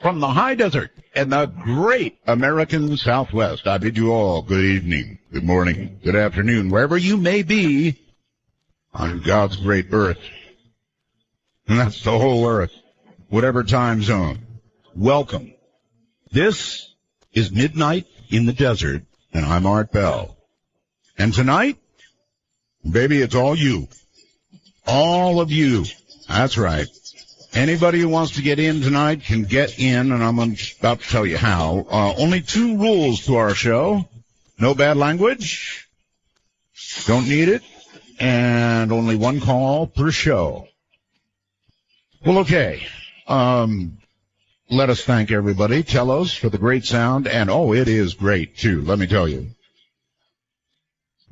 From the high desert and the great American Southwest, I bid you all good evening, good morning, good afternoon, wherever you may be on God's great earth. And that's the whole earth, whatever time zone. Welcome. This is Midnight in the Desert, and I'm Art Bell. And tonight, baby, it's all you. All of you. That's right. Anybody who wants to get in tonight can get in, and I'm about to tell you how. Only 2 rules to our show. No bad language. Don't need it. And only 1 call per show. Well, okay. Let us thank everybody. Telos for the great sound. And, oh, it is great, too, let me tell you.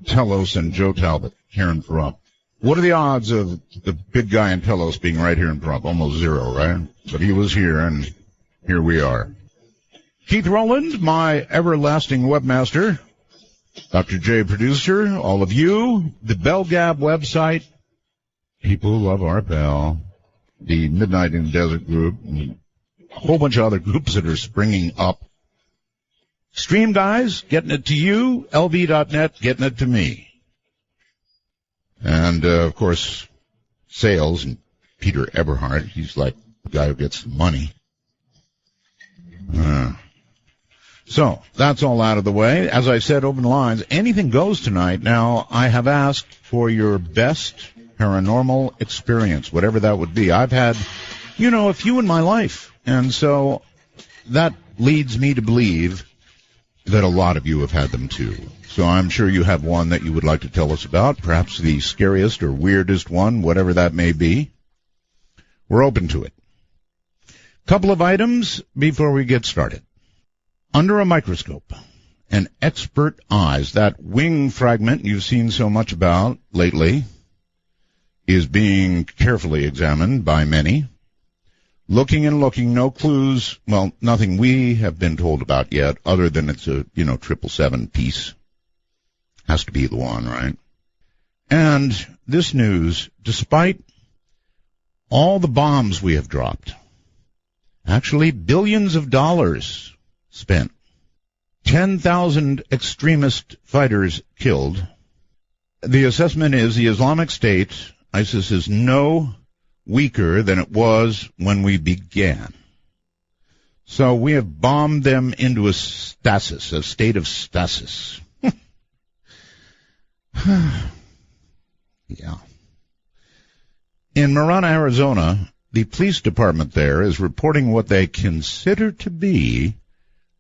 Telos and Joe Talbot here in Pahrump. What are the odds of the big guy in Telos being right here in Pahrump? Almost 0, right? But he was here, and here we are. Keith Rowland, my everlasting webmaster. Dr. J, producer. All of you. The Bell Gab website. People who love our Bell. The Midnight in the Desert group. And a whole bunch of other groups that are springing up. Stream guys, getting it to you. LV.net, getting it to me. And, of course, sales and Peter Eberhardt. He's like the guy who gets the money. So, that's all out of the way. As I said, open lines. Anything goes tonight. Now, I have asked for your best paranormal experience, whatever that would be. I've had, a few in my life. And so that leads me to believe that a lot of you have had them too. So I'm sure you have one that you would like to tell us about, perhaps the scariest or weirdest one, whatever that may be. We're open to it. Couple of items before we get started. Under a microscope, an expert eyes, that wing fragment you've seen so much about lately, is being carefully examined by many. Looking and looking, no clues, well, nothing we have been told about yet, other than it's a, 777 piece. Has to be the one, right? And this news, despite all the bombs we have dropped, actually billions of dollars spent, 10,000 extremist fighters killed, the assessment is the Islamic State, ISIS, is no weaker than it was when we began. So we have bombed them into a stasis, a state of stasis. Yeah. In Marana, Arizona, the police department there is reporting what they consider to be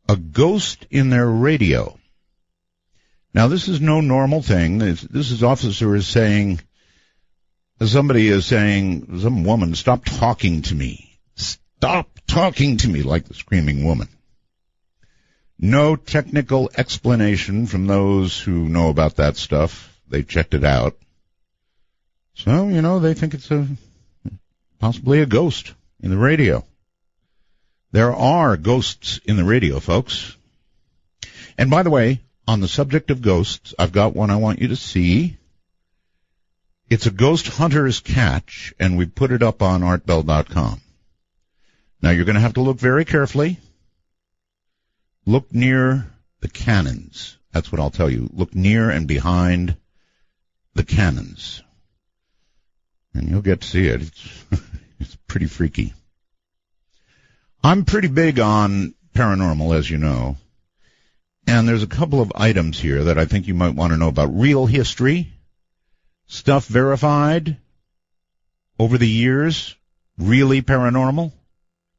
a ghost in their radio. Now, this is no normal thing. This is officer is saying, somebody is saying, some woman, stop talking to me. Stop talking to me, like the screaming woman. No technical explanation from those who know about that stuff. They checked it out. So, they think it's possibly a ghost in the radio. There are ghosts in the radio, folks. And by the way, on the subject of ghosts, I've got one I want you to see. It's a ghost hunter's catch, and we put it up on artbell.com. Now, you're going to have to look very carefully. Look near the cannons. That's what I'll tell you. Look near and behind the cannons. And you'll get to see it. It's pretty freaky. I'm pretty big on paranormal, as you know. And there's a couple of items here that I think you might want to know about. Real history. Stuff verified over the years. Really paranormal.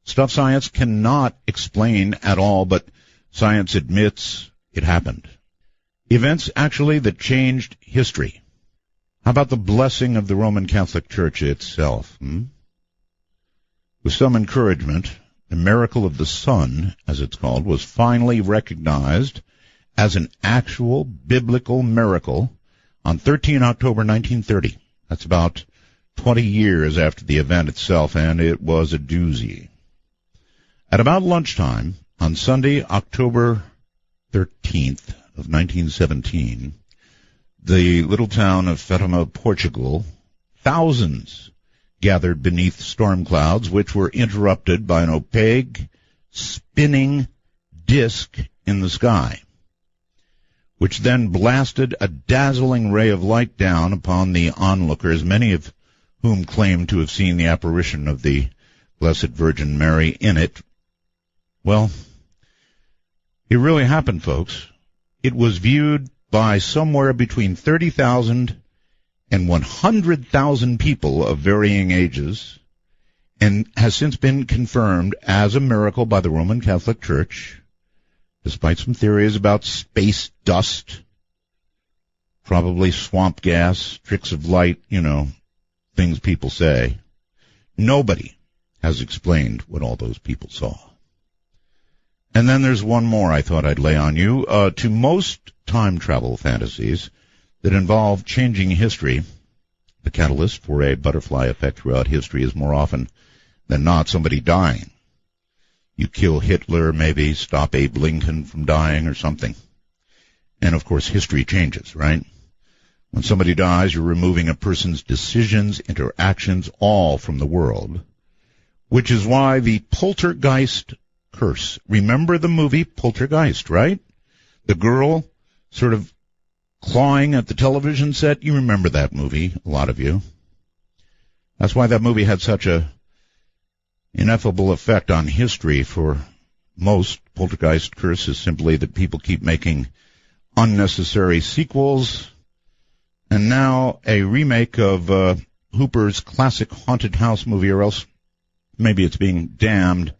Stuff science cannot explain at all, but science admits it happened. Events, actually, that changed history. How about the blessing of the Roman Catholic Church itself? With some encouragement, the miracle of the sun, as it's called, was finally recognized as an actual biblical miracle on 13 October 1930. That's about 20 years after the event itself, and it was a doozy. At about lunchtime on Sunday, October 13th of 1917, the little town of Fatima, Portugal, thousands gathered beneath storm clouds, which were interrupted by an opaque spinning disk in the sky, which then blasted a dazzling ray of light down upon the onlookers, many of whom claimed to have seen the apparition of the Blessed Virgin Mary in it. Well, it really happened, folks. It was viewed by somewhere between 30,000 and 100,000 people of varying ages, and has since been confirmed as a miracle by the Roman Catholic Church, despite some theories about space dust, probably swamp gas, tricks of light, things people say. Nobody has explained what all those people saw. And then there's one more I thought I'd lay on you. To most time travel fantasies that involve changing history, the catalyst for a butterfly effect throughout history is more often than not somebody dying. You kill Hitler, maybe stop Abe Lincoln from dying or something. And of course history changes, right? When somebody dies, you're removing a person's decisions, interactions, all from the world, which is why the poltergeist curse. Remember the movie Poltergeist, right? The girl sort of clawing at the television set. You remember that movie, a lot of you. That's why that movie had such a ineffable effect on history for most. Poltergeist curse is simply that people keep making unnecessary sequels. And now a remake of Hooper's classic haunted house movie, or else maybe it's being damned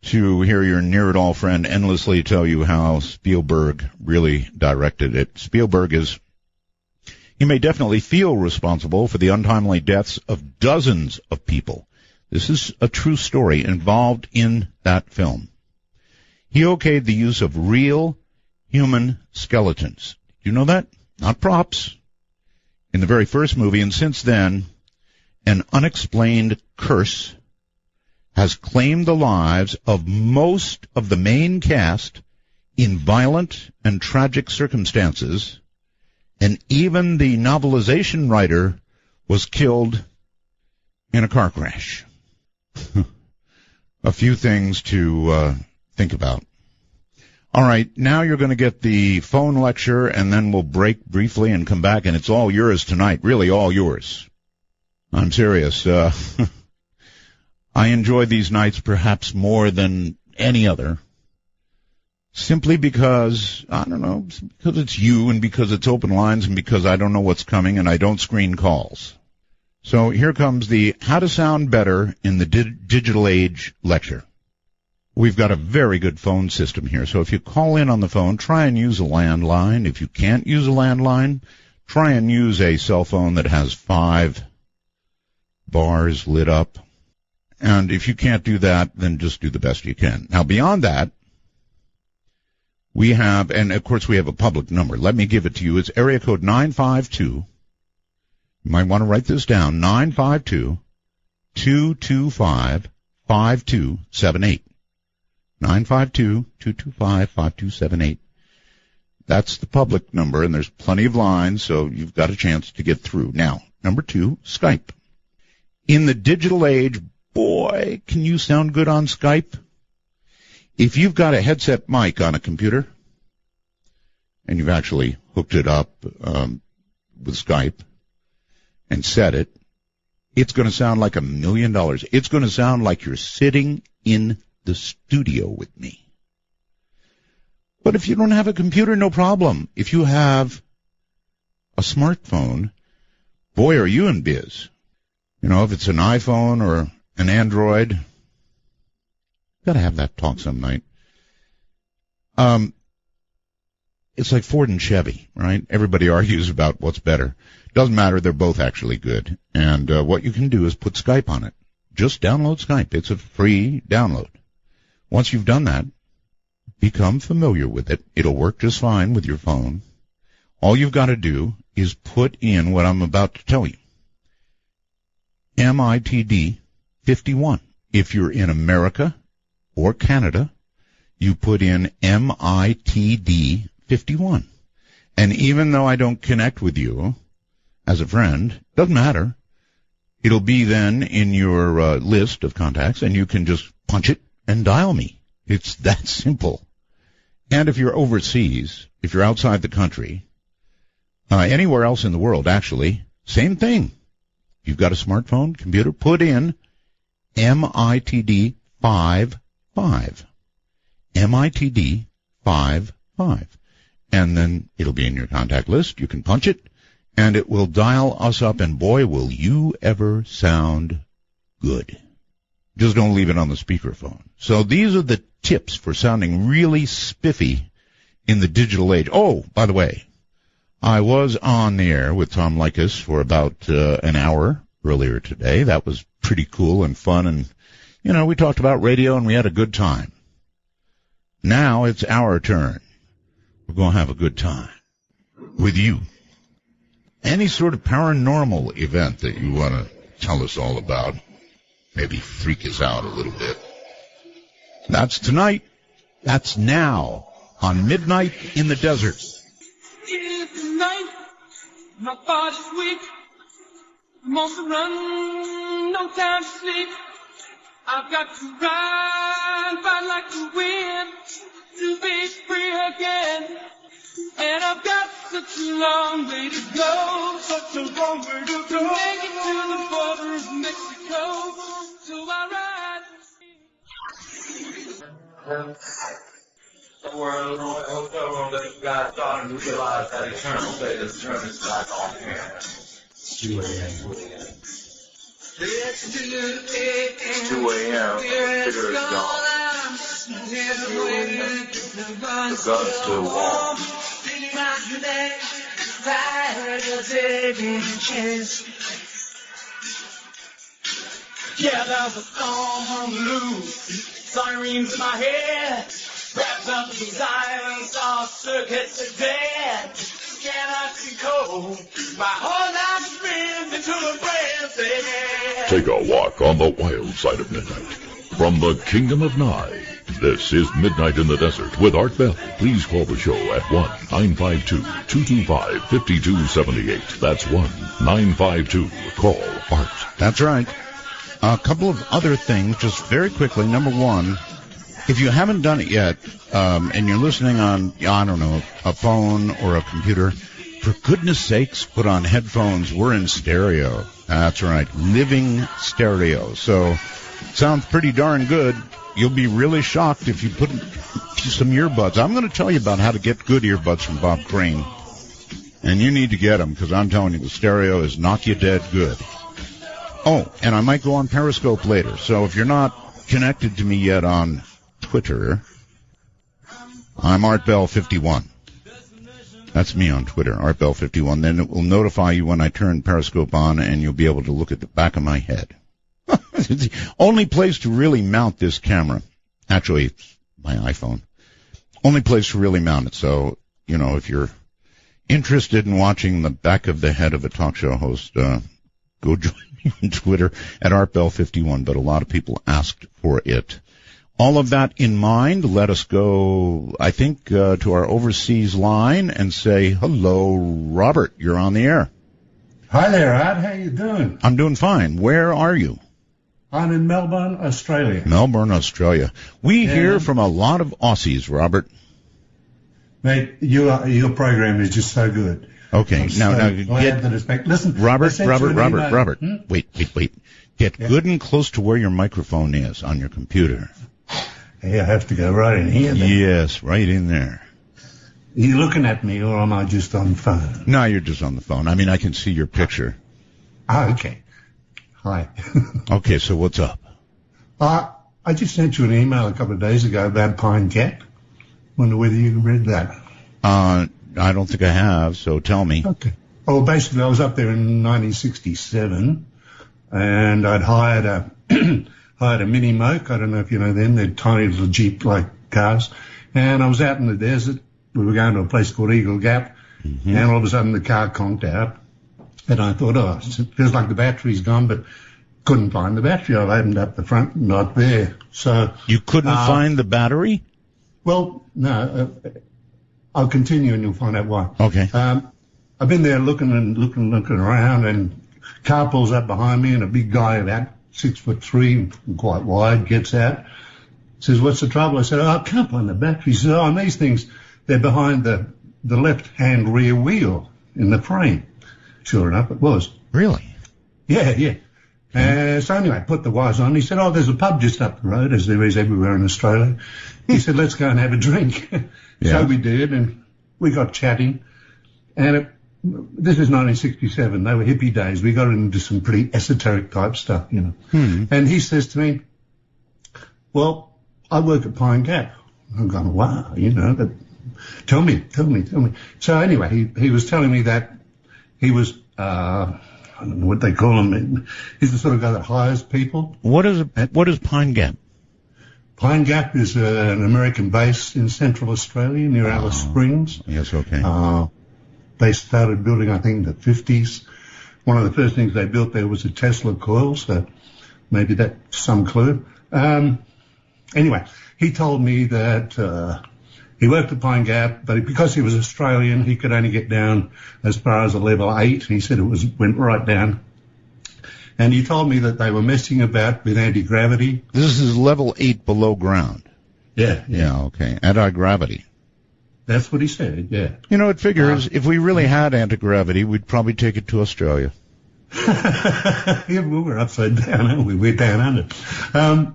to hear your near-it-all friend endlessly tell you how Spielberg really directed it. Spielberg he may definitely feel responsible for the untimely deaths of dozens of people. This is a true story involved in that film. He okayed the use of real human skeletons. Do you know that? Not props. In the very first movie, and since then, an unexplained curse has claimed the lives of most of the main cast in violent and tragic circumstances, and even the novelization writer was killed in a car crash. A few things to think about. All right, now you're going to get the phone lecture, and then we'll break briefly and come back, and it's all yours tonight, really all yours. I'm serious. I enjoy these nights perhaps more than any other, simply because, I don't know, because it's you and because it's open lines and because I don't know what's coming and I don't screen calls. So here comes the How to Sound Better in the Digital Age lecture. We've got a very good phone system here, so if you call in on the phone, try and use a landline. If you can't use a landline, try and use a cell phone that has 5 bars lit up. And if you can't do that, then just do the best you can. Now, beyond that, we have, and of course we have a public number. Let me give it to you. It's area code 952. You might want to write this down. 952-225-5278. 952-225-5278. That's the public number, and there's plenty of lines, so you've got a chance to get through. Now, number 2, Skype. In the digital age, boy, can you sound good on Skype? If you've got a headset mic on a computer, and you've actually hooked it up with Skype and set it, it's going to sound like $1 million. It's going to sound like you're sitting in the studio with me. But if you don't have a computer, no problem. If you have a smartphone, boy, are you in biz. If it's an iPhone or an Android, got to have that talk some night. It's like Ford and Chevy, right? Everybody argues about what's better. Doesn't matter. They're both actually good. And what you can do is put Skype on it. Just download Skype. It's a free download. Once you've done that, become familiar with it. It'll work just fine with your phone. All you've got to do is put in what I'm about to tell you. MITD 51. If you're in America or Canada, you put in MITD 51. And even though I don't connect with you as a friend, doesn't matter. It'll be then in your list of contacts, and you can just punch it and dial me. It's that simple. And if you're overseas, if you're outside the country, anywhere else in the world, actually, same thing. You've got a smartphone, computer, put in MITD 55. MITD 55. And then it'll be in your contact list. You can punch it, and it will dial us up, and boy, will you ever sound good. Just don't leave it on the speakerphone. So these are the tips for sounding really spiffy in the digital age. Oh, by the way, I was on the air with Tom Likas for about an hour earlier today. That was pretty cool and fun, and, you know, we talked about radio and we had a good time. Now it's our turn. We're going to have a good time with you. Any sort of paranormal event that you want to tell us all about, maybe freak us out a little bit. That's tonight. That's now on Midnight in the Desert. It's night, my body's weak. I'm on the run, no time to sleep. I've got to ride by like the wind to be free again. And I've got such a long way to go, such a long way to go. Make it to the border of Mexico, so I ride. Somewhere in the hotel room that you guys started to realize that eternal fate is turning back on hand. 2 a.m. Figure it's gone. 2 a.m. The gun's still warm. Yeah, there's a storm on the loose. Sirens in my head. Wrapped up in silence, all circuits are dead. Cannot see cold. My whole life spins into the breath. Take a walk on the wild side of midnight. From the Kingdom of Nye, this is Midnight in the Desert with Art Bell. Please call the show at 1-952-225-5278. That's 1-952-CALL-ART. That's right. A couple of other things, just very quickly. Number one, if you haven't done it yet, and you're listening on, I don't know, a phone or a computer, for goodness sakes, put on headphones. We're in stereo. That's right, living stereo. So, sounds pretty darn good. You'll be really shocked if you put some earbuds. I'm going to tell you about how to get good earbuds from Bob Crane. And you need to get them, because I'm telling you, the stereo is knock you dead good. Oh, and I might go on Periscope later. So if you're not connected to me yet on Twitter, I'm ArtBell51. That's me on Twitter, ArtBell51. Then it will notify you when I turn Periscope on, and you'll be able to look at the back of my head. It's the only place to really mount this camera. Actually, it's my iPhone. Only place to really mount it. So, you know, if you're interested in watching the back of the head of a talk show host, go join me on Twitter at ArtBell51. But a lot of people asked for it. All of that in mind, let us go, I think, to our overseas line and say, hello, Robert, you're on the air. Hi there, Art. How you doing? I'm doing fine. Where are you? I'm in Melbourne, Australia. Melbourne, Australia. We hear from a lot of Aussies, Robert. Mate, your program is just so good. Okay, now get the respect. Listen, Robert. Wait. Get good and close to where your microphone is on your computer. Yeah, I have to go right in here then. Yes, right in there. Are you looking at me, or am I just on the phone? No, you're just on the phone. I mean, I can see your picture. Oh, okay. Hi. Okay, so what's up? I just sent you an email a couple of days ago about Pine Cat. Wonder whether you read that. I don't think I have, so tell me. Okay. Well, basically, I was up there in 1967, and I'd hired a mini moke. I don't know if you know them. They're tiny little Jeep-like cars. And I was out in the desert. We were going to a place called Eagle Gap, and all of a sudden the car conked out. And I thought, it feels like the battery's gone, but couldn't find the battery. I opened up the front, not there. So you couldn't find the battery? Well, no. I'll continue, and you'll find out why. Okay. I've been there looking around, and car pulls up behind me, and a big guy about 6'3", quite wide, gets out. Says, what's the trouble? I said, I can't find the battery. He says, and these things, they're behind the left-hand rear wheel in the frame. Sure enough, it was. Really? Yeah. So anyway, I put the wires on. He said, there's a pub just up the road, as there is everywhere in Australia. He said, let's go and have a drink. So we did, and we got chatting. And this is 1967. They were hippie days. We got into some pretty esoteric type stuff, you know. And he says to me, well, I work at Pine Gap. I'm going, wow, you know, tell me. So anyway, he was telling me that he was, I don't know what they call him. He's the sort of guy that hires people. What is Pine Gap? Pine Gap is an American base in Central Australia near Alice Springs. Yes, okay. They started building, I think, in the 50s. One of the first things they built there was a Tesla coil, so maybe that's some clue. Anyway, he told me that he worked at Pine Gap, but because he was Australian, he could only get down as far as a level 8. He said went right down. And he told me that they were messing about with anti-gravity. This is level 8 below ground. Yeah. Yeah, okay. Anti-gravity. That's what he said, yeah. You know, it figures if we really had anti-gravity, we'd probably take it to Australia. Yeah, well, we're upside down, aren't we? We're down under.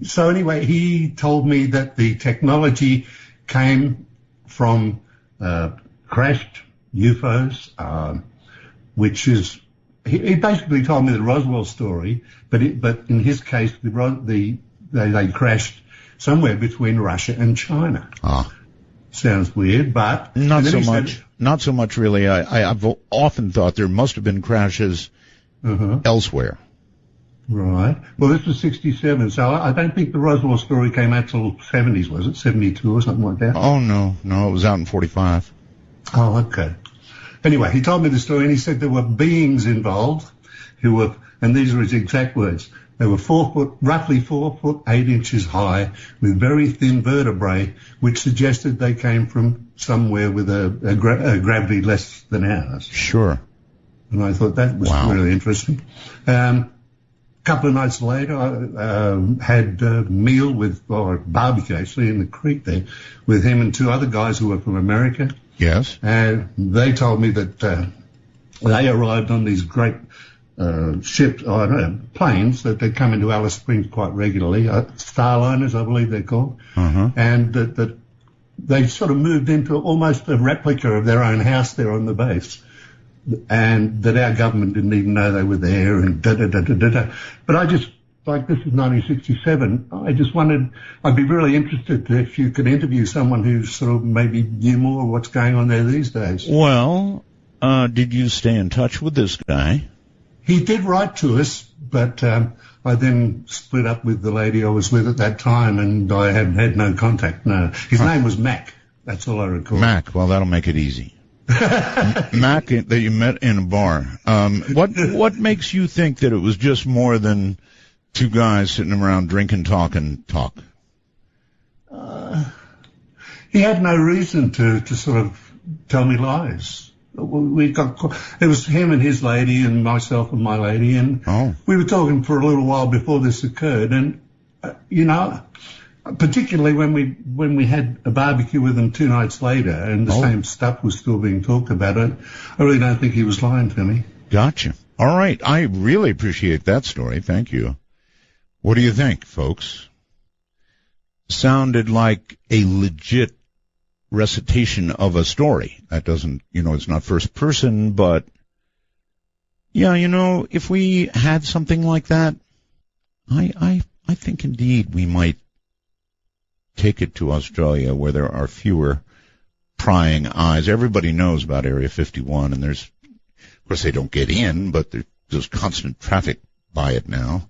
So anyway, he told me that the technology came from crashed UFOs, which is... He basically told me the Roswell story, but in his case, they crashed somewhere between Russia and China. Sounds weird, but not so much. Not so much, really. I've often thought there must have been crashes elsewhere. Right. Well, this was 67, so I don't think the Roswell story came out till 70s, was it? 72 or something like that? Oh, no, it was out in 45. Oh, okay. Anyway, he told me the story, and he said there were beings involved who were, and these are his exact words, they were roughly 4 foot 8 inches high, with very thin vertebrae, which suggested they came from somewhere with a gravity less than ours. Sure. And I thought that was really interesting. A couple of nights later, I had a meal or barbecue actually in the creek there, with him and 2 other guys who were from America. Yes. And they told me that they arrived on these great ships, planes that they come into Alice Springs quite regularly, Starliners, I believe they're called, and that they sort of moved into almost a replica of their own house there on the base, and that our government didn't even know they were there, and da-da-da-da-da-da. But I just, like, this is 1967, I just wondered, I'd be really interested if you could interview someone who sort of maybe knew more of what's going on there these days. Well, did you stay in touch with this guy? He did write to us, but I then split up with the lady I was with at that time, and I had no contact. No, his name was Mac. That's all I recall. Mac. Well, that'll make it easy. Mac, that you met in a bar. What makes you think that it was just more than 2 guys sitting around drinking, talk? He had no reason to sort of tell me lies. It was him and his lady and myself and my lady, and we were talking for a little while before this occurred, and you know, particularly when we had a barbecue with him 2 nights later, and the same stuff was still being talked about, I really don't think he was lying to me. Gotcha. All right, I really appreciate that story. Thank you. What do you think, folks? Sounded like a legit recitation of a story. That doesn't, it's not first person, but yeah, if we had something like that, I think indeed we might take it to Australia, where there are fewer prying eyes. Everybody knows about Area 51, and of course they don't get in, but there's constant traffic by it now.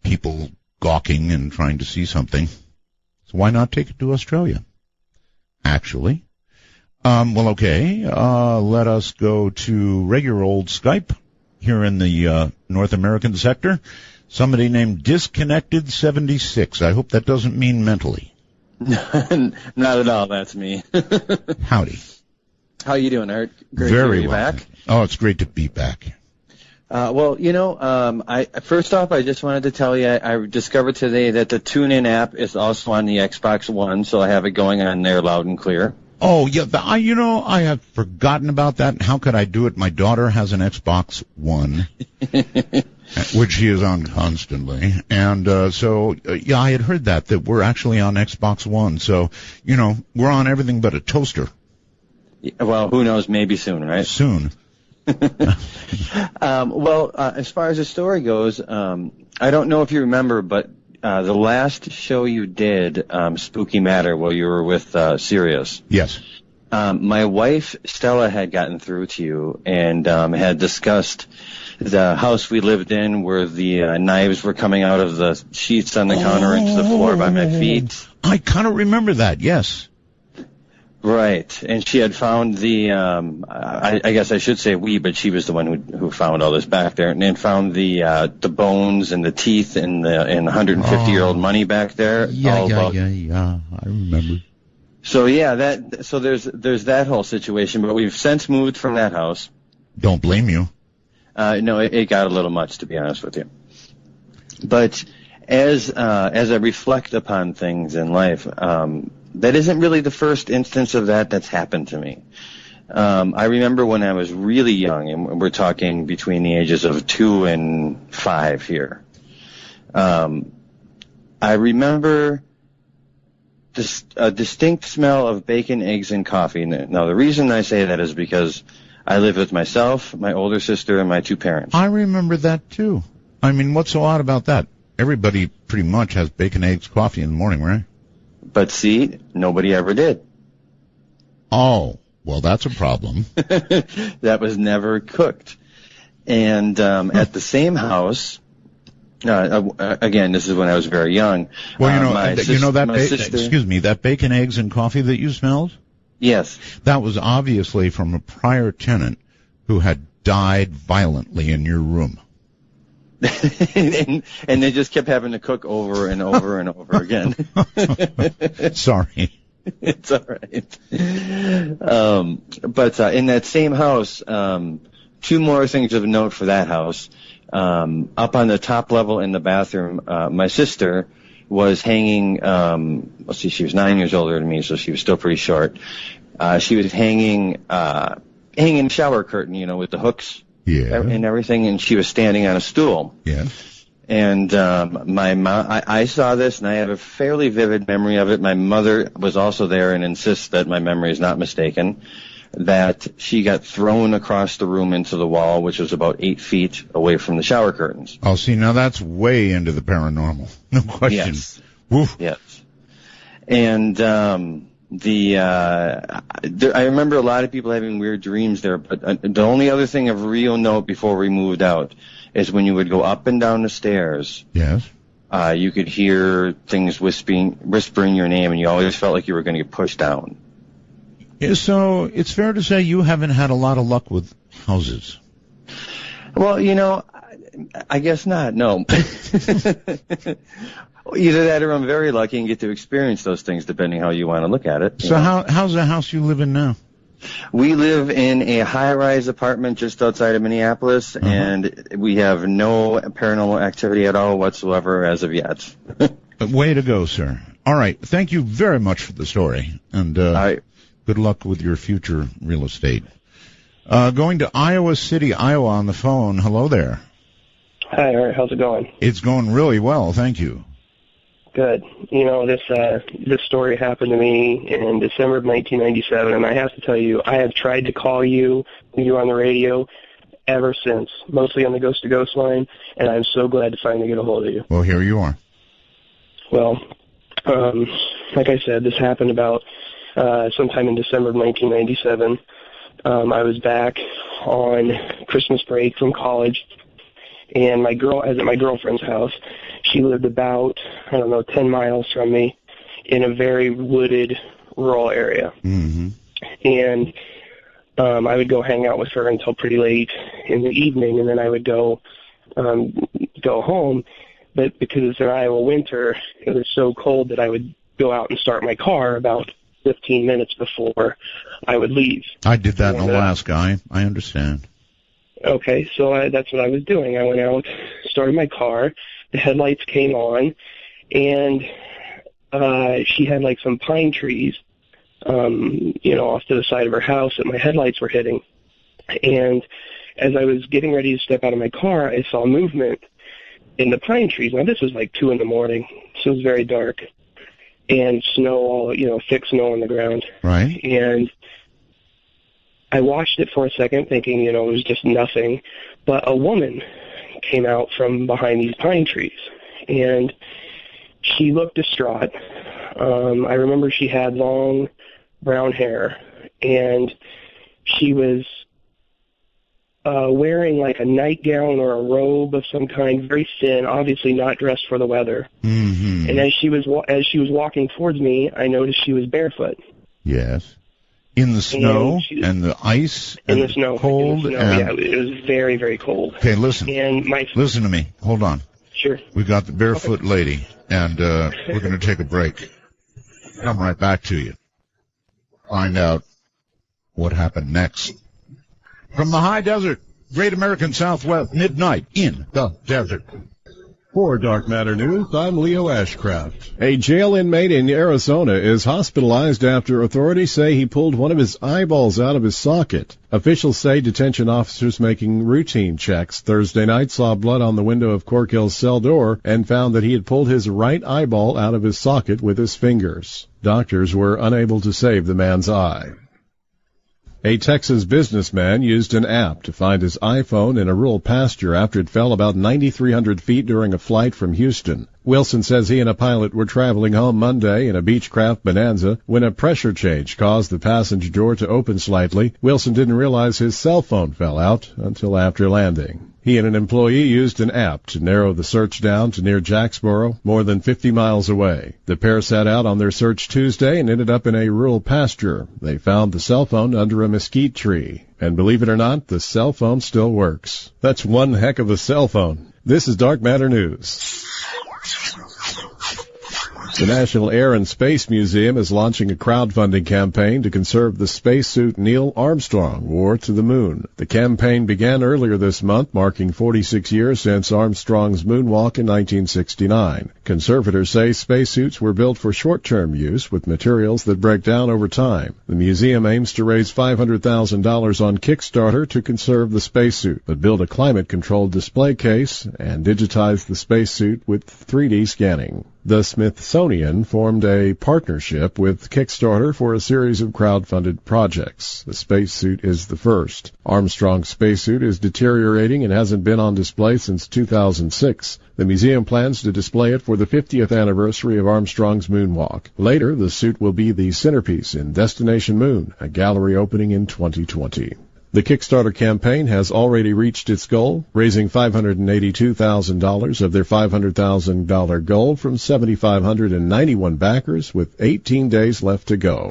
People gawking and trying to see something. So why not take it to Australia? Actually. Well, okay. Let us go to regular old Skype here in the North American sector. Somebody named Disconnected76. I hope that doesn't mean mentally. Not at all. That's me. Howdy. How you doing, Art? Great Very to be well. Back. Oh, it's great to be back. Well, I first off, I just wanted to tell you I discovered today that the TuneIn app is also on the Xbox One, so I have it going on there loud and clear. Oh, yeah, I have forgotten about that. How could I do it? My daughter has an Xbox One, which she is on constantly. And I had heard that we're actually on Xbox One. So, we're on everything but a toaster. Well, who knows, maybe soon, right? Soon. As far as the story goes, I don't know if you remember, but the last show you did, Spooky Matter, while you were with Sirius. Yes. My wife, Stella, had gotten through to you and had discussed the house we lived in where the knives were coming out of the sheets on the counter into the floor by my feet. I kind of remember that, yes. Right, and she had found the, I guess I should say we, but she was the one who found all this back there, and found the bones and the teeth and 150-year-old money back there. Yeah, I remember. So there's that whole situation, but we've since moved from that house. Don't blame you. No, it got a little much, to be honest with you. But as I reflect upon things in life, that isn't really the first instance of that's happened to me. I remember when I was really young, and we're talking between the ages of 2 and 5 here. I remember a distinct smell of bacon, eggs, and coffee. Now, the reason I say that is because I live with myself, my older sister, and my 2 parents. I remember that, too. I mean, what's so odd about that? Everybody pretty much has bacon, eggs, coffee in the morning, right? But see, nobody ever did. Oh, well, that's a problem. That was never cooked. And at the same house, again, this is when I was very young. Well, that bacon, eggs, and coffee that you smelled? Yes. That was obviously from a prior tenant who had died violently in your room. and they just kept having to cook over and over and over again. Sorry. It's all right. But in that same house, 2 more things of note for that house. Up on the top level in the bathroom, my sister was hanging, she was 9 years older than me, so she was still pretty short. She was hanging the shower curtain, with the hooks. Yeah. And everything, and she was standing on a stool. Yeah. And my mom, I saw this, and I have a fairly vivid memory of it. My mother was also there and insists that my memory is not mistaken, that she got thrown across the room into the wall, which was about 8 feet away from the shower curtains. Oh, see, now that's way into the paranormal. No question. Yes. Woof. Yes. And I remember a lot of people having weird dreams there, but the only other thing of real note before we moved out is when you would go up and down the stairs. Yes. You could hear things whispering your name, and you always felt like you were going to get pushed down. Yeah, so it's fair to say you haven't had a lot of luck with houses. Well, I guess not, no. Either that or I'm very lucky and get to experience those things, depending how you want to look at it. So how's the house you live in now? We live in a high-rise apartment just outside of Minneapolis, and we have no paranormal activity at all whatsoever as of yet. Way to go, sir. All right. Thank you very much for the story, and good luck with your future real estate. Going to Iowa City, Iowa on the phone. Hello there. Hi, Art. How's it going? It's going really well, thank you. Good. This story happened to me in December of 1997, and I have to tell you, I have tried to call you on the radio ever since, mostly on the Ghost to Ghost line, and I'm so glad to finally get a hold of you. Well, here you are. Well, like I said, this happened about sometime in December of 1997. I was back on Christmas break from college, and I was at my girlfriend's house. She lived about, 10 miles from me in a very wooded, rural area. Mm-hmm. And I would go hang out with her until pretty late in the evening, and then I would go home. But because it's an Iowa winter, it was so cold that I would go out and start my car about 15 minutes before I would leave. I did that in Alaska. I understand. Okay, so that's what I was doing. I went out, started my car, the headlights came on, and she had like some pine trees, off to the side of her house that my headlights were hitting. And as I was getting ready to step out of my car, I saw movement in the pine trees. Now, this was like 2 in the morning, so it was very dark, and snow, thick snow on the ground. Right. And I watched it for a second thinking, it was just nothing. But a woman came out from behind these pine trees, and she looked distraught. I remember she had long brown hair, and she was wearing like a nightgown or a robe of some kind, very thin, obviously not dressed for the weather. Mm-hmm. And as she was walking towards me, I noticed she was barefoot. Yes. In the snow and the ice and the snow, cold. Yeah, it was very, very cold. Okay, listen. And listen to me. Hold on. Sure. We got the barefoot lady, and we're going to take a break. Come right back to you. Find out what happened next. From the high desert, Great American Southwest, midnight in the desert. For Dark Matter News, I'm Leo Ashcraft. A jail inmate in Arizona is hospitalized after authorities say he pulled one of his eyeballs out of his socket. Officials say detention officers making routine checks Thursday night saw blood on the window of Corkill's cell door and found that he had pulled his right eyeball out of his socket with his fingers. Doctors were unable to save the man's eye. A Texas businessman used an app to find his iPhone in a rural pasture after it fell about 9,300 feet during a flight from Houston. Wilson says he and a pilot were traveling home Monday in a Beechcraft Bonanza when a pressure change caused the passenger door to open slightly. Wilson didn't realize his cell phone fell out until after landing. He and an employee used an app to narrow the search down to near Jacksboro, more than 50 miles away. The pair set out on their search Tuesday and ended up in a rural pasture. They found the cell phone under a mesquite tree. And believe it or not, the cell phone still works. That's one heck of a cell phone. This is Dark Matter News. The National Air and Space Museum is launching a crowdfunding campaign to conserve the spacesuit Neil Armstrong wore to the moon. The campaign began earlier this month, marking 46 years since Armstrong's moonwalk in 1969. Conservators say spacesuits were built for short-term use with materials that break down over time. The museum aims to raise $500,000 on Kickstarter to conserve the spacesuit, but build a climate-controlled display case and digitize the spacesuit with 3D scanning. The Smithsonian formed a partnership with Kickstarter for a series of crowdfunded projects. The spacesuit is the first. Armstrong's spacesuit is deteriorating and hasn't been on display since 2006. The museum plans to display it for the 50th anniversary of Armstrong's moonwalk. Later, the suit will be the centerpiece in Destination Moon, a gallery opening in 2020. The Kickstarter campaign has already reached its goal, raising $582,000 of their $500,000 goal from 7,591 backers with 18 days left to go.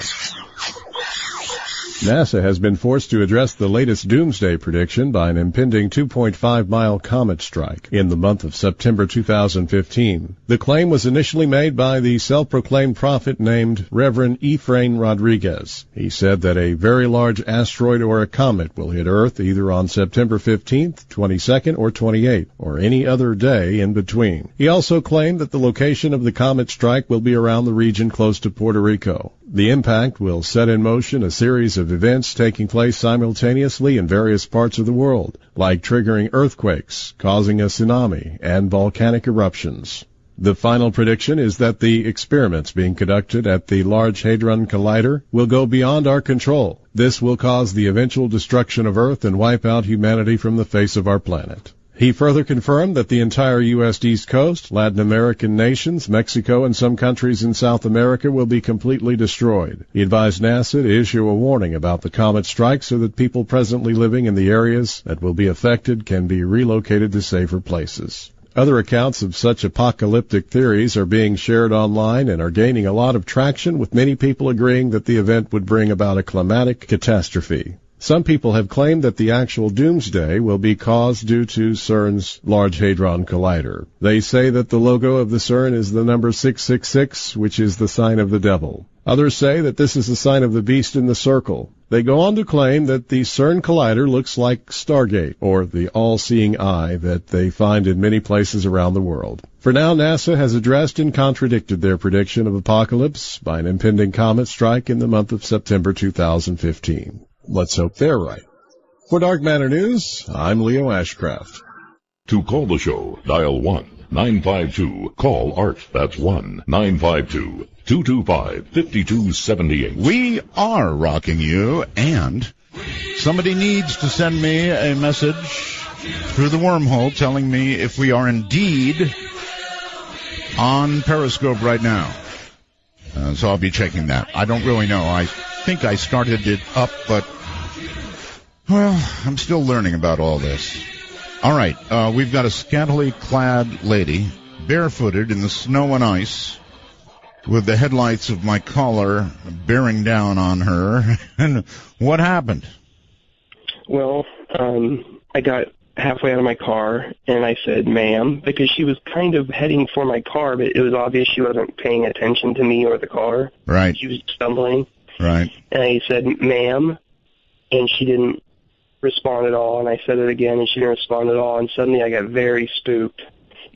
NASA has been forced to address the latest doomsday prediction by an impending 2.5-mile comet strike in the month of September 2015. The claim was initially made by the self-proclaimed prophet named Reverend Ephraim Rodriguez. He said that a very large asteroid or a comet will hit Earth either on September 15th, 22nd, or 28th, or any other day in between. He also claimed that the location of the comet strike will be around the region close to Puerto Rico. The impact will set in motion a series of events taking place simultaneously in various parts of the world, like triggering earthquakes, causing a tsunami, and volcanic eruptions. The final prediction is that the experiments being conducted at the Large Hadron Collider will go beyond our control. This will cause the eventual destruction of Earth and wipe out humanity from the face of our planet. He further confirmed that the entire U.S. East Coast, Latin American nations, Mexico, and some countries in South America will be completely destroyed. He advised NASA to issue a warning about the comet strike so that people presently living in the areas that will be affected can be relocated to safer places. Other accounts of such apocalyptic theories are being shared online and are gaining a lot of traction, with many people agreeing that the event would bring about a climatic catastrophe. Some people have claimed that the actual doomsday will be caused due to CERN's Large Hadron Collider. They say that the logo of the CERN is the number 666, which is the sign of the devil. Others say that this is a sign of the beast in the circle. They go on to claim that the CERN collider looks like Stargate, or the all-seeing eye that they find in many places around the world. For now, NASA has addressed and contradicted their prediction of apocalypse by an impending comet strike in the month of September 2015. Let's hope they're right. For Dark Matter News, I'm Leo Ashcraft. To call the show, dial 1-952-CALL-ART. That's 1-952-225-5278. We are rocking you, and somebody needs to send me a message through the wormhole telling me if we are indeed on Periscope right now. So I'll be checking that. I don't really know. I think I started it up, but, well, I'm still learning about all this. All right, we've got a scantily clad lady, barefooted in the snow and ice, with the headlights of my caller bearing down on her. And what happened? Well, I got halfway out of my car, and I said, ma'am, because she was kind of heading for my car, but it was obvious she wasn't paying attention to me or the car. Right. She was stumbling. Right. And I said, ma'am, and she didn't respond at all, and I said it again, and she didn't respond at all, and suddenly I got very spooked,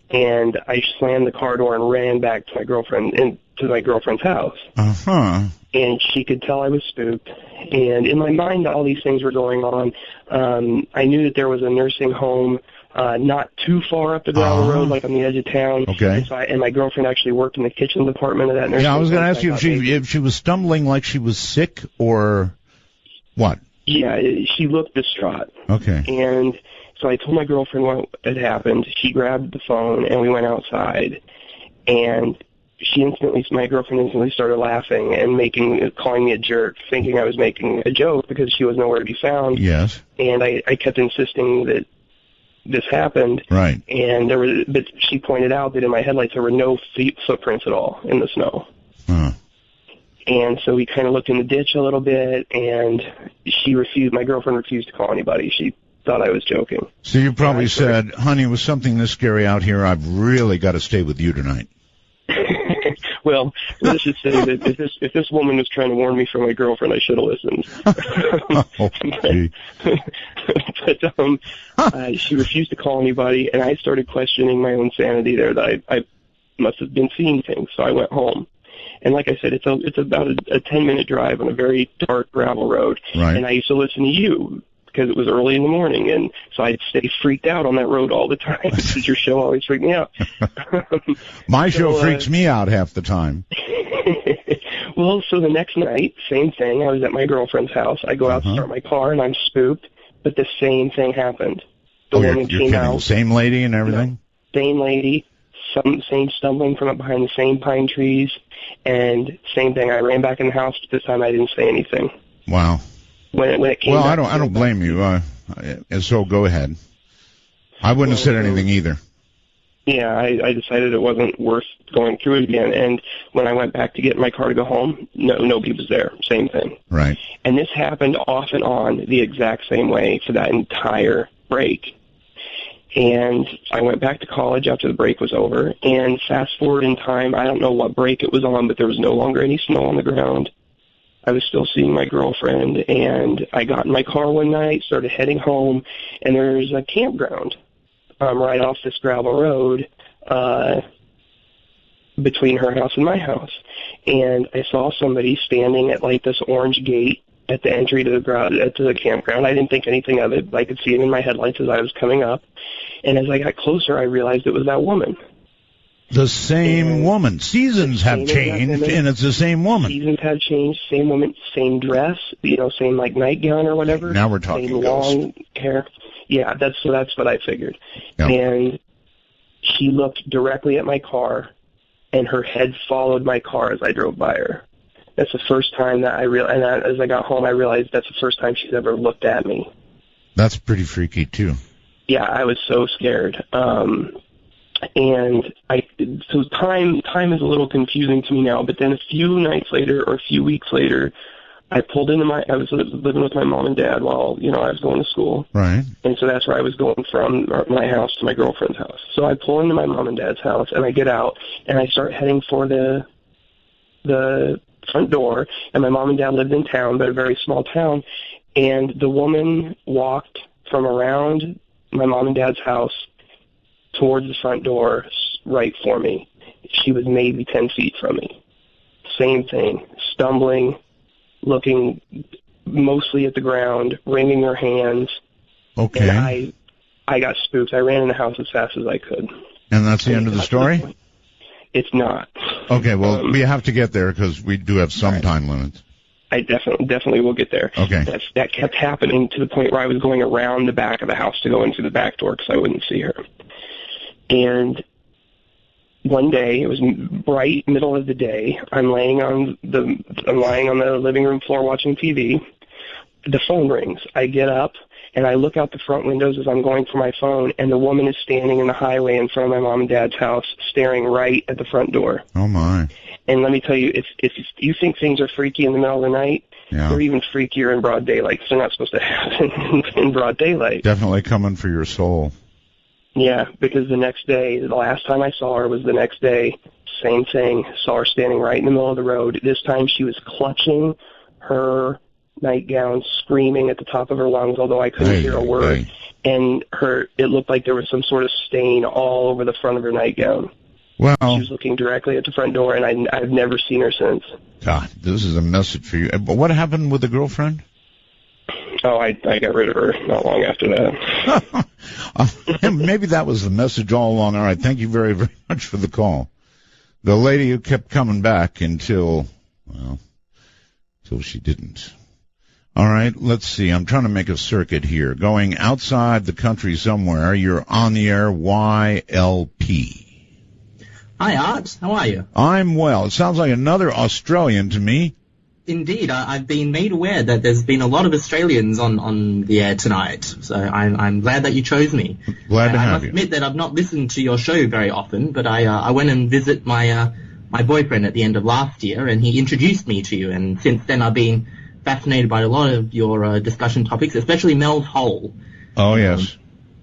and I slammed the car door and ran back to my girlfriend's house. Uh-huh. And she could tell I was spooked, and in my mind all these things were going on. I knew that there was a nursing home not too far up the gravel road, like on the edge of town. Okay. And my girlfriend actually worked in the kitchen department of that nursing home. Yeah, I was going to ask you if she was stumbling like she was sick or what? Yeah, she looked distraught. Okay. And so I told my girlfriend what had happened. She grabbed the phone, and we went outside. And my girlfriend instantly started laughing and calling me a jerk, thinking I was making a joke because she was nowhere to be found. Yes. And I kept insisting that this happened. Right. But she pointed out that in my headlights there were no footprints at all in the snow. Huh. And so we kind of looked in the ditch a little bit, and my girlfriend refused to call anybody. She thought I was joking. So you probably said, honey, with something this scary out here, I've really got to stay with you tonight. Well, let's just say that if this woman was trying to warn me from my girlfriend, I should have listened. But she refused to call anybody, and I started questioning my own sanity there, that I must have been seeing things. So I went home. And like I said, it's about a 10-minute drive on a very dark gravel road. Right. And I used to listen to you because it was early in the morning, and so I'd stay freaked out on that road all the time because your show always freaked me out. My show freaks me out half the time. Well, so the next night, same thing. I was at my girlfriend's house. I go out to start my car, and I'm spooked, but the same thing happened. The woman you're came kidding. out. Same lady and everything? Same lady. Same stumbling from up behind the same pine trees, and same thing. I ran back in the house, but this time I didn't say anything. Wow. When it came well, back, I don't blame you. So go ahead. I wouldn't have said anything either. Yeah, I decided it wasn't worth going through it again. And when I went back to get in my car to go home, nobody was there. Same thing. Right. And this happened off and on the exact same way for that entire break. And I went back to college after the break was over, and fast forward in time, I don't know what break it was on, but there was no longer any snow on the ground. I was still seeing my girlfriend, and I got in my car one night, started heading home, and there's a campground right off this gravel road between her house and my house. And I saw somebody standing at like this orange gate at the entry to the campground. I didn't think anything of it. I could see it in my headlights as I was coming up. And as I got closer, I realized it was that woman. The same woman. Seasons have changed, and it's the same woman. Seasons have changed. Same woman, same dress, same like nightgown or whatever. Now we're talking same ghost. Long hair. Yeah, that's what I figured. Yep. And she looked directly at my car, and her head followed my car as I drove by her. That's the first time that as I got home, I realized that's the first time she's ever looked at me. That's pretty freaky, too. Yeah, I was so scared. So time is a little confusing to me now, but then a few nights later or a few weeks later, I pulled into I was living with my mom and dad while, I was going to school. Right. And so that's where I was going from my house to my girlfriend's house. So I pull into my mom and dad's house, and I get out, and I start heading for the front door, and my mom and dad lived in town, but a very small town, and the woman walked from around my mom and dad's house towards the front door right for me. She was maybe 10 feet from me. Same thing, stumbling, looking mostly at the ground, wringing her hands. Okay. And I got spooked. I ran in the house as fast as I could. And that's the end of the story? It's not. Okay, well, we have to get there because we do have some time limits. I definitely will get there. Okay. That kept happening to the point where I was going around the back of the house to go into the back door because I wouldn't see her. And one day, it was right middle of the day, I'm lying on the living room floor watching TV. The phone rings. I get up and I look out the front windows as I'm going for my phone, and the woman is standing in the highway in front of my mom and dad's house, staring right at the front door. Oh my! And let me tell you, if you think things are freaky in the middle of the night, they're even freakier in broad daylight. 'Cause they're not supposed to happen in broad daylight. Definitely coming for your soul. Yeah, because the next day, the last time I saw her was the next day. Same thing. Saw her standing right in the middle of the road. This time she was clutching her nightgown, screaming at the top of her lungs, although I couldn't hear a word. And it looked like there was some sort of stain all over the front of her nightgown. Well, she was looking directly at the front door, and I've never seen her since. God, this is a message for you. But what happened with the girlfriend? Oh, I got rid of her not long after that. Maybe that was the message all along. All right, thank you very, very much for the call. The lady who kept coming back until she didn't. All right, let's see. I'm trying to make a circuit here. Going outside the country somewhere, you're on the air, YLP. Hi, Art. How are you? I'm well. It sounds like another Australian to me. Indeed. I've been made aware that there's been a lot of Australians on the air tonight, so I'm glad that you chose me. Glad to have you. I must admit that I've not listened to your show very often, but I went and visit my boyfriend at the end of last year, and he introduced me to you, and since then I've been fascinated by a lot of your discussion topics, especially Mel's hole. Oh, yes.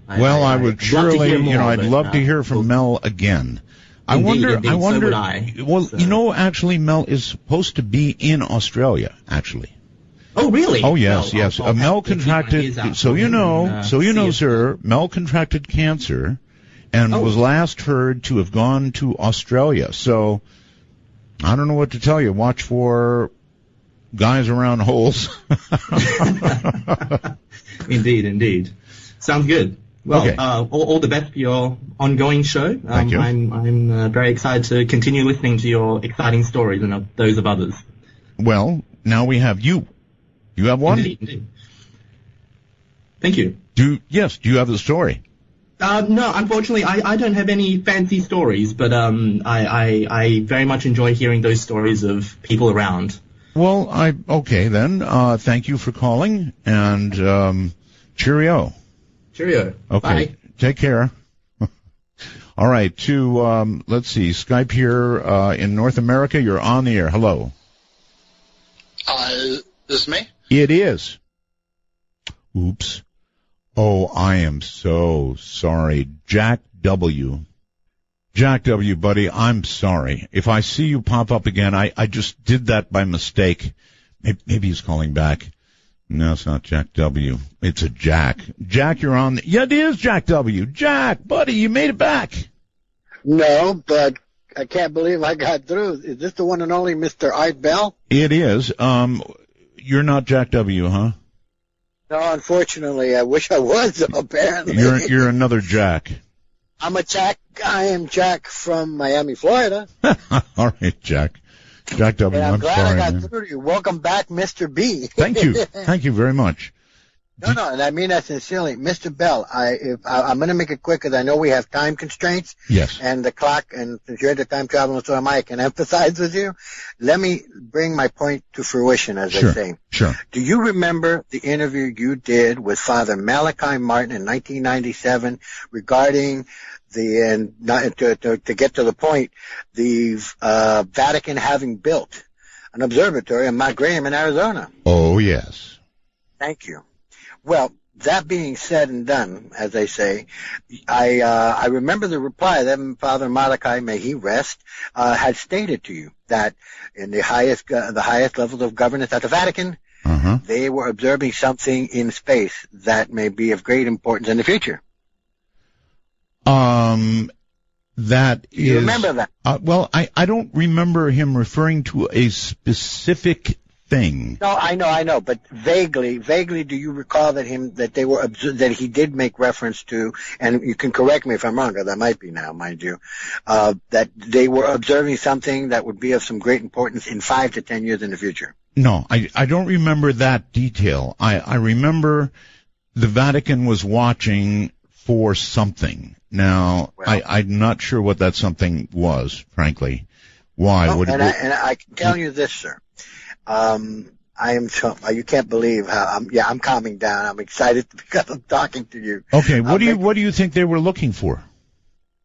I would surely, I'd love to hear from Mel again. Indeed, I wonder. So would I. Well, so. Actually, Mel is supposed to be in Australia, actually. Oh, really? Oh, yes, yes. Mel contracted, sir, Mel contracted cancer and was last heard to have gone to Australia. So, I don't know what to tell you. Watch for guys around holes. Indeed. Sounds good. Well, okay. All the best for your ongoing show. Thank you. I'm very excited to continue listening to your exciting stories and those of others. Well, now we have you. You have one? Indeed. Thank you. Do you have the story? No, unfortunately, I don't have any fancy stories, but I very much enjoy hearing those stories of people around. Well, okay then. Thank you for calling, and cheerio. Cheerio. Okay. Bye. Take care. All right. Let's see, Skype here in North America. You're on the air. Hello. Is this me? It is. Oops. Oh, I am so sorry. Jack W. Jack W, buddy, I'm sorry. If I see you pop up again, I just did that by mistake. Maybe he's calling back. No, it's not Jack W. It's a Jack. Jack, you're on. Yeah, it is Jack W. Jack, buddy, you made it back. No, but I can't believe I got through. Is this the one and only Mr. Art Bell? It is. You're not Jack W, huh? No, unfortunately, I wish I was, apparently. You're another Jack. I'm a Jack. I am Jack from Miami, Florida. All right, Jack. Jack W, I'm sorry, glad I man. got through to you. Welcome back, Mr. B. Thank you. Thank you very much. No, and I mean that sincerely. Mr. Bell, I'm going to make it quick because I know we have time constraints. Yes. And the clock, and since you're the time traveler, so am I can empathize with you. Let me bring my point to fruition, as they say. Sure. Do you remember the interview you did with Father Malachi Martin in 1997 regarding to get to the point, the Vatican having built an observatory in Mount Graham in Arizona? Oh, yes. Thank you. Well, that being said and done, as they say, I remember the reply that Father Malachi, may he rest, had stated to you that in the highest levels of governance at the Vatican, they were observing something in space that may be of great importance in the future. That is. You remember that? Well, I don't remember him referring to a specific thing. No, I know, but vaguely, do you recall that he did make reference to, and you can correct me if I'm wrong, because I might be now, mind you, that they were observing something that would be of some great importance in 5 to 10 years in the future? No, I don't remember that detail. I remember the Vatican was watching for something. Now, well, I'm not sure what that something was, frankly. Why? And I can tell you this, sir. You can't believe how I'm calming down. I'm excited because I'm talking to you. Okay, what do you think they were looking for?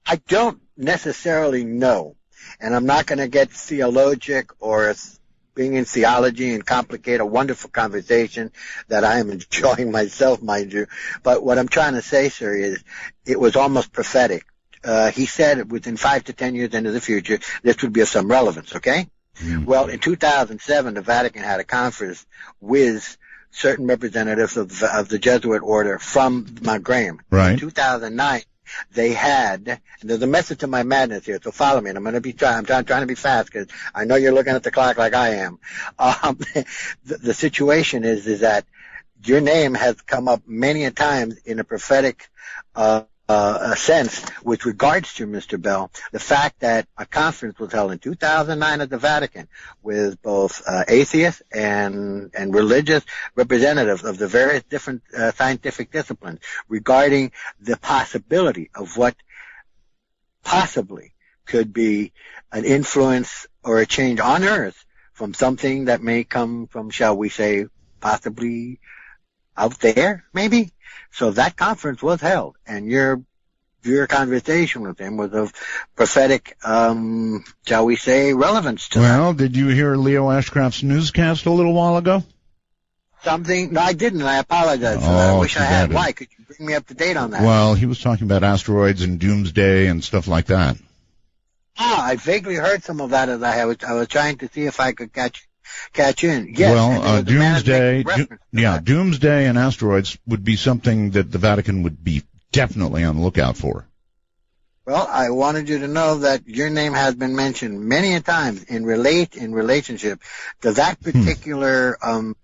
I don't necessarily know, and I'm not going to get theologic or being in theology and complicate a wonderful conversation that I am enjoying myself, mind you. But what I'm trying to say, sir, is it was almost prophetic. He said within 5 to 10 years into the future, this would be of some relevance, okay? Mm-hmm. Well, in 2007, the Vatican had a conference with certain representatives of the Jesuit order from Mount Graham. Right. In 2009, they had, and there's a method to my madness here, so follow me, and I'm trying to be fast because I know you're looking at the clock like I am. The situation is that your name has come up many a times in a prophetic sense with regards to Mr. Bell, the fact that a conference was held in 2009 at the Vatican with both atheists and religious representatives of the various different scientific disciplines regarding the possibility of what possibly could be an influence or a change on Earth from something that may come from, shall we say, possibly out there, maybe. So that conference was held, and your conversation with him was of prophetic, shall we say, relevance to Well, did you hear Leo Ashcraft's newscast a little while ago? Something? No, I didn't. I apologize for that. I wish I had. Why? Could you bring me up to date on that? Well, he was talking about asteroids and doomsday and stuff like that. I vaguely heard some of that as I was trying to see if I could catch in. Yes. Well, doomsday, doomsday and asteroids would be something that the Vatican would be definitely on the lookout for. Well, I wanted you to know that your name has been mentioned many a times in relationship to that particular. I'm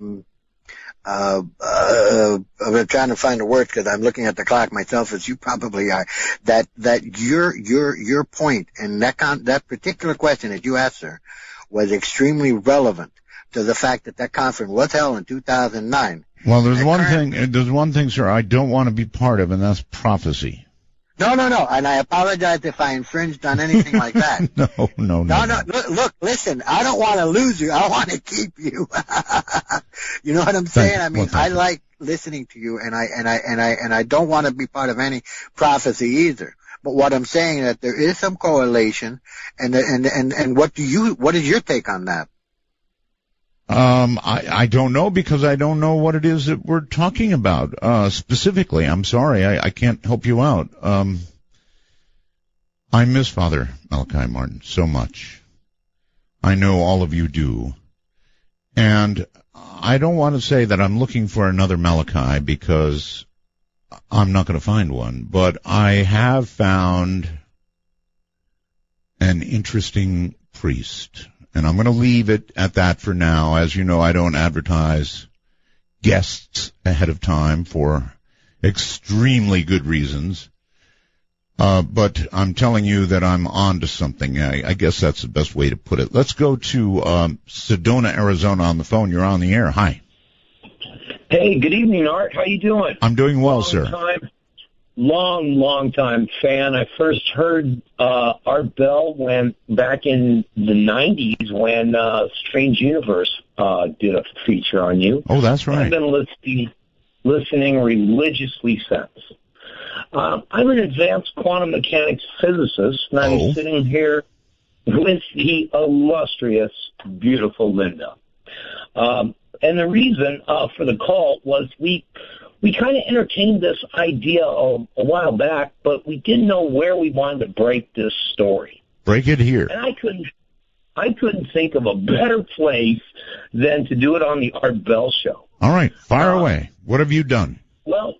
trying to find a word because I'm looking at the clock myself, as you probably are. That your point and that particular question that you asked, sir, was extremely relevant to the fact that conference was held in 2009. Well, there's one thing, sir, I don't want to be part of, and that's prophecy. No, and I apologize if I infringed on anything like that. No. Look, listen, I don't want to lose you. I want to keep you. You know what I'm saying? I mean, I like listening to you, and I don't want to be part of any prophecy either. But what I'm saying is that there is some correlation, and what is your take on that? I don't know, because I don't know what it is that we're talking about, specifically. I'm sorry, I can't help you out. I miss Father Malachi Martin so much. I know all of you do. And I don't want to say that I'm looking for another Malachi, because I'm not going to find one, but I have found an interesting priest. And I'm going to leave it at that for now. As you know, I don't advertise guests ahead of time for extremely good reasons. But I'm telling you that I'm on to something. I guess that's the best way to put it. Let's go to Sedona, Arizona on the phone. You're on the air. Hi. Hey, good evening, Art. How you doing? I'm doing well, sir. Long time fan. I first heard Art Bell back in the 90s when Strange Universe did a feature on you. Oh, that's right. I've been listening religiously since. I'm an advanced quantum mechanics physicist, and I'm sitting here with the illustrious, beautiful Linda. And the reason for the call was we we kind of entertained this idea a while back, but we didn't know where we wanted to break this story. Break it here. And I couldn't think of a better place than to do it on the Art Bell Show. All right, fire away. What have you done? Well,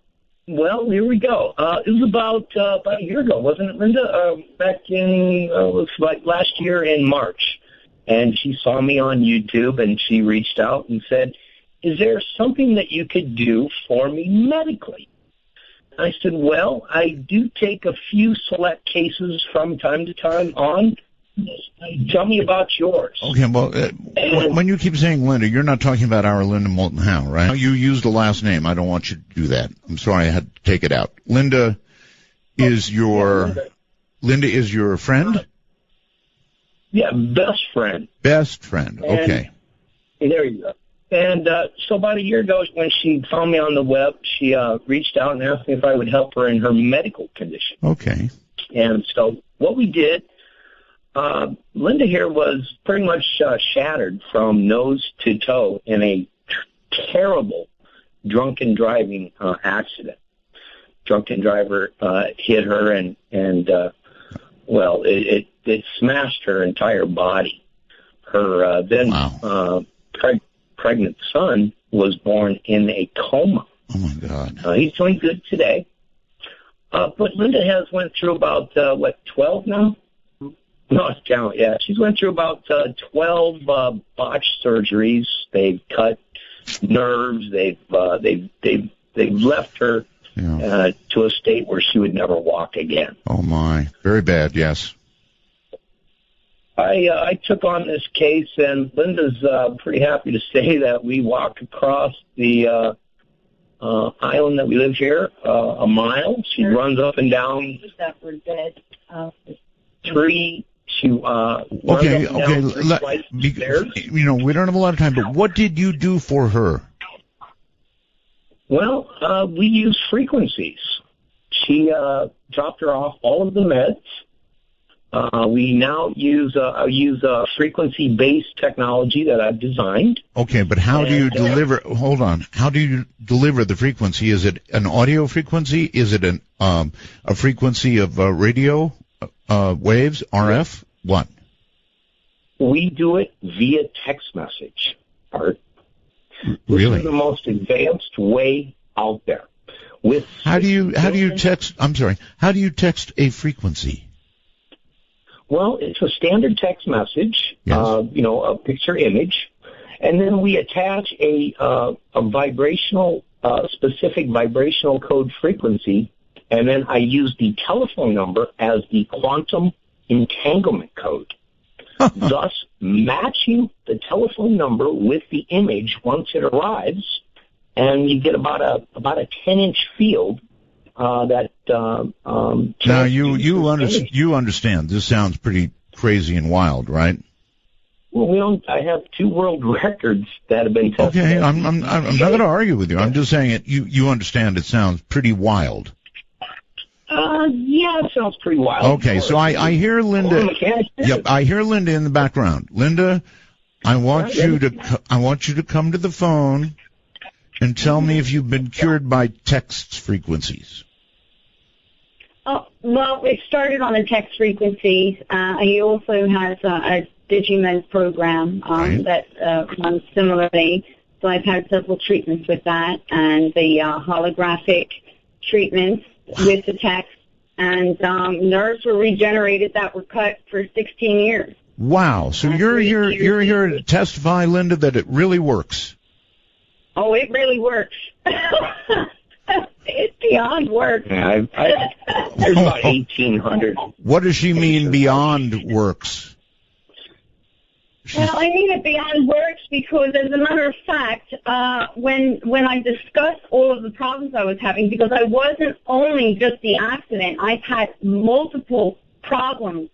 here we go. It was about a year ago, wasn't it, Linda? Back in, it was like last year in March. And she saw me on YouTube, and she reached out and said, is there something that you could do for me medically? I said, well, I do take a few select cases from time to time on. Tell me about yours. Okay, well, when you keep saying Linda, you're not talking about our Linda Moulton Howe, right? You used the last name. I don't want you to do that. I'm sorry, I had to take it out. Linda is your friend? Yeah, best friend. Best friend, okay. And there you go. And so about a year ago, when she found me on the web, she reached out and asked me if I would help her in her medical condition. Okay. And so what we did, Linda here was pretty much shattered from nose to toe in a terrible drunken driving accident. Drunken driver hit her, and it smashed her entire body. Her pregnant son was born in a coma. Oh, my God. He's doing good today. But Linda has went through about, 12 now? No, it's count, yeah. She's went through about 12 botched surgeries. They've cut nerves. They've left her to a state where she would never walk again. Oh, my. Very bad, yes. I took on this case, and Linda's pretty happy to say that we walked across the island that we live here a mile. She runs up and down that were dead. Three. She okay. We don't have a lot of time, but what did you do for her? Well, we use frequencies. She dropped her off all of the meds. We now use frequency-based technology that I've designed. Okay, but how do you deliver? Hold on. How do you deliver the frequency? Is it an audio frequency? Is it a frequency of radio waves, RF? What? We do it via text message, Art. Really? This is the most advanced way out there. How do you text? I'm sorry. How do you text a frequency? Well, it's a standard text message, yes. A picture image, and then we attach a vibrational, specific vibrational code frequency, and then I use the telephone number as the quantum entanglement code, thus matching the telephone number with the image once it arrives, and you get about a 10-inch field. Now you understand. This sounds pretty crazy and wild, right? Well, I have 2 world records that have been tested. Okay, I'm not going to argue with you. I'm just saying it. You understand. It sounds pretty wild. Yeah, it sounds pretty wild. Okay, so I hear Linda. Yep, I hear Linda in the background. Linda, I want you to come to the phone and tell me if you've been cured by text frequencies. Well, it started on the text frequencies. He also has a DigiMed program that runs similarly. So I've had several treatments with that, and the holographic treatments with the text. And nerves were regenerated that were cut for 16 years. Wow! So you're here to testify, Linda, that it really works. Oh, it really works. It's beyond work. Yeah, there's about 1,800. What does she mean beyond works? Well, I mean it beyond works because, as a matter of fact, when I discussed all of the problems I was having, because I wasn't only just the accident, I've had multiple problems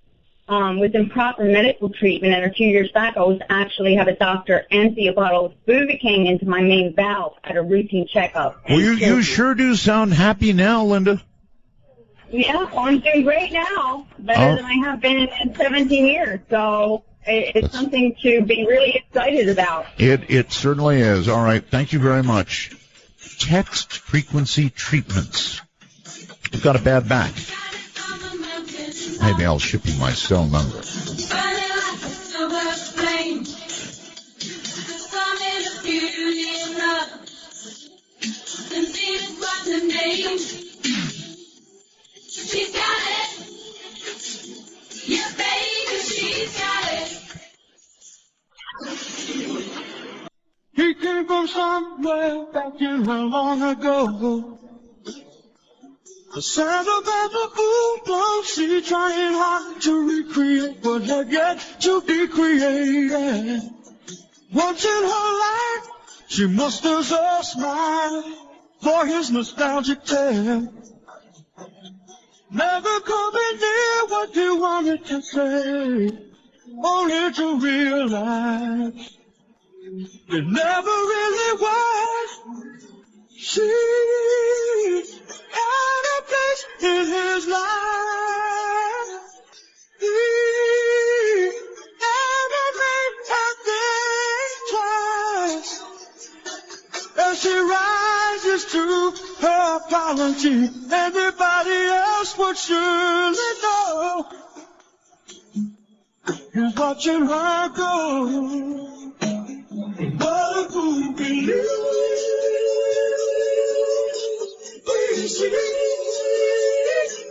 with improper medical treatment. And a few years back, I was actually had a doctor empty a bottle of Buvicaine into my main valve at a routine checkup. Well, you sure do sound happy now, Linda. Yeah, well, I'm doing great now, better than I have been in 17 years. So it's something to be really excited about. It certainly is. All right. Thank you very much. text frequency treatments. You've got a bad back. Maybe I'll ship you my cell number. She's got it. Yeah, baby, she's got it. He came from somewhere back in hell long ago. The sound of the boom blown sea trying hard to recreate what had yet to be created. Once in her life, she musters a smile for his nostalgic tale. Never coming near what he wanted to say, only to realize it never really was. She had a place in his life. He never made her think twice. As she rises to her apology, everybody else would surely know. He's watching her go. But a fool believes we see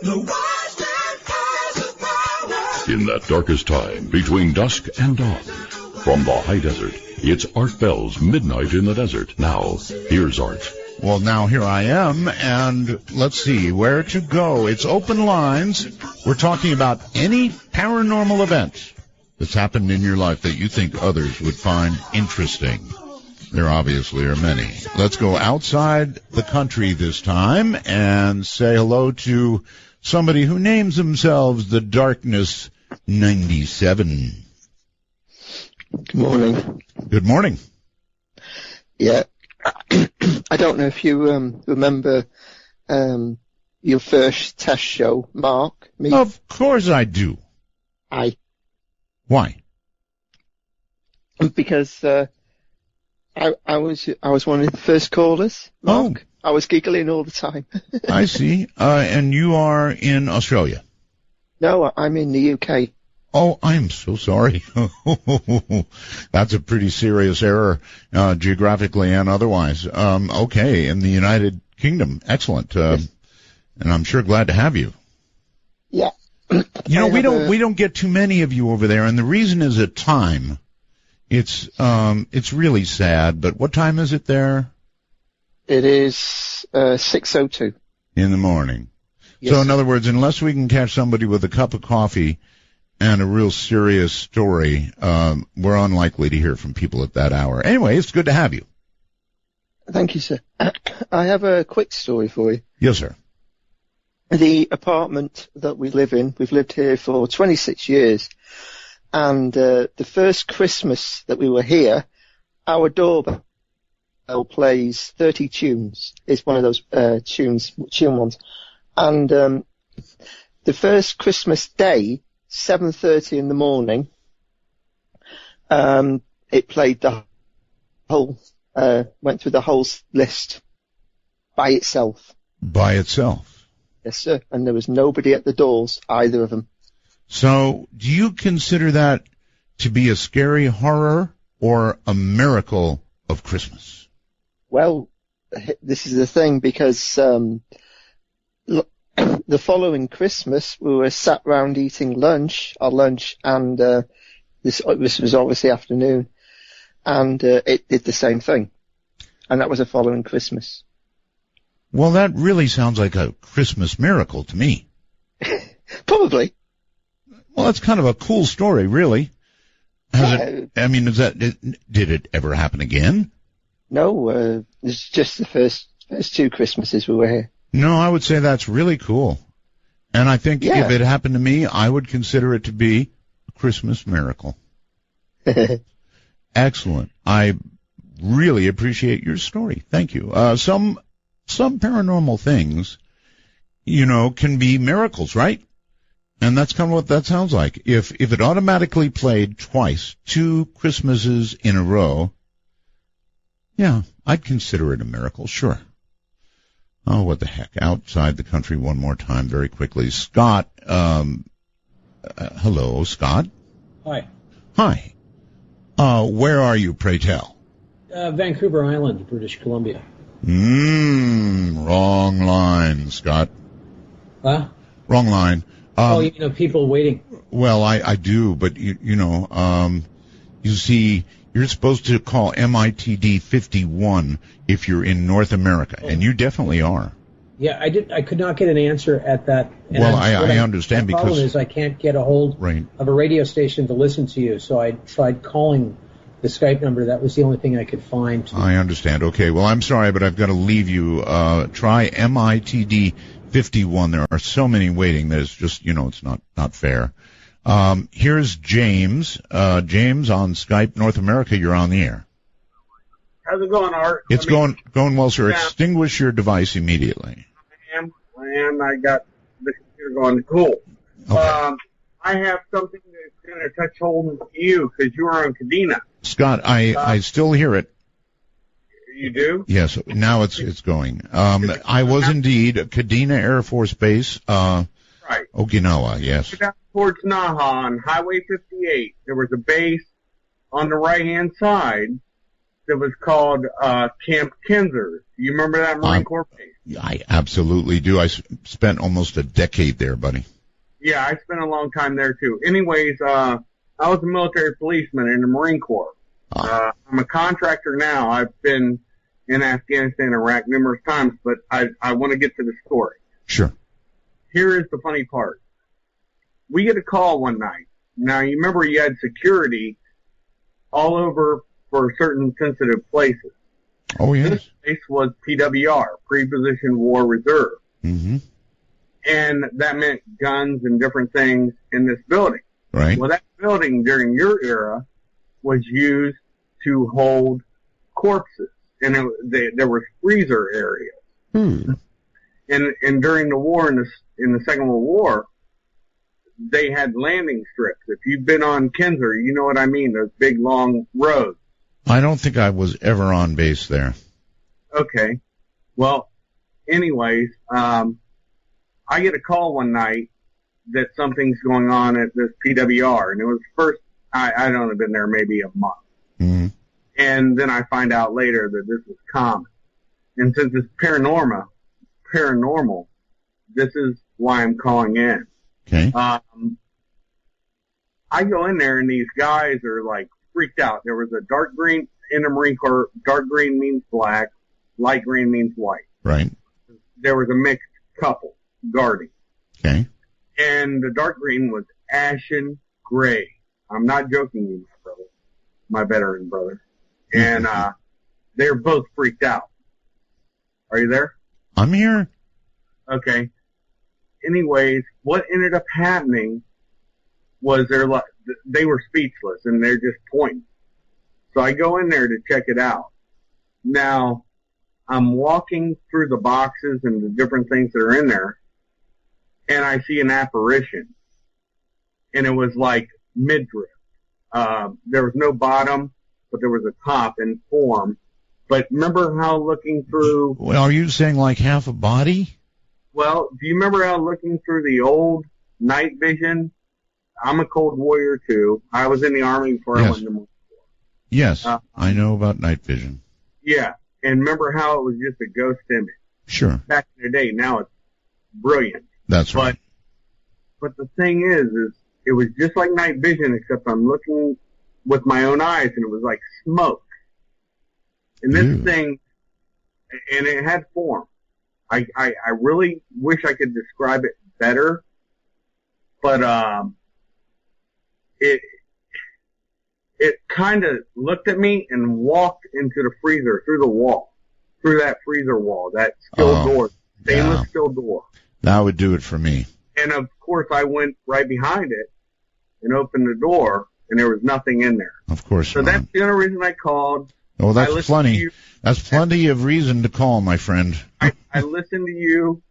the wise man has a power. In that darkest time, between dusk and dawn, from the high desert, it's Art Bell's Midnight in the Desert. Now, here's Art. Well, now here I am, and let's see where to go. It's open lines. We're talking about any paranormal event that's happened in your life that you think others would find interesting. There obviously are many. Let's go outside the country this time and say hello to somebody who names themselves the Darkness 97. Good morning. Good morning. Yeah. I don't know if you remember your first test show, Mark. Me. Of course I do. Why? Because I was one of the first callers, Mark. I was giggling all the time. I see. And you are in Australia? No, I'm in the UK. Oh, I'm so sorry. That's a pretty serious error, geographically and otherwise. Okay, in the United Kingdom. Excellent. Yes. And I'm sure glad to have you. Yeah. You know, we don't get too many of you over there, and the reason is at time. It's really sad, but what time is it there? It is 6:02 in the morning. Yes. So in other words, unless we can catch somebody with a cup of coffee and a real serious story, we're unlikely to hear from people at that hour. Anyway, it's good to have you. Thank you, sir. I have a quick story for you. Yes, sir. The apartment that we live in, we've lived here for 26 years, and the first Christmas that we were here, our doorbell plays 30 tunes. It's one of those tune ones. And the first Christmas day, 7:30 in the morning, it played the whole, went through the whole list by itself. By itself? Yes, sir. And there was nobody at the doors, either of them. So, do you consider that to be a scary horror or a miracle of Christmas? Well, this is the thing, because the following Christmas we were sat round eating our lunch, and this was obviously afternoon, and it did the same thing, and that was the following Christmas. Well, that really sounds like a Christmas miracle to me. Probably. Well, that's kind of a cool story, really. Did it ever happen again? No, it's just the first two Christmases we were here. No, I would say that's really cool. And I think if it happened to me, I would consider it to be a Christmas miracle. Excellent. I really appreciate your story. Thank you. Some paranormal things, can be miracles, right? And that's kind of what that sounds like. If it automatically played twice, 2 Christmases in a row, yeah, I'd consider it a miracle, sure. Oh, what the heck. Outside the country one more time very quickly. Scott, hello, Scott. Hi. Hi. Where are you, pray tell? Vancouver Island, British Columbia. Wrong line, Scott. Huh? Wrong line. You people waiting. Well, I do, but you see, you're supposed to call MITD 51 if you're in North America, and you definitely are. Yeah, I could not get an answer at that. And well, I understand the because... The problem is I can't get a hold of a radio station to listen to you, so I tried calling the Skype number. That was the only thing I could find. I understand. Okay, well, I'm sorry, but I've got to leave you. Try MITD 51. There are so many waiting that it's just, it's not fair. Here's James. James on Skype North America, you're on the air. How's it going, Art? It's going well, sir. Yeah. Extinguish your device immediately. I am. I got the computer going. Cool. Okay. I have something that's going to touch hold with you because you are on Kadena. Scott, I still hear it. You do? Yes. Now it's going. I was indeed Kadena Air Force Base. Right. Okinawa. Yes. Towards Naha on Highway 58, there was a base on the right-hand side that was called Camp Kinzer. Do you remember that Marine Corps base? I absolutely do. I spent almost a decade there, buddy. Yeah, I spent a long time there, too. Anyways, I was a military policeman in the Marine Corps. I'm a contractor now. I've been in Afghanistan and Iraq numerous times, but I want to get to the story. Sure. Here is the funny part. We get a call one night. Now, you remember you had security all over for certain sensitive places. Oh, yes. This place was PWR, Pre-Position War Reserve. Mm-hmm. And that meant guns and different things in this building. Right. Well, that building during your era was used to hold corpses. And there were freezer areas. And during the war, in the Second World War, they had landing strips. If you've been on Kinzer, you know what I mean, those big, long roads. I don't think I was ever on base there. Okay. Well, anyways, I get a call one night that something's going on at this PWR, and it was first, I'd only been there maybe a month. Mm-hmm. And then I find out later that this was common. And since it's paranormal, this is why I'm calling in. Okay. I go in there and these guys are like freaked out. There was a dark green in the Marine Corps. Dark green means black. Light green means white. Right. There was a mixed couple guarding. Okay. And the dark green was ashen gray. I'm not joking you, my brother. My veteran brother. And, they're both freaked out. Are you there? I'm here. Okay. Anyways, what ended up happening was they were speechless and they're just pointing. So I go in there to check it out. Now, I'm walking through the boxes and the different things that are in there, and I see an apparition. And it was like midriff. There was no bottom, but there was a top in form. But remember how looking through... Well, are you saying like half a body? Well, do you remember how looking through the old night vision? I'm a cold warrior, too. I was in the Army before I went in the Marine Corps. Yes, I know about night vision. Yeah, and remember how it was just a ghost image? Sure. Back in the day, now it's brilliant. That's right. But the thing is it was just like night vision, except I'm looking with my own eyes, and it was like smoke. And this thing, and it had form. I really wish I could describe it better, but it kind of looked at me and walked into the freezer through that freezer wall, that steel door, stainless steel door. That would do it for me. And of course, I went right behind it and opened the door, and there was nothing in there. Of course. So that's the only reason I called. Oh, that's plenty. That's plenty of reason to call, my friend. I listened to you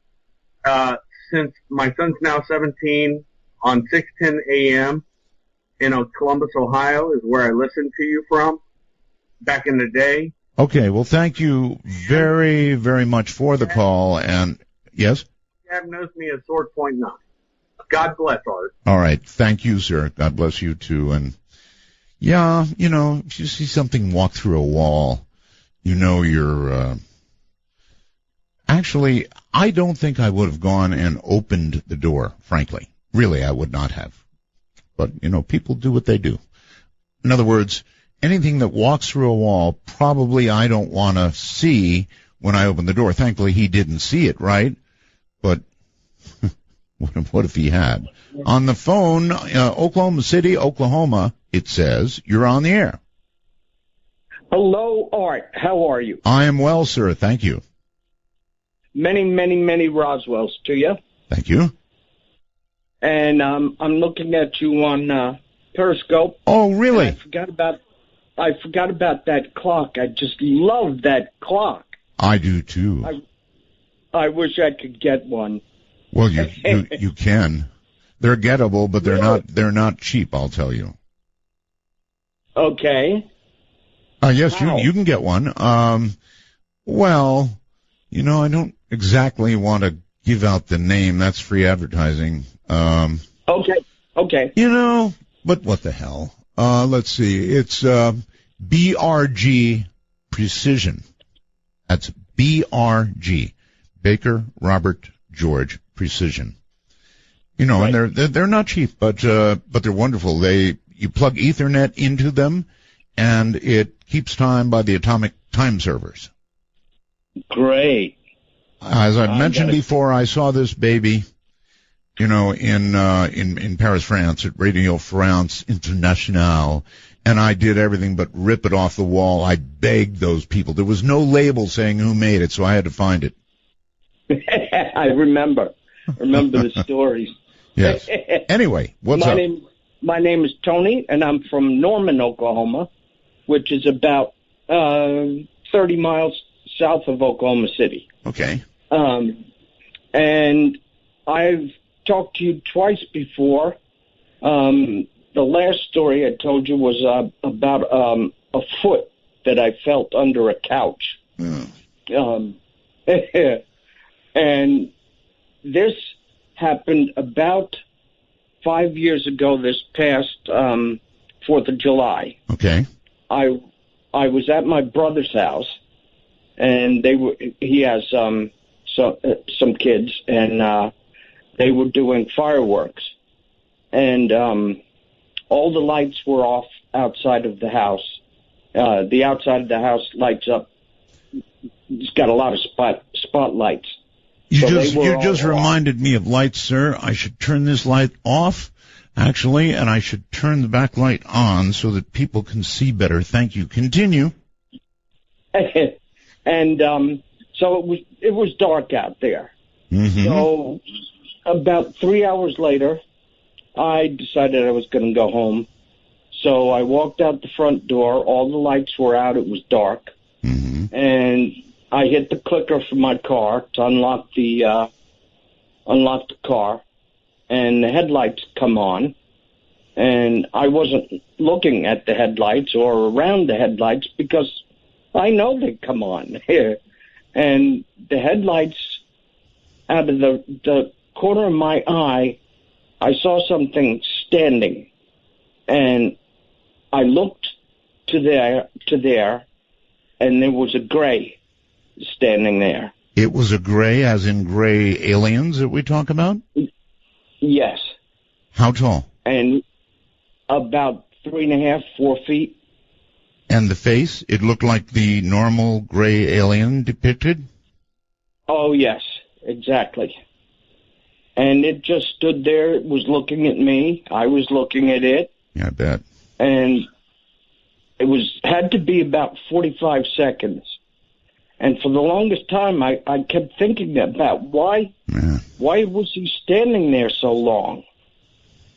since my son's now 17 on 6:10 a.m. in Columbus, Ohio, is where I listened to you from back in the day. Okay, well, thank you very, very much for the call. And yes? Cab knows me as Sword Point 9. God bless, Art. All right. Thank you, sir. God bless you, too. And, yeah, you know, if you see something walk through a wall, you know you're... Actually, I don't think I would have gone and opened the door, frankly. Really, I would not have. But, you know, people do what they do. In other words, anything that walks through a wall, probably I don't want to see when I open the door. Thankfully, he didn't see it, right? But what if he had? On the phone, Oklahoma City, Oklahoma, it says, you're on the air. Hello, Art. How are you? I am well, sir. Thank you. Many, many, many Roswells to you. Thank you. And I'm looking at you on Periscope. Oh, really? I forgot about that clock. I just love that clock. I do too. I wish I could get one. Well, you can. They're gettable, but they're not cheap, I'll tell you. Okay. Yes, you can get one. Well, you know, I don't exactly want to give out the name. That's free advertising. Okay. You know, but what the hell? Let's see. It's BRG Precision. That's BRG. Baker Robert George Precision. You know, right. And they're not cheap, but they're wonderful. You plug Ethernet into them, and it keeps time by the atomic time servers. Great. As I mentioned before, I saw this baby, you know, in Paris, France, at Radio France Internationale, and I did everything but rip it off the wall. I begged those people. There was no label saying who made it, so I had to find it. I remember the stories. Yes. Anyway, what's up? My name is Tony, and I'm from Norman, Oklahoma, which is about 30 miles south of Oklahoma City. Okay. And I've talked to you twice before. The last story I told you was about a foot that I felt under a couch. And this happened about 5 years ago, this past 4th of July. Okay. I was at my brother's house, and he has some kids, and they were doing fireworks. And all the lights were off outside of the house. The outside of the house lights up. It's got a lot of spotlights. You just reminded me of lights, sir. I should turn this light off, actually, and I should turn the back light on so that people can see better. Thank you. Continue. And so it was dark out there. Mm-hmm. So about 3 hours later, I decided I was going to go home. So I walked out the front door. All the lights were out. It was dark. Mm-hmm. And I hit the clicker for my car to unlock the car, and the headlights come on. And I wasn't looking at the headlights or around the headlights because I know they come on. And the headlights, out of the corner of my eye, I saw something standing. And I looked to there, and there was a gray standing there. It was a gray, as in gray aliens that we talk about? Yes. How tall? And about 3.5, 4 feet. And the face? It looked like the normal gray alien depicted? Oh, yes, exactly. And it just stood there. It was looking at me. I was looking at it. Yeah, I bet. And it had to be about 45 seconds. And for the longest time, I kept thinking about why was he standing there so long?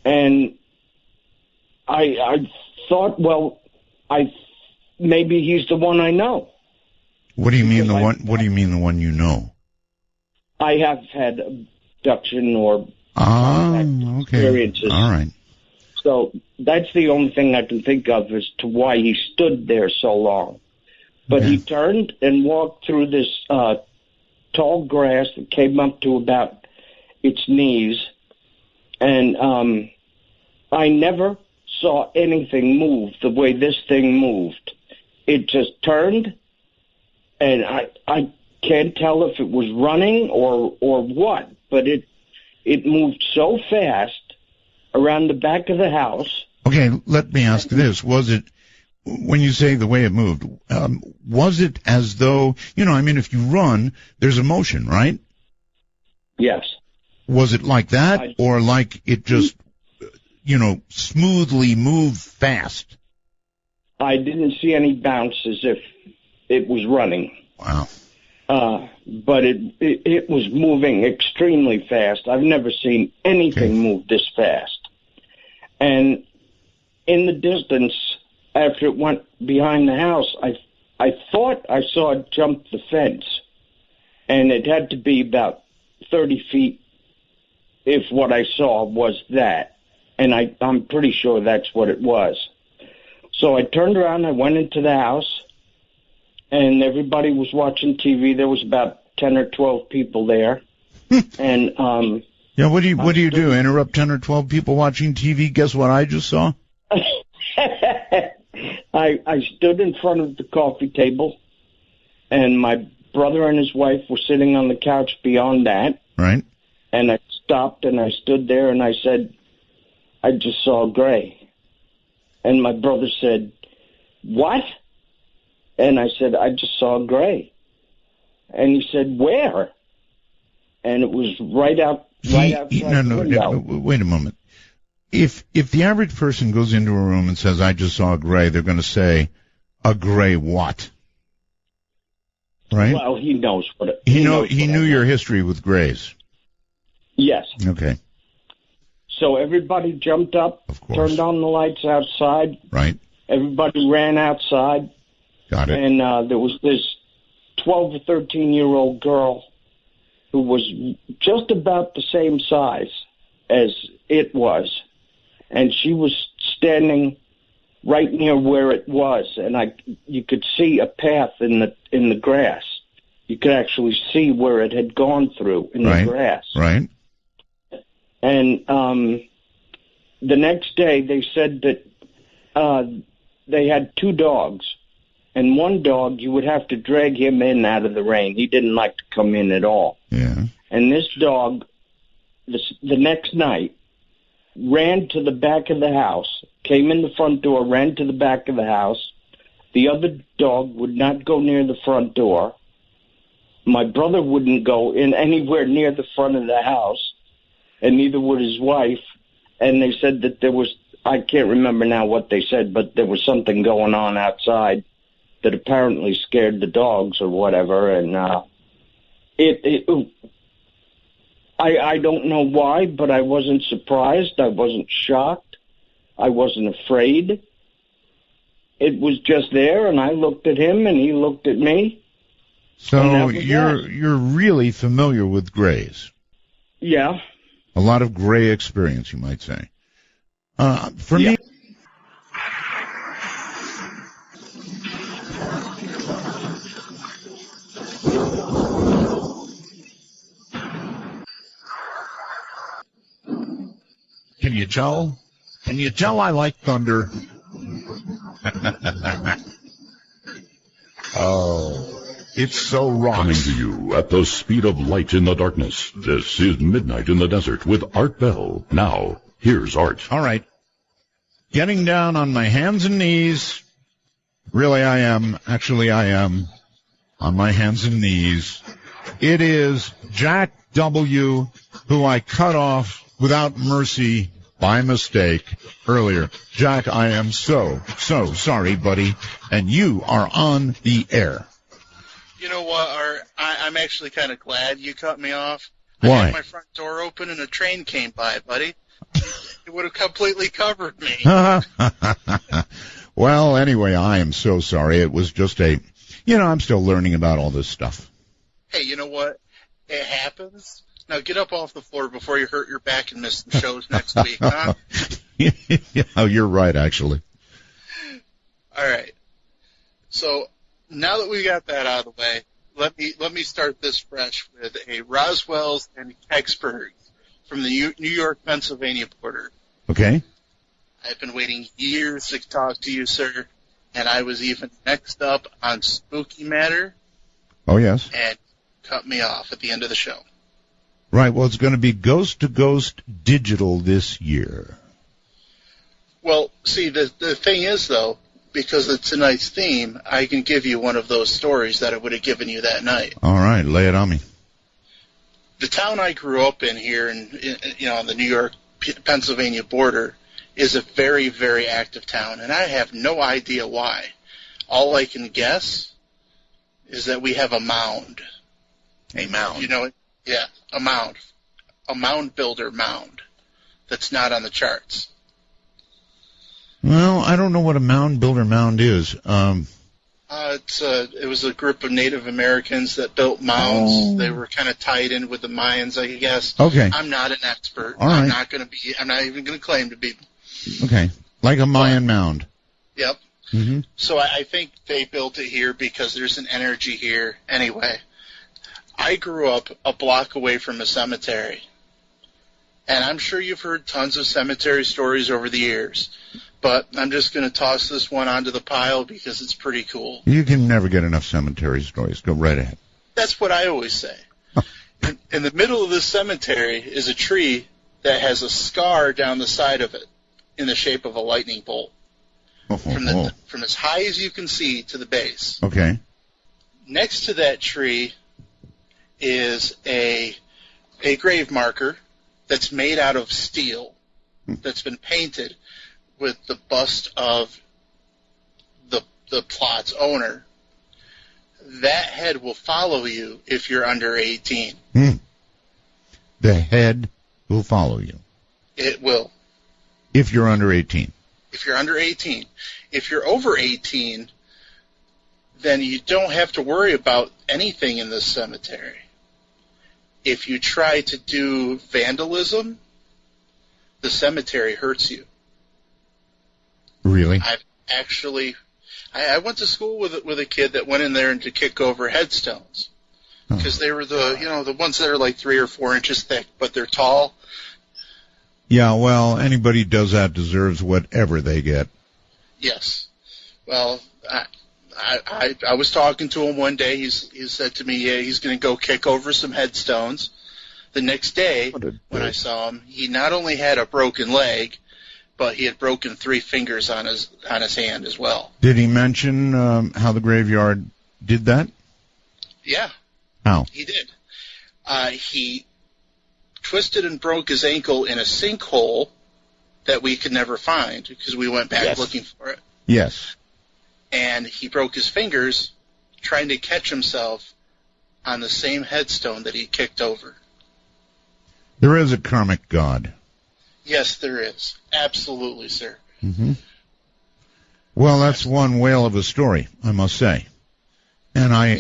And I thought, well, maybe he's the one I know. What do you mean What do you mean the one you know? I have had abduction or experiences. All right. So that's the only thing I can think of as to why he stood there so long. But he turned and walked through this tall grass that came up to about its knees, and I never saw anything move the way this thing moved. It just turned, and I can't tell if it was running or what, but it moved so fast around the back of the house. Okay, let me ask this. Was it, when you say the way it moved, was it as though, if you run, there's a motion, right? Yes. Was it like that, or like it just, smoothly moved fast? I didn't see any bounce as if it was running. Wow. But it was moving extremely fast. I've never seen anything move this fast. And in the distance, after it went behind the house, I thought I saw it jump the fence. And it had to be about 30 feet if what I saw was that. And I'm pretty sure that's what it was. So I turned around, I went into the house, and everybody was watching TV. There was about 10 or 12 people there. And yeah, what do you do? Interrupt 10 or 12 people watching TV? Guess what I just saw? I stood in front of the coffee table, and my brother and his wife were sitting on the couch beyond that. Right. And I stopped, and I stood there, and I said, I just saw gray. And my brother said, what? And I said, I just saw gray. And he said, where? And it was right outside the window. No, wait a moment. If the average person goes into a room and says, I just saw a gray, they're going to say, a gray what? Right? Well, he knows what it He knew your history with grays. Yes. Okay. So everybody jumped up, turned on the lights outside. Right. Everybody ran outside. Got it. And there was this 12 or 13-year-old girl who was just about the same size as it was. And she was standing right near where it was, and you could see a path in the grass. You could actually see where it had gone through in the grass. Right. And the next day, they said that they had two dogs. And one dog, you would have to drag him in out of the rain. He didn't like to come in at all. Yeah. And this dog, the next night, ran to the back of the house, came in the front door, ran to the back of the house. The other dog would not go near the front door. My brother wouldn't go in anywhere near the front of the house, and neither would his wife. And they said that there was, I can't remember now what they said, but there was something going on outside that apparently scared the dogs or whatever. And I don't know why, but I wasn't surprised. I wasn't shocked. I wasn't afraid. It was just there, and I looked at him, and he looked at me. So you're really familiar with grays. Yeah. A lot of gray experience, you might say. For me, can you tell? Can you tell I like thunder? Oh, it's so wrong. Coming to you at the speed of light in the darkness. This is Midnight in the Desert with Art Bell. Now, here's Art. All right. Getting down on my hands and knees. Really, I am. Actually, I am on my hands and knees. It is Jack W., who I cut off without mercy by mistake earlier. Jack, I am so sorry, buddy. And you are on the air. You know what, Art? I'm actually kind of glad you cut me off. Why? I had my front door open and a train came by, buddy. It would have completely covered me. Well, anyway, I am so sorry. It was just I'm still learning about all this stuff. Hey, you know what? It happens. Now get up off the floor before you hurt your back and miss some shows next week, huh? Yeah, you're right, actually. All right. So now that we got that out of the way, let me start this fresh with a Roswell's and Kecksburg from the New York, Pennsylvania border. Okay. I've been waiting years to talk to you, sir, and I was even next up on Spooky Matter. Oh, yes. And cut me off at the end of the show. Right, well, it's going to be Ghost to Ghost digital this year. Well, see, the thing is, though, because it's tonight's theme, I can give you one of those stories that I would have given you that night. All right, lay it on me. The town I grew up in here, on the New York, Pennsylvania border, is a very, very active town, and I have no idea why. All I can guess is that we have a mound. A mound? You know it? Yeah, a mound. A mound builder mound that's not on the charts. Well, I don't know what a mound builder mound is. It was a group of Native Americans that built mounds. Oh. They were kind of tied in with the Mayans, I guess. Okay. I'm not an expert. All right. I'm not even going to claim to be. Okay, like a Mayan mound. Yep. Mm-hmm. So I think they built it here because there's an energy here. Anyway, I grew up a block away from a cemetery. And I'm sure you've heard tons of cemetery stories over the years. But I'm just going to toss this one onto the pile because it's pretty cool. You can never get enough cemetery stories. Go right ahead. That's what I always say. In the middle of this cemetery is a tree that has a scar down the side of it in the shape of a lightning bolt. From as high as you can see to the base. Okay. Next to that tree is a grave marker that's made out of steel that's been painted with the bust of the plot's owner. That head will follow you if you're under 18. The head will follow you. It will. If you're under 18. If you're under 18. If you're over 18, then you don't have to worry about anything in this cemetery. If you try to do vandalism, the cemetery hurts you. Really? I've actually, I went to school with a kid that went in there to kick over headstones because they were the ones that are like 3 or 4 inches thick, but they're tall. Yeah, well, anybody who does that deserves whatever they get. Yes. Well, I was talking to him one day. He said to me, yeah, he's going to go kick over some headstones. The next day, when I saw him, he not only had a broken leg, but he had broken 3 fingers on his hand as well. Did he mention how the graveyard did that? Yeah. How? He did. He twisted and broke his ankle in a sinkhole that we could never find because we went back looking for it. Yes. And he broke his fingers trying to catch himself on the same headstone that he kicked over. There is a karmic god. Yes, there is. Absolutely, sir. Mm-hmm. Well, that's one whale of a story, I must say. And I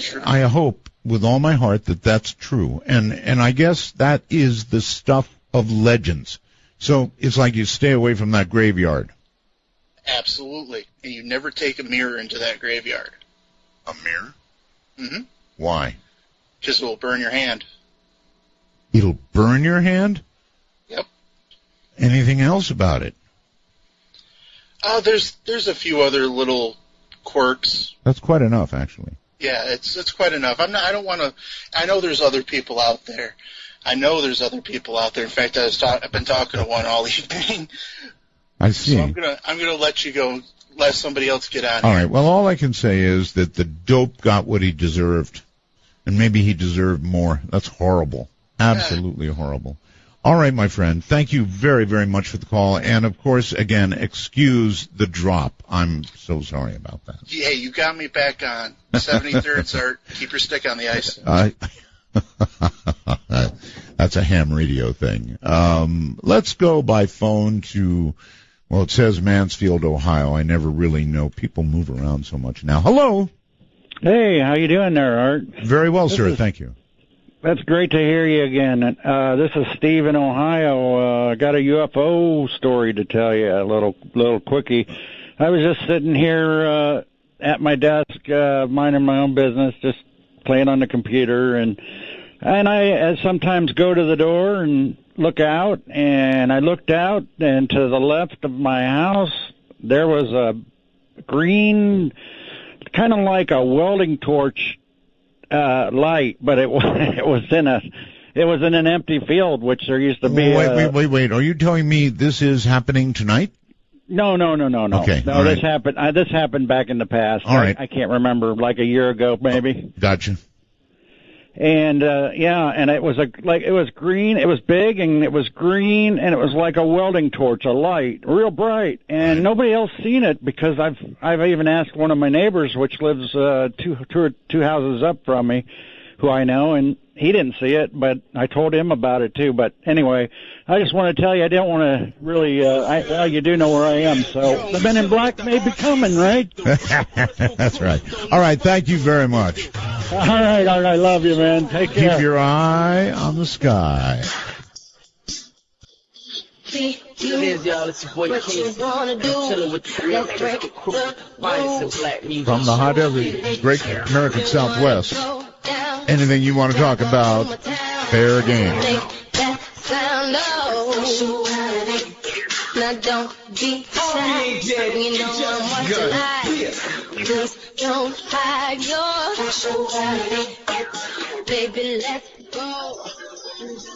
hope with all my heart that that's true. And I guess that is the stuff of legends. So it's like you stay away from that graveyard. Absolutely. And you never take a mirror into that graveyard. A mirror? Mm-hmm. Why? Because it will burn your hand. It'll burn your hand? Yep. Anything else about it? There's a few other little quirks. That's quite enough, actually. Yeah, it's quite enough. I don't want to. I know there's other people out there. In fact, I've been talking to one all evening. I see. So I'm gonna let you go. Let somebody else get on. All right. Well, all I can say is that the dope got what he deserved, and maybe he deserved more. That's horrible. Absolutely horrible. All right, my friend. Thank you very, very much for the call. And, of course, again, excuse the drop. I'm so sorry about that. Hey, you got me back on. 73rd, sir. Keep your stick on the ice. That's a ham radio thing. Let's go by phone to, well, it says Mansfield, Ohio. I never really know. People move around so much now. Hello. Hey, how you doing there, Art? Very well, sir. Thank you. That's great to hear you again. This is Steve in Ohio. I got a UFO story to tell you, a little quickie. I was just sitting here at my desk, minding my own business, just playing on the computer, and I sometimes go to the door and look out, and I looked out, and to the left of my house, there was a green, kind of like a welding torch light, but it was in an empty field, which there used to be. Wait. Are you telling me this is happening tonight? No. Okay. No, this happened. This happened back in the past. All right. I can't remember, like a year ago, maybe. Gotcha. And and it was it was green. It was big, and it was green, and it was like a welding torch, a light, real bright. And nobody else seen it because I've even asked one of my neighbors, which lives two houses up from me, who I know, and he didn't see it, but I told him about it too. But anyway, I just want to tell you, I didn't want to really. Well, you do know where I am, so the Men in Black may be coming, right? That's right. All right, thank you very much. All right, love you, man. Take care. Keep your eye on the sky. It is, y'all. It's your boy King. I'm chilling with the real crew. Finest black music. From the heart of the great American Southwest. Anything you want to talk about, fair game. Now don't be shy. You know I'm watching eyes. Just don't hide your baby. Let's go.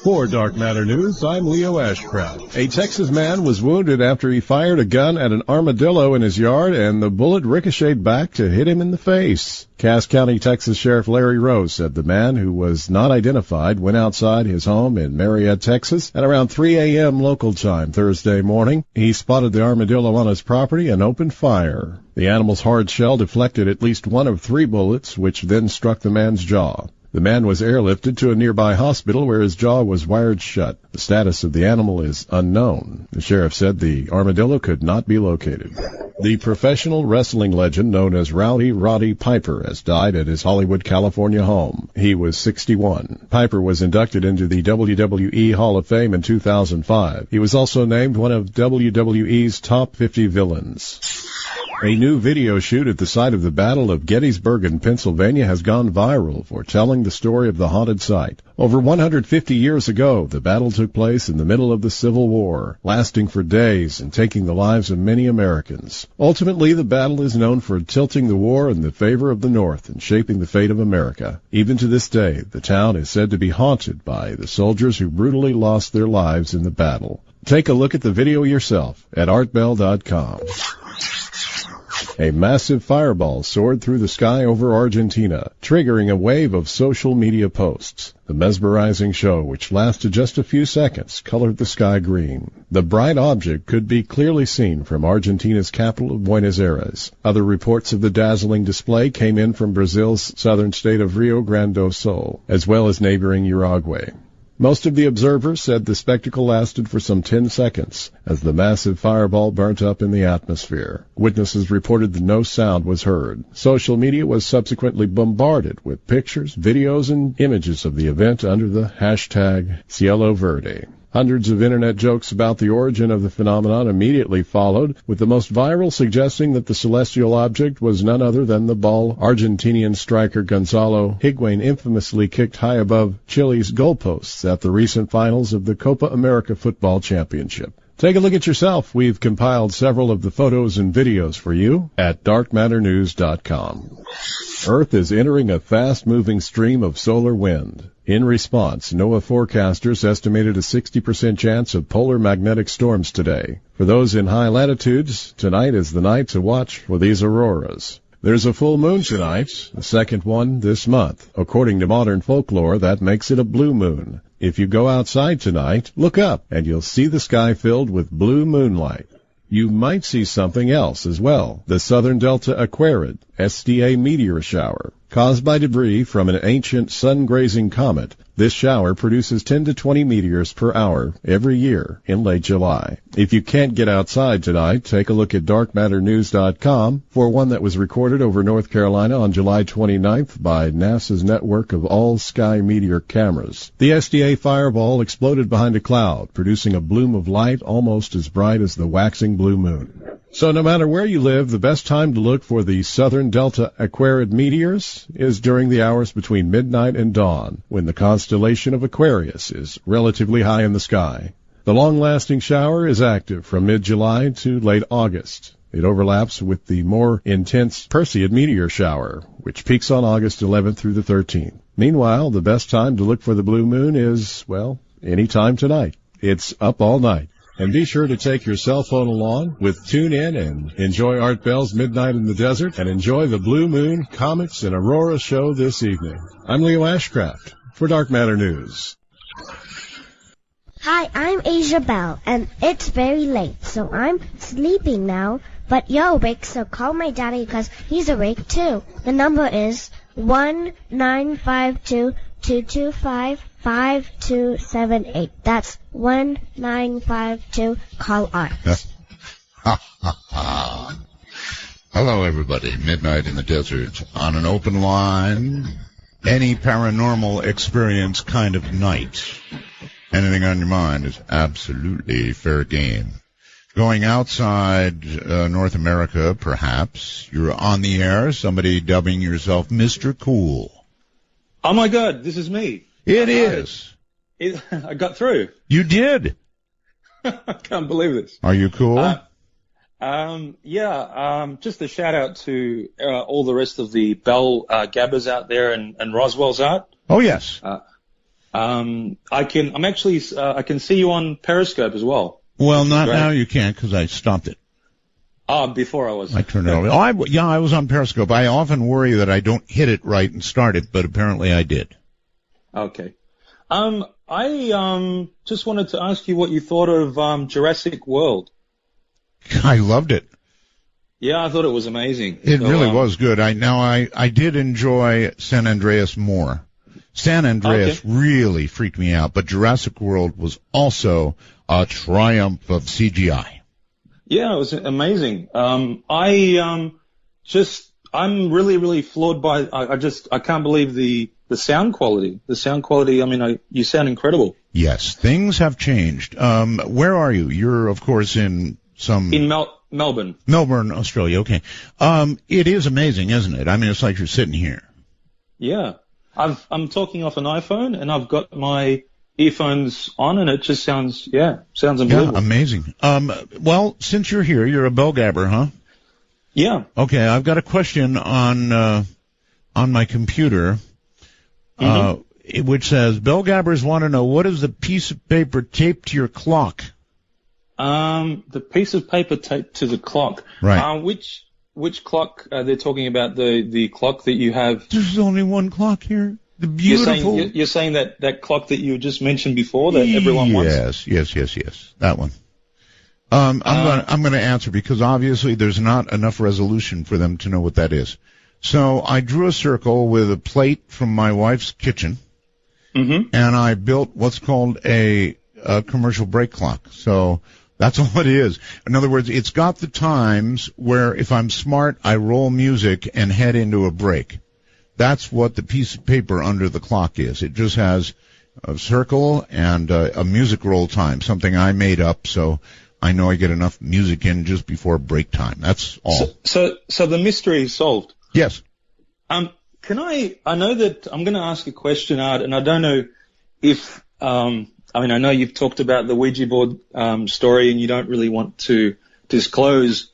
For Dark Matter News, I'm Leo Ashcraft. A Texas man was wounded after he fired a gun at an armadillo in his yard, and the bullet ricocheted back to hit him in the face. Cass County, Texas Sheriff Larry Rose said the man, who was not identified, went outside his home in Marietta, Texas, at around 3 a.m. local time Thursday morning. He spotted the armadillo on his property and opened fire. The animal's hard shell deflected at least one of 3 bullets, which then struck the man's jaw. The man was airlifted to a nearby hospital where his jaw was wired shut. The status of the animal is unknown. The sheriff said the armadillo could not be located. The professional wrestling legend known as Rowdy Roddy Piper has died at his Hollywood, California home. He was 61. Piper was inducted into the WWE Hall of Fame in 2005. He was also named one of WWE's top 50 villains. A new video shoot at the site of the Battle of Gettysburg in Pennsylvania has gone viral for telling the story of the haunted site. Over 150 years ago, the battle took place in the middle of the Civil War, lasting for days and taking the lives of many Americans. Ultimately, the battle is known for tilting the war in the favor of the North and shaping the fate of America. Even to this day, the town is said to be haunted by the soldiers who brutally lost their lives in the battle. Take a look at the video yourself at artbell.com. A massive fireball soared through the sky over Argentina, triggering a wave of social media posts. The mesmerizing show, which lasted just a few seconds, colored the sky green. The bright object could be clearly seen from Argentina's capital of Buenos Aires. Other reports of the dazzling display came in from Brazil's southern state of Rio Grande do Sul, as well as neighboring Uruguay. Most of the observers said the spectacle lasted for some 10 seconds as the massive fireball burnt up in the atmosphere. Witnesses reported that no sound was heard. Social media was subsequently bombarded with pictures, videos, and images of the event under the hashtag Cielo Verde. Hundreds of internet jokes about the origin of the phenomenon immediately followed, with the most viral suggesting that the celestial object was none other than the ball Argentinian striker Gonzalo Higuain infamously kicked high above Chile's goalposts at the recent finals of the Copa America Football Championship. Take a look at yourself. We've compiled several of the photos and videos for you at darkmatternews.com. Earth is entering a fast-moving stream of solar wind. In response, NOAA forecasters estimated a 60% chance of polar magnetic storms today. For those in high latitudes, tonight is the night to watch for these auroras. There's a full moon tonight, the second one this month. According to modern folklore, that makes it a blue moon. If you go outside tonight, look up, and you'll see the sky filled with blue moonlight. You might see something else as well, the Southern Delta Aquarid, SDA meteor shower. Caused by debris from an ancient sun-grazing comet, This shower produces 10 to 20 meteors per hour every year in late July. If you can't get outside tonight, take a look at darkmatternews.com for one that was recorded over North Carolina on July 29th by NASA's network of all-sky meteor cameras. The SDA fireball exploded behind a cloud, producing a bloom of light almost as bright as the waxing blue moon. So no matter where you live, the best time to look for the southern Delta Aquarid meteors is during the hours between midnight and dawn, when the constellation of Aquarius is relatively high in the sky. The long-lasting shower is active from mid-July to late August. It overlaps with the more intense Perseid meteor shower, which peaks on August 11th through the 13th. Meanwhile, the best time to look for the blue moon is, well, any time tonight. It's up all night. And be sure to take your cell phone along with Tune In and enjoy Art Bell's Midnight in the Desert and enjoy the Blue Moon, Comets, and Aurora show this evening. I'm Leo Ashcraft for Dark Matter News. Hi, I'm Asia Bell, and it's very late, so I'm sleeping now. But you're awake, so call my daddy because he's awake too. The number is 1-952-225-5278. That's 1952. Call Art. Hello, everybody. Midnight in the Desert on an open line. Any paranormal experience kind of night. Anything on your mind is absolutely fair game. Going outside North America, perhaps, you're on the air, somebody dubbing yourself Mr. Cool. Oh, my God, this is me. It is. I got through. You did. I can't believe this. Are you cool? Just a shout out to all the rest of the Bell Gabbers out there and Roswell's art. Oh, yes. I can see you on Periscope as well. Well, not now you can't because I stopped it. Before I was. I turned it over. I was on Periscope. I often worry that I don't hit it right and start it, but apparently I did. Okay. I just wanted to ask you what you thought of Jurassic World. I loved it. Yeah, I thought it was amazing. It really was good. I did enjoy San Andreas more. San Andreas really freaked me out, but Jurassic World was also a triumph of CGI. Yeah, it was amazing. I'm really, really floored by. I can't believe the sound quality. The sound quality. I mean, you sound incredible. Yes, things have changed. Where are you? You're, of course, in Melbourne. Melbourne, Australia. Okay. It is amazing, isn't it? I mean, it's like you're sitting here. Yeah. I'm talking off an iPhone, and I've got my earphones on, and it just sounds unbelievable. Yeah, amazing. Well, since you're here, you're a bell gabber, huh? Yeah. Okay, I've got a question on my computer, which says, bell gabbers want to know, what is the piece of paper taped to your clock? The piece of paper taped to the clock. Right. Which clock are they talking about? The clock that you have? There's only one clock here. The beautiful. You're saying that clock that you just mentioned before that everyone wants? Yes. That one. I'm going to answer because obviously there's not enough resolution for them to know what that is. So I drew a circle with a plate from my wife's kitchen, and I built what's called a commercial break clock. So that's all it is. In other words, it's got the times where if I'm smart, I roll music and head into a break. That's what the piece of paper under the clock is. It just has a circle and a music roll time, something I made up so I know I get enough music in just before break time. That's all. So the mystery is solved. Yes. I know that I'm going to ask a question, Art, and I don't know if, I know you've talked about the Ouija board story and you don't really want to disclose.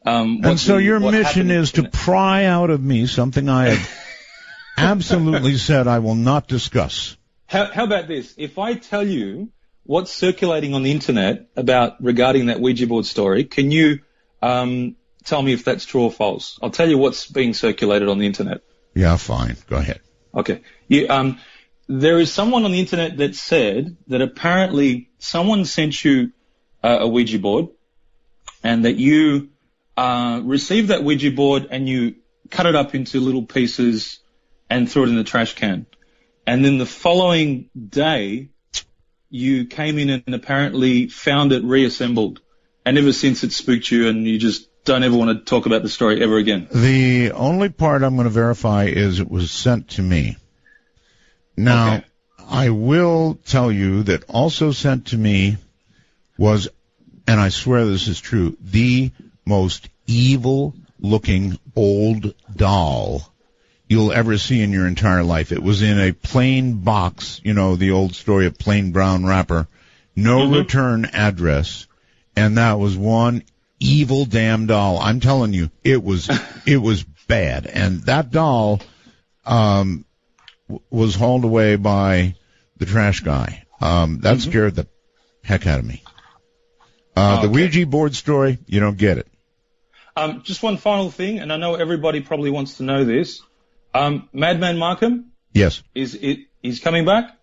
And so your mission is to pry out of me something I have absolutely said I will not discuss. How about this? If I tell you what's circulating on the internet regarding that Ouija board story, can you tell me if that's true or false? I'll tell you what's being circulated on the internet. Yeah, fine. Go ahead. Okay. There is someone on the internet that said that apparently someone sent you a Ouija board and that you received that Ouija board and you cut it up into little pieces and threw it in the trash can. and then the following day, you came in and apparently found it reassembled. And ever since it spooked you, and you just don't ever want to talk about the story ever again. The only part I'm going to verify is it was sent to me. Now, okay. I will tell you that also sent to me was, and I swear this is true, the most evil-looking old doll you'll ever see in your entire life. It was in a plain box, you know, the old story of plain brown wrapper, no return address, and that was one evil damn doll. I'm telling you, it was bad. And that doll was hauled away by the trash guy. That scared the heck out of me. The Ouija board story, you don't get it. Just one final thing, and I know everybody probably wants to know this. Madman Markham? Yes. He's coming back?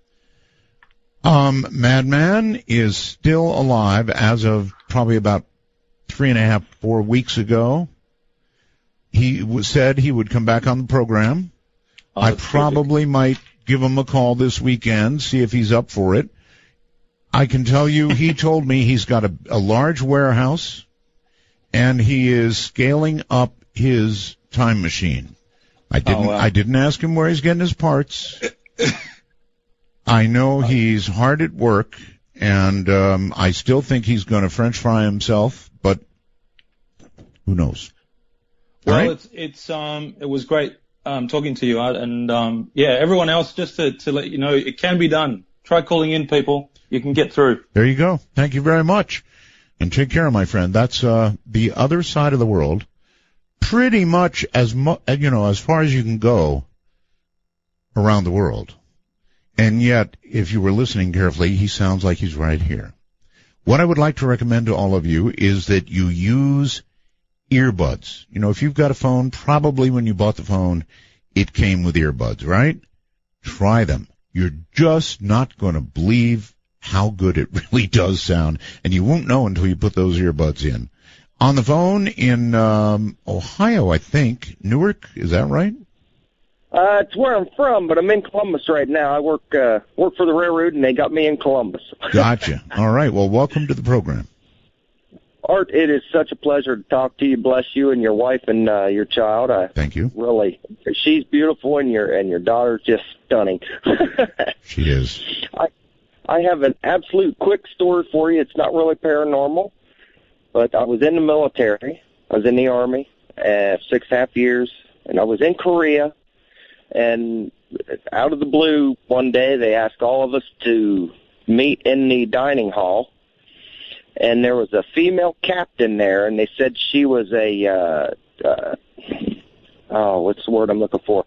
Madman is still alive as of probably about 3.5, 4 weeks ago. He said he would come back on the program. I probably might give him a call this weekend, see if he's up for it. I can tell you, he told me he's got a large warehouse, and he is scaling up his time machine. I didn't ask him where he's getting his parts. I know he's hard at work, and I still think he's going to French fry himself, but who knows? Well, all right? It was great talking to you, Art, and everyone else, just to let you know, it can be done. Try calling in, people. You can get through. There you go. Thank you very much, and take care, my friend. That's the other side of the world. Pretty much as far as you can go around the world. And yet, if you were listening carefully, he sounds like he's right here. What I would like to recommend to all of you is that you use earbuds. You know, if you've got a phone, probably when you bought the phone, it came with earbuds, right? Try them. You're just not going to believe how good it really does sound, and you won't know until you put those earbuds in. On the phone in Ohio, I think. Newark, is that right? It's where I'm from, but I'm in Columbus right now. I work for the railroad, and they got me in Columbus. Gotcha. All right. Well, welcome to the program. Art, it is such a pleasure to talk to you. Bless you and your wife and your child. Thank you. Really, she's beautiful, and your daughter's just stunning. She is. I have an absolute quick story for you. It's not really paranormal, but I was in the military. I was in the Army 6.5 years, and I was in Korea. And out of the blue, one day they asked all of us to meet in the dining hall. And there was a female captain there, and they said she was what's the word I'm looking for?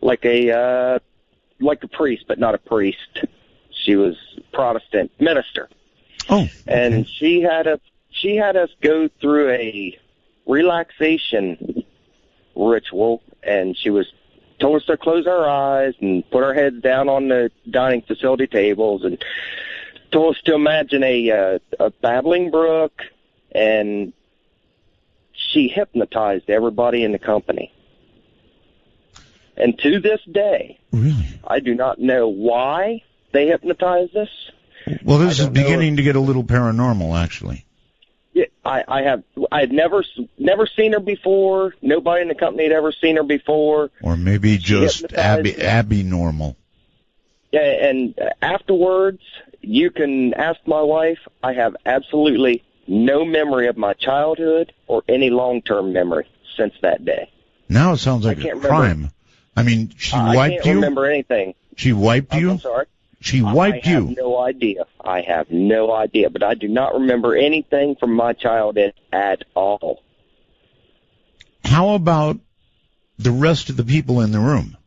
Like a priest, but not a priest. She was Protestant minister. Oh. Okay. And she had us go through a relaxation ritual, and she told us to close our eyes and put our heads down on the dining facility tables, and told us to imagine a babbling brook, and she hypnotized everybody in the company. And to this day, really? I do not know why they hypnotized us. Well, this is beginning to get a little paranormal, actually. Yeah, I had never seen her before. Nobody in the company had ever seen her before. Or maybe just Abby normal. Yeah, and afterwards, you can ask my wife. I have absolutely no memory of my childhood or any long-term memory since that day. Now it sounds like a crime. I mean, she wiped you? I can't remember anything. She wiped you? I'm sorry? She wiped you? I have no idea. I have no idea, but I do not remember anything from my childhood at all. How about the rest of the people in the room?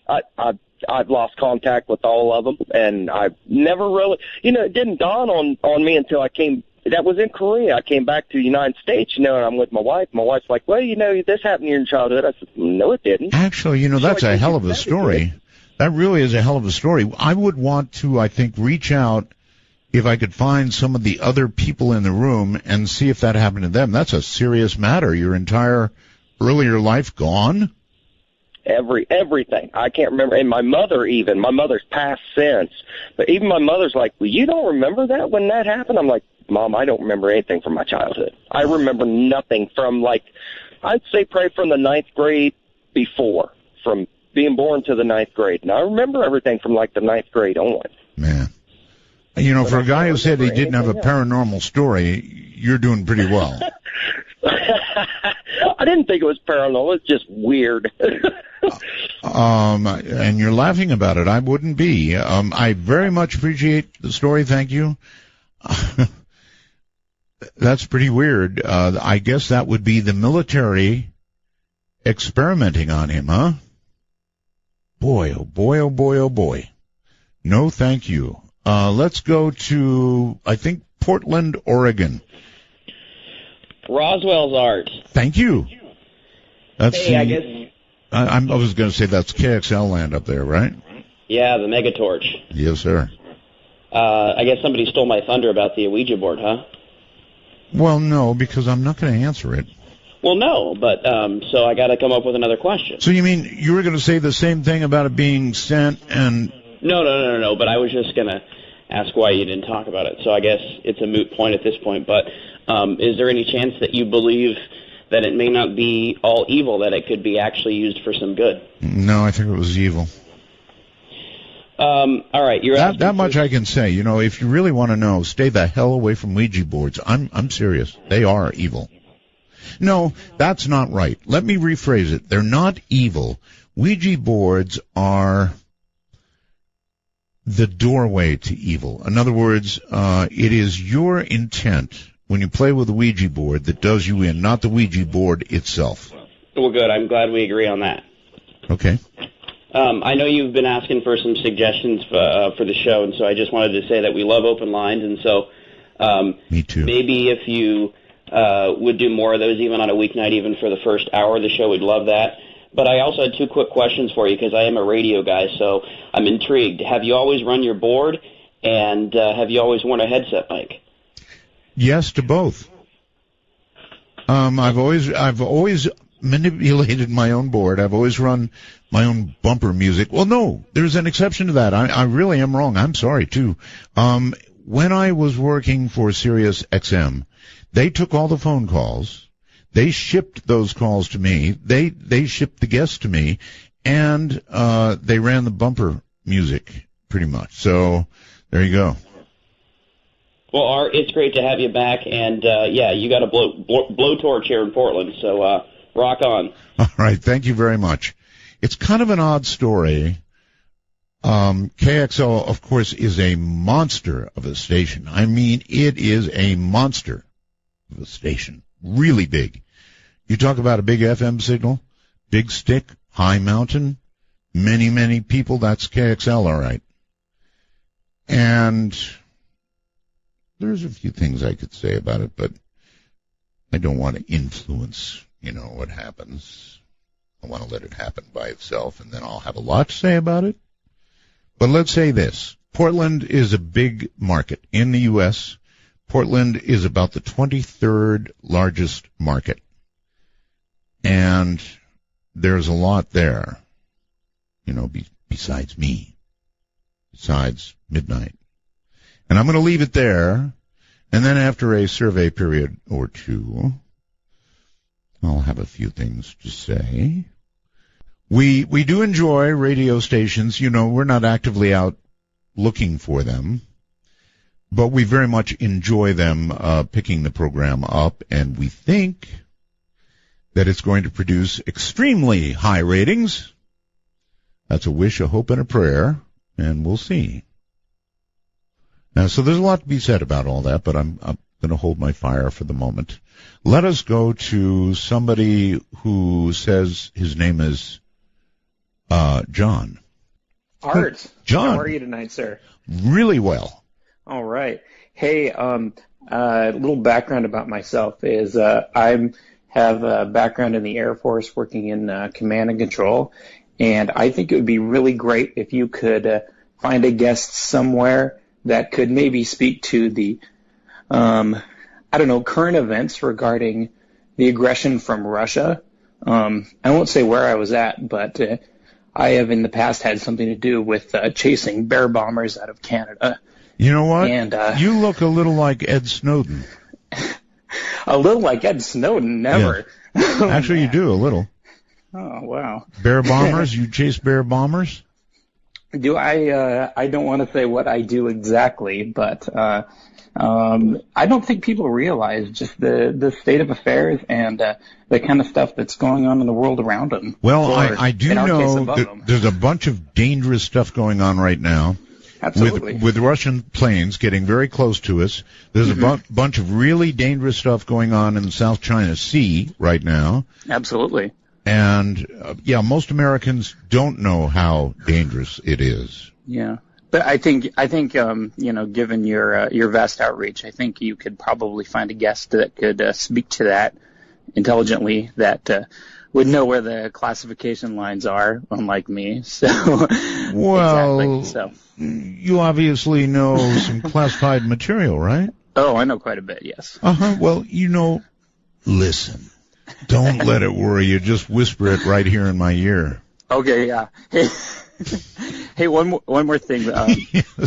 I've lost contact with all of them, and I've never really, it didn't dawn on me until I came. That was in Korea. I came back to the United States, and I'm with my wife. My wife's like, well, this happened in your childhood. I said, no, it didn't. Actually, that's a hell of a story. That really is a hell of a story. I would want to, I think, reach out if I could find some of the other people in the room and see if that happened to them. That's a serious matter. Your entire earlier life gone? everything. I can't remember. And my mother's passed since, but even my mother's like, well, you don't remember that when that happened? I'm like, Mom, I don't remember anything from my childhood. I remember nothing from, like, I'd say probably from the 9th grade before, from being born to the 9th grade. And I remember everything from like the 9th grade on. Man. You know, for a guy who said he didn't have a paranormal story, you're doing pretty well. I didn't think it was paranormal. It's just weird. And you're laughing about it. I wouldn't be. I very much appreciate the story. Thank you. That's pretty weird. I guess that would be the military experimenting on him, huh? Boy, oh boy, oh boy, oh boy. No, thank you. Let's go to, I think, Portland, Oregon. Roswell's Art. Thank you. That's hey, I guess. I was going to say that's KXL land up there, right? Yeah, the Megatorch. Yes, sir. I guess somebody stole my thunder about the Ouija board, huh? Well, no, because I'm not going to answer it. Well, no, but so I got to come up with another question. So you mean you were going to say the same thing about it being sent and... No, but I was just going to ask why you didn't talk about it. So I guess it's a moot point at this point, but is there any chance that you believe that it may not be all evil, that it could be actually used for some good? No, I think it was evil. All right, you're that much I can say. You know, if you really want to know, stay the hell away from Ouija boards. I'm serious. They are evil. No, that's not right. Let me rephrase it. They're not evil. Ouija boards are the doorway to evil. In other words, it is your intent when you play with a Ouija board that does you in, not the Ouija board itself. Well, good. I'm glad we agree on that. Okay. I know you've been asking for some suggestions for the show, and so I just wanted to say that we love open lines, and so me too. Maybe if you would do more of those even on a weeknight, even for the first hour of the show, we'd love that. But I also had two quick questions for you because I am a radio guy, so I'm intrigued. Have you always run your board, and have you always worn a headset mic? Yes to both. I've always manipulated my own board. I've always run my own bumper music. Well, no, there's an exception to that. I really am wrong. I'm sorry, too. When I was working for Sirius XM, they took all the phone calls. They shipped those calls to me. They shipped the guests to me, and they ran the bumper music, pretty much. So there you go. Well, Art, it's great to have you back, and yeah, you got a blowtorch here in Portland, so rock on. All right, thank you very much. It's kind of an odd story. KXL, of course, is a monster of a station. I mean, it is a monster of a station. Really big. You talk about a big FM signal, big stick, high mountain, many, many people, that's KXL, all right. And there's a few things I could say about it, but I don't want to influence, what happens. I want to let it happen by itself, and then I'll have a lot to say about it. But let's say this. Portland is a big market in the U.S. Portland is about the 23rd largest market. And there's a lot there, besides me, besides midnight. And I'm going to leave it there, and then after a survey period or two, I'll have a few things to say. We do enjoy radio stations. We're not actively out looking for them, but we very much enjoy them picking the program up, and we think that it's going to produce extremely high ratings. That's a wish, a hope, and a prayer, and we'll see. Now, so there's a lot to be said about all that, but I'm going to hold my fire for the moment. Let us go to somebody who says his name is John. Art. John. How are you tonight, sir? Really well. All right. Hey, a little background about myself is I have a background in the Air Force working in command and control, and I think it would be really great if you could find a guest somewhere that could maybe speak to the, current events regarding the aggression from Russia I won't say where I was at, but I have in the past had something to do with chasing bear bombers out of Canada. You know what? And you look a little like Ed Snowden. A little like Ed Snowden, never. Yeah. Actually, you do a little. Oh, wow. Bear bombers? You chase bear bombers? Do I don't want to say what I do exactly, but I don't think people realize just the state of affairs and the kind of stuff that's going on in the world around them. Well, Or, I do in our case, know above that them. there's a bunch of dangerous stuff going on right now. Absolutely. With Russian planes getting very close to us. There's a bunch of really dangerous stuff going on in the South China Sea right now. Absolutely. And, most Americans don't know how dangerous it is. Yeah. But I think given your vast outreach, I think you could probably find a guest that could speak to that intelligently, that would know where the classification lines are, unlike me. So, well, exactly. So, you obviously know some classified material, right? Oh, I know quite a bit. Yes. Well, listen. Don't let it worry you. Just whisper it right here in my ear. Okay. Yeah. Hey, one more thing. Yes.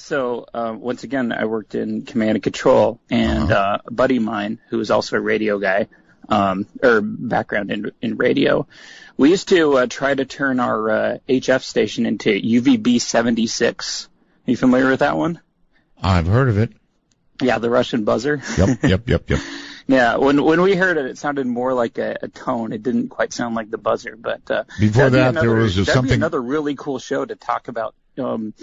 So once again, I worked in command and control, and a buddy of mine who was also a radio guy, or background in radio, we used to try to turn our HF station into UVB 76. Are you familiar with that one? I've heard of it. Yeah, the Russian buzzer. Yep. Yeah, when we heard it sounded more like a tone. It didn't quite sound like the buzzer, but before that, there was that'd something. be another really cool show to talk about. The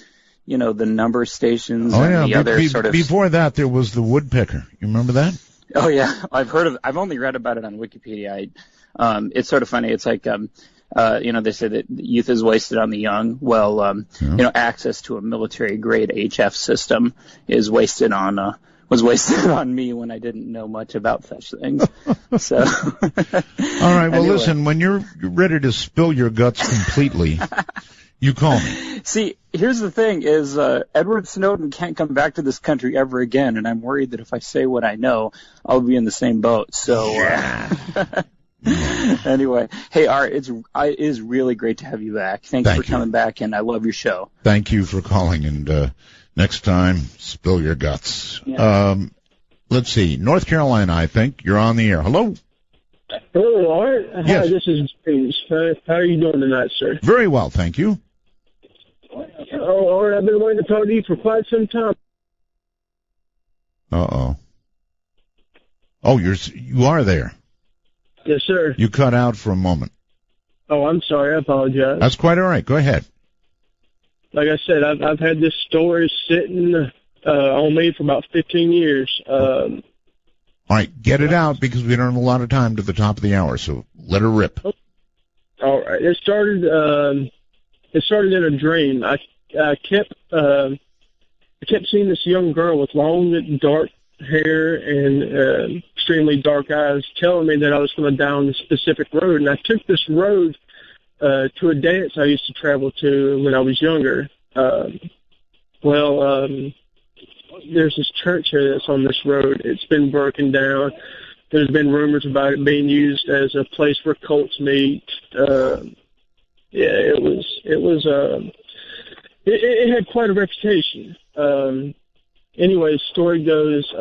number stations Oh and yeah. the other sort of. Before that, there was the woodpecker. You remember that? Oh yeah, I've only read about it on Wikipedia. It's sort of funny. It's like they say that youth is wasted on the young. Well, access to a military grade HF system is wasted on me when I didn't know much about such things. So. All right. Well, Anyway. Listen. When you're ready to spill your guts completely, you call me. See, here's the thing: is Edward Snowden can't come back to this country ever again, and I'm worried that if I say what I know, I'll be in the same boat. So. Anyway, hey Art, it is really great to have you back. Thanks for coming back, and I love your show. Thank you for calling, and next time, spill your guts. Yeah. Let's see, North Carolina, I think you're on the air. Hello. Hello, Art. Yes. Hi, this is James. How are you doing tonight, sir? Very well, thank you. Oh, Art, I've been waiting to talk to you for quite some time. Uh-oh. Oh, you are there. Yes, sir. You cut out for a moment. Oh, I'm sorry. I apologize. That's quite all right. Go ahead. Like I said, I've had this story sitting on me for about 15 years. All right, get it out because we don't have a lot of time to the top of the hour, so let her rip. All right. It started in a dream. I kept seeing this young girl with long, dark hair and extremely dark eyes telling me that I was going to down this specific road. And I took this road to a dance I used to travel to when I was younger. There's this church here that's on this road. It's been broken down. There's been rumors about it being used as a place where cults meet. It had quite a reputation. Anyway, the story goes,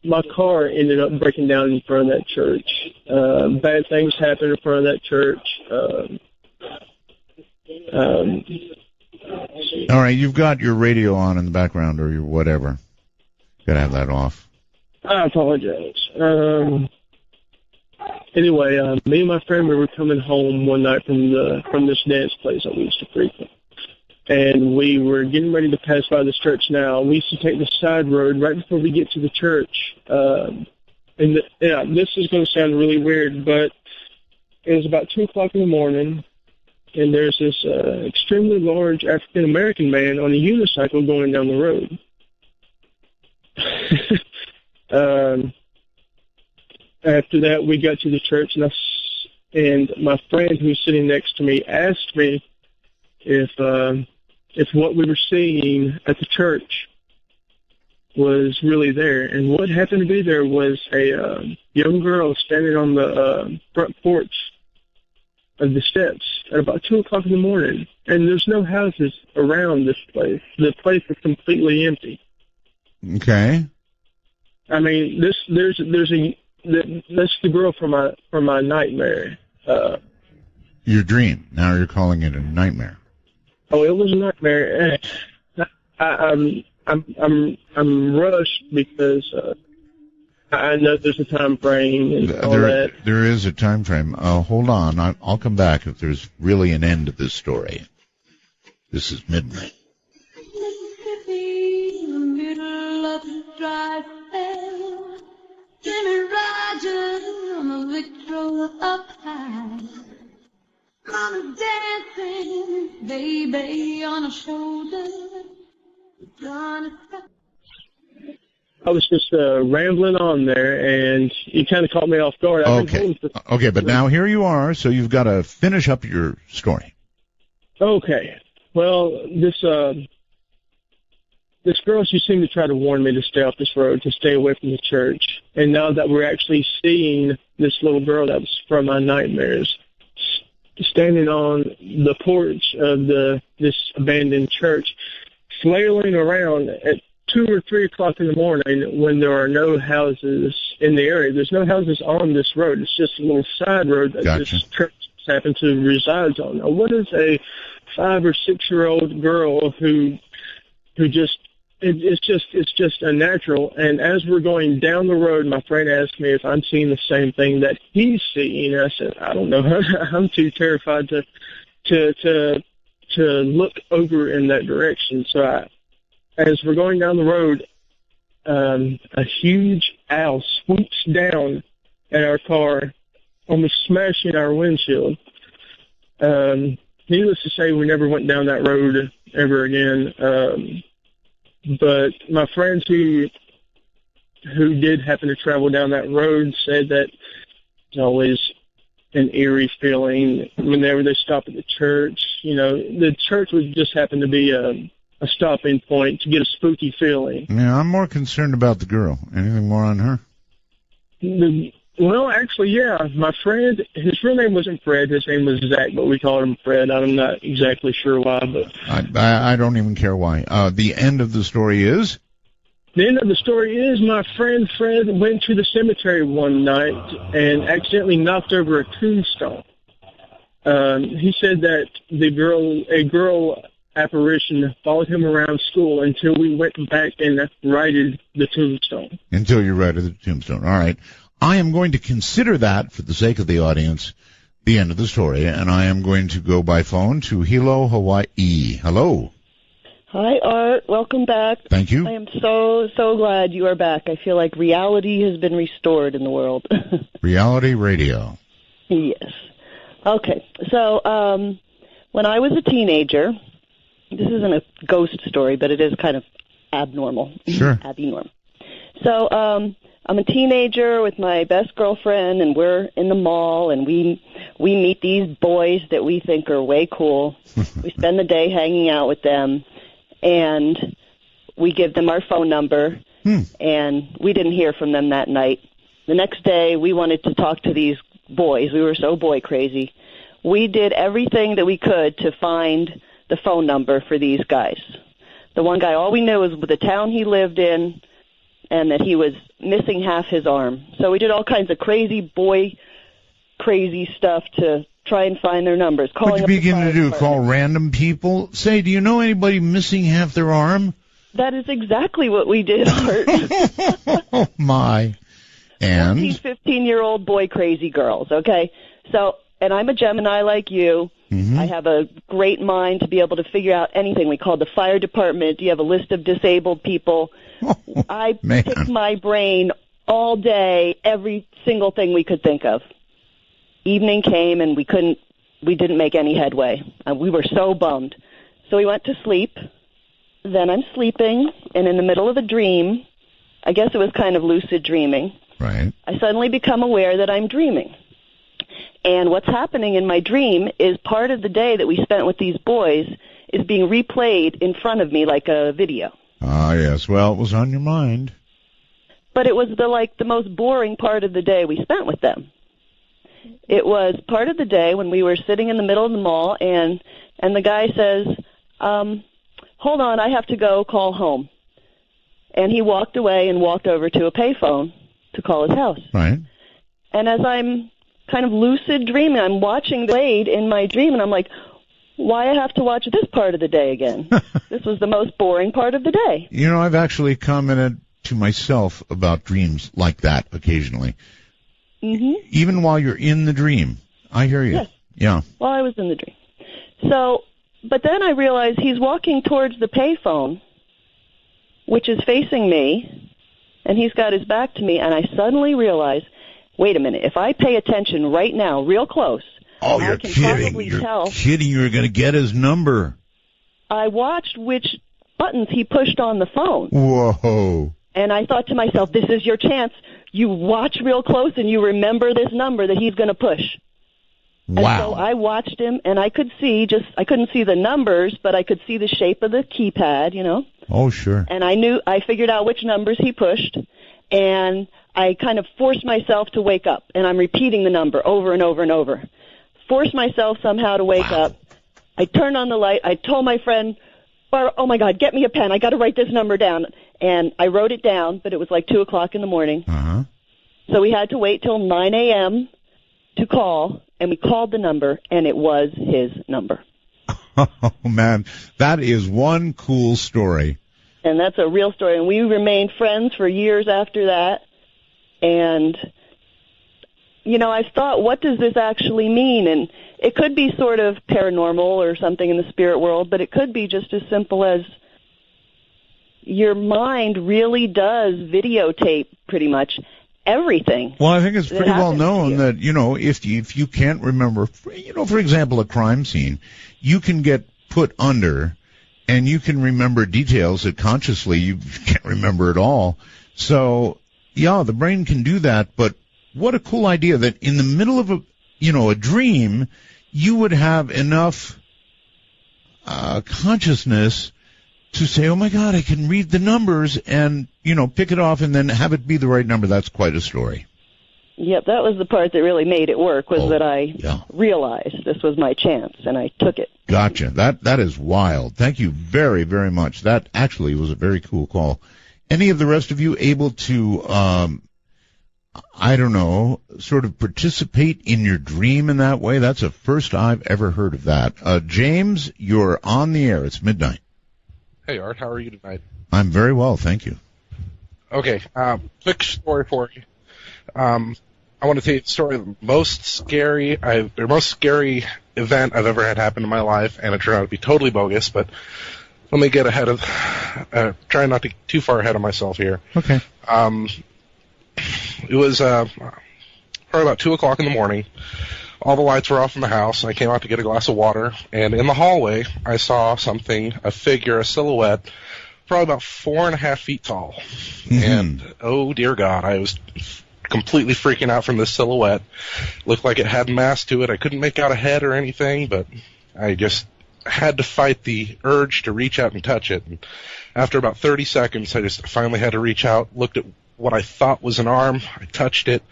my car ended up breaking down in front of that church. Bad things happened in front of that church. All right, you've got your radio on in the background or your whatever. Got to have that off. I apologize. Anyway, me and my friend, we were coming home one night from this dance place that we used to frequent. And we were getting ready to pass by this church now. We used to take the side road right before we get to the church. This is going to sound really weird, but it was about 2 o'clock in the morning, and there's this extremely large African-American man on a unicycle going down the road. After that, we got to the church, and my friend who's sitting next to me asked me if what we were seeing at the church was really there. And what happened to be there was a young girl standing on the front porch of the steps at about 2 o'clock in the morning. And there's no houses around this place. The place is completely empty. Okay. I mean, that's the girl from my nightmare. Your dream. Now you're calling it a nightmare. Oh, it was a nightmare. I'm rushed because I know there's a time frame and all that. There is a time frame. Hold on. I'll come back if there's really an end to this story. This is Midnight. Mississippi, in the middle of the drive, Jimmy Rogers on the Victrola up high. Mama dancing, baby on her shoulder. I was just rambling on there, and you kind of caught me off guard. Okay, but now here you are, so you've got to finish up your story. Okay. Well, this girl, she seemed to try to warn me to stay off this road, to stay away from the church. And now that we're actually seeing this little girl that was from my nightmares, standing on the porch of this abandoned church, flailing around at 2 or 3 o'clock in the morning when there are no houses in the area. There's no houses on this road. It's just a little side road that this church happens to reside on. Now, what is a 5 or 6 year old girl who just it's just unnatural? And as we're going down the road, my friend asked me if I'm seeing the same thing that he's seeing. And I said, I don't know. I'm too terrified to look over in that direction. So as we're going down the road, a huge owl swoops down at our car, almost smashing our windshield. Needless to say, we never went down that road ever again. But my friends who did happen to travel down that road said that it's always an eerie feeling whenever they stop at the church. You know, the church would just happen to be a stopping point to get a spooky feeling. Yeah, I'm more concerned about the girl. Anything more on her? Well, actually, yeah. My friend, his real name wasn't Fred. His name was Zach, but we called him Fred. I'm not exactly sure why, but I don't even care why. The end of the story is? The end of the story is my friend Fred went to the cemetery one night and accidentally knocked over a tombstone. He said that a girl apparition followed him around school until we went back and righted the tombstone. Until you righted the tombstone. All right. I am going to consider that, for the sake of the audience, the end of the story, and I am going to go by phone to Hilo, Hawaii. Hello. Hi, Art. Welcome back. Thank you. I am so glad you are back. I feel like reality has been restored in the world. Reality radio. Yes. Okay. So, when I was a teenager, this isn't a ghost story, but it is kind of abnormal. Sure. Abnormal. So, I'm a teenager with my best girlfriend, and we're in the mall, and we meet these boys that we think are way cool. We spend the day hanging out with them, and we give them our phone number, and we didn't hear from them that night. The next day, we wanted to talk to these boys. We were so boy crazy. We did everything that we could to find the phone number for these guys. The one guy, all we knew was the town he lived in, and that he was missing half his arm. So we did all kinds of crazy stuff to try and find their numbers. What did you begin to do? Call random people? Say, do you know anybody missing half their arm? That is exactly what we did, Art. Oh, my. And? 14, 15-year-old boy crazy girls, okay? So, and I'm a Gemini like you. I have a great mind to be able to figure out anything. We called the fire department. Do you have a list of disabled people? I picked my brain all day, every single thing we could think of. Evening came and we didn't make any headway. We were so bummed. So we went to sleep. Then I'm sleeping, and in the middle of a dream, I guess it was kind of lucid dreaming. Right. I suddenly become aware that I'm dreaming. And what's happening in my dream is part of the day that we spent with these boys is being replayed in front of me like a video. Ah, yes. Well, it was on your mind. But it was the most boring part of the day we spent with them. It was part of the day when we were sitting in the middle of the mall, and the guy says, hold on, I have to go call home. And he walked away and walked over to a payphone to call his house. Right. And as I'm kind of lucid dreaming, I'm watching the Blade in my dream, and I'm like, why I have to watch this part of the day again? This was the most boring part of the day. You know, I've actually commented to myself about dreams like that occasionally. Mm-hmm. Even while you're in the dream. I hear you. Yes. Yeah. While I was in the dream. So, but then I realized he's walking towards the payphone, which is facing me, and he's got his back to me, and I suddenly realize, wait a minute, if I pay attention right now, real close, Oh, I you're can kidding. probably You're tell. kidding. You're going to get his number. I watched which buttons he pushed on the phone. Whoa. And I thought to myself, this is your chance. You watch real close and you remember this number that he's going to push. Wow. And so I watched him, and I couldn't see the numbers, but I could see the shape of the keypad, you know. Oh, sure. And I figured out which numbers he pushed, and I kind of forced myself to wake up, and I'm repeating the number over and over and over. Forced myself somehow to wake up. I turned on the light. I told my friend, oh my God, get me a pen. I got to write this number down. And I wrote it down, but it was like 2 o'clock in the morning. Uh-huh. So we had to wait till 9 a.m. to call, and we called the number, and it was his number. Oh, man, that is one cool story. And that's a real story. And we remained friends for years after that. And, you know, I've thought, what does this actually mean? And it could be sort of paranormal or something in the spirit world, but it could be just as simple as your mind really does videotape pretty much everything. Well, I think it's pretty well known that, you know, if you can't remember, you know, for example, a crime scene, you can get put under and you can remember details that consciously you can't remember at all. So, yeah, the brain can do that, but what a cool idea that in the middle of a dream, you would have enough consciousness to say, oh my God, I can read the numbers and, you know, pick it off and then have it be the right number. That's quite a story. Yep, that was the part that really made it work, was that I realized this was my chance, and I took it. Gotcha. That is wild. Thank you very, very much. That actually was a very cool call. Any of the rest of you able to, I don't know, sort of participate in your dream in that way? That's the first I've ever heard of that. James, you're on the air. It's midnight. Hey, Art. How are you tonight? I'm very well, thank you. Okay, quick story for you. I want to tell you the story of the most scary event I've ever had happen in my life, and it turned out to be totally bogus, but let me get ahead of, try not to get too far ahead of myself here. Okay. It was probably about 2 o'clock in the morning. All the lights were off in the house. I came out to get a glass of water, and in the hallway, I saw something, a figure, a silhouette, probably about 4.5 feet tall. Mm-hmm. And, oh, dear God, I was completely freaking out from this silhouette. Looked like it had mass to it. I couldn't make out a head or anything, but I just had to fight the urge to reach out and touch it. And after about 30 seconds, I just finally had to reach out, looked at what I thought was an arm. I touched it.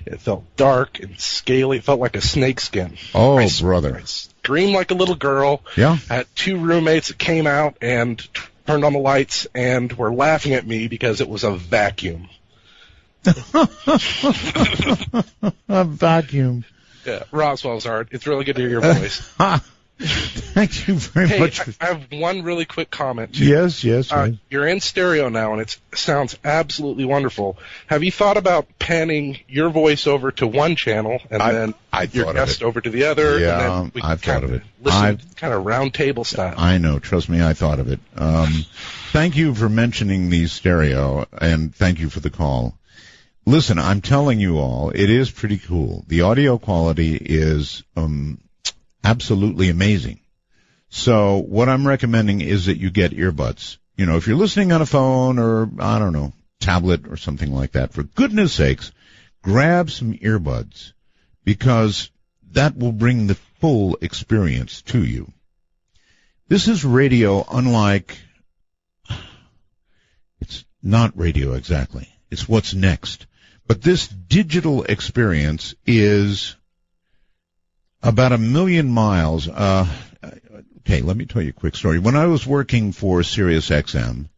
It felt dark and scaly. It felt like a snake skin. Oh, brother. I screamed like a little girl. Yeah. I had 2 roommates that came out and turned on the lights and were laughing at me because it was a vacuum. A vacuum. Yeah, Roswell's Art. It's really good to hear your voice. Thank you very much. I have one really quick comment, too. Yes. Right. You're in stereo now, and it sounds absolutely wonderful. Have you thought about panning your voice over to one channel and then your guest over to the other? Yeah, and then we I've thought of it. Listen, kind of round table style. I know. Trust me, I thought of it. Thank you for mentioning the stereo, and thank you for the call. Listen, I'm telling you all, it is pretty cool. The audio quality is absolutely amazing. So what I'm recommending is that you get earbuds. You know, if you're listening on a phone or, I don't know, tablet or something like that, for goodness sakes, grab some earbuds, because that will bring the full experience to you. This is radio unlike It's not radio exactly. It's what's next. But this digital experience is about 1 million miles. Okay, let me tell you a quick story. When I was working for Sirius XM,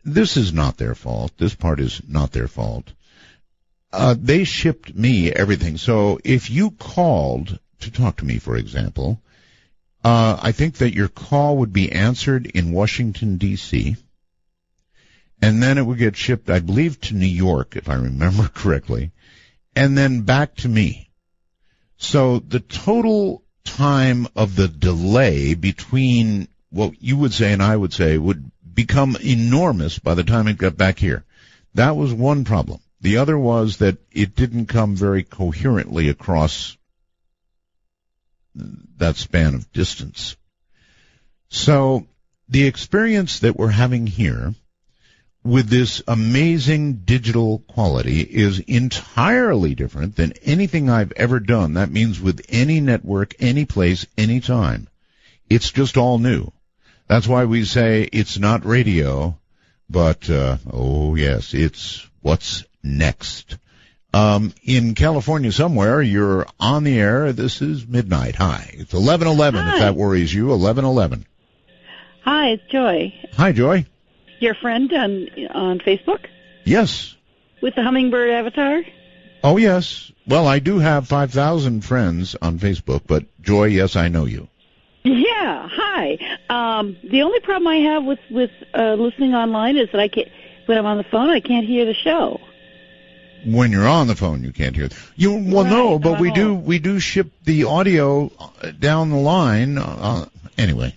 this is not their fault. This part is not their fault. They shipped me everything. So if you called to talk to me, for example, I think that your call would be answered in Washington, D.C., and then it would get shipped, I believe, to New York, if I remember correctly, and then back to me. So the total time of the delay between what you would say and I would say would become enormous by the time it got back here. That was one problem. The other was that it didn't come very coherently across that span of distance. So the experience that we're having here with this amazing digital quality is entirely different than anything I've ever done. That means with any network, any place, any time. It's just all new. That's why we say it's not radio, but, oh yes, it's what's next. In California somewhere, you're on the air. This is Midnight. Hi. It's 11:11 if that worries you. 11:11. Hi, it's Joy. Hi, Joy. Your friend on Facebook? Yes. With the hummingbird avatar? Oh, yes. Well, I do have 5,000 friends on Facebook, but Joy, yes, I know you. Yeah, hi. The only problem I have with listening online is that I can't, when I'm on the phone, I can't hear the show. When you're on the phone, you can't hear it. No, but we do ship the audio down the line. Anyway,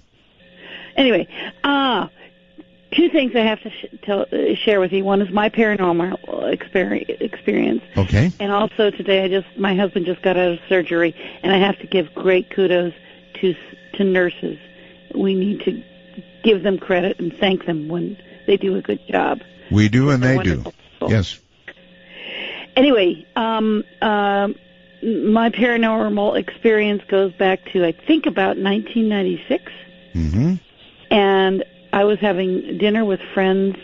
two things I have to share with you. One is my paranormal experience. Okay. And also today, my husband just got out of surgery, and I have to give great kudos to nurses. We need to give them credit and thank them when they do a good job. We do, and they do. Yes. Anyway, my paranormal experience goes back to, I think, about 1996. Mm-hmm. And I was having dinner with friends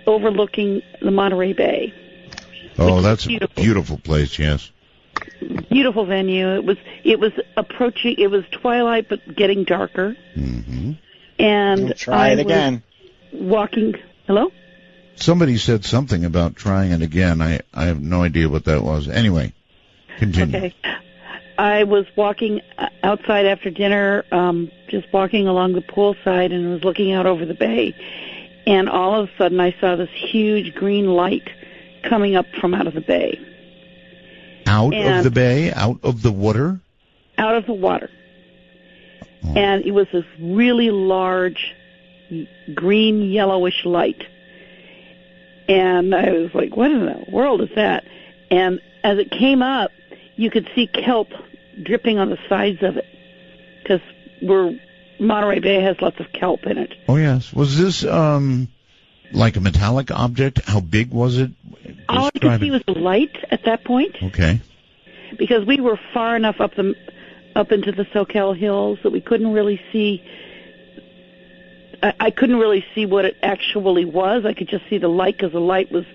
overlooking the Monterey Bay. Oh, that's a beautiful place, yes. Beautiful venue. It was approaching, it was twilight but getting darker. Mm-hmm. And we'll try it again. Walking, hello? Somebody said something about trying it again. I have no idea what that was. Anyway, continue. Okay. I was walking outside after dinner, just walking along the poolside, and was looking out over the bay. And all of a sudden, I saw this huge green light coming up from out of the bay. Out of the bay? Out of the water? Out of the water. Oh. And it was this really large green yellowish light. And I was like, what in the world is that? And as it came up, you could see kelp dripping on the sides of it, because Monterey Bay has lots of kelp in it. Oh, yes. Was this like a metallic object? How big was it? All I could see was the light at that point. Okay. Because we were far enough up into the Soquel Hills that we couldn't really see. I couldn't really see what it actually was. I could just see the light because the light was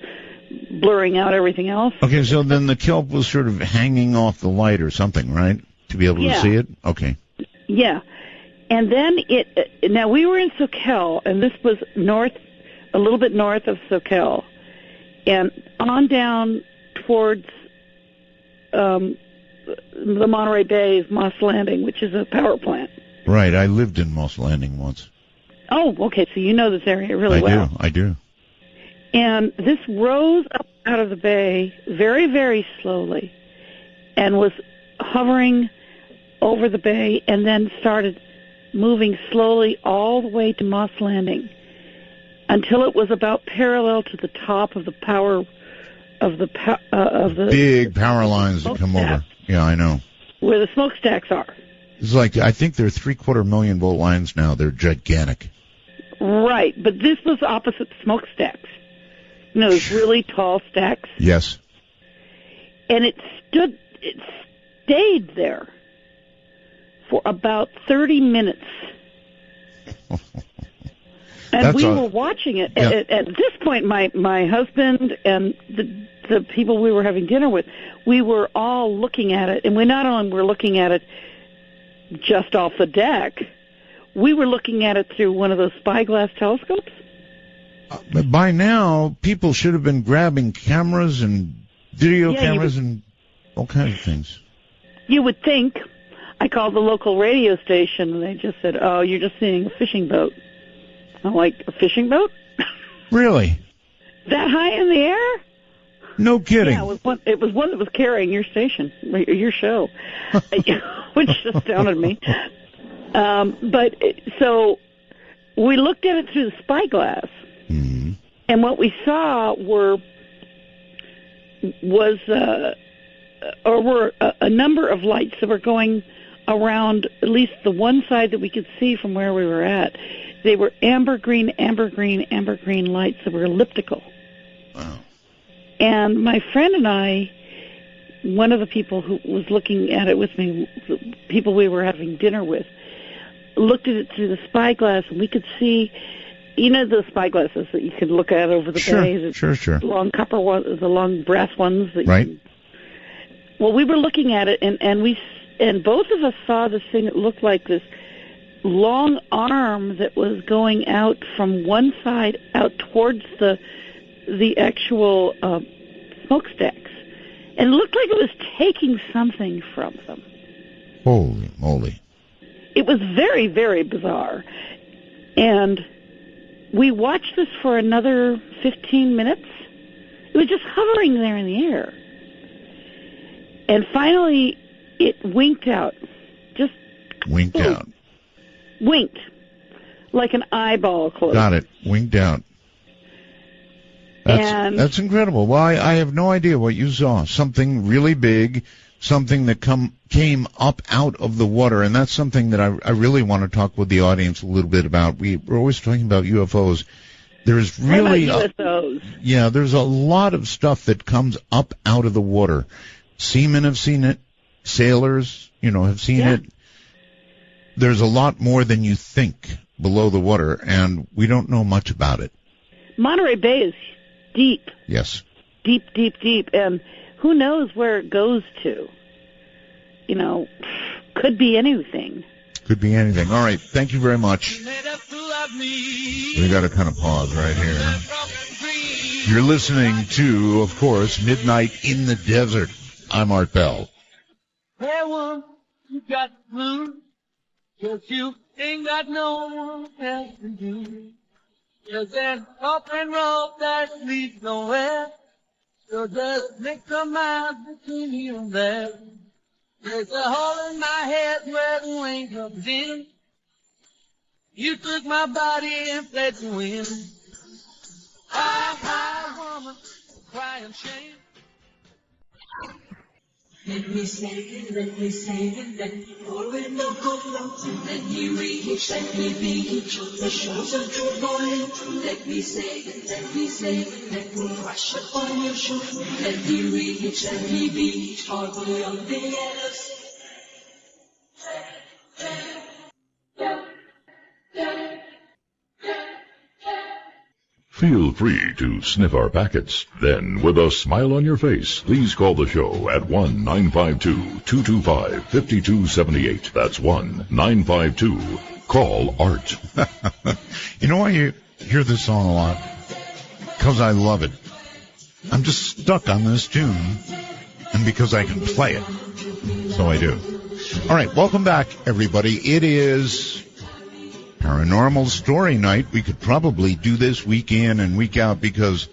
blurring out everything else. Okay, so then the kelp was sort of hanging off the light or something, right? To be able to see it? Okay. Yeah. And then now we were in Soquel, and this was a little bit north of Soquel, and on down towards the Monterey Bay is Moss Landing, which is a power plant. Right, I lived in Moss Landing once. Oh, okay, so you know this area really well. I do. And this rose up out of the bay very, very slowly and was hovering over the bay and then started moving slowly all the way to Moss Landing until it was about parallel to the top of the power of the big power lines that come over. Yeah, I know. Where the smokestacks are. It's like, I think they're 750 volt lines now. They're gigantic. Right, but this was opposite smokestacks. You know, those really tall stacks. Yes. And it stayed there for about 30 minutes. And we were watching it. Yeah. At this point, my husband and the people we were having dinner with, we were all looking at it. And we not only were looking at it just off the deck, we were looking at it through one of those spyglass telescopes. But by now, people should have been grabbing cameras and video cameras and all kinds of things. You would think. I called the local radio station, and they just said, "Oh, you're just seeing a fishing boat." I'm like, "A fishing boat? Really? That high in the air?" No kidding. Yeah, it was one that was carrying your station, your show, which astounded me. But so we looked at it through the spyglass, and what we saw were a number of lights that were going around at least the one side that we could see from where we were at. They were amber green lights that were elliptical. Wow. And my friend and I, one of the people who was looking at it with me, the people we were having dinner with, looked at it through the spyglass, and we could see, the spyglasses that you could look at over the bay. Sure. The long copper ones, the long brass ones. Right. Well, we were looking at it, and both of us saw this thing that looked like this long arm that was going out from one side out towards the actual smokestacks, and it looked like it was taking something from them. Holy moly! It was very, very bizarre, and we watched this for another 15 minutes. It was just hovering there in the air. And finally, it winked out. Just winked out. Winked. Like an eyeball closed. Got it. Winked out. That's incredible. Well, I have no idea what you saw. Something really big, something that came up out of the water, and that's something that I really want to talk with the audience a little bit about. We're always talking about UFOs. There's really UFOs. There's a lot of stuff that comes up out of the water. Seamen have seen it. Sailors, have seen it. There's a lot more than you think below the water, and we don't know much about it. Monterey Bay is deep. Yes. Deep, deep, deep, and who knows where it goes to? Could be anything. Could be anything. All right, thank you very much. We got to kind of pause right here. You're listening to, of course, Midnight in the Desert. I'm Art Bell. Hey, one, you got the blues, 'cause you ain't got no one else to do. There's an open road that leads nowhere, so just make some miles between here and there. There's a hole in my head where the rain comes in. You took my body and fled to win. I, woman, crying shame. Let me say it, let me forward no go long. Let me reach, let me beach, the shores of true going. Let me say it, let me crash upon your shore. Let me reach, let me beach, far beyond the yellow sea. Feel free to sniff our packets. Then, with a smile on your face, please call the show at 1-952-225-5278. That's 1-952-CALL-ART. You know why you hear this song a lot? Because I love it. I'm just stuck on this tune, and because I can play it. So I do. All right, welcome back, everybody. It is Paranormal Story Night. We could probably do this week in and week out because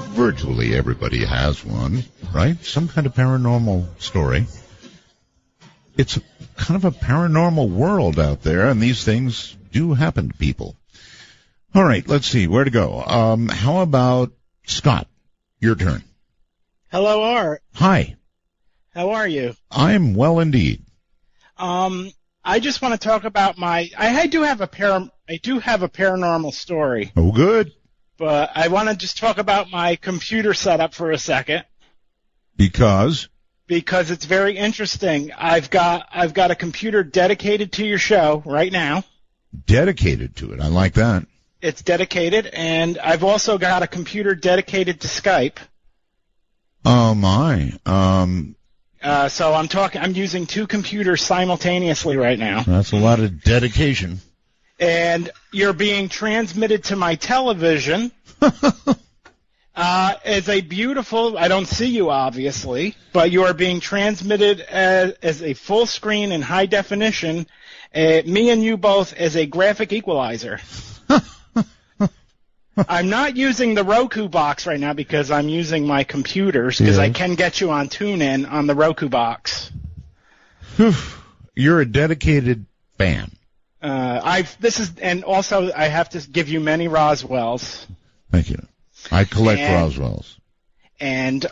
virtually everybody has one, right? Some kind of paranormal story. It's kind of a paranormal world out there, and these things do happen to people. All right, let's see where to go. How about Scott? Your turn. Hello, Art. Hi. How are you? I'm well indeed. I just want to talk about I do have a paranormal story. Oh, good. But I want to just talk about my computer setup for a second. Because it's very interesting. I've got a computer dedicated to your show right now. Dedicated to it. I like that. It's dedicated, and I've also got a computer dedicated to Skype. Oh my. So I'm using two computers simultaneously right now. That's a lot of dedication. And you're being transmitted to my television. As a beautiful, I don't see you obviously, but you are being transmitted as a full screen in high definition, me and you both as a graphic equalizer. I'm not using the Roku box right now because I'm using my computers because I can get you on TuneIn on the Roku box. You're a dedicated fan. And also I have to give you many Roswells. Thank you. I collect Roswells. And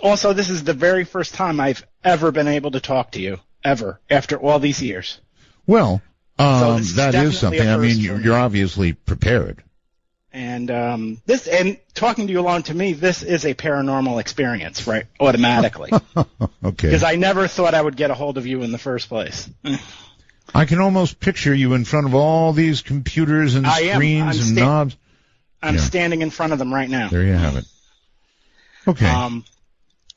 also this is the very first time I've ever been able to talk to you ever after all these years. Well, So that is something. I mean, you're obviously prepared. And talking to you alone, to me, this is a paranormal experience, right? Automatically. Okay. Because I never thought I would get a hold of you in the first place. I can almost picture you in front of all these computers and screens and knobs. I'm standing in front of them right now. There you have it. Okay.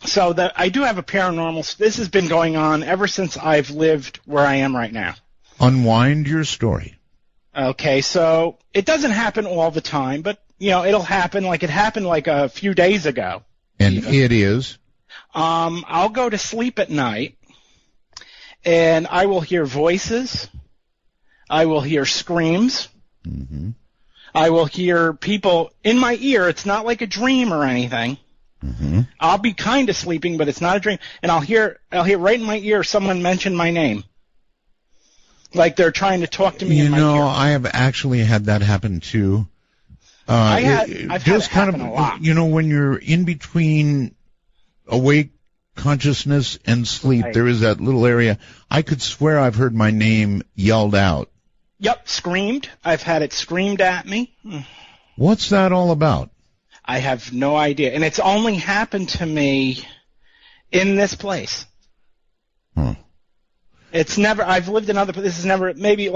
So I do have a paranormal. This has been going on ever since I've lived where I am right now. Unwind your story. Okay, so it doesn't happen all the time, but it'll happen. Like it happened like a few days ago. And it is. I'll go to sleep at night, and I will hear voices. I will hear screams. Mm-hmm. I will hear people in my ear. It's not like a dream or anything. Mm-hmm. I'll be kind of sleeping, but it's not a dream. And I'll hear right in my ear someone mention my name. Like they're trying to talk to me in my ear. I have actually had that happen too. I've had it happen a lot. When you're in between awake consciousness and sleep, there is that little area. I could swear I've heard my name yelled out. Yep, screamed. I've had it screamed at me. What's that all about? I have no idea. And it's only happened to me in this place. Huh. It's never, I've lived in other places, never, maybe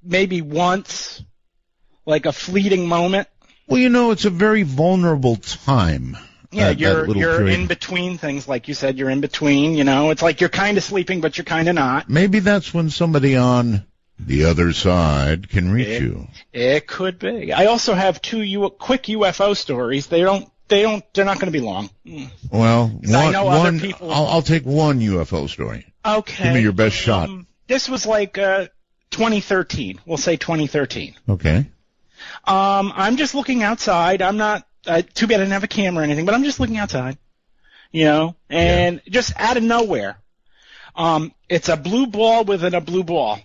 maybe once, like a fleeting moment. Well, it's a very vulnerable time. Yeah, you're in between things, like you said, you're in between, it's like you're kind of sleeping, but you're kind of not.Maybe that's when somebody on the other side can reach you. It could be. I also have two quick UFO stories. They're not going to be long. Well, other people. I'll take one UFO story. Okay. Give me your best shot. This was like 2013. We'll say 2013. Okay. I'm just looking outside. I'm not. Too bad I didn't have a camera or anything, but I'm just looking outside. And just out of nowhere, it's a blue ball within a blue ball,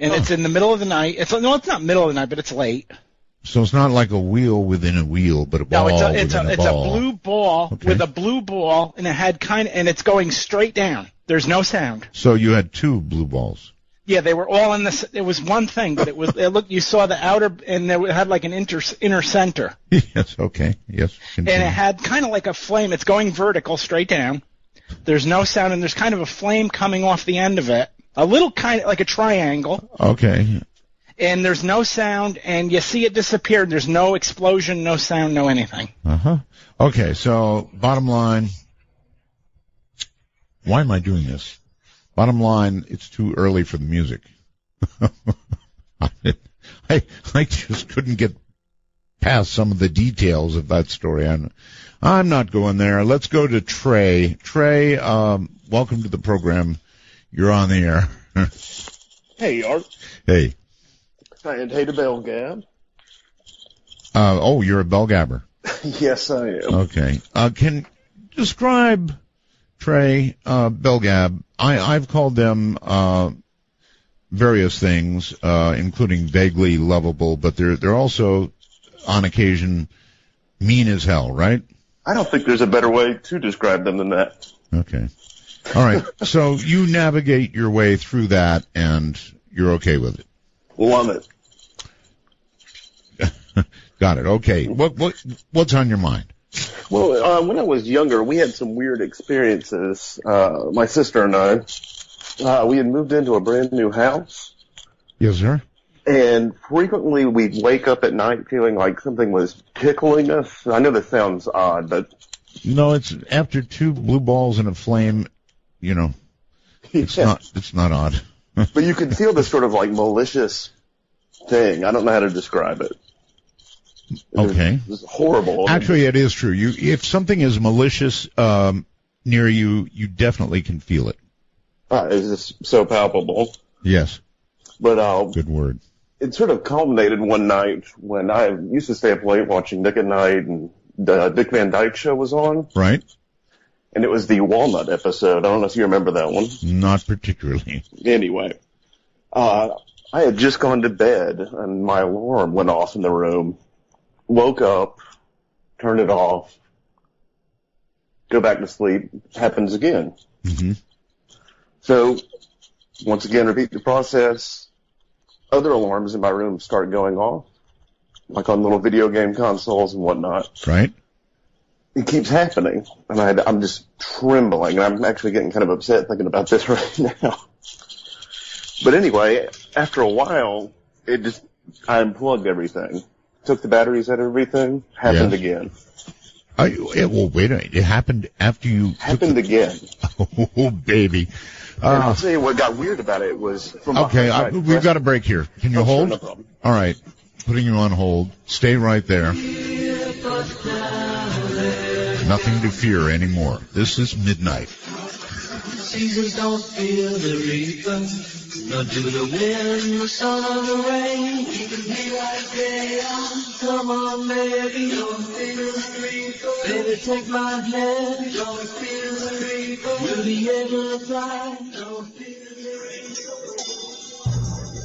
and it's in the middle of the night. It's not middle of the night, but it's late. So it's not like a wheel within a wheel, but a ball within a ball. It's a blue ball with a blue ball, and and it's going straight down. There's no sound. So you had two blue balls. Yeah, they were all in this. It was one thing, but you saw the outer, and it had like an inner center. Yes. Okay. Yes. Continue. And it had kind of like a flame. It's going vertical, straight down. There's no sound, and there's kind of a flame coming off the end of it. A little kind of like a triangle. Okay. And there's no sound, and you see it disappear. There's no explosion, no sound, no anything. Uh-huh. Okay, so bottom line, why am I doing this? Bottom line, it's too early for the music. I just couldn't get past some of the details of that story. I'm not going there. Let's go to Trey. Trey, welcome to the program. You're on the air. Hey, Art. Hey. And hey to Bell Gab. You're a bell gabber. Yes, I am. Okay. Can describe, Trey, bell gab. I've called them various things, including vaguely lovable, but they're also on occasion mean as hell, right? I don't think there's a better way to describe them than that. Okay. All right. So you navigate your way through that, and you're okay with it. Love it. Got it. Okay. What's on your mind? Well, when I was younger, we had some weird experiences. My sister and I, we had moved into a brand new house, Yes, sir. And frequently we'd wake up at night feeling like something was tickling us. I know this sounds odd, but... No, it's after 2 blue balls and a flame, it's not odd. But you could feel this sort of like malicious thing. I don't know how to describe it. Okay. It's horrible. Actually, it is true. If something is malicious near you, you definitely can feel it. It's just so palpable. Yes. But good word. It sort of culminated one night when I used to stay up late watching Nick at Night, and the Dick Van Dyke Show was on. Right. And it was the Walnut episode. I don't know if you remember that one. Not particularly. Anyway, I had just gone to bed, and my alarm went off in the room. Woke up, turned it off, go back to sleep. Happens again. Mm-hmm. So, once again, repeat the process. Other alarms in my room start going off, like on little video game consoles and whatnot. Right. It keeps happening, and I'm just trembling, and I'm actually getting kind of upset thinking about this right now. But anyway, after a while, I unplugged everything, took the batteries out of everything, happened again. Well, wait a minute. It happened after you... Happened again. Oh, baby. And I'll tell you what got weird about it was... We've got a break here. Can you hold? Sure, no problem. All right. Putting you on hold. Stay right there. Nothing to fear anymore. This is Midnight. Seasons don't feel the reaper, nor do the wind, the sun, or the rain. You can be like they are. Come on, baby, don't feel the reaper. Baby, take my hand, don't feel the reaper. We'll be able to fly, don't feel the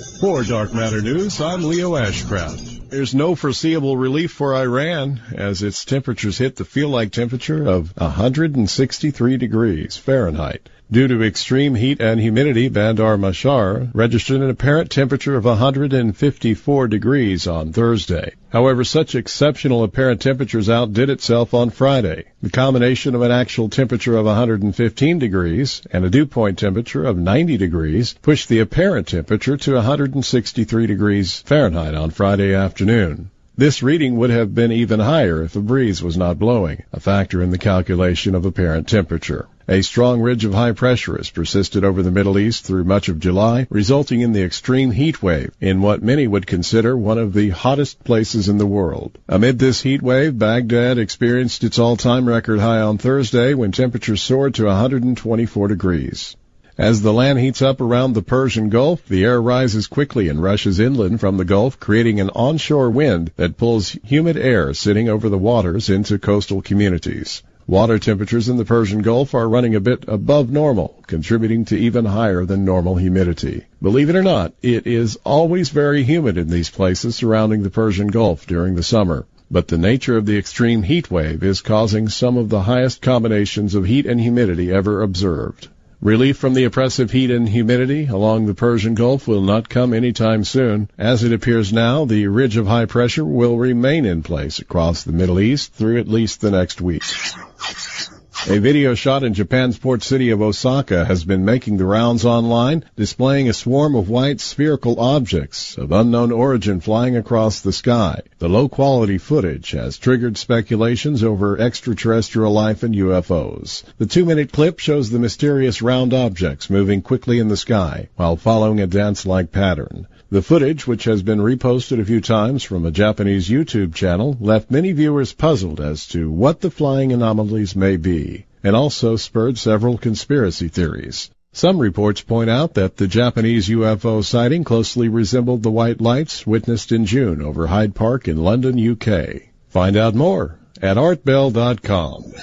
reaper. For Dark Matter News, I'm Leo Ashcraft. There's no foreseeable relief for Iran as its temperatures hit the feel-like temperature of 163 degrees Fahrenheit. Due to extreme heat and humidity, Bandar Mashar registered an apparent temperature of 154 degrees on Thursday. However, such exceptional apparent temperatures outdid itself on Friday. The combination of an actual temperature of 115 degrees and a dew point temperature of 90 degrees pushed the apparent temperature to 163 degrees Fahrenheit on Friday afternoon. This reading would have been even higher if a breeze was not blowing, a factor in the calculation of apparent temperature. A strong ridge of high pressure has persisted over the Middle East through much of July, resulting in the extreme heat wave in what many would consider one of the hottest places in the world. Amid this heat wave, Baghdad experienced its all-time record high on Thursday when temperatures soared to 124 degrees. As the land heats up around the Persian Gulf, the air rises quickly and rushes inland from the Gulf, creating an onshore wind that pulls humid air sitting over the waters into coastal communities. Water temperatures in the Persian Gulf are running a bit above normal, contributing to even higher than normal humidity. Believe it or not, it is always very humid in these places surrounding the Persian Gulf during the summer. But the nature of the extreme heat wave is causing some of the highest combinations of heat and humidity ever observed. Relief from the oppressive heat and humidity along the Persian Gulf will not come anytime soon. As it appears now, the ridge of high pressure will remain in place across the Middle East through at least the next week. A video shot in Japan's port city of Osaka has been making the rounds online, displaying a swarm of white spherical objects of unknown origin flying across the sky. The low-quality footage has triggered speculations over extraterrestrial life and UFOs. The 2-minute clip shows the mysterious round objects moving quickly in the sky while following a dance-like pattern. The footage, which has been reposted a few times from a Japanese YouTube channel, left many viewers puzzled as to what the flying anomalies may be, and also spurred several conspiracy theories. Some reports point out that the Japanese UFO sighting closely resembled the white lights witnessed in June over Hyde Park in London, UK. Find out more at artbell.com.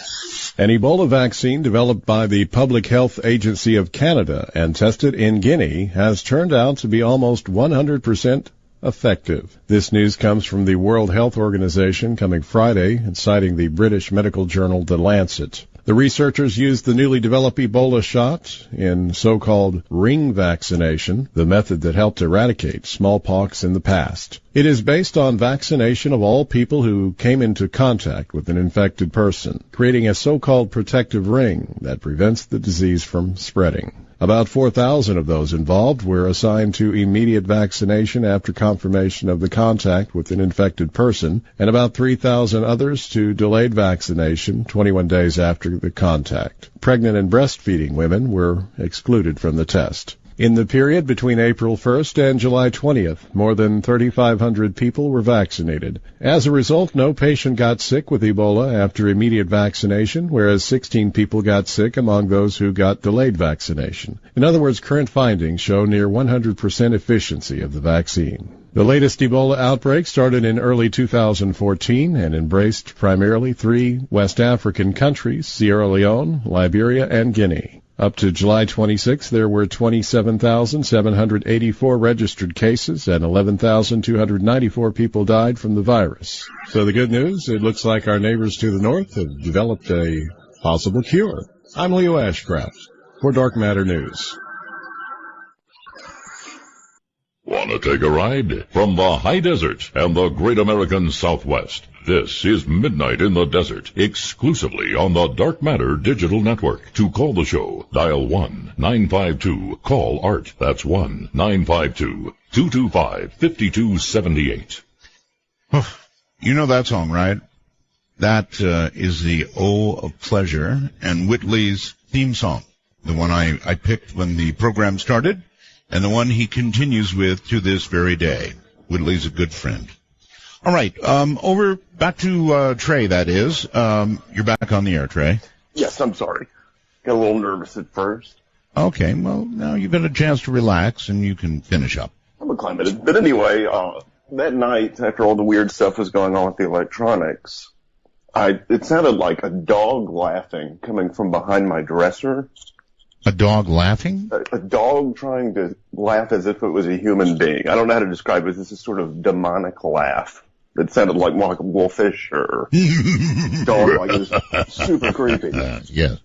An Ebola vaccine developed by the Public Health Agency of Canada and tested in Guinea has turned out to be almost 100% effective. This news comes from the World Health Organization coming Friday, citing the British medical journal The Lancet. The researchers used the newly developed Ebola shot in so-called ring vaccination, the method that helped eradicate smallpox in the past. It is based on vaccination of all people who came into contact with an infected person, creating a so-called protective ring that prevents the disease from spreading. About 4,000 of those involved were assigned to immediate vaccination after confirmation of the contact with an infected person, and about 3,000 others to delayed vaccination 21 days after the contact. Pregnant and breastfeeding women were excluded from the test. In the period between April 1st and July 20th, more than 3,500 people were vaccinated. As a result, no patient got sick with Ebola after immediate vaccination, whereas 16 people got sick among those who got delayed vaccination. In other words, current findings show near 100% efficiency of the vaccine. The latest Ebola outbreak started in early 2014 and embraced primarily 3 West African countries, Sierra Leone, Liberia, and Guinea. Up to July 26, there were 27,784 registered cases and 11,294 people died from the virus. So the good news, it looks like our neighbors to the north have developed a possible cure. I'm Leo Ashcraft for Dark Matter News. Want to take a ride? From the high desert and the great American Southwest, this is Midnight in the Desert, exclusively on the Dark Matter Digital Network. To call the show, dial 1-952-CALL-ART. That's 1-952-225-5278. You know that song, right? That is the O of Pleasure and Whitley's theme song, the one I picked when the program started, and the one he continues with to this very day. Whitley's a good friend. All right, over back to Trey, that is. You're back on the air, Trey. Yes, I'm sorry. Got a little nervous at first. Okay, well, now you've got a chance to relax, and you can finish up. I'm acclimated. But anyway, that night, after all the weird stuff was going on with the electronics, it sounded like a dog laughing coming from behind my dresser. A dog laughing? A dog trying to laugh as if it was a human being. I don't know how to describe it. This is sort of demonic laugh. It sounded like more like a wolfish or dog, like it was super creepy. Yeah.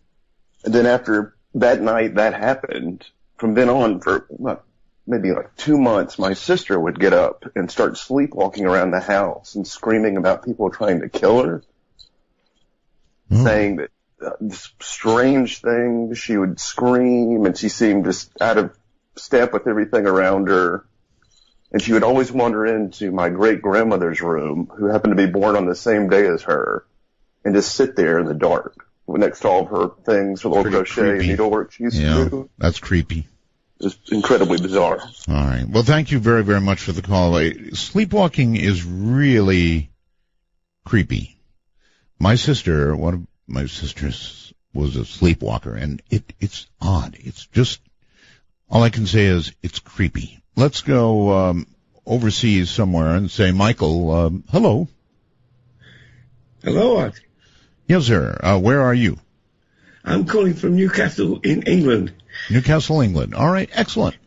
And then after that night that happened, from then on for maybe like 2 months, my sister would get up and start sleepwalking around the house and screaming about people trying to kill her, saying that this strange thing, she would scream and she seemed just out of step with everything around her. And she would always wander into my great-grandmother's room, who happened to be born on the same day as her, and just sit there in the dark next to all of her things, her little crochet and needlework she used to do. That's creepy. Just incredibly bizarre. All right. Well, thank you very, very much for the call. Sleepwalking is really creepy. My sister, one of my sisters, was a sleepwalker, and it's odd. It's just, all I can say is it's creepy. Let's go overseas somewhere and say, Michael, hello. Hello, Art. Yes, sir. Where are you? I'm calling from Newcastle in England. Newcastle, England. All right, excellent.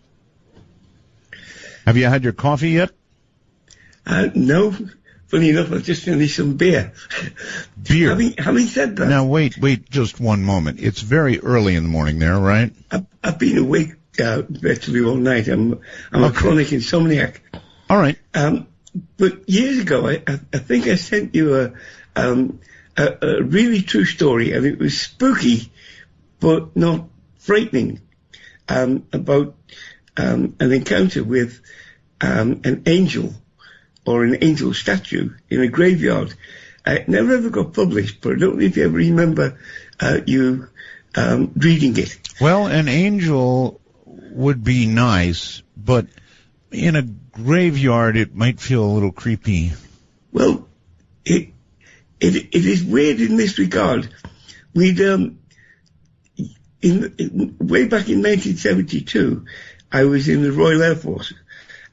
Have you had your coffee yet? No. Funny enough, I've just finished some beer. Beer? Having said that... Now, wait just one moment. It's very early in the morning there, right? I've been awake virtually all night. I'm a chronic insomniac. All right. But years ago, I think I sent you a really true story, and it was spooky, but not frightening, about an encounter with an angel or an angel statue in a graveyard. It never ever got published, but I don't know if you ever remember you reading it. Well, an angel would be nice, but in a graveyard it might feel a little creepy. Well, it is weird in this regard. We'd way back in 1972, I was in the Royal Air Force,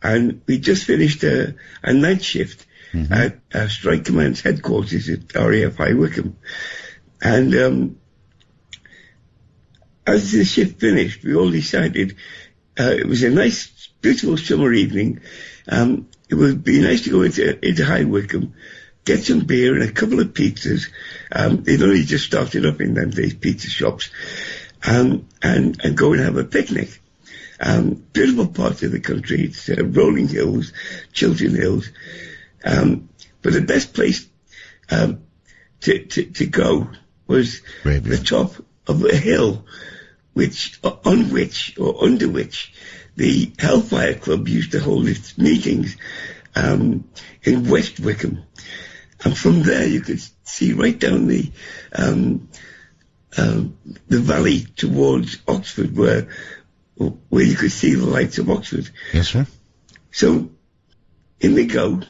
and we just finished a night shift at Strike Command's headquarters at RAF High Wycombe. And as the shift finished, we all decided it was a nice, beautiful summer evening. It would be nice to go into High Wycombe, get some beer and a couple of pizzas. They'd only just started up in them days, pizza shops, and go and have a picnic. Beautiful part of the country. It's rolling hills, Chiltern Hills. But the best place to go was the top of a hill on which or under which the Hellfire Club used to hold its meetings in West Wickham. And from there you could see right down the valley towards Oxford, where you could see the lights of Oxford. Yes, sir. So in we go.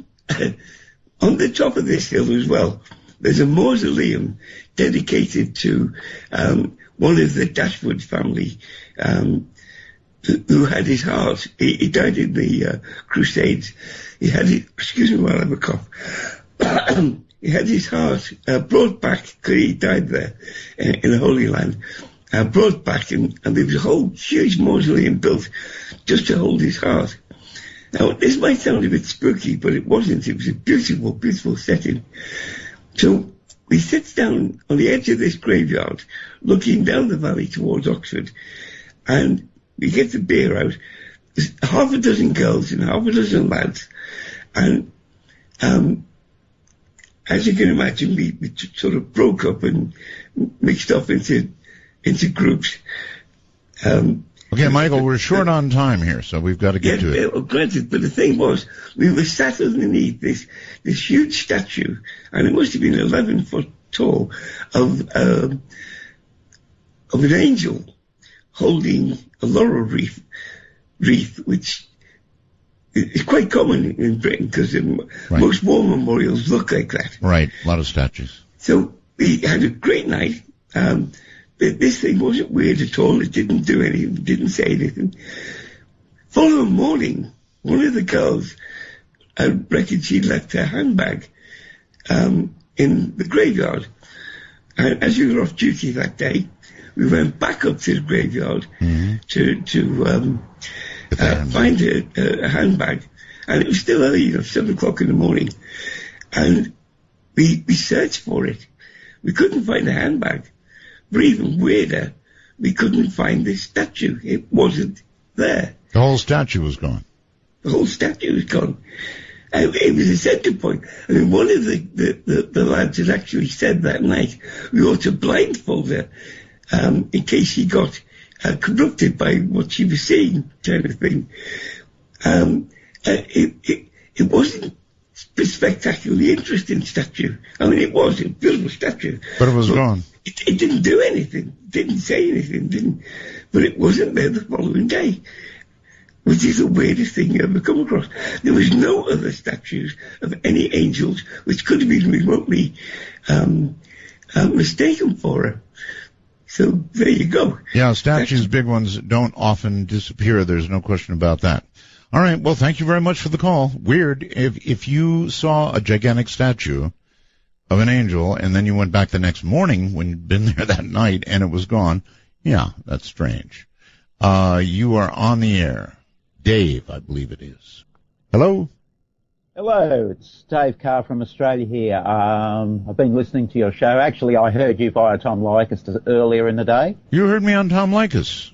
On the top of this hill as well, there's a mausoleum dedicated to one of the Dashwood family, who had his heart. He died in the Crusades. He had it. Excuse me while I have a cough. He had his heart brought back, because he died there in the Holy Land, brought back, and there was a whole huge mausoleum built just to hold his heart. Now, this might sound a bit spooky, but it wasn't. It was a beautiful, beautiful setting. So we sit down on the edge of this graveyard, looking down the valley towards Oxford, and we get the beer out. There's half a dozen girls and half a dozen lads, and as you can imagine, we sort of broke up and mixed up into groups. Okay, Michael, we're short on time here, so we've got to get to it. Granted, but the thing was, we were sat underneath this huge statue, and it must have been 11 foot tall, of an angel holding a laurel wreath, which is quite common in Britain, because most war memorials look like that. Right, a lot of statues. So we had a great night. This thing wasn't weird at all. It didn't do anything, didn't say anything. Following morning, one of the girls, I reckon she left her handbag in the graveyard. And as we were off duty that day, we went back up to the graveyard to find a handbag. And it was still early, 7 o'clock in the morning. And we searched for it. We couldn't find the handbag. But even weirder, we couldn't find this statue. It wasn't there. The whole statue was gone. The whole statue was gone. It was a centre point. I mean, one of the lads had actually said that night, we ought to blindfold her in case she got corrupted by what she was seeing, kind of thing. It wasn't a spectacularly interesting statue. I mean, it was a beautiful statue. But it was gone. It didn't do anything, didn't say anything, but it wasn't there the following day, which is the weirdest thing you ever come across. There was no other statues of any angels which could have been remotely mistaken for her. So there you go. Yeah, statues, big ones, don't often disappear. There's no question about that. All right, well, thank you very much for the call. Weird, if you saw a gigantic statue of an angel, and then you went back the next morning when you'd been there that night and it was gone. Yeah, that's strange. You are on the air. Dave, I believe it is. Hello? Hello, it's Dave Carr from Australia here. I've been listening to your show. Actually, I heard you via Tom Likas earlier in the day. You heard me on Tom Likas?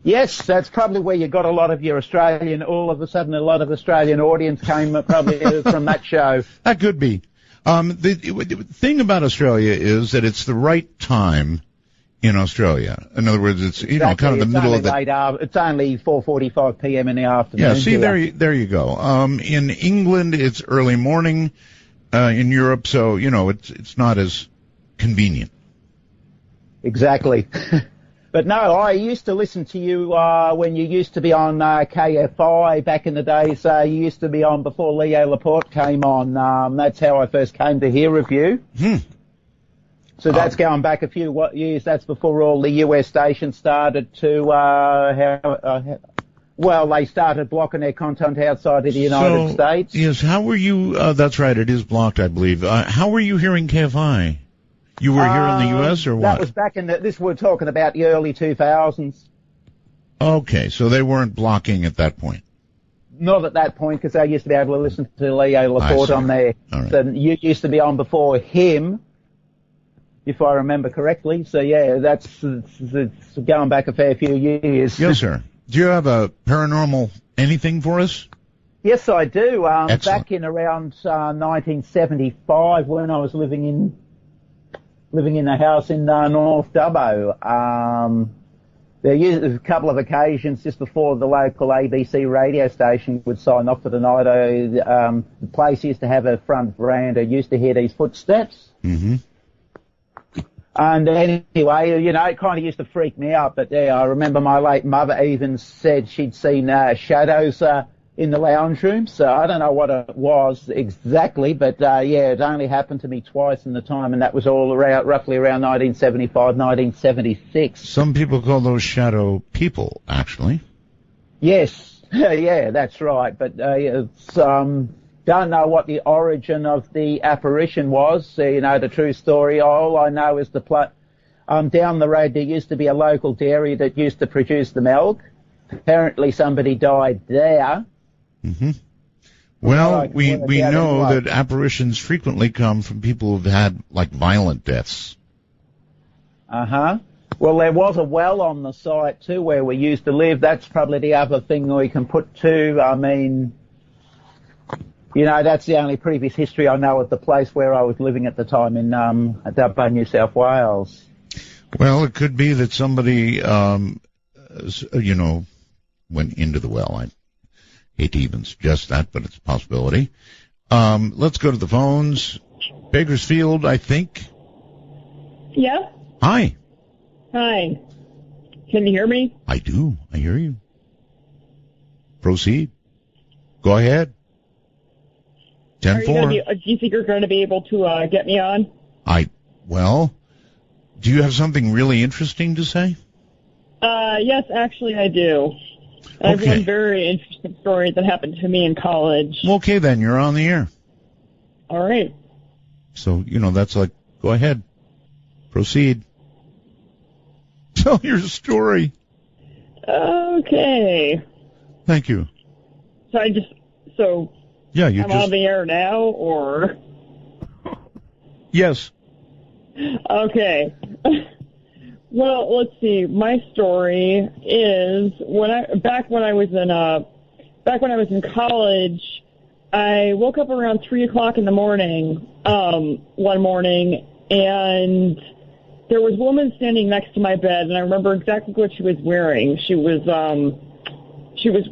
Yes, that's probably where you got a lot of your Australian, all of a sudden a lot of Australian audience came probably from that show. That could be. The thing about Australia is that it's the right time in Australia. In other words, it's kind of the middle of the. It's only 4:45 p.m. in the afternoon. Yeah, see, there you go. In England, it's early morning. In Europe, so it's not as convenient. Exactly. But no, I used to listen to you when you used to be on KFI back in the days. You used to be on before Leo Laporte came on. That's how I first came to hear of you. So that's going back a few years. That's before all the US stations started to, they started blocking their content outside of the United States. Yes, how were you, that's right, it is blocked, I believe. How were you hearing KFI? You were here in the U.S. or what? That was back in we're talking about the early 2000s. Okay, so they weren't blocking at that point. Not at that point, because I used to be able to listen to Leo Laporte on there. Right. So you used to be on before him, if I remember correctly. So yeah, it's going back a fair few years. Yes, sir. Do you have a paranormal anything for us? Yes, I do. Back in around 1975, when I was living in a house in North Dubbo. There used a couple of occasions just before the local ABC radio station would sign off for the night. The place used to have a front veranda. Used to hear these footsteps. Mm-hmm. And anyway, you know, it kind of used to freak me out. But yeah, I remember my late mother even said she'd seen shadows in the lounge room. So I don't know what it was exactly, but yeah, it only happened to me twice in the time, and that was all around roughly around 1975, 1976. Some people call those shadow people, actually. Yes, yeah, that's right. But it's, don't know what the origin of the apparition was. You know, the true story. All I know is down the road there used to be a local dairy that used to produce the milk. Apparently somebody died there. Mm-hmm. Well, we know that apparitions frequently come from people who've had, like, violent deaths. Uh-huh. Well, there was a well on the site, too, where we used to live. That's probably the other thing we can put, too. I mean, you know, that's the only previous history I know of the place where I was living at the time in Dubbo, New South Wales. Well, it could be that somebody, you know, went into the well. I hate to even suggest that, but it's a possibility. Let's go to the phones. Bakersfield, I think. Yeah? Hi. Hi. Can you hear me? I do. I hear you. Proceed. Go ahead. 10-4. Do you think you're going to be able to get me on? Well, do you have something really interesting to say? Yes, actually I do. I have one very interesting story that happened to me in college. Okay, then, you're on the air. All right. So, you know, that's like, go ahead. Proceed. Tell your story. Okay. Thank you. Yeah, I'm on the air now, or? Yes. Okay. Well, let's see. My story is back when I was in college, I woke up around 3:00 in the morning, one morning, and there was a woman standing next to my bed, and I remember exactly what she was wearing. She was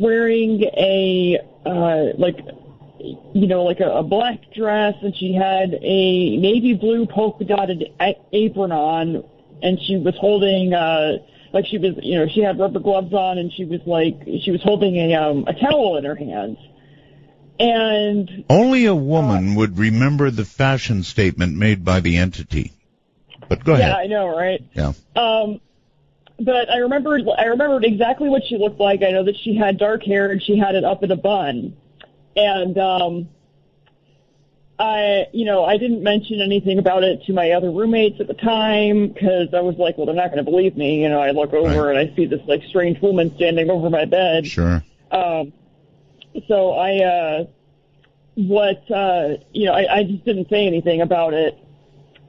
wearing a a black dress, and she had a navy blue polka dotted apron on, and she was holding she had rubber gloves on, and she was holding a towel in her hands. And only a woman would remember the fashion statement made by the entity. But go ahead. Yeah, I know, right? Yeah. But I remembered exactly what she looked like. I know that she had dark hair and she had it up in a bun. And I didn't mention anything about it to my other roommates at the time because I was like, well, they're not going to believe me. You know, I look over and I see this like strange woman standing over my bed. Sure. So I just didn't say anything about it.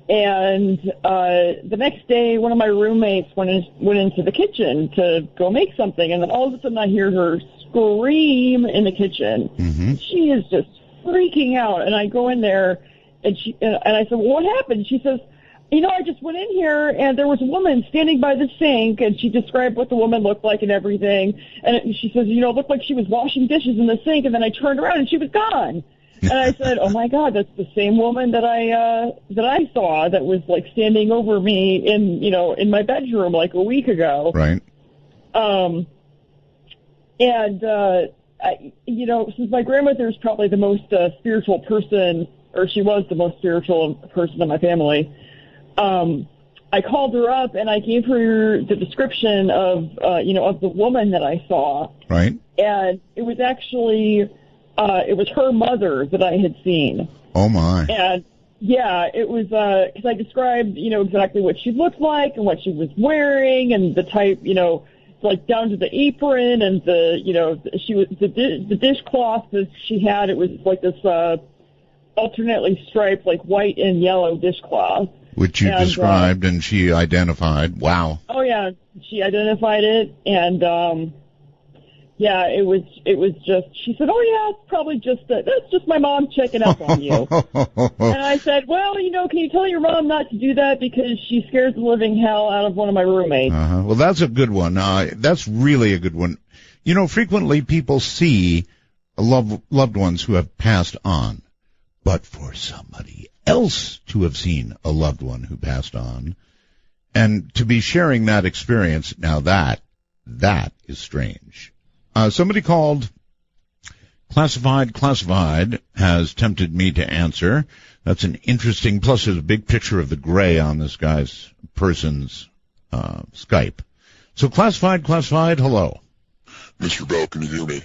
And the next day, one of my roommates went into the kitchen to go make something, and then all of a sudden I hear her scream in the kitchen. Mm-hmm. She is just freaking out, and I go in there, and I said, well, what happened? She says, I just went in here, and there was a woman standing by the sink, and she described what the woman looked like and everything, and she says, it looked like she was washing dishes in the sink, and then I turned around, and she was gone. And I said, oh, my God, that's the same woman that I saw that was, like, standing over me in my bedroom, like, a week ago. Right. Since my grandmother is probably the most spiritual person, or she was the most spiritual person in my family, I called her up and I gave her the description of the woman that I saw. Right. And it was actually... it was her mother that I had seen. Oh, my. And, yeah, it was, because I described, exactly what she looked like and what she was wearing and the type, like down to the apron and the dishcloth that she had. It was like this, alternately striped, like white and yellow dishcloth. Which you described and she identified. Wow. Oh, yeah. She identified it and, Yeah, it was just, she said, oh yeah, it's probably that's just my mom checking up on you. And I said, well, can you tell your mom not to do that because she scares the living hell out of one of my roommates. Well, that's a good one. That's really a good one. Frequently people see loved ones who have passed on, but for somebody else to have seen a loved one who passed on and to be sharing that experience, now that is strange. Somebody called Classified has tempted me to answer. That's an interesting, plus there's a big picture of the gray on this person's Skype. So Classified, hello. Mr. Bell, can you hear me?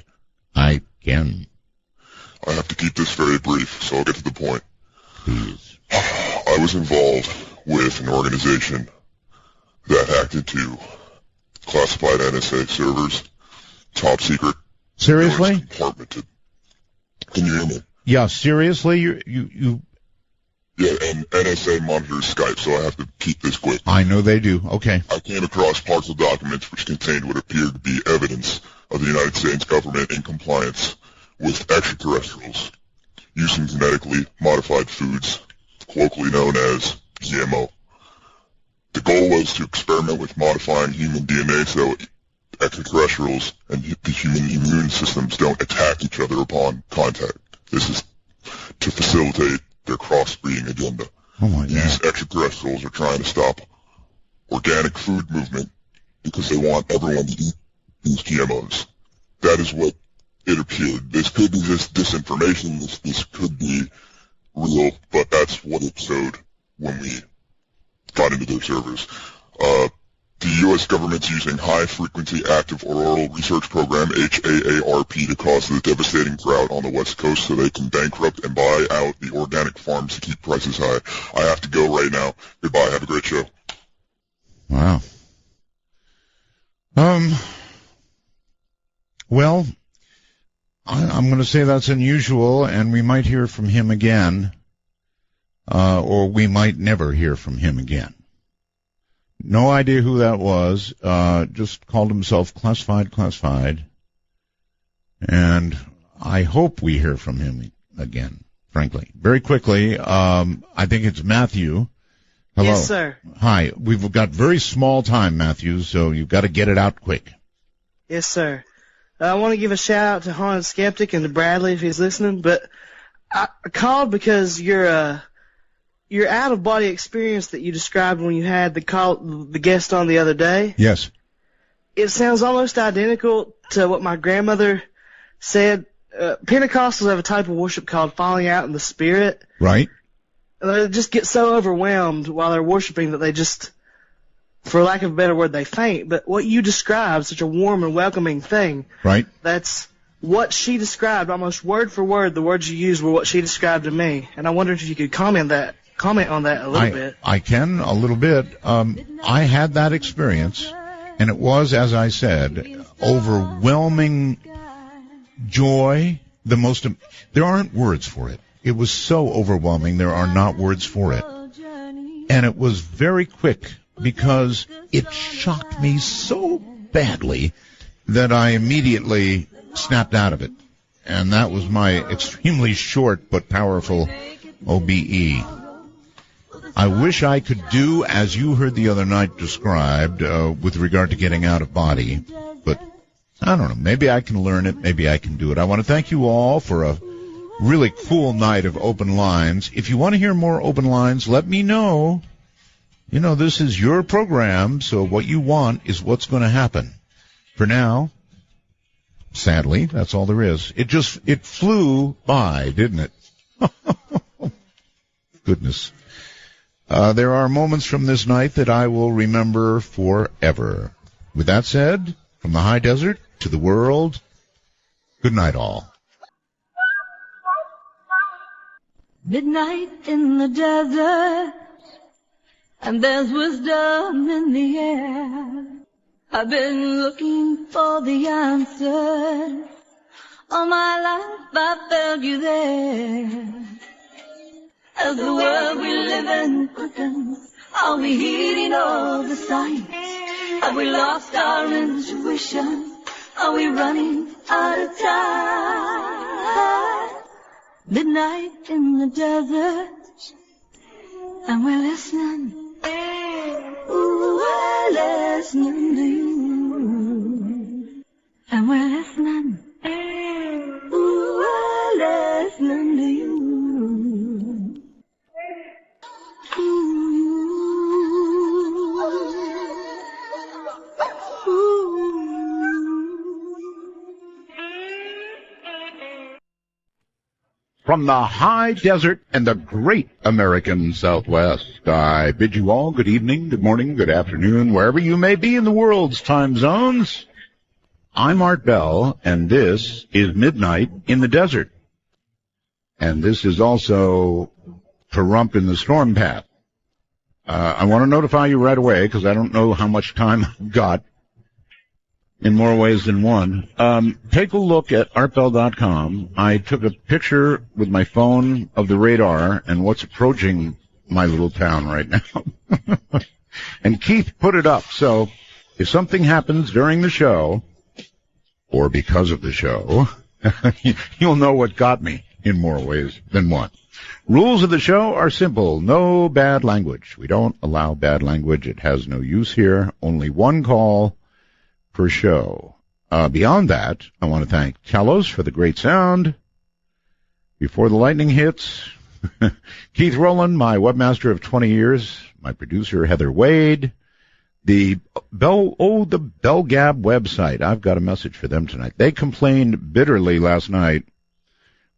I can. I have to keep this very brief, so I'll get to the point. Please. I was involved with an organization that hacked into classified NSA servers. Top secret. Seriously? Can you hear me? Yeah, seriously? You. Yeah, and NSA monitors Skype, so I have to keep this quick. I know they do. Okay. I came across parts of documents which contained what appeared to be evidence of the United States government in compliance with extraterrestrials using genetically modified foods, colloquially known as GMO. The goal was to experiment with modifying human DNA so extraterrestrials and the human immune systems don't attack each other upon contact. This is to facilitate their crossbreeding agenda. Oh my God. These extraterrestrials are trying to stop organic food movement because they want everyone to eat these GMOs. That is what it appeared. This could be just disinformation. This could be real, but that's what it showed when we got into their servers. The U.S. government's using high-frequency active auroral research program, HAARP, to cause the devastating drought on the West Coast so they can bankrupt and buy out the organic farms to keep prices high. I have to go right now. Goodbye. Have a great show. Wow. Well, I'm going to say that's unusual, and we might hear from him again, or we might never hear from him again. No idea who that was. Just called himself Classified. And I hope we hear from him again, frankly. Very quickly, I think it's Matthew. Hello. Yes, sir. Hi. We've got very small time, Matthew, so you've got to get it out quick. Yes, sir. I want to give a shout-out to Haunted Skeptic and to Bradley if he's listening, but I called because your out-of-body experience that you described when you had the guest on the other day. Yes. It sounds almost identical to what my grandmother said. Pentecostals have a type of worship called falling out in the spirit. Right. They just get so overwhelmed while they're worshiping that they just, for lack of a better word, they faint. But what you described, such a warm and welcoming thing. Right. That's what she described, almost word for word. The words you used were what she described to me. And I wondered if you could comment on that a little bit. I can, a little bit. I had that experience, and it was, as I said, overwhelming joy. There aren't words for it. It was so overwhelming, there are not words for it. And it was very quick because it shocked me so badly that I immediately snapped out of it. And that was my extremely short but powerful OBE. I wish I could do as you heard the other night described with regard to getting out of body, but I don't know. Maybe I can learn it. Maybe I can do it. I want to thank you all for a really cool night of open lines. If you want to hear more open lines, let me know. You know, this is your program, so what you want is what's going to happen. For now, sadly, that's all there is. It flew by, didn't it? Goodness. There are moments from this night that I will remember forever. With that said, from the high desert to the world, good night all. Midnight in the desert, and there's wisdom in the air. I've been looking for the answer. All my life I found you there. As the world we live in quickens, are we heeding all the signs? Have we lost our intuition? Are we running out of time? Midnight in the desert, and we're listening. Ooh, we're listening to you. And we're listening. Ooh, we're listening to you. From the high desert and the great American Southwest, I bid you all good evening, good morning, good afternoon, wherever you may be in the world's time zones. I'm Art Bell, and this is Midnight in the Desert. And this is also Perump in the Storm Path. I want to notify you right away, because I don't know how much time I've got, in more ways than one. Take a look at artbell.com. I took a picture with my phone of the radar and what's approaching my little town right now. And Keith put it up, so if something happens during the show, or because of the show, you'll know what got me in more ways than one. Rules of the show are simple. No bad language. We don't allow bad language. It has no use here. Only one call per show. Beyond that, I want to thank Telos for the great sound. Before the lightning hits, Keith Rowland, my webmaster of 20 years, my producer Heather Wade, the BellGab website. I've got a message for them tonight. They complained bitterly last night.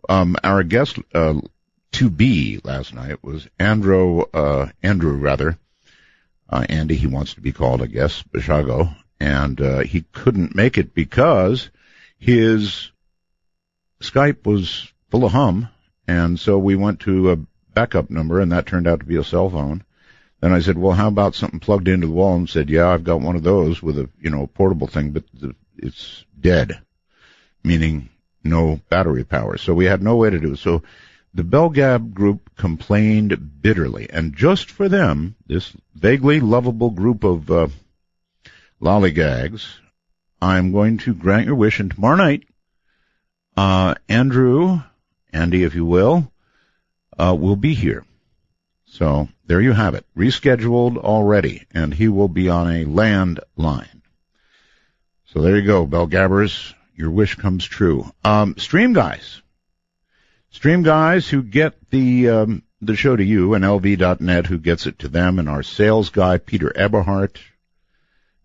Our guest to be last night was Andrew, Andy, he wants to be called, I guess, Bishago. And he couldn't make it because his Skype was full of hum, and so we went to a backup number, and that turned out to be a cell phone. Then I said, well, how about something plugged into the wall? And said, yeah, I've got one of those with a, portable thing, but it's dead, meaning no battery power. So we had no way to do it. So the BellGab group complained bitterly, and just for them, this vaguely lovable group of lollygags, I'm going to grant your wish, and tomorrow night, Andy, if you will be here. So there you have it, rescheduled already, and he will be on a landline. So there you go, BellGabbers, your wish comes true. Stream guys who get the show to you, and LV.net who gets it to them, and our sales guy Peter Eberhardt.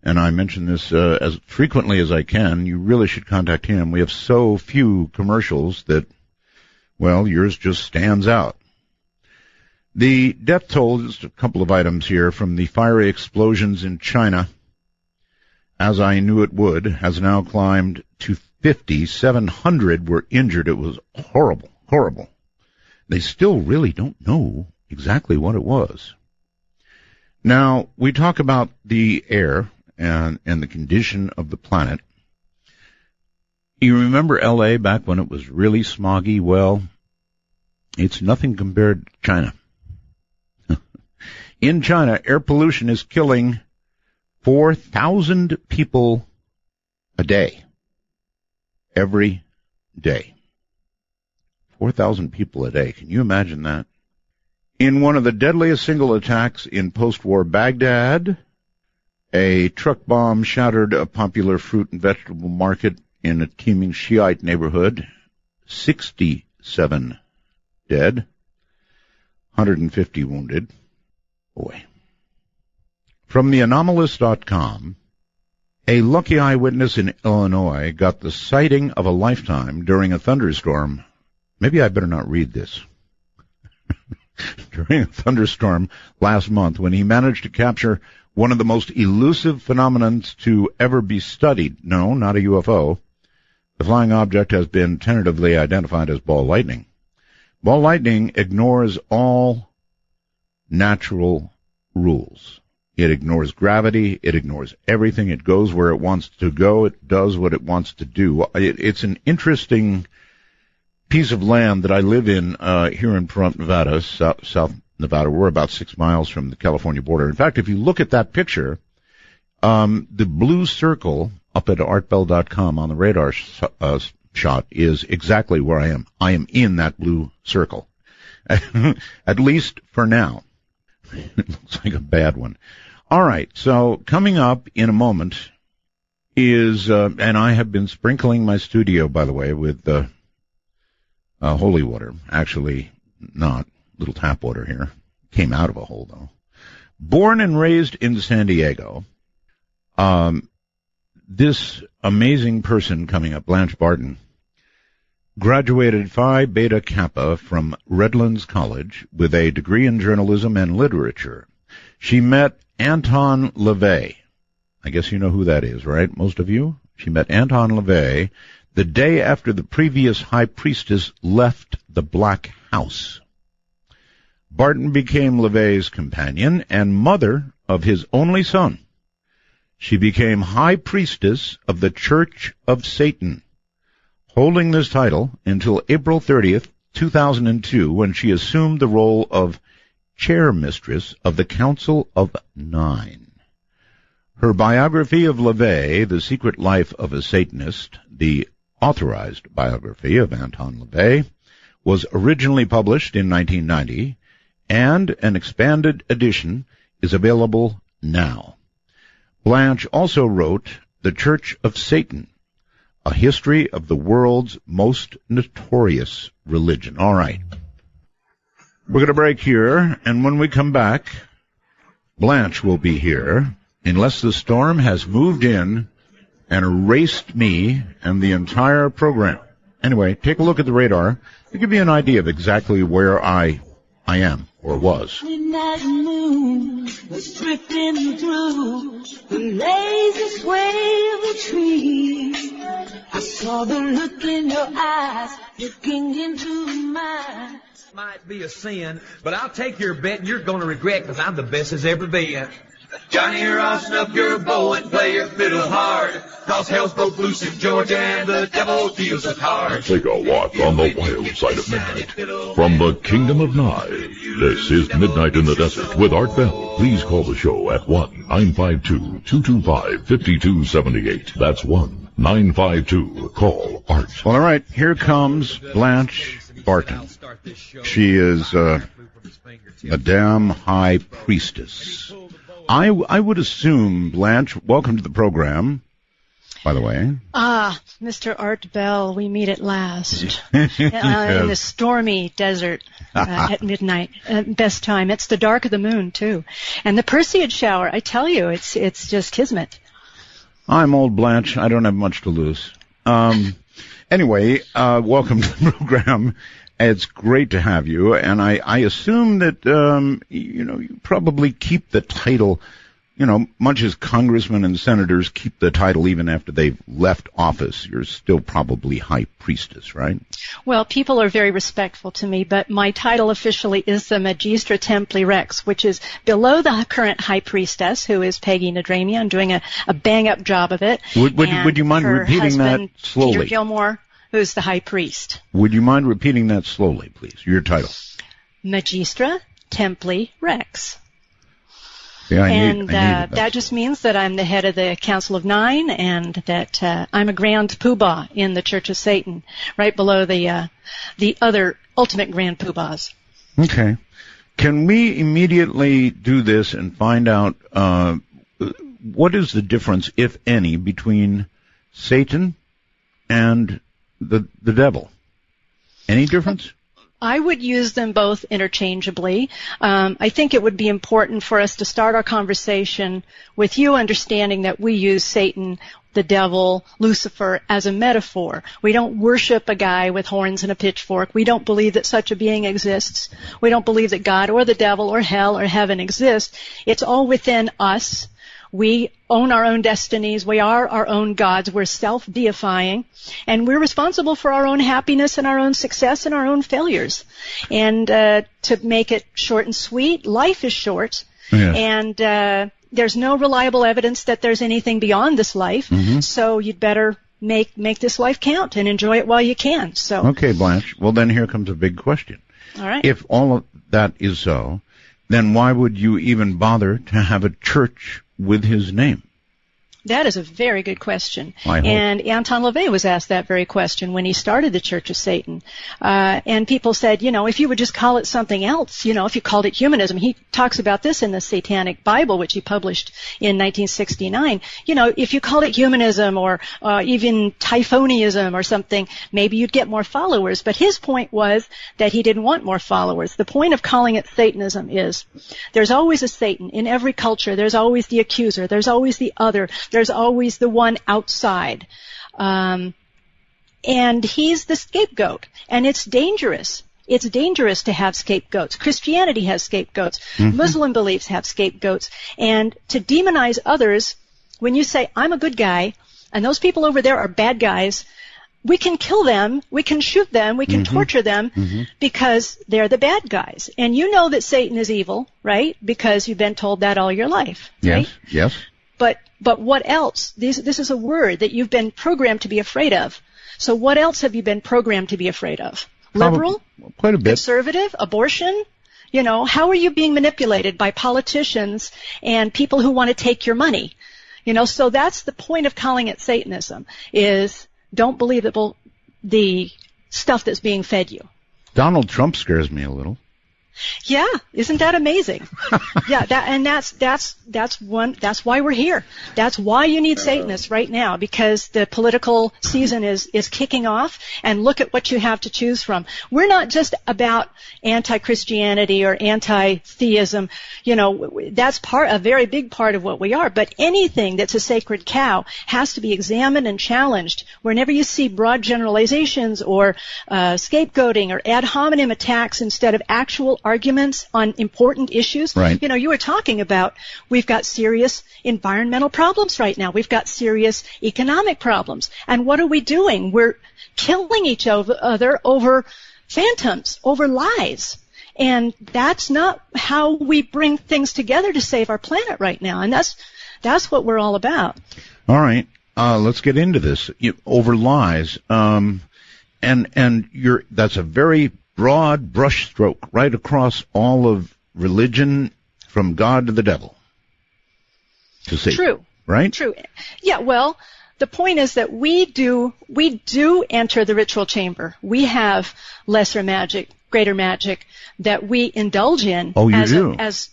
And I mention this as frequently as I can. You really should contact him. We have so few commercials that, well, yours just stands out. The death toll, just a couple of items here, from the fiery explosions in China, as I knew it would, has now climbed to 50. 700 were injured. It was horrible, horrible. They still really don't know exactly what it was. Now, we talk about the air and the condition of the planet. You remember L.A. back when it was really smoggy? Well, it's nothing compared to China. In China, air pollution is killing 4,000 people a day. Every day. 4,000 people a day. Can you imagine that? In one of the deadliest single attacks in post-war Baghdad, a truck bomb shattered a popular fruit and vegetable market in a teeming Shiite neighborhood. 67 dead, 150 wounded. Boy. From theanomalist.com, a lucky eyewitness in Illinois got the sighting of a lifetime during a thunderstorm. Maybe I better not read this. During a thunderstorm last month, when he managed to capture one of the most elusive phenomena to ever be studied. No, not a UFO. The flying object has been tentatively identified as ball lightning. Ball lightning ignores all natural rules. It ignores gravity. It ignores everything. It goes where it wants to go. It does what it wants to do. It's an interesting piece of land that I live in here in Pahrump, Nevada, South Nevada. We're about 6 miles from the California border. In fact, if you look at that picture, the blue circle up at artbell.com on the radar shot is exactly where I am. I am in that blue circle. At least for now. It looks like a bad one. All right, so coming up in a moment is, and I have been sprinkling my studio, by the way, with holy water. Actually, not. Little tap water here. Came out of a hole, though. Born and raised in San Diego, this amazing person coming up, Blanche Barton, graduated Phi Beta Kappa from Redlands College with a degree in journalism and literature. She met Anton LaVey. I guess you know who that is, right? Most of you? She met Anton LaVey the day after the previous high priestess left the Black House. Barton became LaVey's companion and mother of his only son. She became high priestess of the Church of Satan, holding this title until April 30th, 2002, when she assumed the role of chair mistress of the Council of Nine. Her biography of LaVey, The Secret Life of a Satanist, the authorized biography of Anton LaVey, was originally published in 1990, and an expanded edition is available now. Blanche also wrote The Church of Satan, A History of the World's Most Notorious Religion. All right. We're going to break here, and when we come back, Blanche will be here, unless the storm has moved in and erased me and the entire program. Anyway, take a look at the radar to give you an idea of exactly where I am, or was. When that moon was drifting through the lazy sway of the trees, I saw the look in your eyes, looking into mine. Might be a sin, but I'll take your bet and you're going to regret, because I'm the best as ever been. Johnny, rosin up your bow and play your fiddle hard, 'cause hell's broke loose in Georgia and the devil deals us hard. Take a walk on the wild side of midnight. From the Kingdom of Nye, this is Midnight in the Desert with Art Bell. Please call the show at 1-952-225-5278. That's 1-952-CALL-ART. Well, all right, here comes Blanche Barton. She is a damn high priestess. I would assume, Blanche, welcome to the program, by the way. Ah, Mr. Art Bell, we meet at last. In the stormy desert at midnight. Best time. It's the dark of the moon, too. And the Perseid shower, I tell you, it's just kismet. I'm old Blanche. I don't have much to lose. Anyway, welcome to the program. It's great to have you, and I assume that, you probably keep the title, much as congressmen and senators keep the title even after they've left office. You're still probably high priestess, right? Well, people are very respectful to me, but my title officially is the Magistra Templi Rex, which is below the current high priestess, who is Peggy Nadramia, and doing a bang-up job of it. Would you mind repeating that slowly? Peter Gilmore, who's the high priest. Would you mind repeating that slowly, please? Your title. Magistra Templi Rex. Yeah, I need that. That just means that I'm the head of the Council of Nine, and that I'm a grand poobah in the Church of Satan, right below the other ultimate grand poobahs. Okay. Can we immediately do this and find out what is the difference, if any, between Satan and the devil? Any difference? I would use them both interchangeably. I think it would be important for us to start our conversation with you understanding that we use Satan, the devil, Lucifer as a metaphor. We don't worship a guy with horns and a pitchfork. We don't believe that such a being exists. We don't believe that God or the devil or hell or heaven exist. It's all within us. We own our own destinies. We are our own gods. We're self-deifying. And we're responsible for our own happiness and our own success and our own failures. And to make it short and sweet, life is short. Yes. And there's no reliable evidence that there's anything beyond this life. Mm-hmm. So you'd better make this life count and enjoy it while you can. So okay, Blanche. Well, then here comes a big question. All right. If all of that is so, then why would you even bother to have a church with his name? That is a very good question. I hope. And Anton LaVey was asked that very question when he started the Church of Satan. And people said, if you would just call it something else, if you called it humanism. He talks about this in the Satanic Bible, which he published in 1969. If you called it humanism or even Typhonianism or something, maybe you'd get more followers. But his point was that he didn't want more followers. The point of calling it Satanism is there's always a Satan. In every culture, there's always the accuser. There's always the other. There's always the one outside. And he's the scapegoat. And it's dangerous. It's dangerous to have scapegoats. Christianity has scapegoats. Mm-hmm. Muslim beliefs have scapegoats. And to demonize others, when you say, I'm a good guy, and those people over there are bad guys, we can kill them, we can shoot them, we can torture them because they're the bad guys. And you know that Satan is evil, right? Because you've been told that all your life, right? Yes. But what else? This is a word that you've been programmed to be afraid of. So what else have you been programmed to be afraid of? Liberal? Quite a bit. Conservative? Abortion? How are you being manipulated by politicians and people who want to take your money? So that's the point of calling it Satanism, is don't believe the stuff that's being fed you. Donald Trump scares me a little. Yeah, isn't that amazing? Yeah, that's why we're here. That's why you need Satanists right now, because the political season is kicking off, and look at what you have to choose from. We're not just about anti-Christianity or anti-theism. That's a very big part of what we are, but anything that's a sacred cow has to be examined and challenged. Whenever you see broad generalizations or scapegoating or ad hominem attacks instead of actual arguments on important issues. Right. You were talking about we've got serious environmental problems right now. We've got serious economic problems. And what are we doing? We're killing each other over phantoms, over lies. And that's not how we bring things together to save our planet right now. And that's what we're all about. All right. Let's get into this. Over lies. That's a very broad brushstroke right across all of religion, from God to the devil. To Satan. True. Right? True. Yeah, well, the point is that we do enter the ritual chamber. We have lesser magic, greater magic that we indulge in as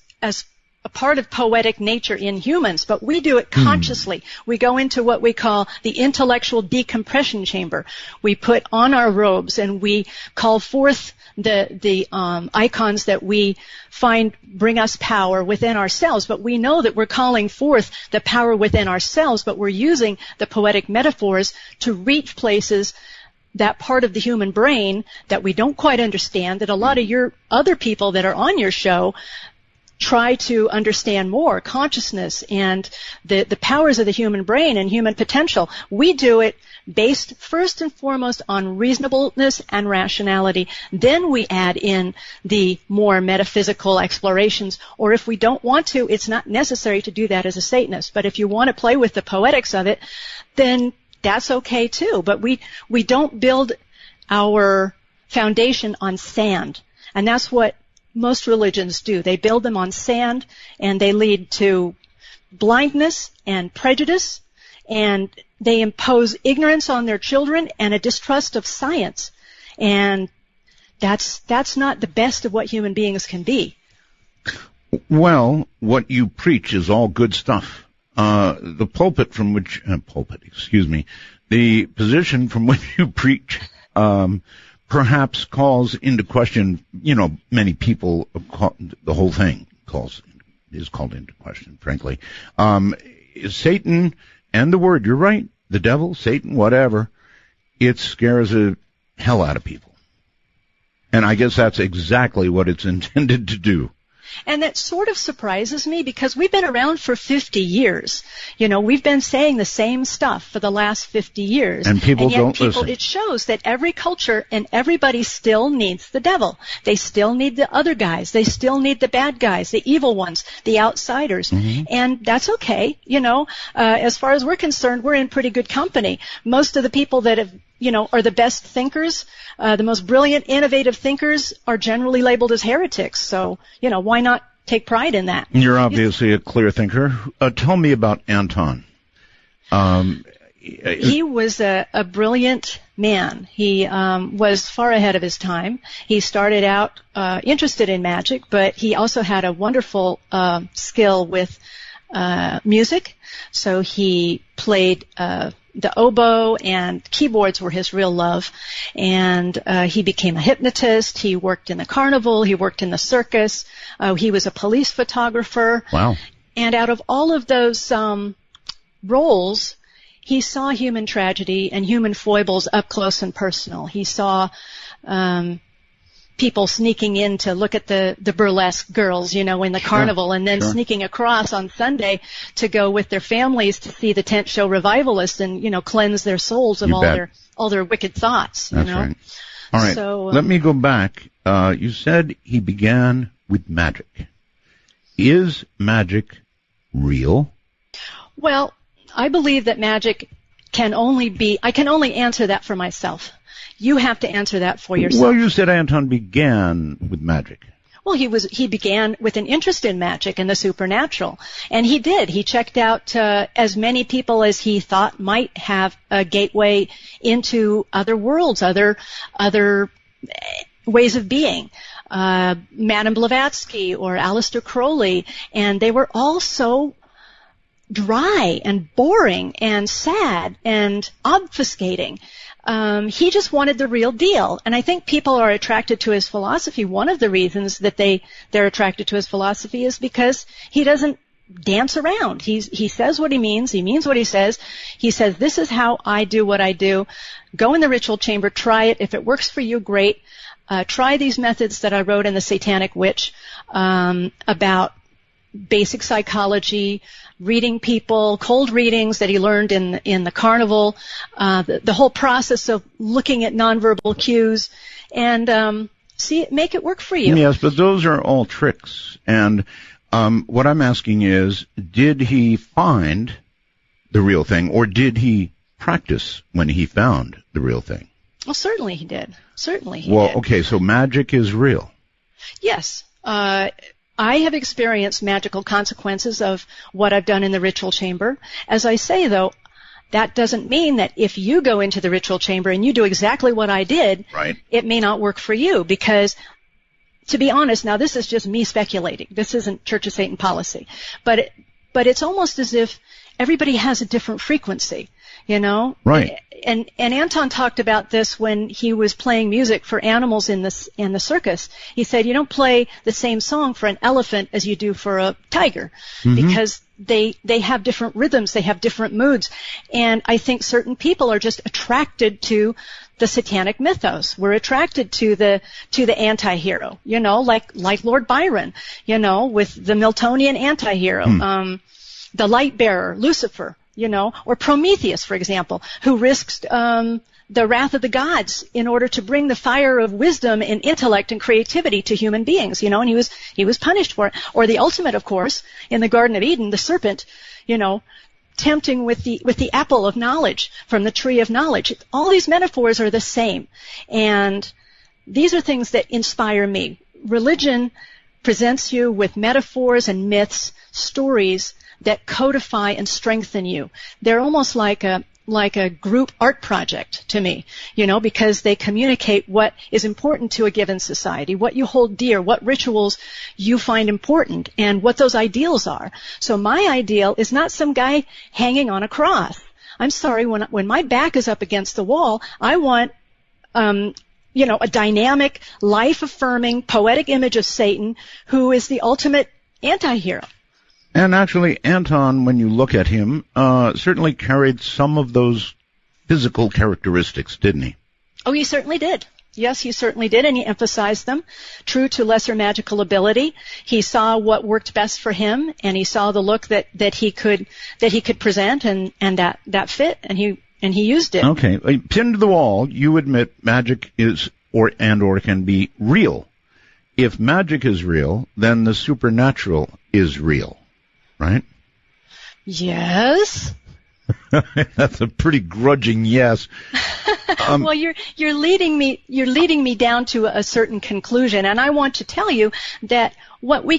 a part of poetic nature in humans, but we do it consciously. We go into what we call the intellectual decompression chamber. We put on our robes and we call forth the icons that we find bring us power within ourselves, but we know that we're calling forth the power within ourselves, but we're using the poetic metaphors to reach places, that part of the human brain that we don't quite understand, that a lot of your other people that are on your show try to understand more, consciousness and the powers of the human brain and human potential. We do it based first and foremost on reasonableness and rationality. Then we add in the more metaphysical explorations, or if we don't want to, it's not necessary to do that as a Satanist. But if you want to play with the poetics of it, then that's okay too. But we don't build our foundation on sand. And that's what most religions do. They build them on sand, and they lead to blindness and prejudice, and they impose ignorance on their children and a distrust of science. And that's not the best of what human beings can be. Well, what you preach is all good stuff. The position from which you preach, perhaps calls into question, many people, the whole thing is called into question, frankly. Is Satan and the word, you're right, the devil, Satan, whatever, it scares the hell out of people. And I guess that's exactly what it's intended to do. And that sort of surprises me because we've been around for 50 years. We've been saying the same stuff for the last 50 years. And people don't listen. It shows that every culture and everybody still needs the devil. They still need the other guys. They still need the bad guys, the evil ones, the outsiders. Mm-hmm. And that's okay. As far as we're concerned, we're in pretty good company. Most of the people that have are the best thinkers, the most brilliant, innovative thinkers are generally labeled as heretics. So, why not take pride in that? You're obviously a clear thinker. Tell me about Anton. He was a brilliant man. He was far ahead of his time. He started out interested in magic, but he also had a wonderful skill with music. So he played the oboe, and keyboards were his real love. And he became a hypnotist. He worked in the carnival. He worked in the circus. He was a police photographer. Wow. And out of all of those roles, he saw human tragedy and human foibles up close and personal. He saw people sneaking in to look at the burlesque girls, in the carnival, and then sneaking across on Sunday to go with their families to see the tent show revivalists and, cleanse their souls of all their wicked thoughts. That's right. All right. So, let me go back. You said he began with magic. Is magic real? Well, I believe that magic I can only answer that for myself. You have to answer that for yourself. Well, you said Anton began with magic. Well, he began with an interest in magic and the supernatural. And he did. He checked out as many people as he thought might have a gateway into other worlds, other ways of being. Madame Blavatsky or Aleister Crowley, and they were all so dry and boring and sad and obfuscating. He just wanted the real deal. And I think people are attracted to his philosophy. One of the reasons that they're attracted to his philosophy is because he doesn't dance around. He says what he means what he says. He says, this is how I do what I do. Go in the ritual chamber, try it. If it works for you, great. Try these methods that I wrote in The Satanic Witch about basic psychology, reading people, cold readings that he learned in the carnival, the whole process of looking at nonverbal cues, and make it work for you. Yes, but those are all tricks. And what I'm asking is, did he find the real thing, or did he practice when he found the real thing? Well, certainly he did. Certainly he did. Well, okay, so magic is real. Yes. I have experienced magical consequences of what I've done in the ritual chamber. As I say, though, that doesn't mean that if you go into the ritual chamber and you do exactly what I did, right, it may not work for you. Because, to be honest, now this is just me speculating. This isn't Church of Satan policy. But it's almost as if everybody has a different frequency, Right. And Anton talked about this when he was playing music for animals in the circus. He said, you don't play the same song for an elephant as you do for a tiger, because they have different rhythms, they have different moods. And I think certain people are just attracted to the satanic mythos. We're attracted to the anti-hero, like Lord Byron, with the Miltonian anti-hero, the light bearer, Lucifer, or Prometheus, for example, who risks the wrath of the gods in order to bring the fire of wisdom and intellect and creativity to human beings, and he was punished for it. Or the ultimate, of course, in the Garden of Eden, the serpent, tempting with the apple of knowledge from the tree of knowledge. All these metaphors are the same, and these are things that inspire me. Religion presents you with metaphors and myths, stories that codify and strengthen you. They're almost like a group art project to me, because they communicate what is important to a given society, what you hold dear, what rituals you find important, and what those ideals are. So my ideal is not some guy hanging on a cross. I'm sorry, when my back is up against the wall, I want a dynamic, life-affirming, poetic image of Satan who is the ultimate anti-hero. And actually, Anton, when you look at him, certainly carried some of those physical characteristics, didn't he? Oh, he certainly did. Yes, he certainly did, and he emphasized them. True to lesser magical ability, he saw what worked best for him, and he saw the look that he could present, and that fit, and he used it. Okay, pinned to the wall, you admit magic is or can be real. If magic is real, then the supernatural is real. Right? Yes. That's a pretty grudging yes. Well, you're leading me down to a certain conclusion, and I want to tell you that what we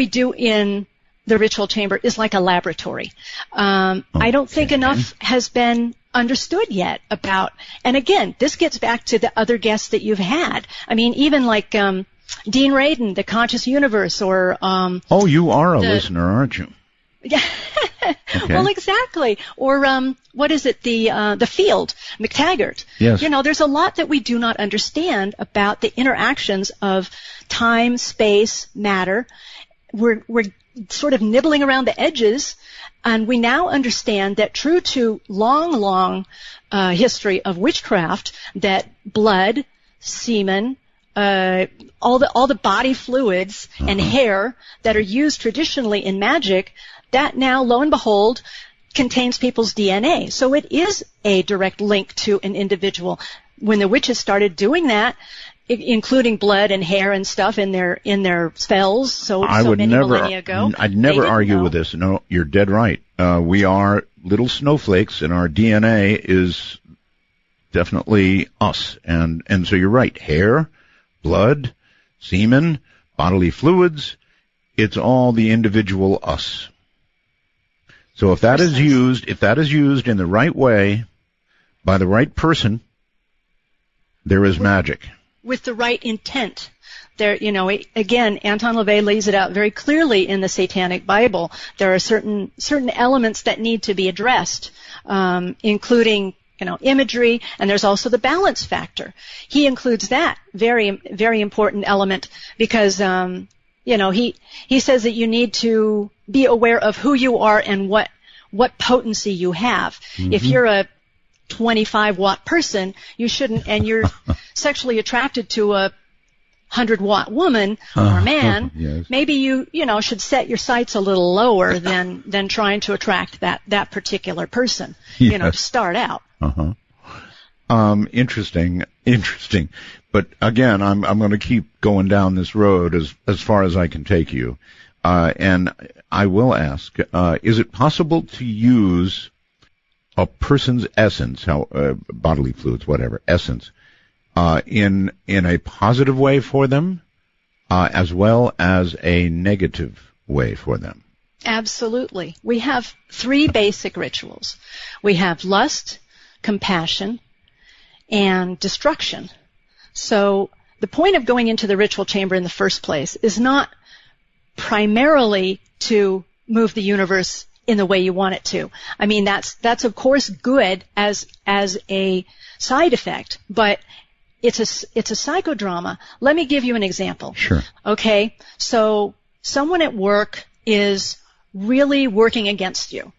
do in the ritual chamber is like a laboratory. I don't think enough has been understood yet about, and again, this gets back to the other guests that you've had. I mean, even like Dean Radin, The Conscious Universe, or oh, you are a listener, aren't you? Yeah. Okay. Well, exactly. Or what is it? The Field, McTaggart. Yes. You know, there's a lot that we do not understand about the interactions of time, space, matter. We're sort of nibbling around the edges, and we now understand that true to long history of witchcraft, that blood, semen, all the body fluids and hair that are used traditionally in magic, that now, lo and behold, contains people's DNA. So it is a direct link to an individual. When the witches started doing that, including blood and hair and stuff in their spells, so many millennia ago, I'd never argue with this. No, you're dead right. We are little snowflakes, and our DNA is definitely us. And so you're right. Hair, blood, semen, bodily fluids, it's all the individual us. So if that is used in the right way by the right person, there is magic. With the right intent. There, you know, again, Anton LaVey lays it out very clearly in the Satanic Bible. There are certain elements that need to be addressed, including, you know, imagery, and there's also the balance factor. He includes that very, very important element because, you know, he says that you need to be aware of who you are and what potency you have. Mm-hmm. If you're a 25-watt person, you shouldn't, and you're sexually attracted to a 100-watt woman or man, yes. Maybe you should set your sights a little lower than trying to attract that particular person, yes. You know, to start out. Interesting. But again, I'm going to keep going down this road as far as I can take you. And I will ask, is it possible to use a person's essence, bodily fluids, whatever, essence, in a positive way for them, as well as a negative way for them? Absolutely. We have 3 basic rituals. We have lust, compassion, and destruction. So the point of going into the ritual chamber in the first place is not primarily to move the universe in the way you want it to. I mean, that's of course good as a side effect, but it's a psychodrama. Let me give you an example. Sure. Okay, so someone at work is really working against you.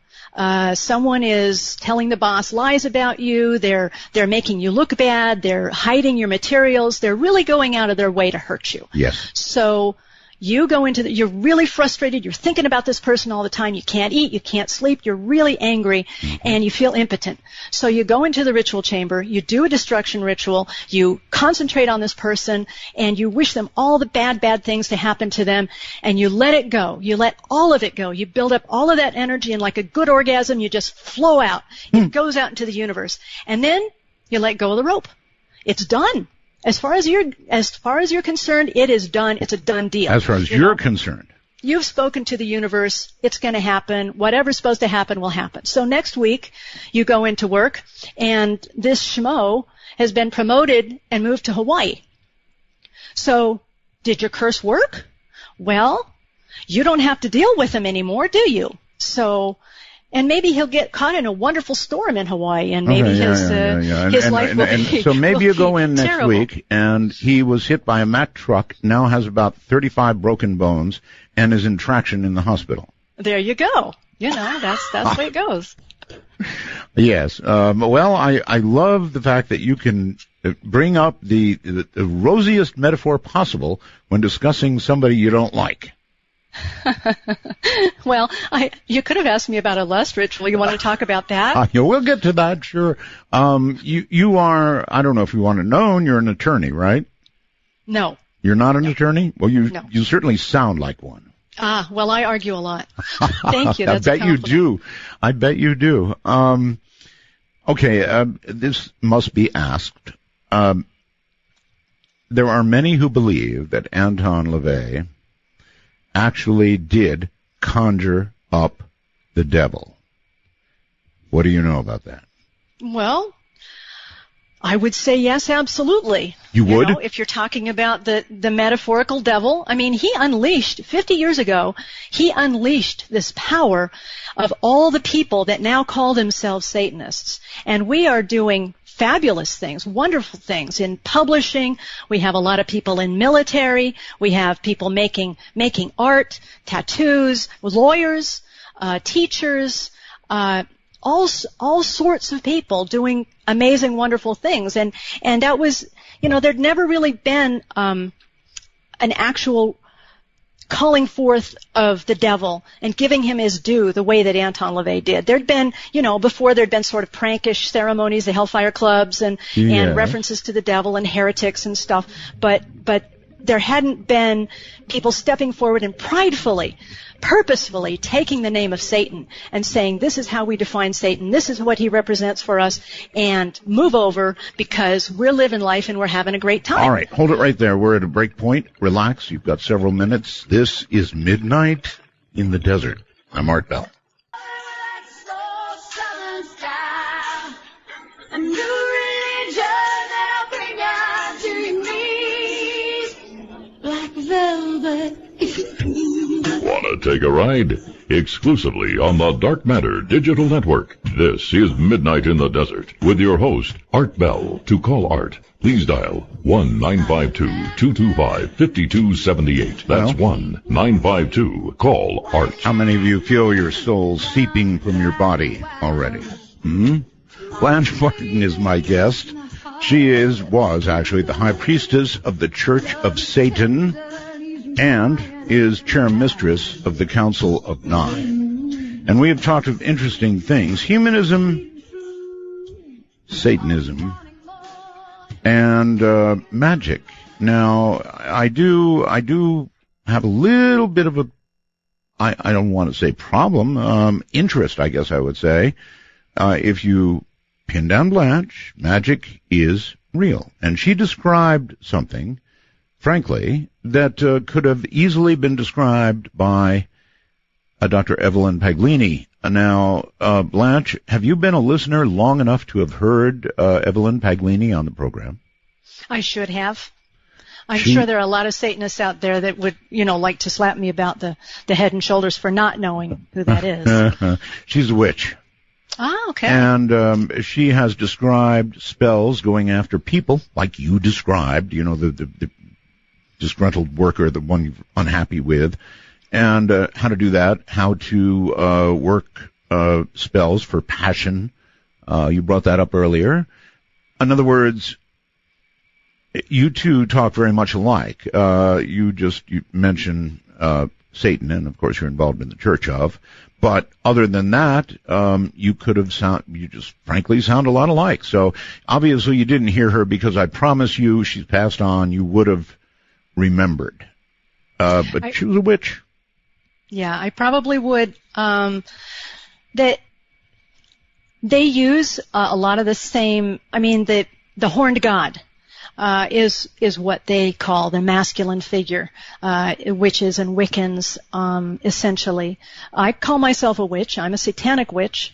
Someone is telling the boss lies about you. They're making you look bad. They're hiding your materials. They're really going out of their way to hurt you. Yes. So you go you're really frustrated. You're thinking about this person all the time. You can't eat. You can't sleep. You're really angry, and you feel impotent. So you go into the ritual chamber. You do a destruction ritual. You concentrate on this person, and you wish them all the bad things to happen to them, and you let it go. You let all of it go. You build up all of that energy, and like a good orgasm, you just flow out. It goes out into the universe. And then you let go of the rope. It's done. As far as you're concerned, it is done. It's a done deal. As far as you're concerned. You've spoken to the universe. It's going to happen. Whatever's supposed to happen will happen. So next week, you go into work, and this schmo has been promoted and moved to Hawaii. So, did your curse work? Well, you don't have to deal with him anymore, do you? So, and maybe he'll get caught in a wonderful storm in Hawaii, and maybe his life will be so maybe you go in next terrible. week, and he was hit by a Mack truck, now has about 35 broken bones, and is in traction in the hospital. There you go. You know, that's the way it goes. Yes. Well, I love the fact that you can bring up the rosiest metaphor possible when discussing somebody you don't like. Well, you could have asked me about a lust ritual. You want to talk about that? Yeah, we'll get to that, sure. You are, I don't know if you want to know, you're an attorney, right? No. You're not an attorney? Well, No. you certainly sound like one. Well, I argue a lot. Thank you. That's I bet you do. I bet you do. Okay, this must be asked. There are many who believe that Anton LaVey actually did conjure up the devil. What do you know about that? Well, I would say yes, absolutely. You would? Know, if you're talking about the metaphorical devil, I mean, he unleashed, 50 years ago, he unleashed this power of all the people that now call themselves Satanists. And we are doing fabulous things, wonderful things in publishing. We have a lot of people in military. We have people making art, tattoos, lawyers, teachers, all sorts of people doing amazing, wonderful things. And that was, there'd never really been an actual calling forth of the devil and giving him his due the way that Anton LaVey did. There'd been, before there'd been sort of prankish ceremonies, the Hellfire Clubs and references to the devil and heretics and stuff, but there hadn't been people stepping forward and pridefully, purposefully taking the name of Satan and saying, this is how we define Satan, this is what he represents for us, and move over because we're living life and we're having a great time. All right, hold it right there. We're at a break point. Relax. You've got several minutes. This is Midnight in the Desert. I'm Art Bell. A new religion that'll bring out to your knees, black velvet. Want to take a ride? Exclusively on the Dark Matter Digital Network. This is Midnight in the Desert with your host, Art Bell. To call Art, please dial 1-952-225-5278. That's 1-952-CALL-ART. How many of you feel your soul seeping from your body already? Blanche Martin is my guest. She was actually the high priestess of the Church of Satan and is chair mistress of the Council of Nine. And we have talked of interesting things: humanism, Satanism, and magic. Now, I do have a little bit of I don't want to say problem, interest, I guess I would say. If you pin down Blanche, magic is real. And she described something, frankly, that could have easily been described by Dr. Evelyn Paglini. Now, Blanche, have you been a listener long enough to have heard Evelyn Paglini on the program? I should have. I'm sure there are a lot of Satanists out there that would, like to slap me about the head and shoulders for not knowing who that is. She's a witch. Ah, okay. And she has described spells going after people, like you described, the disgruntled worker, the one you're unhappy with, and how to do that, how to work spells for passion. You brought that up earlier. In other words, you two talk very much alike. You mention Satan, and of course you're involved in the Church of. But other than that, you just frankly sound a lot alike. So obviously you didn't hear her because I promise you she's passed on. You would have remembered. But she was a witch. Yeah, I probably would. That they use a lot of the same. I mean, the horned god is what they call the masculine figure, witches and Wiccans, essentially. I call myself a witch. I'm a satanic witch.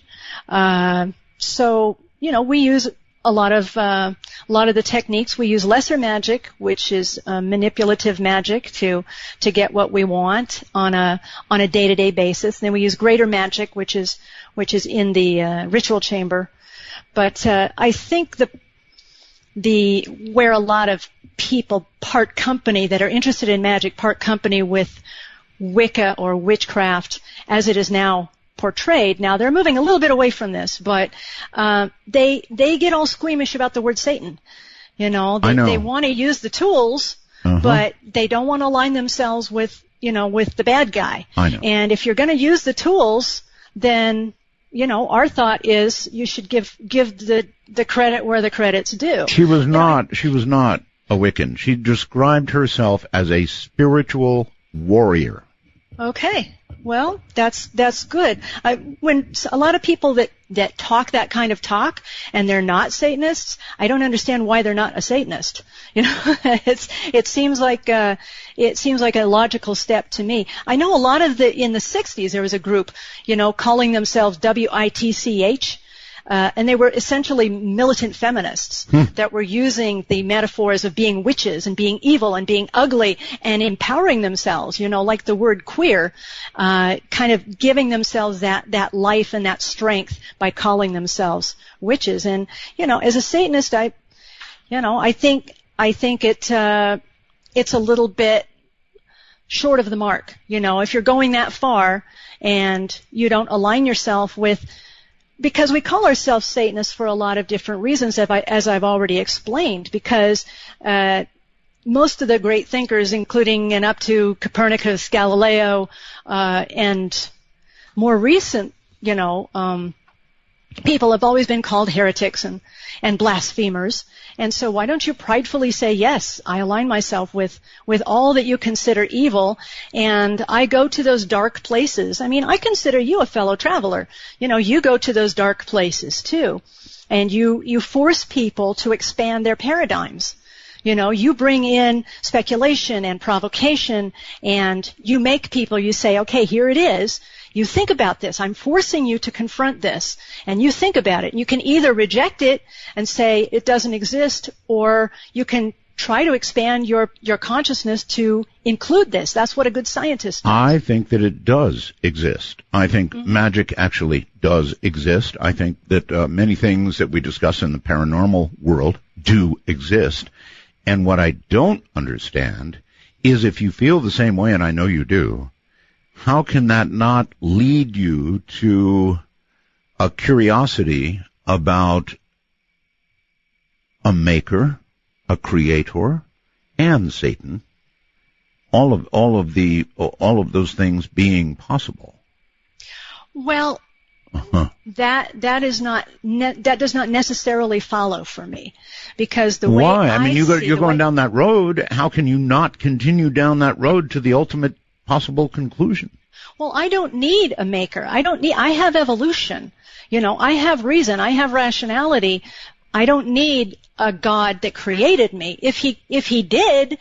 So we use a lot of the techniques. We use lesser magic, which is manipulative magic to get what we want on a day-to-day basis. Then we use greater magic, which is in the ritual chamber. But I think where a lot of people part company that are interested in magic part company with Wicca or witchcraft as it is now portrayed. Now they're moving a little bit away from this, but they get all squeamish about the word Satan. They want to use the tools, but they don't want to align themselves with the bad guy. I know. And if you're going to use the tools, then our thought is you should give the credit where the credit's due. She was not a Wiccan. She described herself as a spiritual warrior. Okay. Well, that's good. When a lot of people that talk that kind of talk and they're not Satanists, I don't understand why they're not a Satanist. You know, it seems like a logical step to me. I know a lot of in the 60s there was a group, you know, calling themselves WITCH. And they were essentially militant feminists that were using the metaphors of being witches and being evil and being ugly and empowering themselves, you know, like the word queer, kind of giving themselves that life and that strength by calling themselves witches. And, you know, as a Satanist, I think it's a little bit short of the mark. You know, if you're going that far and you don't align yourself with, because we call ourselves Satanists for a lot of different reasons, as I've already explained, because most of the great thinkers, including and up to Copernicus, Galileo, and more recent, you know, people have always been called heretics and blasphemers. And so why don't you pridefully say, yes, I align myself with all that you consider evil, and I go to those dark places. I mean, I consider you a fellow traveler. You know, you go to those dark places too, and you force people to expand their paradigms. You know, you bring in speculation and provocation, and you make people, you say, okay, here it is. You think about this. I'm forcing you to confront this. And you think about it. You can either reject it and say it doesn't exist, or you can try to expand your consciousness to include this. That's what a good scientist does. I think that it does exist. I think magic actually does exist. I think that many things that we discuss in the paranormal world do exist. And what I don't understand is, if you feel the same way, and I know you do, how can that not lead you to a curiosity about a maker, a creator, and Satan? All of those things being possible. Well, that does not necessarily follow for me, because the way why? I mean, you're going down that road. How can you not continue down that road to the ultimate possible conclusion? Well, I don't need a maker. I have evolution. You know, I have reason. I have rationality. I don't need a God that created me. If he did,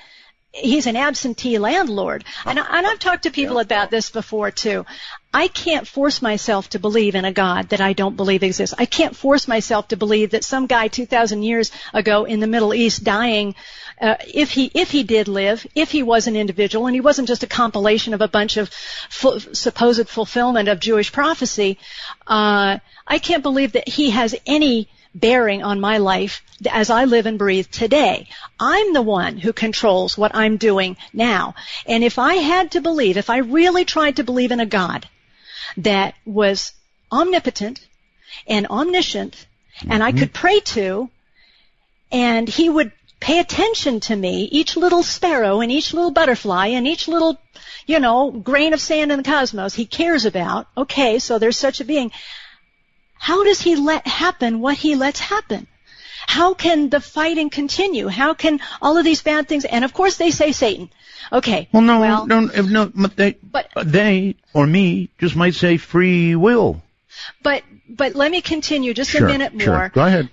he's an absentee landlord. And I've talked to people about this before too. I can't force myself to believe in a God that I don't believe exists. I can't force myself to believe that some guy 2,000 years ago in the Middle East dying, if he did live, if he was an individual and he wasn't just a compilation of a bunch of supposed fulfillment of Jewish prophecy, I can't believe that he has any bearing on my life as I live and breathe today. I'm the one who controls what I'm doing now. And if I had to believe, if I really tried to believe in a God that was omnipotent and omniscient, and I could pray to, and he would pay attention to me, each little sparrow and each little butterfly and each little, you know, grain of sand in the cosmos he cares about. Okay, so there's such a being. How does he let happen what he lets happen? How can the fighting continue? How can all of these bad things? And of course they say Satan. Okay. Well, no. They or me just might say free will. But let me continue just a minute more. Sure. Go ahead.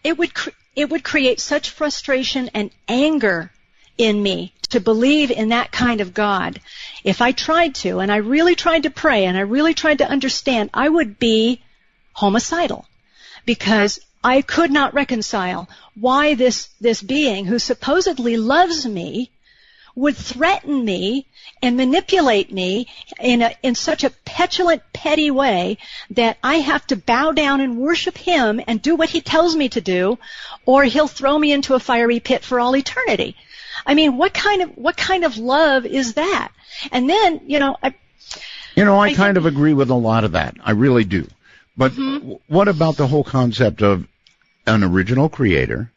It would create such frustration and anger in me to believe in that kind of God. If I tried to, and I really tried to pray, and I really tried to understand, I would be homicidal, because I could not reconcile why this being who supposedly loves me would threaten me and manipulate me in such a petulant, petty way that I have to bow down and worship him and do what he tells me to do, or he'll throw me into a fiery pit for all eternity. I mean, what kind of love is that? And then, I kind of agree with a lot of that. I really do. But what about the whole concept of an original creator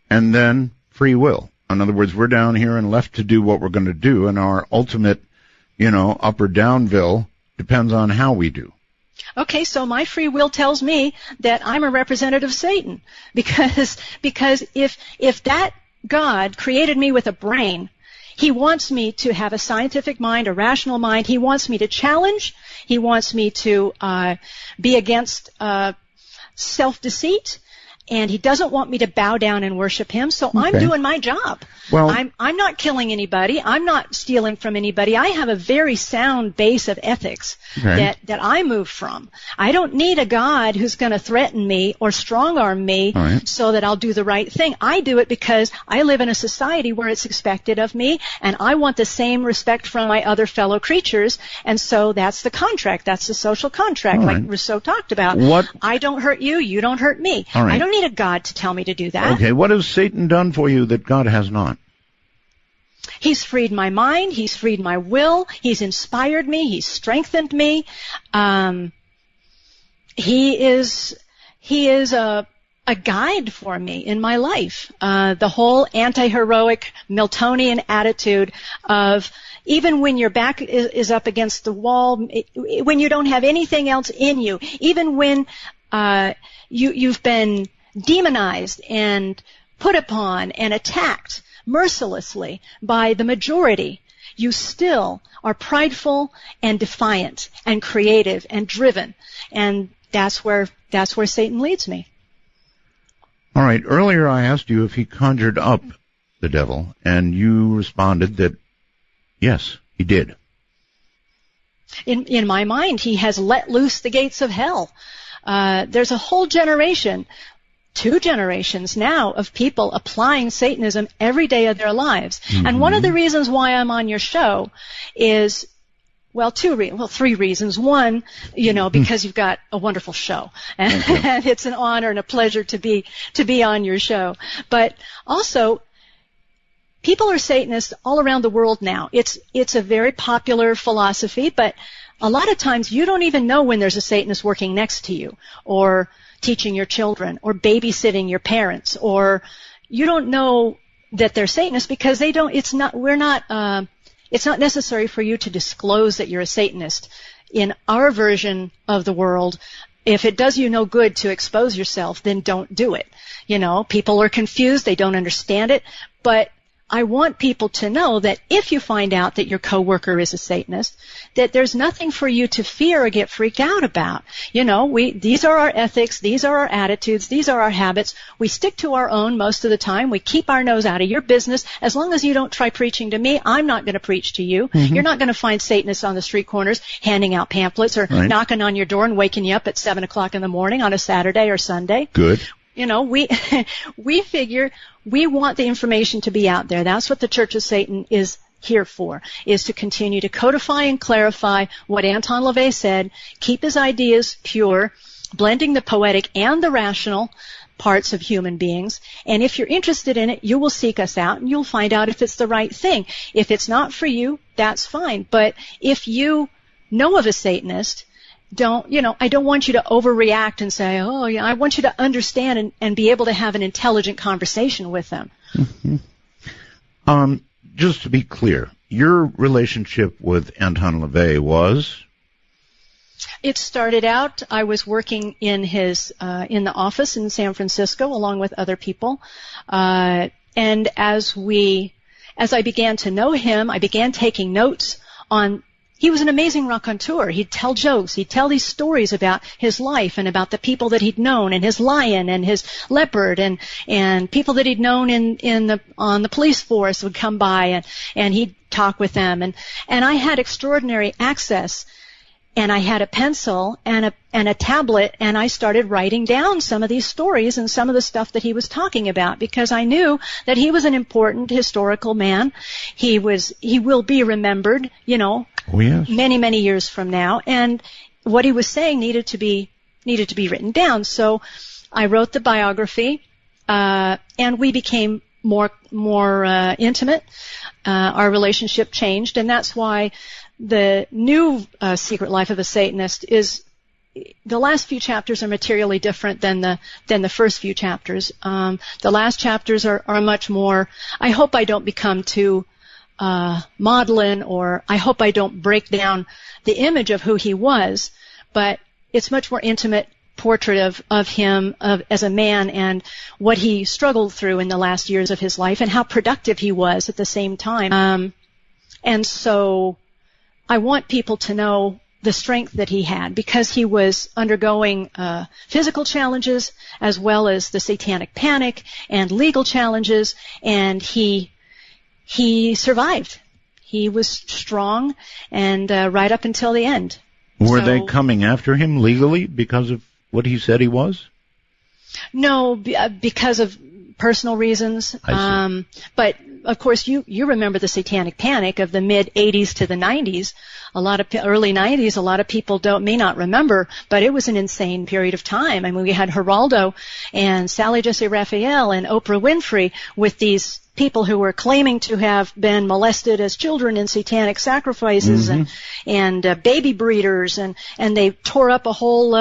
and then free will? In other words, we're down here and left to do what we're going to do, and our ultimate, up or downville depends on how we do. Okay, so my free will tells me that I'm a representative of Satan, because if that God created me with a brain, He wants me to have a scientific mind, a rational mind. He wants me to challenge. He wants me to be against self-deceit. And he doesn't want me to bow down and worship him, so I'm doing my job. Well, I'm not killing anybody. I'm not stealing from anybody. I have a very sound base of ethics that I move from. I don't need a God who's going to threaten me or strong-arm me so that I'll do the right thing. I do it because I live in a society where it's expected of me, and I want the same respect from my other fellow creatures, and so that's the contract. That's the social contract, like Rousseau talked about. I don't hurt you, you don't hurt me. I don't need a God to tell me to do that. Okay, what has Satan done for you that God has not? He's freed my mind. He's freed my will. He's inspired me. He's strengthened me. He is a guide for me in my life. The whole anti-heroic Miltonian attitude of even when your back is up against the wall, when you don't have anything else in you, even when you've been demonized and put upon and attacked mercilessly by the majority, you still are prideful and defiant and creative and driven. And that's where Satan leads me. All right. Earlier I asked you if he conjured up the devil, and you responded that yes, he did. In my mind, he has let loose the gates of hell. There's a whole generation, 2 generations now, of people applying Satanism every day of their lives. And one of the reasons why I'm on your show is, well, 3 reasons. One, because you've got a wonderful show, and it's an honor and a pleasure to be on your show. But also, people are Satanists all around the world now. It's a very popular philosophy, but a lot of times you don't even know when there's a Satanist working next to you, or teaching your children, or babysitting your parents, or you don't know that they're Satanists because they don't. It's not necessary for you to disclose that you're a Satanist. In our version of the world, if it does you no good to expose yourself, then don't do it. People are confused, they don't understand it, but I want people to know that if you find out that your coworker is a Satanist, that there's nothing for you to fear or get freaked out about. These are our ethics, these are our attitudes, these are our habits. We stick to our own most of the time. We keep our nose out of your business. As long as you don't try preaching to me, I'm not going to preach to you. You're not going to find Satanists on the street corners handing out pamphlets or knocking on your door and waking you up at 7 o'clock in the morning on a Saturday or Sunday. Good. We figure we want the information to be out there. That's what the Church of Satan is here for, is to continue to codify and clarify what Anton LaVey said, keep his ideas pure, blending the poetic and the rational parts of human beings. And if you're interested in it, you will seek us out and you'll find out if it's the right thing. If it's not for you, that's fine. But if you know of a Satanist, I don't want you to overreact and say, oh, yeah, I want you to understand and be able to have an intelligent conversation with them. Just to be clear, your relationship with Anton LaVey was? It started out, I was working in the office in San Francisco along with other people. And as I began to know him, I began taking notes on. He was an amazing raconteur. He'd tell jokes. He'd tell these stories about his life and about the people that he'd known, and his lion and his leopard, and people that he'd known on the police force would come by, and he'd talk with them. And I had extraordinary access, and I had a pencil and a tablet, and I started writing down some of these stories and some of the stuff that he was talking about, because I knew that he was an important historical man. He will be remembered, many, many years from now, and what he was saying needed to be written down. So I wrote the biography, and we became more intimate. Our relationship changed, and that's why the new Secret Life of a Satanist is, the last few chapters are materially different than the first few chapters. The last chapters are much more, I hope I don't become too maudlin, or I hope I don't break down the image of who he was, but it's much more intimate portrait of him as a man and what he struggled through in the last years of his life and how productive he was at the same time. And so I want people to know the strength that he had, because he was undergoing physical challenges as well as the satanic panic and legal challenges, and he survived. He was strong, and right up until the end. Were they coming after him legally because of what he said he was? No, because of personal reasons. But of course, you remember the satanic panic of the mid 80s to the 90s. Early 90s. A lot of people may not remember, but it was an insane period of time. I mean, we had Geraldo and Sally Jesse Raphael and Oprah Winfrey with these people who were claiming to have been molested as children in satanic sacrifices and baby breeders, and they tore up a whole.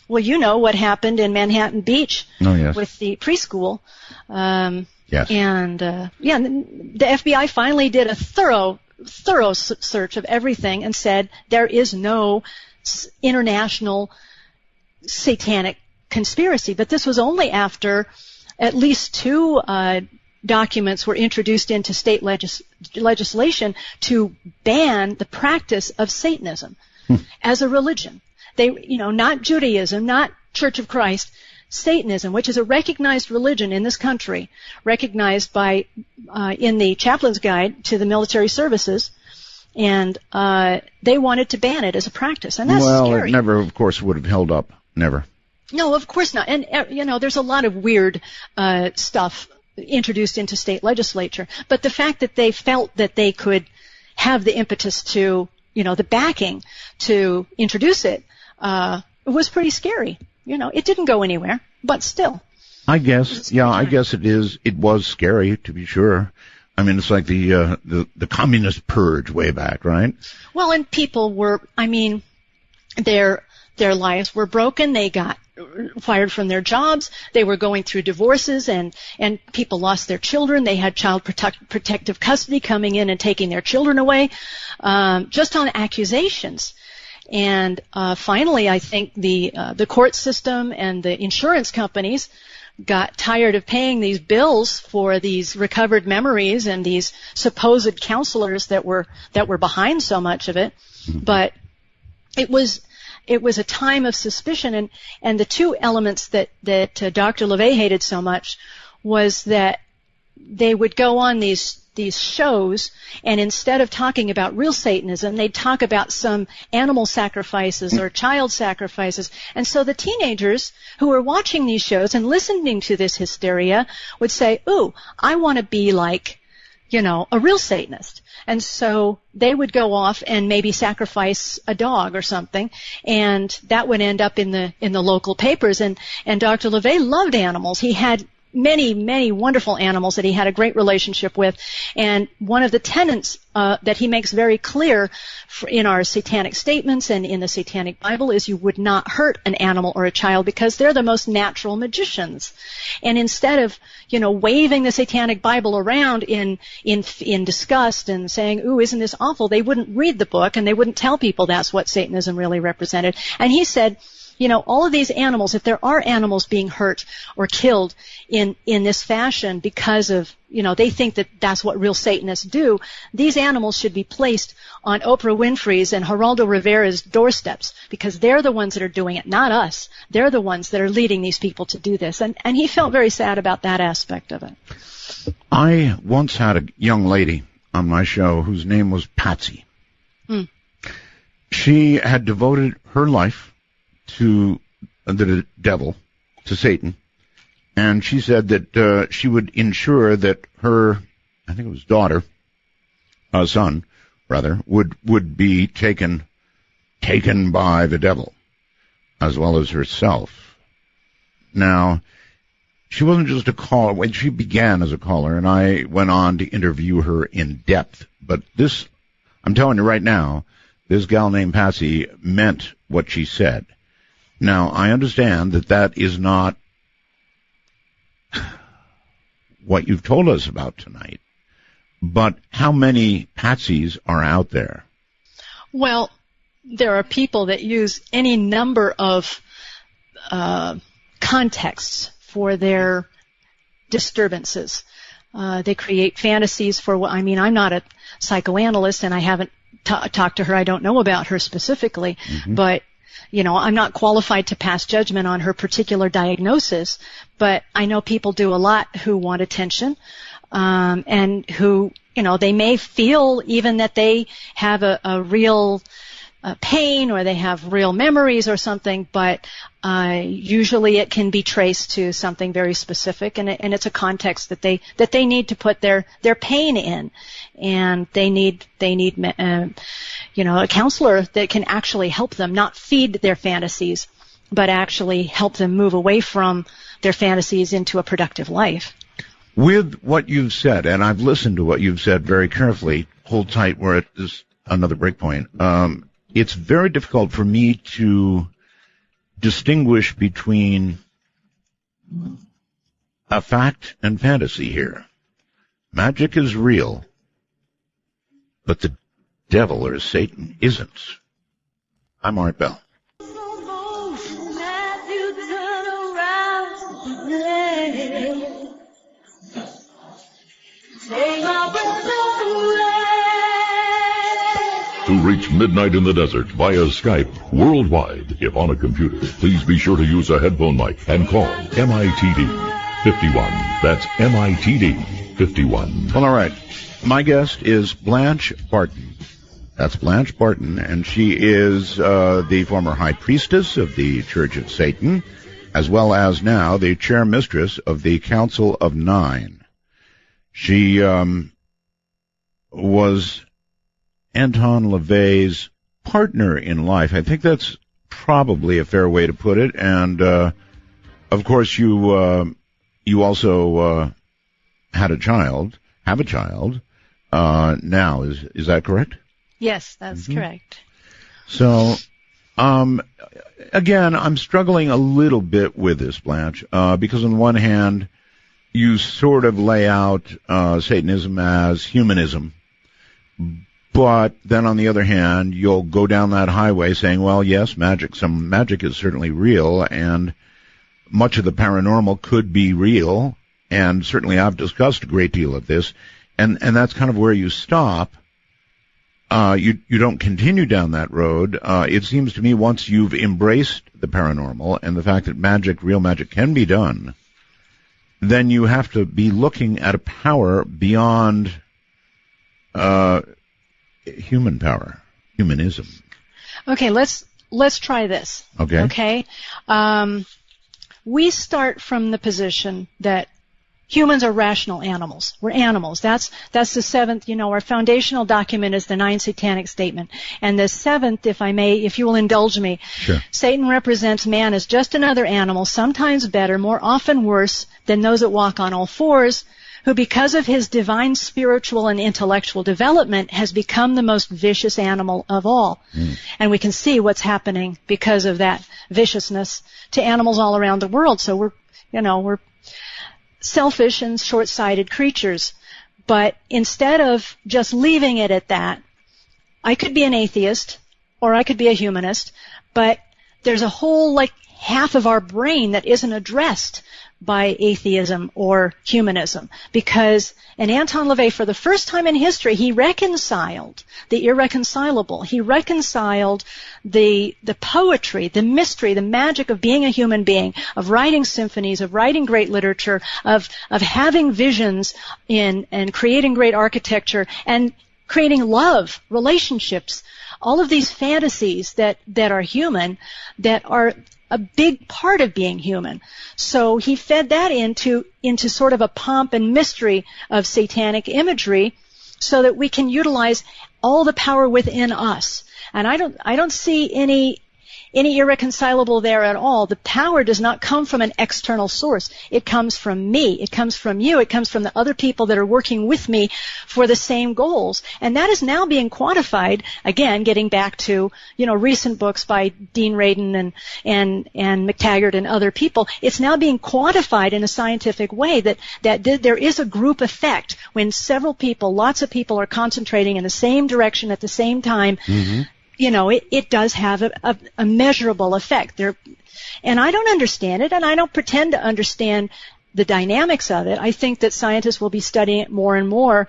Well, you know what happened in Manhattan Beach with the preschool. Yes. And the FBI finally did a thorough search of everything and said there is no international satanic conspiracy. But this was only after at least 2 documents were introduced into state legislation to ban the practice of Satanism as a religion. They, not Judaism, not Church of Christ, Satanism, which is a recognized religion in this country, recognized by in the Chaplain's Guide to the Military Services, and they wanted to ban it as a practice, and that's scary. It never, of course, would have held up. Never. No, of course not. And there's a lot of weird stuff introduced into state legislature, but the fact that they felt that they could have the impetus to, the backing to introduce it, was pretty scary. It didn't go anywhere, but still. I guess it was scary, to be sure. I mean, it's like the communist purge way back, right? Well, and people were, their lives were broken. They got fired from their jobs. They were going through divorces, and people lost their children. They had child protective custody coming in and taking their children away, just on accusations. And finally, I think the court system and the insurance companies got tired of paying these bills for these recovered memories and these supposed counselors that were behind so much of it. But it was a time of suspicion, and the 2 elements that Dr. LaVey hated so much was that they would go on these shows, and instead of talking about real Satanism, they'd talk about some animal sacrifices or child sacrifices. And so the teenagers who were watching these shows and listening to this hysteria would say, ooh, I want to be like, a real Satanist. And so they would go off and maybe sacrifice a dog or something, and that would end up in the local papers. And Dr. LaVey loved animals. He had many, many wonderful animals that he had a great relationship with. And one of the tenets that he makes very clear in our satanic statements and in the Satanic Bible is you would not hurt an animal or a child because they're the most natural magicians. And instead of, waving the Satanic Bible around in disgust and saying, ooh, isn't this awful, they wouldn't read the book and they wouldn't tell people that's what Satanism really represented. And he said, all of these animals, if there are animals being hurt or killed in this fashion because of, they think that that's what real Satanists do, these animals should be placed on Oprah Winfrey's and Geraldo Rivera's doorsteps, because they're the ones that are doing it, not us. They're the ones that are leading these people to do this. And he felt very sad about that aspect of it. I once had a young lady on my show whose name was Patsy. She had devoted her life to the devil, to Satan, and she said that she would ensure that her, I think it was son, would be taken by the devil, as well as herself. Now, she wasn't just a caller. When she began as a caller, and I went on to interview her in depth, but this, I'm telling you right now, this gal named Patsy meant what she said. Now, I understand that is not what you've told us about tonight, but how many Patsies are out there? Well, there are people that use any number of contexts for their disturbances. They create fantasies for I'm not a psychoanalyst, and I haven't talked to her. I don't know about her specifically, but I'm not qualified to pass judgment on her particular diagnosis, but I know people do a lot who want attention, and who, they may feel even that they have a real pain, or they have real memories or something, but usually it can be traced to something very specific, and it's a context that they need to put their pain in, and they need a counselor that can actually help them, not feed their fantasies, but actually help them move away from their fantasies into a productive life. With what you've said, and I've listened to what you've said very carefully, hold tight, we're at this another break point. It's very difficult for me to distinguish between a fact and fantasy here. Magic is real, but the devil or Satan isn't. I'm Art Bell. To reach Midnight in the Desert via Skype worldwide, if on a computer, please be sure to use a headphone mic and call MITD 51. That's MITD 51. Well, all right. My guest is Blanche Barton. That's Blanche Barton, and she is the former high priestess of the Church of Satan, as well as now the chair mistress of the Council of Nine. She was Anton LaVey's partner in life. I think that's probably a fair way to put it. And of course, you also have a child now. Is that correct? Yes, that's correct. So, again, I'm struggling a little bit with this, Blanche, because on one hand, you sort of lay out Satanism as humanism, but then on the other hand, you'll go down that highway saying, well, yes, some magic is certainly real, and much of the paranormal could be real, and certainly I've discussed a great deal of this, and that's kind of where you stop. You don't continue down that road. It seems to me once you've embraced the paranormal and the fact that real magic can be done, then you have to be looking at a power beyond human power, humanism. Okay, let's try this. Okay. We start from the position that humans are rational animals. We're animals. That's the seventh, our foundational document is the 9 Satanic Statement. And the seventh, if you will indulge me, sure. Satan represents man as just another animal, sometimes better, more often worse than those that walk on all fours, who because of his divine spiritual and intellectual development has become the most vicious animal of all. And we can see what's happening because of that viciousness to animals all around the world. So we're selfish and short-sighted creatures. But instead of just leaving it at that, I could be an atheist or I could be a humanist, but there's a whole half of our brain that isn't addressed by atheism or humanism, because in Anton LaVey, for the first time in history, he reconciled the irreconcilable. He reconciled the poetry, the mystery, the magic of being a human being, of writing symphonies, of writing great literature, of having visions and creating great architecture and creating love, relationships, all of these fantasies that are human, that are a big part of being human. So he fed that into sort of a pomp and mystery of satanic imagery so that we can utilize all the power within us. And I don't see any irreconcilable there at all. The power does not come from an external source. It comes from me. It comes from you. It comes from the other people that are working with me for the same goals. And that is now being quantified, again, getting back to, recent books by Dean Radin and McTaggart and other people. It's now being quantified in a scientific way that there is a group effect when several people, lots of people are concentrating in the same direction at the same time. It does have a measurable effect. And I don't understand it, and I don't pretend to understand the dynamics of it. I think that scientists will be studying it more and more,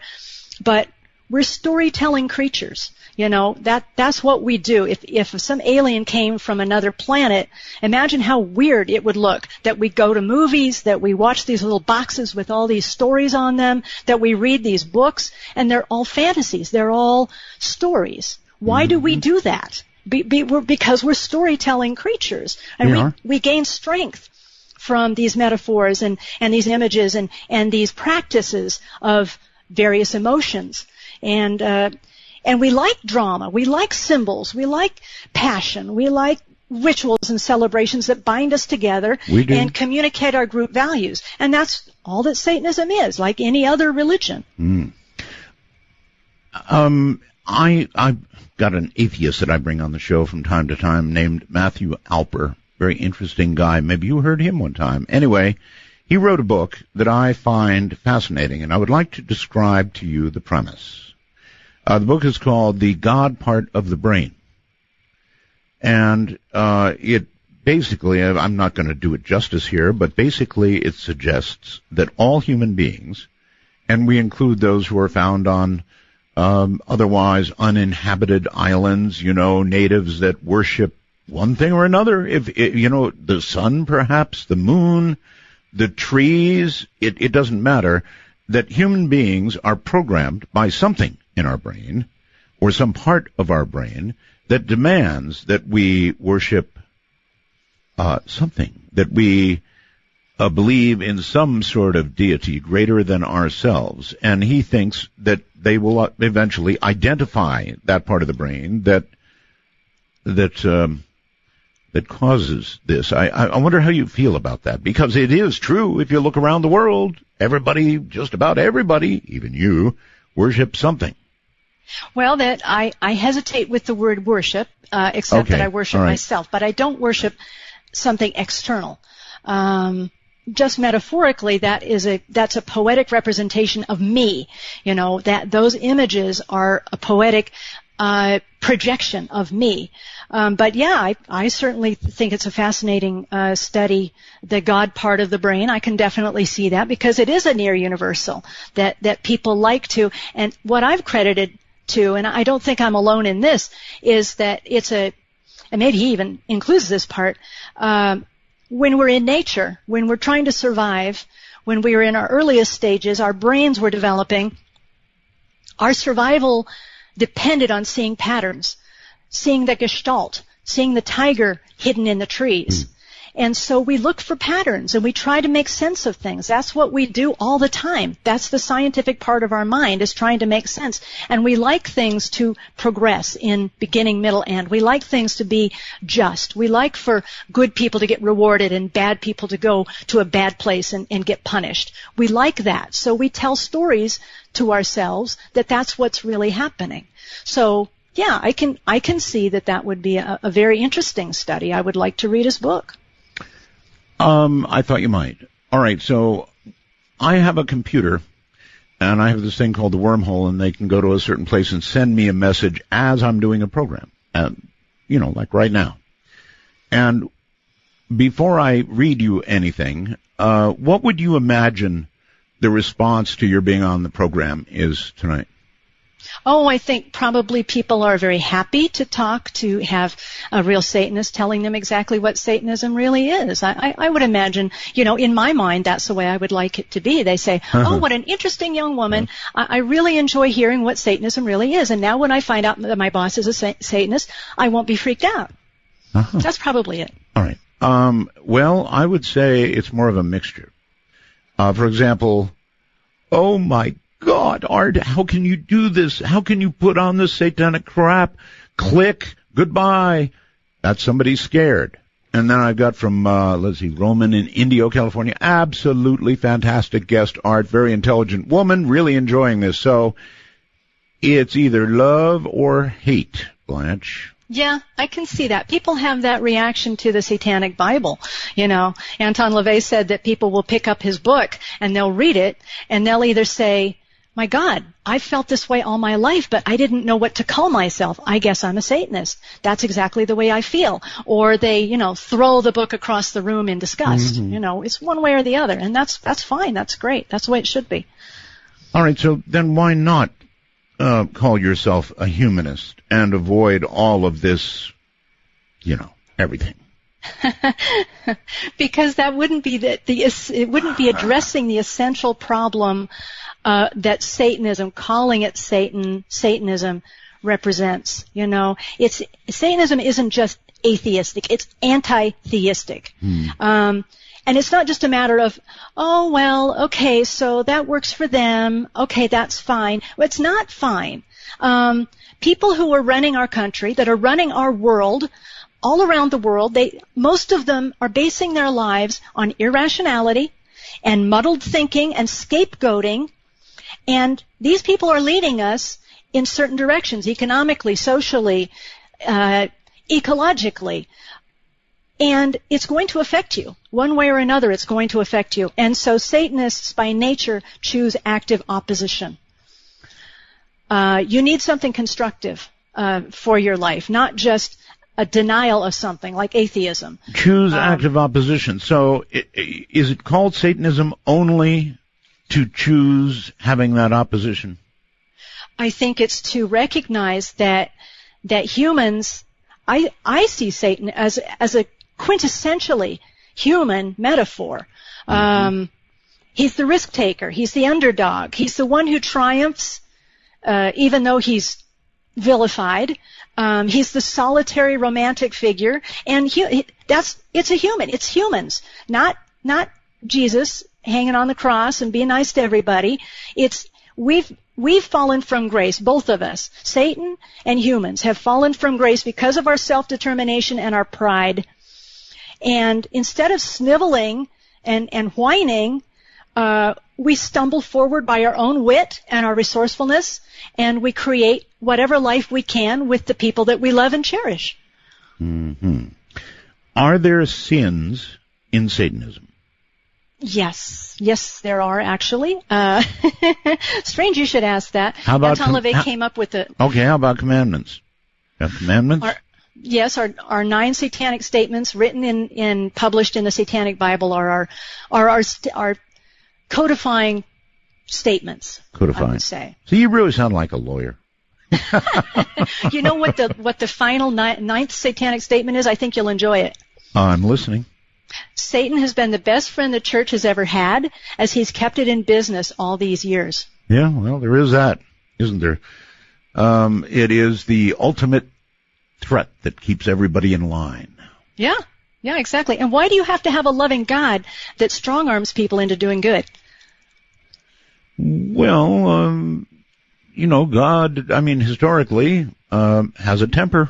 but we're storytelling creatures. You know, that's what we do. If some alien came from another planet, imagine how weird it would look that we go to movies, that we watch these little boxes with all these stories on them, that we read these books, and they're all fantasies. They're all stories. Why do we do that? Because we're storytelling creatures. And we gain strength from these metaphors and these images and these practices of various emotions. And we like drama, we like symbols, we like passion, we like rituals and celebrations that bind us together and communicate our group values. And that's all that Satanism is, like any other religion. I've got an atheist that I bring on the show from time to time named Matthew Alper. Very interesting guy. Maybe you heard him one time. Anyway, he wrote a book that I find fascinating, and I would like to describe to you the premise. The book is called The God Part of the Brain. And it basically, I'm not going to do it justice here, but basically it suggests that all human beings, and we include those who are found on otherwise uninhabited islands, you know, natives that worship one thing or another, the sun perhaps, the moon, the trees, it doesn't matter, that human beings are programmed by something in our brain, or some part of our brain, that demands that we worship something, that we believe in some sort of deity greater than ourselves. And he thinks that they will eventually identify that part of the brain that causes this. I wonder how you feel about that, because it is true. If you look around the world, everybody, just about everybody, even you, worship something. Well, that I hesitate with the word worship, except that I worship myself, but I don't worship something external. Just metaphorically, that's a poetic representation of me. You know, that those images are a poetic projection of me. But yeah, I certainly think it's a fascinating study, the God part of the brain. I can definitely see that, because it is a near universal that people like to. And what I've credited to, and I don't think I'm alone in this, is that and maybe he even includes this part, when we're in nature, when we're trying to survive, when we were in our earliest stages, our brains were developing, our survival depended on seeing patterns, seeing the gestalt, seeing the tiger hidden in the trees. And so we look for patterns and we try to make sense of things. That's what we do all the time. That's the scientific part of our mind, is trying to make sense. And we like things to progress in beginning, middle, end. We like things to be just. We like for good people to get rewarded and bad people to go to a bad place and get punished. We like that. So we tell stories to ourselves that that's what's really happening. So yeah, I can see that would be a very interesting study. I would like to read his book. I thought you might. All right, so I have a computer, and I have this thing called the wormhole, and they can go to a certain place and send me a message as I'm doing a program, like right now. And before I read you anything, what would you imagine the response to your being on the program is tonight? Oh, I think probably people are very happy to talk, to have a real Satanist telling them exactly what Satanism really is. I would imagine, in my mind, that's the way I would like it to be. They say, oh, what an interesting young woman. I really enjoy hearing what Satanism really is. And now when I find out that my boss is a Satanist, I won't be freaked out. That's probably it. All right. Well, I would say it's more of a mixture. For example, oh my God, Art, how can you do this? How can you put on this satanic crap? Click, goodbye. That's somebody scared. And then I've got from, Roman in Indio, California. Absolutely fantastic guest, Art. Very intelligent woman. Really enjoying this. So it's either love or hate, Blanche. Yeah, I can see that. People have that reaction to the Satanic Bible. Anton LaVey said that people will pick up his book and they'll read it and they'll either say, my God, I've felt this way all my life, but I didn't know what to call myself. I guess I'm a Satanist. That's exactly the way I feel. Or they, throw the book across the room in disgust. Mm-hmm. It's one way or the other, and that's fine. That's great. That's the way it should be. All right, so then why not call yourself a humanist and avoid all of this, everything? Because that wouldn't be it wouldn't be addressing the essential problem that Satanism, calling it Satanism, represents. Satanism isn't just atheistic; it's anti-theistic. And it's not just a matter of, oh, well, okay, so that works for them. Okay, that's fine. Well, it's not fine. People who are running our country, that are running our world, all around the world, most of them are basing their lives on irrationality and muddled thinking and scapegoating. And these people are leading us in certain directions, economically, socially, ecologically. And it's going to affect you. One way or another, it's going to affect you. And so Satanists, by nature, choose active opposition. You need something constructive for your life, not just a denial of something like atheism. Choose active opposition. So is it called Satanism only to choose having that opposition? I think it's to recognize that humans, I see Satan as a quintessentially human metaphor. He's the risk taker. He's the underdog. He's the one who triumphs, even though he's vilified. He's the solitary romantic figure, and it's a human. It's humans, not Jesus hanging on the cross and being nice to everybody. We've fallen from grace, both of us. Satan and humans have fallen from grace because of our self-determination and our pride. And instead of sniveling and whining, we stumble forward by our own wit and our resourcefulness, and we create whatever life we can with the people that we love and cherish. Mm-hmm. Are there sins in Satanism? Yes, there are actually. Strange you should ask that. How about Anton LaVey came up with it. Okay, how about commandments? Got commandments? Yes, our 9 satanic statements written published in the Satanic Bible are our codifying statements. Codifying. I would say. So you really sound like a lawyer. You know what the final 9th satanic statement is? I think you'll enjoy it. I'm listening. Satan has been the best friend the church has ever had, as he's kept it in business all these years. Yeah, well, there is that, isn't there? It is the ultimate threat that keeps everybody in line. Yeah, exactly. And why do you have to have a loving God that strong-arms people into doing good? Well, God, historically, has a temper,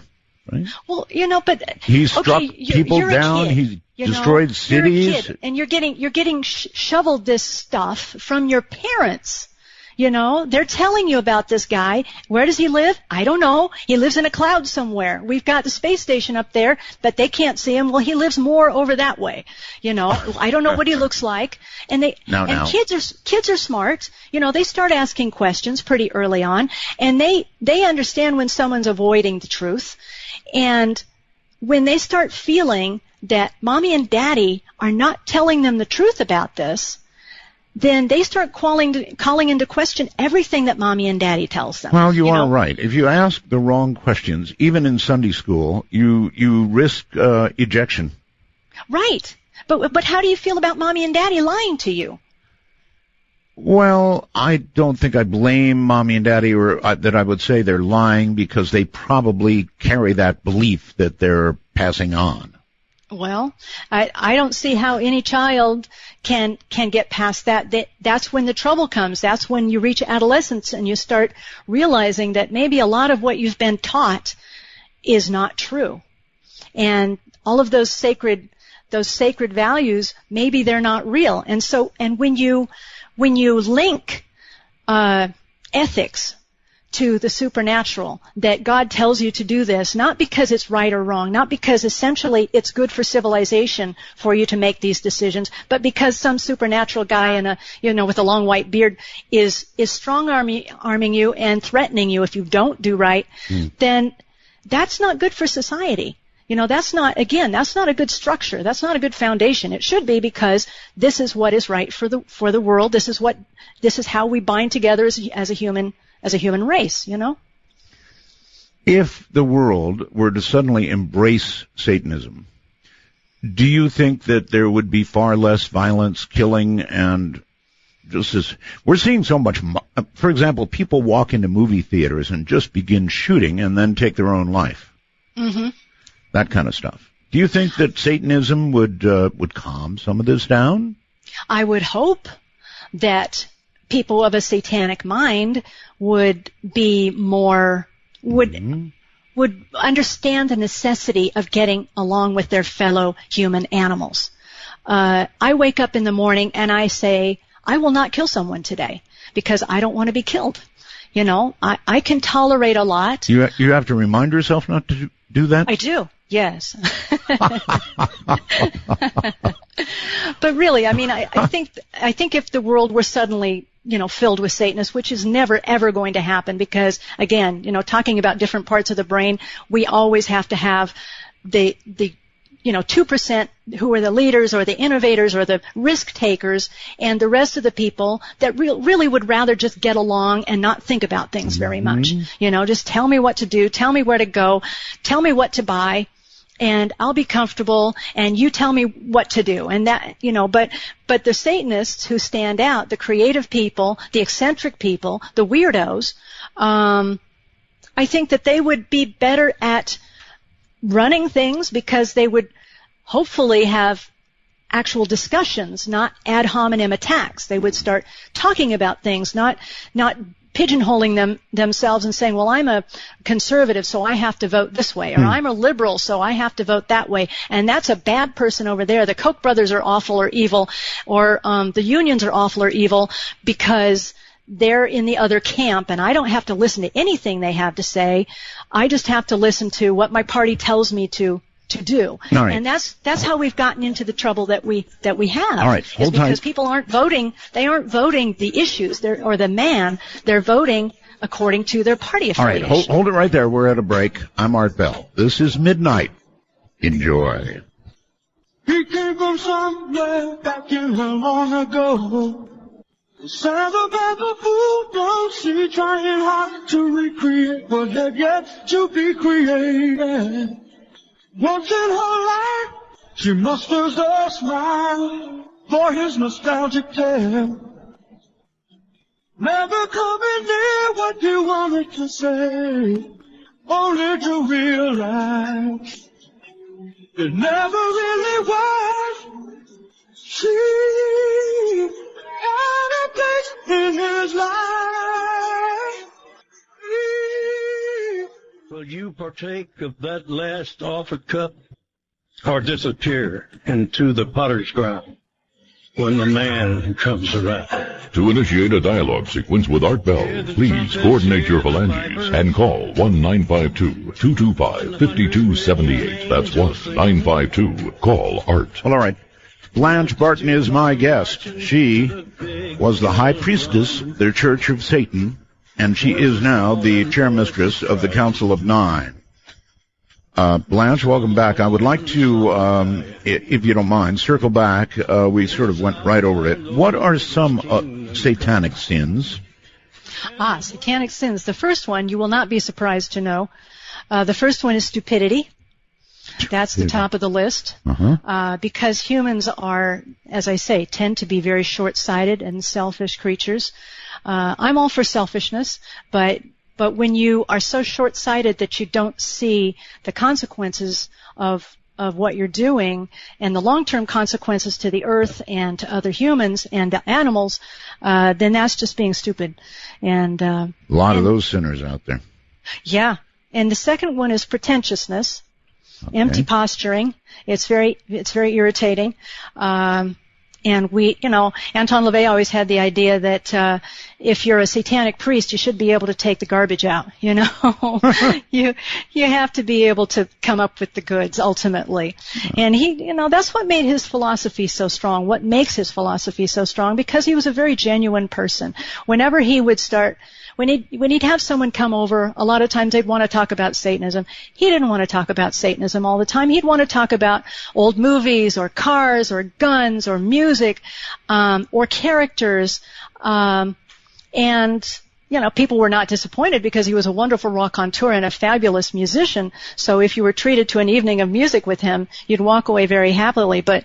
right? Well, but He's struck people down. He's destroyed cities. You're a kid, and you're getting shoveled this stuff from your parents. They're telling you about this guy. Where does he live? I don't know. He lives in a cloud somewhere. We've got the space station up there, but they can't see him. Well, he lives more over that way. I don't know what he looks like. And kids are smart. They start asking questions pretty early on, and they understand when someone's avoiding the truth. And when they start feeling that mommy and daddy are not telling them the truth about this, then they start calling into question everything that mommy and daddy tells them. Well, you are right. If you ask the wrong questions, even in Sunday school, you risk ejection. Right. But how do you feel about mommy and daddy lying to you? Well, I don't think I blame mommy and daddy, or that I would say they're lying, because they probably carry that belief that they're passing on. Well, I don't see how any child can get past that. That's when the trouble comes. That's when you reach adolescence and you start realizing that maybe a lot of what you've been taught is not true. And all of those sacred values, maybe they're not real. And when you link ethics to the supernatural, that God tells you to do this, not because it's right or wrong, not because essentially it's good for civilization for you to make these decisions, but because some supernatural guy in a, with a long white beard is strong-arming you and threatening you if you don't do right, then that's not good for society. That's not a good structure. That's not a good foundation. It should be, because this is what is right for the world. This is how we bind together as a human race, If the world were to suddenly embrace Satanism, do you think that there would be far less violence, killing, and just as we're seeing so much, for example, people walk into movie theaters and just begin shooting and then take their own life. Mm-hmm. That kind of stuff. Do you think that Satanism would calm some of this down? I would hope that people of a satanic mind would be more, would understand the necessity of getting along with their fellow human animals. I wake up in the morning and I say, I will not kill someone today because I don't want to be killed. I can tolerate a lot. You have to remind yourself not to do that? I do. Yes. But really, I think if the world were suddenly, filled with Satanists, which is never, ever going to happen, because, again, talking about different parts of the brain, we always have to have the 2% who are the leaders or the innovators or the risk takers, and the rest of the people that really would rather just get along and not think about things very much. Just tell me what to do, tell me where to go, tell me what to buy, and I'll be comfortable, and you tell me what to do. And that, but the Satanists who stand out, the creative people, the eccentric people, the weirdos, I think that they would be better at running things, because they would hopefully have actual discussions, not ad hominem attacks. They would start talking about things, not pigeonholing themselves and saying, well, I'm a conservative, so I have to vote this way, or I'm a liberal, so I have to vote that way, and that's a bad person over there. The Koch brothers are awful or evil, or the unions are awful or evil because they're in the other camp, and I don't have to listen to anything they have to say. I just have to listen to what my party tells me to do. Right. And that's how we've gotten into the trouble that we have. All right, hold because tight. people aren't voting. They aren't voting the issues or the man. They're voting according to their party affiliation. All right, hold it right there. We're at a break. I'm Art Bell. This is Midnight. Enjoy. He came from somewhere back in the long ago. The sounds of the fool don't see, trying hard to recreate what had yet to be created. Once in her life, she musters a smile for his nostalgic tale. Never coming near what you wanted to say, only to realize it never really was. She had a place in his life. Will you partake of that last offered cup, or disappear into the potter's ground when the man comes around? To initiate a dialogue sequence with Art Bell, please coordinate your phalanges and call 1-952-225-5278. That's 1-952-CALL-ART. Well, all right. Blanche Barton is my guest. She was the high priestess of the Church of Satan, and she is now the chairmistress of the Council of Nine. Blanche, welcome back. I would like to, if you don't mind, circle back. We sort of went right over it. What are some satanic sins? Satanic sins. The first one, you will not be surprised to know. The first one is stupidity. That's the top of the list. Because humans are, as I say, tend to be very short-sighted and selfish creatures. I'm all for selfishness, but when you are so short-sighted that you don't see the consequences of what you're doing and the long-term consequences to the earth and to other humans and to animals, then that's just being stupid. And a lot of those sinners out there. Yeah. And the second one is pretentiousness, empty posturing. It's very irritating. And Anton LaVey always had the idea that if you're a satanic priest, you should be able to take the garbage out. You have to be able to come up with the goods ultimately. And that's what made his philosophy so strong. What makes his philosophy so strong? Because he was a very genuine person. Whenever he would start. When he'd have someone come over, a lot of times they'd want to talk about Satanism. He didn't want to talk about Satanism all the time. He'd want to talk about old movies or cars or guns or music or characters. And people were not disappointed because he was a wonderful raconteur and a fabulous musician. So if you were treated to an evening of music with him, you'd walk away very happily. But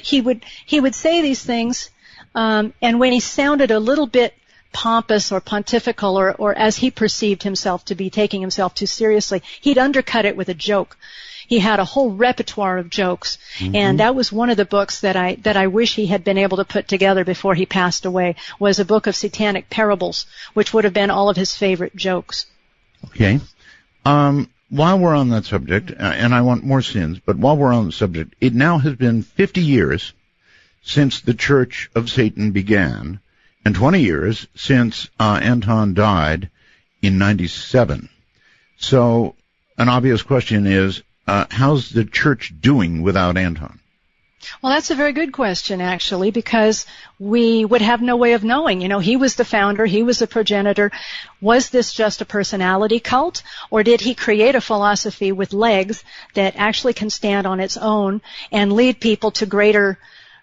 he would say these things, and when he sounded a little bit pompous or pontifical or as he perceived himself to be taking himself too seriously, he'd undercut it with a joke. He had a whole repertoire of jokes, and that was one of the books that I wish he had been able to put together before he passed away, was a book of satanic parables, which would have been all of his favorite jokes. Okay. While we're on that subject, and I want more sins, but while we're on the subject, it now has been 50 years since the Church of Satan began, and 20 years since Anton died in 97. So an obvious question is, how's the church doing without Anton? Well, that's a very good question, actually, because we would have no way of knowing. He was the founder. He was the progenitor. Was this just a personality cult, or did he create a philosophy with legs that actually can stand on its own and lead people to greater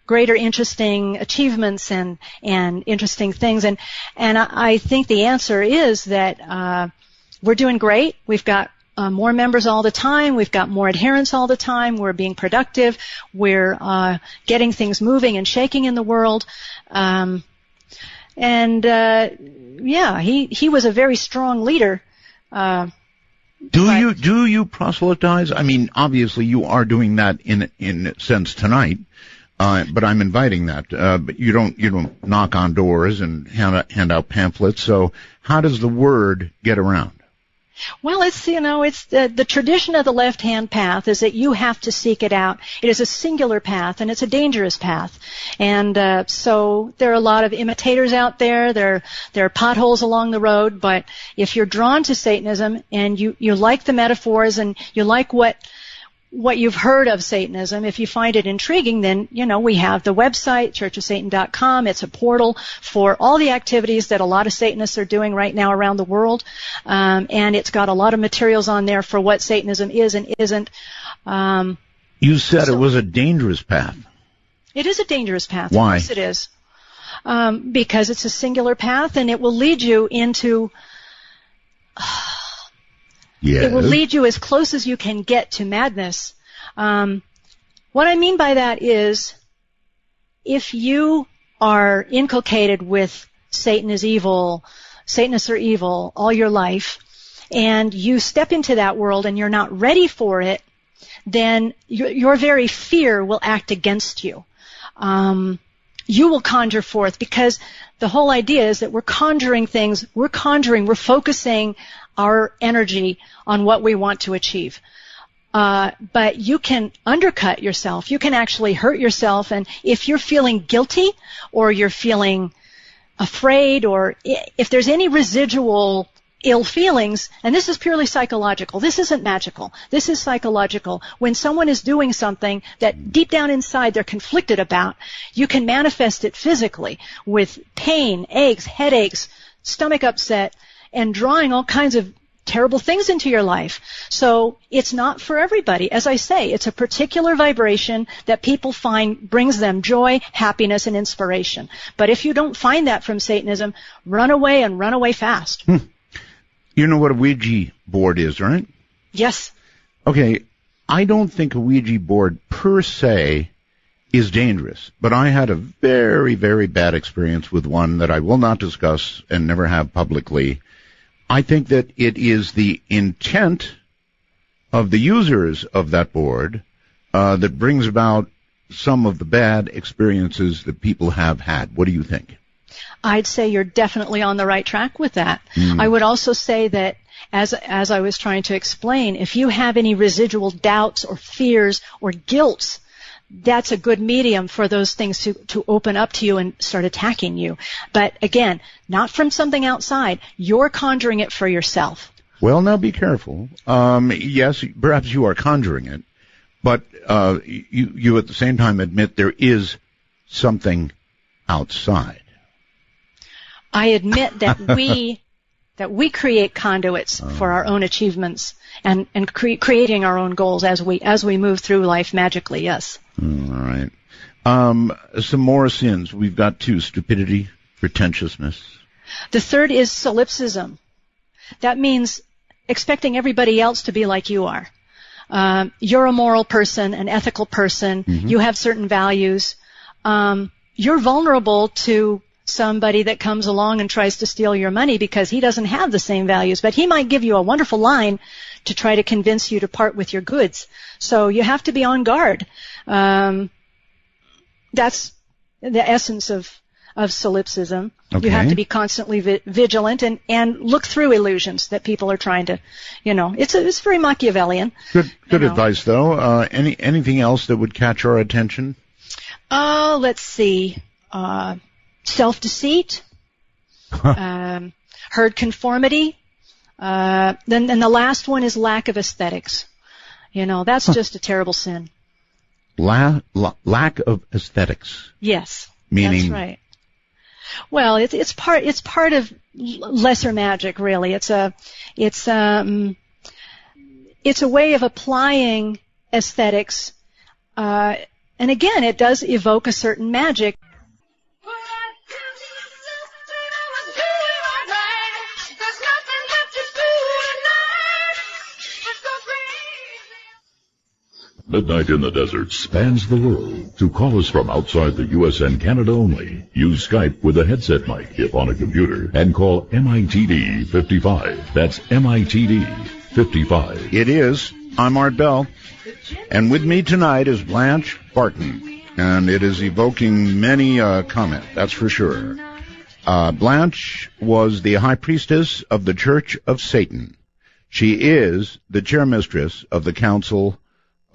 interesting achievements and interesting things? And I think the answer is that we're doing great. We've got more members all the time. We've got more adherents all the time. We're being productive. We're getting things moving and shaking in the world. He was a very strong leader. Do you proselytize? I mean, obviously you are doing that in a sense tonight. But I'm inviting that. But you don't knock on doors and hand out pamphlets. So how does the word get around? Well, it's the tradition of the left-hand path is that you have to seek it out. It is a singular path, and it's a dangerous path. And so there are a lot of imitators out there. There are potholes along the road. But if you're drawn to Satanism and you like the metaphors and you like what you've heard of Satanism, if you find it intriguing, then, we have the website, churchofsatan.com. It's a portal for all the activities that a lot of Satanists are doing right now around the world. And it's got a lot of materials on there for what Satanism is and isn't. You said it was a dangerous path. It is a dangerous path. Why? Of course it is. Because it's a singular path, and it will lead you into... Yes. It will lead you as close as you can get to madness. What I mean by that is, if you are inculcated with Satan is evil, Satanists are evil all your life, and you step into that world and you're not ready for it, then your very fear will act against you. You will conjure forth, because the whole idea is that we're conjuring things, we're focusing our energy on what we want to achieve. But you can undercut yourself. You can actually hurt yourself. And if you're feeling guilty or you're feeling afraid, or if there's any residual ill feelings, and this is purely psychological. This isn't magical. This is psychological. When someone is doing something that deep down inside they're conflicted about, you can manifest it physically with pain, aches, headaches, stomach upset, and drawing all kinds of terrible things into your life. So it's not for everybody. As I say, it's a particular vibration that people find brings them joy, happiness, and inspiration. But if you don't find that from Satanism, run away, and run away fast. You know what a Ouija board is, right? Yes. Okay, I don't think a Ouija board per se is dangerous, but I had a very, very bad experience with one that I will not discuss and never have publicly. I think that it is the intent of the users of that board that brings about some of the bad experiences that people have had. What do you think? I'd say you're definitely on the right track with that. I would also say that, as I was trying to explain, if you have any residual doubts or fears or guilt that's a good medium for those things to open up to you and start attacking you. But again, not from something outside. You're conjuring it for yourself. Well, now be careful. Yes, perhaps you are conjuring it, but you at the same time admit there is something outside. I admit that we create conduits for our own achievements and creating our own goals as we move through life magically. Yes. All right. Some more sins. We've got 2: stupidity, pretentiousness. The third is solipsism. That means expecting everybody else to be like you are. You're a moral person, an ethical person. Mm-hmm. You have certain values. You're vulnerable to somebody that comes along and tries to steal your money because he doesn't have the same values, but he might give you a wonderful line to try to convince you to part with your goods. So you have to be on guard. That's the essence of solipsism. Okay. You have to be constantly vigilant and look through illusions that people are trying to, it's very Machiavellian. Good advice, though. Anything else that would catch our attention? Let's see. Self-deceit, herd conformity, then the last one is lack of aesthetics. That's just a terrible sin. Lack of aesthetics. Yes, meaning that's right. Well, it's part of lesser magic, really. It's a way of applying aesthetics, and again, it does evoke a certain magic. Midnight in the Desert spans the world. To call us from outside the U.S. and Canada only, use Skype with a headset mic if on a computer and call MITD 55. That's MITD 55. It is. I'm Art Bell. And with me tonight is Blanche Barton. And it is evoking many comment, that's for sure. Blanche was the high priestess of the Church of Satan. She is the chairmistress of the Council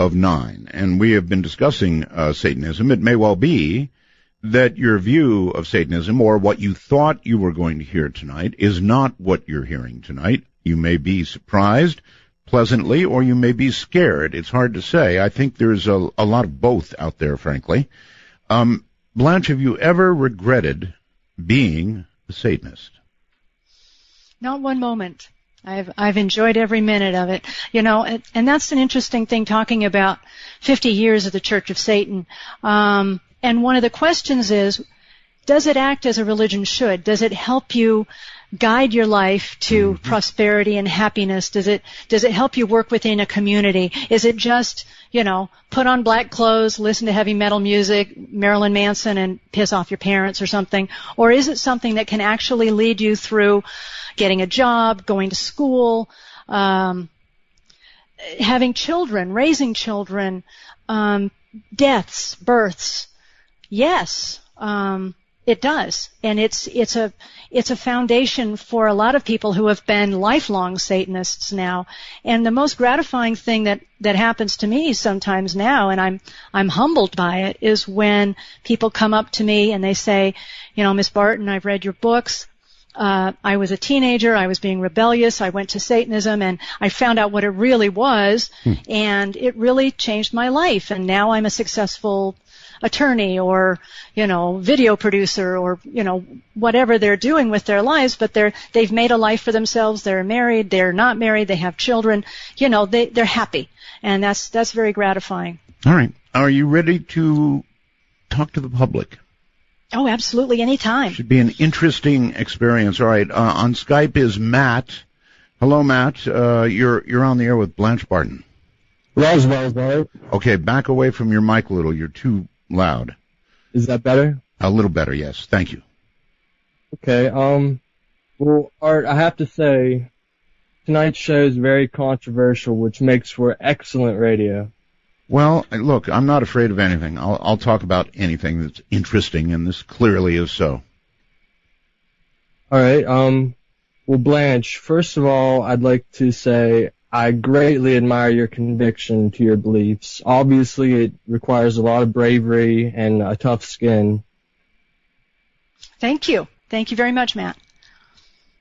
of 9, and we have been discussing Satanism. It may well be that your view of Satanism, or what you thought you were going to hear tonight, is not what you're hearing tonight. You may be surprised pleasantly, or you may be scared. It's hard to say. I think there's a lot of both out there, frankly. Blanche, have you ever regretted being a Satanist? Not one moment. I've enjoyed every minute of it, and that's an interesting thing, talking about 50 years of the Church of Satan. And one of the questions is, does it act as a religion should? Does it help you guide your life to prosperity and happiness? Does it help you work within a community? Is it just, put on black clothes, listen to heavy metal music, Marilyn Manson, and piss off your parents or something? Or is it something that can actually lead you through getting a job, going to school, having children, raising children, deaths, births? Yes, it does. And it's a foundation for a lot of people who have been lifelong Satanists now. And the most gratifying thing that happens to me sometimes now, and I'm humbled by it, is when people come up to me and they say, Miss Barton, I've read your books. I was a teenager, I was being rebellious, I went to Satanism, and I found out what it really was, and it really changed my life, and now I'm a successful attorney or, video producer or, whatever they're doing with their lives, but they've made a life for themselves, they're married, they're not married, they have children, they're happy, and that's very gratifying. All right. Are you ready to talk to the public? Oh, absolutely, anytime. Should be an interesting experience. All right, on Skype is Matt. Hello, Matt. You're on the air with Blanche Barton. Roswell. Okay, back away from your mic a little. You're too loud. Is that better? A little better, yes. Thank you. Okay. Well, Art, I have to say, tonight's show is very controversial, which makes for excellent radio. Well, look, I'm not afraid of anything. I'll talk about anything that's interesting, and this clearly is so. All right. Well, Blanche, first of all, I'd like to say I greatly admire your conviction to your beliefs. Obviously, it requires a lot of bravery and a tough skin. Thank you. Thank you very much, Matt.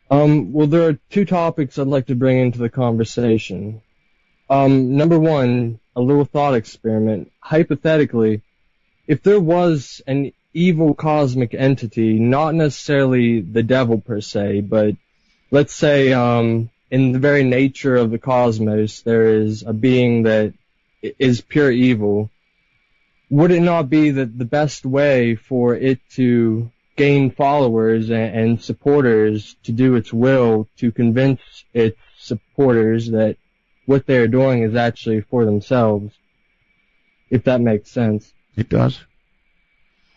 Well, there are two topics I'd like to bring into the conversation. Number one, a little thought experiment. Hypothetically, if there was an evil cosmic entity, not necessarily the devil per se, but let's say in the very nature of the cosmos, there is a being that is pure evil, would it not be that the best way for it to gain followers and supporters to do its will, to convince its supporters that what they're doing is actually for themselves, if that makes sense? It does.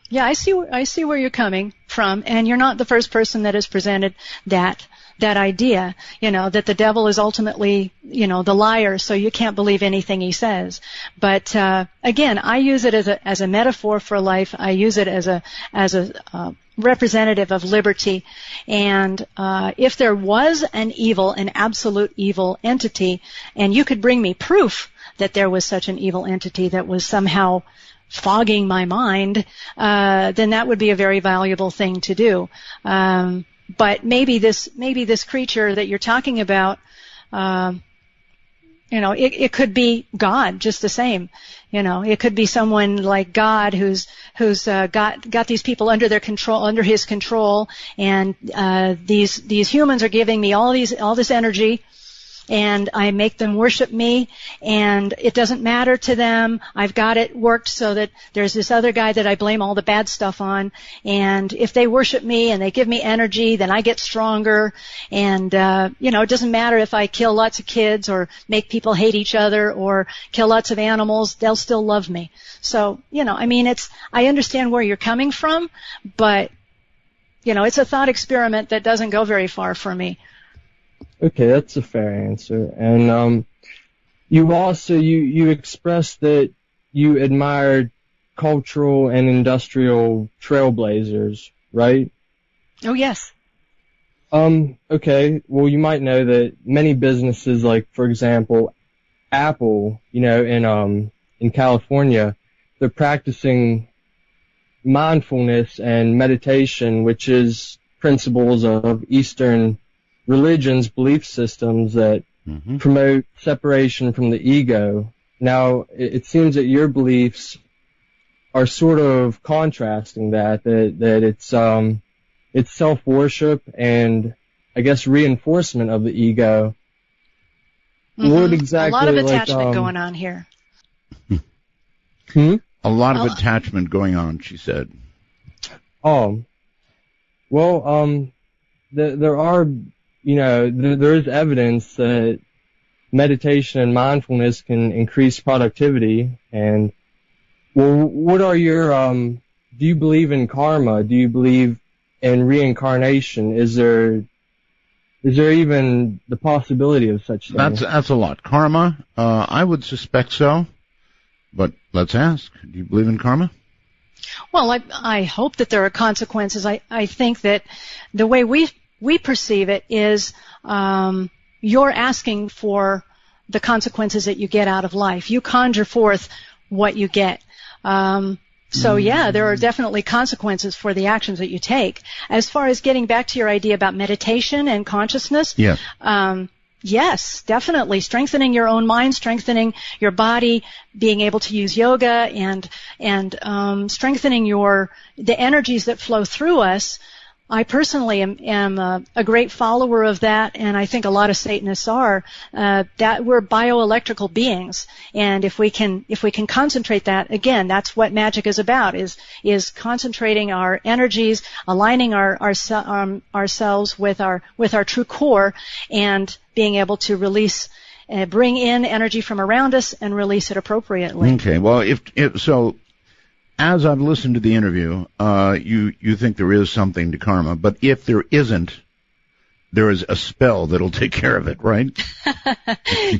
Yeah, I see where you're coming from, and you're not the first person that has presented that idea, that the devil is ultimately, the liar, so you can't believe anything he says. But again, I use it as a metaphor for life. I use it as a representative of liberty. And if there was an absolute evil entity, and you could bring me proof that there was such an evil entity that was somehow fogging my mind, then that would be a very valuable thing to do. But maybe this creature that you're talking about, it could be God just the same. It could be someone like God who's got these people under his control, and these humans are giving me all this energy, and I make them worship me, and it doesn't matter to them. I've got it worked so that there's this other guy that I blame all the bad stuff on, and if they worship me and they give me energy, then I get stronger, and it doesn't matter if I kill lots of kids or make people hate each other or kill lots of animals, they'll still love me. So, I understand where you're coming from, but, it's a thought experiment that doesn't go very far for me. Okay, that's a fair answer. And you also you expressed that you admired cultural and industrial trailblazers, right? Oh, yes. Okay. Well, you might know that many businesses, like for example, Apple, in California, they're practicing mindfulness and meditation, which is principles of Eastern religions, belief systems that promote separation from the ego. Now, it seems that your beliefs are sort of contrasting that it's self-worship and, I guess, reinforcement of the ego. What exactly? A lot of attachment going on here. A lot of attachment going on, she said. Oh. Well, there are, there is evidence that meditation and mindfulness can increase productivity. And, well, what are your, do you believe in karma? Do you believe in reincarnation? Is there even the possibility of such things? That's a lot. Karma, I would suspect so. But let's ask, do you believe in karma? Well, I hope that there are consequences. I think that the way we perceive it is you're asking for the consequences that you get out of life. You conjure forth what you get. So yeah, there are definitely consequences for the actions that you take. As far as getting back to your idea about meditation and consciousness, yes. Yes, definitely. Strengthening your own mind, strengthening your body, being able to use yoga, and strengthening the energies that flow through us. I personally am a great follower of that, and I think a lot of Satanists are. That we're bioelectrical beings, and if we can concentrate that, again, that's what magic is about: is concentrating our energies, aligning ourselves with our true core, and being able to release, bring in energy from around us and release it appropriately. Okay. Well, if so. As I've listened to the interview, you think there is something to karma, but if there isn't, there is a spell that'll take care of it, right?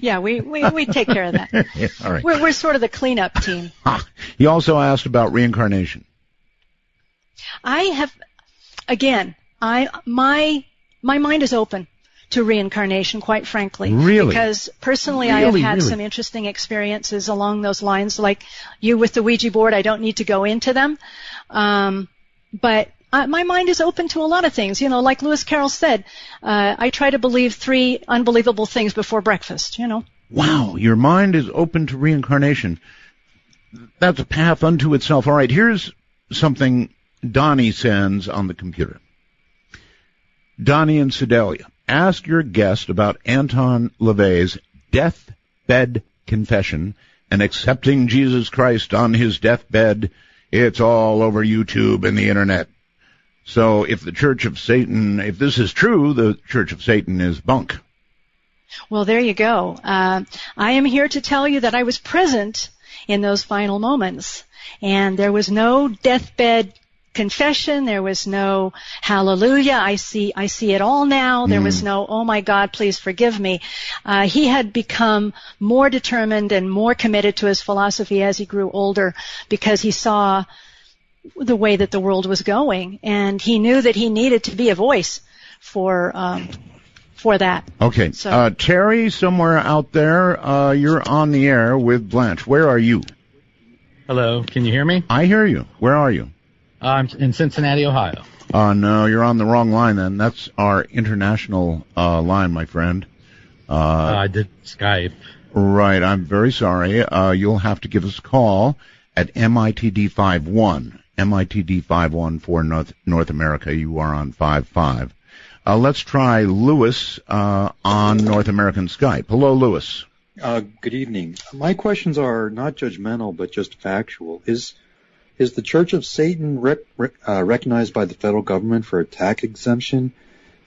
Yeah, we take care of that. Yeah, all right. We're sort of the cleanup team. He also asked about reincarnation. I have, again, my mind is open to reincarnation, quite frankly. Really? Because personally, I have had some interesting experiences along those lines, like you with the Ouija board. I don't need to go into them. But my mind is open to a lot of things. Like Lewis Carroll said, I try to believe 3 unbelievable things before breakfast, Wow, your mind is open to reincarnation. That's a path unto itself. All right, here's something Donnie sends on the computer. Donnie in Sedalia, ask your guest about Anton LaVey's deathbed confession and accepting Jesus Christ on his deathbed. It's all over YouTube and the Internet. So if the Church of Satan, if this is true, the Church of Satan is bunk. Well, there you go. I am here to tell you that I was present in those final moments, and there was no deathbed confession. There was no hallelujah. I see it all now. There was no, oh my God, please forgive me. He had become more determined and more committed to his philosophy as he grew older, because he saw the way that the world was going, and he knew that he needed to be a voice for that. Okay. So, Terry, somewhere out there, you're on the air with Blanche. Where are you? Hello. Can you hear me? I hear you. Where are you? I'm in Cincinnati, Ohio. No, you're on the wrong line then. That's our international line, my friend. I did Skype. Right. I'm very sorry. You'll have to give us a call at MITD51. MITD51 for North America. You are on 55. Let's try Lewis on North American Skype. Hello, Lewis. Good evening. My questions are not judgmental, but just factual. Is the Church of Satan recognized by the federal government for a tax exemption?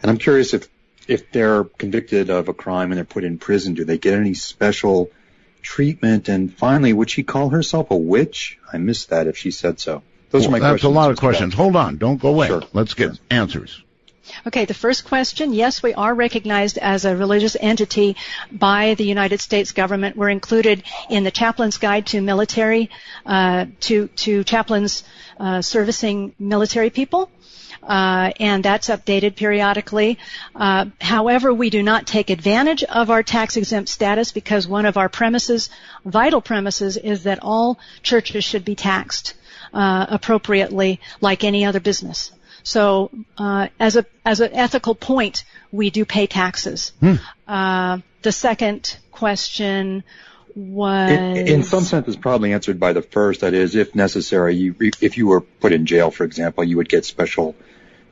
And I'm curious if they're convicted of a crime and they're put in prison, do they get any special treatment? And finally, would she call herself a witch? I missed that if she said so. Those are my questions. That's a lot of questions. Hold on. Don't go away. Sure. Let's get answers. Okay, the first question, yes, we are recognized as a religious entity by the United States government. We're included in the Chaplain's Guide to Military, to chaplains servicing military people. And that's updated periodically. However, we do not take advantage of our tax-exempt status because one of our premises, vital premises, is that all churches should be taxed appropriately like any other business. So, as an ethical point, we do pay taxes. The second question was... In some sense, it's probably answered by the first. That is, if necessary, if you were put in jail, for example, you would get special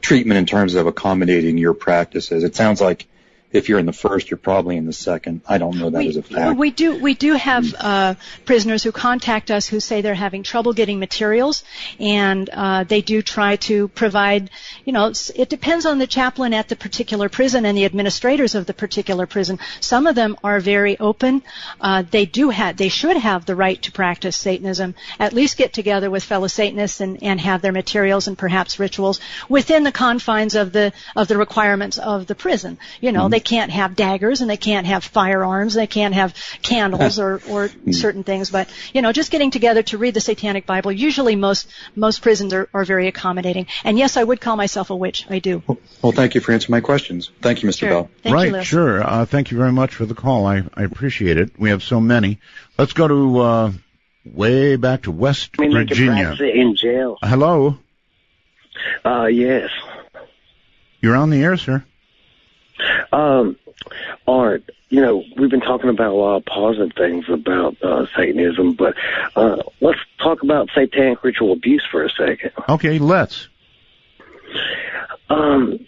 treatment in terms of accommodating your practices. It sounds like if you're in the first, you're probably in the second. I don't know that as a fact. We do have prisoners who contact us who say they're having trouble getting materials, and they do try to provide, it depends on the chaplain at the particular prison and the administrators of the particular prison. Some of them are very open. They should have the right to practice Satanism, at least get together with fellow Satanists and have their materials and perhaps rituals within the confines of the requirements of the prison. They can't have daggers and they can't have firearms, they can't have candles or certain things, but just getting together to read the Satanic Bible. Usually most prisons are very accommodating. And yes, I would call myself a witch. I do. Well, thank you for answering my questions. Thank you, Mr. Bell. Thank you, sure. Thank you very much for the call. I appreciate it. We have so many. Let's go to way back to West Virginia. In jail. Hello. Yes. You're on the air, sir. Art, we've been talking about a lot of positive things about Satanism, but let's talk about satanic ritual abuse for a second. Okay, let's. In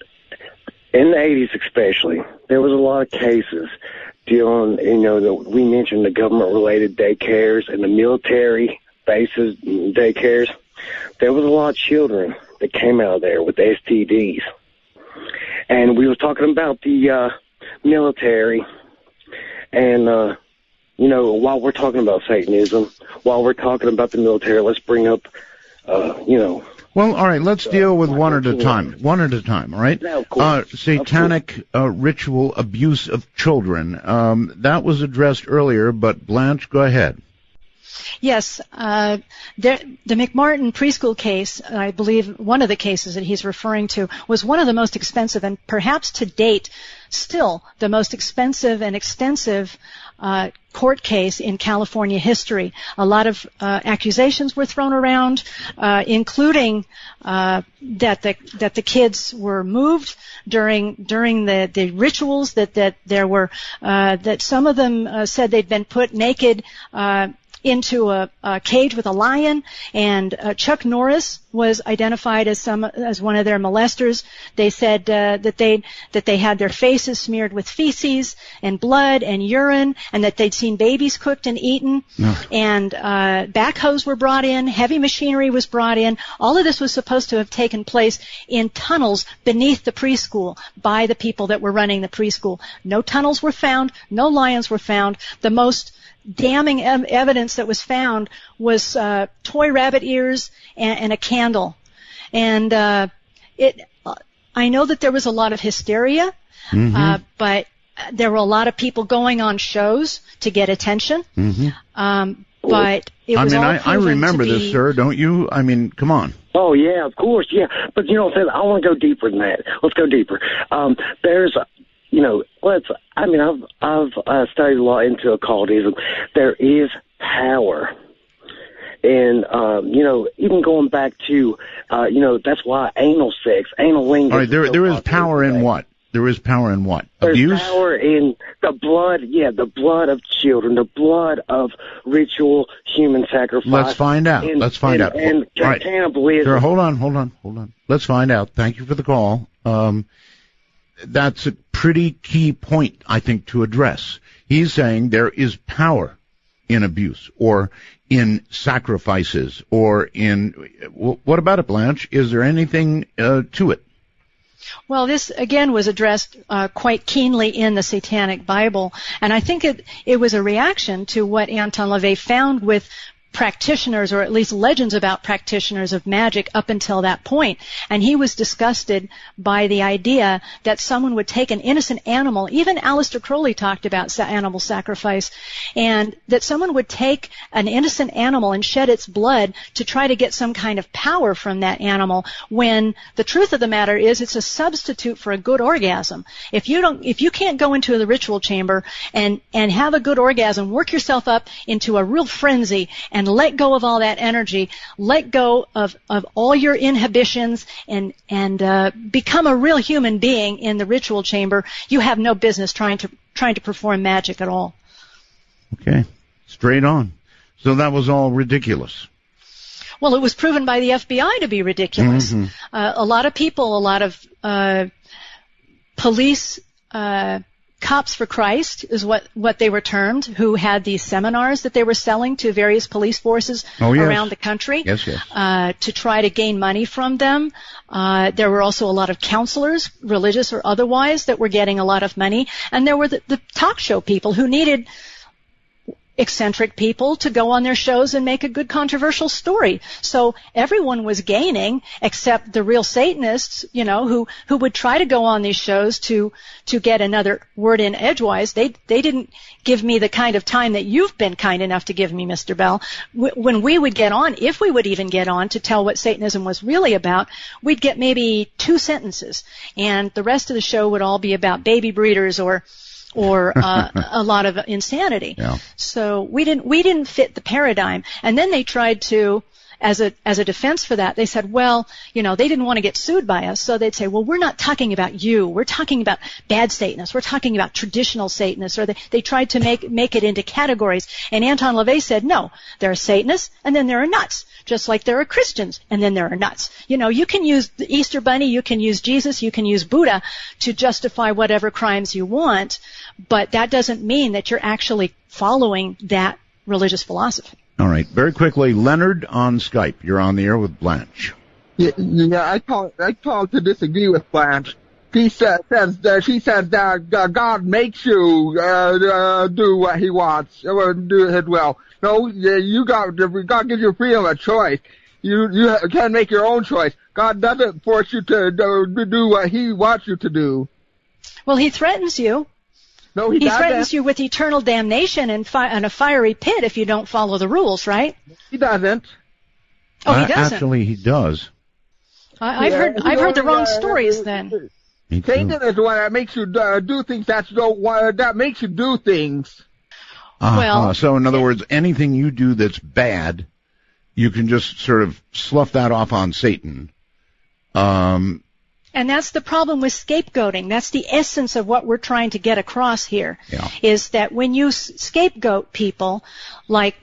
the 80s especially, there was a lot of cases dealing, we mentioned the government-related daycares and the military bases daycares. There was a lot of children that came out of there with STDs. And we were talking about the military, and, while we're talking about Satanism, while we're talking about the military, let's bring up, Well, all right, let's deal with one at a time. One at a time, all right? Yeah, of course. Satanic ritual abuse of children. That was addressed earlier, but Blanche, go ahead. Yes, the McMartin preschool case, I believe one of the cases that he's referring to, was one of the most expensive and perhaps to date still the most expensive and extensive court case in California history. A lot of accusations were thrown around, including that the kids were moved during the rituals, that there were that some of them said they'd been put naked into a cage with a lion, and Chuck Norris was identified as one of their molesters. They said that they had their faces smeared with feces and blood and urine, and that they'd seen babies cooked and eaten. No. And backhoes were brought in, heavy machinery was brought in. All of this was supposed to have taken place in tunnels beneath the preschool by the people that were running the preschool. No tunnels were found, no lions were found. The most damning evidence that was found was toy rabbit ears and a candle. And I know that there was a lot of hysteria, but there were a lot of people going on shows to get attention. But it was I remember this, sir, don't you? I mean, come on. Oh, yeah, of course, yeah. But, you know what I'm saying? I want to go deeper than that. Let's go deeper. There's... You know, I've studied a lot into occultism. There is power. And, you know, even going back to, you know, that's why anal lingus. All right, there is power in what? There is power in what? There's Abuse? Power in the blood, the blood of children, the blood of ritual human sacrifice. Let's find out. And cannibalism. Sure, hold on. Let's find out. Thank you for the call. That's a pretty key point, I think, to address. He's saying there is power in abuse or in sacrifices or in... What about it, Blanche? Is there anything to it? Well, this, again, was addressed quite keenly in the Satanic Bible, and I think it was a reaction to what Anton LaVey found with practitioners, or at least legends about practitioners of magic up until that point. And he was disgusted by the idea that someone would take an innocent animal, even Aleister Crowley talked about animal sacrifice, and that someone would take an innocent animal and shed its blood to try to get some kind of power from that animal, when the truth of the matter is it's a substitute for a good orgasm. If you can't go into the ritual chamber and have a good orgasm, work yourself up into a real frenzy and let go of all that energy, let go of all your inhibitions, and become a real human being in the ritual chamber, you have no business trying to perform magic at all. Okay, straight on. So that was all ridiculous. Well, it was proven by the FBI to be ridiculous. A lot of people, a lot of police Cops for Christ is what they were termed, who had these seminars that they were selling to various police forces around the country to try to gain money from them. There were also a lot of counselors, religious or otherwise, that were getting a lot of money. And there were the talk show people who needed eccentric people to go on their shows and make a good controversial story. So everyone was gaining except the real Satanists, who would try to go on these shows to get another word in edgewise. They didn't give me the kind of time that you've been kind enough to give me, Mr. Bell. When we would get on, if we would even get on to tell what Satanism was really about, we'd get maybe 2 sentences, and the rest of the show would all be about baby breeders or a lot of insanity. Yeah. So we didn't fit the paradigm. And then they tried to, as a defense for that, they said, well, they didn't want to get sued by us, so they'd say, well, we're not talking about you. We're talking about bad Satanists. We're talking about traditional Satanists. Or they tried to make it into categories. And Anton LaVey said, no, there are Satanists, and then there are nuts. Just like there are Christians, and then there are nuts. You can use the Easter Bunny, you can use Jesus, you can use Buddha to justify whatever crimes you want, but that doesn't mean that you're actually following that religious philosophy. All right. Very quickly, Leonard on Skype. You're on the air with Blanche. Yeah, I called to disagree with Blanche. She says that God makes you do what He wants, or do His will. No, God gives you freedom of choice. You can make your own choice. God doesn't force you to do what He wants you to do. Well, He threatens you. No, he threatens you with eternal damnation and a fiery pit if you don't follow the rules, right? He doesn't. Oh, he doesn't. Actually, he does. I've heard the wrong stories then. Satan is the one that makes you do things that makes you do things. So in other words, anything you do that's bad, you can just sort of slough that off on Satan. And that's the problem with scapegoating. That's the essence of what we're trying to get across here, is that when you scapegoat people, like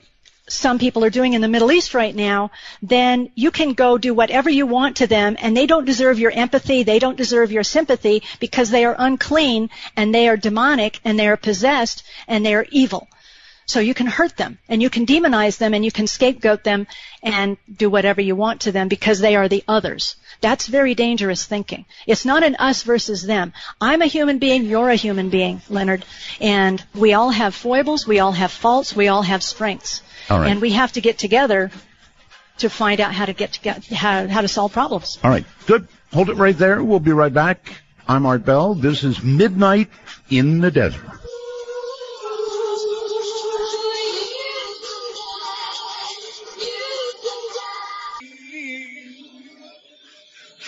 some people are doing in the Middle East right now, then you can go do whatever you want to them, and they don't deserve your empathy, they don't deserve your sympathy, because they are unclean, and they are demonic, and they are possessed, and they are evil. So you can hurt them, and you can demonize them, and you can scapegoat them, and do whatever you want to them, because they are the others. That's very dangerous thinking. It's not an us versus them. I'm a human being, you're a human being, Leonard, and we all have foibles, we all have faults, we all have strengths. All right. And we have to get together to find out how to solve problems. All right, good. Hold it right there. We'll be right back. I'm Art Bell. This is Midnight in the Desert.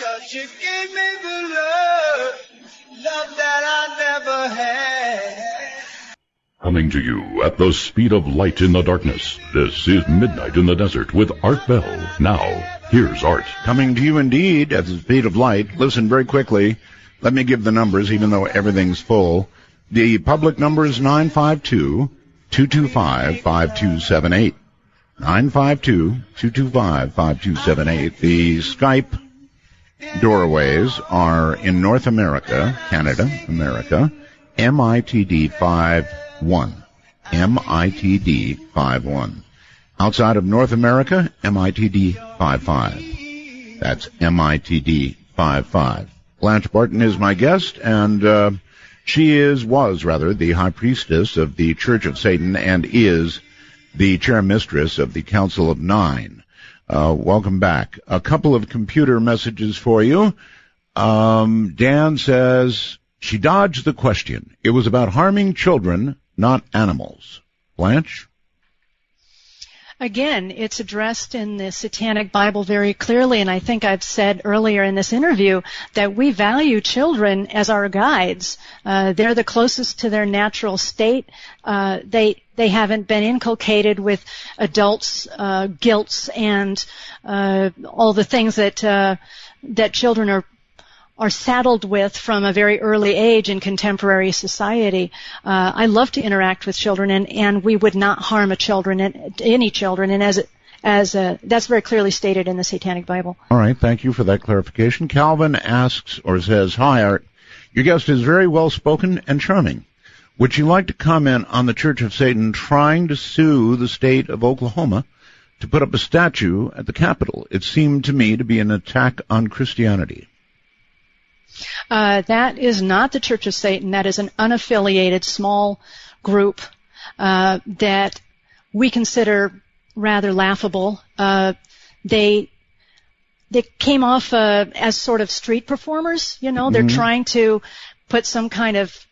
Cause you gave me the love that I never had. Coming to you at the speed of light in the darkness, this is Midnight in the Desert with Art Bell. Now, here's Art. Coming to you indeed at the speed of light. Listen very quickly. Let me give the numbers, even though everything's full. The public number is 952-225-5278. 952-225-5278. The Skype doorways are in North America, Canada, America, MITD 51. MITD 51. Outside of North America, MITD 55. That's MITD 55. Blanche Barton is my guest, and she was the high priestess of the Church of Satan and is the chair mistress of the Council of Nine. Welcome back. A couple of computer messages for you. Dan says she dodged the question. It was about harming children, not animals. Blanche? Again, it's addressed in the Satanic Bible very clearly, and I think I've said earlier in this interview that we value children as our guides. They're the closest to their natural state. They haven't been inculcated with adults' guilts and all the things that children are saddled with from a very early age in contemporary society. I love to interact with children, and we would not harm any children, and that's very clearly stated in the Satanic Bible. All right, thank you for that clarification. Calvin asks or says, "Hi, Art. Your guest is very well spoken and charming. Would you like to comment on the Church of Satan trying to sue the state of Oklahoma to put up a statue at the Capitol? It seemed to me to be an attack on Christianity." That is not the Church of Satan. That is an unaffiliated small group that we consider rather laughable. They came off as sort of street performers. They're trying to put some kind of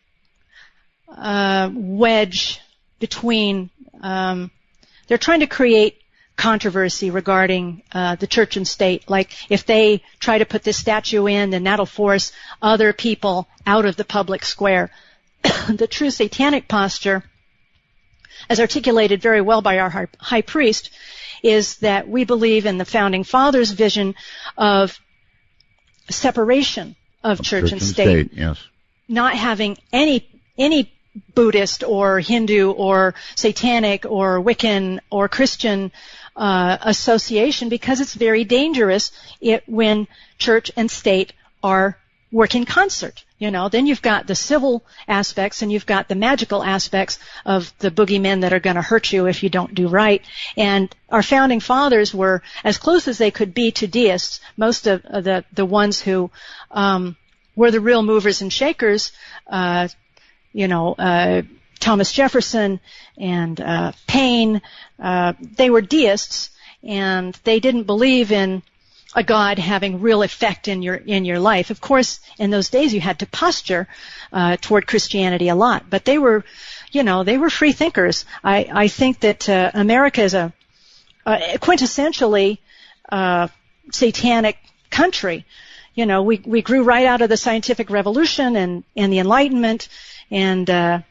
wedge between. They're trying to create controversy regarding the church and state. Like, if they try to put this statue in, then that'll force other people out of the public square. The true satanic posture, as articulated very well by our high priest, is that we believe in the Founding Fathers' vision of separation of church and state. Yes. Not having any Buddhist or Hindu or Satanic or Wiccan or Christian association, because it's very dangerous when church and state are work in concert. Then you've got the civil aspects and you've got the magical aspects of the boogeymen that are going to hurt you if you don't do right. And our founding fathers were as close as they could be to deists. Most of the ones who were the real movers and shakers, Thomas Jefferson and Paine, they were deists, and they didn't believe in a god having real effect in your life. Of course, in those days you had to posture toward Christianity a lot, but they were free thinkers. I think that America is a quintessentially satanic country. We grew right out of the scientific revolution and the Enlightenment, and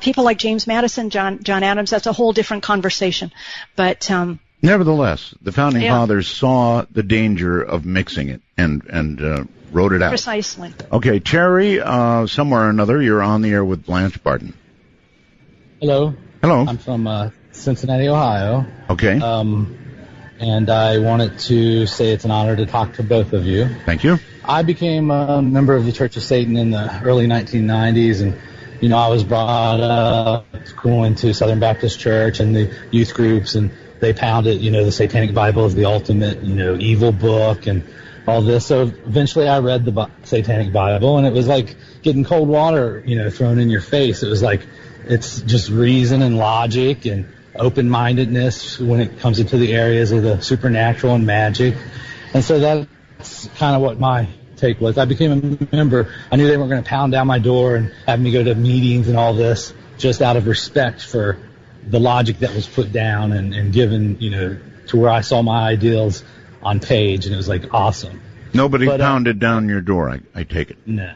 people like James Madison, John Adams. That's a whole different conversation. But nevertheless, the founding fathers saw the danger of mixing it and wrote it out. Precisely. Okay, Terry, somewhere or another, you're on the air with Blanche Barton. Hello. Hello. I'm from Cincinnati, Ohio. Okay. And I wanted to say it's an honor to talk to both of you. Thank you. I became a member of the Church of Satan in the early 1990s, and I was brought up going to Southern Baptist Church and the youth groups, and they pounded, the Satanic Bible is the ultimate, evil book and all this. So eventually I read the Satanic Bible, and it was like getting cold water, thrown in your face. It was like, it's just reason and logic and open-mindedness when it comes into the areas of the supernatural and magic. And so that's kind of what my take was. I became a member. I knew they weren't going to pound down my door and have me go to meetings and all this, just out of respect for the logic that was put down and given, to where I saw my ideals on page, and it was like awesome. Nobody pounded down your door, I take it. No.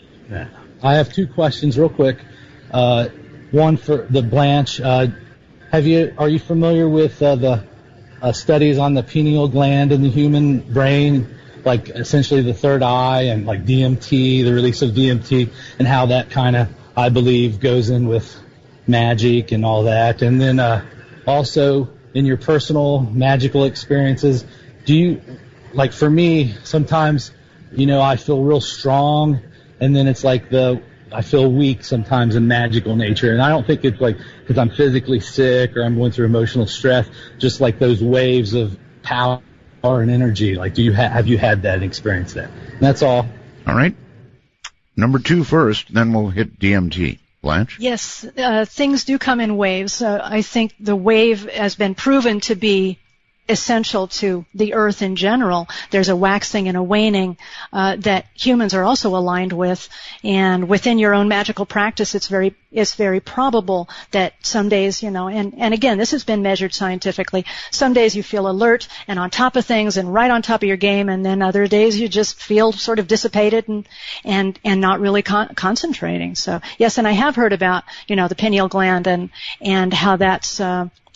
I have two questions real quick. One for the Blanche. Are you familiar with the studies on the pineal gland in the human brain, like essentially the third eye and like DMT, the release of DMT, and how that kind of, I believe, goes in with magic and all that? And then also in your personal magical experiences, do you, like for me, sometimes, I feel real strong, and then it's like I feel weak sometimes in magical nature, and I don't think it's like because I'm physically sick or I'm going through emotional stress, just like those waves of power and energy. Like, have you had that experience then? And that's all. All right. Number 2 first, then we'll hit DMT. Blanche? Yes, things do come in waves. I think the wave has been proven to be essential to the earth in general. There's a waxing and a waning that humans are also aligned with, and within your own magical practice, it's very probable that some days, and again, this has been measured scientifically. Some days you feel alert and on top of things and right on top of your game, and then other days you just feel sort of dissipated and not really concentrating. So yes, and I have heard about the pineal gland and how that's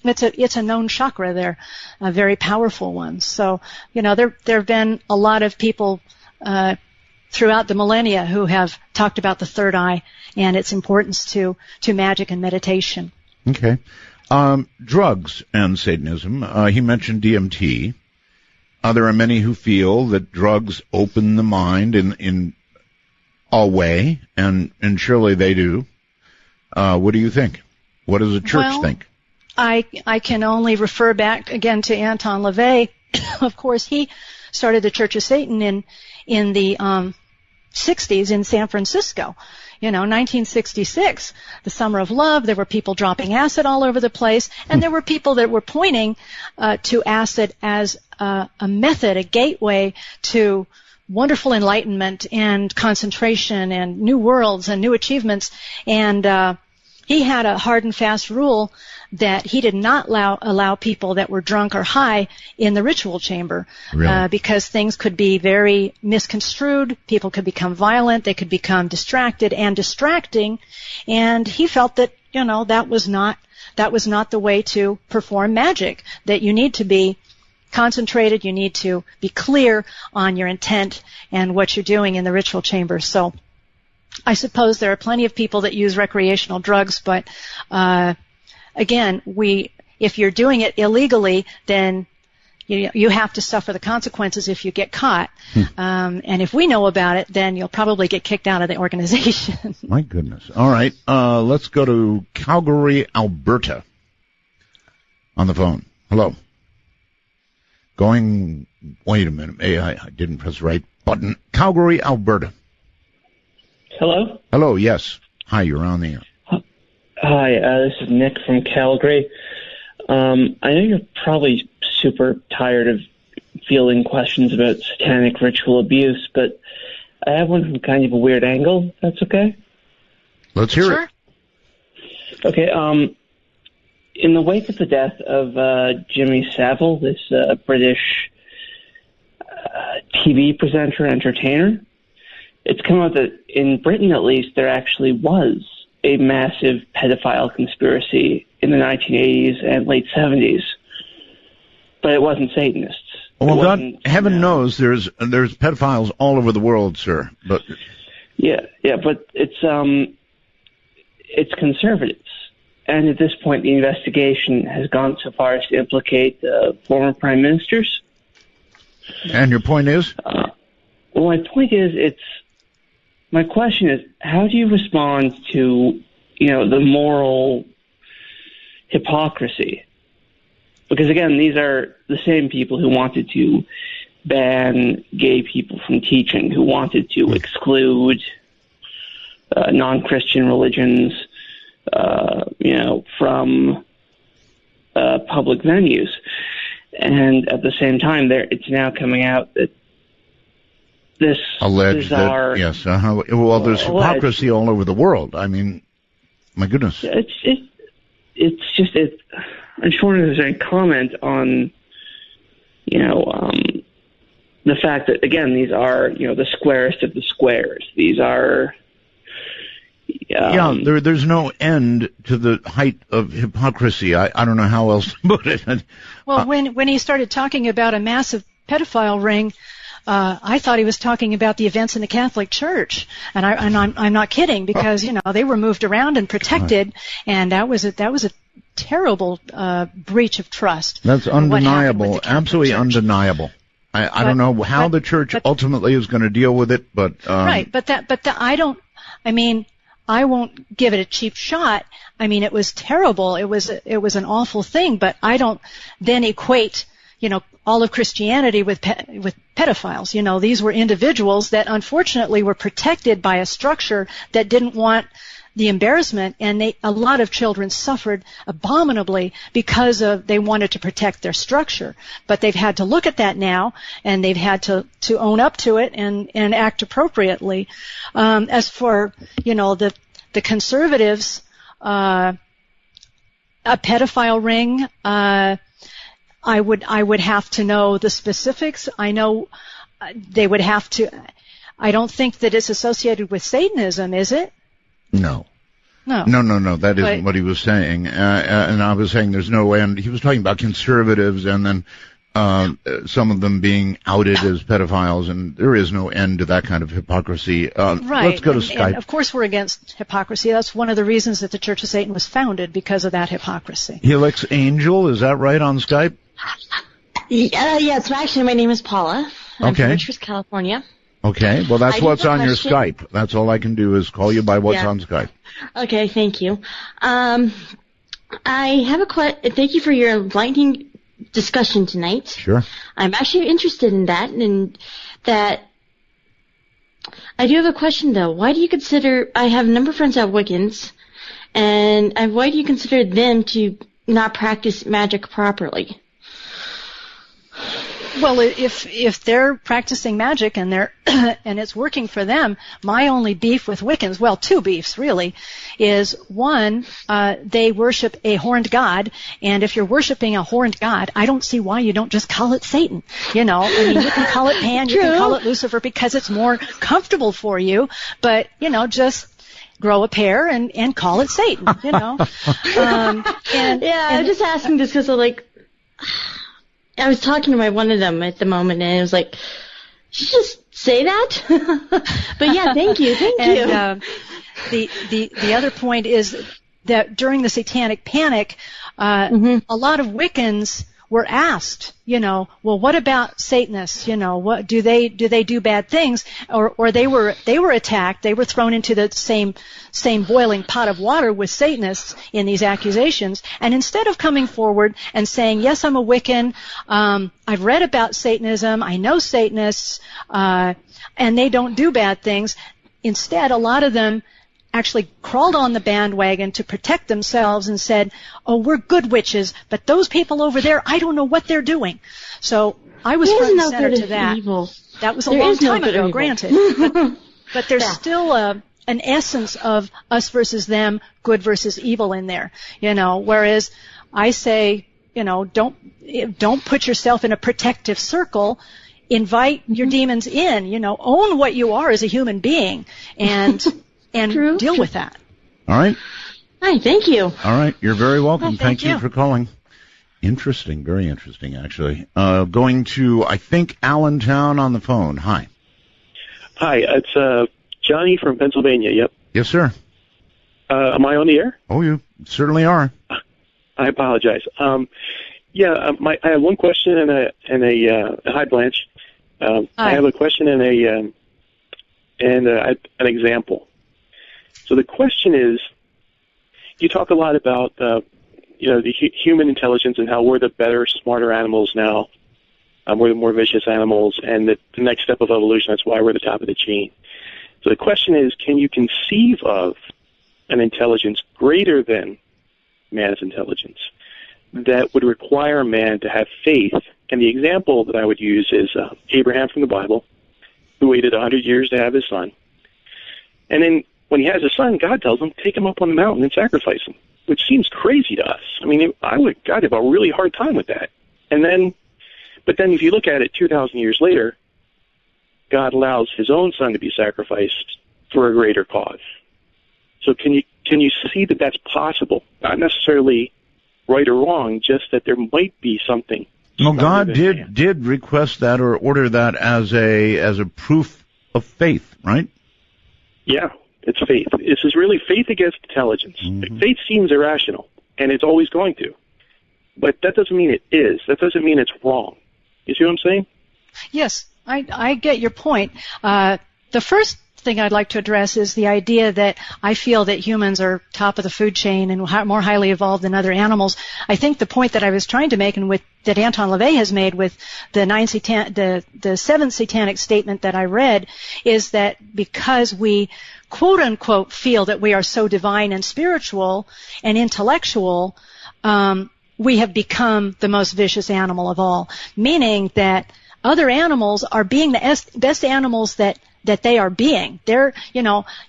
it's a known chakra there, a very powerful one. So, there have been a lot of people throughout the millennia who have talked about the third eye and its importance to magic and meditation. Okay. Drugs and Satanism. He mentioned DMT. There are many who feel that drugs open the mind in a way, and surely they do. What do you think? What does the church think? I can only refer back again to Anton LaVey. Of course, he started the Church of Satan in the 60s in San Francisco. 1966, the Summer of Love, there were people dropping acid all over the place, and there were people that were pointing to acid as a method, a gateway to wonderful enlightenment and concentration and new worlds and new achievements. And he had a hard and fast rule that he did not allow people that were drunk or high in the ritual chamber. Really? Because things could be very misconstrued, people could become violent, they could become distracted and distracting, and he felt that, that was not the way to perform magic, that you need to be concentrated, you need to be clear on your intent and what you're doing in the ritual chamber. So I suppose there are plenty of people that use recreational drugs, but again, if you're doing it illegally, then you have to suffer the consequences if you get caught. And if we know about it, then you'll probably get kicked out of the organization. My goodness. All right, let's go to Calgary, Alberta on the phone. Hello. Wait a minute. I didn't press the right button. Calgary, Alberta. Hello? Hello, yes. Hi, you're on the air. Hi, this is Nick from Calgary. I know you're probably super tired of fielding questions about satanic ritual abuse, but I have one from kind of a weird angle, if that's okay? Let's hear it. Okay, in the wake of the death of Jimmy Savile, this British TV presenter, entertainer, it's come out that in Britain, at least, there actually was a massive pedophile conspiracy in the 1980s and late 70s, but it wasn't Satanists. Well, God, heaven knows there's pedophiles all over the world, sir. But yeah, but it's conservatives, and at this point, the investigation has gone so far as to implicate former prime ministers. And your point is? Well, my point is, my question is, how do you respond to, the moral hypocrisy? Because again, these are the same people who wanted to ban gay people from teaching, who wanted to exclude non-Christian religions, from public venues. And at the same time, it's now coming out that this alleged bizarre... that, yes. Well, there's hypocrisy all over the world. I mean, my goodness. I just wonder if there's any comment on, the fact that, again, these are, the squarest of the squares. These are... there's no end to the height of hypocrisy. I don't know how else to put it. Well, when he started talking about a massive pedophile ring, I thought he was talking about the events in the Catholic Church, and I'm not kidding, because they were moved around and protected, and that was a terrible breach of trust. That's undeniable, absolutely undeniable. I don't know how the church ultimately is going to deal with it, but right. But I won't give it a cheap shot. I mean, it was terrible. It was an awful thing, but I don't then equate, all of Christianity with pedophiles. These were individuals that unfortunately were protected by a structure that didn't want the embarrassment, and a lot of children suffered abominably because they wanted to protect their structure. But they've had to look at that now, and they've had to own up to it and act appropriately. As for, the conservatives, a pedophile ring, I would have to know the specifics. I know they would have to. I don't think that it's associated with Satanism, is it? No. No. That isn't what he was saying. And I was saying there's no end. He was talking about conservatives and then some of them being outed as pedophiles, and there is no end to that kind of hypocrisy. Right. Let's go to Skype. And of course we're against hypocrisy. That's one of the reasons that the Church of Satan was founded, because of that hypocrisy. Helix Angel, is that right, on Skype? Yes, actually my name is Paula. I'm from Richmond, California. Okay, well that's what's on your Skype. That's all I can do is call you by what's on Skype. Okay, thank you. I have a question. Thank you for your enlightening discussion tonight. Sure. I'm actually interested in that, and that I do have a question though. Why do you consider, I have a number of friends that are Wiccans, and why do you consider them to not practice magic properly? Well, if they're practicing magic and and it's working for them, my only beef with Wiccans, well, two beefs really, is one, they worship a horned god, and if you're worshiping a horned god, I don't see why you don't just call it Satan. You can call it Pan, you can call it Lucifer, because it's more comfortable for you, but just grow a pair and call it Satan. I'm just asking this because I was talking to one of them at the moment, and it was like, just say that. But yeah, thank you. The other point is that during the Satanic Panic, a lot of Wiccans were asked, well, what about Satanists? What do they do bad things? Or they were attacked. They were thrown into the same boiling pot of water with Satanists in these accusations. And instead of coming forward and saying, yes, I'm a Wiccan, I've read about Satanism, I know Satanists, and they don't do bad things. Instead, a lot of them actually crawled on the bandwagon to protect themselves and said, oh, we're good witches, but those people over there, I don't know what they're doing. So I was front and center to that. Evil. That was a There long is no time good or ago, evil. granted. But there's still an essence of us versus them, good versus evil in there. Whereas I say, don't put yourself in a protective circle. Invite your demons in, own what you are as a human being and deal with that. All right. Hi, thank you. All right. You're very welcome. Well, thank you for calling. Interesting. Very interesting, actually. Going to, I think, Allentown on the phone. Hi. Hi, it's Johnny from Pennsylvania. Yep. Yes, sir. Am I on the air? Oh, you certainly are. I apologize. I have one question and a hi, Blanche. I have a question and an example. So the question is, you talk a lot about the human intelligence and how we're the better, smarter animals now. We're the more vicious animals, and the next step of evolution. That's why we're the top of the chain. So the question is, can you conceive of an intelligence greater than man's intelligence that would require man to have faith? And the example that I would use is Abraham from the Bible, who waited 100 years to have his son. And then when he has his son, God tells him, take him up on the mountain and sacrifice him, which seems crazy to us. I mean, I'd have a really hard time with that. But then if you look at it 2,000 years later, God allows his own son to be sacrificed for a greater cause. So can you see that that's possible? Not necessarily right or wrong, just that there might be something. Well, God did request that or order that as a proof of faith, right? Yeah, it's faith. This is really faith against intelligence. Mm-hmm. Faith seems irrational, and it's always going to. But that doesn't mean it is. That doesn't mean it's wrong. You see what I'm saying? Yes, I get your point. The first thing I'd like to address is the idea that I feel that humans are top of the food chain and more highly evolved than other animals. I think the point that I was trying to make and that Anton LaVey has made with the seventh satanic statement that I read is that because we quote unquote feel that we are so divine and spiritual and intellectual, we have become the most vicious animal of all, meaning that other animals are being the best animals that they are being.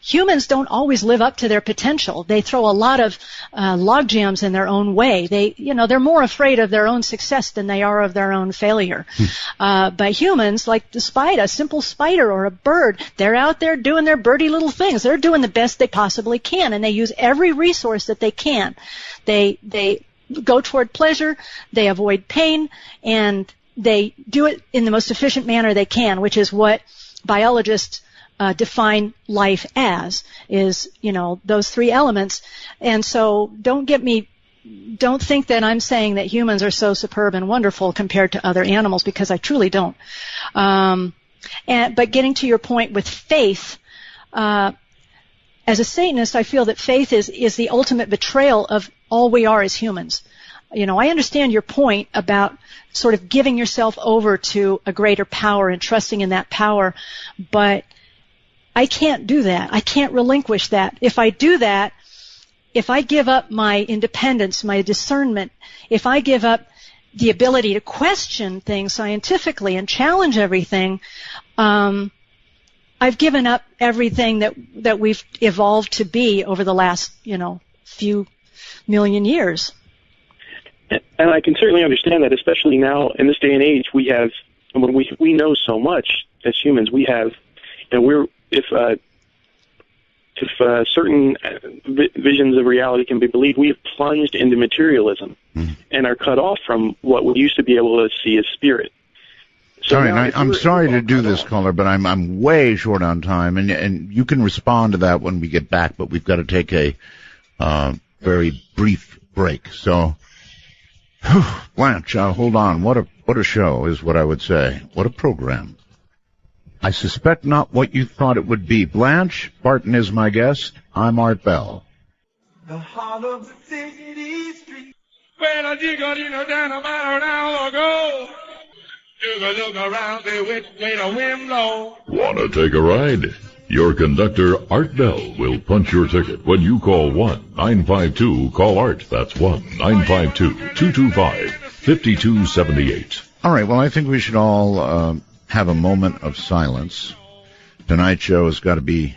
Humans don't always live up to their potential. They throw a lot of log jams in their own way. They're more afraid of their own success than they are of their own failure. But humans, like a simple spider or a bird, they're out there doing their birdie little things. They're doing the best they possibly can, and they use every resource that they can. They go toward pleasure, they avoid pain, and they do it in the most efficient manner they can, which is what biologists define life as, is, those three elements. And so don't think that I'm saying that humans are so superb and wonderful compared to other animals, because I truly don't. But getting to your point with faith, as a Satanist, I feel that faith is the ultimate betrayal of all we are as humans. I understand your point about sort of giving yourself over to a greater power and trusting in that power, but I can't do that. I can't relinquish that. If I do that, if I give up my independence, my discernment, if I give up the ability to question things scientifically and challenge everything, I've given up everything that we've evolved to be over the last, few million years. And I can certainly understand that, especially now in this day and age, we know so much as humans. We have, if certain visions of reality can be believed, we have plunged into materialism and are cut off from what we used to be able to see as spirit. So all right, I'm sorry to do this, caller, but I'm way short on time, and you can respond to that when we get back, but we've got to take a very brief break. So, Blanche, hold on. What a show is what I would say. What a program. I suspect not what you thought it would be. Blanche Barton is my guest. I'm Art Bell. The heart of the city street. Well, I dig down about an hour ago. Took a look around, say which way the wind blow. Want to take a ride? Your conductor, Art Bell, will punch your ticket when you call 1-952-CALL-ART. That's 1-952-225-5278. All right, well, I think we should all have a moment of silence. Tonight's show has got to be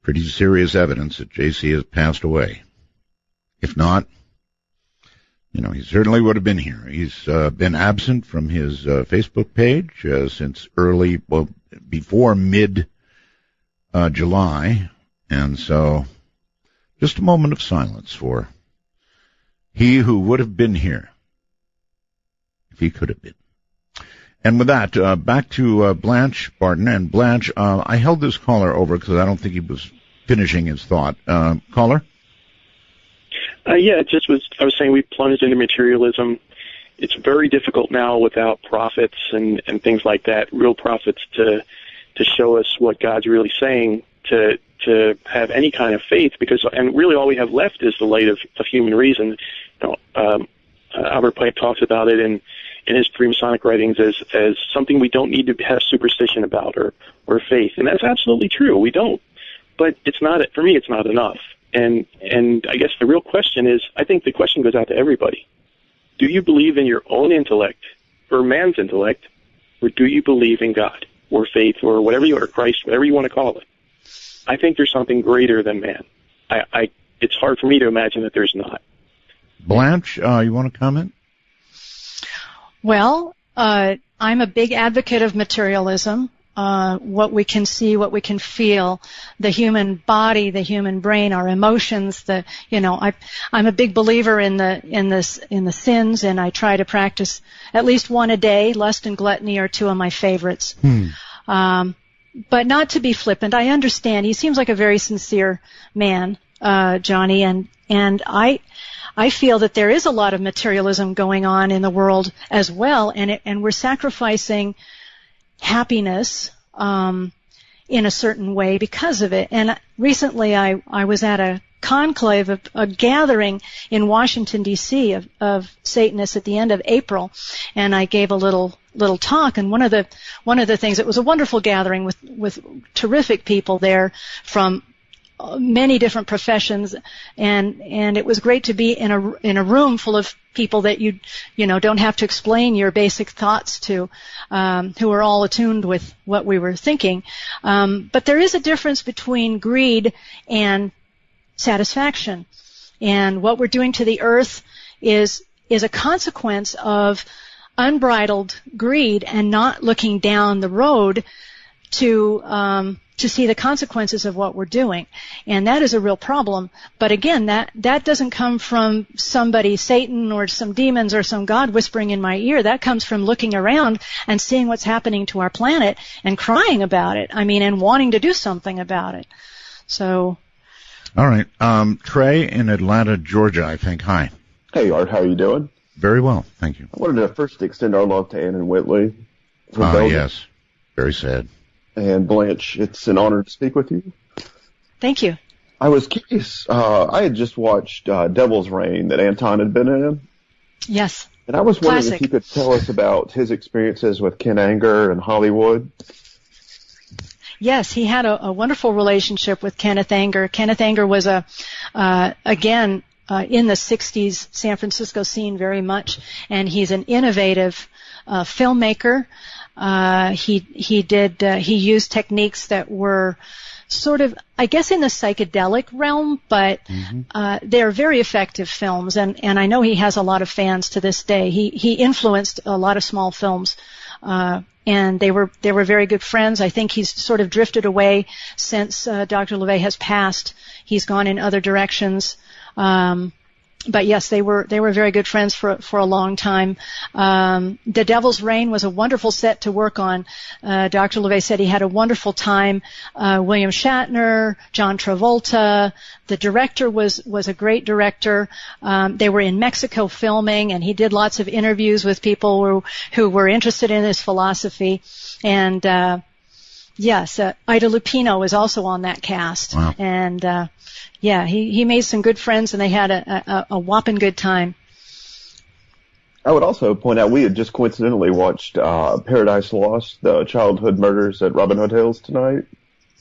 pretty serious evidence that J.C. has passed away. If not, he certainly would have been here. He's been absent from his Facebook page since before mid-July, and so just a moment of silence for he who would have been here, if he could have been. And with that, back to Blanche Barton. And Blanche, I held this caller over because I don't think he was finishing his thought. Caller? I was saying we plunged into materialism. It's very difficult now without prophets and things like that, real prophets to show us what God's really saying, to have any kind of faith, and really all we have left is the light of human reason. Albert Pike talks about it in his Freemasonic writings as something we don't need to have superstition about or faith, and that's absolutely true. We don't, but it's not, for me, it's not enough. And I guess the real question is, I think the question goes out to everybody. Do you believe in your own intellect, or man's intellect, or do you believe in God, or faith, or whatever or Christ, whatever you want to call it? I think there's something greater than man. It's hard for me to imagine that there's not. Blanche, you want to comment? Well, I'm a big advocate of materialism. What we can see, what we can feel, the human body, the human brain, our emotions. I'm a big believer in the sins, and I try to practice at least one a day. Lust and gluttony are two of my favorites. But not to be flippant. I understand. He seems like a very sincere man, Johnny, and I feel that there is a lot of materialism going on in the world as well, and we're sacrificing happiness in a certain way because of it. And recently I was at a conclave, a gathering in Washington, D.C. of Satanists at the end of April, and I gave a little talk. And one of the things, it was a wonderful gathering with terrific people there from many different professions, and it was great to be in a room full of people that you don't have to explain your basic thoughts to, who are all attuned with what we were thinking. But there is a difference between greed and satisfaction, and what we're doing to the earth is a consequence of unbridled greed and not looking down the road to see the consequences of what we're doing. And that is a real problem. But again, that doesn't come from somebody, Satan or some demons or some God whispering in my ear. That comes from looking around and seeing what's happening to our planet and crying about it. And wanting to do something about it. So. All right. Trey in Atlanta, Georgia, I think. Hi. Hey, Art. How are you doing? Very well. Thank you. I wanted to first extend our love to Ann and Whitley. Yes. Very sad. And Blanche, it's an honor to speak with you. Thank you. I was curious. I had just watched Devil's Reign that Anton had been in. Yes. And I was wondering Classic. if you could tell us about his experiences with Ken Anger and Hollywood. Yes, he had a wonderful relationship with Kenneth Anger. Kenneth Anger was in the 60s San Francisco scene very much, and he's an innovative filmmaker. He used techniques that were sort of, I guess, in the psychedelic realm, but they're very effective films, and I know he has a lot of fans to this day. He influenced a lot of small films, and they were very good friends. I think he's sort of drifted away since Dr. LaVey has passed. He's gone in other directions. But yes, they were very good friends for a long time. The Devil's Reign was a wonderful set to work on. Dr. LaVey said he had a wonderful time. William Shatner, John Travolta, the director was a great director. They were in Mexico filming, and he did lots of interviews with people who were interested in his philosophy. And yes, Ida Lupino was also on that cast. Wow. And yeah, he made some good friends, and they had a whopping good time. I would also point out we had just coincidentally watched Paradise Lost, the childhood murders at Robin Hood Hills tonight.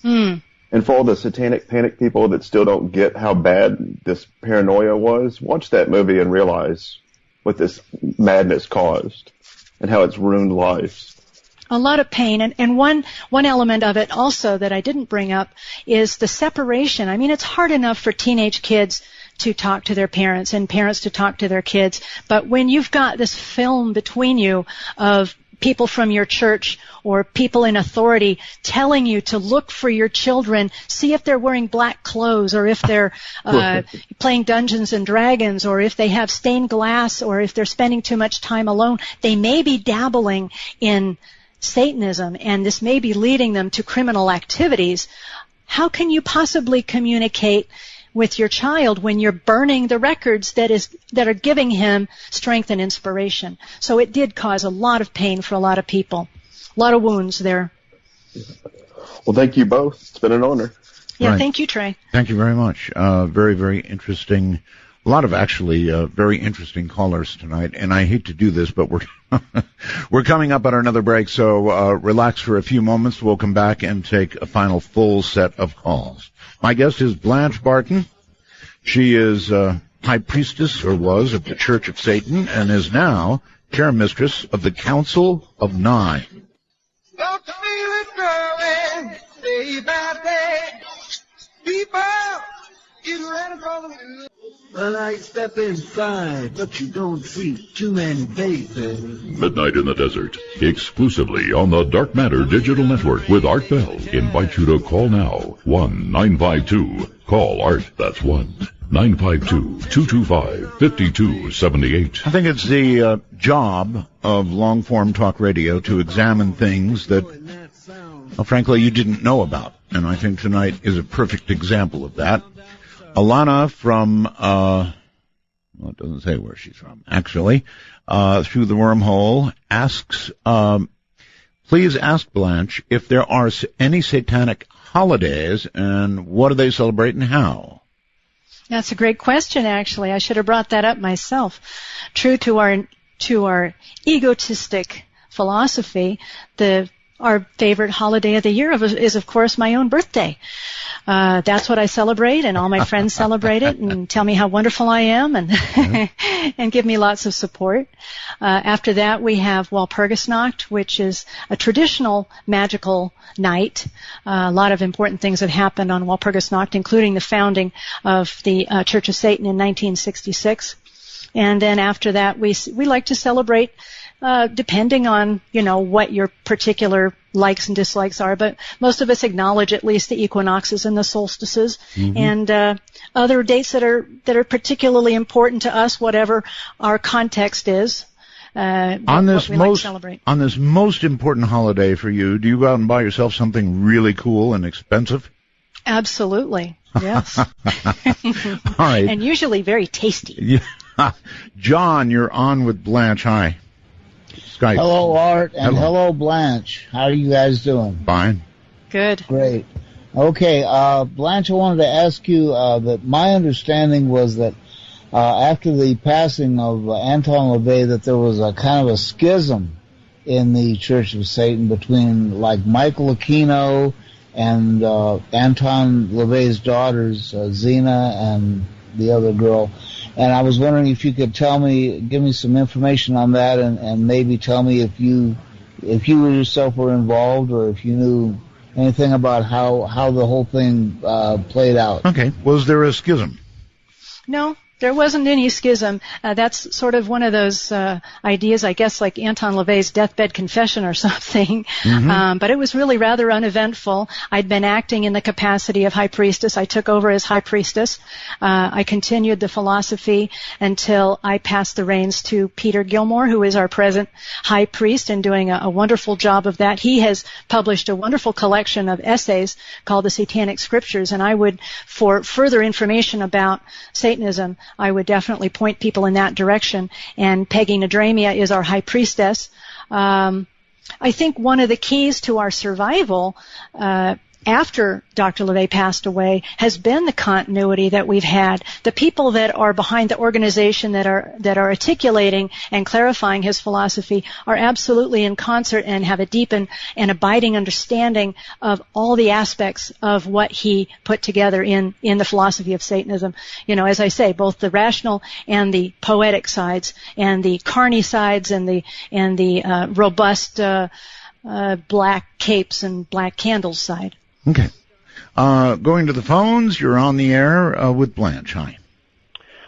And for all the satanic panic people that still don't get how bad this paranoia was, watch that movie and realize what this madness caused and how it's ruined lives. A lot of pain, and one element of it also that I didn't bring up is the separation. I mean, it's hard enough for teenage kids to talk to their parents and parents to talk to their kids, but when you've got this film between you of people from your church or people in authority telling you to look for your children, see if they're wearing black clothes or if they're playing Dungeons and Dragons or if they have stained glass or if they're spending too much time alone, they may be dabbling in Satanism, and this may be leading them to criminal activities. How can you possibly communicate with your child when you're burning the records that are giving him strength and inspiration? So it did cause a lot of pain for a lot of people. A lot of wounds there. Well, thank you both. It's been an honor. Yeah, Right. Thank you, Trey. Thank you very much. Very, very interesting. A lot of actually very interesting callers tonight, and I hate to do this, but we're coming up on another break, so relax for a few moments. We'll come back and take a final full set of calls. My guest is Blanche Barton. She is high priestess, or was, of the Church of Satan, and is now chair mistress of the Council of Nine. Don't feel it growing day by day. People, get ready for the news. Well, I step inside, but you don't see too many faces. Midnight in the Desert, exclusively on the Dark Matter Digital Network with Art Bell. Invite you to call now. 1-952. Call Art. That's 1-952-225-5278. I think it's the job of long-form talk radio to examine things that, well, frankly, you didn't know about. And I think tonight is a perfect example of that. Alana from, well, it doesn't say where she's from, actually, through the wormhole, asks, please ask Blanche if there are any satanic holidays and what do they celebrate and how? That's a great question, actually. I should have brought that up myself. True to our egotistic philosophy, our favorite holiday of the year is, of course, my own birthday. That's what I celebrate, and all my friends celebrate it and tell me how wonderful I am and and give me lots of support. After that, we have Walpurgisnacht, which is a traditional magical night. A lot of important things have happened on Walpurgisnacht, including the founding of the Church of Satan in 1966. And then after that, we like to celebrate depending on, what your particular likes and dislikes are, but most of us acknowledge at least the equinoxes and the solstices, and other dates that are particularly important to us, whatever our context is. On this most important holiday for you, do you go out and buy yourself something really cool and expensive? Absolutely, yes. All right. And usually very tasty. Yeah. John, you're on with Blanche. Hi. Skype. Hello, Art, and hello, Blanche. How are you guys doing? Fine. Good. Great. Okay, Blanche, I wanted to ask you that my understanding was that after the passing of Anton LaVey, that there was a kind of a schism in the Church of Satan between, like, Michael Aquino and Anton LaVey's daughters, Zena and the other girl. And I was wondering if you could give me some information on that, and maybe tell me if you yourself were involved or if you knew anything about how the whole thing played out. Okay. Was there a schism? No, there wasn't any schism. That's sort of one of those ideas, I guess, like Anton LaVey's deathbed confession or something. But it was really rather uneventful. I'd been acting in the capacity of high priestess. I took over as high priestess. I continued the philosophy until I passed the reins to Peter Gilmore, who is our present high priest and doing a wonderful job of that. He has published a wonderful collection of essays called the Satanic Scriptures, and I would, for further information about Satanism, I would definitely point people in that direction. And Peggy Nadramia is our high priestess. I think one of the keys to our survival after Dr. LeVay passed away has been the continuity that we've had. The people that are behind the organization that are articulating and clarifying his philosophy are absolutely in concert and have a deep and abiding understanding of all the aspects of what he put together in the philosophy of Satanism. You know, as I say, both the rational and the poetic sides, and the carny sides, and the robust black capes and black candles side. Okay. Going to the phones, you're on the air with Blanche. Hi.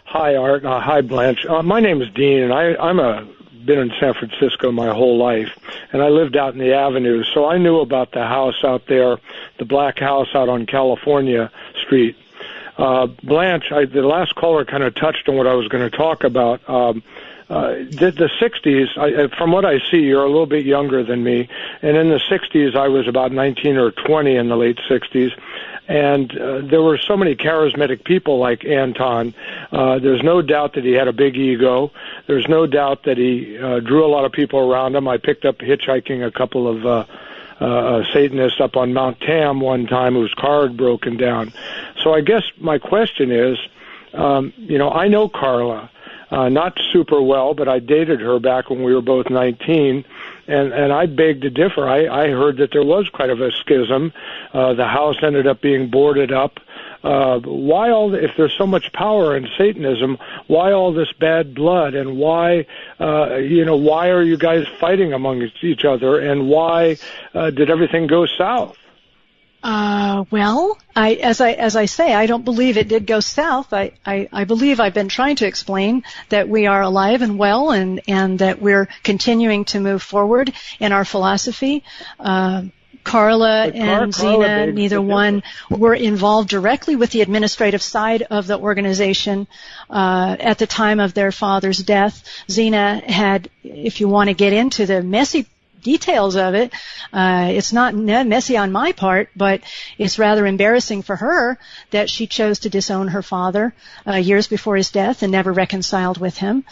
Hi, Art. Hi, Blanche. My name is Dean, and I'm been in San Francisco my whole life, and I lived out in the Avenue, so I knew about the house out there, the black house out on California Street. Blanche, the last caller kind of touched on what I was going to talk about. The 60s, from what I see, you're a little bit younger than me, and in the 60s I was about 19 or 20 in the late 60s, and there were so many charismatic people like Anton. There's no doubt that he had a big ego. There's no doubt that he drew a lot of people around him. I picked up hitchhiking a couple of Satanists up on Mount Tam one time whose car had broken down. So I guess my question is, I know Carla. Not super well, but I dated her back when we were both 19, and I beg to differ. I heard that there was quite of a schism. The house ended up being boarded up. Why if there's so much power in Satanism, why all this bad blood, and why are you guys fighting amongst each other, and why did everything go south? Well, as I say, I don't believe it did go south. I believe I've been trying to explain that we are alive and well, and that we're continuing to move forward in our philosophy. Carla and Zena, neither one were involved directly with the administrative side of the organization at the time of their father's death. Zena had, if you want to get into the messy details of it, it's not messy on my part, but it's rather embarrassing for her that she chose to disown her father years before his death and never reconciled with him.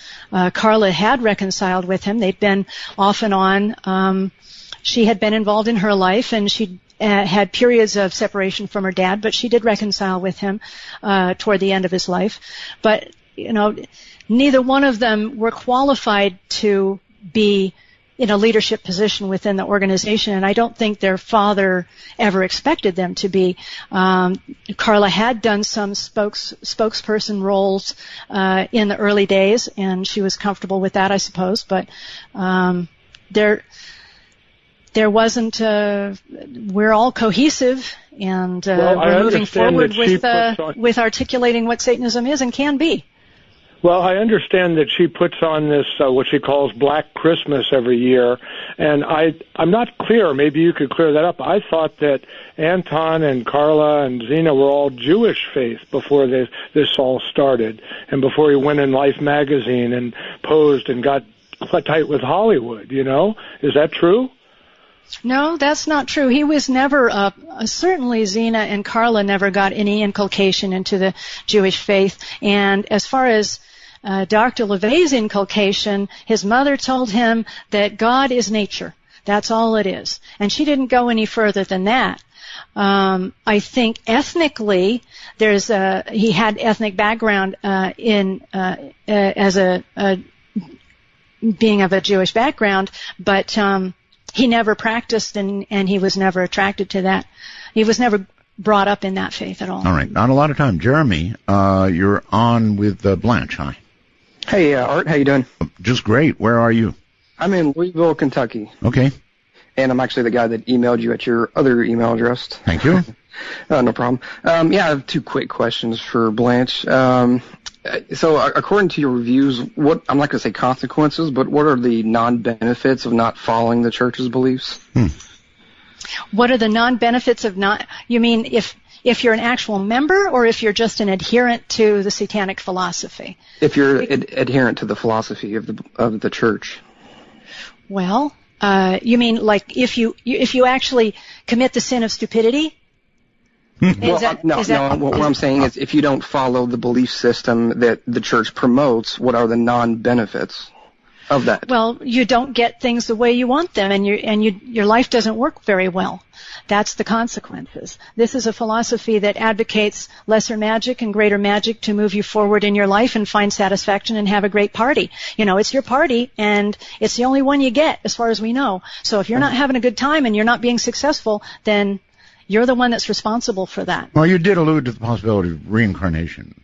Carla had reconciled with him. They'd been off and on. She had been involved in her life, and she had periods of separation from her dad, but she did reconcile with him toward the end of his life. But, neither one of them were qualified to be in a leadership position within the organization, and I don't think their father ever expected them to be. Carla had done some spokesperson roles in the early days, and she was comfortable with that, I suppose, but there wasn't, we're all cohesive, and we're moving forward with articulating what Satanism is and can be. Well, I understand that she puts on this, what she calls Black Christmas every year, and I'm not clear. Maybe you could clear that up. I thought that Anton and Carla and Zena were all Jewish faith before this all started, and before he went in Life magazine and posed and got tight with Hollywood, Is that true? No, that's not true. He was never, certainly Zena and Carla never got any inculcation into the Jewish faith. And as far as Dr. LeVay's inculcation, his mother told him that God is nature. That's all it is. And she didn't go any further than that. I think ethnically, he had ethnic background as a being of a Jewish background, but he never practiced, and he was never attracted to that. He was never brought up in that faith at all. All right. Not a lot of time. Jeremy, you're on with Blanche. Hi. Hey, Art. How you doing? Just great. Where are you? I'm in Louisville, Kentucky. Okay. And I'm actually the guy that emailed you at your other email address. Thank you. No problem. I have two quick questions for Blanche. So according to your reviews, I'm not going to say consequences, but what are the non-benefits of not following the church's beliefs? What are the non-benefits of not, you mean if you're an actual member, or if you're just an adherent to the satanic philosophy? If you're adherent to the philosophy of the church. Well, you mean like if you actually commit the sin of stupidity? What I'm saying is if you don't follow the belief system that the church promotes, what are the non-benefits? of that? Well, you don't get things the way you want them, and your life doesn't work very well. That's the consequences. This is a philosophy that advocates lesser magic and greater magic to move you forward in your life and find satisfaction and have a great party. You know, it's your party, and it's the only one you get, as far as we know. So if you're not having a good time and you're not being successful, then you're the one that's responsible for that. Well, you did allude to the possibility of reincarnation.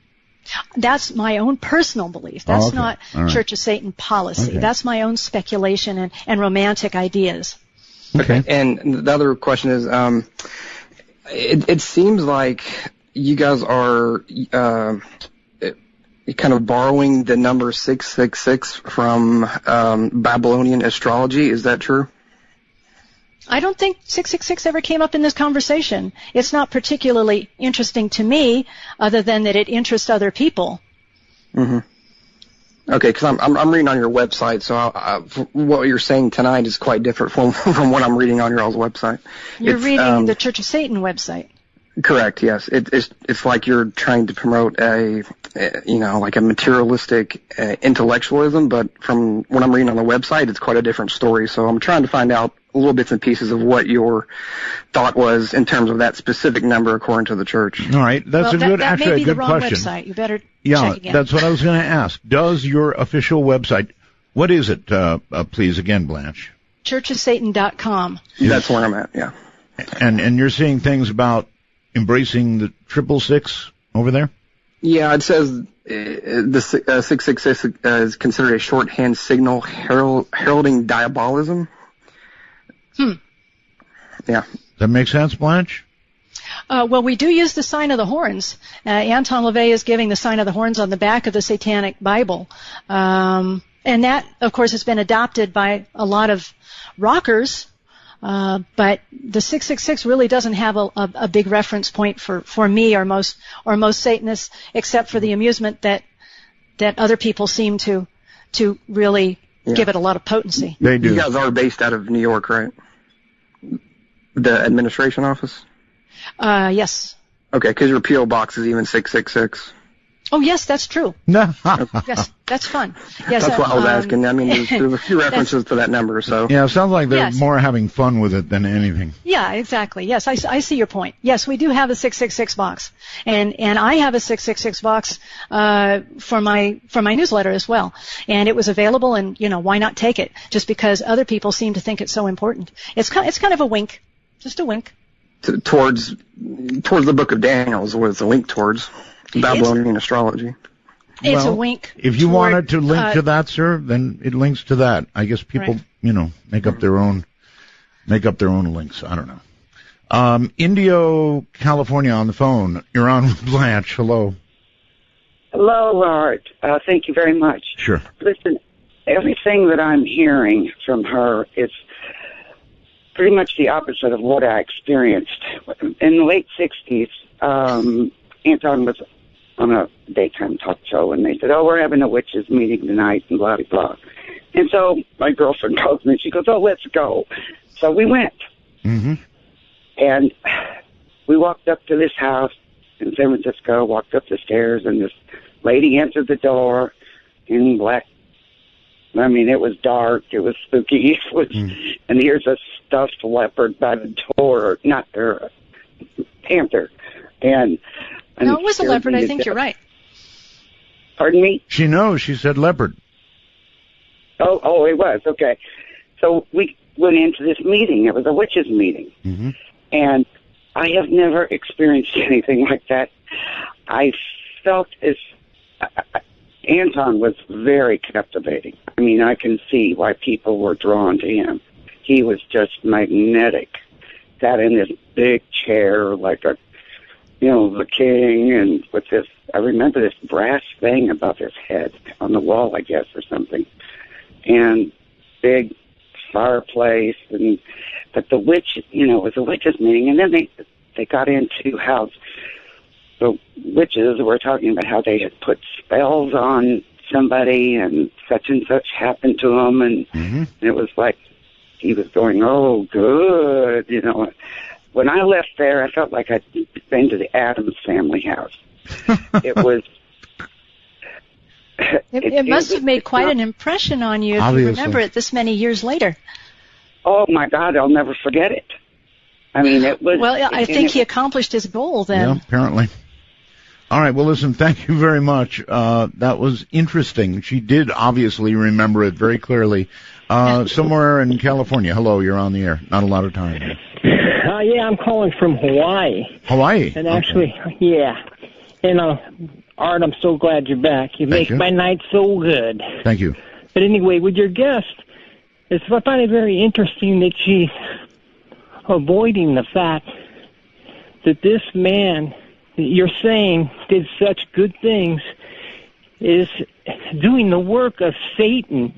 That's my own personal belief. That's not All right. Church of Satan policy. Okay. That's my own speculation and romantic ideas. Okay. And the other question is, it seems like you guys are kind of borrowing the number 666 from Babylonian astrology. Is that true? I don't think 666 ever came up in this conversation. It's not particularly interesting to me, other than that it interests other people. Mm-hmm. Okay, because I'm reading on your website, so what you're saying tonight is quite different from what I'm reading on your all's website. You're reading the Church of Satan website. Correct. Yes, it's like you're trying to promote a materialistic intellectualism, but from what I'm reading on the website, it's quite a different story. So I'm trying to find out little bits and pieces of what your thought was in terms of that specific number according to the church. All right, that's a good that may be good the wrong question. Website. You better Yeah, check again. that's what I was going to ask. Does your official website, what is it, please, again, Blanche? churchofsatan.com. That's where I'm at, yeah. And you're seeing things about embracing the 666 over there? Yeah, it says the 666 is considered a shorthand signal heralding diabolism. Yeah. Does that make sense, Blanche? Well, we do use the sign of the horns. Anton LaVey is giving the sign of the horns on the back of the Satanic Bible. And that, of course, has been adopted by a lot of rockers. But the 666 really doesn't have a big reference point for me or most Satanists, except for the amusement that other people seem to really give it a lot of potency. They do. You guys are based out of New York, right? The administration office? Yes. Okay, because your P.O. box is even 666. Oh, yes, that's true. Yes, that's fun. Yes, that's what I was asking. I mean, there's a few references to that number, so. Yeah, it sounds like they're Yes. more having fun with it than anything. Yeah, exactly. Yes, I see your point. Yes, we do have a 666 box, and I have a 666 box for my newsletter as well. And it was available, and why not take it? Just because other people seem to think it's so important. It's kind of a wink, just a wink. Towards the Book of Daniel is what it's a link towards. Babylonian astrology. It's a wink. If you wanted to link to that, sir, then it links to that. I guess people, make up their own links. I don't know. Indio, California, on the phone. You're on with Blanche. Hello. Hello, Art. Thank you very much. Sure. Listen, everything that I'm hearing from her is pretty much the opposite of what I experienced. In the late 60s, Anton was on a daytime talk show, and they said, we're having a witches meeting tonight, and blah, blah, blah. And so my girlfriend calls me, and she goes, let's go. So we went. Mm-hmm. And we walked up to this house in San Francisco, walked up the stairs, and this lady answered the door in black. I mean, it was dark. It was spooky. And here's a stuffed leopard by the door, not a panther. And no, it was a leopard. I think you're right. Pardon me? She knows. She said leopard. Oh, it was. Okay. So we went into this meeting. It was a witches meeting. Mm-hmm. And I have never experienced anything like that. I felt Anton was very captivating. I mean, I can see why people were drawn to him. He was just magnetic. Sat in this big chair like the king, and with this, I remember this brass thing above his head on the wall, I guess, or something. And big fireplace, but the witch, it was a witches meeting, and then they got into how the witches were talking about how they had put spells on somebody, and such happened to them, and it was like he was going, oh, good, When I left there, I felt like I'd been to the Addams Family house. It was It must have made quite an impression on you if you remember it this many years later. Oh, my God, I'll never forget it. I mean, it was... Well, I think he accomplished his goal then. Yeah, apparently. All right, well, listen, thank you very much. That was interesting. She did obviously remember it very clearly. Somewhere in California. Hello, you're on the air. Not a lot of time. Yeah, I'm calling from Hawaii. Hawaii? And actually, yeah. And, Art, I'm so glad you're back. You make my night so good. Thank you. But anyway, with your guest, I find it very interesting that she's avoiding the fact that this man that you're saying did such good things is doing the work of Satan.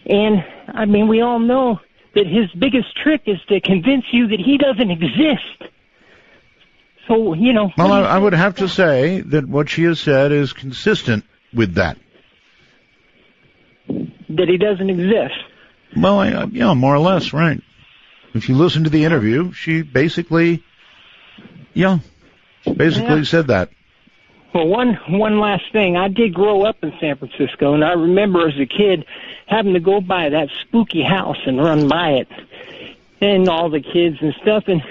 And, I mean, we all know that his biggest trick is to convince you that he doesn't exist. So, you know... Well, I would have to say that what she has said is consistent with that. That he doesn't exist. Well, yeah, more or less, right. If you listen to the interview, she basically said that. Well, one last thing. I did grow up in San Francisco, and I remember as a kid having to go by that spooky house and run by it, and all the kids and stuff. And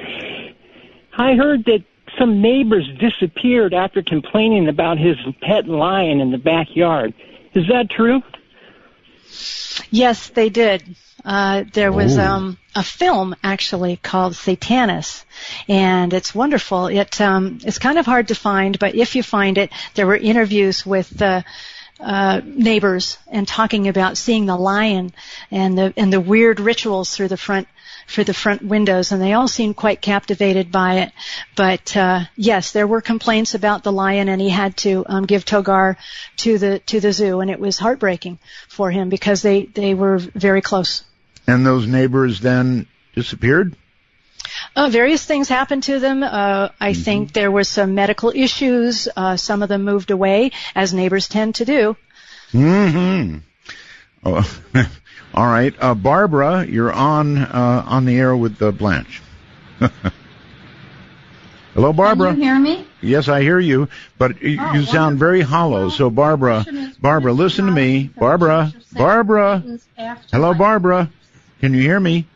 I heard that some neighbors disappeared after complaining about his pet lion in the backyard. Is that true? Yes, they did. There was a film actually called Satanus, and it's wonderful. It's kind of hard to find, but if you find it, there were interviews with neighbors and talking about seeing the lion and the weird rituals through the front windows, and they all seemed quite captivated by it. But yes, there were complaints about the lion, and he had to give Togar to the zoo, and it was heartbreaking for him because they were very close. And those neighbors then disappeared? Various things happened to them. I think there were some medical issues. Some of them moved away, as neighbors tend to do. Mm-hmm. Oh, all right. Barbara, you're on the air with Blanche. Hello, Barbara. Can you hear me? Yes, I hear you, but you sound very hollow. So, Barbara, listen to me. Barbara. Hello, Barbara. Can you hear me?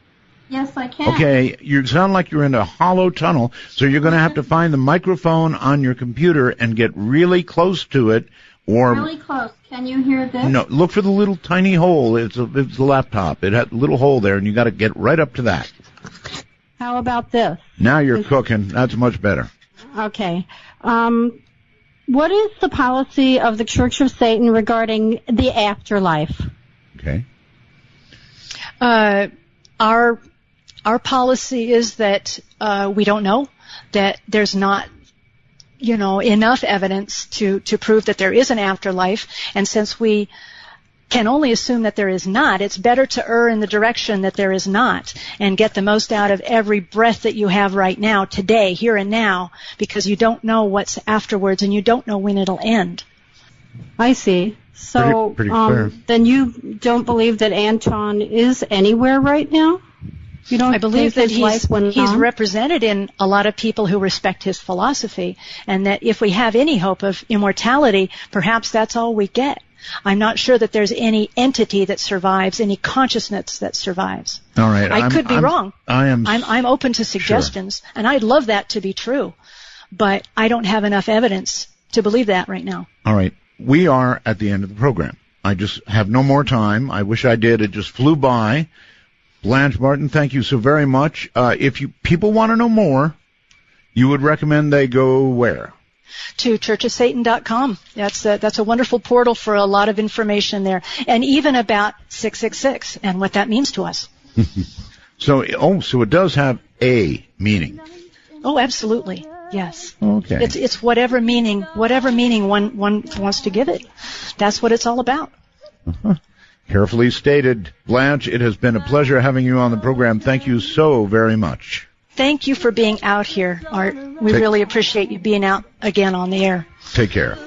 Yes, I can. Okay, you sound like you're in a hollow tunnel, so you're going to have to find the microphone on your computer and get really close to it, or really close. Can you hear this? No, look for the little tiny hole. It's a laptop. It had a little hole there, and you got to get right up to that. How about this? Now you're cooking. That's much better. Okay. What is the policy of the Church of Satan regarding the afterlife? Okay. Our policy is that we don't know, that there's not, enough evidence to prove that there is an afterlife, and since we can only assume that there is not, it's better to err in the direction that there is not and get the most out of every breath that you have right now, today, here and now, because you don't know what's afterwards and you don't know when it'll end. I see. So pretty clear. Then you don't believe that Anton is anywhere right now? You don't I believe that he's on? represented in a lot of people who respect his philosophy, and that if we have any hope of immortality, perhaps that's all we get. I'm not sure that there's any entity that survives, any consciousness that survives. All right. I could be wrong. I'm open to suggestions, and I'd love that to be true, but I don't have enough evidence to believe that right now. All right. We are at the end of the program. I just have no more time. I wish I did. It just flew by. Blanche Martin, thank you so very much. If people want to know more, you would recommend they go where? To churchofsatan.com. That's a wonderful portal for a lot of information there, and even about 666 and what that means to us. So it does have a meaning. Oh, absolutely. Yes. Okay. It's whatever meaning one wants to give it. That's what it's all about. Uh-huh. Carefully stated. Blanche, it has been a pleasure having you on the program. Thank you so very much. Thank you for being out here, Art. We really appreciate you being out again on the air. Take care.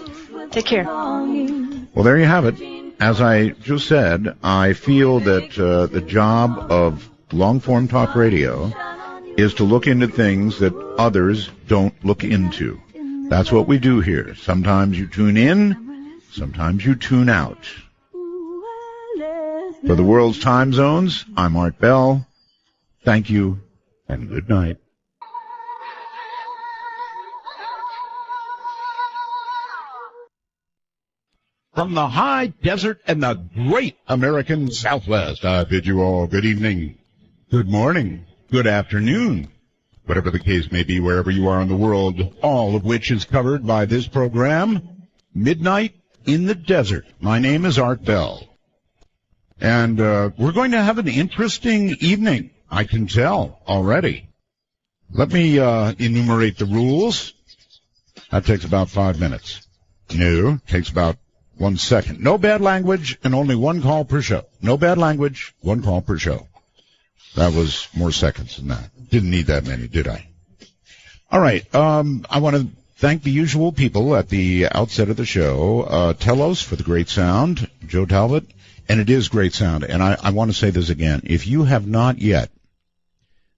Take care. Well, there you have it. As I just said, I feel that the job of long-form talk radio is to look into things that others don't look into. That's what we do here. Sometimes you tune in, Sometimes you tune out. For the world's time zones, I'm Art Bell. Thank you, and good night. From the high desert and the great American Southwest, I bid you all good evening, good morning, good afternoon, whatever the case may be, wherever you are in the world, all of which is covered by this program, Midnight in the Desert. My name is Art Bell, and we're going to have an interesting evening, I can tell already. Let me enumerate the rules. That takes about 5 minutes. No, takes about 1 second. No bad language and only one call per show. No bad language, one call per show. That was more seconds than that. Didn't need that many, did I? All right. I want to thank the usual people at the outset of the show. Telos for the great sound, Joe Talbot, and it is great sound. And I want to say this again. If you have not yet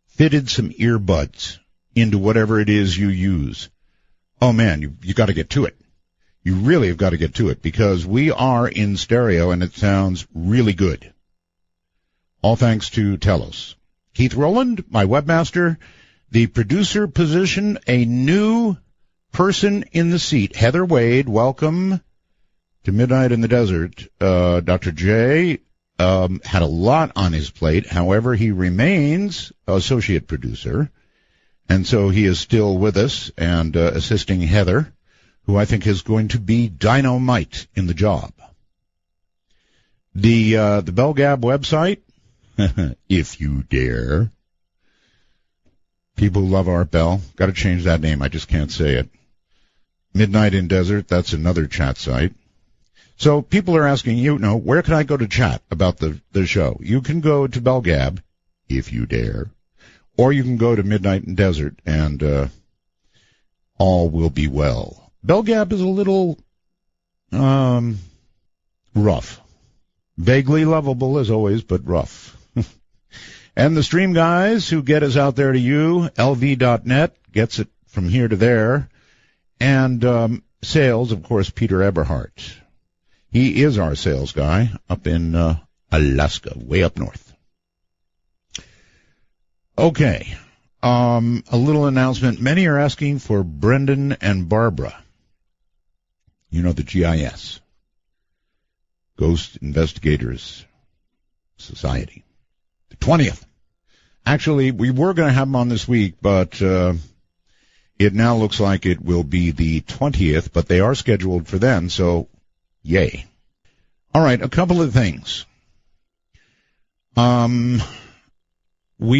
fitted some earbuds into whatever it is you use, oh man, you got to get to it. You really have got to get to it because we are in stereo and it sounds really good. All thanks to Telos. Keith Rowland, my webmaster, the producer position, a new person in the seat. Heather Wade, welcome to Midnight in the Desert. Dr. J had a lot on his plate. However, he remains associate producer, and so he is still with us and assisting Heather, who I think is going to be dynamite in the job. The BellGab website, if you dare. People who love Art Bell, got to change that name, I just can't say it. Midnight in Desert, that's another chat site. So people are asking, where can I go to chat about the show? You can go to BellGab, if you dare, or you can go to Midnight in Desert, and all will be well. BellGab is a little rough. Vaguely lovable as always, but rough. And the stream guys who get us out there to you, lv.net, gets it from here to there. And sales, of course, Peter Eberhardt. He is our sales guy up in Alaska, way up north. Okay, a little announcement. Many are asking for Brendan and Barbara. You know, the GIS, Ghost Investigators Society. The 20th. Actually, we were going to have them on this week, but it now looks like it will be the 20th, but they are scheduled for then, so yay. All right, a couple of things. We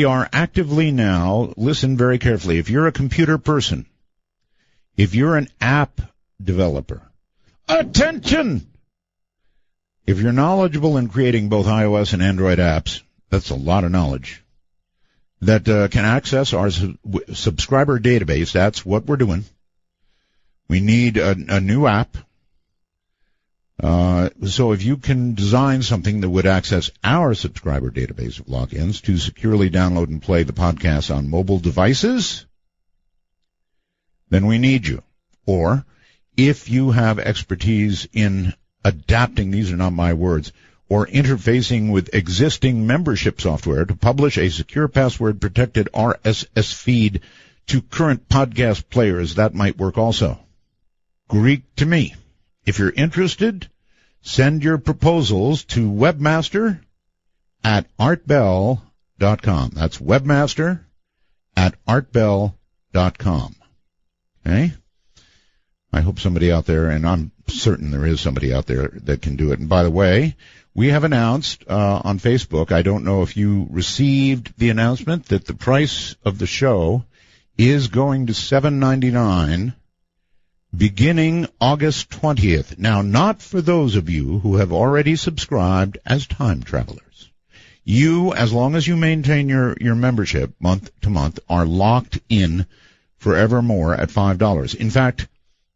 are actively now, listen very carefully, if you're a computer person, if you're an app developer, attention! If you're knowledgeable in creating both iOS and Android apps, that's a lot of knowledge, that can access our subscriber database. That's what we're doing. We need a new app. So if you can design something that would access our subscriber database of logins to securely download and play the podcast on mobile devices, then we need you. Or if you have expertise in adapting, these are not my words, or interfacing with existing membership software to publish a secure password-protected RSS feed to current podcast players, that might work also. Greek to me. If you're interested, send your proposals to webmaster@artbell.com. That's webmaster@artbell.com. Okay? I hope somebody out there, and I'm certain there is somebody out there that can do it. And by the way, we have announced on Facebook, I don't know if you received the announcement, that the price of the show is going to $7.99 beginning August 20th. Now, not for those of you who have already subscribed as time travelers. You, as long as you maintain your membership month to month, are locked in forevermore at $5. In fact,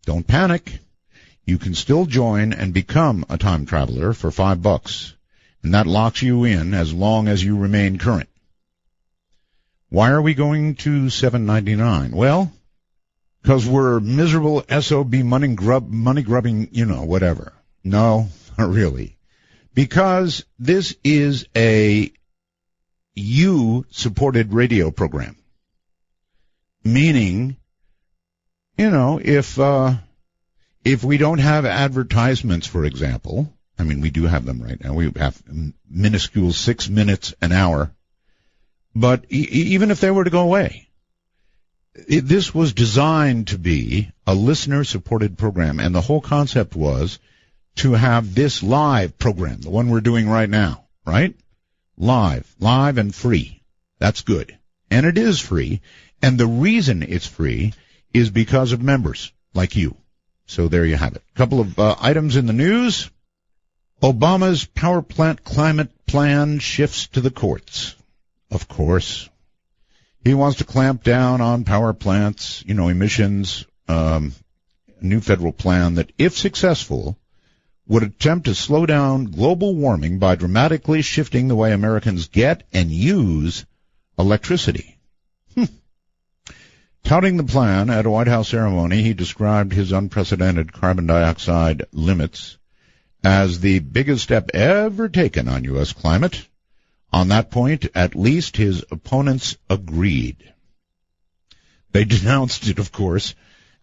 don't panic. You can still join and become a time traveler for $5, and that locks you in as long as you remain current. Why are we going to $7.99? Well, because we're miserable SOB money grubbing, whatever. No, not really. Because this is a you-supported radio program. Meaning, you know, if we don't have advertisements, for example, I mean, we do have them right now. We have minuscule 6 minutes an hour. But even if they were to go away, this was designed to be a listener-supported program, and the whole concept was to have this live program, the one we're doing right now, right? Live and free. That's good. And it is free, and the reason it's free is because of members like you. So there you have it. A couple of items in the news. Obama's power plant climate plan shifts to the courts. Of course. He wants to clamp down on power plants, emissions, a new federal plan that, if successful, would attempt to slow down global warming by dramatically shifting the way Americans get and use electricity. Touting the plan at a White House ceremony, he described his unprecedented carbon dioxide limits as the biggest step ever taken on U.S. climate. On that point, at least his opponents agreed. They denounced it, of course,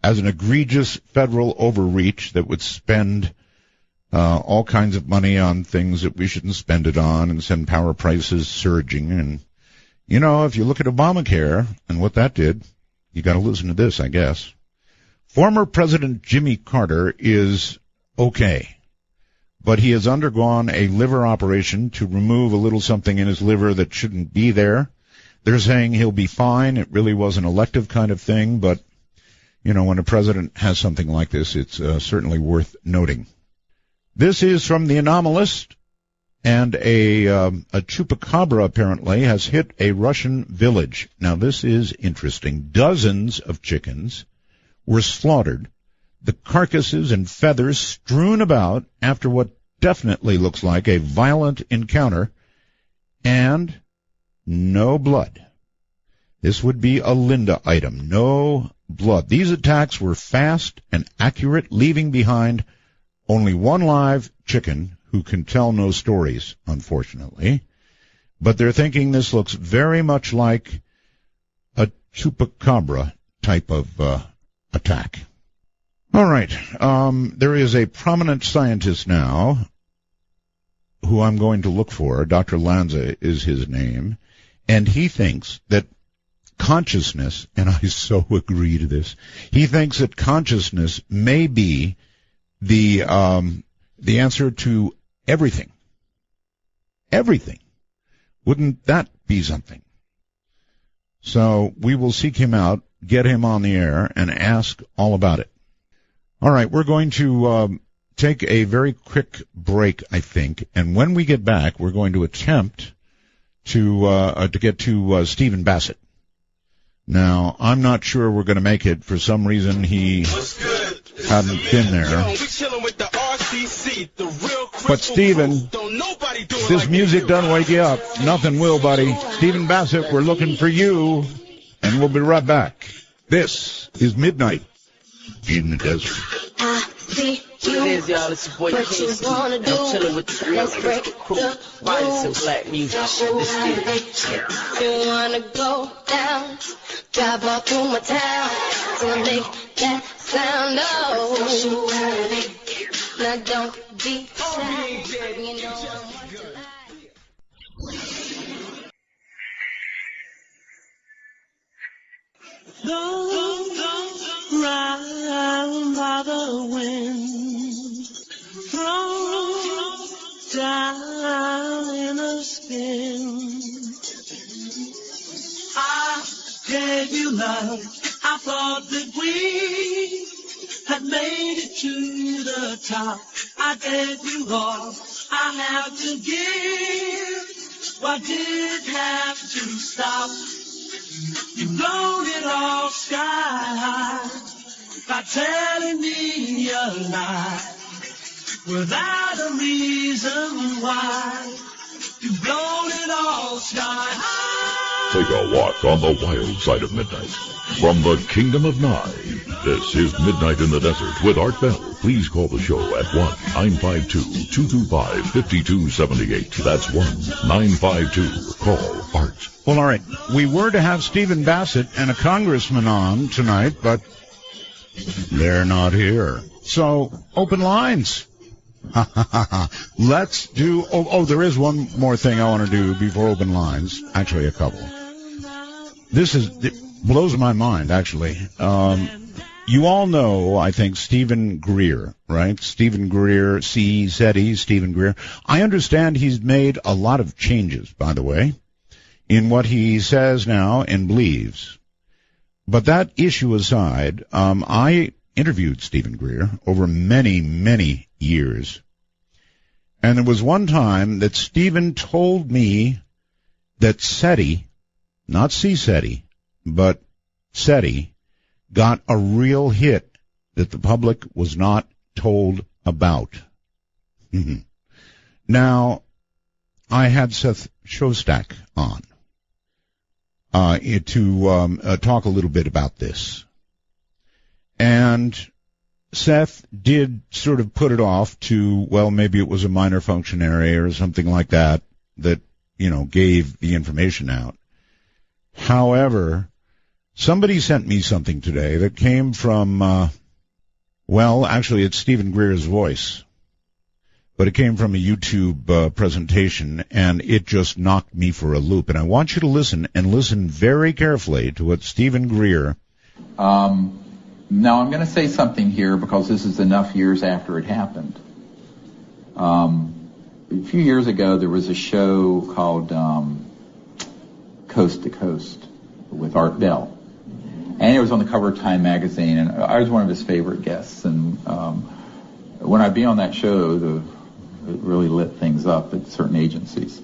as an egregious federal overreach that would spend all kinds of money on things that we shouldn't spend it on and send power prices surging. And, if you look at Obamacare and what that did, you got to listen to this, I guess. Former President Jimmy Carter is okay, but he has undergone a liver operation to remove a little something in his liver that shouldn't be there. They're saying he'll be fine. It really was an elective kind of thing, but, when a president has something like this, it's certainly worth noting. This is from The Anomalist, and a chupacabra apparently has hit a Russian village. Now, this is interesting. Dozens of chickens were slaughtered, the carcasses and feathers strewn about after what definitely looks like a violent encounter, and no blood. This would be a Linda item. No blood. These attacks were fast and accurate, leaving behind only one live chicken who can tell no stories, unfortunately. But they're thinking this looks very much like a chupacabra type of attack. All right. There is a prominent scientist now who I'm going to look for. Dr. Lanza is his name. And he thinks that consciousness, and I so agree to this, he thinks that consciousness may be the answer to everything. Everything. Wouldn't that be something? So we will seek him out, get him on the air, and ask all about it. All right, we're going to take a very quick break, I think, and when we get back, we're going to attempt to get to Stephen Bassett. Now, I'm not sure we're going to make it. For some reason, he hadn't been there. But Stephen, if this music doesn't wake you up, nothing will, buddy. Stephen Bassett, we're looking for you, and we'll be right back. This is Midnight in the Desert. It is, y'all. It's your boy Casey. I'm chilling with the real crew. Whites and black music. Let's get it. You wanna go down, drive all through my town, gonna make that sound. Oh, now don't be shy. You know I want to lie. Don't ride by the wind, thrown down in a spin. I gave you love, I thought that we had made it to the top. I gave you all I have to give. Why did it have to stop? You've blown it all sky high by telling me a lie without a reason why. You've blown it all sky high. Take a walk on the wild side of midnight. From the Kingdom of Nye, this is Midnight in the Desert with Art Bell, please call the show at 1-952-225-5278. That's 1-952-CALL-ART. Well, all right. We were to have Stephen Bassett and a congressman on tonight, but they're not here. So, open lines. Let's do... there is one more thing I want to do before open lines. Actually, a couple. It blows my mind, actually. You all know, I think, Stephen Greer, right? Stephen Greer, C-SETI, Stephen Greer. I understand he's made a lot of changes, by the way, in what he says now and believes. But that issue aside, I interviewed Stephen Greer over many, many years. And there was one time that Stephen told me that SETI, not C-SETI, but SETI, got a real hit that the public was not told about. Now, I had Seth Shostak on to talk a little bit about this. And Seth did sort of put it off to, well, maybe it was a minor functionary or something like that, gave the information out. However, somebody sent me something today that came from, actually it's Stephen Greer's voice, but it came from a YouTube presentation, and it just knocked me for a loop. And I want you to listen very carefully to what Stephen Greer... Now, I'm going to say something here because this is enough years after it happened. A few years ago, there was a show called Coast to Coast with Art Bell. And it was on the cover of Time magazine, and I was one of his favorite guests. And when I'd be on that show, it really lit things up at certain agencies.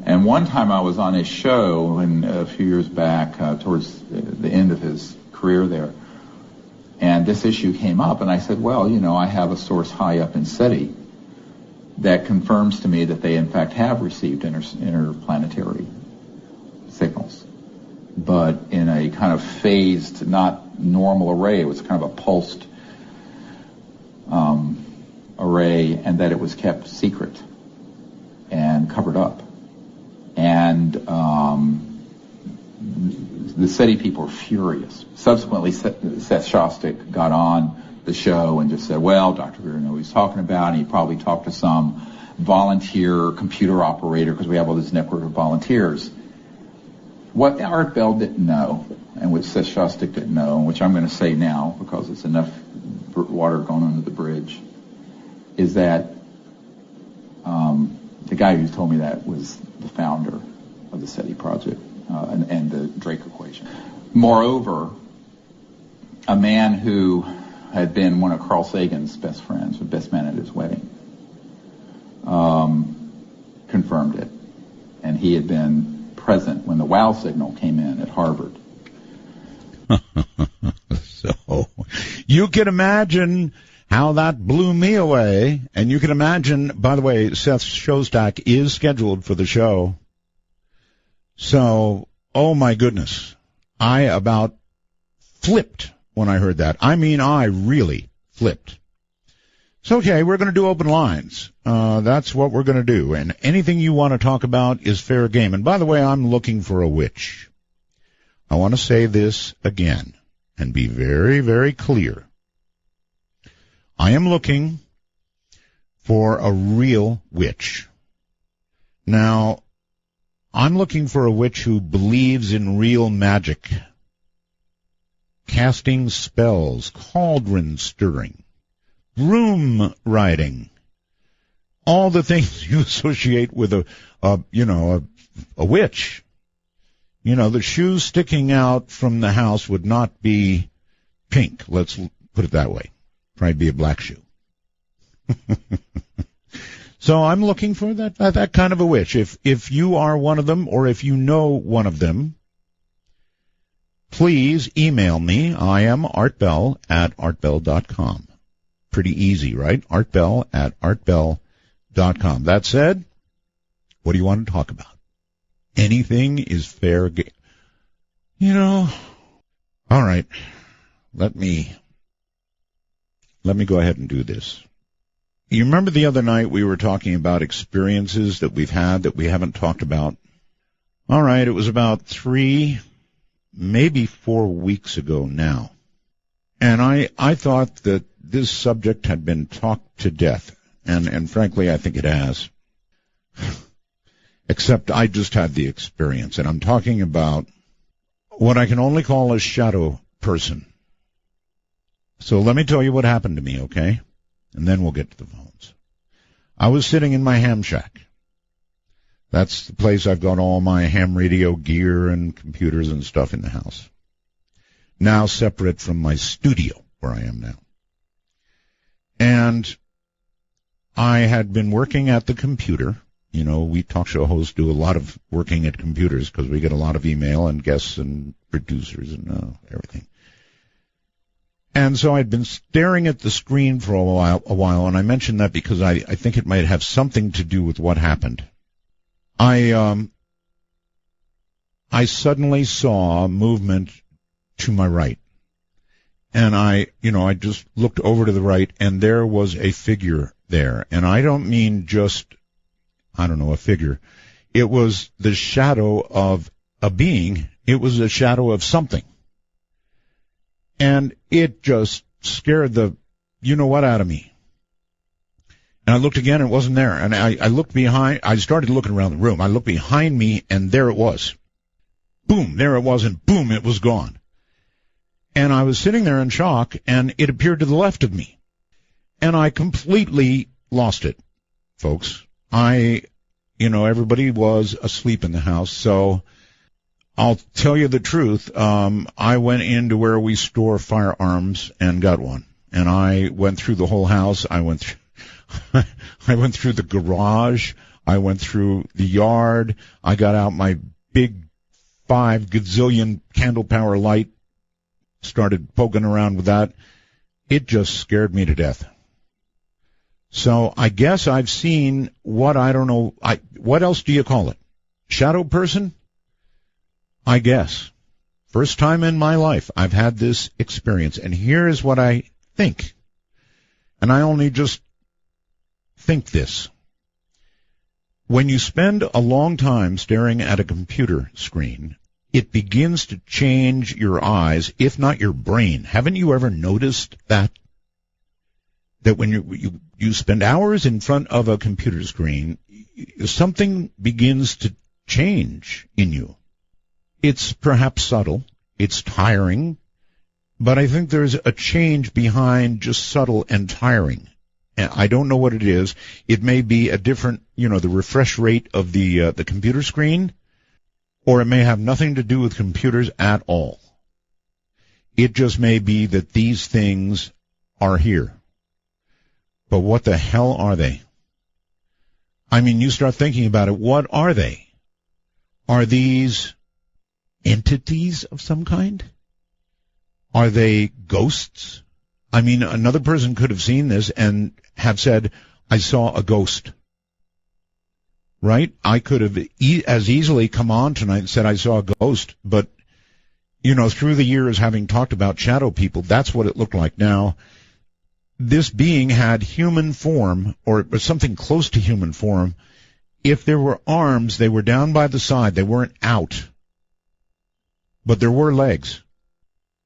And one time I was on his show, a few years back, towards the end of his career there, and this issue came up, and I said, well, I have a source high up in SETI that confirms to me that they, in fact, have received interplanetary signals, but in a kind of phased, not normal array. It was kind of a pulsed array, and that it was kept secret and covered up. And the SETI people were furious. Subsequently, Seth Shostak got on the show and just said, well, Dr. Greer knew what he's talking about, and he probably talked to some volunteer computer operator, because we have all this network of volunteers. What Art Bell didn't know, and what Seth Shostak didn't know, which I'm going to say now because it's enough water going under the bridge, is that the guy who told me that was the founder of the SETI project and the Drake equation. Moreover, a man who had been one of Carl Sagan's best friends, the best man at his wedding, confirmed it. And he had been present when the WOW signal came in at Harvard. So you can imagine how that blew me away. And you can imagine, by the way, Seth Shostak is scheduled for the show. So, oh my goodness, I about flipped when I heard that. I mean, I really flipped. So, okay, we're going to do open lines. That's what we're going to do. And anything you want to talk about is fair game. And by the way, I'm looking for a witch. I want to say this again and be very, very clear. I am looking for a real witch. Now, I'm looking for a witch who believes in real magic, casting spells, cauldron stirring, broom riding, all the things you associate with a witch. The shoes sticking out from the house would not be pink. Let's put it that way. Probably be a black shoe. So I'm looking for that kind of a witch. If you are one of them, or if you know one of them, please email me. I am artbell@artbell.com. Pretty easy, right? artbell@artbell.com. That said, what do you want to talk about? Anything is fair game. All right. Let me let me go ahead and do this. You remember the other night we were talking about experiences that we've had that we haven't talked about? All right, it was about 3, maybe 4 weeks ago now. And I thought that this subject had been talked to death. And frankly, I think it has. Except I just had the experience. And I'm talking about what I can only call a shadow person. So let me tell you what happened to me, okay? And then we'll get to the phones. I was sitting in my ham shack. That's the place I've got all my ham radio gear and computers and stuff in the house. Now separate from my studio, where I am now. And I had been working at the computer. You know, we talk show hosts do a lot of working at computers because we get a lot of email and guests and producers and everything. And so I'd been staring at the screen for a while, and I mentioned that because I think it might have something to do with what happened. I suddenly saw movement to my right. And I just looked over to the right, and there was a figure there. And I don't mean just, a figure. It was the shadow of a being. It was a shadow of something. And it just scared the you-know-what out of me. And I looked again, and it wasn't there. And I looked behind. I started looking around the room. I looked behind me, and there it was. Boom, there it was, and boom, it was gone. And I was sitting there in shock, and it appeared to the left of me. And I completely lost it, folks. Everybody was asleep in the house, so I'll tell you the truth. I went into where we store firearms and got one. And I went through the whole house. I went through the garage. I went through the yard. I got out my big 5 gazillion candle power light, started poking around with that. It just scared me to death. So I guess I've seen what what else do you call it? Shadow person? I guess. First time in my life I've had this experience. And here's what I think. And I only just think this. When you spend a long time staring at a computer screen, it begins to change your eyes, if not your brain. Haven't you ever noticed that? That when you spend hours in front of a computer screen, something begins to change in you. It's perhaps subtle, it's tiring, but I think there's a change behind just subtle and tiring. And I don't know what it is. It may be a different, the refresh rate of the computer screen, or it may have nothing to do with computers at all. It just may be that these things are here. But what the hell are they? I mean, you start thinking about it. What are they? Are these entities of some kind? Are they ghosts? I mean, another person could have seen this and have said, I saw a ghost. Right? I could have as easily come on tonight and said I saw a ghost. But, through the years having talked about shadow people, that's what it looked like. Now, this being had human form, or something close to human form. If there were arms, they were down by the side. They weren't out. But there were legs.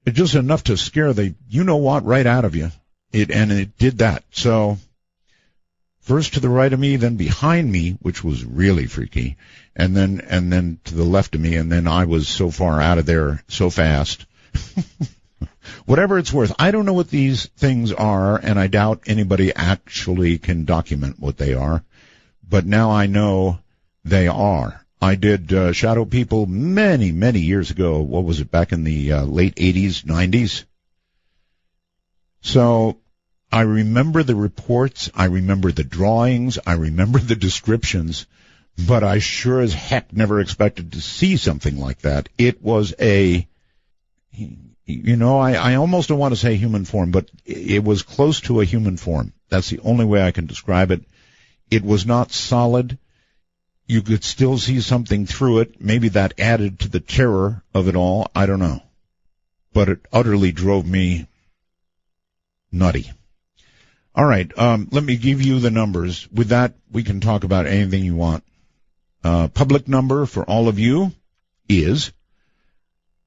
It's just enough to scare the you-know-what right out of you. And it did that. So, first to the right of me, then behind me, which was really freaky, and then to the left of me, and then I was so far out of there so fast. Whatever it's worth, I don't know what these things are, and I doubt anybody actually can document what they are. But now I know they are. I did shadow people many, many years ago. What was it, back in the late 80s, 90s? So I remember the reports, I remember the drawings, I remember the descriptions, but I sure as heck never expected to see something like that. It was I almost don't want to say human form, but it was close to a human form. That's the only way I can describe it. It was not solid. You could still see something through it. Maybe that added to the terror of it all. I don't know. But it utterly drove me nutty. All right, let me give you the numbers. With that, we can talk about anything you want. Public number for all of you is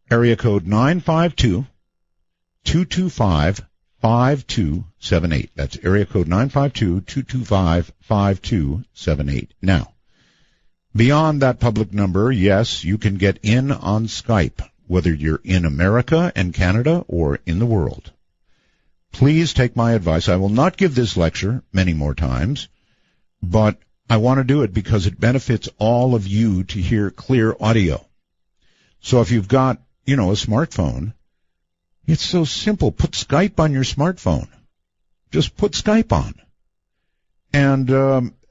area code 952-225-5278. That's area code 952-225-5278. Now, beyond that public number, yes, you can get in on Skype, whether you're in America and Canada or in the world. Please take my advice. I will not give this lecture many more times, but I want to do it because it benefits all of you to hear clear audio. So if you've got, a smartphone, it's so simple. Put Skype on your smartphone. Just put Skype on. And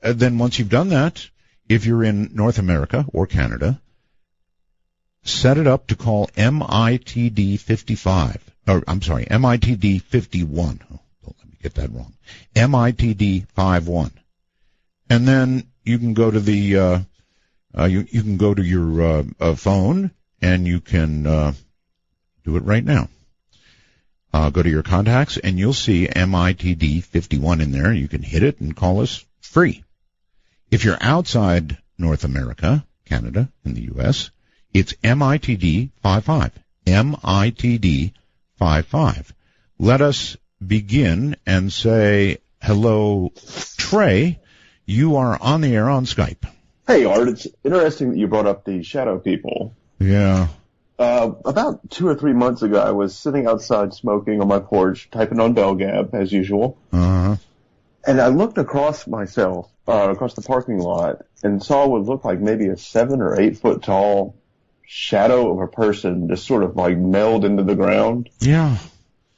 then once you've done that, if you're in North America or Canada, set it up to call MITD 55. MITD 51. Oh, don't let me get that wrong. MITD 51. And then you can go to the you can go to your phone, and you can do it right now. Go to your contacts, and you'll see MITD 51 in there. You can hit it and call us free. If you're outside North America, Canada, and the U.S., it's MITD 55. MITD 55. Let us begin and say, hello, Trey. You are on the air on Skype. Hey, Art, it's interesting that you brought up the shadow people. Yeah. About 2 or 3 months ago, I was sitting outside smoking on my porch, typing on BellGab, as usual. Uh-huh. And I looked across the parking lot, and saw what looked like maybe a 7 or 8 foot tall shadow of a person just sort of like meld into the ground. Yeah.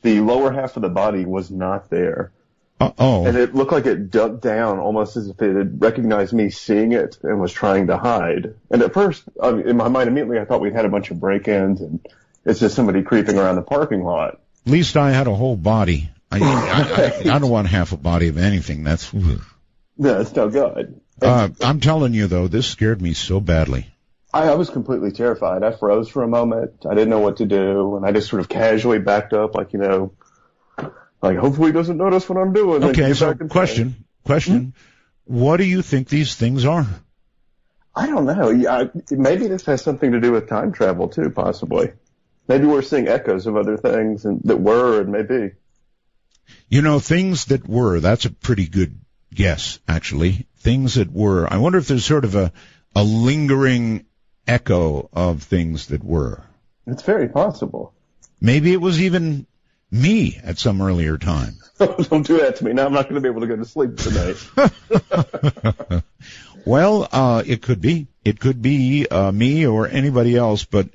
The lower half of the body was not there. Uh-oh. And it looked like it ducked down almost as if it had recognized me seeing it and was trying to hide. And at first, in my mind, immediately I thought we'd had a bunch of break-ins and it's just somebody creeping around the parking lot. At least I had a whole body. I don't want half a body of anything. That's... Yeah, it's no good. I'm telling you, though, this scared me so badly. I was completely terrified. I froze for a moment. I didn't know what to do, and I just sort of casually backed up, like hopefully he doesn't notice what I'm doing. Okay, so question. What do you think these things are? I don't know. Maybe this has something to do with time travel, too, possibly. Maybe we're seeing echoes of other things that were and may be. Things that were, that's a pretty good guess, actually. Things that were. I wonder if there's sort of a lingering echo of things that were. It's very possible. Maybe it was even me at some earlier time. Don't do that to me. Now I'm not going to be able to go to sleep tonight. Well, it could be. It could be me or anybody else, but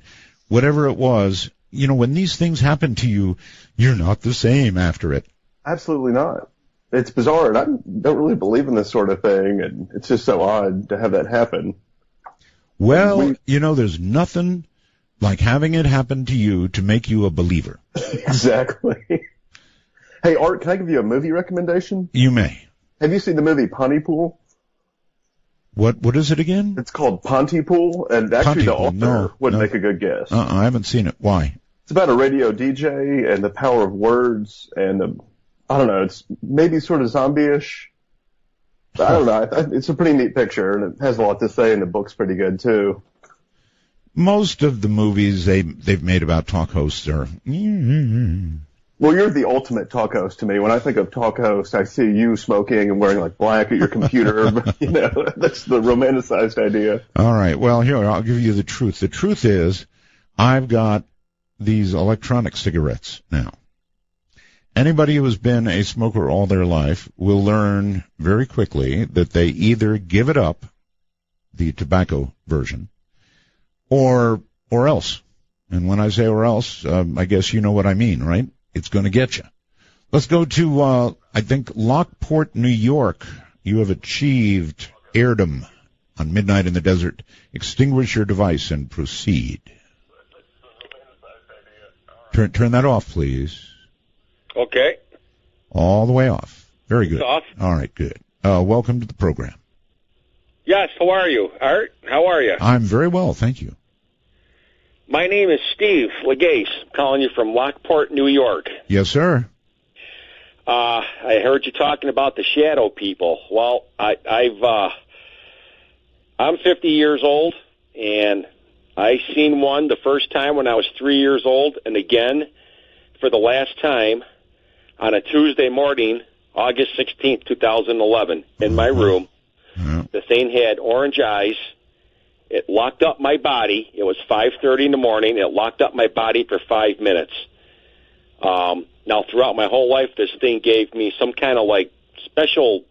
whatever it was, when these things happen to you, you're not the same after it. Absolutely not. It's bizarre, and I don't really believe in this sort of thing, and it's just so odd to have that happen. Well, there's nothing like having it happen to you to make you a believer. Exactly. Hey, Art, can I give you a movie recommendation? You may. Have you seen the movie Pontypool? What is it again? It's called Pontypool, and actually the author would make a good guess. I haven't seen it. Why? It's about a radio DJ and the power of words, and I don't know, it's maybe sort of zombie-ish. I don't know. It's a pretty neat picture, and it has a lot to say, and the book's pretty good, too. Most of the movies they've made about talk hosts are... Well, you're the ultimate talk host to me. When I think of talk host, I see you smoking and wearing black at your computer. That's the romanticized idea. All right. Well, here, I'll give you the truth. The truth is, I've got these electronic cigarettes now. Anybody who has been a smoker all their life will learn very quickly that they either give it up, the tobacco version, or else. And when I say or else, I guess you know what I mean, right? It's going to get you. Let's go to, I think, Lockport, New York. You have achieved airdom on Midnight in the Desert. Extinguish your device and proceed. Turn that off, please. Okay. All the way off. Very good. It's off. All right, good. Welcome to the program. Yes, how are you? Art, how are you? I'm very well, thank you. My name is Steve Legase, calling you from Lockport, New York. Yes, sir. I heard you talking about the shadow people. Well, I'm 50 years old, and I seen one the first time when I was 3 years old, and again for the last time on a Tuesday morning, August 16th, 2011, in my room. The thing had orange eyes. It locked up my body. It was 5:30 in the morning. It locked up my body for 5 minutes. Now, throughout my whole life, this thing gave me some kind of like special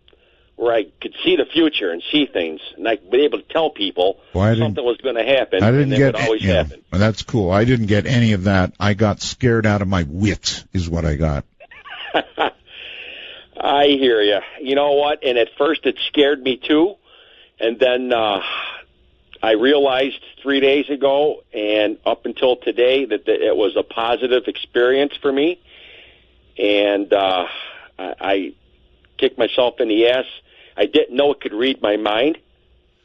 where I could see the future and see things, and I'd be able to tell people something was going to happen, and it would always happen. Well, that's cool. I didn't get any of that. I got scared out of my wits, is what I got. I hear you. You know what? And at first it scared me too, and then I realized 3 days ago and up until today that it was a positive experience for me, and I kicked myself in the ass. I didn't know it could read my mind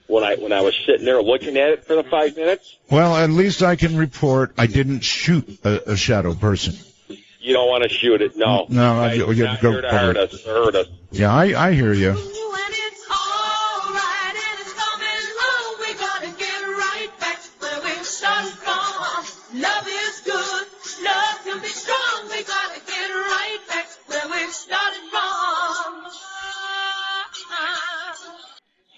when I was sitting there looking at it for the 5 minutes. Well, at least I can report I didn't shoot a shadow person. You don't want to shoot it, no. No, you're not here to hurt us. Yeah, I hear you. Love is good. Love can be strong. We gotta get right back where we started from.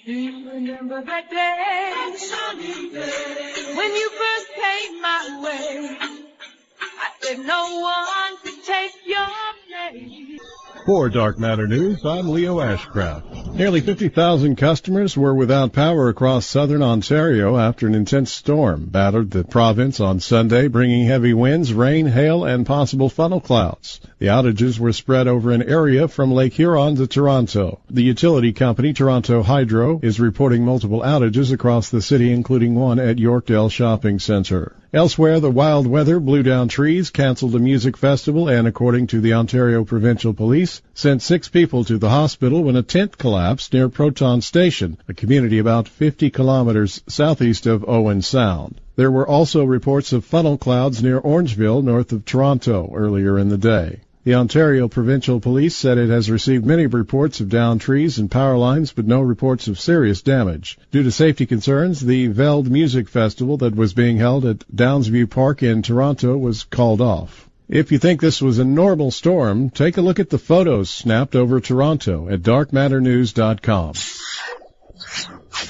You remember that day, sunny day, when you first came my way. I said no one could take your place. For Dark Matter News, I'm Leo Ashcraft. Nearly 50,000 customers were without power across southern Ontario after an intense storm battered the province on Sunday, bringing heavy winds, rain, hail, and possible funnel clouds. The outages were spread over an area from Lake Huron to Toronto. The utility company, Toronto Hydro, is reporting multiple outages across the city, including one at Yorkdale Shopping Centre. Elsewhere, the wild weather blew down trees, canceled a music festival, and according to the Ontario Provincial Police, sent 6 people to the hospital when a tent collapsed near Proton Station, a community about 50 kilometers southeast of Owen Sound. There were also reports of funnel clouds near Orangeville, north of Toronto, earlier in the day. The Ontario Provincial Police said it has received many reports of downed trees and power lines, but no reports of serious damage. Due to safety concerns, the Veld Music Festival that was being held at Downsview Park in Toronto was called off. If you think this was a normal storm, take a look at the photos snapped over Toronto at darkmatternews.com.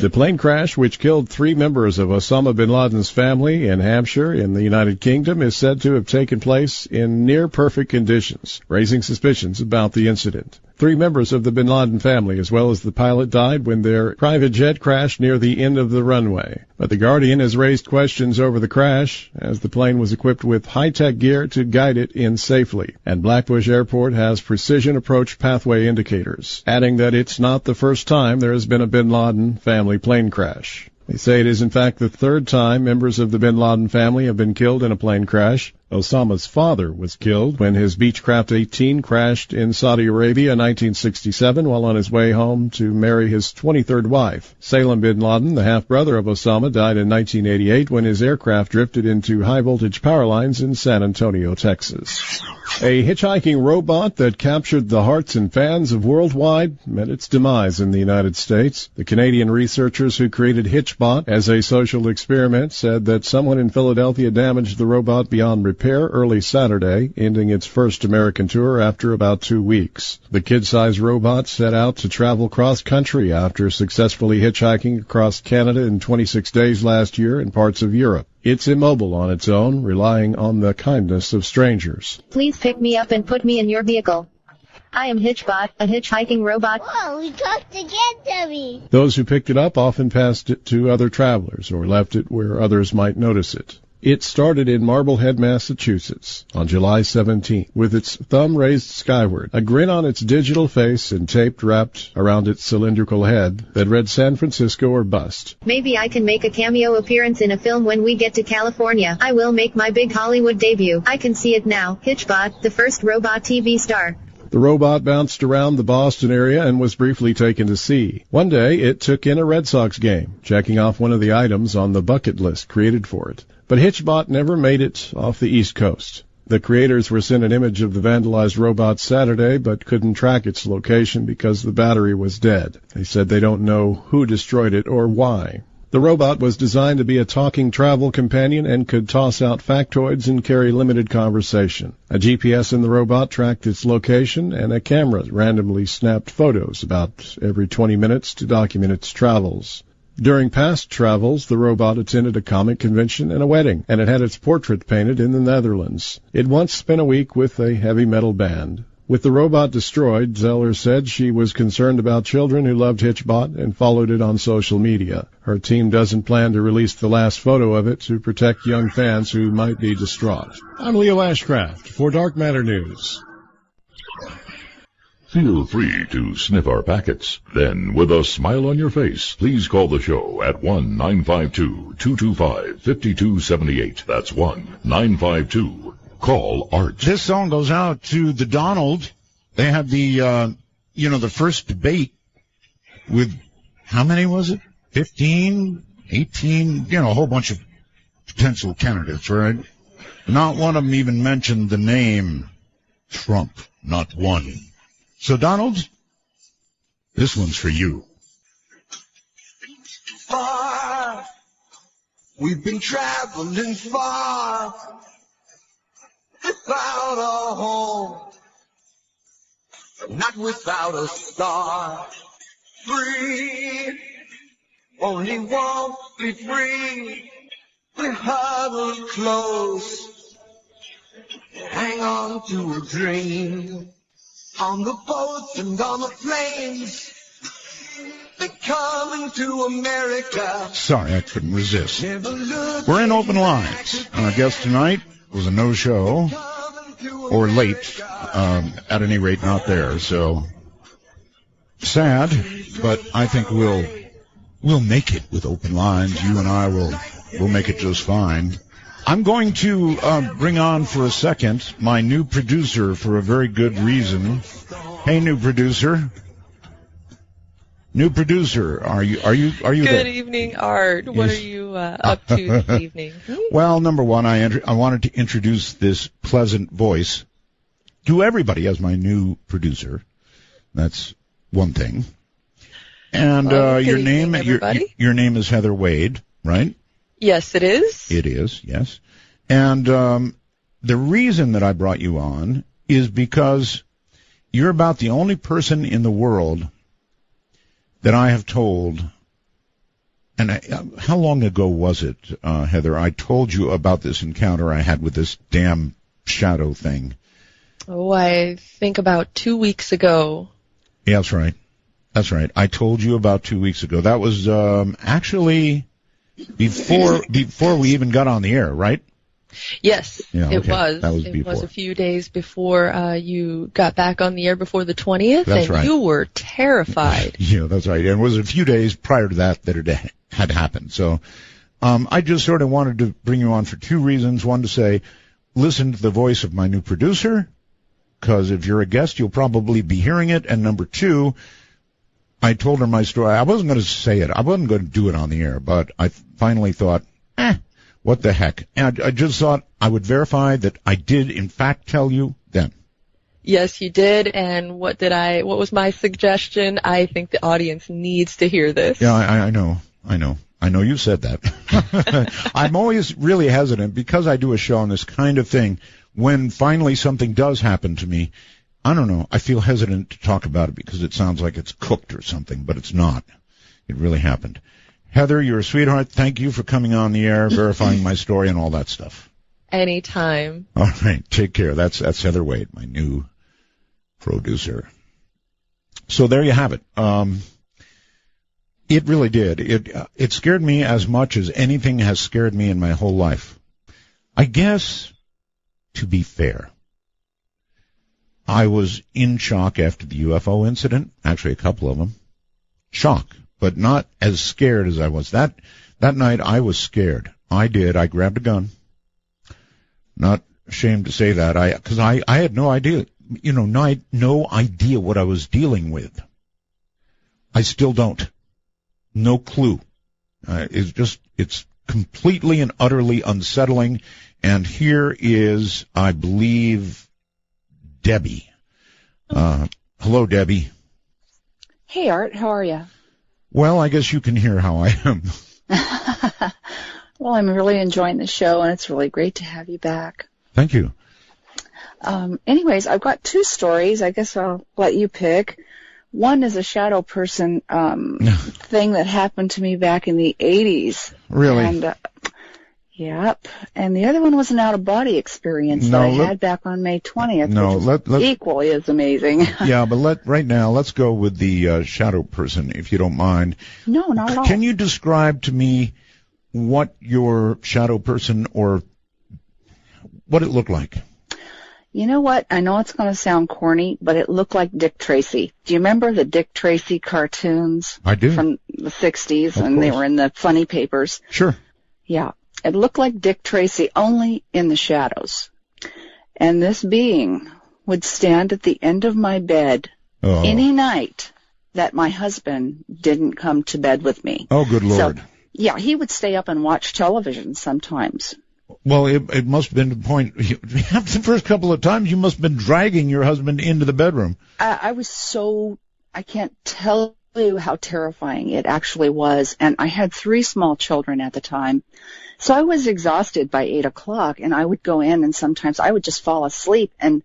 The plane crash which killed 3 members of Osama bin Laden's family in Hampshire in the United Kingdom is said to have taken place in near-perfect conditions, raising suspicions about the incident. 3 members of the bin Laden family, as well as the pilot, died when their private jet crashed near the end of the runway. But The Guardian has raised questions over the crash, as the plane was equipped with high-tech gear to guide it in safely. And Blackbush Airport has precision approach pathway indicators, adding that it's not the first time there has been a bin Laden family plane crash. They say it is in fact the 3rd time members of the bin Laden family have been killed in a plane crash. Osama's father was killed when his Beechcraft 18 crashed in Saudi Arabia in 1967 while on his way home to marry his 23rd wife. Salem bin Laden, the half-brother of Osama, died in 1988 when his aircraft drifted into high-voltage power lines in San Antonio, Texas. A hitchhiking robot that captured the hearts and fans of worldwide met its demise in the United States. The Canadian researchers who created HitchBot as a social experiment said that someone in Philadelphia damaged the robot beyond repair early Saturday, ending its first American tour after about 2 weeks. The kid-sized robot set out to travel cross-country after successfully hitchhiking across Canada in 26 days last year in parts of Europe. It's immobile on its own, relying on the kindness of strangers. Please pick me up and put me in your vehicle. I am HitchBot, a hitchhiking robot. Whoa, we talked again, Debbie. Those who picked it up often passed it to other travelers or left it where others might notice it. It started in Marblehead, Massachusetts on July 17th with its thumb raised skyward, a grin on its digital face and tape wrapped around its cylindrical head that read San Francisco or bust. Maybe I can make a cameo appearance in a film when we get to California. I will make my big Hollywood debut. I can see it now. HitchBot, the first robot TV star. The robot bounced around the Boston area and was briefly taken to sea. One day, it took in a Red Sox game, checking off one of the items on the bucket list created for it. But HitchBot never made it off the East Coast. The creators were sent an image of the vandalized robot Saturday, but couldn't track its location because the battery was dead. They said they don't know who destroyed it or why. The robot was designed to be a talking travel companion and could toss out factoids and carry limited conversation. A GPS in the robot tracked its location, and a camera randomly snapped photos about every 20 minutes to document its travels. During past travels, the robot attended a comic convention and a wedding, and it had its portrait painted in the Netherlands. It once spent a week with a heavy metal band. With the robot destroyed, Zeller said she was concerned about children who loved Hitchbot and followed it on social media. Her team doesn't plan to release the last photo of it to protect young fans who might be distraught. I'm Leo Ashcraft for Dark Matter News. Feel free to sniff our packets. Then, with a smile on your face, please call the show at 1-952-225-5278. That's 1-952. Art. This song goes out to the Donald. They had the first debate with, how many was it? 15, 18, a whole bunch of potential candidates, right? Not one of them even mentioned the name Trump. Not one. So, Donald, this one's for you. Far, we've been traveling far, without a home, not without a star. Free, only won't be free. We huddle close, hang on to a dream. On the boats and on the planes, they're coming to America. Sorry, I couldn't resist. We're in open lines. Our guest tonight was a no-show, or late, at any rate not there. So, sad, but I think we'll make it with open lines. You and I will make it just fine. I'm going to bring on for a second my new producer for a very good reason. Hey, new producer. New producer, are you Good there? Good evening, Art. What are you up to this evening? Well, number one, I wanted to introduce this pleasant voice to everybody as my new producer. That's one thing. And your name is Heather Wade, right? Yes, it is. It is, yes. And the reason that I brought you on is because you're about the only person in the world that I have told, and how long ago was it, Heather? I told you about this encounter I had with this damn shadow thing. Oh, I think about 2 weeks ago. Yeah, that's right. That's right. I told you about 2 weeks ago. That was actually before we even got on the air, right? Yes, yeah, okay. It was. That was it before. was a few days before you got back on the air before the 20th, that's and right. You were terrified. Yeah, that's right. And it was a few days prior to that it had happened. So I just sort of wanted to bring you on for two reasons. One, to say, listen to the voice of my new producer, because if you're a guest, you'll probably be hearing it. And number two, I told her my story. I wasn't going to say it. I wasn't going to do it on the air, but I finally thought, what the heck? And I just thought I would verify that I did, in fact, tell you then. Yes, you did. And what was my suggestion? I think the audience needs to hear this. Yeah, I know. I know you said that. I'm always really hesitant because I do a show on this kind of thing. When finally something does happen to me, I don't know, I feel hesitant to talk about it because it sounds like it's cooked or something, but it's not. It really happened. Heather, you're a sweetheart. Thank you for coming on the air, verifying my story and all that stuff. Anytime. All right, take care. That's Heather Wade, my new producer. So there you have it. It really did. It scared me as much as anything has scared me in my whole life. I guess, to be fair, I was in shock after the UFO incident, actually a couple of them. Shock, but not as scared as I was. That night I was scared. I grabbed a gun. Not ashamed to say that, because I had no idea, no idea what I was dealing with. I still don't. No clue. It's completely and utterly unsettling. And here is, I believe, Debbie. Hello, Debbie. Hey, Art. How are you? Well, I guess you can hear how I am. Well, I'm really enjoying the show, and it's really great to have you back. Thank you. Anyways, I've got two stories. I guess I'll let you pick. One is a shadow person thing that happened to me back in the 80s. Really? And, yep. And the other one was an out-of-body experience that I had back on May 20th, which is equally as amazing. Yeah, but right now, let's go with the shadow person, if you don't mind. No, not at all. Can you describe to me what your shadow person or what it looked like? You know what? I know it's going to sound corny, but it looked like Dick Tracy. Do you remember the Dick Tracy cartoons? I do. From the 60s, and they were in the funny papers. Sure. Yeah. It looked like Dick Tracy, only in the shadows. And this being would stand at the end of my bed any night that my husband didn't come to bed with me. Oh, good Lord. So, yeah, he would stay up and watch television sometimes. Well, it must have been the point. The first couple of times you must have been dragging your husband into the bedroom. I was so, I can't tell you how terrifying it actually was. And I had 3 small children at the time. So I was exhausted by 8 o'clock, and I would go in, and sometimes I would just fall asleep. And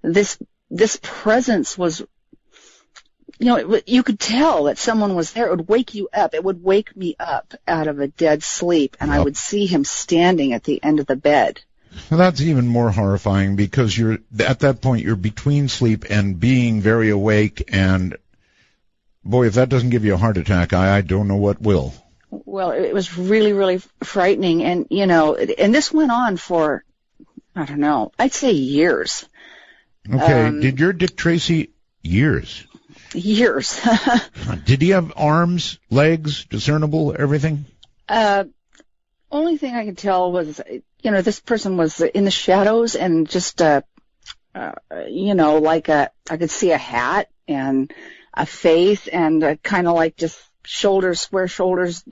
this presence was, you could tell that someone was there. It would wake you up. It would wake me up out of a dead sleep, and I would see him standing at the end of the bed. Well, that's even more horrifying because at that point you're between sleep and being very awake, and boy, if that doesn't give you a heart attack, I don't know what will. Well, it was really, really frightening, and and this went on for, I don't know, I'd say years. Okay, did your Dick Tracy years? Years. Did he have arms, legs, discernible, everything? Only thing I could tell was, this person was in the shadows and just, like I could see a hat and a face and kind of like just square shoulders,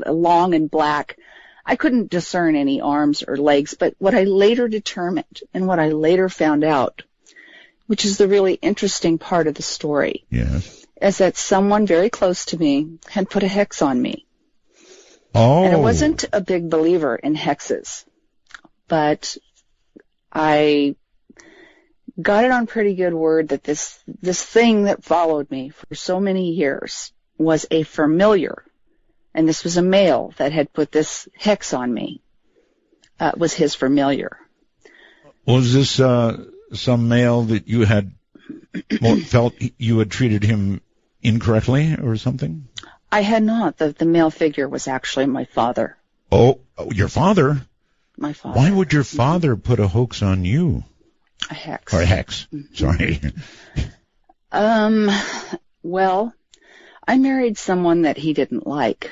long and black. I couldn't discern any arms or legs, but what I later determined and what I later found out, which is the really interesting part of the story, is that someone very close to me had put a hex on me. Oh. And I wasn't a big believer in hexes, but I got it on pretty good word that this thing that followed me for so many years was a familiar, and this was a male that had put this hex on me. Was his familiar. Was this some male that you had felt you had treated him incorrectly or something? I had not. The male figure was actually my father. Oh, your father? My father. Why would your father put a hoax on you? A hex. Or a hex. Sorry. Well, I married someone that he didn't like.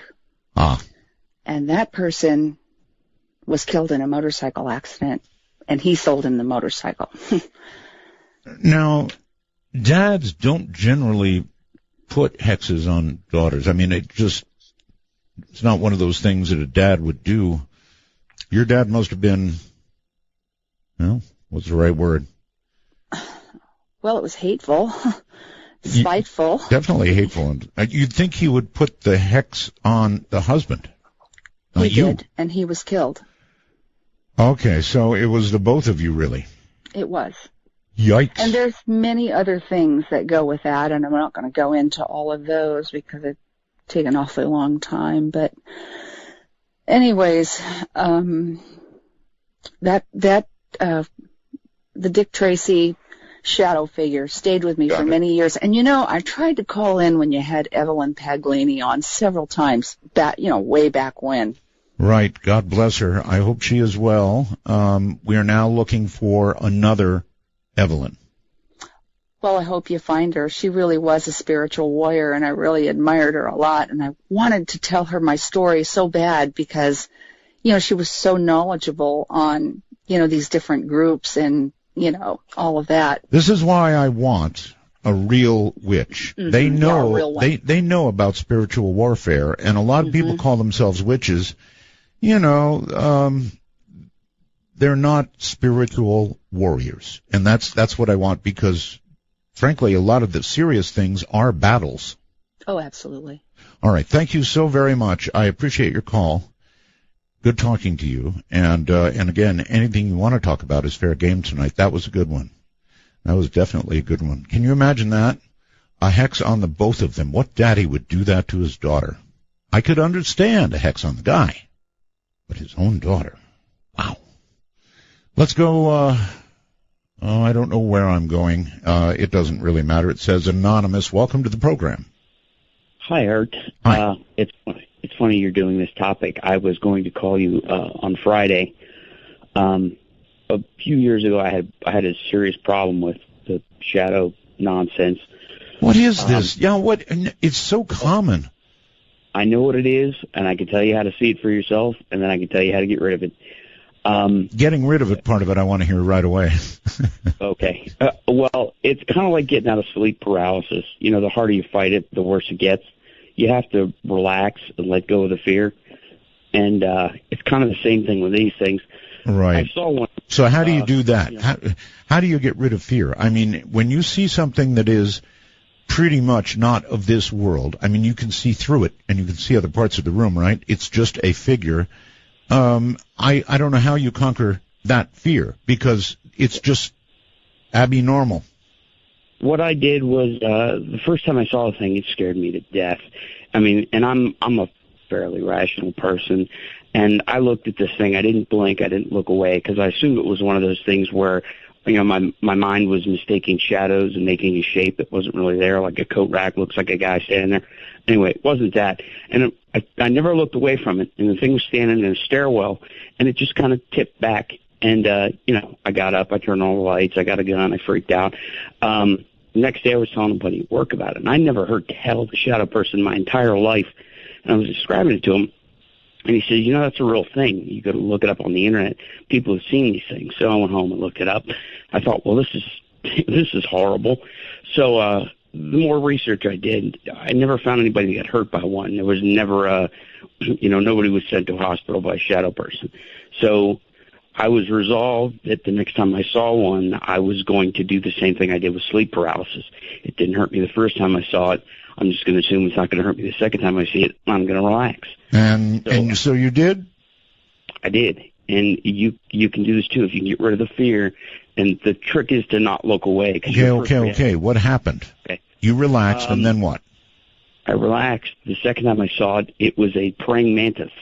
And that person was killed in a motorcycle accident, and he sold him the motorcycle. Now, dads don't generally put hexes on daughters. I mean, it's not one of those things that a dad would do. Your dad must have been, what's the right word? Well, it was hateful. Spiteful. Definitely hateful. You'd think he would put the hex on the husband. He did, and he was killed. Okay, so it was the both of you, really. It was. Yikes. And there's many other things that go with that, and I'm not going to go into all of those because it'd take an awfully long time. But anyways, the Dick Tracy shadow figure stayed with me for many years. And I tried to call in when you had Evelyn Paglini on several times, way back when. Right. God bless her. I hope she is well. We are now looking for another Evelyn. Well, I hope you find her. She really was a spiritual warrior, and I really admired her a lot. And I wanted to tell her my story so bad because, she was so knowledgeable on, these different groups and, all of that. This is why I want a real witch. Mm-hmm. They know they know about spiritual warfare, and a lot of people call themselves witches. they're not spiritual warriors. And that's what I want, because, frankly, a lot of the serious things are battles. Oh, absolutely. All right. Thank you so very much. I appreciate your call. Good talking to you. And again, anything you want to talk about is fair game tonight. That was a good one. That was definitely a good one. Can you imagine that? A hex on the both of them. What daddy would do that to his daughter? I could understand a hex on the guy, but his own daughter. Wow. Let's go, I don't know where I'm going. It doesn't really matter. It says anonymous. Welcome to the program. Hi, Art. Hi. It's funny you're doing this topic. I was going to call you on Friday. A few years ago, I had a serious problem with the shadow nonsense. What is this? What? It's so common. I know what it is, and I can tell you how to see it for yourself, and then I can tell you how to get rid of it. Getting rid of it, part of it, I want to hear right away. Okay. Well, it's kind of like getting out of sleep paralysis. The harder you fight it, the worse it gets. You have to relax and let go of the fear. And it's kind of the same thing with these things. Right. I saw one. So how do you do that? How do you get rid of fear? I mean, when you see something that is pretty much not of this world, I mean, you can see through it, and you can see other parts of the room, right? It's just a figure. I don't know how you conquer that fear, because it's just abnormal. What I did was, the first time I saw the thing, it scared me to death. I mean, and I'm a fairly rational person, and I looked at this thing. I didn't blink. I didn't look away, because I assumed it was one of those things where, my mind was mistaking shadows and making a shape that wasn't really there, like a coat rack looks like a guy standing there. Anyway, it wasn't that. And I never looked away from it, and the thing was standing in a stairwell, and it just kind of tipped back. And, I got up, I turned on all the lights, I got a gun, I freaked out. Next day I was telling somebody at work about it, and I never heard tell the shadow person my entire life. And I was describing it to him, and he said, that's a real thing. You got to look it up on the internet. People have seen these things. So I went home and looked it up. I thought, well, this is horrible. So the more research I did, I never found anybody that got hurt by one. There was never nobody was sent to a hospital by a shadow person. So I was resolved that the next time I saw one, I was going to do the same thing I did with sleep paralysis. It didn't hurt me the first time I saw it. I'm just going to assume it's not going to hurt me the second time I see it. I'm going to relax. And so you did? I did. And you can do this too if you can get rid of the fear. And the trick is to not look away. Okay. What happened? Okay. You relaxed, and then what? I relaxed. The second time I saw it, it was a praying mantis.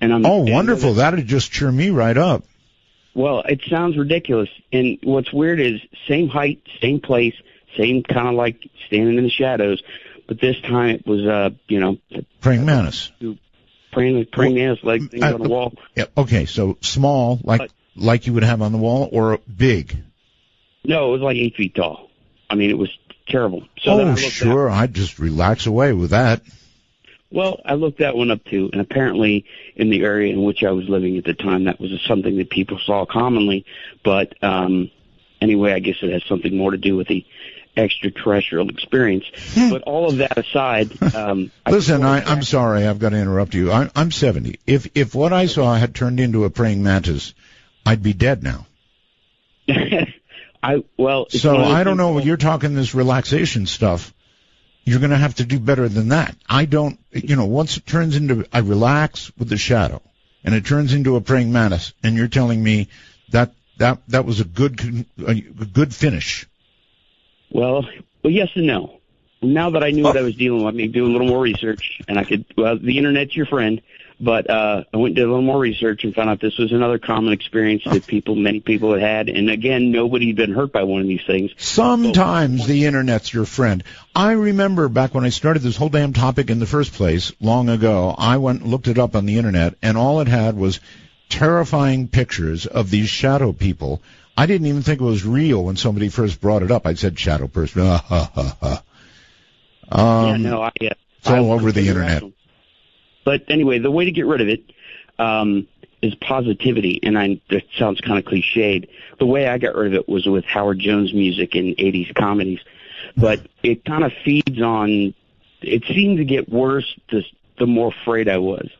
And wonderful. That would just cheer me right up. Well, it sounds ridiculous. And what's weird is same height, same place, same kind of like standing in the shadows. But this time it was, praying mantis. Praying mantis, like things on the wall. Yeah, okay, so small, like you would have on the wall, or big? No, it was like 8 feet tall. I mean, it was terrible. So sure. I'd just relax away with that. Well, I looked that one up too, and apparently in the area in which I was living at the time, that was something that people saw commonly. But anyway, I guess it has something more to do with the extraterrestrial experience. But all of that aside, listen, I'm sorry, I've got to interrupt you. I'm 70. If what I saw had turned into a praying mantis, I'd be dead now. I don't know. You're talking this relaxation stuff. You're going to have to do better than that. I don't, once it turns into, I relax with the shadow, and it turns into a praying mantis, and you're telling me that was a good finish. Well, yes and no. Now that I knew what I was dealing with, I do a little more research, and the internet's your friend, but I went and did a little more research and found out this was another common experience that many people had had. And again, nobody had been hurt by one of these things. Sometimes the internet's your friend. I remember back when I started this whole damn topic in the first place, long ago, I went and looked it up on the internet, and all it had was terrifying pictures of these shadow people. I didn't even think it was real when somebody first brought it up. I said shadow person. It's all over the internet. But anyway, the way to get rid of it is positivity, and that sounds kind of cliched. The way I got rid of it was with Howard Jones music in 80s comedies. But it kind of feeds on – it seemed to get worse the more afraid I was.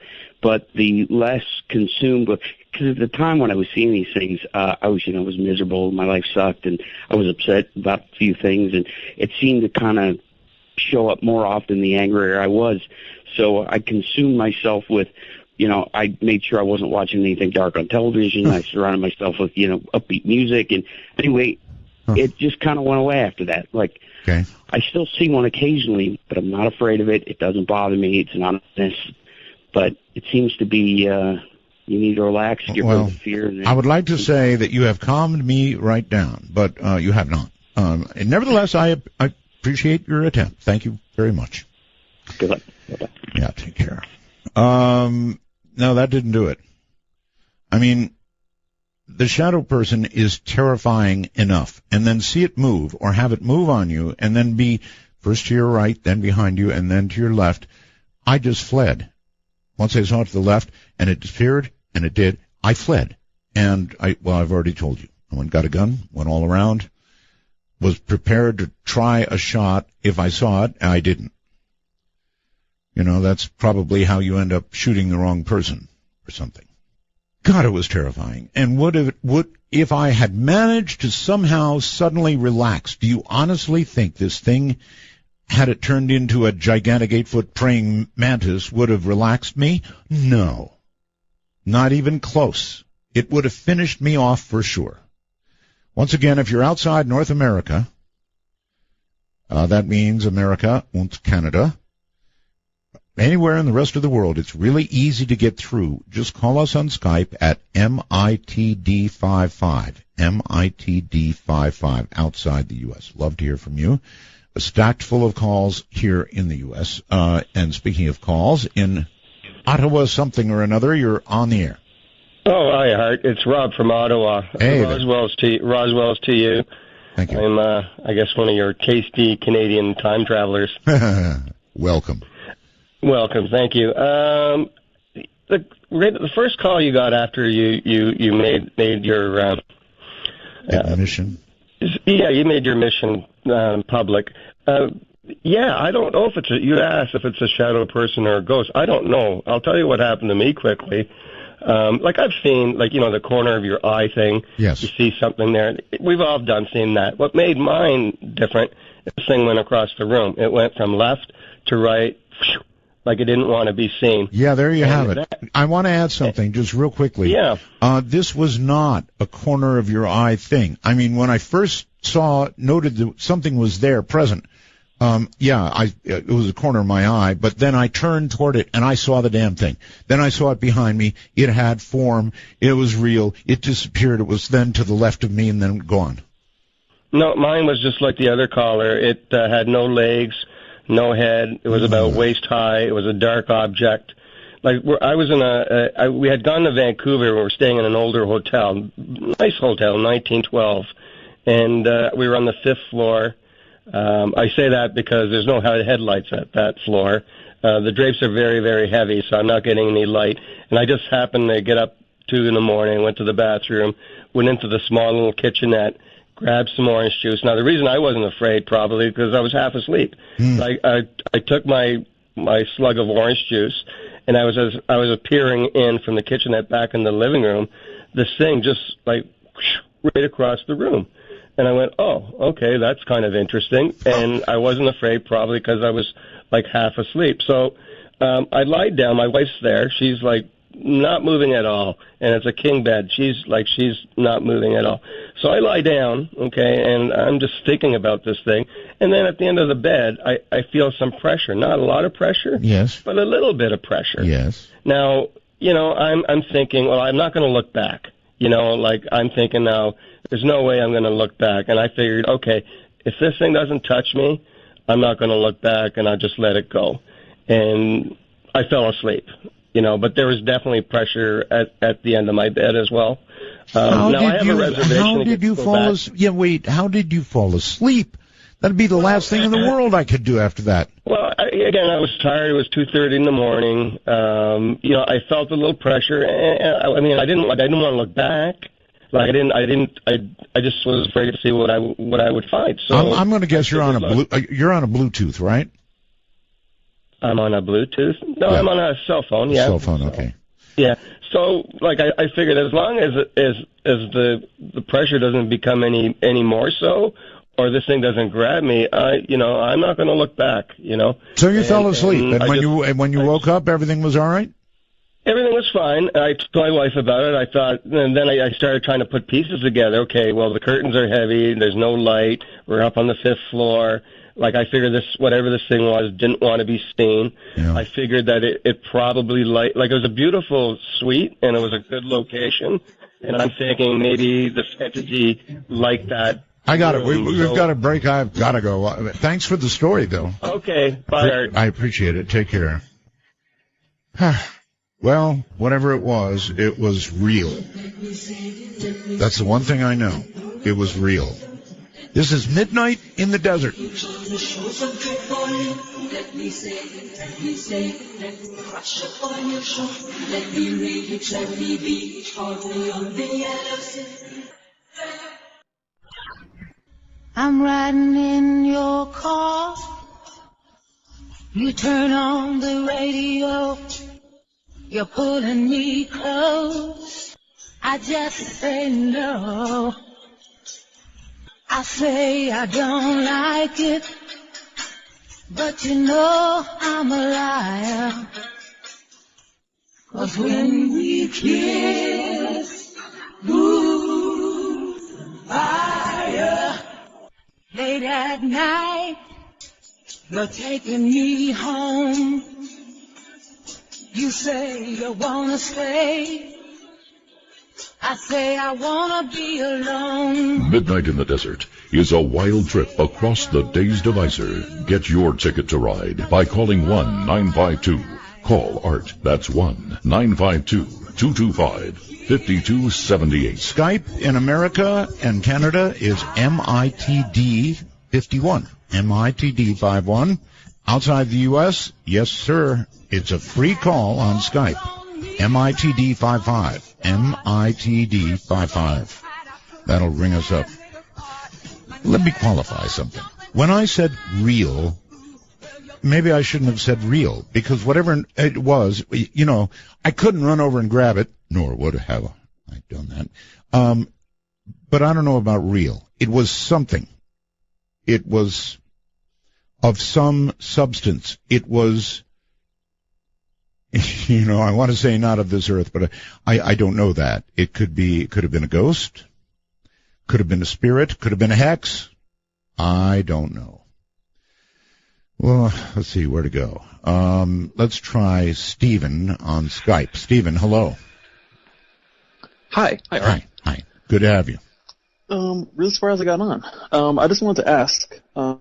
But the less consumed, because at the time when I was seeing these things, I was miserable. My life sucked, and I was upset about a few things, and it seemed to kind of show up more often the angrier I was. So I consumed myself with, I made sure I wasn't watching anything dark on television. I surrounded myself with, upbeat music. And anyway, it just kind of went away after that. Like, okay. I still see one occasionally, but I'm not afraid of it. It doesn't bother me. It's an honest. But it seems to be, you need to relax, get rid of the fear. And I would like to say that you have calmed me right down, but you have not. And nevertheless, I appreciate your attempt. Thank you very much. Good luck. Bye-bye. Yeah, take care. No, that didn't do it. I mean, the shadow person is terrifying enough, and then see it move or have it move on you and then be first to your right, then behind you, and then to your left. I just fled. Once I saw it to the left and it disappeared, and it did, I fled. And I've already told you. I went and got a gun, went all around, was prepared to try a shot if I saw it, and I didn't. That's probably how you end up shooting the wrong person or something. God, it was terrifying. And if I had managed to somehow suddenly relax, do you honestly think this thing, had it turned into a gigantic 8-foot praying mantis, would have relaxed me? No. Not even close. It would have finished me off for sure. Once again, if you're outside North America, that means America and Canada, anywhere in the rest of the world, it's really easy to get through. Just call us on Skype at MITD55, MITD55, outside the U.S. Love to hear from you. Stacked full of calls here in the U.S. And speaking of calls, in Ottawa something or another, you're on the air. Oh, hi, Art. It's Rob from Ottawa. Hey, Roswell's to you. Thank you. I'm, I guess, one of your tasty Canadian time travelers. Welcome. Welcome. Thank you. The first call you got after you made your mission. Yeah, you made your mission public. Yeah, I don't know if you asked if it's a shadow person or a ghost. I don't know. I'll tell you what happened to me quickly. I've seen, the corner of your eye thing. Yes. You see something there. We've all seen that. What made mine different, this thing went across the room. It went from left to right, like it didn't want to be seen. Yeah, there you have it. I want to add something just real quickly. Yeah. This was not a corner of your eye thing. I mean, when I first noted that something was there present, it was a corner of my eye, but then I turned toward it and I saw the damn thing. Then I saw it behind me. It had form. It was real. It disappeared. It was then to the left of me and then gone. No, mine was just like the other caller. It had no legs, no head. It was about waist high. It was a dark object. I was we had gone to Vancouver. We were staying in an older hotel, nice hotel, 1912, and we were on the 5th floor. I say that because there's no headlights at that floor. The drapes are very, very heavy, so I'm not getting any light. And I just happened to get up 2 in the morning, went to the bathroom, went into the small little kitchenette, grabbed some orange juice. Now, the reason I wasn't afraid, probably, because I was half asleep. I took my slug of orange juice, and I was appearing in from the kitchenette back in the living room. This thing just, right across the room. And I went, oh, okay, that's kind of interesting. And I wasn't afraid, probably because I was, half asleep. So I lied down. My wife's there. She's, not moving at all. And it's a king bed. She's not moving at all. So I lie down, okay, and I'm just thinking about this thing. And then at the end of the bed, I feel some pressure. Not a lot of pressure. Yes. But a little bit of pressure. Yes. Now, I'm thinking, well, I'm not going to look back. I'm thinking now, there's no way I'm going to look back. And I figured, okay, if this thing doesn't touch me, I'm not going to look back, and I'll just let it go. And I fell asleep, but there was definitely pressure at the end of my bed as well. How did you fall asleep? That'd be the last thing in the world I could do after that. Well, I was tired. It was 2:30 in the morning. I felt a little pressure. And, I didn't want to look back. I just was afraid to see what I would find. So I'm going to guess you're on a Bluetooth, right? I'm on a Bluetooth. No, Yeah. I'm on a cell phone. Yeah. Cell phone, okay. Yeah. So, like, I figured as long as the pressure doesn't become any more so, or this thing doesn't grab me, I'm not going to look back. So you fell asleep, and when you I woke up, everything was all right? Everything was fine. I told my wife about it. I thought, and then I started trying to put pieces together. Okay, well, the curtains are heavy. There's no light. We're up on the 5th floor. Like, I figured whatever this thing was, didn't want to be seen. Yeah. I figured that it probably, it was a beautiful suite, and it was a good location. And I'm thinking maybe this entity liked that. I got it. We've got a break. I've got to go. Thanks for the story, though. Okay. Bye, Art. I appreciate it. Take care. Well, whatever it was real. That's the one thing I know. It was real. This is Midnight in the Desert. I'm riding in your car. You turn on the radio. You're pulling me close. I just say no. I say I don't like it, but you know I'm a liar. 'Cause when we kiss, ooh, fire. Late at night, you're taking me home. You say you wanna stay. I say I wanna be alone. Midnight in the Desert is a wild trip across the Days Divisor. Get your ticket to ride by calling 1-952. Call Art. That's 1-952-225-5278. Skype in America and Canada is MITD51. MITD51. Outside the U.S., yes, sir, it's a free call on Skype. MITD55. MITD55. That'll ring us up. Let me qualify something. When I said real, maybe I shouldn't have said real, because whatever it was, I couldn't run over and grab it, nor would have I done that. But I don't know about real. It was something. It was of some substance. It was, I want to say not of this earth, but I don't know that. It could have been a ghost, could have been a spirit, could have been a hex. I don't know. Well, let's see where to go. Let's try Stephen on Skype. Stephen, hello. Hi. Hi. Good to have you. Really surprised I got on. I just wanted to ask, you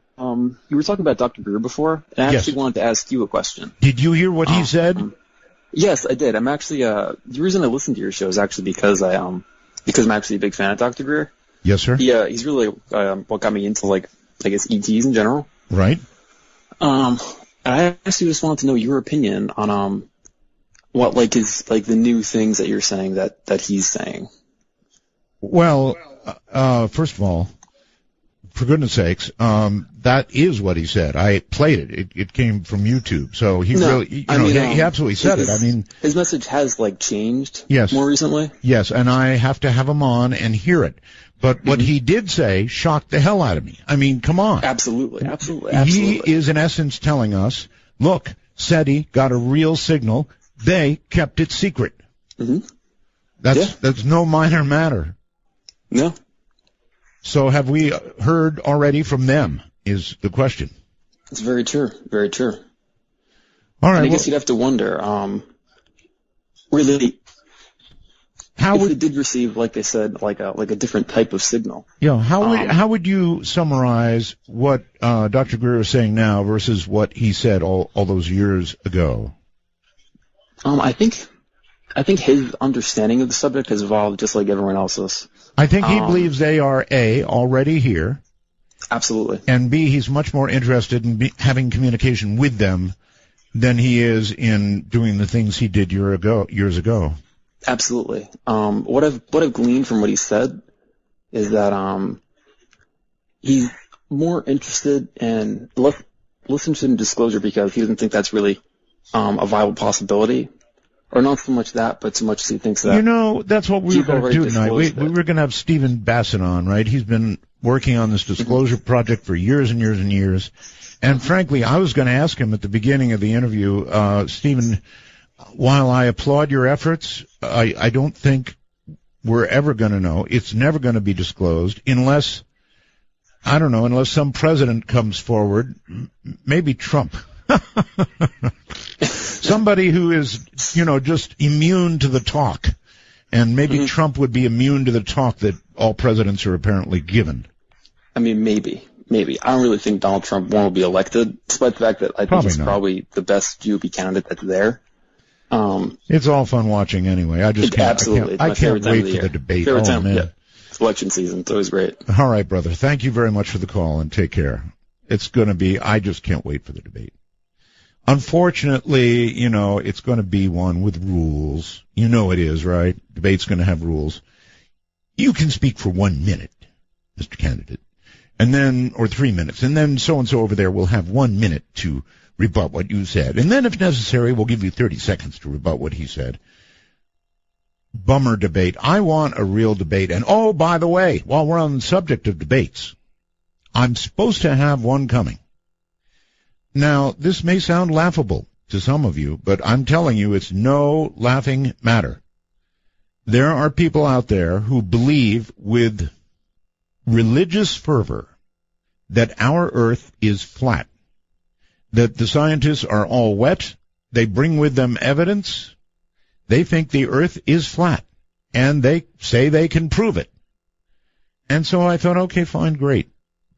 were talking about Dr. Greer before, and I actually wanted to ask you a question. Did you hear what he said? Yes, I did. I'm actually, the reason I listen to your show is actually because I'm actually a big fan of Dr. Greer. Yes, sir. Yeah, he's really, what got me into, ETs in general. Right. I actually just wanted to know your opinion on, what, is, the new things that you're saying that he's saying. Well, first of all, for goodness sakes, that is what he said. I played it. It came from YouTube. So he he absolutely said it. His message has, changed more recently. Yes, and I have to have him on and hear it. But what he did say shocked the hell out of me. Come on. Absolutely. He is, in essence, telling us, look, SETI got a real signal. They kept it secret. Mm-hmm. That's no minor matter. No. So have we heard already from them, is the question. It's very true. Very true. All right. And I guess you'd have to wonder, really, if they did receive, like they said, like a different type of signal. Yeah. How would you summarize what Dr. Greer is saying now versus what he said all those years ago? I think his understanding of the subject has evolved just like everyone else's. I think he believes they are A, already here. Absolutely. And B, he's much more interested in having communication with them than he is in doing the things he did years ago. Absolutely. What I've gleaned from what he said is that he's more interested in listen to the disclosure because he doesn't think that's really a viable possibility. Or not so much that, but so much as he thinks that. You know, that's what we were going to do tonight. We were going to have Stephen Bassett on, right? He's been working on this disclosure project for years and years and years. And frankly, I was going to ask him at the beginning of the interview, Stephen, while I applaud your efforts, I don't think we're ever going to know. It's never going to be disclosed unless, I don't know, unless some president comes forward, maybe Trump. Somebody who is, you know, just immune to the talk. And maybe Trump would be immune to the talk that all presidents are apparently given. I mean, maybe. I don't really think Donald Trump will be elected, despite the fact that I think he's probably the best GOP candidate that's there. It's all fun watching anyway. I can't wait for the debate. Favorite time, man. Yeah. It's election season. It's always great. All right, brother. Thank you very much for the call, and take care. It's going to be, I just can't wait for the debate. Unfortunately, you know, it's going to be one with rules. You know it is, right? Debate's going to have rules. You can speak for 1 minute, Mr. Candidate, and then, or 3 minutes, and then so-and-so over there will have 1 minute to rebut what you said. And then, if necessary, we'll give you 30 seconds to rebut what he said. Bummer debate. I want a real debate. And, oh, by the way, while we're on the subject of debates, I'm supposed to have one coming. Now, this may sound laughable to some of you, but I'm telling you it's no laughing matter. There are people out there who believe with religious fervor that our Earth is flat, that the scientists are all wet, they bring with them evidence, they think the Earth is flat, and they say they can prove it. And so I thought, okay, fine, great.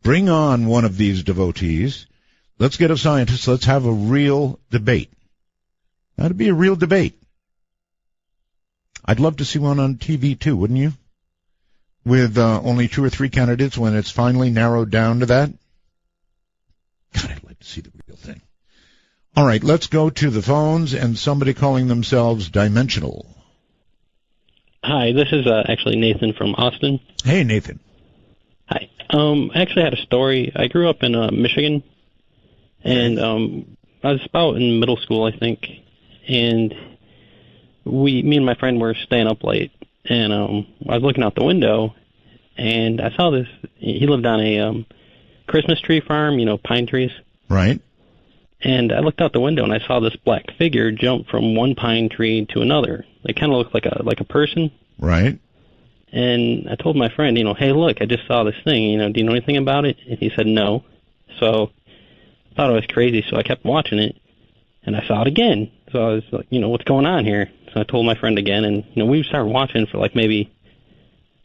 Bring on one of these devotees. Let's get a scientist. Let's have a real debate. That'd be a real debate. I'd love to see one on TV, too, wouldn't you? With only 2 or 3 candidates when it's finally narrowed down to that. God, I'd like to see the real thing. All right, let's go to the phones and somebody calling themselves Dimensional. Hi, this is actually Nathan from Austin. Hey, Nathan. Hi. I actually had a story. I grew up in Michigan, and I was about in middle school, I think, and me and my friend were staying up late, and I was looking out the window, and I saw this. He lived on a Christmas tree farm, you know, pine trees. Right. And I looked out the window, and I saw this black figure jump from one pine tree to another. It kind of looked like a person. Right. And I told my friend, you know, hey, look, I just saw this thing. You know, do you know anything about it? And he said no. So I thought it was crazy, so I kept watching it, and I saw it again. So I was like, you know, what's going on here? So I told my friend again, and, you know, we started watching for like maybe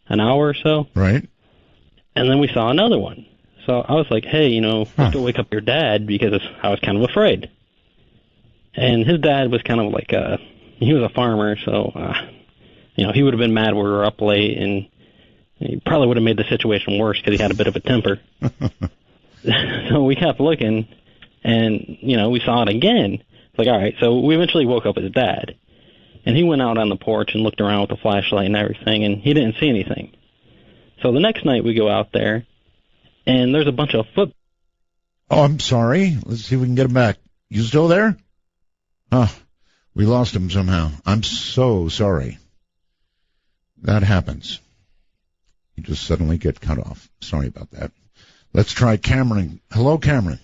an hour or so. Right. And then we saw another one. So I was like, hey, you know, let's go wake up your dad, because I was kind of afraid. And his dad was kind of like he was a farmer, so, you know, he would have been mad we were up late, and he probably would have made the situation worse because he had a bit of a temper. So we kept looking, and, you know, we saw it again. It's like, all right, so we eventually woke up his dad. And he went out on the porch and looked around with the flashlight and everything, and he didn't see anything. So the next night we go out there, and there's a bunch of foot... Oh, I'm sorry. Let's see if we can get him back. You still there? We lost him somehow. I'm so sorry. That happens. You just suddenly get cut off. Sorry about that. Let's try Cameron. Hello, Cameron.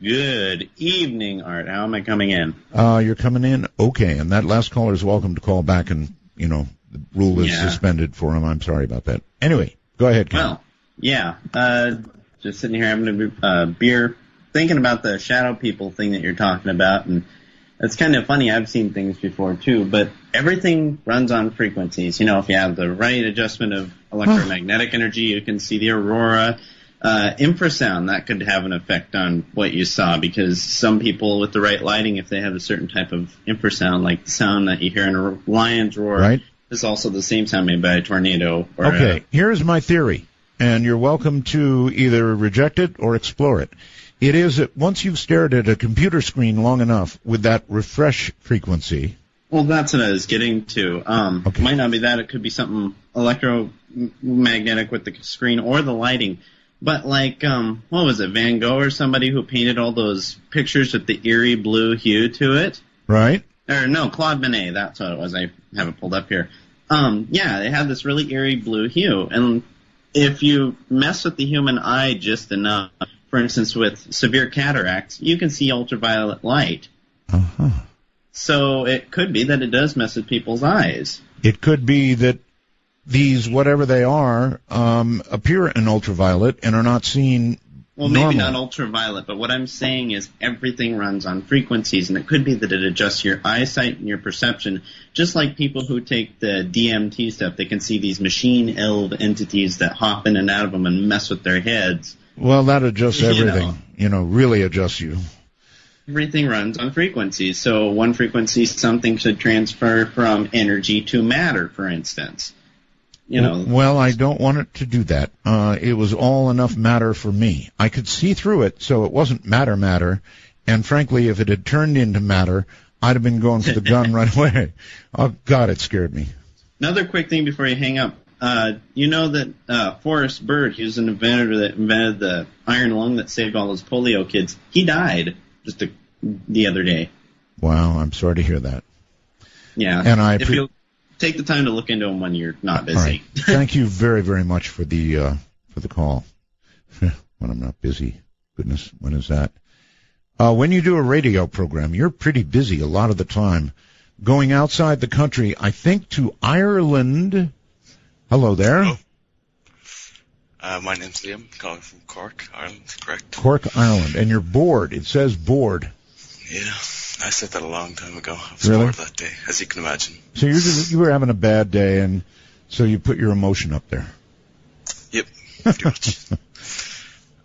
Good evening, Art. How am I coming in? You're coming in okay, and that last caller is welcome to call back, and, you know, the rule is suspended for him. I'm sorry about that. Anyway, go ahead, Cameron. Well, yeah, just sitting here having a beer, thinking about the shadow people thing that you're talking about, and it's kind of funny. I've seen things before, too, but everything runs on frequencies. You know, if you have the right adjustment of electromagnetic energy, you can see the aurora. Infrasound, that could have an effect on what you saw, because some people with the right lighting, if they have a certain type of infrasound, like the sound that you hear in a lion's roar, is also the same sound made by a tornado. Or okay, here's my theory, and you're welcome to either reject it or explore it. It is that once you've stared at a computer screen long enough with that refresh frequency... Well, that's what I was getting to. It might not be that. It could be something electromagnetic with the screen or the lighting. But like, what was it, Van Gogh or somebody who painted all those pictures with the eerie blue hue to it? Right. Or no, Claude Monet, that's what it was. I have it pulled up here. Yeah, they had this really eerie blue hue. And if you mess with the human eye just enough, for instance, with severe cataracts, you can see ultraviolet light. Uh-huh. So it could be that it does mess with people's eyes. It could be that these, whatever they are, appear in ultraviolet and are not seen Well, normal. maybe not ultraviolet, but what I'm saying is everything runs on frequencies, and it could be that it adjusts your eyesight and your perception, just like people who take the DMT stuff. They can see these machine-elved entities that hop in and out of them and mess with their heads. Well, that adjusts everything. Really adjusts you. Everything runs on frequencies. So one frequency, something should transfer from energy to matter, for instance. Well, I don't want it to do that. It was all enough matter for me. I could see through it, so it wasn't matter. And frankly, if it had turned into matter, I'd have been going for the gun right away. Oh, God, it scared me. Another quick thing before you hang up. You know that Forrest Bird, he was an inventor that invented the iron lung that saved all those polio kids. He died just the other day. Wow, I'm sorry to hear that. Yeah. And if you'll take the time to look into them when you're not busy. All right. Thank you very, very much for the call. When I'm not busy. Goodness, when is that? When you do a radio program, you're pretty busy a lot of the time. Going outside the country, I think to Ireland. Hello there. Hello. My name's Liam, calling from Cork, Ireland, correct? Cork, Ireland. And you're bored. It says bored. Yeah, I said that a long time ago. I was Really? bored that day, as you can imagine. So you were having a bad day, and so you put your emotion up there. Yep, pretty much.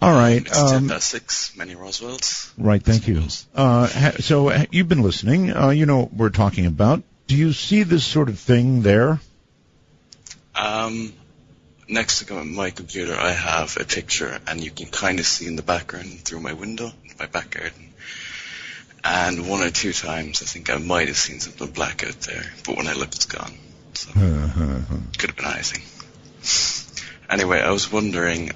All right. It's 10:06, many Roswells. Right, thank you. So you've been listening. You know what we're talking about. Do you see this sort of thing there? Next to my computer, I have a picture, and you can kind of see in the background through my window, in my back garden. And one or two times, I think I might have seen something black out there, but when I look, it's gone. So could have been anything. Anyway, I was wondering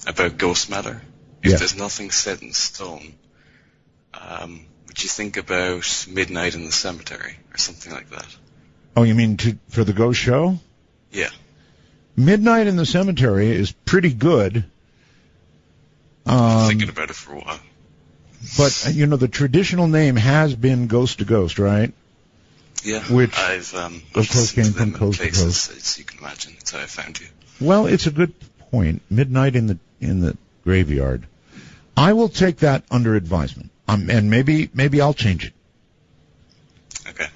about ghost matter. If there's nothing set in stone, would you think about Midnight in the Cemetery or something like that? Oh, you mean for the ghost show? Yeah. Midnight in the Cemetery is pretty good. I'm thinking about it for a while. But, the traditional name has been Ghost to Ghost, right? Yeah, which, I've of course, came from Coast to Coast. As you can imagine, that's how I found you. Well, it's a good point. Midnight in the graveyard. I will take that under advisement, and maybe I'll change it. Okay.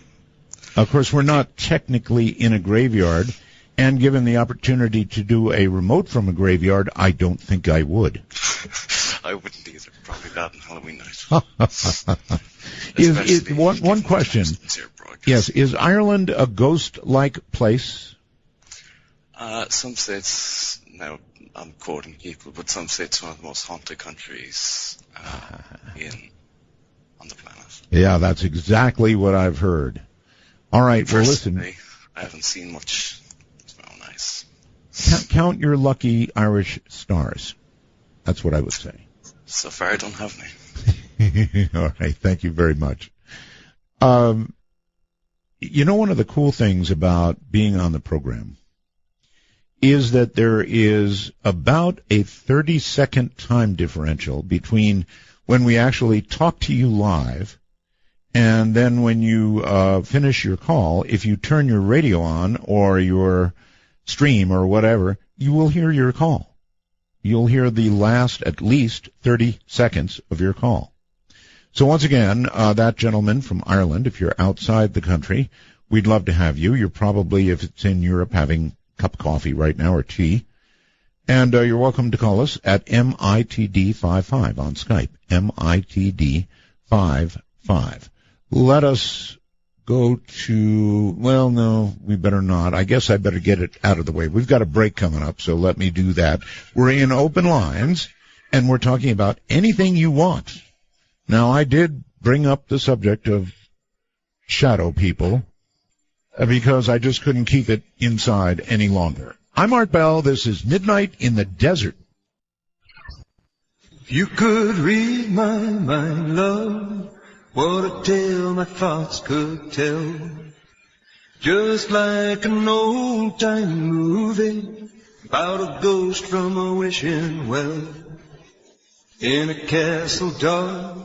Of course, we're not technically in a graveyard, and given the opportunity to do a remote from a graveyard, I don't think I would. I wouldn't either. Probably not on Halloween night. Is one question? Yes, is Ireland a ghost-like place? Some states, now I'm quoting people, but some states one of the most haunted countries on the planet. Yeah, that's exactly what I've heard. All right, well, listen. I haven't seen much with my own eyes. Count your lucky Irish stars. That's what I would say. So far, I don't have any. All right, thank you very much. One of the cool things about being on the program is that there is about a 30-second time differential between when we actually talk to you live and then when you finish your call. If you turn your radio on or your stream or whatever, you will hear your call. You'll hear the last at least 30 seconds of your call. So once again, that gentleman from Ireland, if you're outside the country, we'd love to have you. You're probably, if it's in Europe, having a cup of coffee right now or tea. And you're welcome to call us at MITD55 on Skype, MITD55. Let us go to, well, no, we better not. I guess I better get it out of the way. We've got a break coming up, so let me do that. We're in open lines, and we're talking about anything you want. Now, I did bring up the subject of shadow people because I just couldn't keep it inside any longer. I'm Art Bell. This is Midnight in the Desert. If you could read my mind, love, what a tale my thoughts could tell. Just like an old-time movie about a ghost from a wishing well. In a castle dark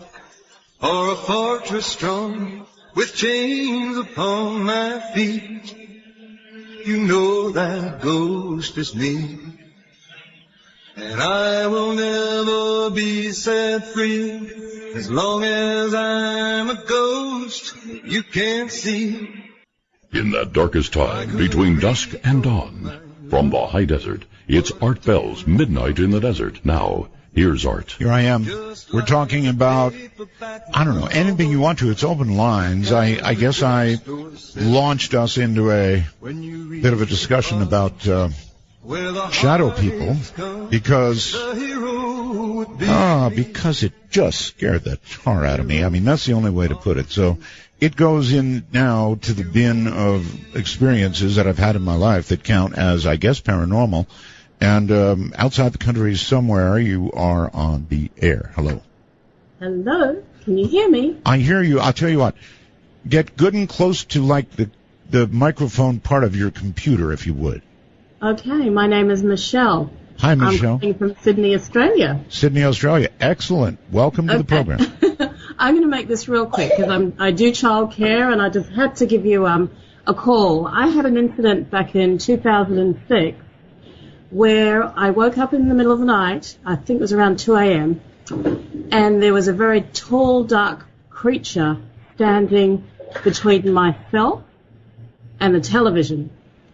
or a fortress strong with chains upon my feet, you know that ghost is me. And I will never be set free as long as I'm a ghost you can't see. In that darkest time between dusk and dawn, from the high desert, it's Art Bell's Midnight in the Desert. Now, here's Art. Here I am. We're talking about, I don't know, anything you want to. It's open lines. I guess I launched us into a bit of a discussion about shadow people because it just scared the tar out of me. I mean, that's the only way to put it. So it goes in now to the bin of experiences that I've had in my life that count as, I guess, paranormal. And outside the country somewhere, you are on the air. Hello. Hello. Can you hear me? I hear you. I'll tell you what. Get good and close to, like, the microphone part of your computer, if you would. Okay. My name is Michelle. Hi, Michelle. I'm calling from Sydney, Australia. Sydney, Australia. Excellent. Welcome to the program. I'm going to make this real quick because I do childcare, and I just had to give you a call. I had an incident back in 2006 where I woke up in the middle of the night, I think it was around 2 a.m., and there was a very tall, dark creature standing between myself and the television.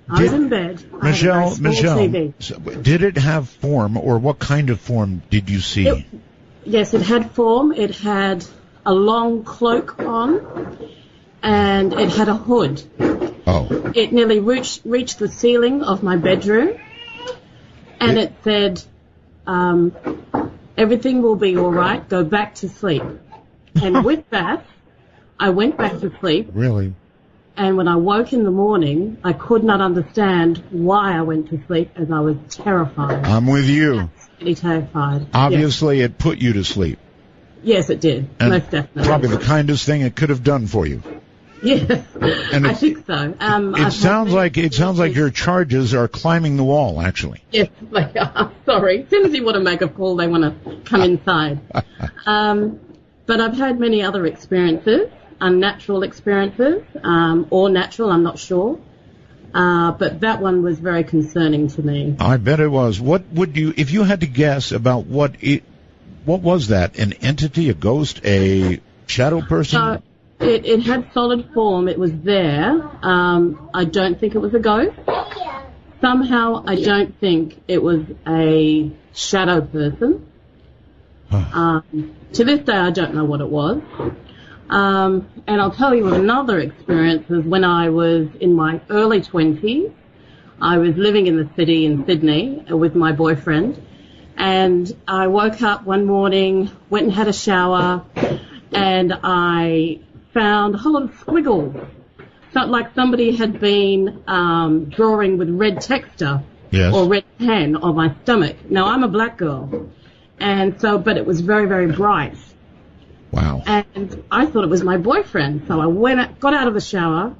I was in bed. Michelle, TV. Did it have form, or what kind of form did you see? Yes, it had form. It had a long cloak on, and it had a hood. Oh. It nearly reached the ceiling of my bedroom, and it said, everything will be all right, go back to sleep. And with that, I went back to sleep. Really? And when I woke in the morning, I could not understand why I went to sleep, as I was terrified. I'm with you. Absolutely terrified. Obviously, It put you to sleep. Yes, it did. And most definitely. Probably the kindest thing it could have done for you. Yes, And I think so. It sounds like your charges are climbing the wall, actually. Yes, sorry. As soon as you want to make a call, they want to come inside. But I've had many other experiences, unnatural experiences, or natural, I'm not sure. But that one was very concerning to me. I bet it was. What would you, if you had to guess about what was that? An entity, a ghost, a shadow person? It had solid form. It was there. I don't think it was a ghost. Somehow, I don't think it was a shadow person. To this day, I don't know what it was. And I'll tell you another experience was when I was in my early 20s. I was living in the city in Sydney with my boyfriend. And I woke up one morning, went and had a shower, and I found a whole lot of squiggles. Felt like somebody had been drawing with red texture or red pen on my stomach. Now, I'm a black girl, and so, but it was very, very bright. Wow. And I thought it was my boyfriend, so I got out of the shower,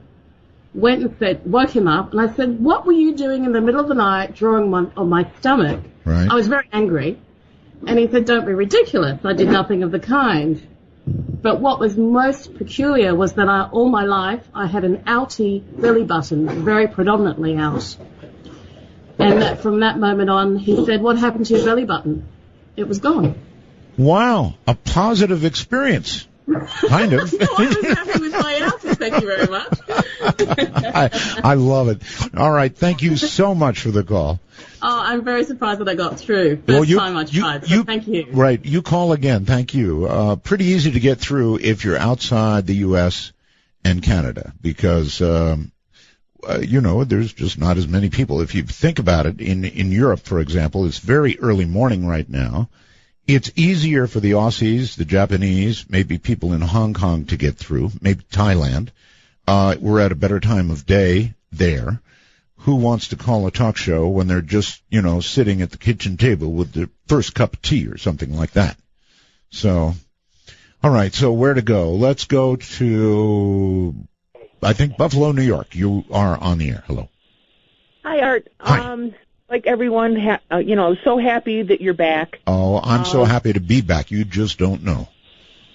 went and woke him up, and I said, "What were you doing in the middle of the night drawing on my stomach?" Right. I was very angry. And he said, "Don't be ridiculous. I did nothing of the kind." But what was most peculiar was that all my life I had an outie belly button, very predominantly out. And from that moment on, he said, "What happened to your belly button?" It was gone. Wow, a positive experience. Kind of. No, I was happy with my answer. Thank you very much. I love it. All right, thank you so much for the call. Oh, I'm very surprised that I got through. First time I tried, so thank you. Right, you call again. Thank you. Pretty easy to get through if you're outside the U.S. and Canada because, there's just not as many people. If you think about it, in Europe, for example, it's very early morning right now. It's easier for the Aussies, the Japanese, maybe people in Hong Kong to get through, maybe Thailand. We're at a better time of day there. who wants to call a talk show when they're just, sitting at the kitchen table with their first cup of tea or something like that. So, all right, so where to go? Let's go to, I think, Buffalo, New York. You are on the air. Hello. Hi, Art. Hi. Like everyone, so happy that you're back. Oh, I'm so happy to be back. You just don't know.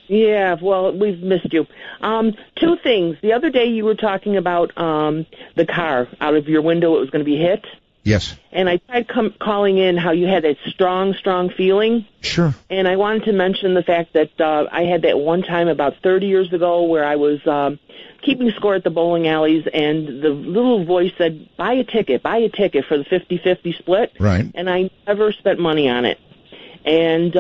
Yeah, well, we've missed you. Two things. The other day you were talking about the car out of your window. It was going to be hit. Yes. And I tried calling in how you had that strong, strong feeling. Sure. And I wanted to mention the fact that I had that one time about 30 years ago where I was keeping score at the bowling alleys, and the little voice said, buy a ticket for the 50-50 split. Right. And I never spent money on it. And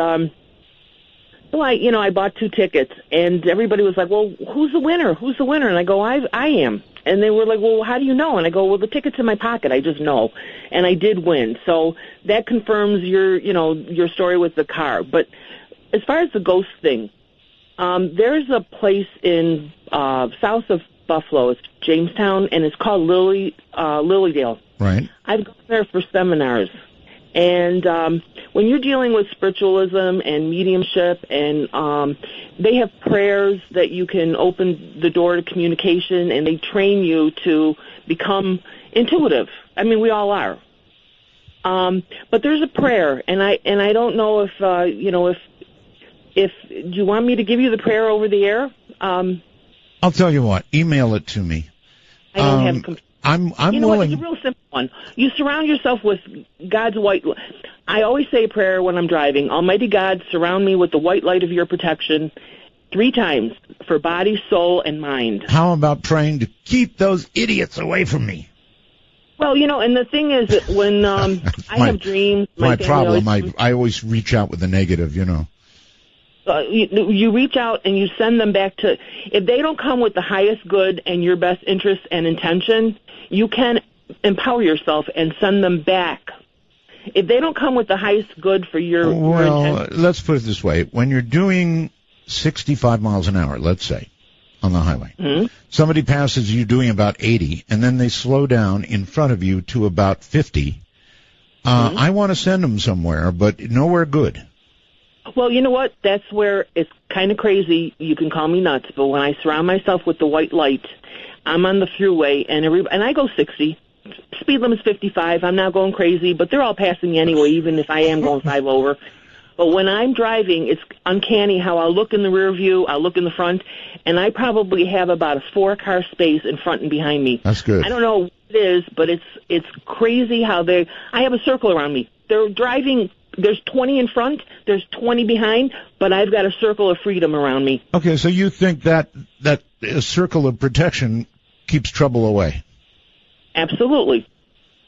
so I bought 2 tickets, and everybody was like, well, who's the winner? Who's the winner? And I go, I am. And they were like, well, how do you know? And I go, well, the ticket's in my pocket. I just know. And I did win. So that confirms your story with the car. But as far as the ghost thing, there's a place in south of Buffalo. It's Jamestown, and it's called Lilydale. Right. I've gone there for seminars. And when you're dealing with spiritualism and mediumship, and they have prayers that you can open the door to communication, and they train you to become intuitive. I mean, we all are. But there's a prayer, and I don't know if do you want me to give you the prayer over the air? I'll tell you what. Email it to me. I don't have a computer. I'm you know willing. What? It's a real simple one. You surround yourself with God's white. I always say a prayer when I'm driving. Almighty God, surround me with the white light of your protection 3 times for body, soul, and mind. How about praying to keep those idiots away from me? Well, and the thing is that when I have dreams, my problem. I always reach out with the negative, You reach out and you send them back to, if they don't come with the highest good and your best interest and intention, you can empower yourself and send them back. If they don't come with the highest good for your intention. Let's put it this way. When you're doing 65 miles an hour, let's say, on the highway, somebody passes you doing about 80, and then they slow down in front of you to about 50, I want to send them somewhere, but nowhere good. Well, you know what? That's where it's kind of crazy. You can call me nuts, but when I surround myself with the white light, I'm on the thruway, and I go 60. Speed limit's 55. I'm not going crazy, but they're all passing me anyway, even if I am going 5 over. But when I'm driving, it's uncanny how I'll look in the rear view, I'll look in the front, and I probably have about a 4-car space in front and behind me. That's good. I don't know what it is, but it's crazy how I have a circle around me. They're driving. There's 20 in front, there's 20 behind, but I've got a circle of freedom around me. Okay, so you think that circle of protection keeps trouble away? Absolutely.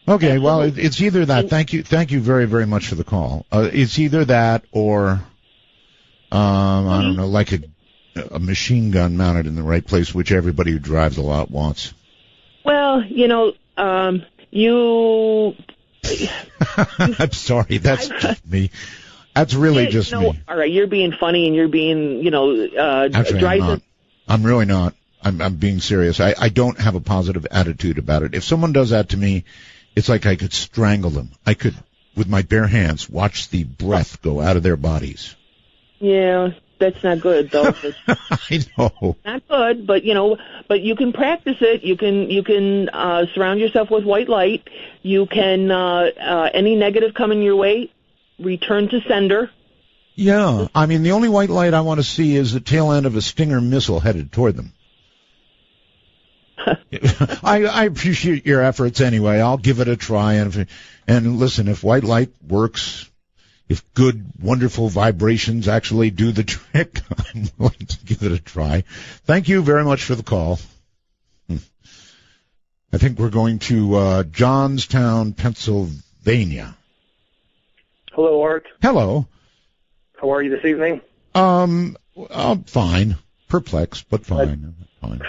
Okay, well, it's either that. Thank you very, very much for the call. It's either that or, I don't know, like a machine gun mounted in the right place, which everybody who drives a lot wants. Well, I'm sorry, that's just me. That's really just me. All right, you're being funny and you're being, Actually, I'm not. I'm really not. I'm being serious. I don't have a positive attitude about it. If someone does that to me, it's like I could strangle them. I could, with my bare hands, watch the breath go out of their bodies. Yeah, that's not good, though. I know. Not good, but you can practice it. You can surround yourself with white light. You can any negative coming your way, return to sender. Yeah, I mean the only white light I want to see is the tail end of a Stinger missile headed toward them. I appreciate your efforts anyway. I'll give it a try, and listen, if white light works, if good, wonderful vibrations actually do the trick, I'm willing to give it a try. Thank you very much for the call. I think we're going to Johnstown, Pennsylvania. Hello, Art. Hello. How are you this evening? I'm fine. Perplexed, but fine. Fine.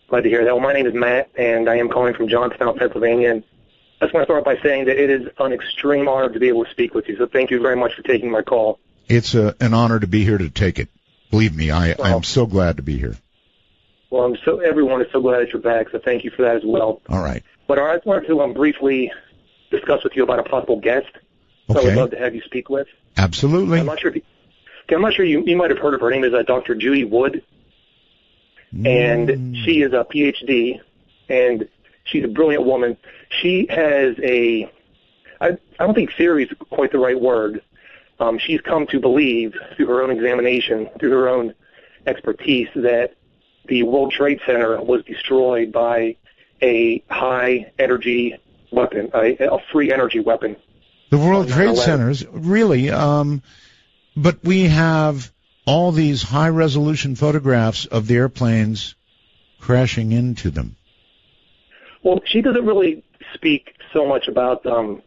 Glad to hear that. Well, my name is Matt, and I am calling from Johnstown, Pennsylvania. And I just want to start by saying that it is an extreme honor to be able to speak with you. So thank you very much for taking my call. It's an honor to be here to take it. Believe me, I am so glad to be here. Well, everyone is so glad that you're back, so thank you for that as well. All right. But I just wanted to briefly discuss with you about a possible guest that I would love to have you speak with. Absolutely. I'm not sure you might have heard of her. Her name is Dr. Judy Wood, and she is a PhD, and she's a brilliant woman. She has I don't think theory is quite the right word. She's come to believe through her own examination, through her own expertise, that the World Trade Center was destroyed by a high-energy weapon, a free energy weapon. The World Trade Centers, really, but we have all these high-resolution photographs of the airplanes crashing into them. Well, she doesn't really speak so much about the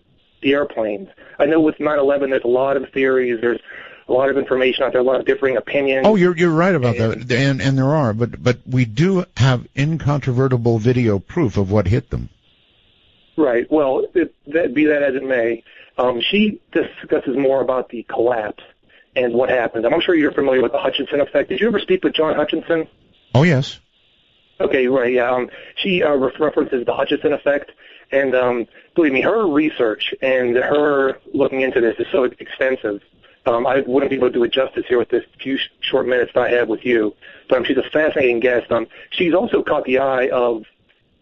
airplanes. I know with 9/11, there's a lot of theories, there's a lot of information out there, a lot of differing opinions. Oh, you're right about that, and there are, but we do have incontrovertible video proof of what hit them. Right. Well, be that as it may, she discusses more about the collapse and what happened. I'm sure you're familiar with the Hutchinson effect. Did you ever speak with John Hutchinson? Oh, yes. Okay, right, yeah. She references the Hutchinson effect, and believe me, her research and her looking into this is so extensive. I wouldn't be able to do it justice here with this few short minutes that I have with you, but she's a fascinating guest. She's also caught the eye of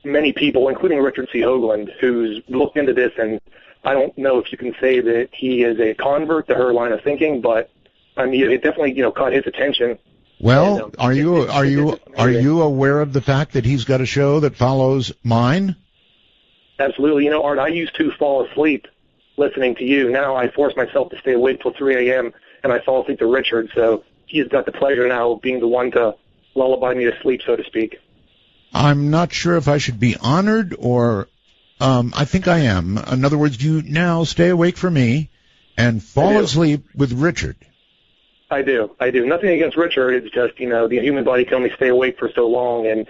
many people, including Richard C. Hoagland, who's looked into this, and I don't know if you can say that he is a convert to her line of thinking, but I mean, it definitely caught his attention. Well, and, are you aware of the fact that he's got a show that follows mine? Absolutely. Art, I used to fall asleep listening to you. Now I force myself to stay awake till 3 a.m. and I fall asleep to Richard. So he's got the pleasure now of being the one to lullaby me to sleep, so to speak. I'm not sure if I should be honored or I think I am. In other words, you now stay awake for me and fall asleep with Richard. I do. Nothing against Richard. It's just, the human body can only stay awake for so long, and,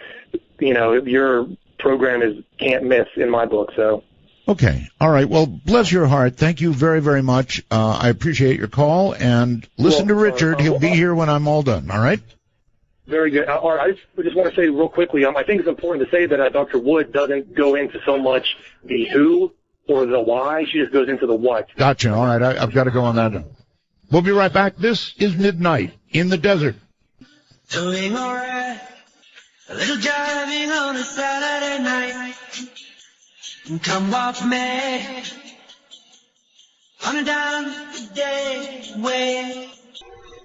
your program is can't miss in my book, so. Okay. All right. Well, bless your heart. Thank you very, very much. I appreciate your call, and listen to Richard. He'll be here when I'm all done. All right? Very good. Art, I just want to say real quickly, I think it's important to say that Dr. Wood doesn't go into so much the who or the why. She just goes into the what. Gotcha. All right. I've got to go on that. We'll be right back. This is Midnight in the Desert. Doing alright, a little driving on a Saturday night. Come off me on a down the day way.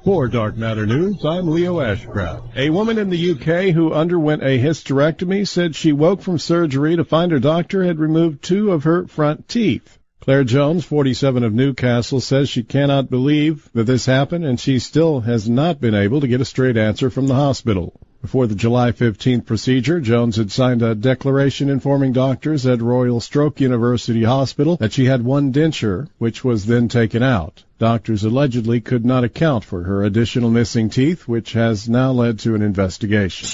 For Dark Matter News, I'm Leo Ashcraft. A woman in the UK who underwent a hysterectomy said she woke from surgery to find her doctor had removed 2 of her front teeth. Claire Jones, 47 of Newcastle, says she cannot believe that this happened, and she still has not been able to get a straight answer from the hospital. Before the July 15th procedure, Jones had signed a declaration informing doctors at Royal Stroke University Hospital that she had 1 denture, which was then taken out. Doctors allegedly could not account for her additional missing teeth, which has now led to an investigation.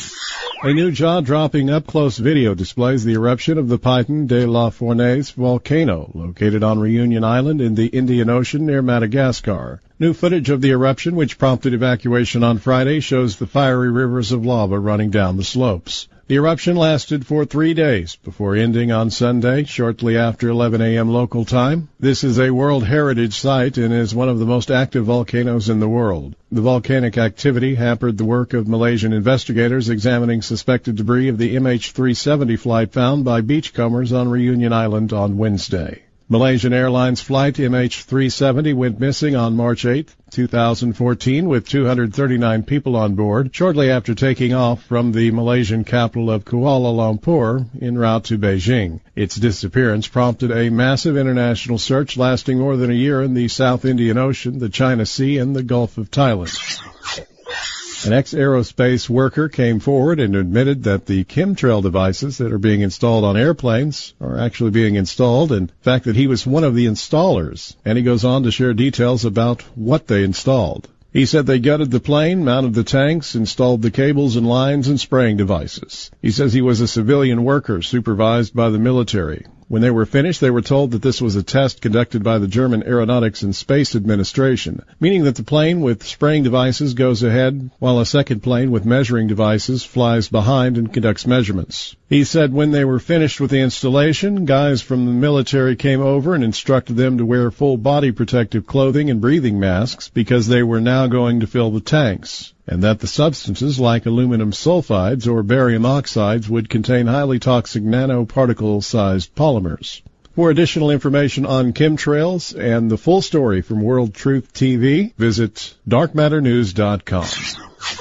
A new jaw-dropping up-close video displays the eruption of the Piton de la Fournaise volcano, located on Reunion Island in the Indian Ocean near Madagascar. New footage of the eruption, which prompted evacuation on Friday, shows the fiery rivers of lava running down the slopes. The eruption lasted for 3 days before ending on Sunday, shortly after 11 a.m. local time. This is a World Heritage Site and is one of the most active volcanoes in the world. The volcanic activity hampered the work of Malaysian investigators examining suspected debris of the MH370 flight found by beachcombers on Reunion Island on Wednesday. Malaysian Airlines flight MH370 went missing on March 8, 2014, with 239 people on board, shortly after taking off from the Malaysian capital of Kuala Lumpur en route to Beijing. Its disappearance prompted a massive international search lasting more than a year in the South Indian Ocean, the China Sea, and the Gulf of Thailand. An ex-aerospace worker came forward and admitted that the chemtrail devices that are being installed on airplanes are actually being installed, and the fact that he was one of the installers. And he goes on to share details about what they installed. He said they gutted the plane, mounted the tanks, installed the cables and lines and spraying devices. He says he was a civilian worker supervised by the military. When they were finished, they were told that this was a test conducted by the German Aeronautics and Space Administration, meaning that the plane with spraying devices goes ahead while a second plane with measuring devices flies behind and conducts measurements. He said when they were finished with the installation, guys from the military came over and instructed them to wear full body protective clothing and breathing masks because they were now going to fill the tanks, and that the substances like aluminum sulfides or barium oxides would contain highly toxic nanoparticle-sized polymers. For additional information on chemtrails and the full story from World Truth TV, visit darkmatternews.com.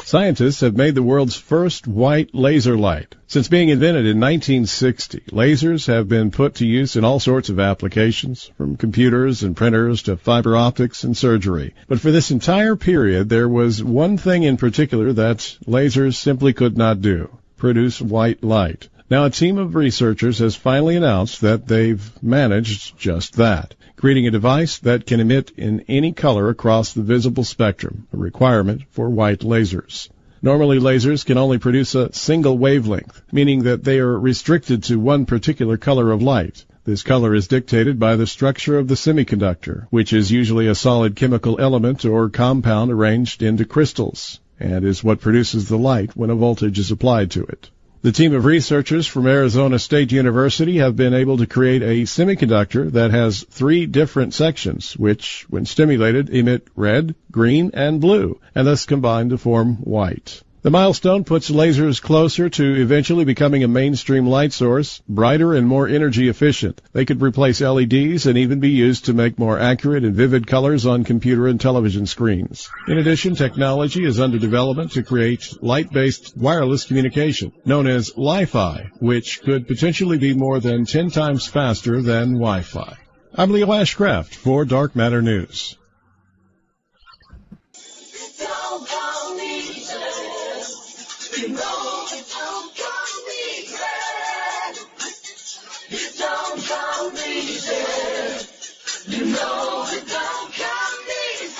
Scientists have made the world's first white laser light. Since being invented in 1960, lasers have been put to use in all sorts of applications, from computers and printers to fiber optics and surgery. But for this entire period, there was one thing in particular that lasers simply could not do: produce white light. Now, a team of researchers has finally announced that they've managed just that, creating a device that can emit in any color across the visible spectrum, a requirement for white lasers. Normally, lasers can only produce a single wavelength, meaning that they are restricted to one particular color of light. This color is dictated by the structure of the semiconductor, which is usually a solid chemical element or compound arranged into crystals, and is what produces the light when a voltage is applied to it. The team of researchers from Arizona State University have been able to create a semiconductor that has 3 different sections, which, when stimulated, emit red, green, and blue, and thus combine to form white. The milestone puts lasers closer to eventually becoming a mainstream light source, brighter and more energy efficient. They could replace LEDs and even be used to make more accurate and vivid colors on computer and television screens. In addition, technology is under development to create light-based wireless communication, known as Li-Fi, which could potentially be more than 10 times faster than Wi-Fi. I'm Leo Ashcraft for Dark Matter News. You know it don't come easy. It don't come easy. You know it don't come easy.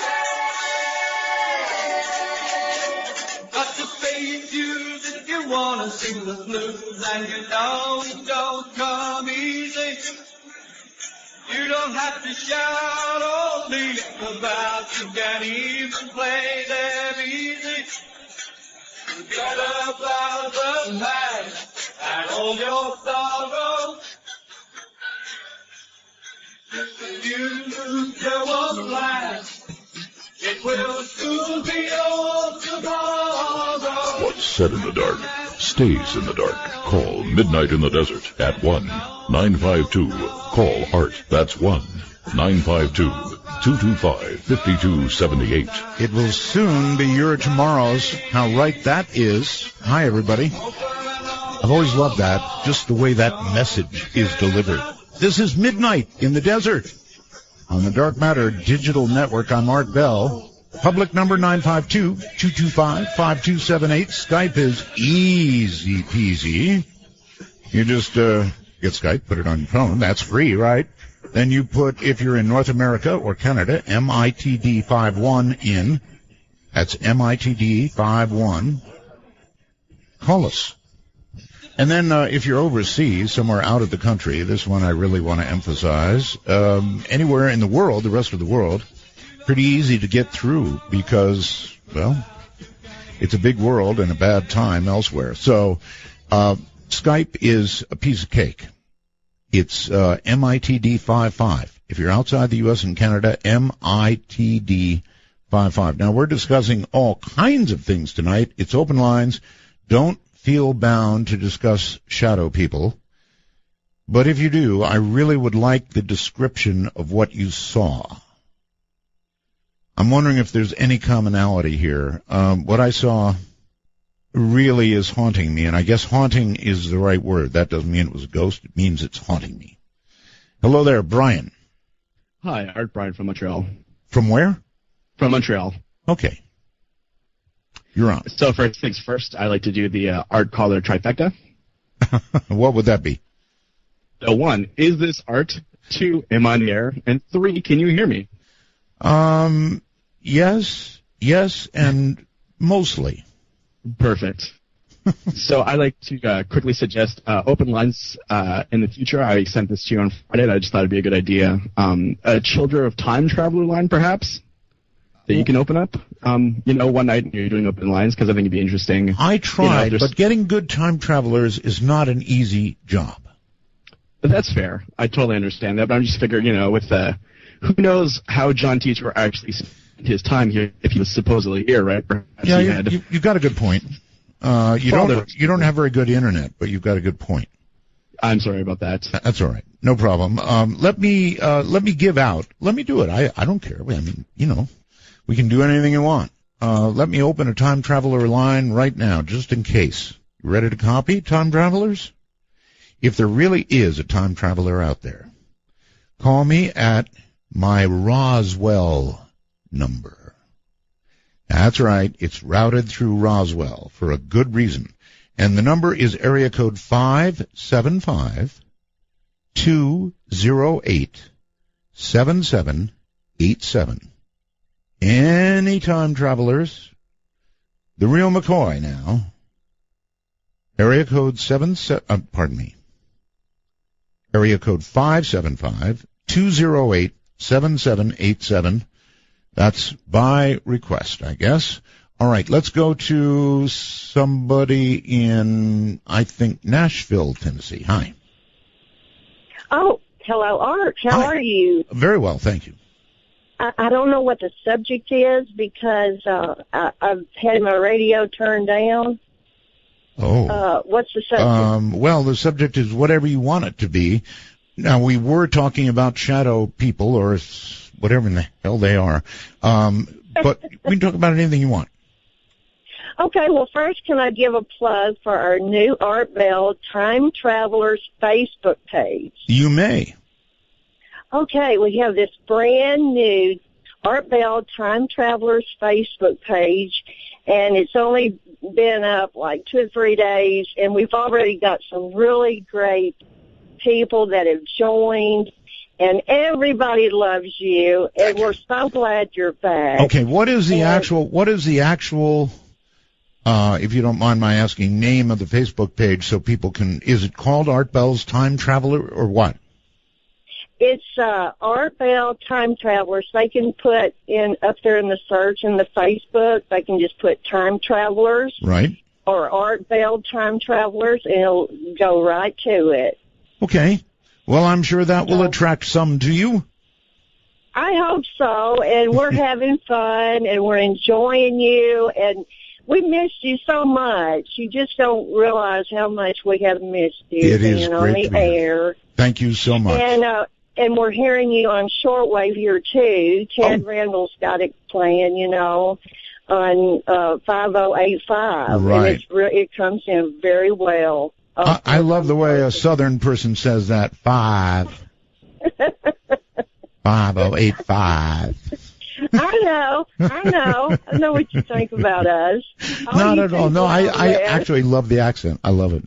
Got to pay your dues if you wanna sing the blues, and you know it don't come easy. You don't have to shout or leap about, you can't even play them easy. Get up out of the past and hold your sorrow. You won't last. It will soon be yours tomorrow. What's said in the dark stays in the dark. Call Midnight in the Desert at 1-952. Call Art. That's 1-952-225-5278. It will soon be your tomorrows. How right that is. Hi, everybody. I've always loved that, just the way that message is delivered. This is Midnight in the Desert on the Dark Matter Digital Network. I'm Art Bell. Public number 952-225-5278. Skype is easy peasy. You just get Skype, put it on your phone. That's free, right? Then you put, if you're in North America or Canada, MITD51 in. That's MITD51. Call us. And then if you're overseas, somewhere out of the country, this one I really want to emphasize, anywhere in the world, the rest of the world, pretty easy to get through because, well, it's a big world and a bad time elsewhere. So Skype is a piece of cake. It's MITD55. If you're outside the U.S. and Canada, MITD55. Now, we're discussing all kinds of things tonight. It's open lines. Don't feel bound to discuss shadow people. But if you do, I really would like the description of what you saw. I'm wondering if there's any commonality here. What I saw really is haunting me, and I guess haunting is the right word. That doesn't mean it was a ghost. It means it's haunting me. Hello there, Brian. Hi, Art Brian from Montreal. From where? From Montreal. Okay. You're on. So first things first, I like to do the art caller trifecta. What would that be? 1, is this art? 2, am I on the air? And 3, can you hear me? Yes, and mostly. Perfect. So I like to quickly suggest open lines in the future. I sent this to you on Friday, and I just thought it'd be a good idea. A Children of Time Traveler line, perhaps, that you can open up. One night you're doing open lines, because I think it'd be interesting. I tried, but getting good time travelers is not an easy job. That's fair. I totally understand that, but I'm just figuring, with who knows how John Teacher actually spent his time here if he was supposedly here, right? Perhaps Yeah, you've got a good point. You don't have very good internet, but you've got a good point. I'm sorry about that. That's all right. No problem. Let me give out. Let me do it. I don't care. I mean, we can do anything you want. Let me open a time traveler line right now, just in case. You ready to copy, time travelers? If there really is a time traveler out there, call me at my Roswell number. That's right. It's routed through Roswell for a good reason. And the number is area code 575-208-7787. Any time travelers, the real McCoy now. Area code Area code 575-208-7787. That's by request, I guess. All right, let's go to somebody in, I think, Nashville, Tennessee. Hi. Oh, hello, Art. How are you? Very well, thank you. I don't know what the subject is because I've had my radio turned down. Oh. What's the subject? Well, the subject is whatever you want it to be. Now, we were talking about shadow people or whatever in the hell they are. But we can talk about anything you want. Okay, well, first, can I give a plug for our new Art Bell Time Travelers Facebook page? You may. Okay, we have this brand new Art Bell Time Travelers Facebook page, and it's only been up like 2 or 3 days, and we've already got some really great people that have joined, and everybody loves you, and we're so glad you're back. Okay, what is the actual, if you don't mind my asking, name of the Facebook page so people can, is it called Art Bell's Time Traveler or what? It's Art Bell Time Travelers. They can put in up there in the search in the Facebook, they can just put Time Travelers. Right. Or Art Bell Time Travelers, and it'll go right to it. Okay. Well, I'm sure that will attract some to you. I hope so, and we're having fun, and we're enjoying you, and we missed you so much. You just don't realize how much we have missed you being on the air. Thank you so much. And we're hearing you on shortwave here, too. Ted Randall's got it playing, on 5085. Right. And it comes in very well. I love the way a Southern person says that. 5085. I know what you think about us. Not at all. No, I actually love the accent. I love it.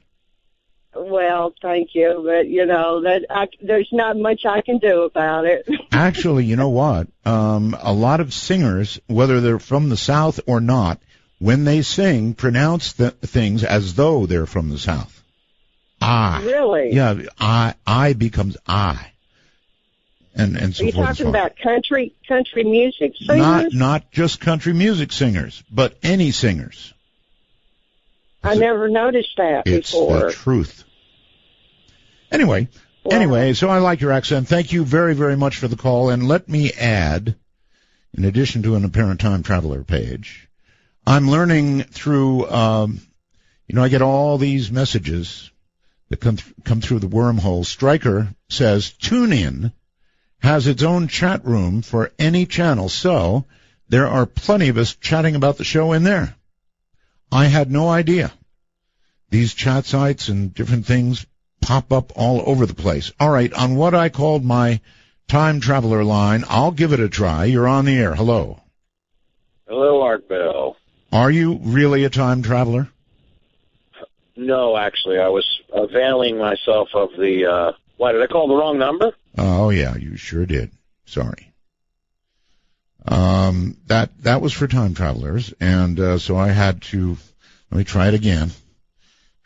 Well, thank you, but there's not much I can do about it. Actually, you know what? A lot of singers, whether they're from the South or not, when they sing, pronounce things as though they're from the South. I. Really? Yeah, I becomes I. And so Are you forth. talking about country music singers? Not just country music singers, but any singers. I never noticed that before. It's the truth. Anyway, so I like your accent. Thank you very, very much for the call. And let me add, in addition to an apparent time traveler page, I'm learning through, I get all these messages that come through the wormhole. Stryker says, TuneIn has its own chat room for any channel, so there are plenty of us chatting about the show in there. I had no idea. These chat sites and different things pop up all over the place. All right, on what I called my time traveler line, I'll give it a try. You're on the air. Hello. Hello, Art Bell. Are you really a time traveler? No, actually, I was availing myself of the, why, did I call the wrong number? Oh, yeah, you sure did. Sorry. That was for time travelers, and so I had to, let me try it again.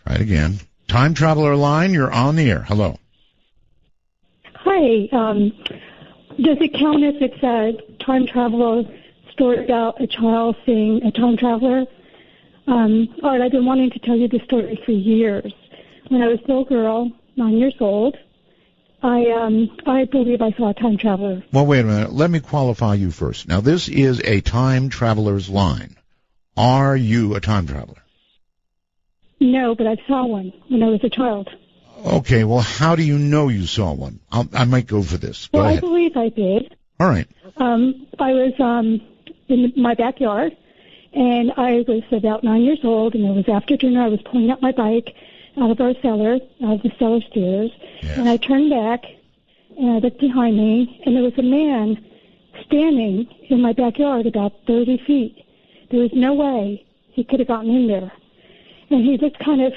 Try it again. Time traveler line, you're on the air. Hello. Hi. Does it count if it's a time traveler story about a child seeing a time traveler? Art, I've been wanting to tell you this story for years. When I was a little girl, 9 years old, I believe I saw a time traveler. Well, wait a minute. Let me qualify you first. Now, this is a time traveler's line. Are you a time traveler? No, but I saw one when I was a child. Okay, well, how do you know you saw one? I might go for this. Go Well, ahead. I believe I did. All right. I was in my backyard, and I was about 9 years old, and it was after dinner. I was pulling up my bike out of our cellar, out of the cellar stairs, and I turned back, and I looked behind me, and there was a man standing in my backyard about 30 feet. There was no way he could have gotten in there. And he looked kind of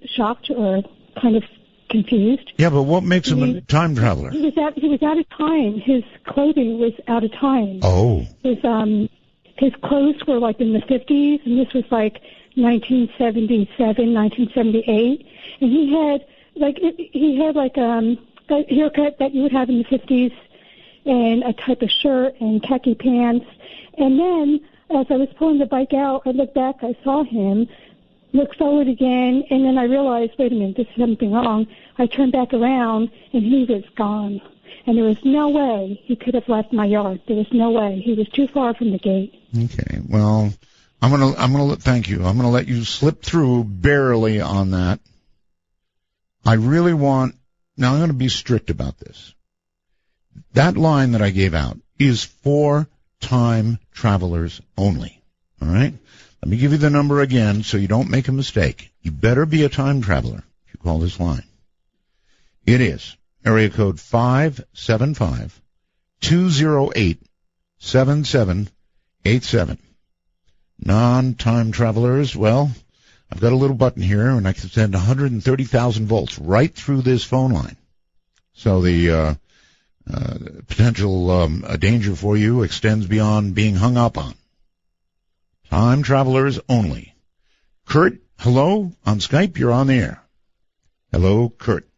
shocked or kind of confused. Yeah, but what makes him a time traveler? He was out of time. His clothing was out of time. Oh. His clothes were like in the 50s, and this was like 1977, 1978, and he had like a haircut that you would have in the 50s, and a type of shirt and khaki pants. And then as I was pulling the bike out, I looked back, I saw him, looked forward again, and then I realized, wait a minute, this is something wrong. I turned back around, and he was gone. And there was no way he could have left my yard. There was no way. He was too far from the gate. Okay. Well, I'm gonna thank you. I'm gonna let you slip through barely on that. I really want. Now I'm gonna be strict about this. That line that I gave out is for time travelers only. All right. Let me give you the number again so you don't make a mistake. You better be a time traveler if you call this line. It is area code 575-208-7787. Non-time travelers, well, I've got a little button here, and I can send 130,000 volts right through this phone line. So the potential danger for you extends beyond being hung up on. Time travelers only. Kurt, hello, on Skype, you're on the air. Hello, Kurt.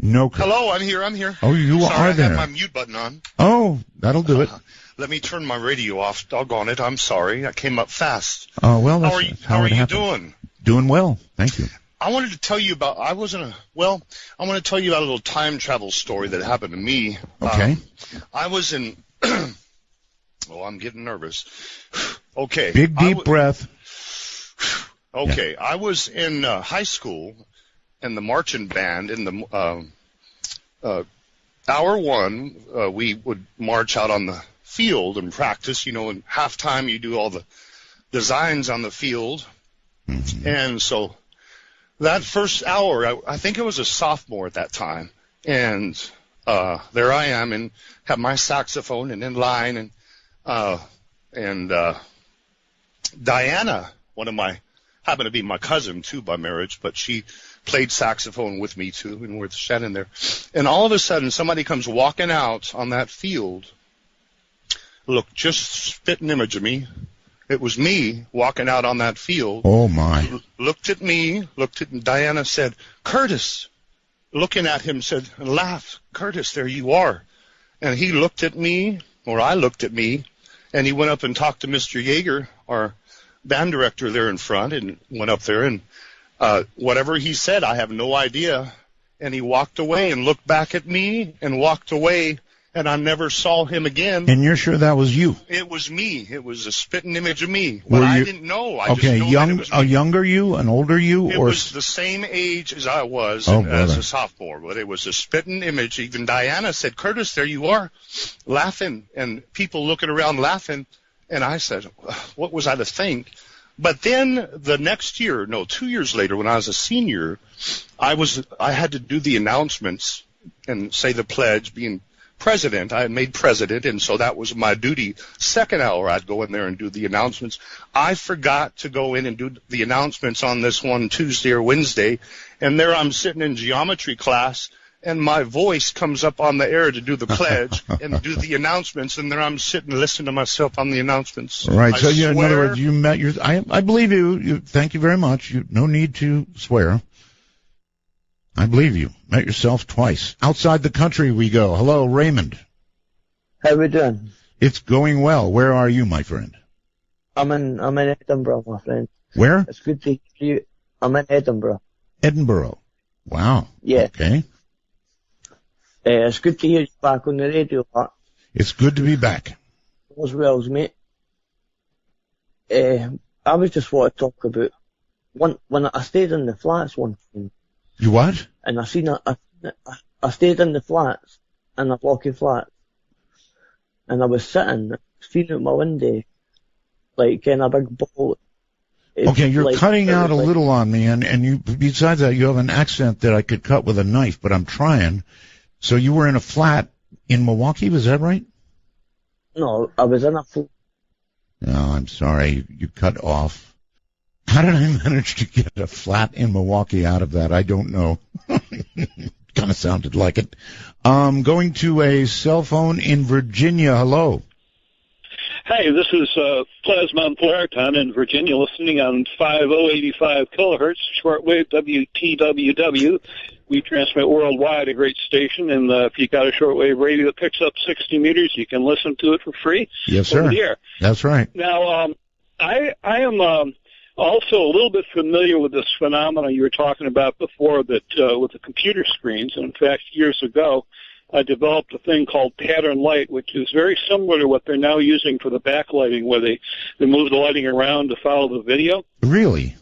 No, Kurt. Hello, I'm here. Oh, you Sorry, are there. I have my mute button on. Oh, that'll do it. Let me turn my radio off. Doggone it, I'm sorry. I came up fast. Oh, well, How that's are you, how how are it you happens. doing? Doing well, thank you. I wanted to tell you about, I want to tell you about a little time travel story that happened to me. Okay. I was in, oh, I'm getting nervous. Okay. Big, deep breath. Okay. I was in high school in the marching band in the hour one. We would march out on the field and practice. You know, in halftime you do all the designs on the field. Mm-hmm. And so that first hour, I think I was a sophomore at that time, and there I am and have my saxophone and in line, and Diana, happened to be my cousin too by marriage, but she played saxophone with me too, and we're standing there. And all of a sudden, somebody comes walking out on that field. Look, just spit an image of me. It was me walking out on that field. Oh, my. Looked at me, looked at Diana, said, Curtis. Looking at him, said, laughed, Curtis, there you are. And he looked at me, or I looked at me, and he went up and talked to Mr. Yeager, our band director there in front, and went up there, and whatever he said, I have no idea. And he walked away and looked back at me and walked away, and I never saw him again. And you're sure that was you? It was me. It was a spitting image of me. But I didn't know. I okay, just know that it was me. A younger you, an older you? It or was the same age as I was Oh, as brother. a sophomore, but it was a spitting image. Even Diana said, Curtis, there you are, laughing, and people looking around laughing. And I said, what was I to think? But then the next year, 2 years later, when I was a senior, I had to do the announcements and say the pledge, being president. I had made president, and so that was my duty. Second hour, I'd go in there and do the announcements. I forgot to go in and do the announcements on this one Tuesday or Wednesday, and there I'm sitting in geometry class, and my voice comes up on the air to do the pledge and do the announcements, and then I'm sitting listening to myself on the announcements. Right. I So you, in other swear- words, you met your. I believe you. Thank you very much. No need to swear. I believe you. Met yourself twice. Outside the country we go. Hello, Raymond. How we doing? It's going well. Where are you, my friend? I'm in Edinburgh, my friend. Where? It's good to hear you. I'm in Edinburgh. Edinburgh. Wow. Yeah. Okay. It's good to hear you back on the radio, Pat. It's good to be back. As well, mate. I was just want to talk about when I stayed in the flats one time. You what? And I stayed in the flats, in the blocky flats, and I was sitting, feeling out my window, like in a big ball. Okay, you're like, cutting out a like, little on me, and you, besides that, you have an accent that I could cut with a knife, but I'm trying. So you were in a flat in Milwaukee, was that right? No, I was in a flat. No, I'm sorry, you cut off. How did I manage to get a flat in Milwaukee out of that? I don't know. Kind of sounded like it. Going to a cell phone in Virginia. Hello. Hey, this is Plasma and Polariton in Virginia, listening on 5085 kilohertz, shortwave WTWW. We transmit worldwide, a great station, and if you got a shortwave radio that picks up 60 meters, you can listen to it for free. Yes, sir. Over the air. That's right. Now, I am also a little bit familiar with this phenomenon you were talking about before, that with the computer screens. And in fact, years ago, I developed a thing called pattern light, which is very similar to what they're now using for the backlighting, where they move the lighting around to follow the video. Really?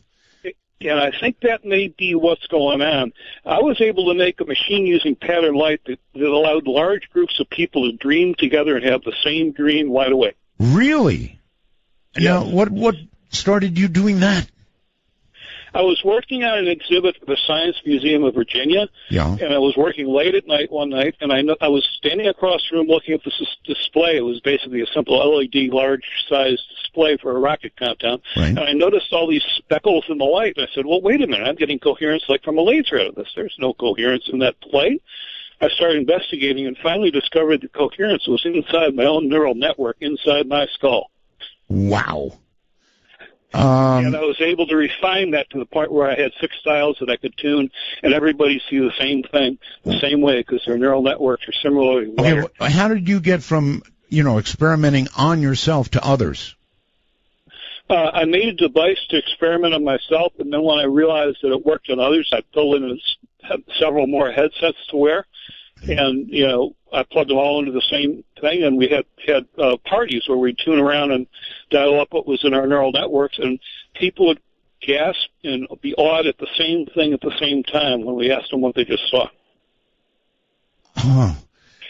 And I think that may be what's going on. I was able to make a machine using pattern light that allowed large groups of people to dream together and have the same dream right away. Really? Yeah. Now, what started you doing that? I was working on an exhibit for the Science Museum of Virginia, Yeah. and I was working late at night one night, and I was standing across the room looking at this display. It was basically a simple LED large-sized display for a rocket countdown, Right. and I noticed all these speckles in the light, and I said, well, wait a minute, I'm getting coherence like from a laser out of this. There's no coherence in that light. I started investigating and finally discovered the coherence was inside my own neural network, inside my skull. Wow. And I was able to refine that to the point where I had 6 dials that I could tune, and everybody see the same thing the same way because their neural networks are similarly wired. Okay, how did you get from, experimenting on yourself to others? I made a device to experiment on myself, and then when I realized that it worked on others, I built in several more headsets to wear. And, I plugged them all into the same thing, and we had parties where we'd tune around and dial up what was in our neural networks, and people would gasp and be awed at the same thing at the same time when we asked them what they just saw. Huh.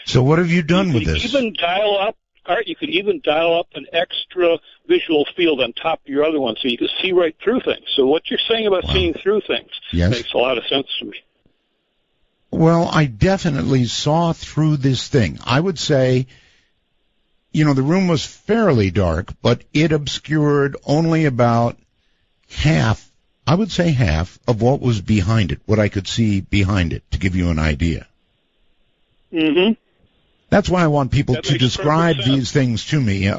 So what have you done with this? You could even dial up an extra visual field on top of your other one so you could see right through things. So what you're saying about seeing through things makes a lot of sense to me. Well, I definitely saw through this thing. I would say, the room was fairly dark, but it obscured only about half, I would say half, of what was behind it, what I could see behind it, to give you an idea. Mm-hmm. That's why I want people to describe these things to me,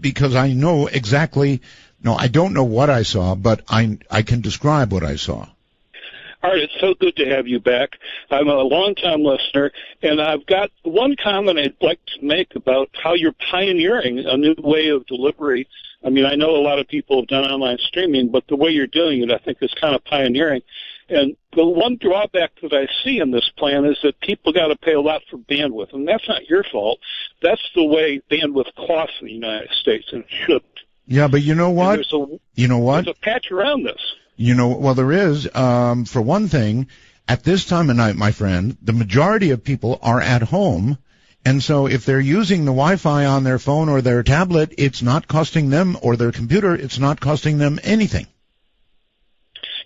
because I know exactly, I don't know what I saw, but I can describe what I saw. Art, it's so good to have you back. I'm a long-time listener, and I've got one comment I'd like to make about how you're pioneering a new way of delivery. I mean, I know a lot of people have done online streaming, but the way you're doing it, I think, is kind of pioneering. And the one drawback that I see in this plan is that people got to pay a lot for bandwidth, and that's not your fault. That's the way bandwidth costs in the United States, and it shouldn't. Yeah, but you know what? There's a patch around this. Well, there is. For one thing, at this time of night, my friend, the majority of people are at home, and so if they're using the Wi-Fi on their phone or their tablet, it's not costing them, or their computer, it's not costing them anything.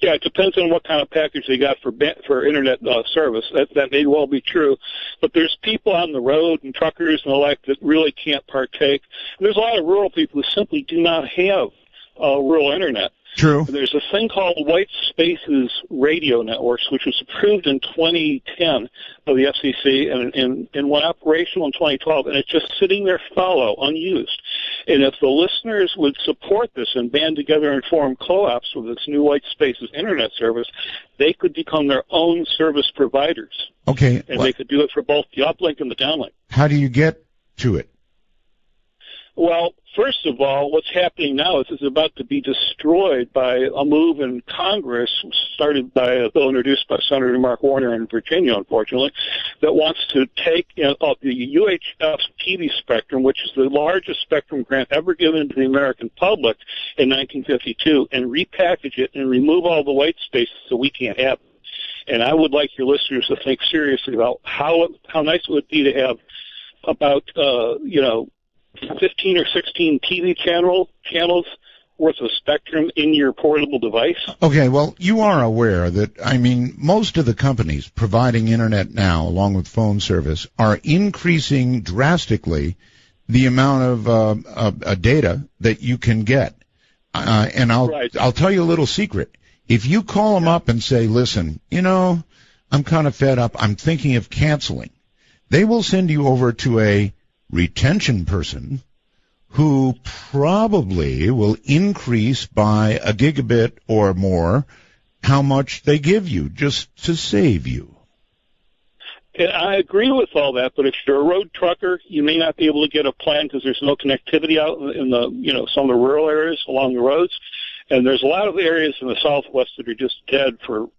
Yeah, it depends on what kind of package they got for internet service. That may well be true, but there's people on the road and truckers and the like that really can't partake. There's a lot of rural people who simply do not have rural internet. True. There's a thing called White Spaces Radio Networks, which was approved in 2010 by the FCC and went operational in 2012, and it's just sitting there fallow, unused. And if the listeners would support this and band together and form co-ops with this new White Spaces internet service, they could become their own service providers. Okay. And they could do it for both the uplink and the downlink. How do you get to it? Well, first of all, what's happening now is it's about to be destroyed by a move in Congress, started by a bill introduced by Senator Mark Warner in Virginia, unfortunately, that wants to take the UHF TV spectrum, which is the largest spectrum grant ever given to the American public in 1952, and repackage it and remove all the white spaces so we can't have it. And I would like your listeners to think seriously about how nice it would be to have about 15 or 16 TV channels worth of spectrum in your portable device. Okay, well, you are aware that, most of the companies providing internet now, along with phone service, are increasing drastically the amount of data that you can get. And I'll tell you a little secret. If you call them up and say, listen, I'm kind of fed up, I'm thinking of canceling, they will send you over to a retention person who probably will increase by a gigabit or more how much they give you just to save you. And I agree with all that, but if you're a road trucker, you may not be able to get a plan because there's no connectivity out in the some of the rural areas along the roads. And there's a lot of areas in the Southwest that are just dead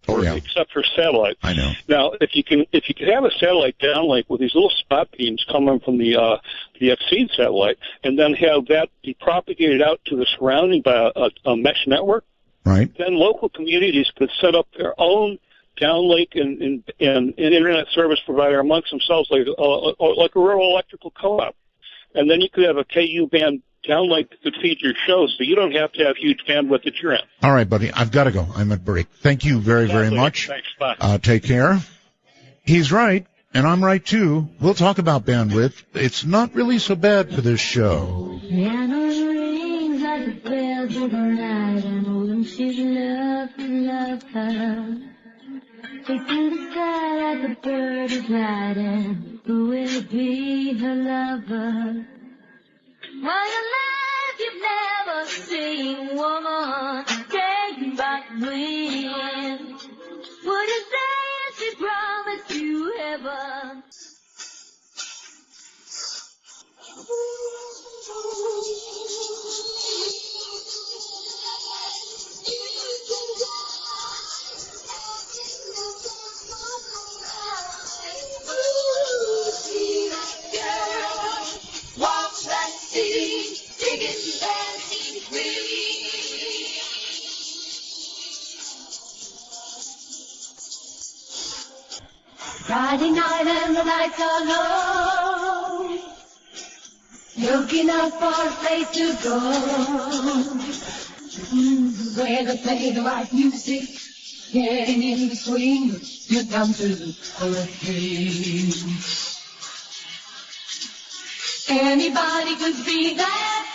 except for satellite. I know. Now, if you can have a satellite downlink with these little spot beams coming from the Exceed satellite, and then have that be propagated out to the surrounding by a mesh network, right? Then local communities could set up their own downlink and internet service provider amongst themselves, like a rural electrical co-op, and then you could have a KU band downlink that could feed your show, so you don't have to have huge bandwidth at your end. All right, buddy, I've got to go. I'm at break. Thank you very, very much. Thanks. Bye. Take care. He's right, and I'm right too. We'll talk about bandwidth. It's not really so bad for this show. Piano rings like the bells of the night. I know them she's love her. Chasing the sky like a bird is riding. Who will be her lover? While your life you've never seen, woman, taken by the wind. Would you say she promised you heaven? Watch that city, digging fancy free. Friday night and the lights are low, looking out for a place to go, where they play the right music, getting in the swing, get down to the hurricane. Anybody could be that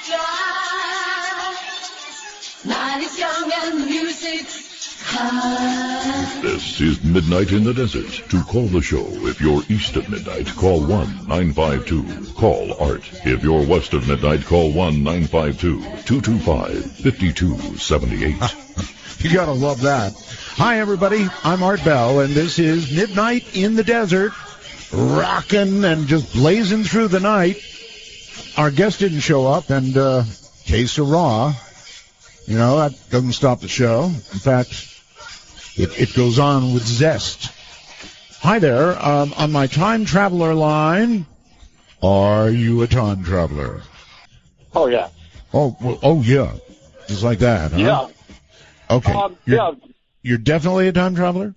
guy. Night is young and the music's high. This is Midnight in the Desert. To call the show, if you're east of midnight, call 1-952. Call Art. If you're west of midnight, call 1-952-225-5278. You gotta love that. Hi, everybody. I'm Art Bell, and this is Midnight in the Desert. Rocking and just blazing through the night. Our guest didn't show up, and case of raw. That doesn't stop the show. In fact, it goes on with zest. Hi there. On my time traveler line, are you a time traveler? Oh, yeah. Oh, yeah. Just like that, huh? Yeah. Okay. You're definitely a time traveler?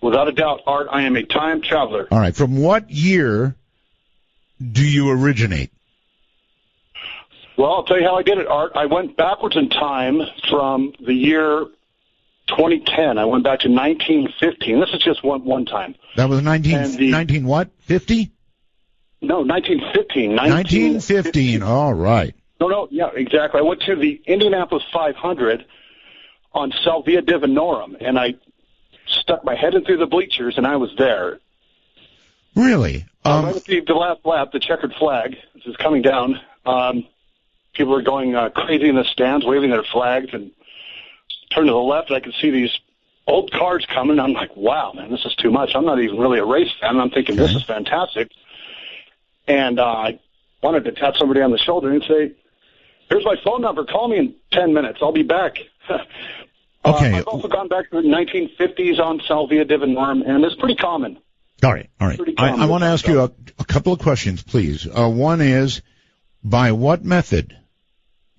Without a doubt, Art, I am a time traveler. All right. From what year do you originate? Well, I'll tell you how I did it, Art. I went backwards in time from the year 2010. I went back to 1915. This is just one time. That was 19 what? 50? No, 1915. 1915. All right. No, yeah, exactly. I went to the Indianapolis 500 on Salvia Divinorum, and I stuck my head in through the bleachers, and I was there. Really? Right at the last lap, the checkered flag is coming down. People are going crazy in the stands, waving their flags, and turn to the left, and I can see these old cars coming. I'm like, wow, man, this is too much. I'm not even really a race fan. I'm thinking, this is fantastic. And I wanted to tap somebody on the shoulder and say, here's my phone number. Call me in 10 minutes. I'll be back. Okay. I've also gone back to the 1950s on Salvia Divinorum, and it's pretty common. All right. I want to ask you a couple of questions, please. One is, by what method,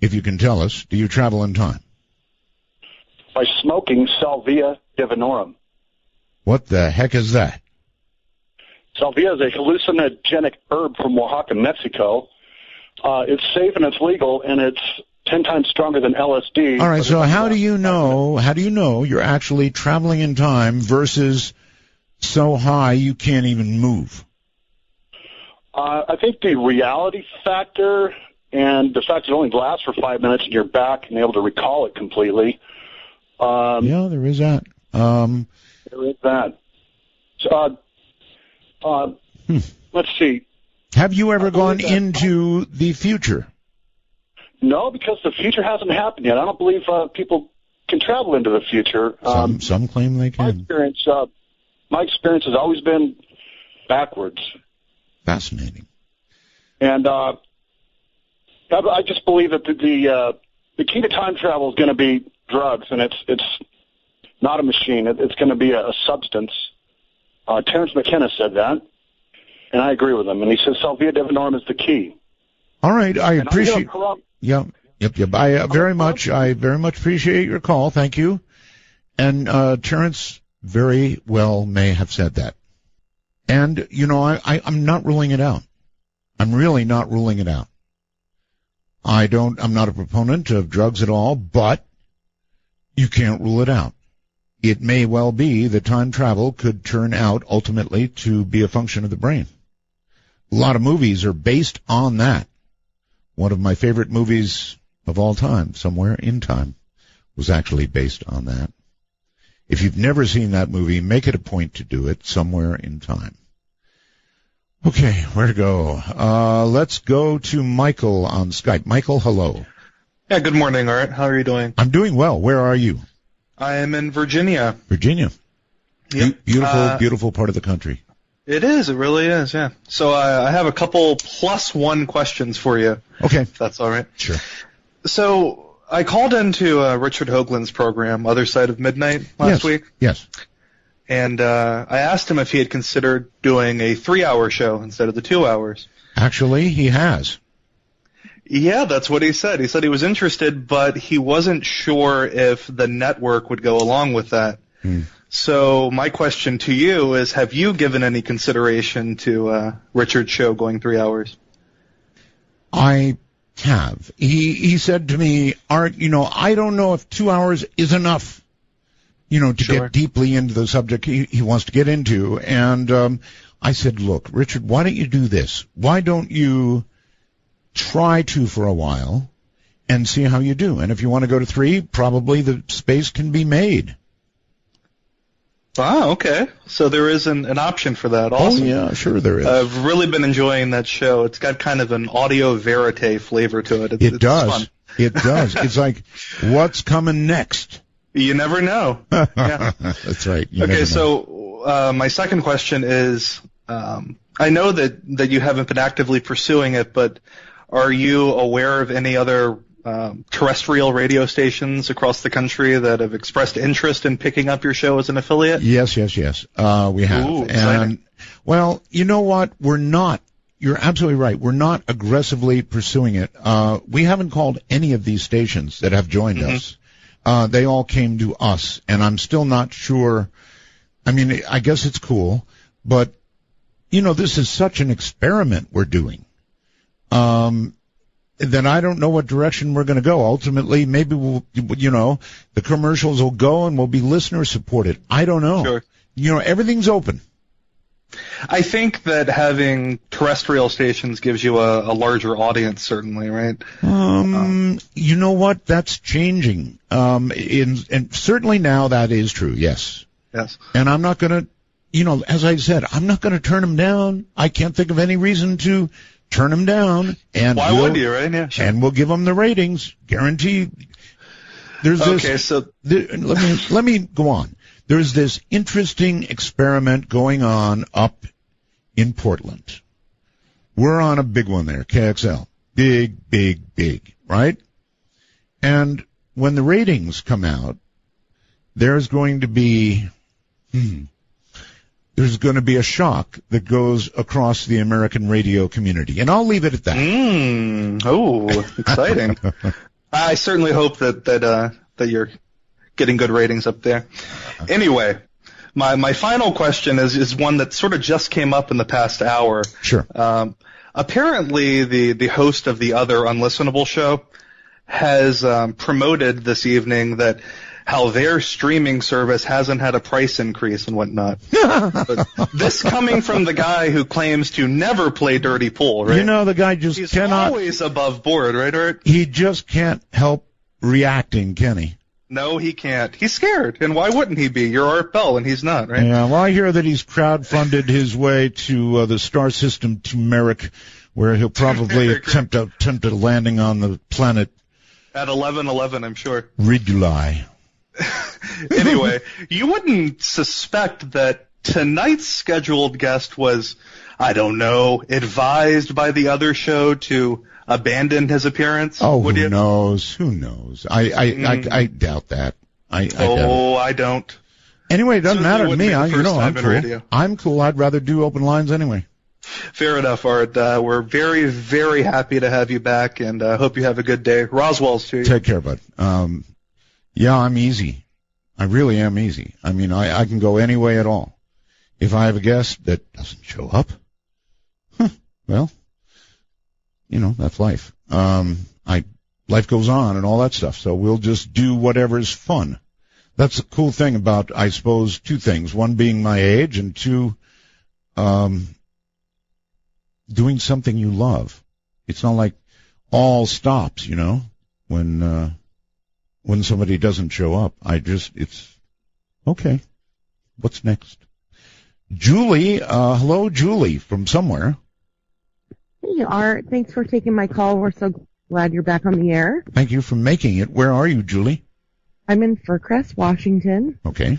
if you can tell us, do you travel in time? By smoking Salvia Divinorum. What the heck is that? Salvia is a hallucinogenic herb from Oaxaca, Mexico. It's safe and it's legal, and it's 10 times stronger than LSD. All right, so how do you know you're actually traveling in time versus so high you can't even move? I think the reality factor and the fact it only lasts for 5 minutes and you're back and able to recall it completely. Yeah, there is that. There is that. So, let's see. Have you ever gone into the future? No, because the future hasn't happened yet. I don't believe people can travel into the future. Some claim they can. My experience has always been backwards. Fascinating. And I just believe that the key to time travel is going to be drugs, and it's not a machine. It's going to be a substance. Terence McKenna said that, and I agree with him. And he says Salvia Divinorum is the key. All right, I appreciate. Yep. I very much appreciate your call. Thank you. And Terence very well may have said that. And I'm not ruling it out. I'm really not ruling it out. I'm not a proponent of drugs at all, but you can't rule it out. It may well be that time travel could turn out ultimately to be a function of the brain. A lot of movies are based on that. One of my favorite movies of all time, Somewhere in Time, was actually based on that. If you've never seen that movie, make it a point to do it, Somewhere in Time. Okay, where to go? Let's go to Michael on Skype. Michael, hello. Yeah, good morning, Art. How are you doing? I'm doing well. Where are you? I am in Virginia. Virginia. Yep. Beautiful part of the country. It is. It really is, yeah. So I have a couple +1 questions for you. Okay. If that's all right. Sure. So I called into Richard Hoagland's program, Other Side of Midnight, last week. Yes. And I asked him if he had considered doing a 3-hour show instead of the 2 hours. Actually, he has. Yeah, that's what he said. He said he was interested, but he wasn't sure if the network would go along with that. So my question to you is, have you given any consideration to Richard's show going 3 hours? I have. He said to me, Art, I don't know if 2 hours is enough, to get deeply into the subject he wants to get into. And I said, look, Richard, why don't you do this? Why don't you try 2 for a while and see how you do? And if you want to go to 3, probably the space can be made. Ah, okay. So there is an option for that also. Oh, yeah, sure there is. I've really been enjoying that show. It's got kind of an audio verite flavor to it. It does. Fun. It does. It's like, what's coming next? You never know. Yeah. That's right. Okay, so my second question is, I know that you haven't been actively pursuing it, but are you aware of any other terrestrial radio stations across the country that have expressed interest in picking up your show as an affiliate? Yes. We have. Ooh, and, well, you know what? We're not. You're absolutely right. We're not aggressively pursuing it. We haven't called any of these stations that have joined us. They all came to us, and I'm still not sure. I mean, I guess it's cool, but, this is such an experiment we're doing. Then I don't know what direction we're going to go. Ultimately, maybe the commercials will go and we'll be listener supported. I don't know. Sure. Everything's open. I think that having terrestrial stations gives you a larger audience, certainly, right? You know what? That's changing. And certainly now that is true, yes. Yes. And I'm not going to, as I said, I'm not going to turn them down. I can't think of any reason to turn them down. And why would you, right? Yeah, sure. And we'll give them the ratings, guaranteed. Let me go on. There's this interesting experiment going on up in Portland. We're on a big one there, KXL. Big, right? And when the ratings come out, there's going to be a shock that goes across the American radio community. And I'll leave it at that. Oh, exciting. I certainly hope that you're getting good ratings up there. Anyway, my final question is one that sort of just came up in the past hour. Sure. Apparently, the host of the other Unlistenable show has promoted this evening that how their streaming service hasn't had a price increase and whatnot. But this coming from the guy who claims to never play dirty pool, right? The guy just He's cannot. Always above board, right, Art? He just can't help reacting, can he? No, he can't. He's scared, and why wouldn't he be? You're Art Bell, and he's not, right? Yeah, well, I hear that he's crowdfunded his way to the star system Turmeric, where he'll probably attempt a landing on the planet at 11:11, I'm sure. Riduli. Anyway, you wouldn't suspect that tonight's scheduled guest was, I don't know, advised by the other show to abandon his appearance? Oh, who knows? Who knows? I doubt that. I doubt it. I don't. Anyway, it doesn't matter to me. I'm cool. Radio. I'm cool. I'd rather do open lines anyway. Fair enough, Art. We're very, very happy to have you back, and hope you have a good day. Roswell's to you. Take care, bud. Yeah, I'm easy. I really am easy. I mean, I can go any way at all. If I have a guest that doesn't show up, well, that's life. Life goes on and all that stuff, so we'll just do whatever's fun. That's the cool thing about, I suppose, two things. One being my age, and two, doing something you love. It's not like all stops, when somebody doesn't show up. It's okay. What's next? Julie, hello, Julie, from somewhere. Hey, Art. Thanks for taking my call. We're so glad you're back on the air. Thank you for making it. Where are you, Julie? I'm in Furcrest, Washington. Okay.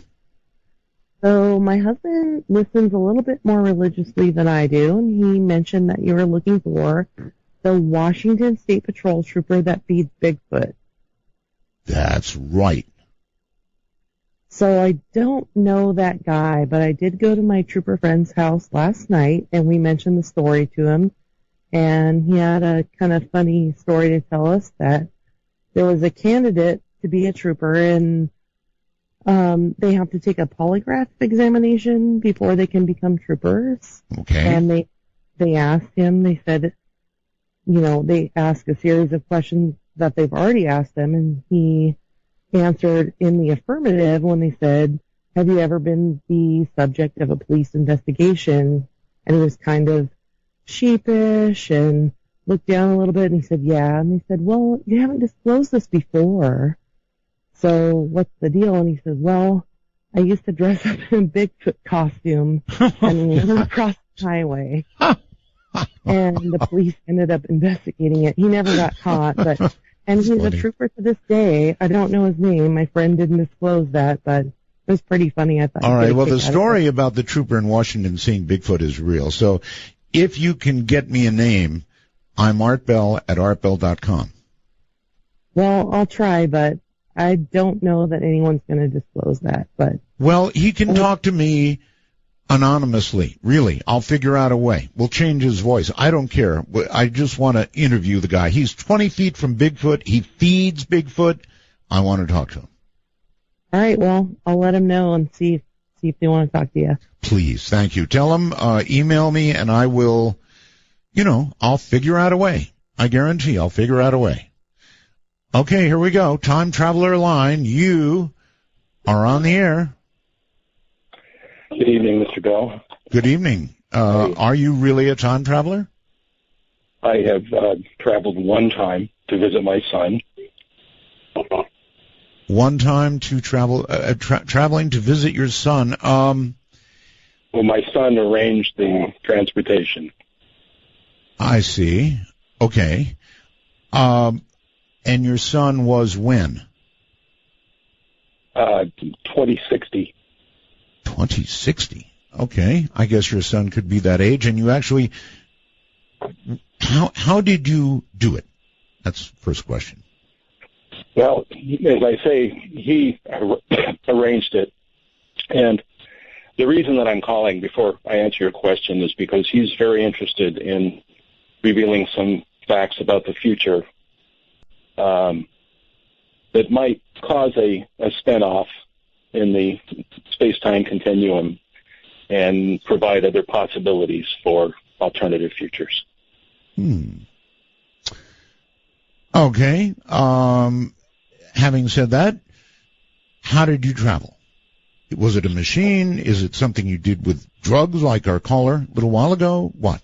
So my husband listens a little bit more religiously than I do, and he mentioned that you were looking for the Washington State Patrol trooper that feeds Bigfoot. That's right. So I don't know that guy, but I did go to my trooper friend's house last night, and we mentioned the story to him, and he had a kind of funny story to tell us that there was a candidate to be a trooper, and they have to take a polygraph examination before they can become troopers. Okay. And they asked him, they said, they asked a series of questions that they've already asked them, and he answered in the affirmative when they said, have you ever been the subject of a police investigation? And he was kind of sheepish and looked down a little bit, and he said, yeah. And they said, well, you haven't disclosed this before, so what's the deal? And he said, well, I used to dress up in a Bigfoot costume and run across the highway. And the police ended up investigating it. He never got caught, and he's a trooper to this day. I don't know his name. My friend didn't disclose that, but it was pretty funny. I thought. All right. Well, the story about the trooper in Washington seeing Bigfoot is real. So if you can get me a name, I'm Art Bell at artbell.com. Well, I'll try, but I don't know that anyone's going to disclose that. But well, he can talk to me anonymously. Really, I'll figure out a way. We'll change his voice. I don't care. I just want to interview the guy. He's 20 feet from Bigfoot. He feeds Bigfoot. I want to talk to him. All right. Well, I'll let him know and see if they want to talk to you. Please. Thank you. Tell him, email me, and I will, I'll figure out a way. I guarantee I'll figure out a way. Okay, here we go. Time Traveler Line. You are on the air. Good evening, Mr. Bell. Good evening. Are you really a time traveler? I have traveled one time to visit my son. One time to travel, traveling to visit your son. Well, my son arranged the transportation. I see. Okay. And your son was when? 2060. 2060. Okay. I guess your son could be that age. And you actually, how did you do it? That's the first question. Well, as I say, he arranged it. And the reason that I'm calling before I answer your question is because he's very interested in revealing some facts about the future that might cause a spin-off in the space-time continuum and provide other possibilities for alternative futures. Okay. Having said that, how did you travel? Was it a machine? Is it something you did with drugs like our caller a little while ago? What?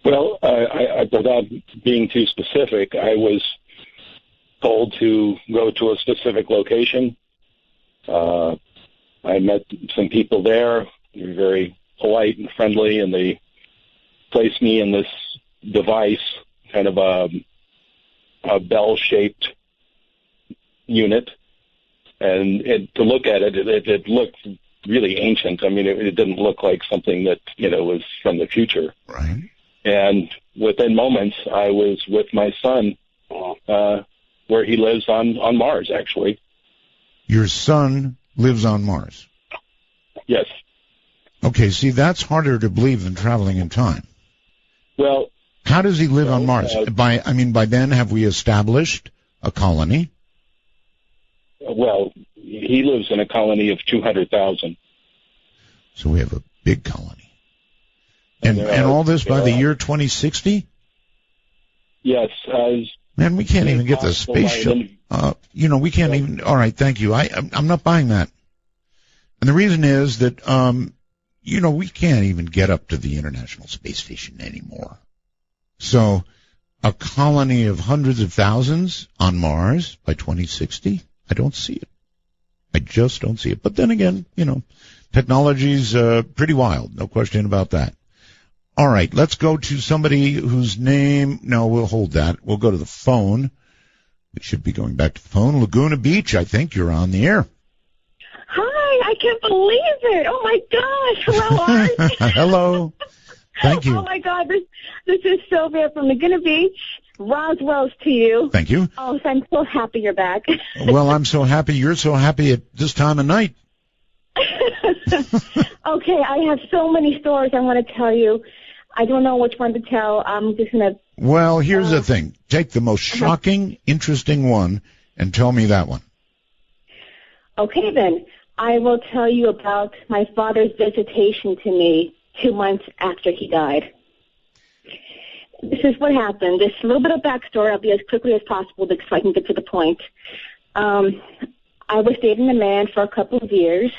Well, without being too specific, I was told to go to a specific location. I met some people there. They were very polite and friendly, and they placed me in this device, kind of a bell-shaped unit. And to look at it, it looked really ancient. I mean, it didn't look like something that, was from the future. Right. And within moments, I was with my son, where he lives on Mars, actually. Your son lives on Mars? Yes. Okay, see, that's harder to believe than traveling in time. Well, how does he live on Mars? By then, have we established a colony? Well, he lives in a colony of 200,000. So we have a big colony. And all this by the year 2060? Yes. Man, we can't even get the space shuttle. We can't even. All right, thank you. I'm not buying that. And the reason is that, we can't even get up to the International Space Station anymore. So a colony of hundreds of thousands on Mars by 2060? I don't see it. I just don't see it. But then again, technology's pretty wild. No question about that. All right, let's go to somebody whose name... No, we'll hold that. We'll go to the phone. We should be going back to the phone. Laguna Beach, I think you're on the air. Hi, I can't believe it. Oh, my gosh. Hello, Art. Hello. Thank you. Oh, my God. This is Sylvia from Laguna Beach. Roswell's to you. Thank you. Oh, so I'm so happy you're back. Well, I'm so happy you're so happy at this time of night. Okay, I have so many stories I want to tell you. I don't know which one to tell. I'm just going to... Well, here's the thing. Take the most shocking, interesting one and tell me that one. Okay, then. I will tell you about my father's visitation to me 2 months after he died. This is what happened. This little bit of backstory. I'll be as quickly as possible so I can get to the point. I was dating a man for a couple of years,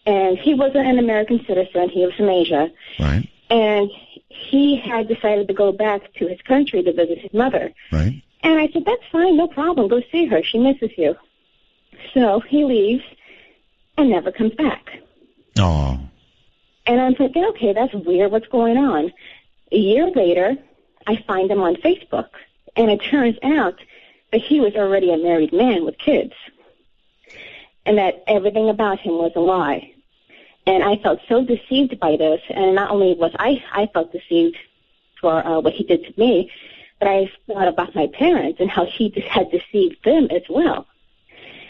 and he wasn't an American citizen. He was from Asia. Right. And he had decided to go back to his country to visit his mother. Right. And I said, that's fine, no problem. Go see her. She misses you. So he leaves and never comes back. Oh. And I'm thinking, okay, that's weird. What's going on? A year later, I find him on Facebook, and it turns out that he was already a married man with kids, and that everything about him was a lie. And I felt so deceived by this, and not only was I felt deceived for what he did to me, but I thought about my parents and how he had deceived them as well.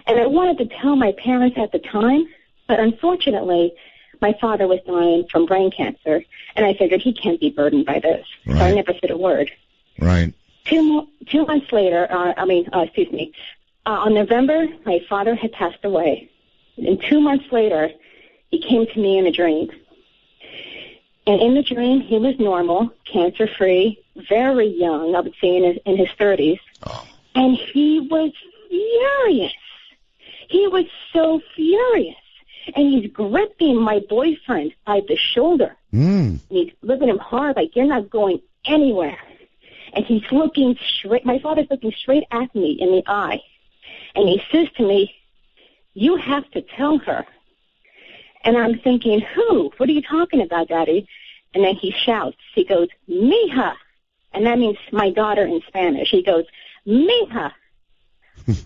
And I wanted to tell my parents at the time, but unfortunately, my father was dying from brain cancer, and I figured he can't be burdened by this. Right. So I never said a word. Right. 2 months later, on November, my father had passed away. And 2 months later, he came to me in a dream. And in the dream, he was normal, cancer-free, very young, I would say in his 30s. Oh. And he was furious. He was so furious. And he's gripping my boyfriend by the shoulder And he's looking at him hard, like, you're not going anywhere. And he's looking straight, my father's looking straight at me in the eye. And he says to me, you have to tell her. And I'm thinking, who? What are you talking about, Daddy? And then he shouts, he goes, mija. And that means my daughter in Spanish. He goes, mija.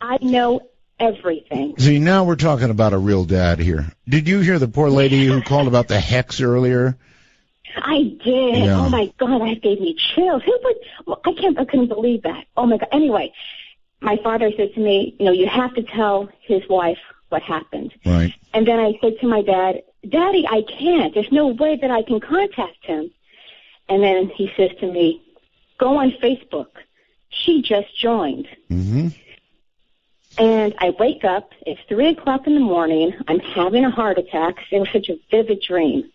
I know everything. See, now we're talking about a real dad here. Did you hear the poor lady who called about the hex earlier? I did. Yeah. Oh, my God, that gave me chills. Who would? Well, I couldn't believe that. Oh, my God. Anyway, my father said to me, you have to tell his wife what happened. Right. And then I said to my dad, Daddy, I can't. There's no way that I can contact him. And then he says to me, go on Facebook. She just joined. Mm-hmm. And I wake up. It's 3 o'clock in the morning. I'm having a heart attack. It was such a vivid dream.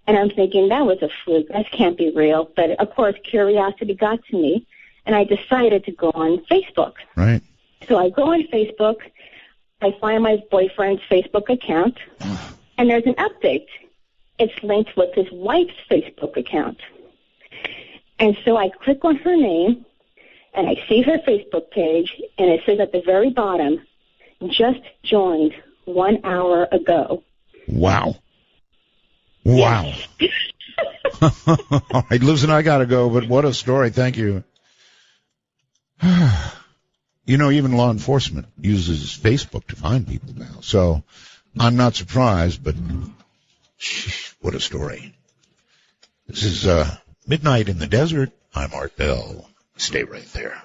And I'm thinking, that was a fluke. That can't be real. But, of course, curiosity got to me, and I decided to go on Facebook. Right. So I go on Facebook. I find my boyfriend's Facebook account, and there's an update. It's linked with his wife's Facebook account. And so I click on her name, and I see her Facebook page, and it says at the very bottom, just joined 1 hour ago. Wow. Wow. All right, listen, I got to go, but what a story. Thank you. Even law enforcement uses Facebook to find people now. So I'm not surprised, but what a story. This is Midnight in the Desert. I'm Art Bell. Stay right there.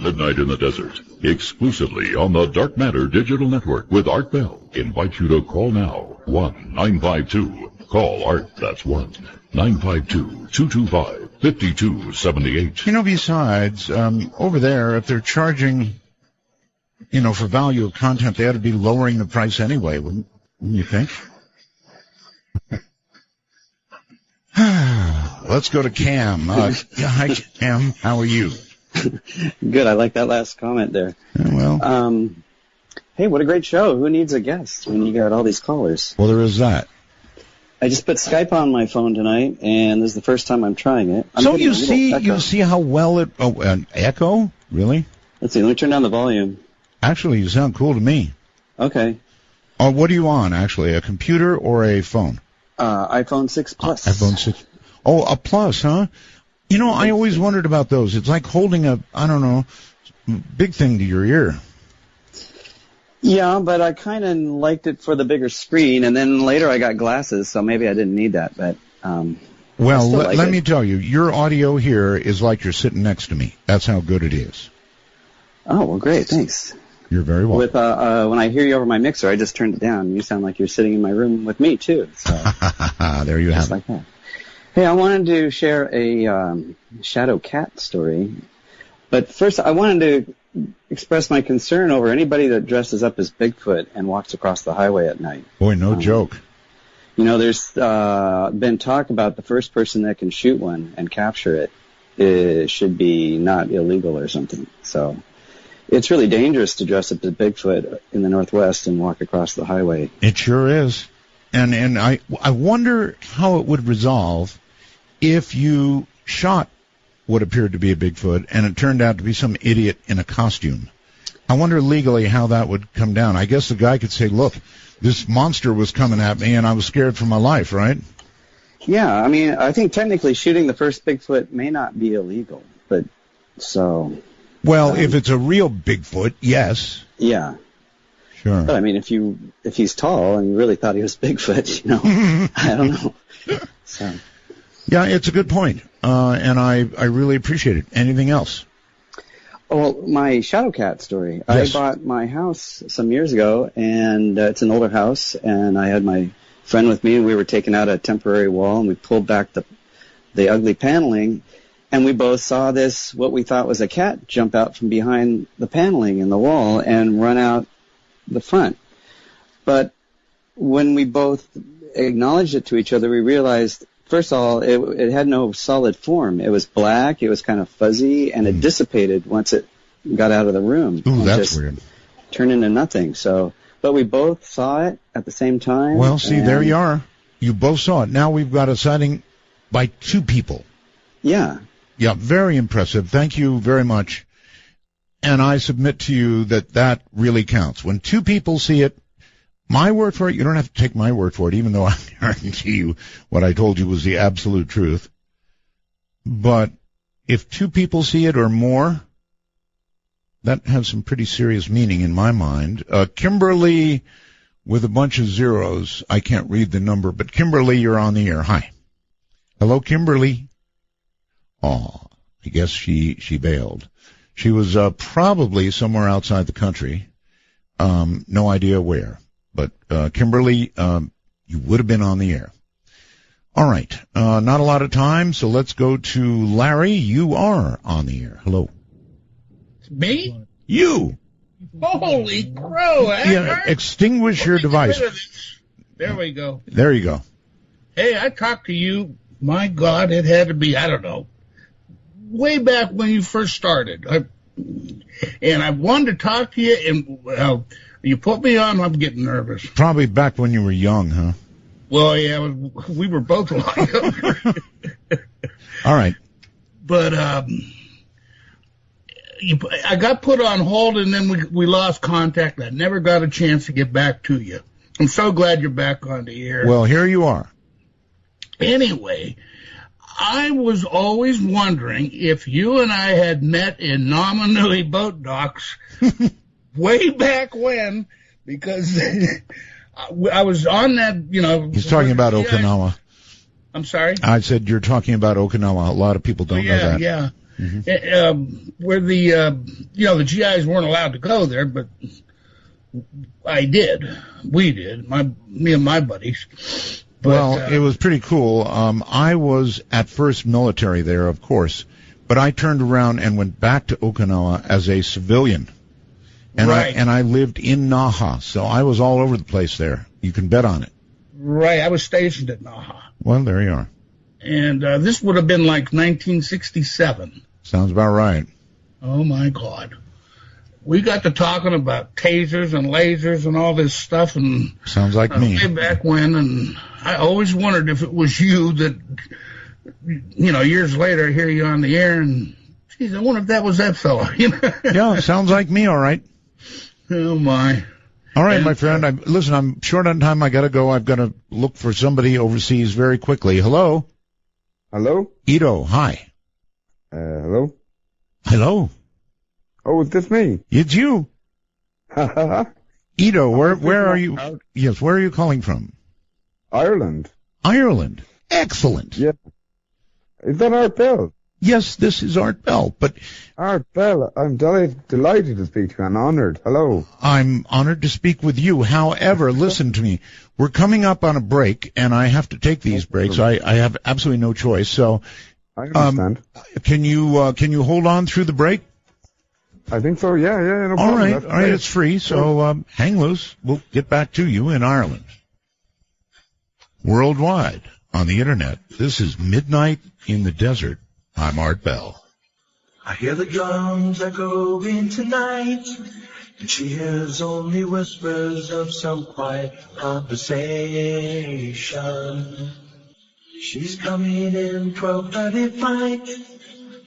Midnight in the Desert, exclusively on the Dark Matter Digital Network with Art Bell. Invite you to call now. 1-952. Call Art. That's 1-952-225-5278. Besides, over there, if they're charging, for value of content, they ought to be lowering the price anyway, wouldn't you think? Let's go to Cam. Hi, Cam. How are you? Good. I like that last comment there. Well. Hey, what a great show. Who needs a guest when you got all these callers? Well, there is that. I just put Skype on my phone tonight, and this is the first time I'm trying it. So you see how well it... Oh, an echo? Really? Let's see. Let me turn down the volume. Actually, you sound cool to me. Okay. Oh, what are you on, actually? A computer or a phone? iPhone 6 Plus. iPhone 6. Oh, a Plus, huh? I always wondered about those. It's like holding a, big thing to your ear. Yeah, but I kind of liked it for the bigger screen, and then later I got glasses, so maybe I didn't need that. But well, let me tell you, your audio here is like you're sitting next to me. That's how good it is. Oh, well, great, thanks. You're very welcome. With when I hear you over my mixer, I just turned it down. You sound like you're sitting in my room with me too. So there you have it. Like that. Hey, I wanted to share a shadow cat story, but first I wanted to express my concern over anybody that dresses up as Bigfoot and walks across the highway at night. Boy, no joke. There's been talk about the first person that can shoot one and capture it should be not illegal or something. So it's really dangerous to dress up as Bigfoot in the Northwest and walk across the highway. It sure is. And I wonder how it would resolve if you shot what appeared to be a Bigfoot and it turned out to be some idiot in a costume. I wonder legally how that would come down. I guess the guy could say, look, this monster was coming at me and I was scared for my life, right? Yeah, I think technically shooting the first Bigfoot may not be illegal, but so... Well, if it's a real Bigfoot, yes. Yeah. Sure. But if he's tall and you really thought he was Bigfoot, I don't know. So. Yeah, it's a good point, and I really appreciate it. Anything else? Well, my shadow cat story. Yes. I bought my house some years ago, and it's an older house, and I had my friend with me, and we were taking out a temporary wall, and we pulled back the ugly paneling, and we both saw this, what we thought was a cat, jump out from behind the paneling in the wall and run out the front. But when we both acknowledged it to each other, we realized first of all, it had no solid form. It was black, it was kind of fuzzy, and it dissipated once it got out of the room. Ooh, It that's just weird. turned into nothing. So, but we both saw it at the same time. Well, see, there you are. You both saw it. Now we've got a sighting by 2 people. Yeah. Yeah, very impressive. Thank you very much. And I submit to you that really counts. When 2 people see it, my word for it, you don't have to take my word for it, even though I guarantee you what I told you was the absolute truth. But if 2 people see it or more, that has some pretty serious meaning in my mind. Kimberly with a bunch of zeros. I can't read the number, but Kimberly, you're on the air. Hi. Hello, Kimberly. Oh, I guess she bailed. She was probably somewhere outside the country. No idea where. But Kimberly, you would have been on the air. All right. Not a lot of time, so let's go to Larry. You are on the air. Hello. Me? You. Holy crow. Yeah, extinguish your device. There we go. There you go. Hey, I talked to you. My God, it had to be, I don't know, way back when you first started. And I wanted to talk to you, and you put me on, I'm getting nervous. Probably back when you were young, huh? Well, yeah, we were both a lot younger. All right. But I got put on hold, and then we lost contact. I never got a chance to get back to you. I'm so glad you're back on the air. Well, here you are. Anyway, I was always wondering if you and I had met in Namanui boat docks way back when, because I was on that, He's talking about Okinawa. I'm sorry? I said you're talking about Okinawa. A lot of people don't know that. Yeah. Mm-hmm. Where the GIs weren't allowed to go there, but I did. We did. Me and my buddies. But, well, it was pretty cool. I was at first military there, of course, but I turned around and went back to Okinawa as a civilian. And right. I lived in Naha, so I was all over the place there. You can bet on it. Right. I was stationed at Naha. Well, there you are. And this would have been like 1967. Sounds about right. Oh, my God. We got to talking about tasers and lasers and all this stuff. And sounds like me. Way back when, and I always wondered if it was you that, years later I hear you on the air, and, geez, I wonder if that was that fella. Yeah, sounds like me, all right. Oh, my. All right, my friend. Listen, I'm short on time. I got to go. I've got to look for somebody overseas very quickly. Hello? Hello? Ito, hi. Hello? Hello? Oh, is this me? It's you. Ito, where are you? Yes, where are you calling from? Ireland. Ireland. Excellent. Yeah. Is that Art Bell? Yes, this is Art Bell, but... Art Bell, I'm delighted to speak to you. I'm honored. Hello. I'm honored to speak with you. However, listen to me. We're coming up on a break, and I have to take these breaks. I have absolutely no choice, so... I understand. Can you hold on through the break? I think so, yeah, no problem. All right, it's free, so hang loose. We'll get back to you in Ireland. Worldwide, on the Internet, this is Midnight in the Desert. I'm Art Bell. I hear the drums are going tonight, and she hears only whispers of some quiet conversation. She's coming in 12:30 flight.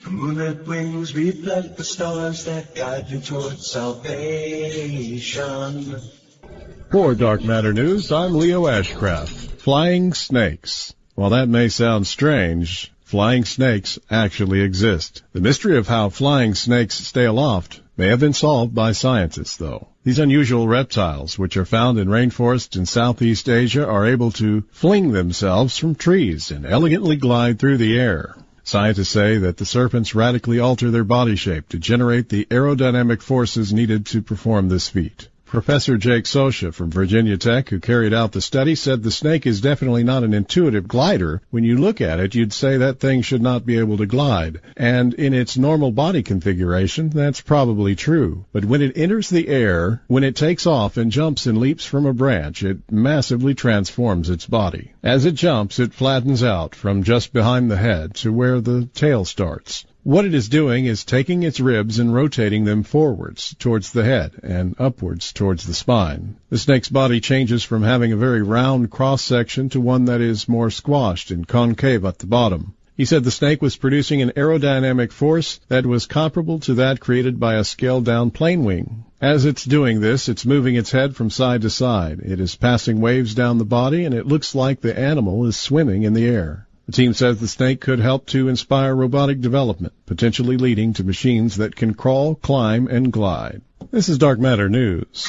The moonlit wings reflect the stars that guide you towards salvation. For Dark Matter News, I'm Leo Ashcraft. Flying snakes. While that may sound strange, flying snakes actually exist. The mystery of how flying snakes stay aloft may have been solved by scientists, though. These unusual reptiles, which are found in rainforests in Southeast Asia, are able to fling themselves from trees and elegantly glide through the air. Scientists say that the serpents radically alter their body shape to generate the aerodynamic forces needed to perform this feat. Professor Jake Sosha from Virginia Tech, who carried out the study, said the snake is definitely not an intuitive glider. When you look at it, you'd say that thing should not be able to glide. And in its normal body configuration, that's probably true. But when it enters the air, when it takes off and jumps and leaps from a branch, it massively transforms its body. As it jumps, it flattens out from just behind the head to where the tail starts. What it is doing is taking its ribs and rotating them forwards towards the head and upwards towards the spine. The snake's body changes from having a very round cross-section to one that is more squashed and concave at the bottom. He said the snake was producing an aerodynamic force that was comparable to that created by a scaled-down plane wing. As it's doing this, it's moving its head from side to side. It is passing waves down the body, and it looks like the animal is swimming in the air. The team says the snake could help to inspire robotic development, potentially leading to machines that can crawl, climb, and glide. This is Dark Matter News.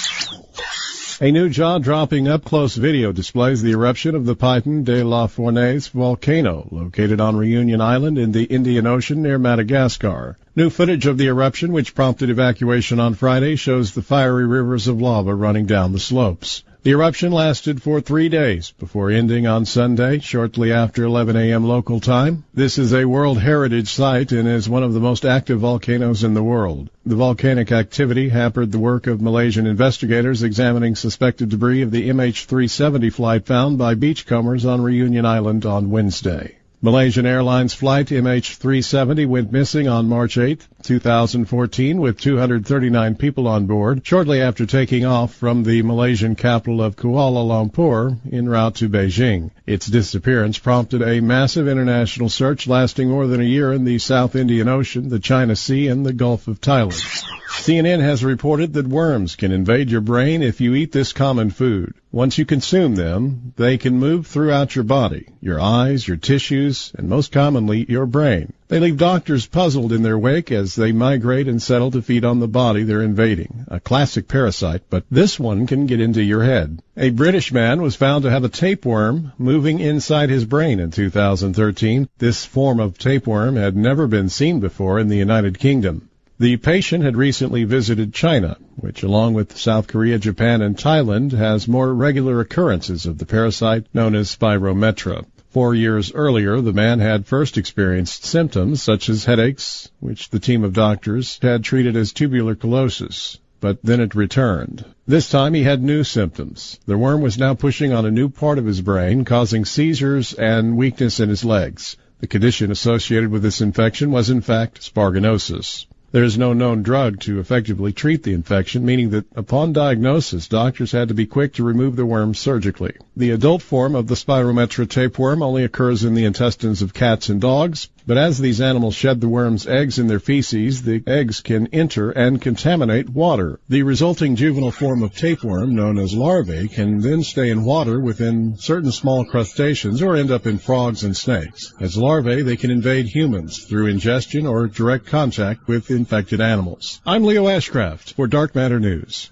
A new jaw-dropping up-close video displays the eruption of the Piton de la Fournaise volcano, located on Reunion Island in the Indian Ocean near Madagascar. New footage of the eruption, which prompted evacuation on Friday, shows the fiery rivers of lava running down the slopes. The eruption lasted for 3 days before ending on Sunday, shortly after 11 a.m. local time. This is a World Heritage Site and is one of the most active volcanoes in the world. The volcanic activity hampered the work of Malaysian investigators examining suspected debris of the MH370 flight found by beachcombers on Reunion Island on Wednesday. Malaysian Airlines flight MH370 went missing on March 8, 2014, with 239 people on board, shortly after taking off from the Malaysian capital of Kuala Lumpur en route to Beijing. Its disappearance prompted a massive international search lasting more than a year in the South Indian Ocean, the China Sea, and the Gulf of Thailand. CNN has reported that worms can invade your brain if you eat this common food. Once you consume them, they can move throughout your body, your eyes, your tissues, and most commonly, your brain. They leave doctors puzzled in their wake as they migrate and settle to feed on the body they're invading. A classic parasite, but this one can get into your head. A British man was found to have a tapeworm moving inside his brain in 2013. This form of tapeworm had never been seen before in the United Kingdom. The patient had recently visited China, which along with South Korea, Japan, and Thailand has more regular occurrences of the parasite known as spirometra. 4 years earlier, the man had first experienced symptoms such as headaches, which the team of doctors had treated as tuberculosis, but then it returned. This time he had new symptoms. The worm was now pushing on a new part of his brain, causing seizures and weakness in his legs. The condition associated with this infection was in fact sparganosis. There is no known drug to effectively treat the infection, meaning that upon diagnosis, doctors had to be quick to remove the worm surgically. The adult form of the spirometra tapeworm only occurs in the intestines of cats and dogs, but as these animals shed the worm's eggs in their feces, the eggs can enter and contaminate water. The resulting juvenile form of tapeworm, known as larvae, can then stay in water within certain small crustaceans or end up in frogs and snakes. As larvae, they can invade humans through ingestion or direct contact with infected animals. I'm Leo Ashcraft for Dark Matter News.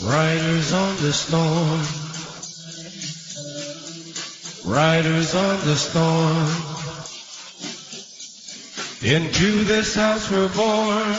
Riders on the storm, riders on the storm, into this house we're born,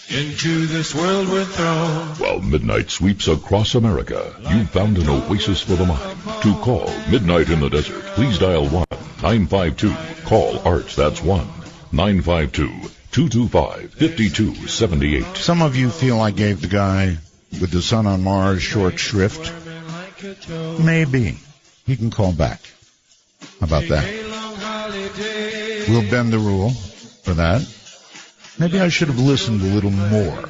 into this world we're thrown. While midnight sweeps across America, you've found an oasis for the mind. To call Midnight in the Desert, please dial 1-952. Call Art, that's 1-952-225-5278. Some of you feel I gave the guy with the sun on Mars short shrift. Maybe. He can call back. How about that? We'll bend the rule for that. Maybe I should have listened a little more.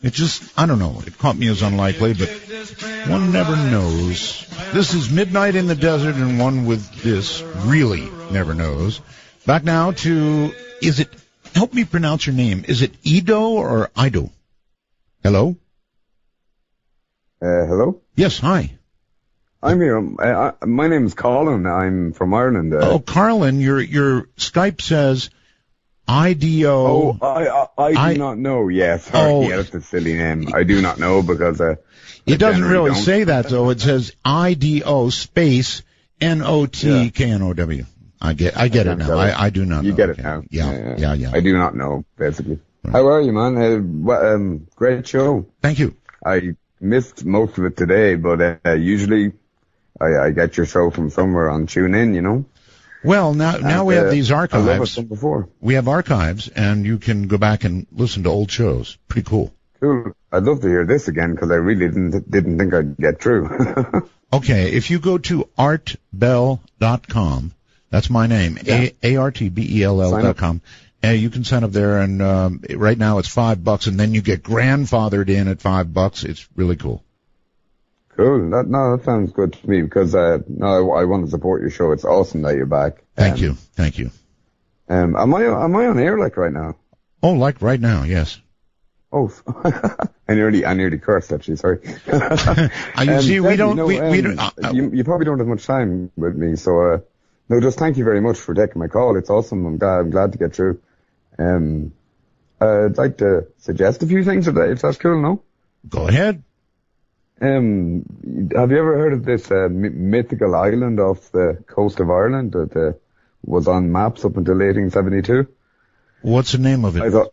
It just, I don't know, it caught me as unlikely, but one never knows. This is Midnight in the Desert, and one with this really never knows. Back now to, help me pronounce your name. Is it Ido or Ido? Hello? Hello? Yes, hi. I'm here. My name's Colin. I'm from Ireland. Carlin, your Skype says IDO. I do not know. Yeah, sorry. Yeah, that's a silly name. I do not know because it doesn't really say that though. It says IDO space NOTKNOW. I get it now. I do not know. You get it now. Yeah. I do not know, basically. Right. How are you, man? Great show. Thank you. I missed most of it today, but usually I get your show from somewhere on TuneIn, you know. Well, now we have these archives. I love it from before. We have archives, and you can go back and listen to old shows. Pretty cool. Cool. I'd love to hear this again because I really didn't think I'd get through. Okay, if you go to artbell.com, that's my name, ARTBELL.com. You can sign up there, and right now it's $5, and then you get grandfathered in at $5. It's really cool. Cool. That sounds good to me because I want to support your show. It's awesome that you're back. Thank you. Am I on air like right now? Oh, like right now, yes. Oh, I nearly cursed actually. Sorry. You see, we don't. You probably don't have much time with me, so no. Just thank you very much for taking my call. It's awesome. I'm glad to get through. I'd like to suggest a few things today, if that's cool. No. Go ahead. Have you ever heard of this mythical island off the coast of Ireland that was on maps up until 1872? What's the name of it? I thought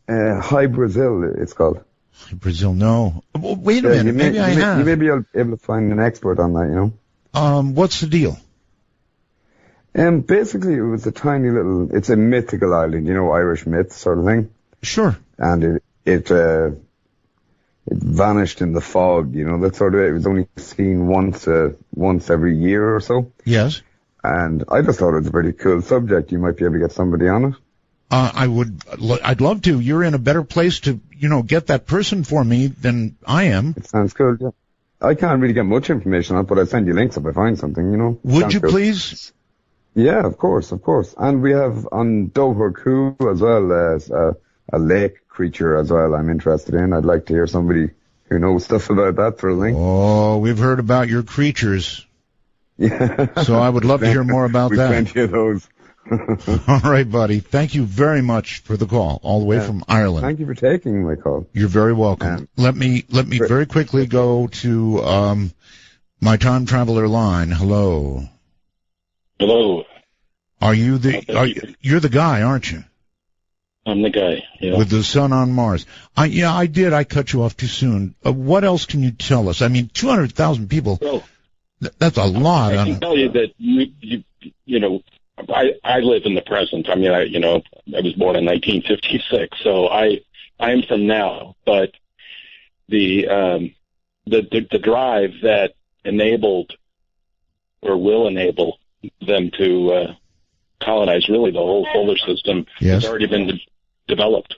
High Brazil, it's called. High Brazil, no. Wait a minute, maybe I have. You may be able to find an expert on that, you know. What's the deal? Basically, it was a tiny little. It's a mythical island, you know, Irish myth sort of thing. Sure. And it vanished in the fog, you know, that sort of. It was only seen once every year or so. Yes. And I just thought it was a pretty cool subject. You might be able to get somebody on it. I'd love to. You're in a better place to, you know, get that person for me than I am. It sounds cool, yeah. I can't really get much information on it, but I'll send you links if I find something, you know. Would you please? Yeah, of course. And we have on Dover Coo as well as a lake creature as well I'm interested in. I'd like to hear somebody who knows stuff about that sort of thing. Oh, we've heard about your creatures. Yeah. So I would love to hear more about that. Plenty of those. All right, buddy. Thank you very much for the call, all the way from Ireland. Thank you for taking my call. You're very welcome. Let me very quickly go to my time traveler line. Hello. Hello. You're the guy, aren't you? I'm the guy. Yeah. With the sun on Mars. I did. I cut you off too soon. What else can you tell us? I mean, 200,000 people. Well, that's a lot. I can tell you that you know. I live in the present. I mean, I was born in 1956, so I am from now. But the drive that enabled or will enable them to colonize really the whole solar system has already been developed.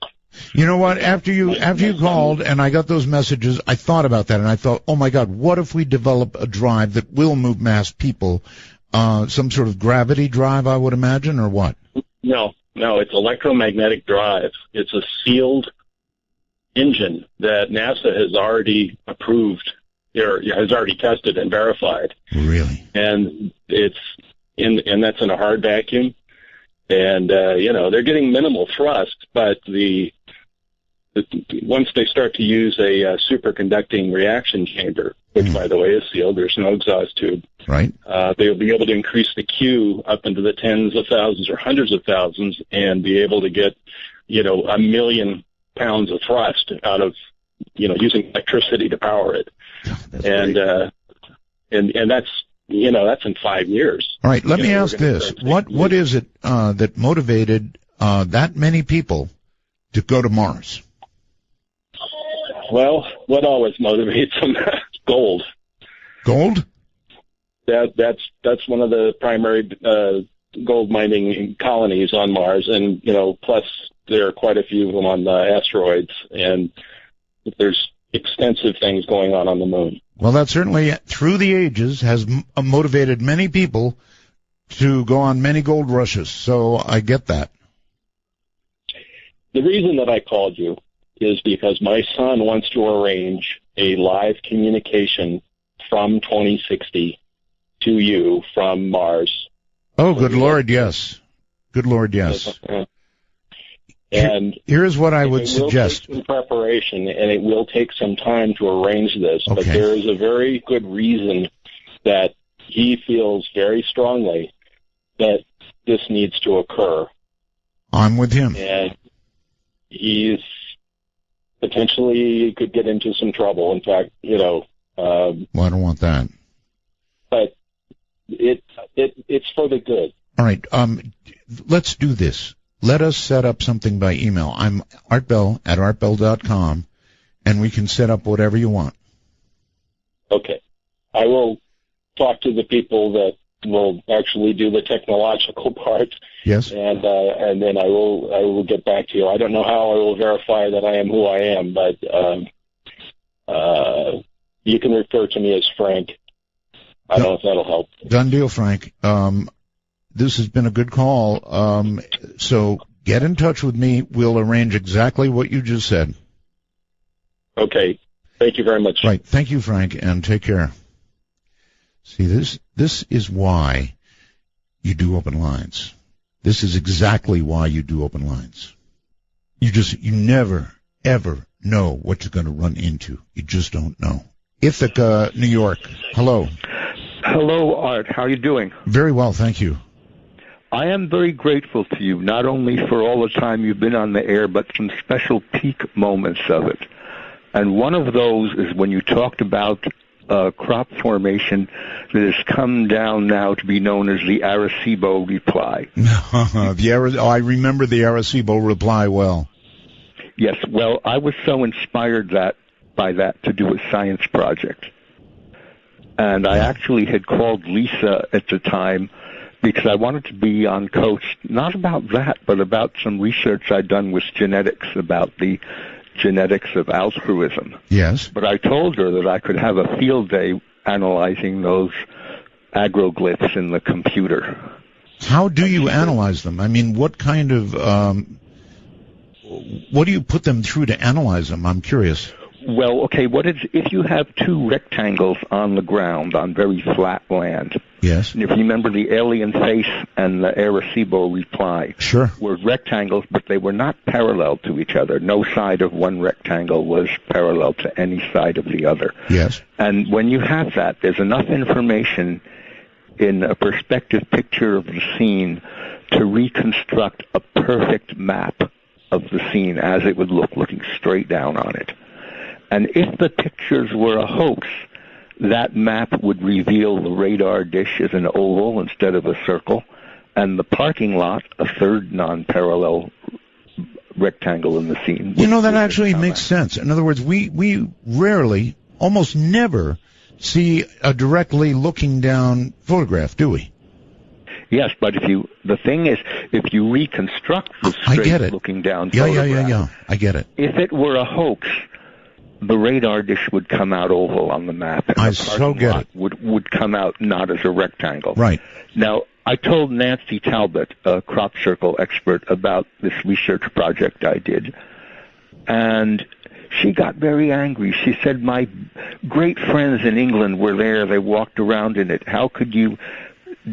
You know what? After you called and I got those messages, I thought about that and I thought, oh my God, what if we develop a drive that will move mass people? Some sort of gravity drive, I would imagine, or what? No, it's electromagnetic drive. It's a sealed engine that NASA has already approved, or has already tested and verified. Really? And that's in a hard vacuum. And, they're getting minimal thrust, but once they start to use a superconducting reaction chamber, which, by the way, is sealed, there's no exhaust tube. Right. They'll be able to increase the Q up into the tens of thousands or hundreds of thousands and be able to get, 1 million pounds of thrust out of, using electricity to power it. And that's, that's in 5 years. All right. Let me ask this. What is it, that motivated, that many people to go to Mars? Well, what always motivates them? Gold. Gold? That's one of the primary gold mining colonies on Mars, and plus there are quite a few of them on the asteroids, and there's extensive things going on the moon. Well, that certainly, through the ages, has motivated many people to go on many gold rushes. So I get that. The reason that I called you is because my son wants to arrange a live communication from 2060 to you from Mars. Oh, good Lord, yes. Good Lord, yes. And here's what I would suggest. It will take some preparation, and it will take some time to arrange this. Okay. But there is a very good reason that he feels very strongly that this needs to occur. I'm with him. And he's potentially could get into some trouble. In fact, Well, I don't want that. But it's for the good. All right. Let's do this. Let us set up something by email. I'm artbell at artbell.com, and we can set up whatever you want. Okay. I will talk to the people that will actually do the technological part. Yes. And then I will get back to you. I don't know how I will verify that I am who I am, but you can refer to me as Frank. I don't know if that'll help. Done deal, Frank. This has been a good call. So get in touch with me. We'll arrange exactly what you just said. Okay. Thank you very much. Right. Thank you, Frank, and take care. See, this is why you do open lines. This is exactly why you do open lines. You never, ever know what you're going to run into. You just don't know. Ithaca, New York. Hello. Hello, Art. How are you doing? Very well, thank you. I am very grateful to you, not only for all the time you've been on the air, but some special peak moments of it. And one of those is when you talked about crop formation that has come down now to be known as the Arecibo reply. I remember the Arecibo reply well. Yes, well, I was so inspired by that to do a science project. And I actually had called Lisa at the time because I wanted to be on Coast, not about that, but about some research I'd done with genetics, about the genetics of altruism. Yes. But I told her that I could have a field day analyzing those agroglyphs in the computer. How do you analyze them? I mean, what kind of, what do you put them through to analyze them? I'm curious. Well, okay, if you have two rectangles on the ground on very flat land? Yes. And if you remember, the alien face and the Arecibo reply were rectangles, but they were not parallel to each other. No side of one rectangle was parallel to any side of the other. Yes. And when you have that, there's enough information in a perspective picture of the scene to reconstruct a perfect map of the scene as it would look looking straight down on it. And if the pictures were a hoax, that map would reveal the radar dish as an oval instead of a circle, and the parking lot a third non-parallel rectangle in the scene. You know, that actually makes sense. In other words, we rarely, almost never, see a directly looking down photograph, do we? Yes, but the thing is, if you reconstruct the straight looking down photograph, yeah, I get it. If it were a hoax, the radar dish would come out oval on the map, and the parking lot would come out not as a rectangle. Right. Now, I told Nancy Talbot, a crop circle expert, about this research project I did, and she got very angry. She said, my great friends in England were there. They walked around in it. How could you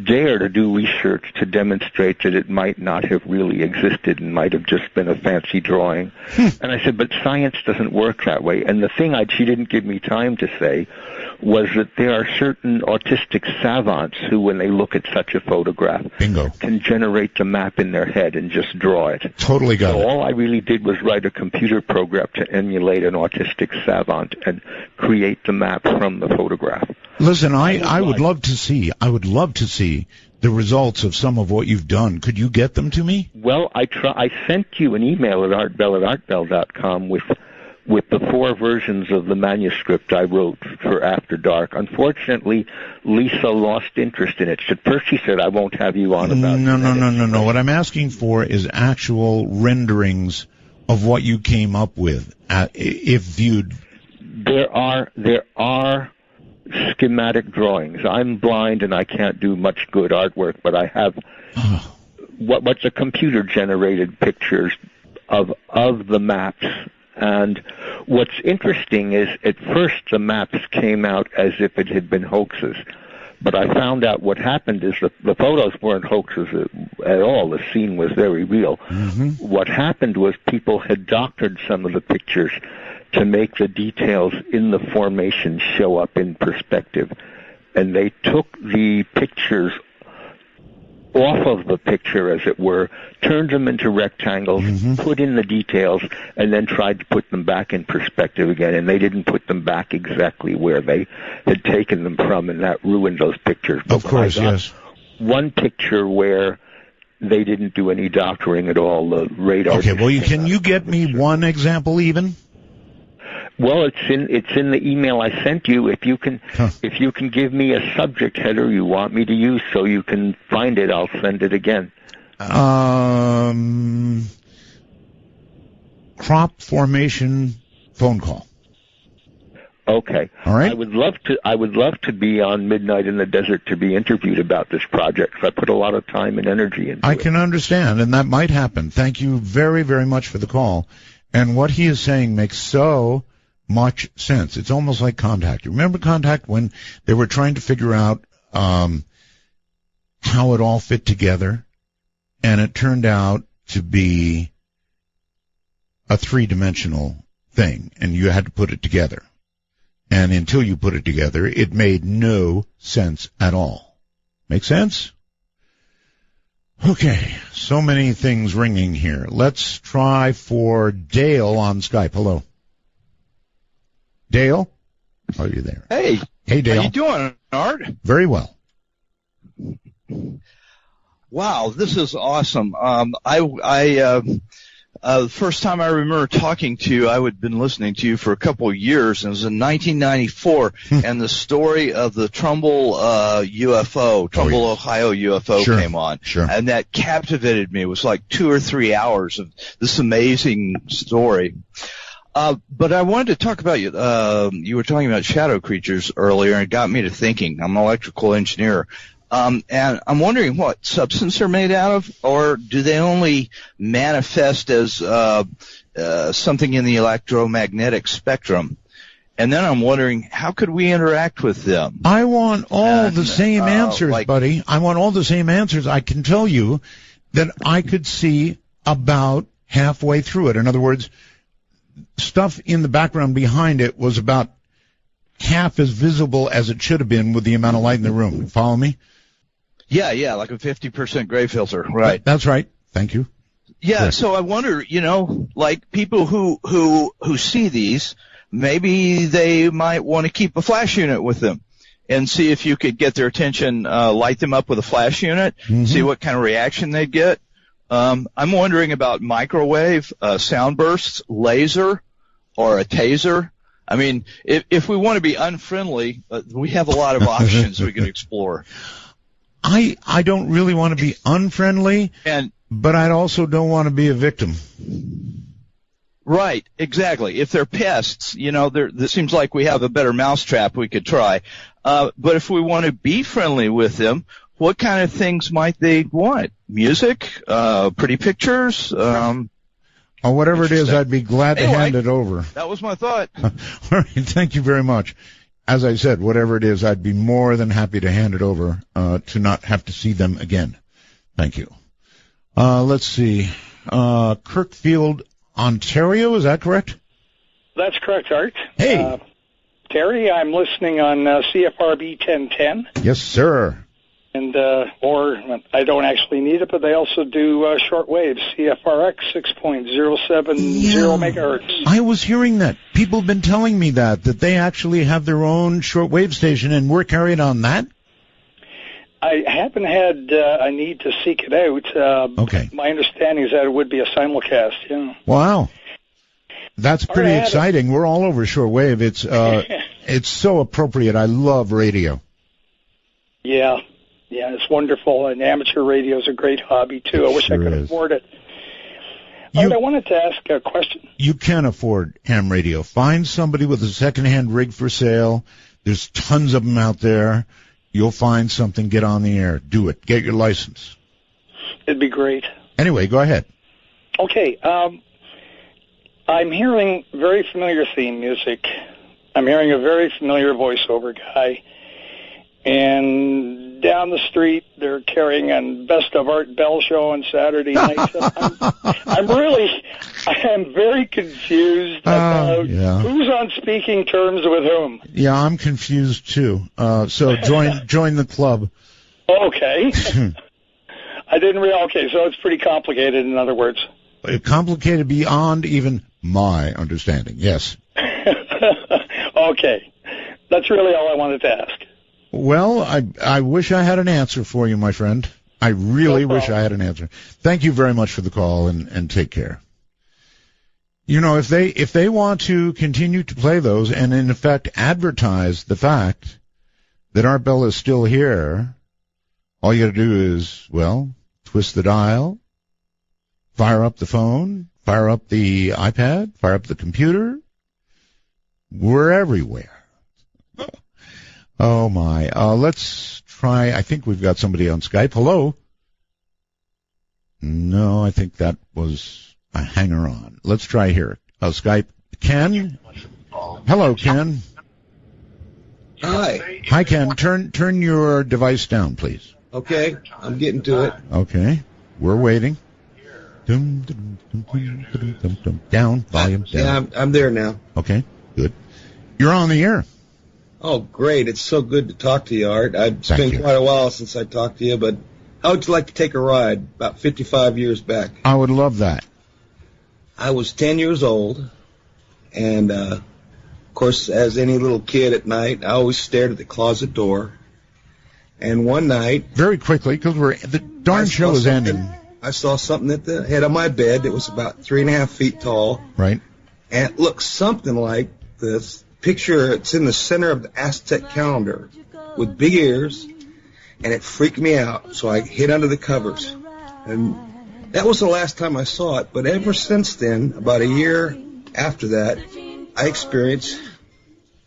dare to do research to demonstrate that it might not have really existed and might have just been a fancy drawing? And I said, but science doesn't work that way. And the thing she didn't give me time to say was that there are certain autistic savants who, when they look at such a photograph, can generate the map in their head and just draw it. Totally got it. So all I really did was write a computer program to emulate an autistic savant and create the map from the photograph. Listen, I would love to see the results of some of what you've done. Could you get them to me? Well, I sent you an email at artbell@artbell.com with the 4 versions of the manuscript I wrote for After Dark. Unfortunately, Lisa lost interest in it. At first she said, I won't have you on about it. No. What I'm asking for is actual renderings of what you came up with, if viewed. There are schematic drawings. I'm blind and I can't do much good artwork, but I have what's a computer-generated pictures of the maps. And what's interesting is, at first the maps came out as if it had been hoaxes, But I found out what happened is the photos weren't hoaxes at all. The scene was very real. What happened was people had doctored some of the pictures to make the details in the formation show up in perspective. And they took the pictures off of the picture, as it were, turned them into rectangles, put in the details, and then tried to put them back in perspective again. And they didn't put them back exactly where they had taken them from, and that ruined those pictures. But Of course, yes. One picture where they didn't do any doctoring at all, the radar. Okay, well, can you get me one example even? Well, it's in the email I sent you. If you can give me a subject header you want me to use so you can find it, I'll send it again. Crop formation phone call. Okay. All right. I would love to be on Midnight in the Desert to be interviewed about this project. I put a lot of time and energy into it. I can understand, and that might happen. Thank you very, very much for the call. And what he is saying makes so much sense. It's almost like Contact. You remember Contact when they were trying to figure out how it all fit together, and it turned out to be a three-dimensional thing, and you had to put it together. And until you put it together, it made no sense at all. Make sense? Okay, so many things ringing here. Let's try for Dale on Skype. Hello. Dale? Are you there? Hey. Hey, Dale. How you doing, Art? Very well. Wow, this is awesome. The first time I remember talking to you, I had been listening to you for a couple of years, and it was in 1994, and the story of the Trumbull Trumbull, Ohio UFO came on. Sure. And that captivated me. It was like 2 or 3 hours of this amazing story. But I wanted to talk about you. You were talking about shadow creatures earlier, and it got me to thinking. I'm an electrical engineer. And I'm wondering what substance they're made out of, or do they only manifest as something in the electromagnetic spectrum? And then I'm wondering, how could we interact with them? I want all the same answers, buddy. I want all the same answers. I can tell you that I could see about halfway through it. In other words, stuff in the background behind it was about half as visible as it should have been with the amount of light in the room. Follow me? Yeah, like a 50% gray filter, right? That's right. Thank you. Yeah, Correct. so I wonder, like people who see these, maybe they might want to keep a flash unit with them and see if you could get their attention, light them up with a flash unit, see what kind of reaction they'd get. I'm wondering about microwave, sound bursts, laser, or a taser. I mean, if we want to be unfriendly, we have a lot of options we can explore. I don't really want to be unfriendly, but I also don't want to be a victim. Right, exactly. If they're pests, it seems like we have a better mousetrap we could try. But if we want to be friendly with them, what kind of things might they want? Music, pretty pictures, or whatever it is, I'd be glad to hand it over. That was my thought. All right, thank you very much. As I said, whatever it is, I'd be more than happy to hand it over to not have to see them again. Thank you. Let's see. Kirkfield, Ontario, is that correct? That's correct, Art. Hey. Terry, I'm listening on CFRB 1010. Yes, sir. And or I don't actually need it, but they also do short waves, CFRX 6.070 megahertz. I was hearing that. People have been telling me that they actually have their own shortwave station, and we're carried on that? I haven't had a need to seek it out. Okay. My understanding is that it would be a simulcast, yeah. Wow. That's pretty exciting. We're all over shortwave. It's so appropriate. I love radio. Yeah. Yeah, it's wonderful, and amateur radio is a great hobby, too. I wish I could afford it. I wanted to ask a question. You can afford ham radio. Find somebody with a second-hand rig for sale. There's tons of them out there. You'll find something, get on the air. Do it. Get your license. It'd be great. Anyway, go ahead. Okay, I'm hearing very familiar theme music. I'm hearing a very familiar voiceover guy. and down the street they're carrying a Best of Art Bell show on Saturday nights. I'm very confused about who's on speaking terms with whom. Yeah, I'm confused too. So join the club. Okay. I didn't realize. Okay, so it's pretty complicated, in other words. Complicated beyond even my understanding. Yes. Okay. That's really all I wanted to ask. Well, I wish I had an answer for you, my friend. I really wish I had an answer. Thank you very much for the call, and take care. You know, if they want to continue to play those and in effect advertise the fact that Art Bell is still here, all you got to do is, well, twist the dial, fire up the phone, fire up the iPad, fire up the computer. We're everywhere. Oh my. Let's try, I think we've got somebody on Skype. Hello? No, I think that was a hanger on. Let's try here. Skype. Ken? Hello, Ken. Hi. Hi, Ken. Turn your device down, please. Okay, I'm getting to it. Okay. We're waiting. Down, volume down. Yeah, I'm there now. Okay, good. You're on the air. Oh, great. It's so good to talk to you, Art. It's been quite a while since I talked to you, but how would you like to take a ride about 55 years back? I would love that. I was 10 years old, and, of course, as any little kid at night, I always stared at the closet door. And one night... Very quickly, because the darn show is ending. I saw something at the head of my bed that was about 3.5 feet tall. Right. And it looked something like this picture. It's in the center of the Aztec calendar with big ears, and it freaked me out, so I hid under the covers. And that was the last time I saw it, but ever since then, about a year after that, I experienced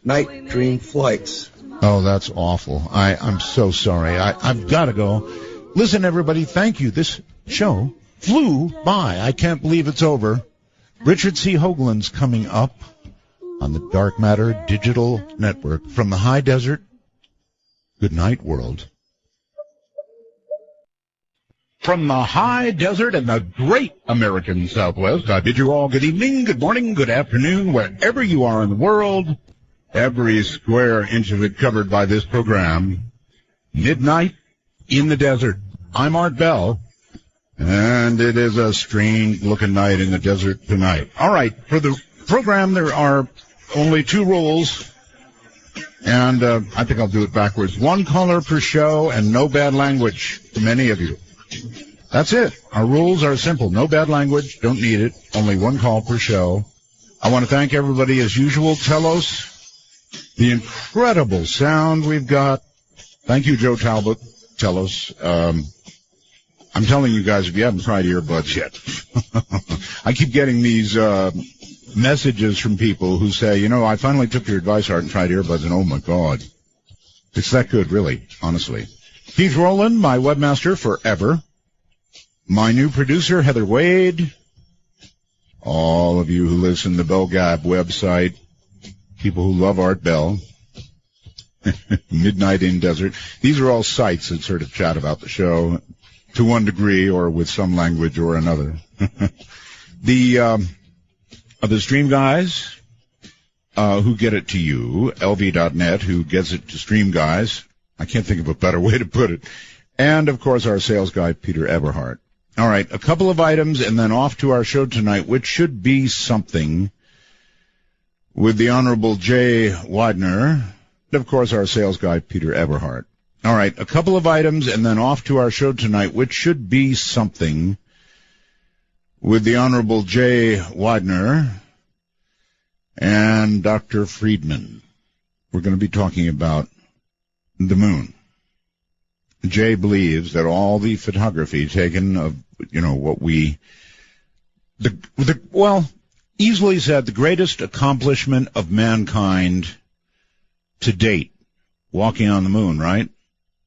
night dream flights. Oh, that's awful. I'm so sorry. I've got to go. Listen, everybody, thank you. This show flew by. I can't believe it's over. Richard C. Hoagland's coming up on the Dark Matter Digital Network from the high desert. Good night, world. From the high desert and the great American Southwest, I bid you all good evening, good morning, good afternoon, wherever you are in the world. Every square inch of it covered by this program. Midnight in the desert. I'm Art Bell, and it is a strange-looking night in the desert tonight. All right, for the program, there are only 2 rules, and I think I'll do it backwards. 1 caller per show and no bad language from any of you. That's it. Our rules are simple. No bad language. Don't need it. Only 1 call per show. I want to thank everybody as usual. Telos. The incredible sound we've got. Thank you, Joe Talbot. Telos. I'm telling you guys, if you haven't tried earbuds yet, I keep getting these messages from people who say, you know, I finally took your advice, Art, and tried earbuds, and oh my God. It's that good, really, honestly. Keith Rowland, my webmaster forever. My new producer, Heather Wade. All of you who listen to the Bell Gab website. People who love Art Bell. Midnight in Desert. These are all sites that sort of chat about the show to one degree or with some language or another. The Stream Guys who get it to you, LV.net, who gets it to Stream Guys. I can't think of a better way to put it. And, of course, our sales guy, Peter Eberhardt. All right, a couple of items and then off to our show tonight, which should be something with the Honorable Jay Widener. And, of course, our sales guy, Peter Eberhardt. All right, a couple of items and then off to our show tonight, which should be something with the Honorable Jay Widener and Dr. Friedman. We're going to be talking about the moon. Jay believes that all the photography taken of, you know, what we, easily said, the greatest accomplishment of mankind to date, walking on the moon, right?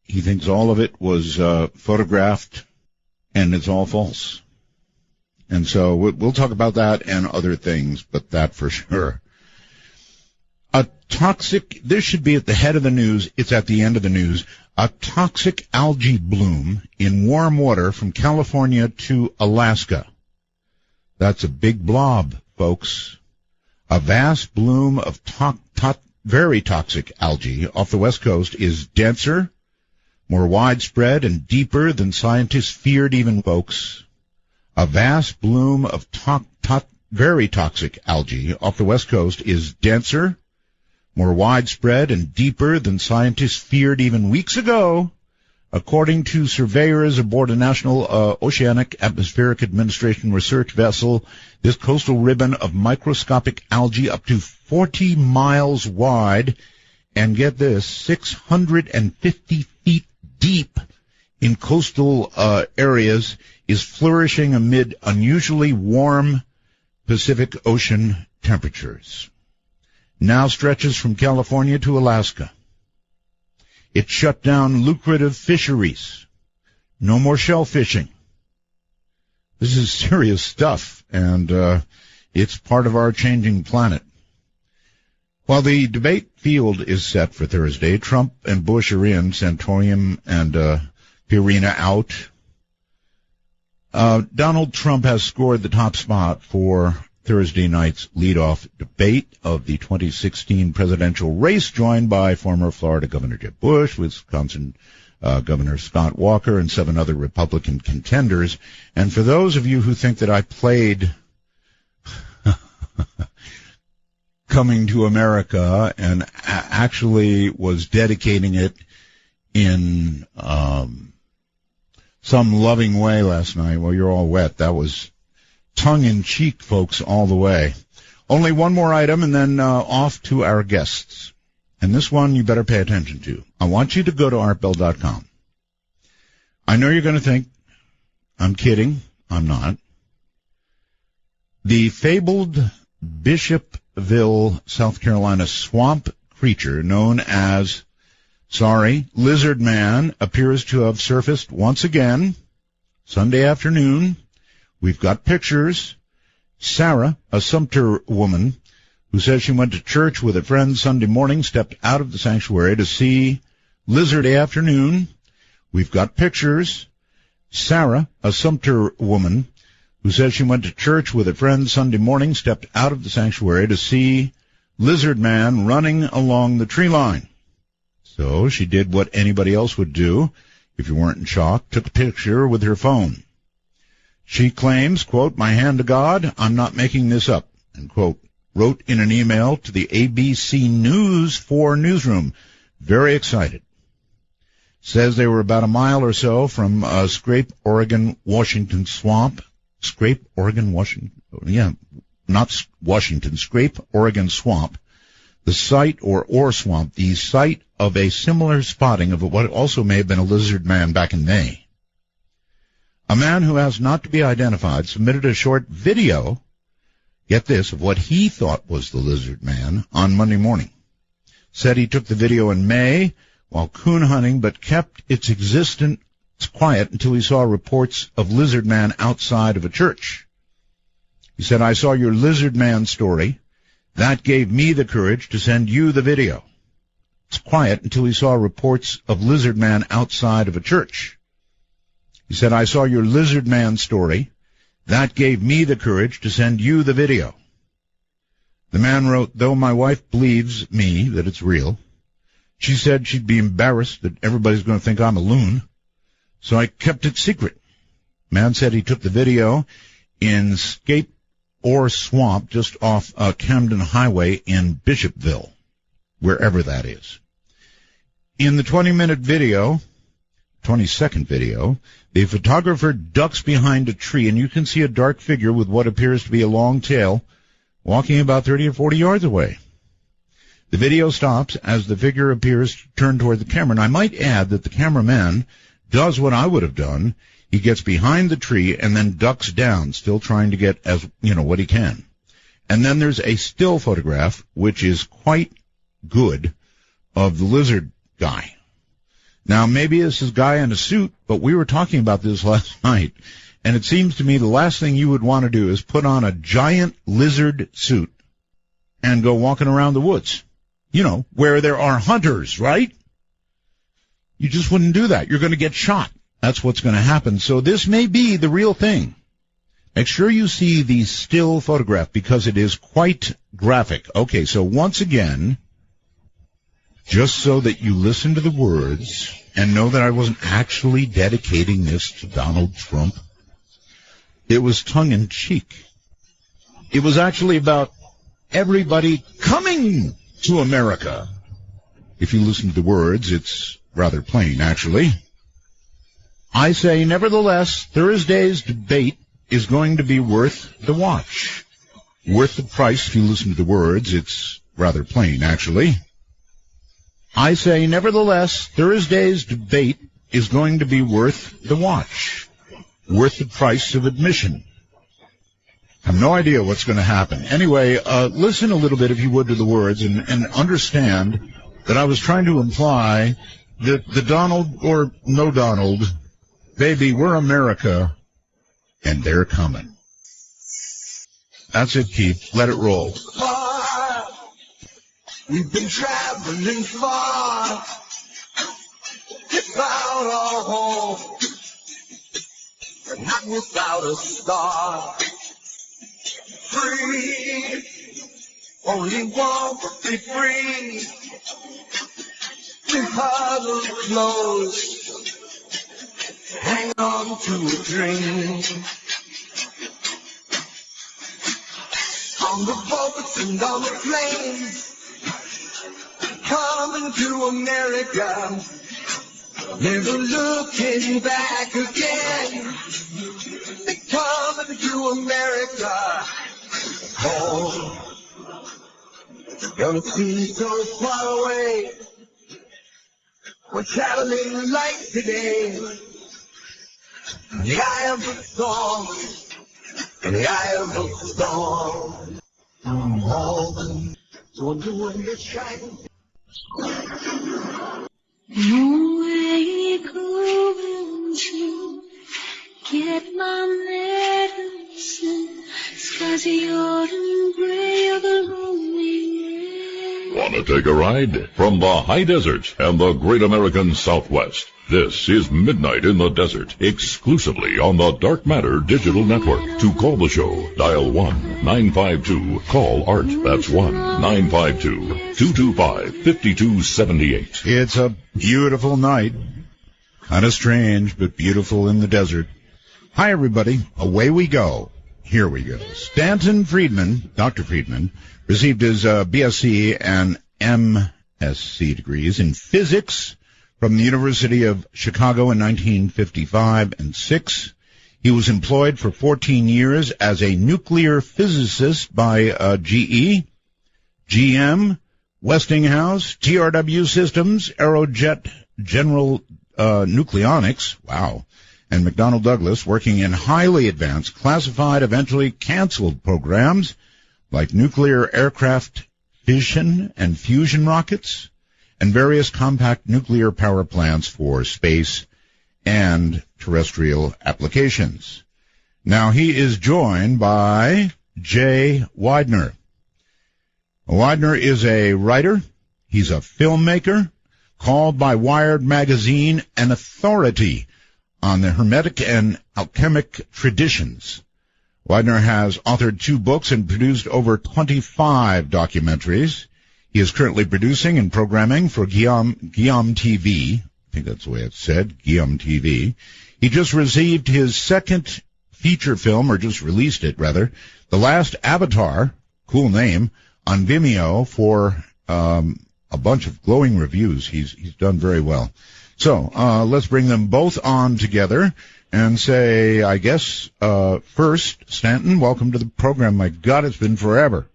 He thinks all of it was photographed, and it's all false. And so we'll talk about that and other things, but that for sure. This should be at the head of the news. It's at the end of the news. A toxic algae bloom in warm water from California to Alaska. That's a big blob, folks. A vast bloom of very toxic algae off the west coast is denser, more widespread, and deeper than scientists feared even, folks. A vast bloom of very toxic algae off the west coast is denser, more widespread, and deeper than scientists feared even weeks ago, according to surveyors aboard a National Oceanic Atmospheric Administration research vessel. This coastal ribbon of microscopic algae up to 40 miles wide, and get this, 650 feet deep in coastal areas, is flourishing amid unusually warm Pacific Ocean temperatures. Now stretches from California to Alaska. It shut down lucrative fisheries. No more shellfishing. This is serious stuff, and it's part of our changing planet. While the debate field is set for Thursday, Trump and Bush are in, Santorum and Fiorina out. Donald Trump has scored the top spot for Thursday night's leadoff debate of the 2016 presidential race, joined by former Florida Governor Jeb Bush, Wisconsin Governor Scott Walker, and 7 other Republican contenders. And for those of you who think that I played Coming to America and actually was dedicating it in some loving way last night, well, you're all wet. That was tongue-in-cheek, folks, all the way. Only one more item, and then off to our guests. And this one you better pay attention to. I want you to go to artbell.com. I know you're going to think I'm kidding. I'm not. The fabled Bishopville, South Carolina swamp creature known as, Lizard Man appears to have surfaced once again Sunday afternoon. We've got pictures. Sarah, a Sumter woman who says she went to church with a friend Sunday morning, stepped out of the sanctuary to see Lizard Afternoon. We've got pictures. Sarah, a Sumter woman who says she went to church with a friend Sunday morning, stepped out of the sanctuary to see Lizard Man running along the tree line. So she did what anybody else would do if you weren't in shock, took a picture with her phone. She claims, quote, "My hand to God, I'm not making this up," and, quote, wrote in an email to the ABC News 4 newsroom. Very excited. Says they were about a mile or so from Scrape, Oregon, Washington swamp. Scrape, Oregon, Washington. Yeah, not Washington. Scrape, Oregon swamp. The site, or swamp, the site of a similar spotting of what also may have been a lizard man back in May. A man who has not to be identified submitted a short video, get this, of what he thought was the lizard man on Monday morning. Said he took the video in May while coon hunting, but kept its existence quiet until he saw reports of lizard man outside of a church. He said, "I saw your lizard man story. That gave me the courage to send you the video." It's quiet until he saw reports of lizard man outside of a church. He said, "I saw your lizard man story. That gave me the courage to send you the video." The man wrote, "Though my wife believes me that it's real, she said she'd be embarrassed that everybody's going to think I'm a loon, so I kept it secret." Man said he took the video in Scape or Swamp just off Camden Highway in Bishopville, wherever that is. In the 20-minute video, 20-second video, the photographer ducks behind a tree, and you can see a dark figure with what appears to be a long tail walking about 30 or 40 yards away. The video stops as the figure appears to turn toward the camera, and I might add that the cameraman does what I would have done. He gets behind the tree and then ducks down, still trying to get what he can. And then there's a still photograph, which is quite good, of the lizard guy. Now, maybe this is a guy in a suit, but we were talking about this last night, and it seems to me the last thing you would want to do is put on a giant lizard suit and go walking around the woods. You know, where there are hunters, right? You just wouldn't do that. You're going to get shot. That's what's going to happen. So this may be the real thing. Make sure you see the still photograph because it is quite graphic. Okay, so once again, just so that you listen to the words and know that I wasn't actually dedicating this to Donald Trump, it was tongue-in-cheek. It was actually about everybody coming to America. If you listen to the words, it's rather plain, actually. I say, nevertheless, Thursday's debate is going to be worth the watch. Worth the price if you listen to the words. It's rather plain, actually. I say, nevertheless, Thursday's debate is going to be worth the watch. Worth the price of admission. I have no idea what's going to happen. Anyway, listen a little bit, if you would, to the words and understand that I was trying to imply that the Donald or no Donald, baby, we're America, and they're coming. That's it, Keith. Let it roll. We've been traveling far, without our home, but not without a star. Free, only want to be free. We huddle close, hang on to a dream. On the boats and on the planes, coming to America, never looking back again. They're coming to America, home. Gonna be so far away, we're traveling light today. In the eye of the storm, in the eye of the storm. Home, so doing the shine. Where you going to get my medicine? Skies are yellow and gray of the lonely. Want to take a ride? From the high desert and the great American Southwest, this is Midnight in the Desert, exclusively on the Dark Matter Digital Network. To call the show, dial 1-952-CALL-ART. That's 1-952-225-5278. It's a beautiful night. Kind of strange, but beautiful in the desert. Hi, everybody. Away we go. Here we go. Stanton Friedman, Dr. Friedman, received his BSc and MSc degrees in physics from the University of Chicago in 1955 and 6. He was employed for 14 years as a nuclear physicist by GE, GM, Westinghouse, TRW Systems, Aerojet General Nucleonics, wow, and McDonnell Douglas, working in highly advanced, classified, eventually canceled programs like nuclear aircraft fission and fusion rockets, and various compact nuclear power plants for space and terrestrial applications. Now he is joined by Jay Widener. Widener is a writer. He's a filmmaker, called by Wired magazine an authority on the Hermetic and alchemic traditions. Widener has authored 2 books and produced over 25 documentaries. He is currently producing and programming for Guillaume TV. I think that's the way it's said, Guillaume TV. He just received his second feature film, or just released it, rather, The Last Avatar, cool name, on Vimeo for a bunch of glowing reviews. He's done very well. So let's bring them both on together and say, I guess, first, Stanton, welcome to the program. My God, it's been forever.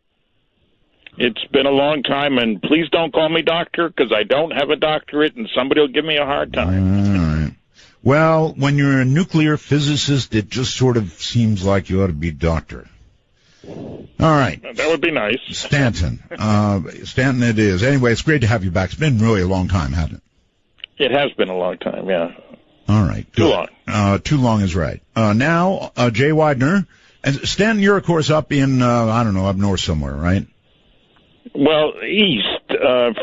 It's been a long time, and please don't call me doctor, because I don't have a doctorate, and somebody will give me a hard time. All right. Well, when you're a nuclear physicist, it just sort of seems like you ought to be doctor. All right. That would be nice. Stanton. Stanton it is. Anyway, it's great to have you back. It's been really a long time, hasn't it? It has been a long time, yeah. All right. Too long. Too long is right. Now, Jay Widener. And Stanton, you're, of course, up in, up north somewhere, right? Well, east.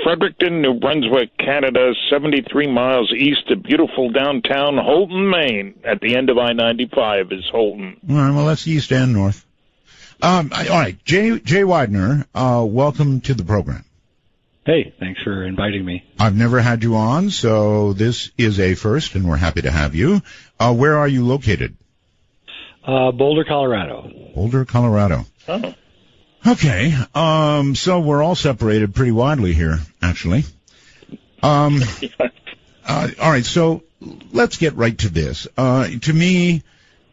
Fredericton, New Brunswick, Canada, 73 miles east of beautiful downtown Holton, Maine. At the end of I-95 is Holton. All right, well, that's east and north. All right, Jay Widener, welcome to the program. Hey, thanks for inviting me. I've never had you on, so this is a first, and we're happy to have you. Where are you located? Boulder, Colorado. Boulder, Colorado. Oh. Okay, so we're all separated pretty widely here, actually. All right, so let's get right to this. To me,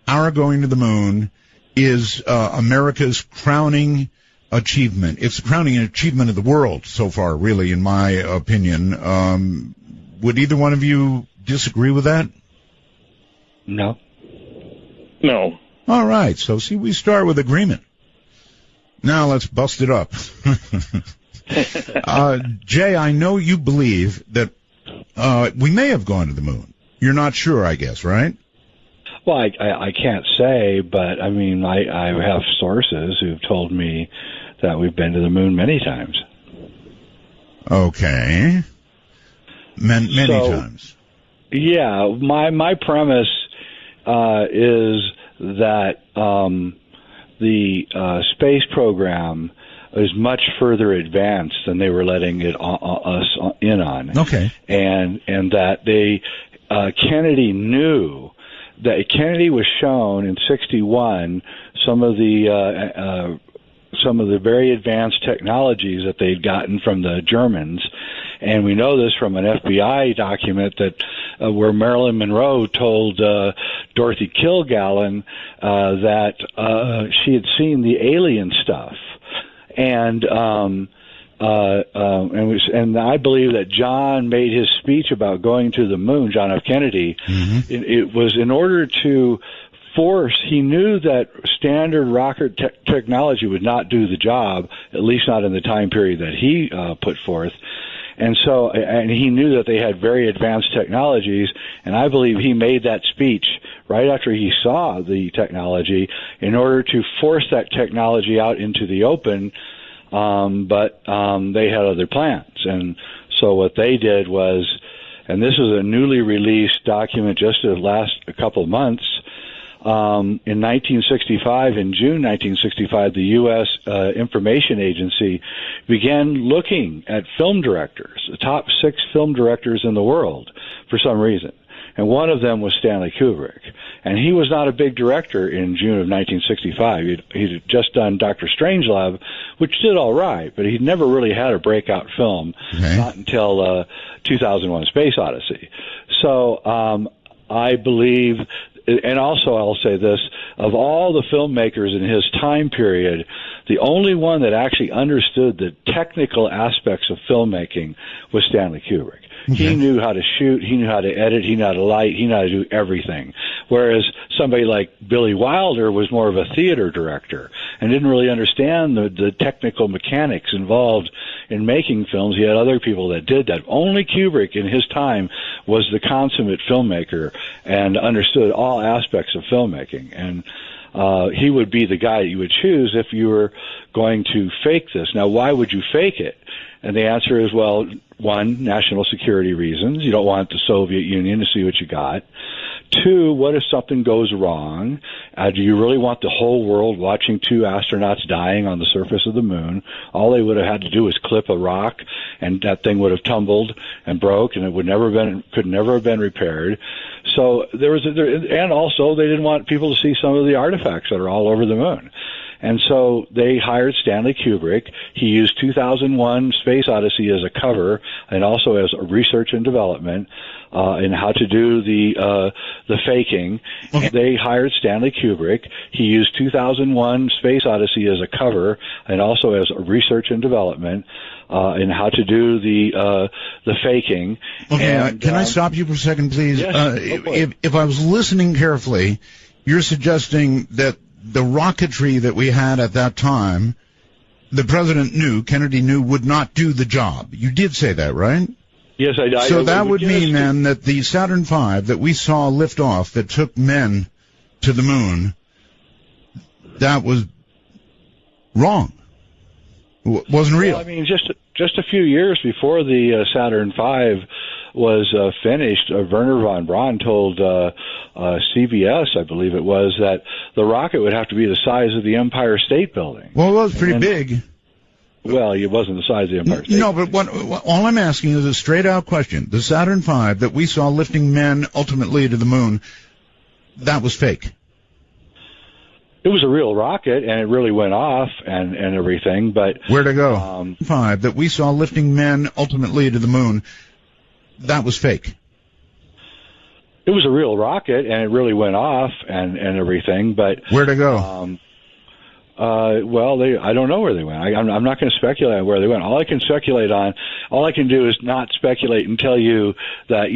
our going to the moon is America's crowning achievement. It's the crowning achievement of the world so far, really, in my opinion. Would either one of you disagree with that? No. No. All right, so see, we start with agreement. Now let's bust it up. Jay, I know you believe that we may have gone to the moon. You're not sure, I guess, right? Well, I can't say, but I mean, I have sources who've told me that we've been to the moon many times. Okay. Many times. Yeah, my premise is that the space program is much further advanced than they were letting us in on. Okay. And that Kennedy knew that Kennedy was shown in '61 some of the very advanced technologies that they'd gotten from the Germans. And we know this from an FBI document that where Marilyn Monroe told Dorothy Kilgallen that she had seen the alien stuff, and I believe that John made his speech about going to the moon, John F. Kennedy. Mm-hmm. It was in order to force. He knew that standard rocket technology would not do the job, at least not in the time period that he put forth. And so, and he knew that they had very advanced technologies, and I believe he made that speech right after he saw the technology in order to force that technology out into the open, but they had other plans. And so what they did was, and this is a newly released document just the last couple of months, in 1965, in June 1965, the U.S. Information Agency began looking at film directors, the top 6 film directors in the world, for some reason. And one of them was Stanley Kubrick. And he was not a big director in June of 1965. He'd just done Dr. Strangelove, which did all right, but he'd never really had a breakout film, not until 2001: Space Odyssey. So I believe... And also, I'll say this, of all the filmmakers in his time period, the only one that actually understood the technical aspects of filmmaking was Stanley Kubrick. Okay. He knew how to shoot, he knew how to edit, he knew how to light, he knew how to do everything. Whereas somebody like Billy Wilder was more of a theater director and didn't really understand the technical mechanics involved in making films. He had other people that did that. Only Kubrick in his time was the consummate filmmaker and understood all aspects of filmmaking. And he would be the guy that you would choose if you were going to fake this. Now, why would you fake it? And the answer is, well, one, national security reasons. You don't want the Soviet Union to see what you got. 2, what if something goes wrong? Do you really want the whole world watching 2 astronauts dying on the surface of the moon? All they would have had to do was clip a rock, and that thing would have tumbled and broke, and it could never have been repaired. So and also they didn't want people to see some of the artifacts that are all over the moon. And so they hired Stanley Kubrick. He used 2001: Space Odyssey as a cover and also as a research and development in how to do the faking. Okay. They hired Stanley Kubrick. He used 2001: Space Odyssey as a cover and also as a research and development in how to do the faking. Okay, and, can I stop you for a second, please? Yes, if I was listening carefully, you're suggesting that the rocketry that we had at that time, the president knew, Kennedy knew, would not do the job. You did say that, right? Yes, I did. So that would mean then that the Saturn V that we saw lift off that took men to the moon, that was wrong. Wasn't real. Well, I mean, just just a few years before the Saturn V was finished, Werner von Braun told CBS, I believe it was, that the rocket would have to be the size of the Empire State Building. Well, it was pretty big. Well, it wasn't the size of the Empire State. No, but all I'm asking is a straight-out question. The Saturn V that we saw lifting men ultimately to the moon, that was fake. It was a real rocket, and it really went off and everything, but... Where'd it go? V that we saw lifting men ultimately to the moon, that was fake. It was a real rocket, and it really went off and everything, but... Where'd it go? I don't know where they went. I'm not going to speculate on where they went. All I can do is not speculate and tell you that,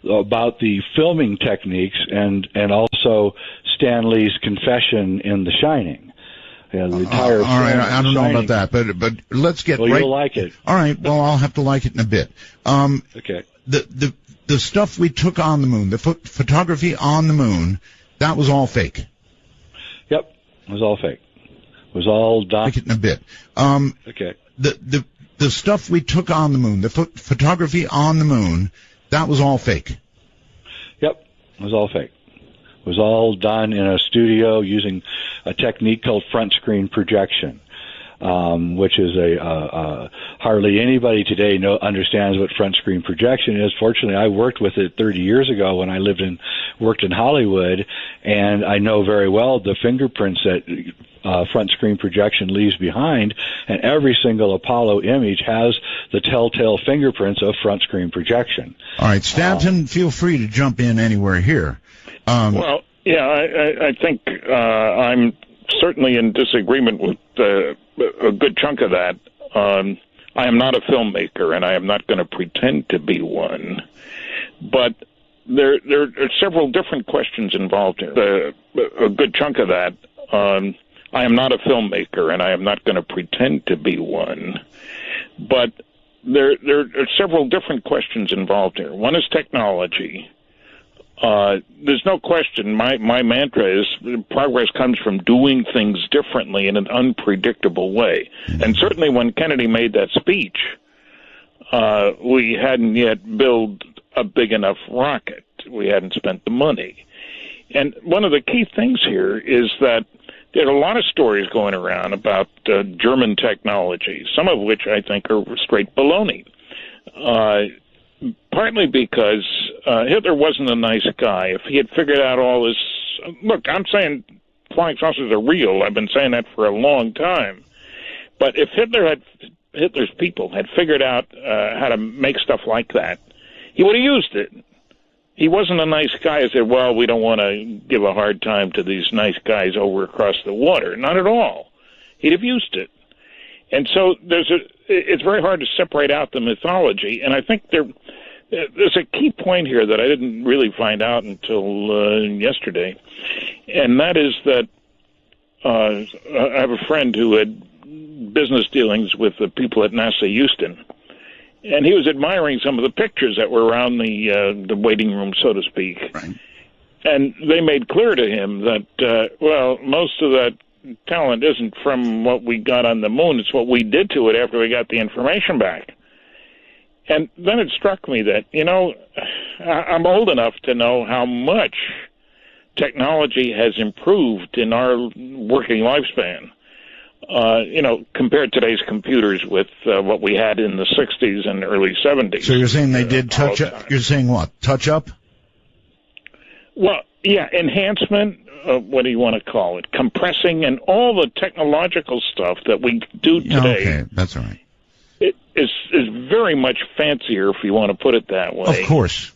about the filming techniques and also Stan Lee's confession in The Shining. The entire all right, I don't know about that, but let's get right. You'll like it. All right, well, I'll have to like it in a bit. Okay. The stuff we took on the moon, the photography on the moon, that was all fake. Yep, it was all fake. It was all done. Like it in a bit. Okay. The stuff we took on the moon, the photography on the moon, that was all fake. Yep, it was all fake. It was all done in a studio using a technique called front screen projection, which is hardly anybody today understands what front screen projection is. Fortunately, I worked with it 30 years ago when I worked in Hollywood, and I know very well the fingerprints that front screen projection leaves behind, and every single Apollo image has the telltale fingerprints of front screen projection. All right, Stanton, feel free to jump in anywhere here. I think I'm certainly in disagreement with a good chunk of that. I am not a filmmaker, and I am not going to pretend to be one. But there are several different questions involved here. A good chunk of that. I am not a filmmaker, and I am not going to pretend to be one. But there are several different questions involved here. One is technology. There's no question. My mantra is progress comes from doing things differently in an unpredictable way. And certainly when Kennedy made that speech, we hadn't yet built a big enough rocket. We hadn't spent the money. And one of the key things here is that there are a lot of stories going around about German technology, some of which I think are straight baloney. Partly because Hitler wasn't a nice guy. If he had figured out all this... Look, I'm saying flying saucers are real. I've been saying that for a long time. But if Hitler's people had figured out how to make stuff like that, he would have used it. He wasn't a nice guy who said, well, we don't want to give a hard time to these nice guys over across the water. Not at all. He'd have used it. And so it's very hard to separate out the mythology. And I think there's a key point here that I didn't really find out until yesterday. And that is that I have a friend who had business dealings with the people at NASA Houston. And he was admiring some of the pictures that were around the waiting room, so to speak. Right. And they made clear to him that, most of that talent isn't from what we got on the moon. It's what we did to it after we got the information back. And then it struck me that, I'm old enough to know how much technology has improved in our working lifespan. Compared today's computers with what we had in the 60s and early 70s. So you're saying they did touch up? You're saying what? Touch up? Well, yeah, enhancement, what do you want to call it? Compressing and all the technological stuff that we do today. Okay, that's all right. It is very much fancier, if you want to put it that way. Of course.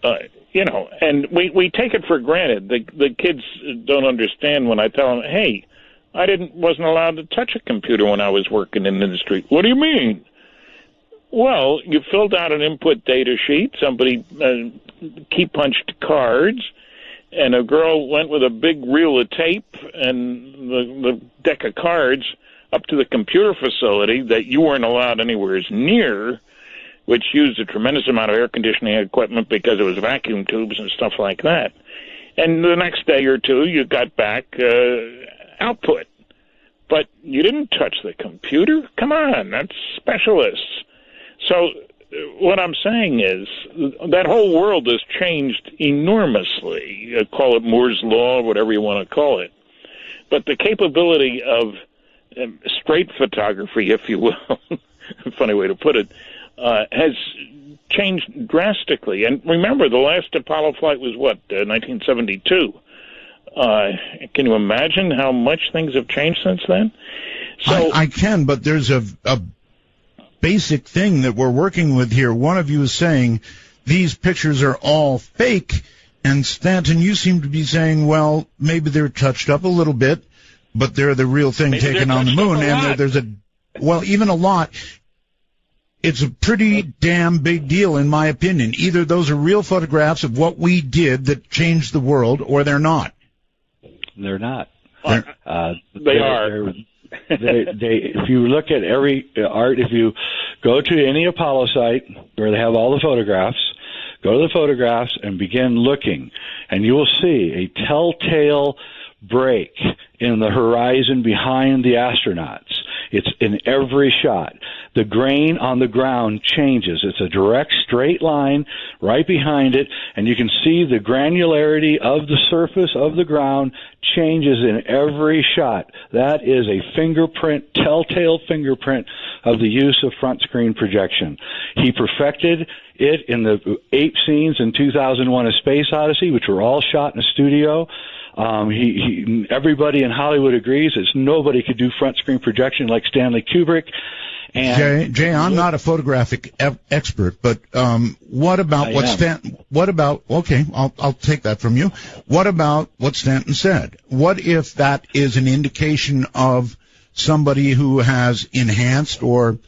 And we take it for granted. The kids don't understand when I tell them, hey, I wasn't allowed to touch a computer when I was working in the industry. What do you mean? Well, you filled out an input data sheet, somebody key punched cards, and a girl went with a big reel of tape and the deck of cards up to the computer facility that you weren't allowed anywhere near, which used a tremendous amount of air conditioning equipment because it was vacuum tubes and stuff like that. And the next day or two, you got back output. But you didn't touch the computer? Come on, that's specialists. So what I'm saying is that whole world has changed enormously. Call it Moore's Law, whatever you want to call it. But the capability of straight photography, if you will, a funny way to put it, has changed drastically. And remember, the last Apollo flight was, 1972. Can you imagine how much things have changed since then? So I can, but there's a basic thing that we're working with here. One of you is saying these pictures are all fake, and Stanton, you seem to be saying, well, maybe they're touched up a little bit, but they're the real thing taken on the moon. And there's even a lot. It's a pretty damn big deal, in my opinion. Either those are real photographs of what we did that changed the world, or they're not. They're not. They are. If you look at every art, if you go to any Apollo site where they have all the photographs, go to the photographs and begin looking, and you will see a telltale break in the horizon behind the astronauts. It's in every shot. The grain on the ground changes. It's a direct, straight line right behind it, and you can see the granularity of the surface of the ground changes in every shot. That is a fingerprint, telltale fingerprint of the use of front screen projection. He perfected it in the 8 scenes in 2001: A Space Odyssey, which were all shot in a studio. Everybody in Hollywood agrees that nobody could do front screen projection like Stanley Kubrick. And Jay, I'm not a photographic expert, but what about okay, I'll take that from you. What about what Stanton said? What if that is an indication of somebody who has enhanced or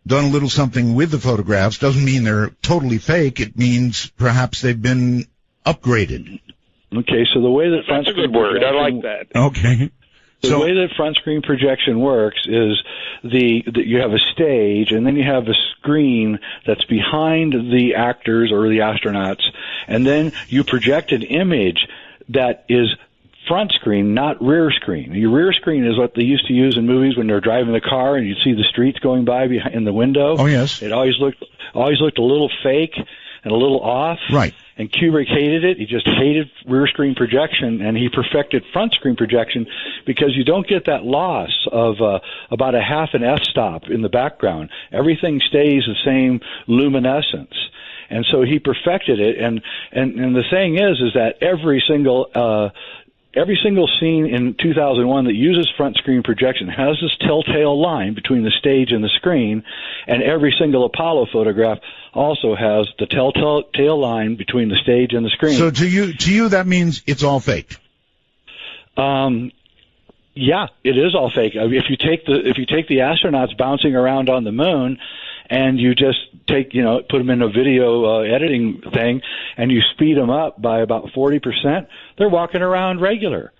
done a little something with the photographs? Doesn't mean they're totally fake. It means perhaps they've been upgraded. Okay, so the way that that's a good word. I like that. Okay. The way that front screen projection works is you have a stage, and then you have a screen that's behind the actors or the astronauts, and then you project an image that is front screen, not rear screen. Your rear screen is what they used to use in movies when they're driving the car and you'd see the streets going by in the window. Oh, yes. It always looked a little fake and a little off. Right. And Kubrick hated it. He just hated rear screen projection, and he perfected front screen projection because you don't get that loss of about a half an f-stop in the background. Everything stays the same luminescence. And so he perfected it, and the thing is that every single scene in 2001 that uses front screen projection has this telltale line between the stage and the screen, and every single Apollo photograph also has the telltale line between the stage and the screen. So to you that means it's all fake. Yeah, it is all fake. If you take the astronauts bouncing around on the moon, and you just put them in a video editing thing, and you speed them up by about 40%, they're walking around regular.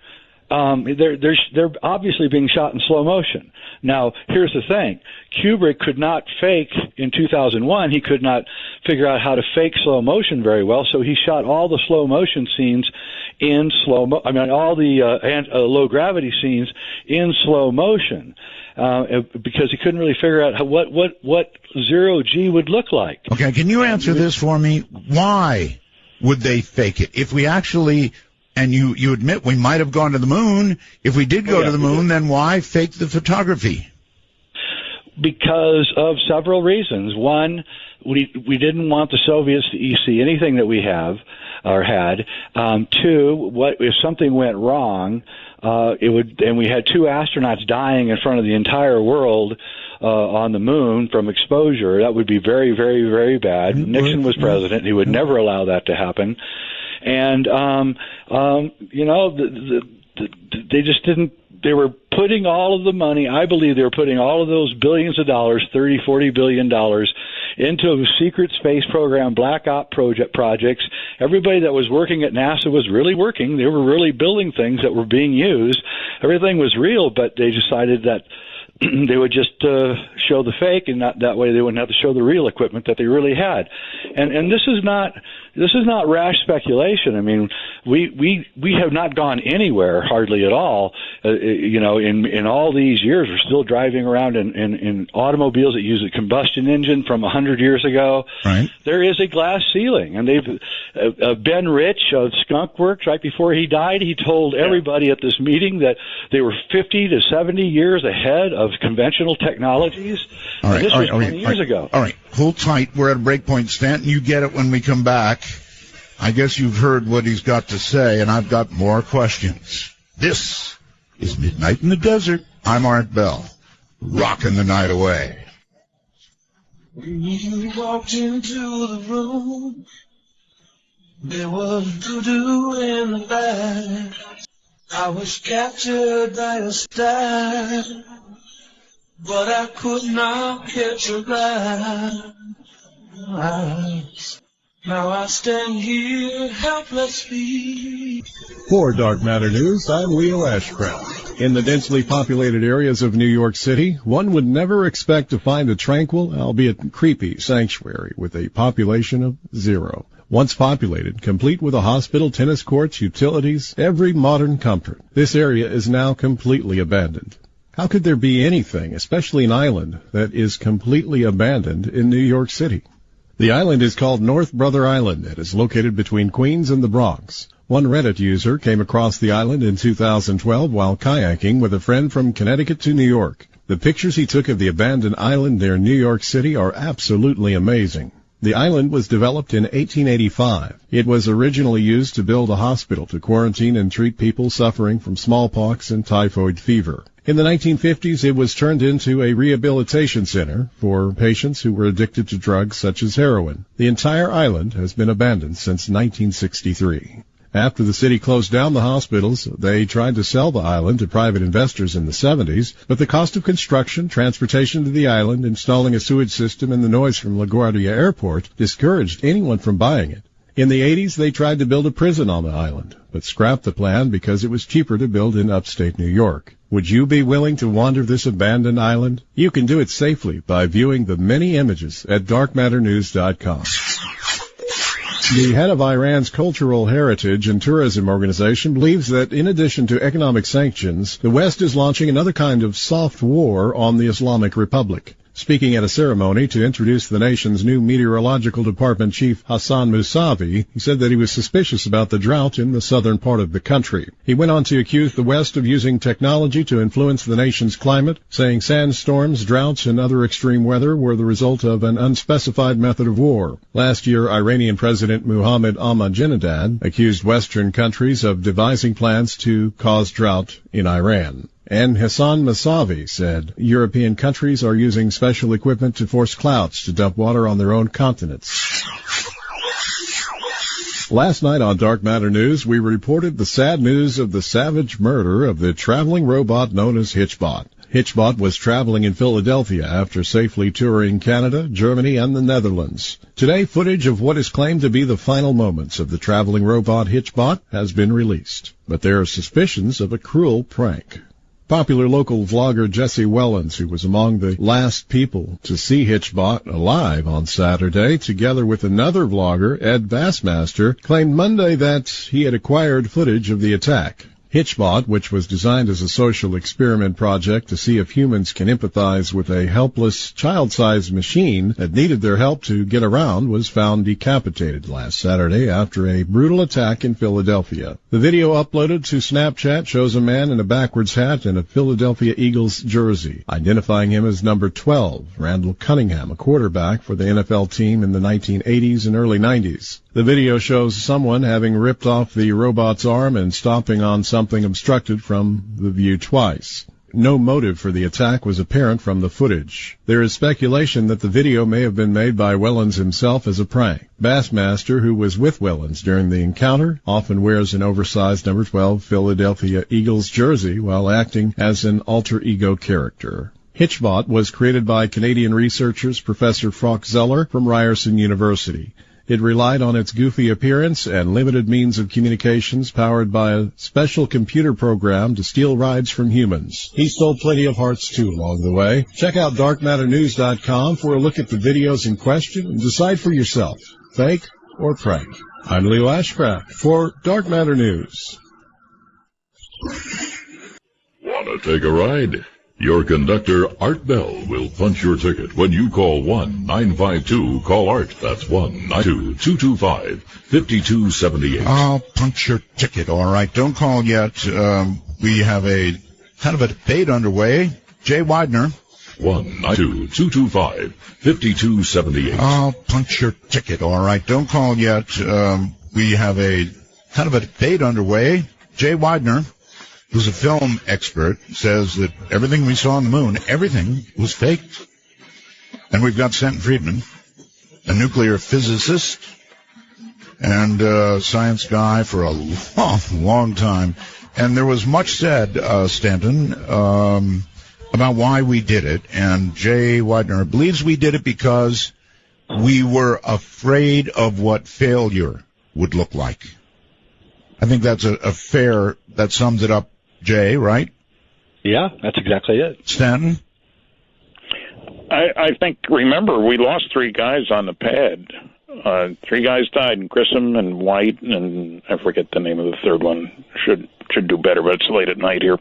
They're obviously being shot in slow motion. Now, here's the thing. Kubrick could not fake in 2001. He could not figure out how to fake slow motion very well, so he shot all the slow motion scenes in all the low gravity scenes in slow motion. Because he couldn't really figure out what zero G would look like. Okay, can you answer this for me? Why would they fake it? If we actually, and you admit we might have gone to the moon, if we did go to the moon, then why fake the photography? Because of several reasons. One, we didn't want the Soviets to see anything that we have or had. Two, if something went wrong, and we had 2 astronauts dying in front of the entire world on the moon from exposure. That would be very, very, very bad. Nixon was president; he would never allow that to happen. And they just didn't. They were putting all of the money. I believe they were putting all of those billions of dollars, $30-40 billion, into a secret space program, black op projects. Everybody that was working at NASA was really working. They were really building things that were being used. Everything was real, but they decided that they would just show the fake, and that way they wouldn't have to show the real equipment that they really had. And this is not this is not rash speculation. I mean, we have not gone anywhere hardly at all. In all these years, we're still driving around in automobiles that use a combustion engine from 100 years ago. Right. There is a glass ceiling, and they've Ben Rich of Skunk Works, right before he died, he told everybody at this meeting that they were 50 to 70 years ahead of conventional technologies. All right. This was 20 years ago. All right. Hold tight. We're at a breakpoint, Stanton. You get it when we come back. I guess you've heard what he's got to say, and I've got more questions. This is Midnight in the Desert. I'm Art Bell, rocking the night away. When you walked into the room, there was doo-doo in the bag. I was captured by your style, but I could not catch your eyes. Now I stand here helplessly. For Dark Matter News, I'm Leo Ashcraft. In the densely populated areas of New York City, one would never expect to find a tranquil, albeit creepy, sanctuary with a population of 0. Once populated, complete with a hospital, tennis courts, utilities, every modern comfort, this area is now completely abandoned. How could there be anything, especially an island, that is completely abandoned in New York City? The island is called North Brother Island and is located between Queens and the Bronx. One Reddit user came across the island in 2012 while kayaking with a friend from Connecticut to New York. The pictures he took of the abandoned island near New York City are absolutely amazing. The island was developed in 1885. It was originally used to build a hospital to quarantine and treat people suffering from smallpox and typhoid fever. In the 1950s, it was turned into a rehabilitation center for patients who were addicted to drugs such as heroin. The entire island has been abandoned since 1963. After the city closed down the hospitals, they tried to sell the island to private investors in the 70s, but the cost of construction, transportation to the island, installing a sewage system, and the noise from LaGuardia Airport discouraged anyone from buying it. In the 80s, they tried to build a prison on the island, but scrapped the plan because it was cheaper to build in upstate New York. Would you be willing to wander this abandoned island? You can do it safely by viewing the many images at darkmatternews.com. The head of Iran's Cultural Heritage and Tourism Organization believes that in addition to economic sanctions, the West is launching another kind of soft war on the Islamic Republic. Speaking at a ceremony to introduce the nation's new meteorological department chief, Hassan Mousavi, he said that he was suspicious about the drought in the southern part of the country. He went on to accuse the West of using technology to influence the nation's climate, saying sandstorms, droughts, and other extreme weather were the result of an unspecified method of war. Last year, Iranian President Mohammad Ahmadinejad accused Western countries of devising plans to cause drought in Iran. And Hassan Mousavi said European countries are using special equipment to force clouds to dump water on their own continents. Last night on Dark Matter News, we reported the sad news of the savage murder of the traveling robot known as Hitchbot. Hitchbot was traveling in Philadelphia after safely touring Canada, Germany, and the Netherlands. Today, footage of what is claimed to be the final moments of the traveling robot Hitchbot has been released. But there are suspicions of a cruel prank. Popular local vlogger Jesse Wellens, who was among the last people to see Hitchbot alive on Saturday, together with another vlogger, Ed Bassmaster, claimed Monday that he had acquired footage of the attack. Hitchbot, which was designed as a social experiment project to see if humans can empathize with a helpless, child-sized machine that needed their help to get around, was found decapitated last Saturday after a brutal attack in Philadelphia. The video uploaded to Snapchat shows a man in a backwards hat and a Philadelphia Eagles jersey, identifying him as number 12, Randall Cunningham, a quarterback for the NFL team in the 1980s and early 90s. The video shows someone having ripped off the robot's arm and stomping on something obstructed from the view twice. No motive for the attack was apparent from the footage. There is speculation that the video may have been made by Wellens himself as a prank. Bassmaster, who was with Wellens during the encounter, often wears an oversized number 12 Philadelphia Eagles jersey while acting as an alter ego character. Hitchbot was created by Canadian researchers Professor Frank Zeller from Ryerson University. It relied on its goofy appearance and limited means of communications powered by a special computer program to steal rides from humans. He stole plenty of hearts, too, along the way. Check out darkmatternews.com for a look at the videos in question and decide for yourself, fake or prank. I'm Leo Ashcraft for Dark Matter News. Want to take a ride? Your conductor, Art Bell, will punch your ticket when you call 1-952-CALL-ART. That's 1-952-225-5278. I'll punch your ticket, all right. Don't call yet. We have a kind of a debate underway. Jay Widener. 1-952-225-5278. I'll punch your ticket, all right. Don't call yet. We have a kind of a debate underway. Jay Widener, who's a film expert, says that everything we saw on the moon, everything was faked. And we've got Stanton Friedman, a nuclear physicist and science guy for a long, long time. And there was much said, Stanton, about why we did it. And Jay Widener believes we did it because we were afraid of what failure would look like. I think that's a fair, that sums it up, Jay, right? Yeah, that's exactly it. Stanton? I think, remember, we lost 3 guys on the pad. 3 guys died, Grissom and White, and I forget the name of the third one. Should do better, but it's late at night here.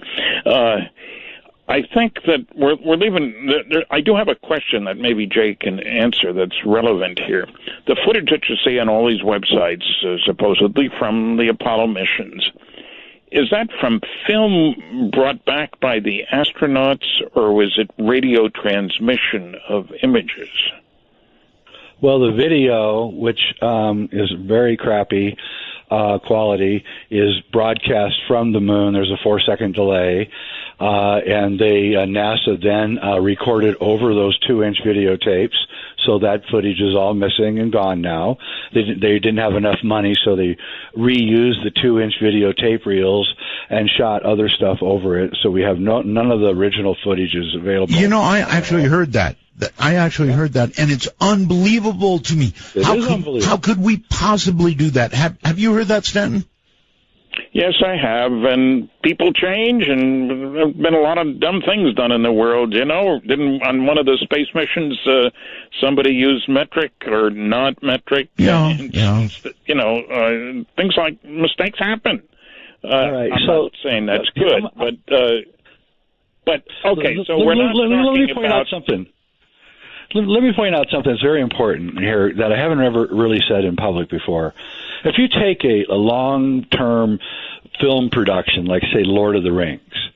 I think that we're leaving. I do have a question that maybe Jay can answer that's relevant here. The footage that you see on all these websites, supposedly from the Apollo missions, is that from film brought back by the astronauts, or was it radio transmission of images? Well, the video, which is very crappy quality, is broadcast from the moon. There's a 4-second delay. And NASA then recorded over those 2-inch videotapes, so that footage is all missing and gone now. They didn't have enough money, so they reused the 2-inch videotape reels and shot other stuff over it, so we have none of the original footage is available. You know, I actually heard that. And it's unbelievable to me. How could we possibly do that? Have you heard that, Stanton? Yes, I have, and people change, and there have been a lot of dumb things done in the world, you know. Didn't on one of the space missions somebody use metric or not metric? Yeah. You know, things like mistakes happen. All right, I'm not saying that's good, but okay, so we're not let me point about out something. Let me point out something that's very important here that I haven't ever really said in public before. If you take a long-term film production, like, say, Lord of the Rings,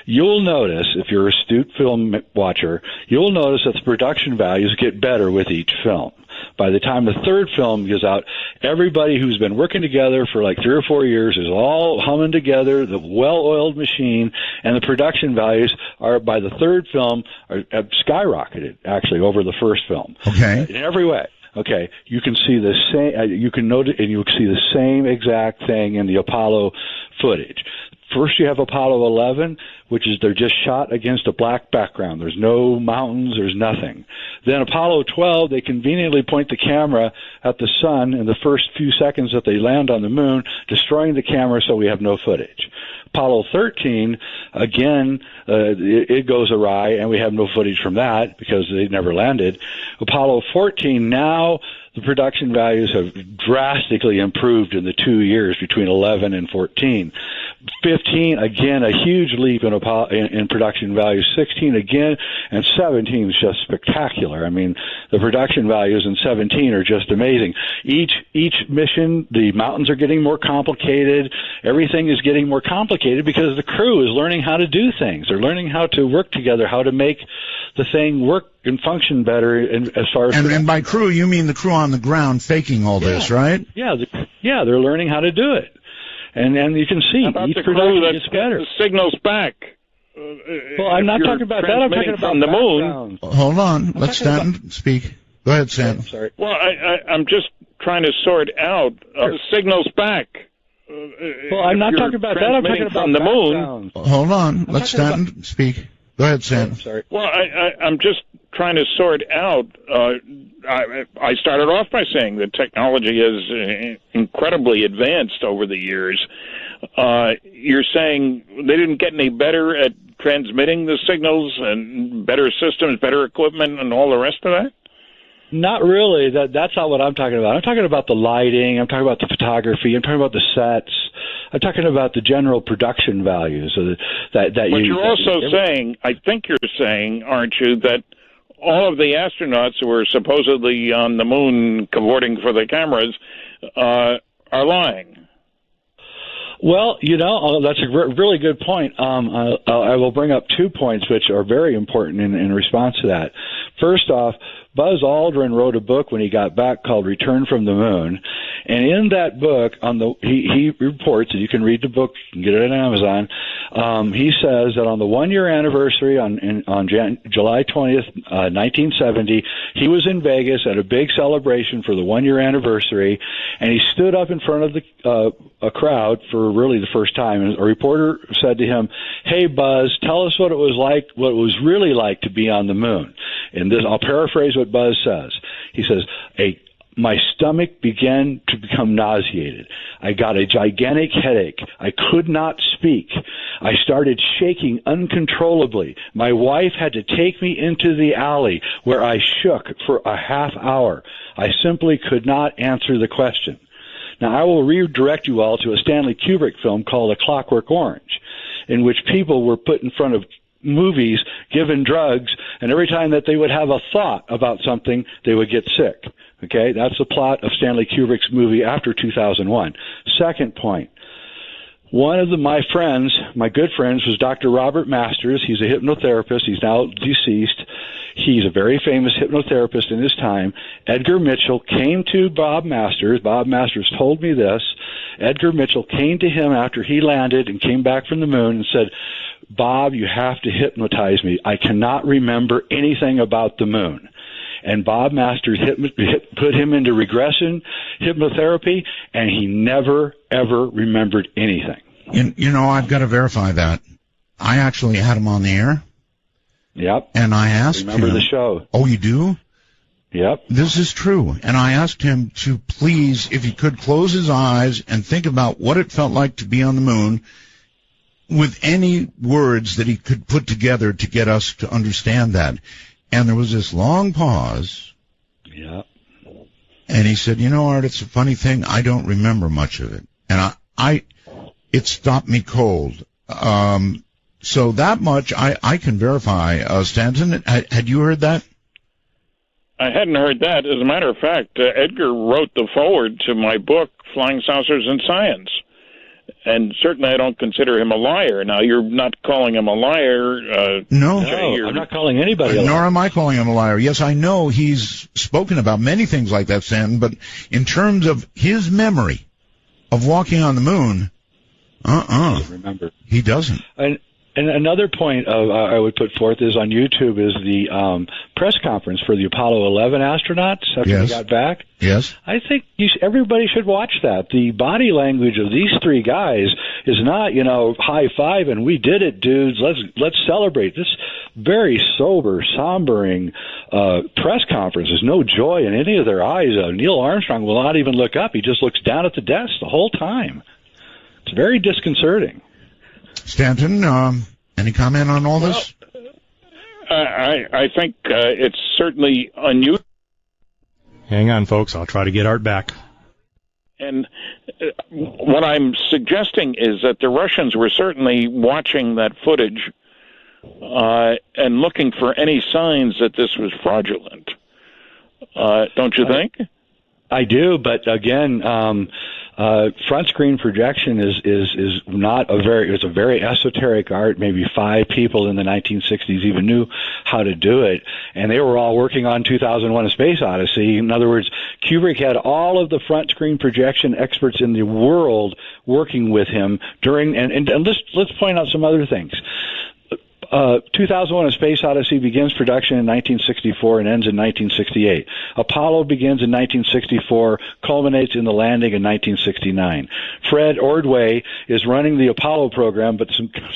you'll notice, if you're an astute film watcher, you'll notice that the production values get better with each film. By the time the third film goes out, everybody who's been working together for like 3 or 4 years is all humming together, the well-oiled machine, and the production values are, by the third film, have skyrocketed, actually, over the first film. Okay. In every way. Okay, you can see the same. You can note it, and you'll see the same exact thing in the Apollo footage. First, you have Apollo 11, which is they're just shot against a black background. There's no mountains. There's nothing. Then Apollo 12, they conveniently point the camera at the sun in the first few seconds that they land on the moon, destroying the camera so we have no footage. Apollo 13, again, it goes awry, and we have no footage from that because they never landed. Apollo 14, now the production values have drastically improved in the 2 years between 11 and 14. 15, again, a huge leap in production value. 16 again, and 17 is just spectacular. I mean, the production values in 17 are just amazing. Each mission, the mountains are getting more complicated. Everything is getting more complicated because the crew is learning how to do things. They're learning how to work together, how to make the thing work and function better. As far as and by crew, you mean the crew on the ground faking all this, right? Yeah, they're learning how to do it. And you can see each production gets better. The signals back. Well, I'm not talking about that. I'm talking about from the moon. Hold on. Let Stanton speak. Go ahead, Stanton. Sorry. Well, I'm just trying to sort out the signals back. Well, I'm not talking about that. I'm talking about from the moon. Hold on. Let Stanton speak. Go ahead, Stanton. Sorry. Well, I'm just trying to sort out. I started off by saying that technology is incredibly advanced over the years. You're saying they didn't get any better at transmitting the signals and better systems, better equipment, and all the rest of that? Not really. That's not what I'm talking about. I'm talking about the lighting. I'm talking about the photography. I'm talking about the sets. I'm talking about the general production values. But you're also saying, I think you're saying, aren't you, that all of the astronauts who were supposedly on the moon cavorting for the cameras are lying? Well, that's a really good point. I will bring up 2 points which are very important in response to that. First off, Buzz Aldrin wrote a book when he got back called Return from the Moon. And in that book, he reports, and you can read the book, you can get it on Amazon. He says that on the 1-year anniversary on July 20th, 1970, he was in Vegas at a big celebration for the 1-year anniversary, and he stood up in front of a crowd for really the first time. And a reporter said to him, "Hey, Buzz, tell us what it was really like to be on the moon." And this, I'll paraphrase what Buzz says. He says, my stomach began to become nauseated. I got a gigantic headache. I could not speak. I started shaking uncontrollably. My wife had to take me into the alley where I shook for a half hour. I simply could not answer the question. Now, I will redirect you all to a Stanley Kubrick film called A Clockwork Orange, in which people were put in front of movies, given drugs, and every time that they would have a thought about something, they would get sick. Okay, that's the plot of Stanley Kubrick's movie after 2001. Second point. One of my good friends, was Dr. Robert Masters. He's a hypnotherapist. He's now deceased. He's a very famous hypnotherapist in his time. Edgar Mitchell came to Bob Masters. Bob Masters told me this. Edgar Mitchell came to him after he landed and came back from the moon and said, "Bob, you have to hypnotize me. I cannot remember anything about the moon." And Bob Masters put him into regression hypnotherapy, and he never, ever remembered anything. I've got to verify that. I actually had him on the air. Yep. And I asked him. Remember the show. Oh, you do? Yep. This is true. And I asked him to please, if he could, close his eyes and think about what it felt like to be on the moon with any words that he could put together to get us to understand that. And there was this long pause. Yeah. And he said, Art, it's a funny thing. I don't remember much of it. And it stopped me cold. So that much I can verify. Stanton, had you heard that? I hadn't heard that. As a matter of fact, Edgar wrote the foreword to my book, Flying Saucers and Science. And certainly I don't consider him a liar. Now, you're not calling him a liar. No, I'm not calling anybody a liar. Nor am I calling him a liar. Yes, I know he's spoken about many things like that, Stan, but in terms of his memory of walking on the moon, remember. He doesn't. And another point I would put forth is on YouTube is the press conference for the Apollo 11 astronauts after they got back. Yes. I think everybody should watch that. The body language of these three guys is not, high five and we did it, dudes. Let's celebrate. This very sober, sombering press conference. There's no joy in any of their eyes. Neil Armstrong will not even look up. He just looks down at the desk the whole time. It's very disconcerting. Stanton, any comment on all this? I think it's certainly unusual. Hang on, folks. I'll try to get Art back. And what I'm suggesting is that the Russians were certainly watching that footage and looking for any signs that this was fraudulent. Don't you think? I do, but again, front screen projection is not it's a very esoteric art. Maybe 5 people in the 1960s even knew how to do it, and they were all working on 2001: A Space Odyssey. In other words, Kubrick had all of the front screen projection experts in the world working with him during. And let's point out some other things. 2001: A Space Odyssey begins production in 1964 and ends in 1968. Apollo begins in 1964, culminates in the landing in 1969. Fred Ordway is running the Apollo program, but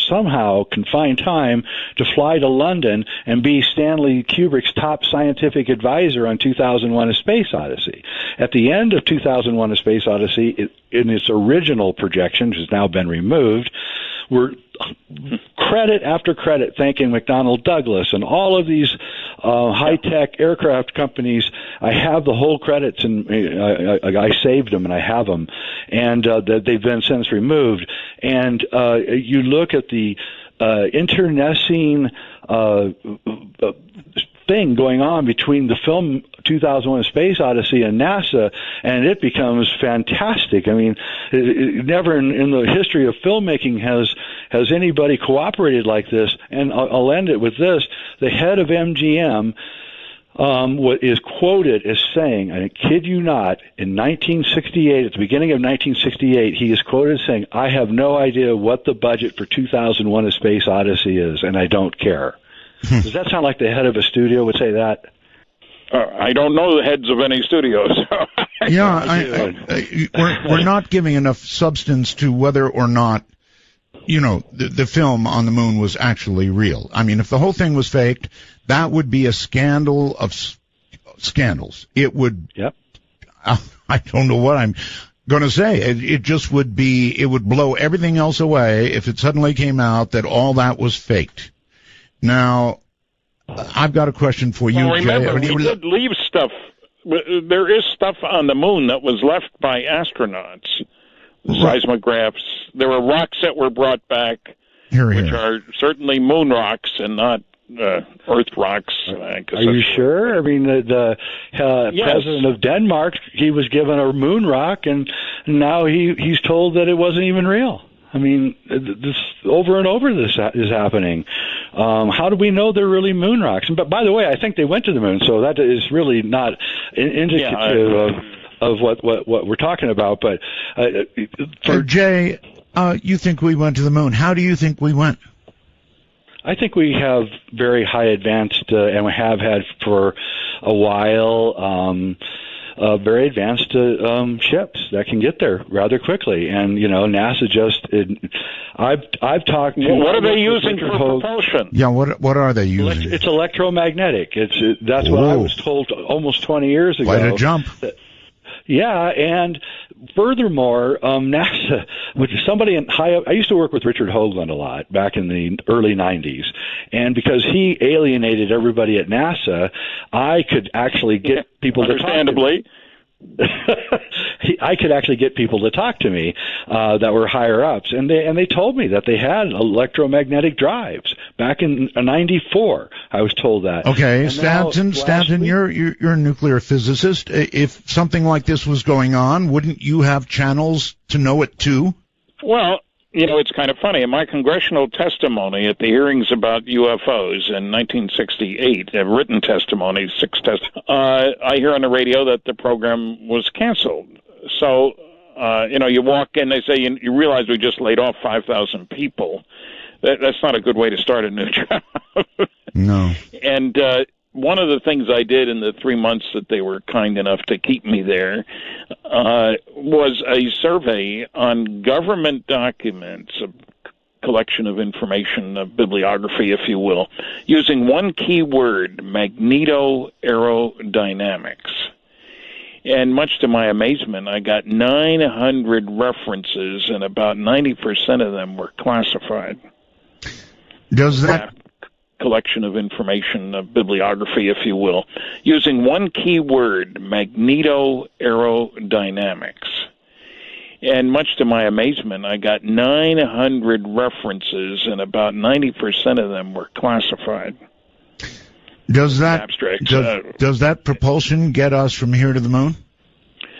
somehow can find time to fly to London and be Stanley Kubrick's top scientific advisor on 2001: A Space Odyssey. At the end of 2001: A Space Odyssey, in its original projection, which has now been removed, we're credit after credit thanking McDonnell Douglas and all of these high-tech aircraft companies. I have the whole credits, and I saved them, and I have them, and they've been since removed. And you look at the internecine thing going on between the film 2001: A Space Odyssey and NASA, and it becomes fantastic. I mean, never in the history of filmmaking has anybody cooperated like this. And I'll end it with this: the head of MGM is quoted as saying, I kid you not, in 1968, at the beginning of 1968, he is quoted as saying, "I have no idea what the budget for 2001: A Space Odyssey is, and I don't care." Does that sound like the head of a studio would say that? I don't know the heads of any studios. Yeah, we're not giving enough substance to whether or not, the film on the moon was actually real. I mean, if the whole thing was faked, that would be a scandal of scandals. It would. Yep. I don't know what I'm going to say. It just would be. It would blow everything else away if it suddenly came out that all that was faked. Now, I've got a question for you, well, remember, Jay. we did leave stuff. There is stuff on the moon that was left by astronauts. Seismographs. There were rocks that were brought back, which are certainly moon rocks and not Earth rocks. Are you sure? I mean, the president of Denmark, he was given a moon rock, and now he's told that it wasn't even real. I mean, this over and over this is happening. How do we know they're really moon rocks? But by the way, I think they went to the moon, so that is really not indicative of what we're talking about. But Jay, you think we went to the moon? How do you think we went? I think we have very high advanced, and we have had for a while, very advanced ships that can get there rather quickly. And NASA I've talked to. What are they using for propulsion? Yeah, what are they using? It's electromagnetic. That's what I was told almost 20 years ago. Quite a jump. Yeah, and furthermore, NASA, which is somebody in high up, I used to work with Richard Hoagland a lot back in the early 90s, and because he alienated everybody at NASA, I could actually get people to talk to me. I could actually get people to talk to me that were higher ups, and they told me that they had electromagnetic drives back in '94. I was told that. Okay, Stanton, you're a nuclear physicist. If something like this was going on, wouldn't you have channels to know it too? Well, it's kind of funny. In my congressional testimony at the hearings about UFOs in 1968, written testimony, I hear on the radio that the program was canceled. So, you walk in, they say, you realize we just laid off 5,000 people. That's not a good way to start a new job. No. And one of the things I did in the 3 months that they were kind enough to keep me there was a survey on government documents, a collection of information, a bibliography, if you will, using one key word, magnetoaerodynamics. And much to my amazement, I got 900 references, and about 90% of them were classified. Does that collection of information, a bibliography, if you will, using one key word, magnetoaerodynamics. And much to my amazement, I got 900 references, and about 90% of them were classified. Does that abstract? Does that propulsion get us from here to the moon?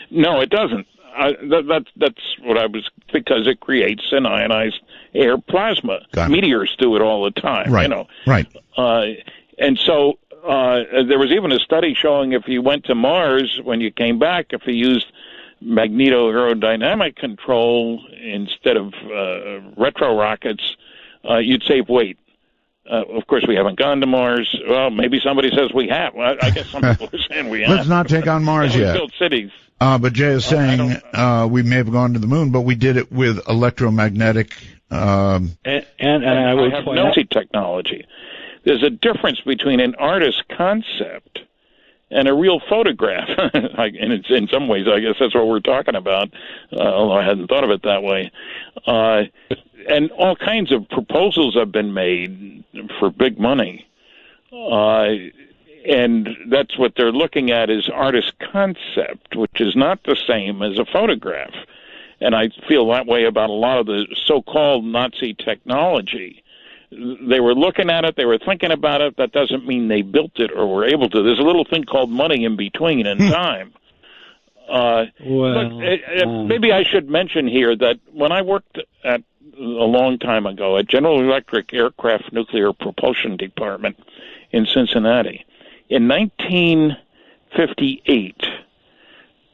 No, it doesn't. That's what I was, because it creates an ionized air plasma. Meteors do it all the time. Right. Right. And so there was even a study showing if you went to Mars, when you came back, if you used magnetoaerodynamic control instead of retro rockets, you'd save weight. Of course, we haven't gone to Mars. Well, maybe somebody says we have. Well, I guess some people are saying we have. Let's not take on Mars yet. We built cities. But Jay is saying we may have gone to the moon, but we did it with electromagnetic. And I would have NOSI technology. There's a difference between an artist's concept and a real photograph. And it's, in some ways, I guess that's what we're talking about, although I hadn't thought of it that way. And all kinds of proposals have been made for big money. And that's what they're looking at is artist concept, which is not the same as a photograph. And I feel that way about a lot of the so-called Nazi technology. They were looking at it, they were thinking about it. That doesn't mean they built it or were able to. There's a little thing called money in between and time. Maybe I should mention here that when I worked a long time ago at General Electric Aircraft Nuclear Propulsion Department in Cincinnati, in 1958,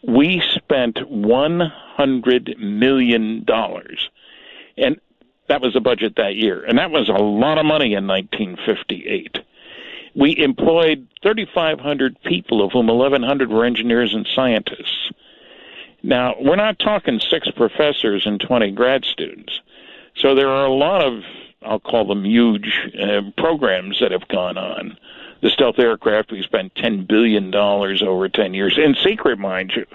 we spent $100 million. And that was the budget that year. And that was a lot of money in 1958. We employed 3,500 people, of whom 1,100 were engineers and scientists. Now, we're not talking 6 professors and 20 grad students. So there are a lot of, I'll call them huge programs that have gone on. The stealth aircraft, we spent $10 billion over 10 years, in secret, mind you.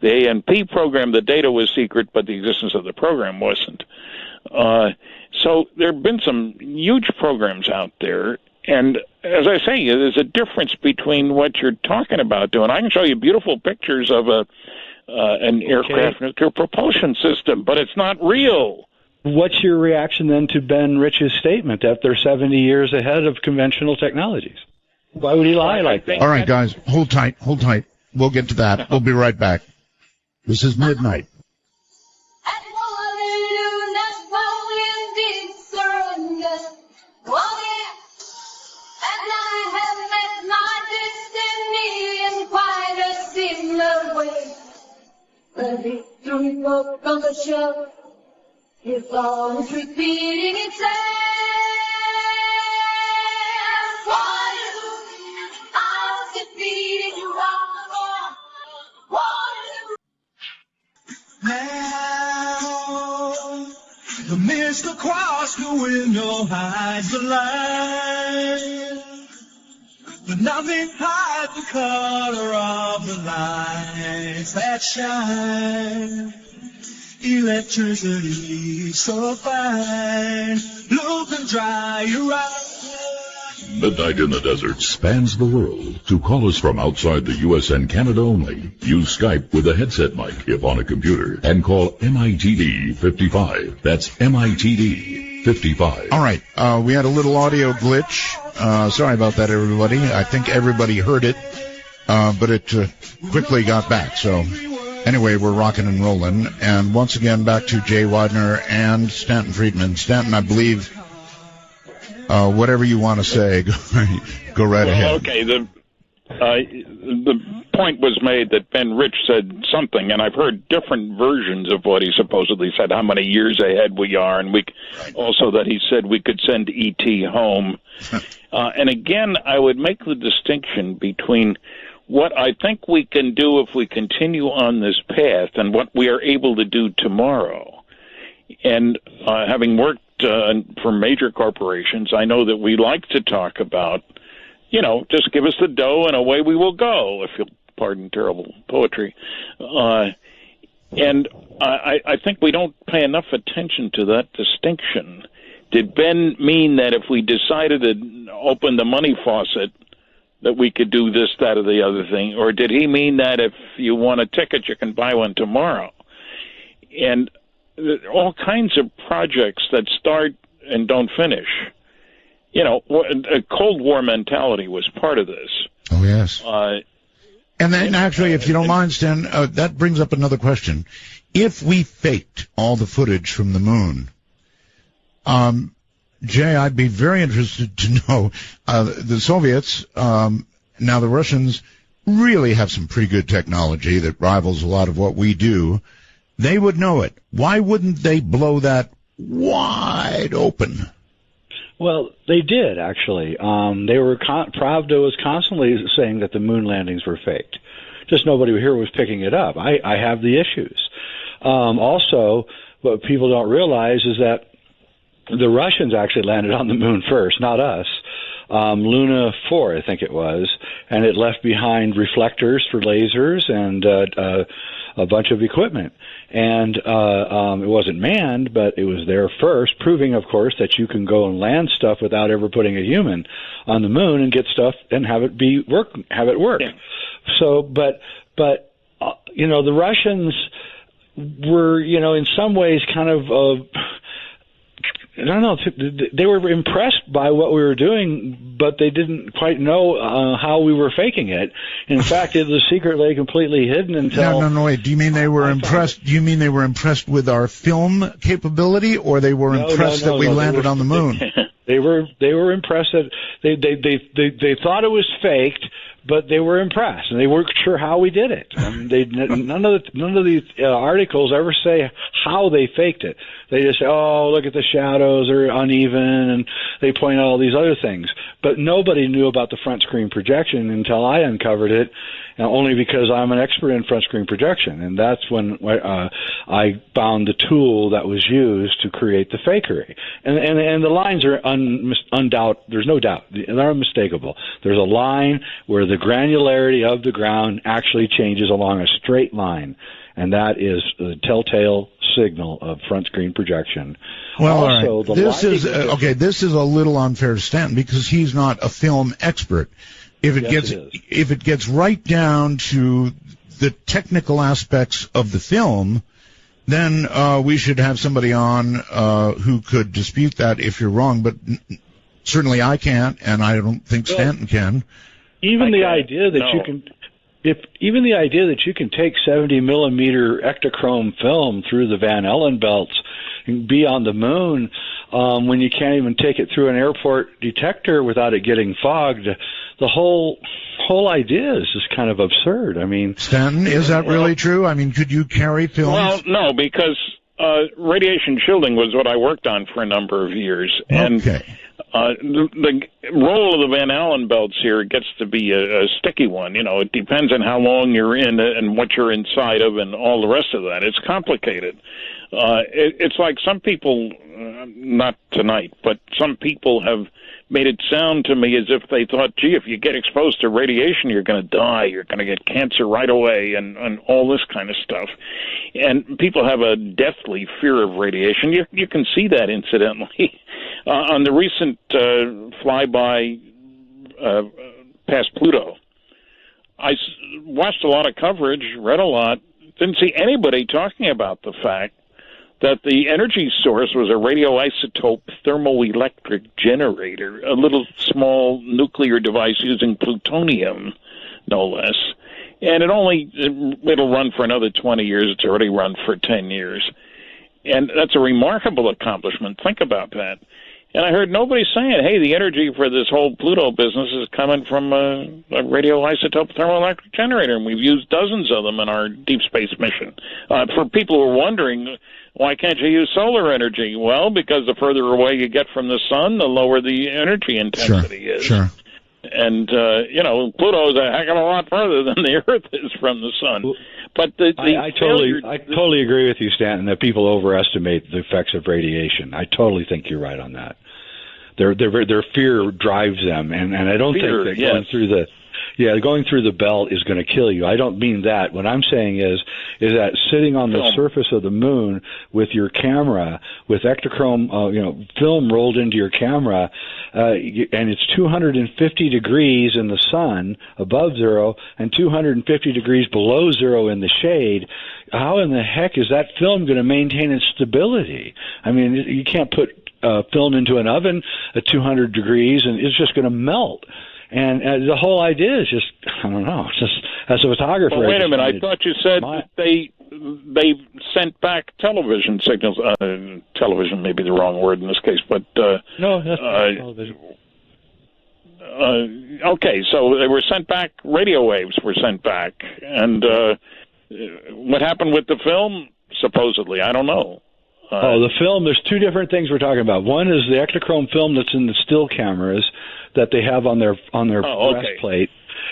The A&P program, the data was secret, but the existence of the program wasn't. So there have been some huge programs out there. And as I say, there's a difference between what you're talking about doing. I can show you beautiful pictures of an aircraft nuclear propulsion system, but it's not real. What's your reaction then to Ben Rich's statement that they're 70 years ahead of conventional technologies? Why would he lie like that? All right, guys, hold tight. We'll get to that. We'll be right back. This is Midnight. The victory broke on the show. It's always repeating itself. Waterloo, I was defeated, you are Now, the mist across the window hides the light, but nothing hides the color of the lights that shine. Electricity so fine, look and dry your eyes. Midnight in the Desert spans the world. To call us from outside the U.S. and Canada only, use Skype with a headset mic if on a computer, and call MITD 55. That's MITD 55. All right, we had a little audio glitch. Sorry about that, everybody. I think everybody heard it, but it quickly got back. So anyway, we're rocking and rolling. And once again, back to Jay Widener and Stanton Friedman. Stanton, I believe, whatever you want to say, go right ahead. Okay, the point was made that Ben Rich said something, and I've heard different versions of what he supposedly said, how many years ahead we are, and also that he said we could send E.T. home. And again, I would make the distinction between what I think we can do if we continue on this path and what we are able to do tomorrow. And having worked for major corporations, I know that we like to talk about, just give us the dough and away we will go, if you'll pardon terrible poetry. And I think we don't pay enough attention to that distinction. Did Ben mean that if we decided to open the money faucet, that we could do this, that, or the other thing? Or did he mean that if you want a ticket, you can buy one tomorrow? And all kinds of projects that start and don't finish. A Cold War mentality was part of this. Oh, yes. And then, actually, if you don't mind, Stan, that brings up another question. If we faked all the footage from the moon, Jay, I'd be very interested to know, the Soviets, now the Russians really have some pretty good technology that rivals a lot of what we do. They would know it. Why wouldn't they blow that wide open? Well, they did, actually. Pravda was constantly saying that the moon landings were faked. Just nobody here was picking it up. I have the issues. Also, what people don't realize is that the Russians actually landed on the moon first, not us. Luna 4, I think it was, and it left behind reflectors for lasers and a bunch of equipment. And it wasn't manned, but it was there first, proving, of course, that you can go and land stuff without ever putting a human on the moon and get stuff and have it work. Yeah. So, but the Russians were, in some ways kind of, I don't know, they were impressed by what we were doing, but they didn't quite know how we were faking it. In fact, it was secretly completely hidden until... No, wait. Do you mean they were impressed? Do you mean they were impressed with our film capability, or they were impressed that we landed on the moon? They were impressed that they thought it was faked, but they were impressed, and they weren't sure how we did it. I mean, none of these articles ever say how they faked it. They just say, "Oh, look at the shadows; they're uneven," and they point out all these other things. But nobody knew about the front screen projection until I uncovered it, only because I'm an expert in front screen projection, and that's when I found the tool that was used to create the fakery. And the lines are undoubted. There's no doubt. They're unmistakable. There's a line where the granularity of the ground actually changes along a straight line, and that is the telltale signal of front screen projection. Well, also, all right. This is a little unfair to Stanton because he's not a film expert. If it gets right down to the technical aspects of the film, then we should have somebody on who could dispute that if you're wrong. But certainly I can't, and I don't think Stanton can. Even the idea that you can take 70 millimeter Ektachrome film through the Van Allen belts and be on the moon when you can't even take it through an airport detector without it getting fogged, the whole idea is just kind of absurd. I mean, Stanton, is that really true? I mean, could you carry films? Well, no, because radiation shielding was what I worked on for a number of years, and the roll of the Van Allen belts here gets to be a sticky one. It depends on how long you're in and what you're inside of and all the rest of that. It's complicated. It's like some people, not tonight, but some people have made it sound to me as if they thought, gee, if you get exposed to radiation, you're going to die, you're going to get cancer right away, and all this kind of stuff. And people have a deathly fear of radiation. You can see that, incidentally. On the recent flyby past Pluto, I watched a lot of coverage, read a lot, didn't see anybody talking about the fact that the energy source was a radioisotope thermoelectric generator, a little small nuclear device using plutonium, no less. And it'll run for another 20 years. It's already run for 10 years. And that's a remarkable accomplishment. Think about that. And I heard nobody saying, hey, the energy for this whole Pluto business is coming from a radioisotope thermoelectric generator, and we've used dozens of them in our deep space mission. For people who are wondering, why can't you use solar energy? Well, because the further away you get from the sun, the lower the energy intensity is. Sure. And, Pluto is a heck of a lot further than the Earth is from the sun. But I totally agree with you, Stanton, that people overestimate the effects of radiation. I totally think you're right on that. Their fear drives them, and I don't think that going through the belt is going to kill you. I don't mean that. What I'm saying is that sitting on the surface of the moon with your camera, with Ektachrome, film rolled into your camera, and it's 250 degrees in the sun above zero and 250 degrees below zero in the shade. How in the heck is that film going to maintain its stability? I mean, you can't put film into an oven at 200 degrees and it's just going to melt. And the whole idea is just, I don't know, it's just, as a photographer... Well, wait a minute, I thought you said that they sent back television signals. Television may be the wrong word in this case, but... no, that's television. Okay, so they were sent back, radio waves were sent back, and what happened with the film, supposedly, I don't know. The film, there's two different things we're talking about. One is the Ektachrome film that's in the still cameras that they have on their breastplate.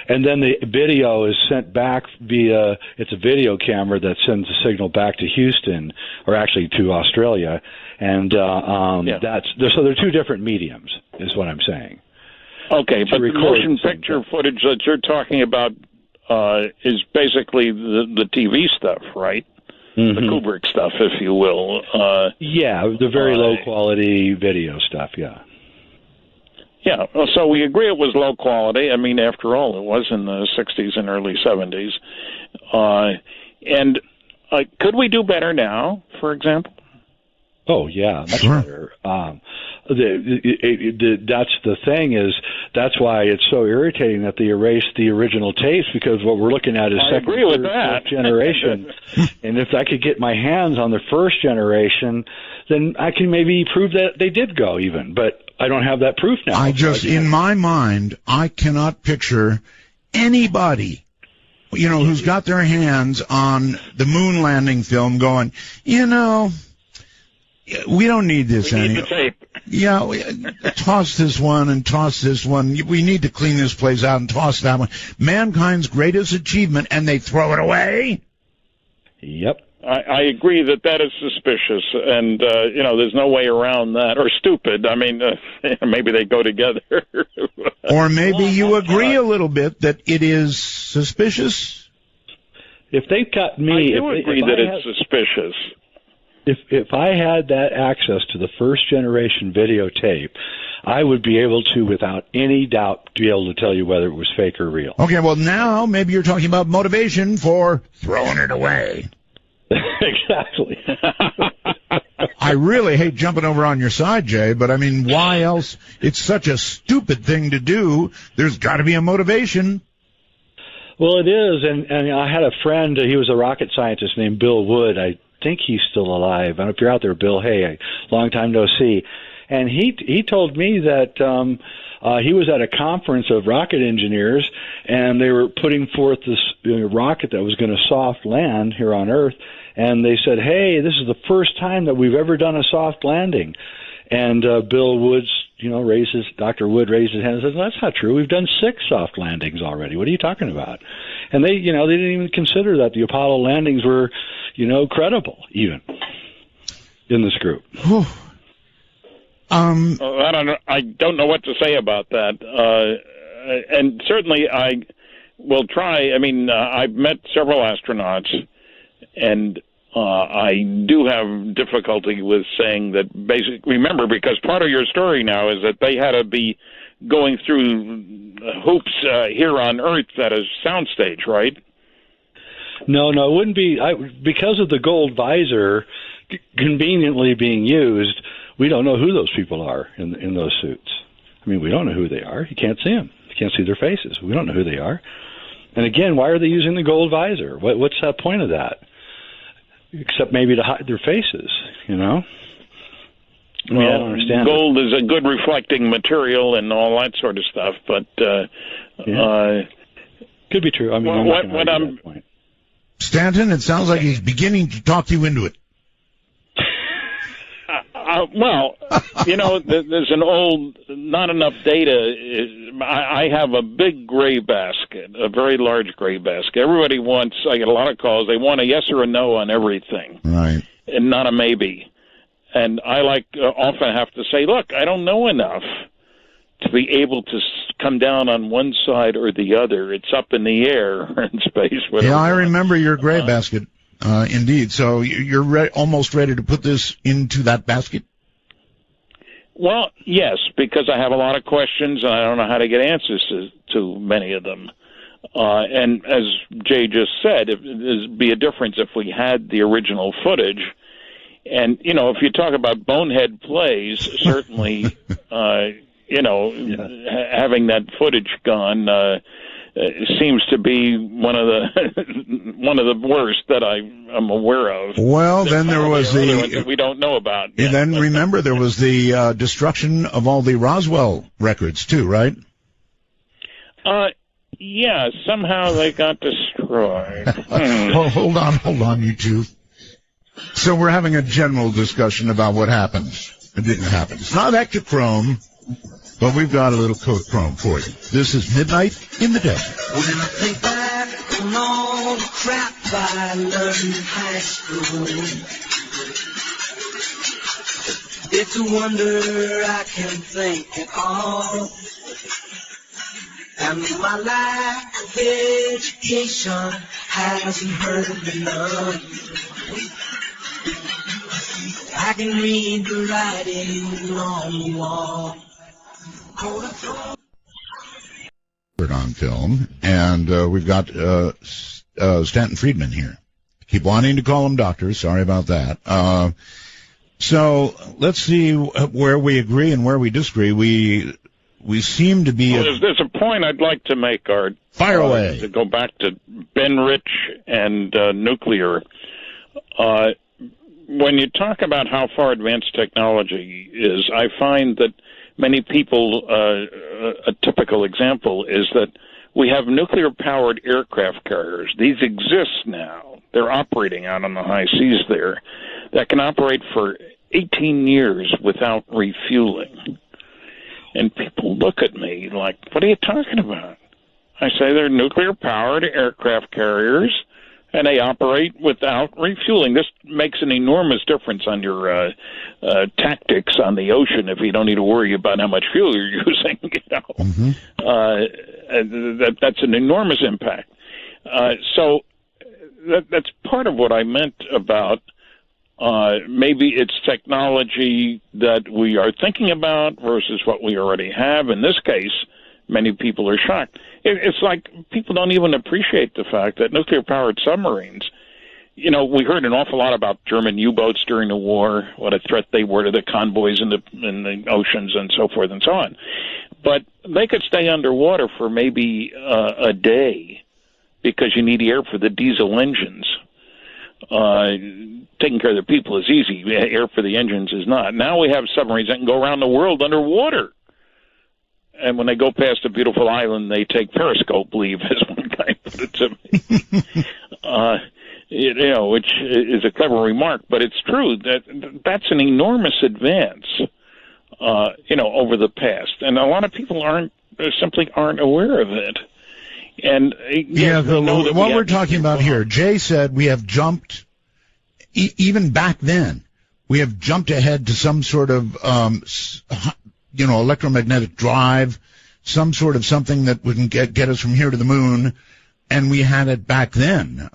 And then the video is sent back it's a video camera that sends the signal back to Houston, or actually to Australia. And so they're two different mediums, is what I'm saying. Okay, but the motion picture footage that you're talking about is basically the TV stuff, right? The Kubrick stuff, if you will. Yeah, the very low quality video stuff. Yeah. Yeah, so we agree it was low quality. I mean, after all, it was in the 60s and early 70s. And could we do better now, for example? Oh, yeah, much better. That's the thing is, that's why it's so irritating that they erased the original tapes, because what we're looking at is second, third, fourth generation. And if I could get my hands on the first generation, then I can maybe prove that they did go even. But I don't have that proof now. In my mind, I cannot picture anybody, who's got their hands on the moon landing film going, we don't need this anymore. Yeah, toss this one and toss this one. We need to clean this place out and toss that one. Mankind's greatest achievement, and they throw it away? Yep. I agree that is suspicious, and, there's no way around that. Or stupid. I mean, maybe they go together. Or maybe you agree a little bit that it is suspicious? If they've got me... I do agree that it's suspicious. If I had that access to the first generation videotape, I would be able to, without any doubt, be able to tell you whether it was fake or real. Okay, well now maybe you're talking about motivation for throwing it away. Exactly. I really hate jumping over on your side, Jay, but I mean, why else? It's such a stupid thing to do. There's got to be a motivation. Well, it is, and I had a friend, he was a rocket scientist named Bill Wood. I think he's still alive. And if you're out there, Bill, hey, a long time no see. And he told me that he was at a conference of rocket engineers, and they were putting forth this rocket that was going to soft land here on Earth. And they said, hey, this is the first time that we've ever done a soft landing. And Bill Woods, Dr. Wood raised his hand and said, well, that's not true. We've done 6 soft landings already. What are you talking about? And they didn't even consider that the Apollo landings were, credible, even, in this group. I don't know what to say about that. And certainly I will try. I mean, I've met several astronauts, and I do have difficulty with saying that basically, remember, because part of your story now is that they had to be going through hoops here on Earth at a soundstage, right? No, it wouldn't be. Because of the gold visor conveniently being used, we don't know who those people are in those suits. I mean, we don't know who they are. You can't see them. You can't see their faces. We don't know who they are. And again, why are they using the gold visor? What's that point of that? Except maybe to hide their faces, I mean, I don't understand. Gold is a good reflecting material and all that sort of stuff, but could be true. I mean, that point. Stanton, it sounds like he's beginning to talk you into it. There's an old, not enough data. I have a big gray basket, a very large gray basket. Everybody wants, I get a lot of calls, they want a yes or a no on everything. Right. And not a maybe. And I often have to say, look, I don't know enough to be able to come down on one side or the other. It's up in the air in space. Yeah, I remember your gray basket. Indeed. So you're almost ready to put this into that basket? Well, yes, because I have a lot of questions and I don't know how to get answers to many of them. And as Jay just said, there'd be a difference if we had the original footage. And, if you talk about bonehead plays, certainly, having that footage gone seems to be one of the worst that I'm aware of. Well, then there was the ones that we don't know about. And then remember, there was the destruction of all the Roswell records too, right? Yeah, somehow they got destroyed. Oh, hold on, you two. So we're having a general discussion about what happened. It didn't happen. It's not extra chrome, but we've got a little chrome for you. This is Midnight in the Desert. When I think back on all the crap I learned in high school, it's a wonder I can think at all. And my lack of education hasn't hurt me none. I can read the writing on the wall. On film, and we've got Stanton Friedman here. Keep wanting to call him doctor. Sorry about that. So let's see where we agree and where we disagree. We seem to be. Well, there's a point I'd like to make, Art. Fire away. To go back to Ben Rich and nuclear. When you talk about how far advanced technology is, I find that many people, a typical example is that we have nuclear-powered aircraft carriers. These exist now. They're operating out on the high seas there that can operate for 18 years without refueling. And people look at me like, what are you talking about? I say they're nuclear-powered aircraft carriers, and they operate without refueling. This makes an enormous difference on your tactics on the ocean if you don't need to worry about how much fuel you're using. That's an enormous impact. So that's part of what I meant about maybe it's technology that we are thinking about versus what we already have. In this case, many people are shocked. It's like people don't even appreciate the fact that nuclear-powered submarines, you know, we heard an awful lot about German U-boats during the war, what a threat they were to the convoys in the oceans and so forth and so on. But they could stay underwater for maybe a day because you need air for the diesel engines. Taking care of the people is easy. Air for the engines is not. Now we have submarines that can go around the world underwater. And when they go past a beautiful island, they take periscope leave, as one guy put it to me. You know, which is a clever remark, but it's true that that's an enormous advance, you know, over the past. And a lot of people simply aren't aware of it. And what we're talking about here, Jay said we have jumped, even back then, we have jumped ahead to some sort of, electromagnetic drive, some sort of something that wouldn't get us from here to the moon, and we had it back then.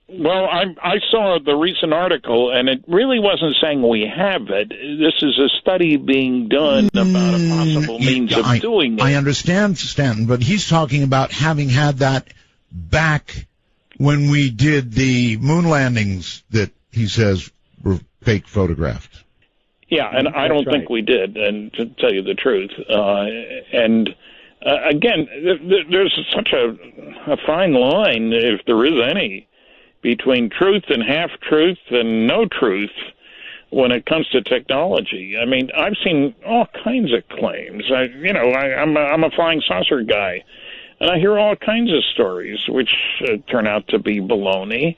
Well, I saw the recent article, and it really wasn't saying we have it. This is a study being done about a possible means of doing it. I understand, Stanton, but he's talking about having had that back when we did the moon landings that he says were fake photographed. Yeah, and I don't think we did, and to tell you the truth. Again, there's such a fine line, if there is any, between truth and half-truth and no truth when it comes to technology. I mean, I've seen all kinds of claims. I'm a flying saucer guy, and I hear all kinds of stories which turn out to be baloney.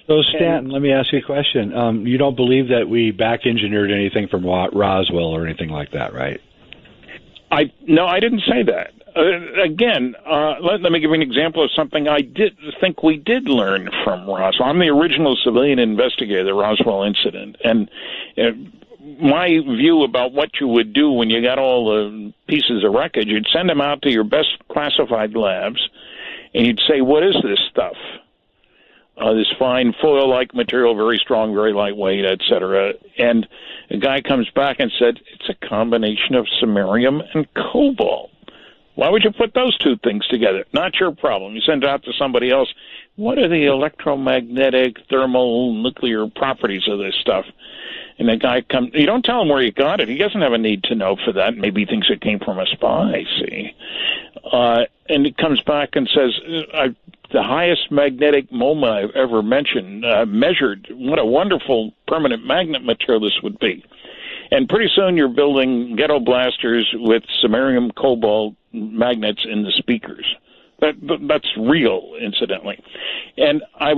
So, Stanton, let me ask you a question. You don't believe that we back-engineered anything from Roswell or anything like that, right? No, I didn't say that. Again, let me give you an example of something I did think we did learn from Roswell. I'm the original civilian investigator of the Roswell incident, and my view about what you would do when you got all the pieces of wreckage, you'd send them out to your best classified labs, and you'd say, what is this stuff? This fine foil-like material, very strong, very lightweight, etc. And a guy comes back and said, it's a combination of samarium and cobalt. Why would you put those two things together? Not your problem. You send it out to somebody else. What are the electromagnetic, thermal, nuclear properties of this stuff? And the guy comes, you don't tell him where you got it. He doesn't have a need to know for that. Maybe he thinks it came from a spy, see? And he comes back and says, the highest magnetic moment I've ever measured. What a wonderful permanent magnet material this would be. And pretty soon you're building ghetto blasters with samarium cobalt magnets in the speakers. That's real, incidentally. And I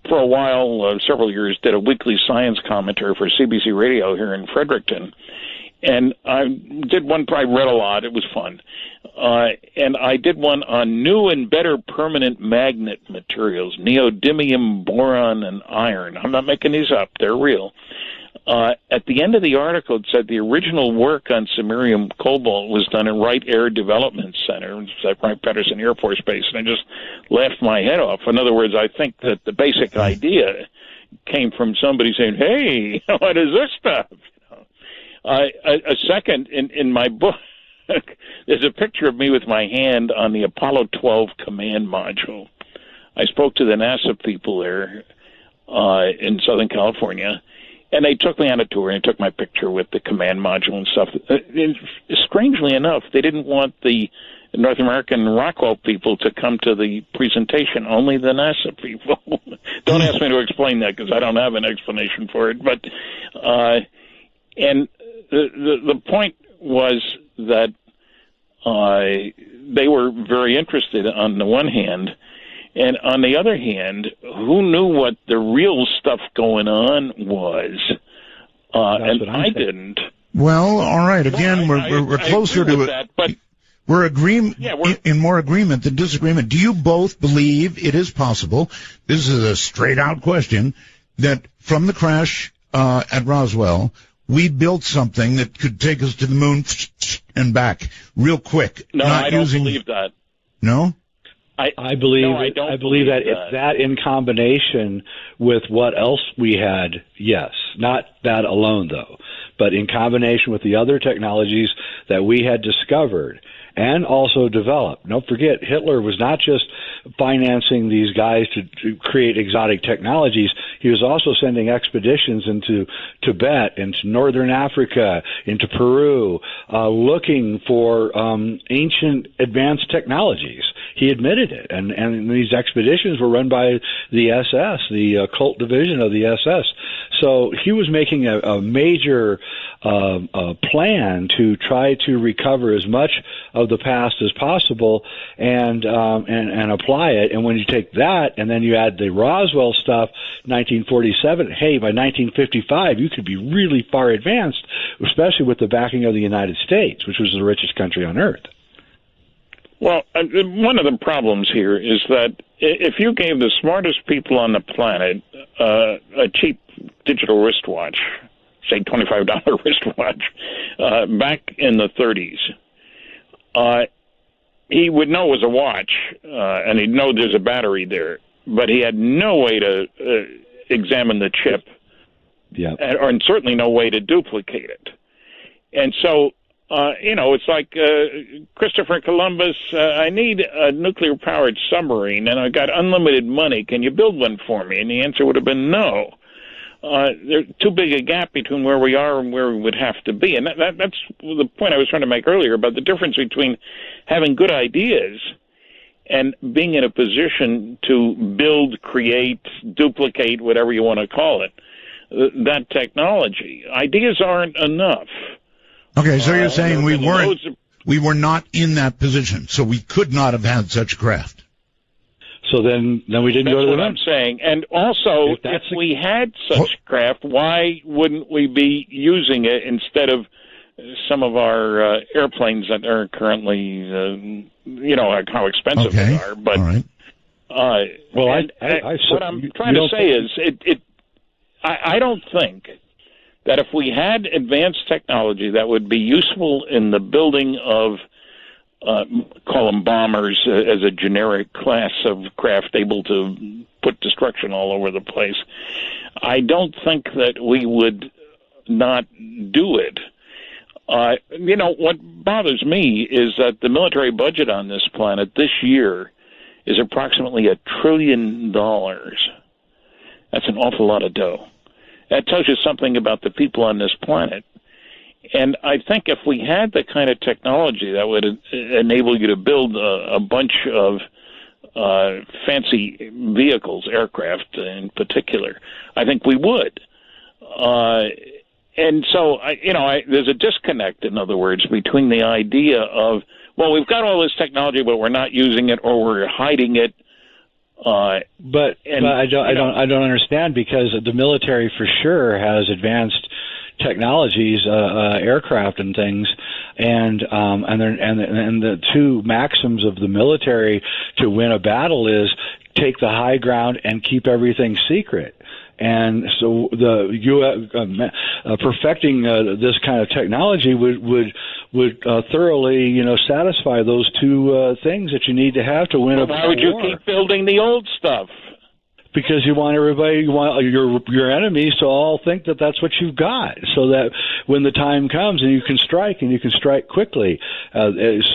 for a while, several years, did a weekly science commentary for CBC Radio here in Fredericton. And I did one, I read a lot, it was fun. And I did one on new and better permanent magnet materials, neodymium, boron, and iron. I'm not making these up, they're real. At the end of the article, it said the original work on samarium cobalt was done at Wright Air Development Center, at Wright-Patterson Air Force Base, and I just laughed my head off. In other words, I think that the basic idea came from somebody saying, "Hey, what is this stuff?" A second, in my book, there's a picture of me with my hand on the Apollo 12 command module. I spoke to the NASA people there in Southern California, and they took me on a tour and took my picture with the command module and stuff. Strangely enough, they didn't want the North American Rockwell people to come to the presentation, only the NASA people. Don't ask me to explain that because I don't have an explanation for it. But and the point was that they were very interested on the one hand, and on the other hand, who knew what the real stuff going on was? And I didn't. Well, all right. Again, we're closer to it. That, but we're in more agreement than disagreement. Do you both believe it is possible? This is a straight-out question, that from the crash at Roswell, we built something that could take us to the moon and back real quick. No, I don't believe that. No? I believe that it's that in combination with what else we had, yes. Not that alone, though, but in combination with the other technologies that we had discovered and also developed. Don't forget, Hitler was not just financing these guys to create exotic technologies. He was also sending expeditions into Tibet, into northern Africa, into Peru, looking for ancient advanced technologies. He admitted it, and these expeditions were run by the SS, the occult division of the SS. So he was making a major plan to try to recover as much of the past as possible and apply it. And when you take that and then you add the Roswell stuff, 1947, hey, by 1955 you could be really far advanced, especially with the backing of the United States, which was the richest country on earth. Well, one of the problems here is that if you gave the smartest people on the planet a cheap digital wristwatch, say $25 wristwatch, back in the 30s, he would know it was a watch, and he'd know there's a battery there, but he had no way to examine the chip, or certainly no way to duplicate it. And so, it's like Christopher Columbus, I need a nuclear-powered submarine, and I've got unlimited money. Can you build one for me? And the answer would have been no. There's too big a gap between where we are and where we would have to be. And that's the point I was trying to make earlier about the difference between having good ideas and being in a position to build, create, duplicate, whatever you want to call it, that technology. Ideas aren't enough. Okay, so you're saying we were not in that position, so we could not have had such craft. So then we didn't go to the moon. That's what I'm saying. And also, if we had such craft, why wouldn't we be using it instead of some of our airplanes that are currently, how expensive they are? But, all right. what I'm trying to say is, I don't think that if we had advanced technology that would be useful in the building of, call them bombers as a generic class of craft able to put destruction all over the place, I don't think that we would not do it. What bothers me is that the military budget on this planet this year is approximately $1 trillion. That's an awful lot of dough. That tells you something about the people on this planet. And I think if we had the kind of technology that would enable you to build a bunch of fancy vehicles, aircraft in particular, I think we would. And so, there's a disconnect, in other words, between the idea of, well, we've got all this technology, but we're not using it, or we're hiding it. But I don't understand, because the military for sure has advanced technologies, aircraft and things, and the two maxims of the military to win a battle is take the high ground and keep everything secret. And so perfecting this kind of technology would thoroughly, satisfy those two things that you need to have to win a war. Why would you keep building the old stuff? Because you want your enemies to all think that that's what you've got, so that when the time comes and you can strike quickly.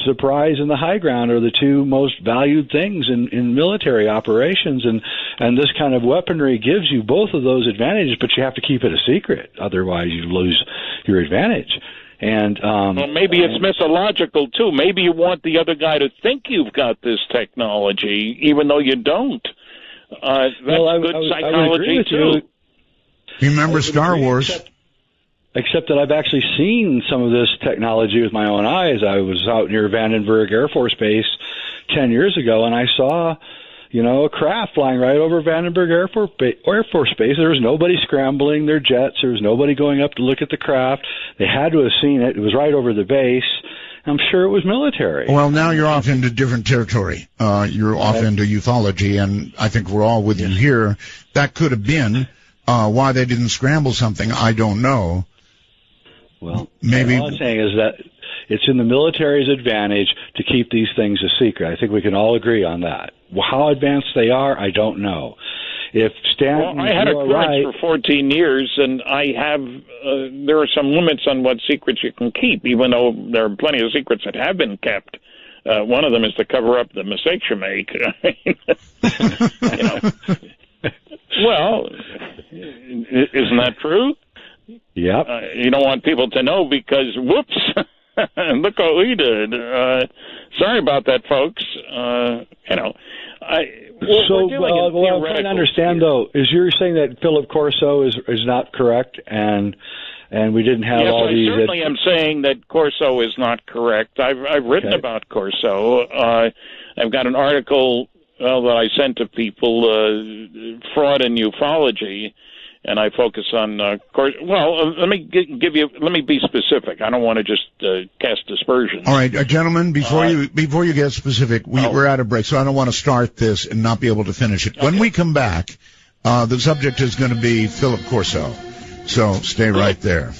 Surprise and the high ground are the two most valued things in military operations, and this kind of weaponry gives you both of those advantages, but you have to keep it a secret, otherwise you lose your advantage. And well, maybe it's mythological too. Maybe you want the other guy to think you've got this technology, even though you don't. That's good psychology too. You remember Star Wars? Except that I've actually seen some of this technology with my own eyes. I was out near Vandenberg Air Force Base 10 years ago, and I saw, a craft flying right over Vandenberg Air Force Base. There was nobody scrambling their jets. There was nobody going up to look at the craft. They had to have seen it. It was right over the base. I'm sure it was military. Well, now you're off into different territory. You're off into ufology, and I think we're all with you here. That could have been why they didn't scramble something. I don't know. Well, maybe all I'm saying is that it's in the military's advantage to keep these things a secret. I think we can all agree on that. How advanced they are, I don't know. If Stanton, I had a clearance for 14 years, and I have. There are some limits on what secrets you can keep, even though there are plenty of secrets that have been kept. One of them is to cover up the mistakes you make. Well, isn't that true? Yep. You don't want people to know because, whoops, look what we did. Sorry about that, folks. What I'm trying to understand, though, is you're saying that Philip Corso is not correct, and we didn't have all these... Yes, I certainly am saying that Corso is not correct. I've written about Corso. I've got an article that I sent to people, Fraud in Ufology, and I focus on let me be specific. I don't want to just cast dispersions. All right, gentlemen, before you get specific, we're out of break, so I don't want to start this and not be able to finish it. Okay. When we come back, the subject is going to be Philip Corso, so stay right there.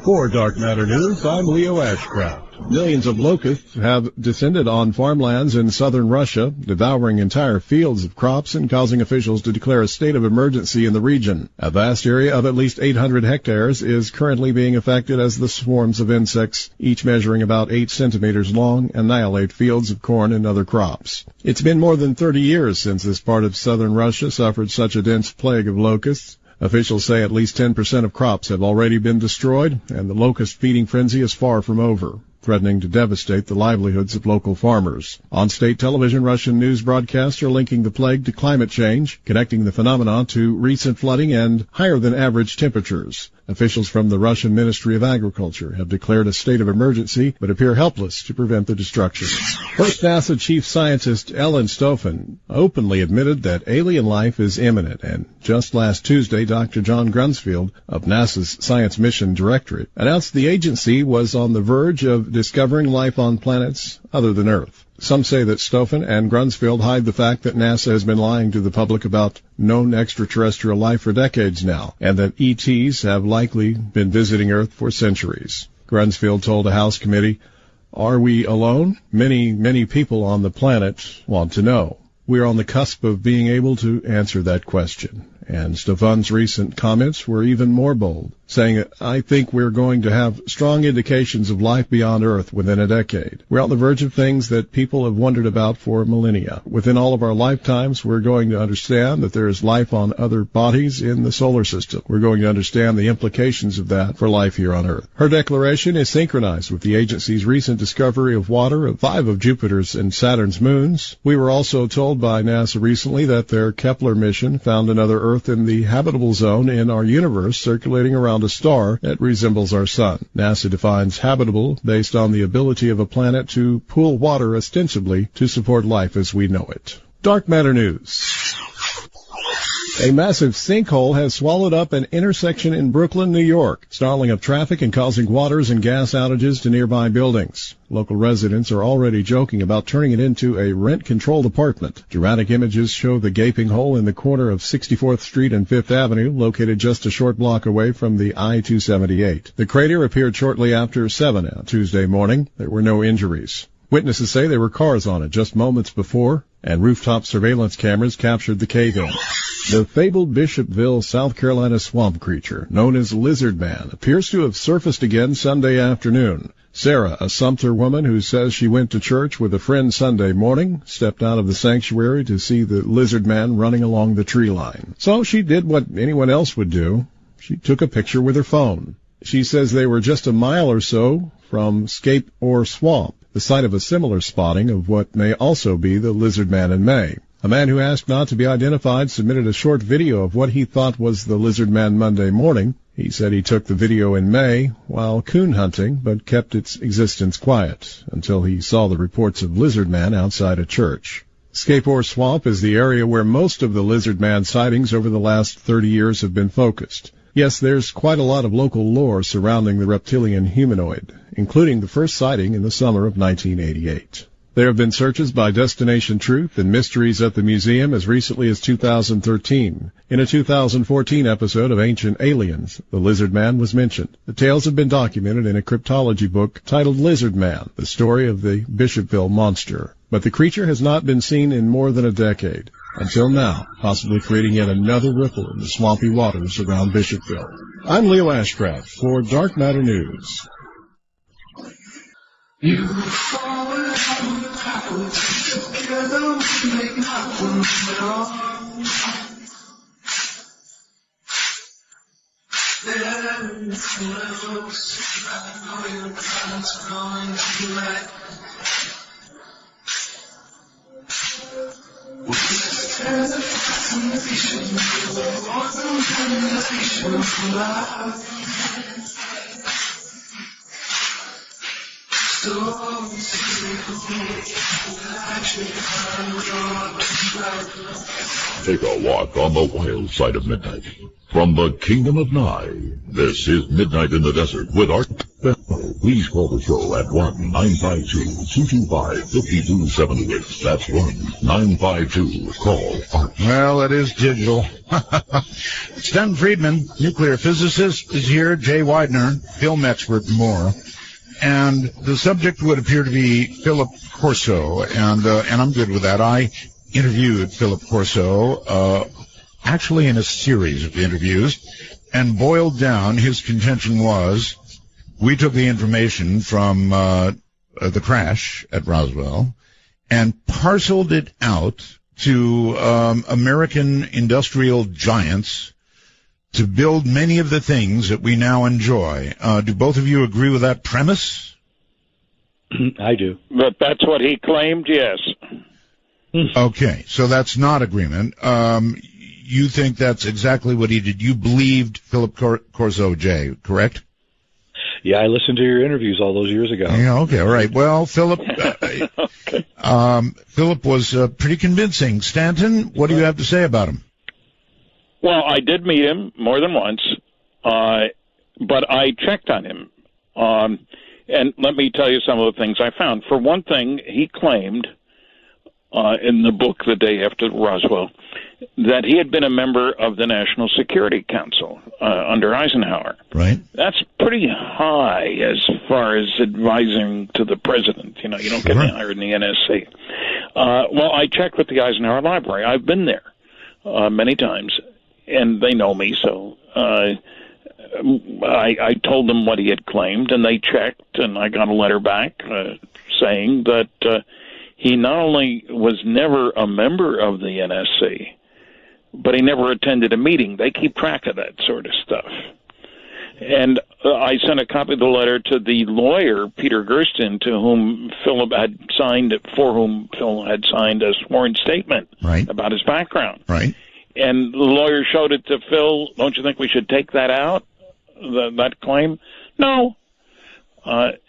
For Dark Matter News, I'm Leo Ashcraft. Millions of locusts have descended on farmlands in southern Russia, devouring entire fields of crops and causing officials to declare a state of emergency in the region. A vast area of at least 800 hectares is currently being affected as the swarms of insects, each measuring about 8 centimeters long, annihilate fields of corn and other crops. It's been more than 30 years since this part of southern Russia suffered such a dense plague of locusts. Officials say at least 10% of crops have already been destroyed, and the locust feeding frenzy is far from over, threatening to devastate the livelihoods of local farmers. On state television, Russian news broadcasts are linking the plague to climate change, connecting the phenomenon to recent flooding and higher-than-average temperatures. Officials from the Russian Ministry of Agriculture have declared a state of emergency, but appear helpless to prevent the destruction. First NASA chief scientist Ellen Stofan openly admitted that alien life is imminent, and just last Tuesday, Dr. John Grunsfield of NASA's Science Mission Directorate announced the agency was on the verge of discovering life on planets other than Earth. Some say that Stofan and Grunsfield hide the fact that NASA has been lying to the public about known extraterrestrial life for decades now, and that ETs have likely been visiting Earth for centuries. Grunsfield told a House committee, "Are we alone? Many people on the planet want to know. We are on the cusp of being able to answer that question." And Stofan's recent comments were even more bold, saying, "I think we're going to have strong indications of life beyond Earth within a decade. We're on the verge of things that people have wondered about for millennia. Within all of our lifetimes, we're going to understand that there is life on other bodies in the solar system. We're going to understand the implications of that for life here on Earth." Her declaration is synchronized with the agency's recent discovery of water of 5 of Jupiter's and Saturn's moons. We were also told by NASA recently that their Kepler mission found another Earth in the habitable zone in our universe circulating around a star that resembles our sun. NASA defines habitable based on the ability of a planet to pool water ostensibly to support life as we know it. Dark Matter News. A massive sinkhole has swallowed up an intersection in Brooklyn, New York, stalling up traffic and causing waters and gas outages to nearby buildings. Local residents are already joking about turning it into a rent-controlled apartment. Dramatic images show the gaping hole in the corner of 64th Street and 5th Avenue, located just a short block away from the I-278. The crater appeared shortly after 7 on Tuesday morning. There were no injuries. Witnesses say there were cars on it just moments before, and rooftop surveillance cameras captured the cave-in. The fabled Bishopville, South Carolina swamp creature, known as Lizard Man, appears to have surfaced again Sunday afternoon. Sarah, a Sumter woman who says she went to church with a friend Sunday morning, stepped out of the sanctuary to see the Lizard Man running along the tree line. So she did what anyone else would do. She took a picture with her phone. She says they were just a mile or so from Scape Ore Swamp, the site of a similar spotting of what may also be the Lizard Man in May. A man who asked not to be identified submitted a short video of what he thought was the Lizard Man Monday morning. He said he took the video in May while coon hunting, but kept its existence quiet until he saw the reports of Lizard Man outside a church. Scape Ore Swamp is the area where most of the Lizard Man sightings over the last 30 years have been focused. Yes, there's quite a lot of local lore surrounding the reptilian humanoid, including the first sighting in the summer of 1988. There have been searches by Destination Truth and Mysteries at the Museum as recently as 2013. In a 2014 episode of Ancient Aliens, the Lizard Man was mentioned. The tales have been documented in a cryptology book titled Lizard Man, the story of the Bishopville monster. But the creature has not been seen in more than a decade, until now, possibly creating yet another ripple in the swampy waters around Bishopville. I'm Leo Ashcraft for Dark Matter News. You forward and backwards, together we make nothing wrong. There's close, I know your plans going tonight. We just tear the fascination, the awesome combination of love. Take a walk on the wild side of midnight. From the kingdom of Nye, this is Midnight in the Desert with Art Bell. Please call the show at 1-952-225-5278. That's 1-952. Call Art. Well, it is digital. Sten Friedman, nuclear physicist, is here. Jay Widener, film expert, and more. And the subject would appear to be Philip Corso, and I'm good with that. I interviewed Philip Corso, actually in a series of interviews, and boiled down, his contention was, we took the information from the crash at Roswell and parceled it out to American industrial giants to build many of the things that we now enjoy. Do both of you agree with that premise? I do. But that's what he claimed, yes. Okay, so that's not agreement. You think that's exactly what he did. You believed Philip Corso, Jay, correct? Yeah, I listened to your interviews all those years ago. Yeah, okay, all right. Well, Philip, Philip was pretty convincing. Stanton, what do you have to say about him? Well, I did meet him more than once, but I checked on him. And let me tell you some of the things I found. For one thing, he claimed in the book The Day After Roswell that he had been a member of the National Security Council under Eisenhower. Right. That's pretty high as far as advising to the president. You know, you don't get higher in the NSC. Well, I checked with the Eisenhower Library. I've been there many times. And they know me, so I told them what he had claimed, and they checked, and I got a letter back saying that he not only was never a member of the NSC, but he never attended a meeting. They keep track of that sort of stuff. And I sent a copy of the letter to the lawyer, Peter Gersten, for whom Phil had signed a sworn statement about his background. Right. And the lawyer showed it to Phil. Don't you think we should take that out, that claim? No.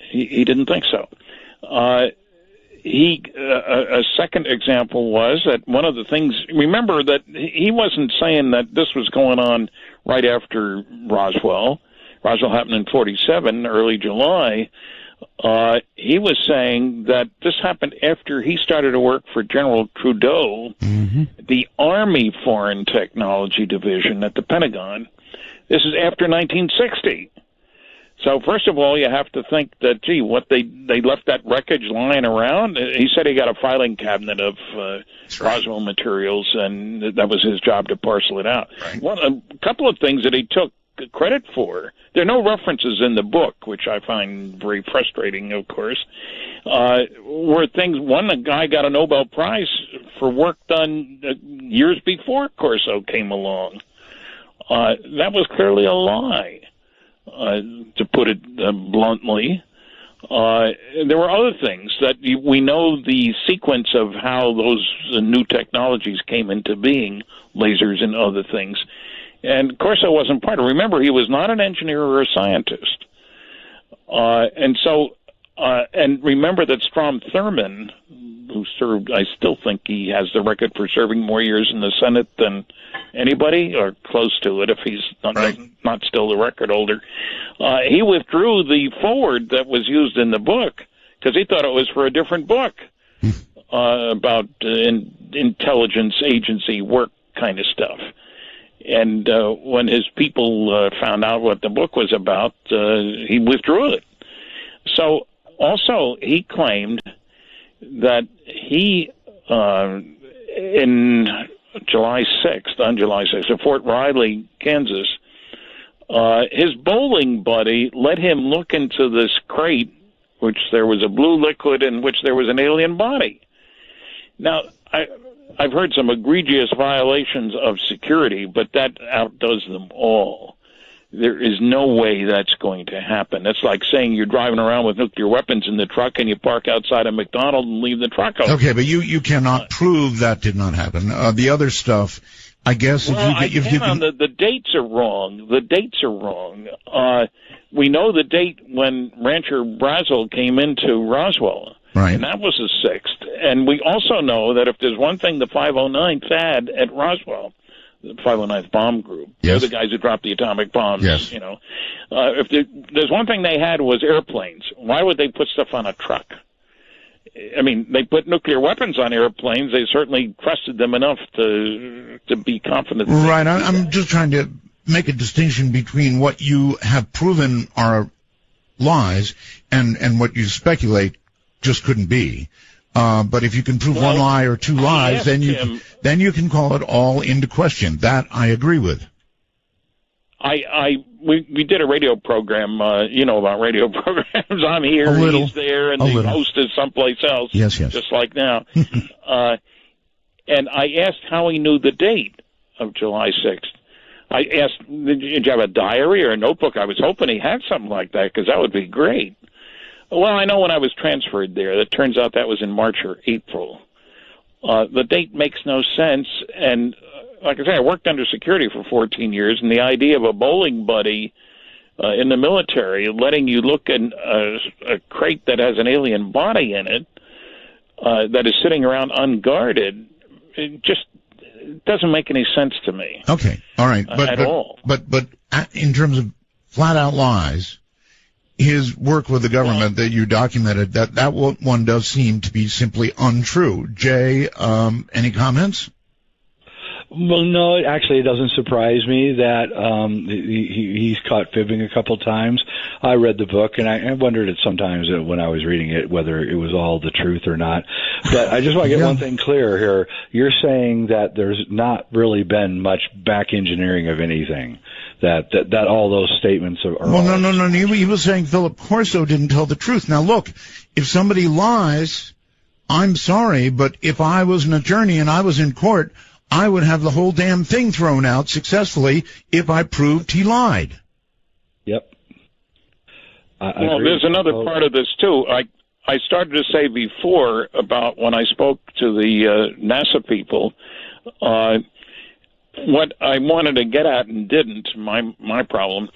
He didn't think so. a second example was that one of the things, remember that he wasn't saying that this was going on right after Roswell. Roswell happened in 47, early July. He was saying that this happened after he started to work for General Trudeau, the Army Foreign Technology Division at the Pentagon. This is after 1960. So first of all, you have to think that, gee, what they left that wreckage lying around. He said he got a filing cabinet of Roswell materials, and that was his job to parcel it out. Right. A couple of things that he took credit for. There are no references in the book, which I find very frustrating, of course, were things. One, a guy got a Nobel Prize for work done years before Corso came along. That was clearly a lie, to put it bluntly. There were other things that we know the sequence of how those new technologies came into being, lasers and other things. And Corso wasn't part of it. Remember, he was not an engineer or a scientist. And remember that Strom Thurmond, who served, I still think he has the record for serving more years in the Senate than anybody, or close to it if he's not still the record holder. He withdrew the forward that was used in the book because he thought it was for a different book about intelligence agency work kind of stuff. And when his people found out what the book was about, he withdrew it. So also he claimed that he, on July 6th, at Fort Riley, Kansas, his bowling buddy let him look into this crate, which there was a blue liquid in which there was an alien body. Now, I've heard some egregious violations of security, but that outdoes them all. There is no way that's going to happen. It's like saying you're driving around with nuclear weapons in the truck and you park outside a McDonald's and leave the truck open. Okay, but you cannot prove that did not happen. The other stuff, I guess, the dates are wrong. The dates are wrong. We know the date when Rancher Brazel came into Roswell. Right. And that was the 6th. And we also know that if there's one thing the 509th had at Roswell, the 509th bomb group, they're the guys who dropped the atomic bombs, you know. If there's one thing they had was airplanes. Why would they put stuff on a truck? I mean, they put nuclear weapons on airplanes. They certainly trusted them enough to be confident. Right. I'm just trying to make a distinction between what you have proven are lies and what you speculate just couldn't be. But if you can prove one lie or two lies, then you can call it all into question. That I agree with. We did a radio program, you know about radio programs. I'm here, he's there, and the host is someplace else. Yes. Just like now. And I asked how he knew the date of July 6th. I asked, did you have a diary or a notebook? I was hoping he had something like that, because that would be great. Well, I know when I was transferred there. It turns out that was in March or April. The date makes no sense, and like I say, I worked under security for 14 years, and the idea of a bowling buddy in the military letting you look in a crate that has an alien body in it that is sitting around unguarded, it just doesn't make any sense to me. Okay, all right. At all. But in terms of flat-out lies, his work with the government that you documented, that one does seem to be simply untrue. Jay, any comments? Well, no, actually, it doesn't surprise me that he's caught fibbing a couple times. I read the book, and I wondered sometimes when I was reading it whether it was all the truth or not. But I just want to get one thing clear here. You're saying that there's not really been much back engineering of anything. That all those statements are well, no. He was saying Philip Corso didn't tell the truth. Now, look, if somebody lies, I'm sorry, but if I was an attorney and I was in court, I would have the whole damn thing thrown out successfully if I proved he lied. Yep. Well, there's another part of this, too. I started to say before about when I spoke to the NASA people, what I wanted to get at and didn't, my problem,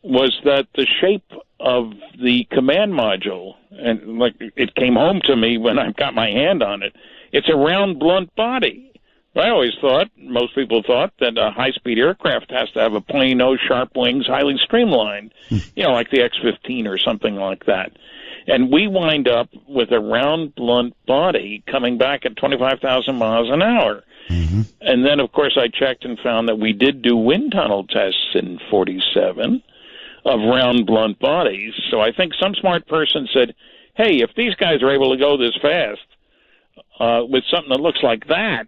was that the shape of the command module, and like it came home to me when I got my hand on it. It's a round, blunt body. I always thought, most people thought, that a high-speed aircraft has to have a plain nose, sharp wings, highly streamlined, like the X-15 or something like that. And we wind up with a round, blunt body coming back at 25,000 miles an hour. Mm-hmm. And then, of course, I checked and found that we did do wind tunnel tests in 47 of round, blunt bodies. So I think some smart person said, hey, if these guys are able to go this fast with something that looks like that,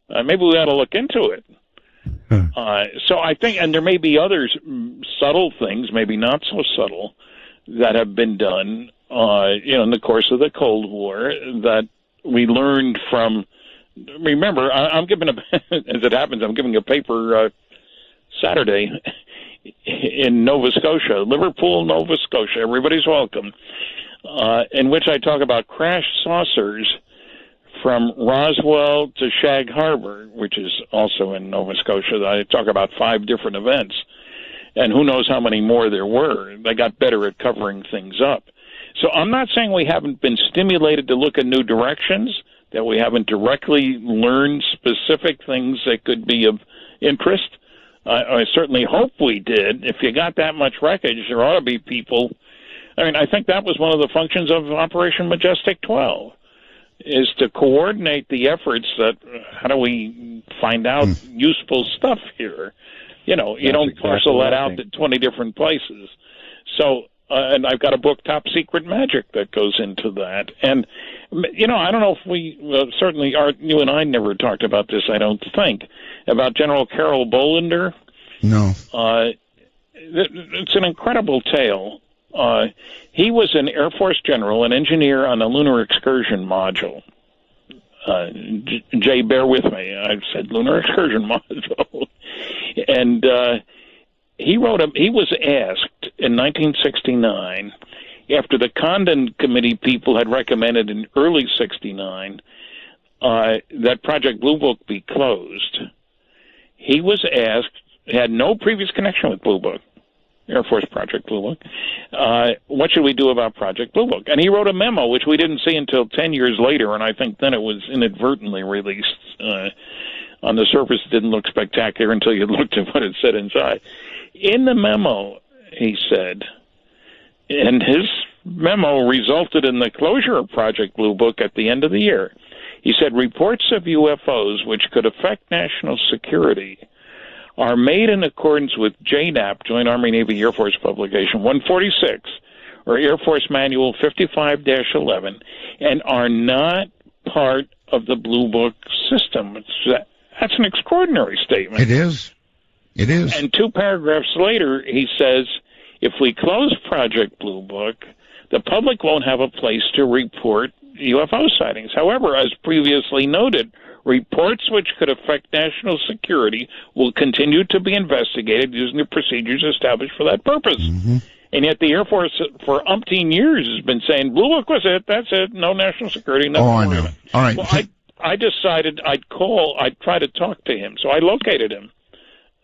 maybe we ought to look into it. So I think, and there may be other subtle things, maybe not so subtle, that have been done, in the course of the Cold War that we learned from. Remember, I'm giving as it happens, I'm giving a paper Saturday in Nova Scotia, Liverpool, Nova Scotia. Everybody's welcome. In which I talk about crash saucers from Roswell to Shag Harbor, which is also in Nova Scotia. I talk about 5 different events, and who knows how many more there were. They got better at covering things up. So I'm not saying we haven't been stimulated to look in new directions, that we haven't directly learned specific things that could be of interest. I certainly hope we did. If you got that much wreckage, there ought to be people. I mean, I think that was one of the functions of Operation Majestic 12, is to coordinate the efforts that, how do we find out useful stuff here? You don't parcel that out to 20 different places. So, and I've got a book, Top Secret Magic, that goes into that. And, I don't know if we, certainly, you and I never talked about this, I don't think, about General Carol Bolender. No. It's an incredible tale. He was an Air Force general, an engineer on a lunar excursion module. Jay, bear with me. I said lunar excursion module. And he was asked in 1969, after the Condon Committee people had recommended in early 69 that Project Blue Book be closed. He was asked, had no previous connection with Blue Book, Air Force Project Blue Book, what should we do about Project Blue Book? And he wrote a memo, which we didn't see until 10 years later, and I think then it was inadvertently released. On the surface, it didn't look spectacular until you looked at what it said inside. In the memo, he said, and his memo resulted in the closure of Project Blue Book at the end of the year. He said, reports of UFOs which could affect national security are made in accordance with JNAP, Joint Army Navy Air Force Publication 146, or Air Force Manual 55-11, and are not part of the Blue Book system. That's an extraordinary statement. It is. It is. And 2 paragraphs later, he says, if we close Project Blue Book, the public won't have a place to report UFO sightings. However, as previously noted, reports which could affect national security will continue to be investigated using the procedures established for that purpose. Mm-hmm. And yet the Air Force, for umpteen years, has been saying, Blue Book was it, that's it, no national security, nothing. Oh, I know. All right. Well, I decided I'd try to talk to him. So I located him.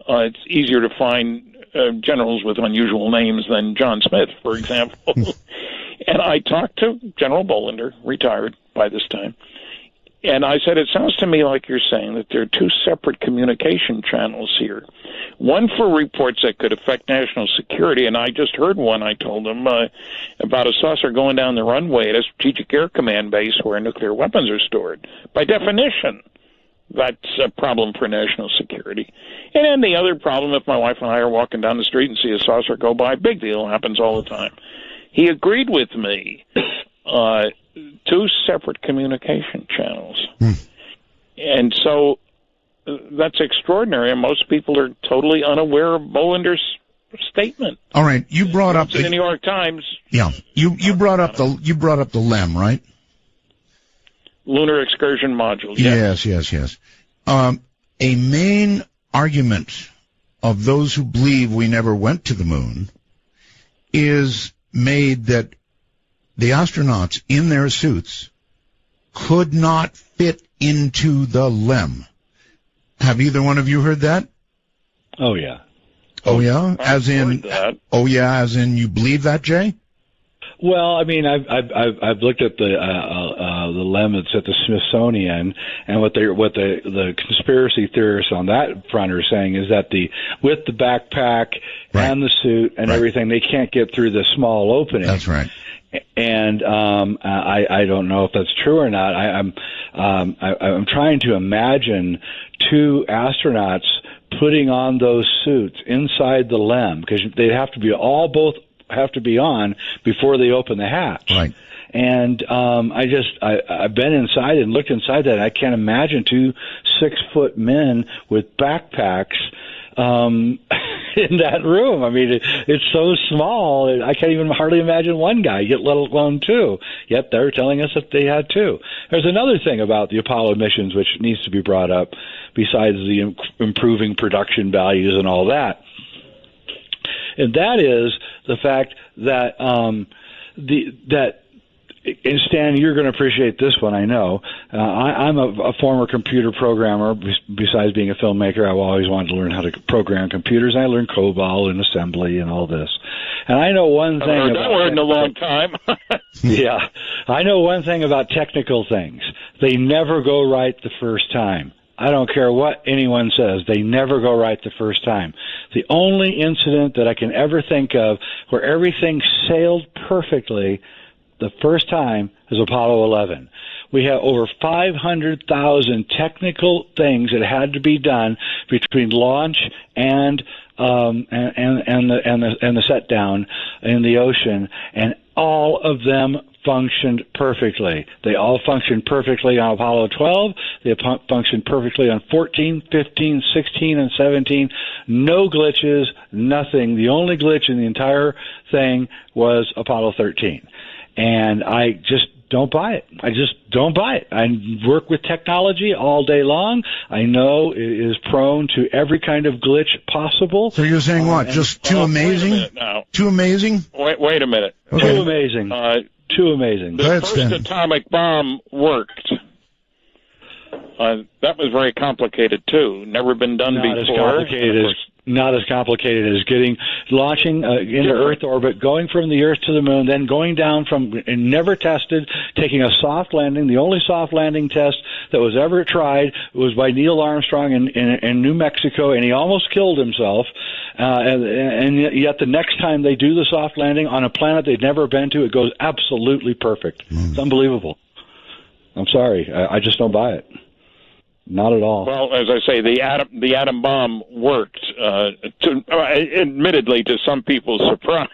It's easier to find generals with unusual names than John Smith, for example. And I talked to General Bolender, retired by this time, and I said, it sounds to me like you're saying that there are 2 separate communication channels here. One for reports that could affect national security, and I just heard one, I told him, about a saucer going down the runway at a Strategic Air Command base where nuclear weapons are stored. By definition, that's a problem for national security. And then the other problem, if my wife and I are walking down the street and see a saucer go by, big deal, happens all the time. He agreed with me. 2 separate communication channels. And so that's extraordinary, and most people are totally unaware of Bolender's statement. All right, you brought up the New York Times. Yeah, you brought up the LEM, right? Lunar Excursion Module. Yes. A main argument of those who believe we never went to the moon is made that the astronauts in their suits could not fit into the LEM. Have either one of you heard that? Oh, yeah. Oh, yeah? As in you believe that, Jay? Well, I mean, I've looked at the lemons at the Smithsonian, and what the conspiracy theorists on that front are saying is that with the backpack and the suit and everything, they can't get through the small opening. That's right. And I don't know if that's true or not. I'm trying to imagine two astronauts putting on those suits inside the LEM, because they'd have to be both have to be on before they open the hatch. Right. And I've been inside and looked inside that. I can't imagine 2 6-foot men with backpacks in that room. I mean, it's so small. I can't even hardly imagine one guy, let alone two. Yet they're telling us that they had two. There's another thing about the Apollo missions which needs to be brought up, besides the improving production values and all that. And that is the fact that and Stan, you're going to appreciate this one, I know. I'm a former computer programmer. Besides being a filmmaker, I've always wanted to learn how to program computers. I learned COBOL and assembly and all this. And I know one thing about that word in a long time. Yeah. I know one thing about technical things. They never go right the first time. I don't care what anyone says. They never go right the first time. The only incident that I can ever think of where everything sailed perfectly the first time is Apollo 11. We have over 500,000 technical things that had to be done between launch and the set down in the ocean, and all of them functioned perfectly. They all functioned perfectly on Apollo 12. They functioned perfectly on 14, 15, 16, and 17. No glitches, nothing. The only glitch in the entire thing was Apollo 13. And I just don't buy it. I just don't buy it. I work with technology all day long. I know it is prone to every kind of glitch possible. So you're saying what? Just too amazing? Too amazing? Wait a minute. Okay. Too amazing. Too amazing. The first atomic bomb worked. That was very complicated too. Never been done before. Not as complicated as launching into Earth orbit, going from the Earth to the Moon, then going down and never tested, taking a soft landing. The only soft landing test that was ever tried was by Neil Armstrong in New Mexico, and he almost killed himself. And yet the next time they do the soft landing on a planet they've never been to, it goes absolutely perfect. It's unbelievable. I'm sorry. I just don't buy it. Not at all. Well, as I say, the atom bomb worked. Admittedly, to some people's surprise.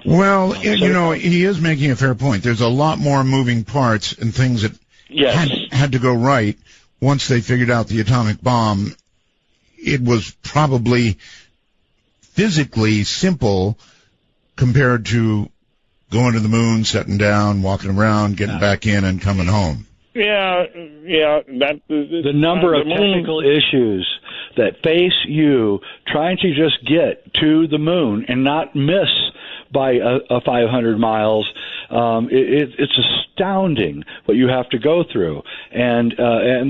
Well, he is making a fair point. There's a lot more moving parts and things that had to go right once they figured out the atomic bomb. It was probably physically simple compared to going to the moon, setting down, walking around, getting back in, and coming home. Yeah. The number of technical issues that face you trying to just get to the moon and not miss by a 500 miles. It's astounding what you have to go through, and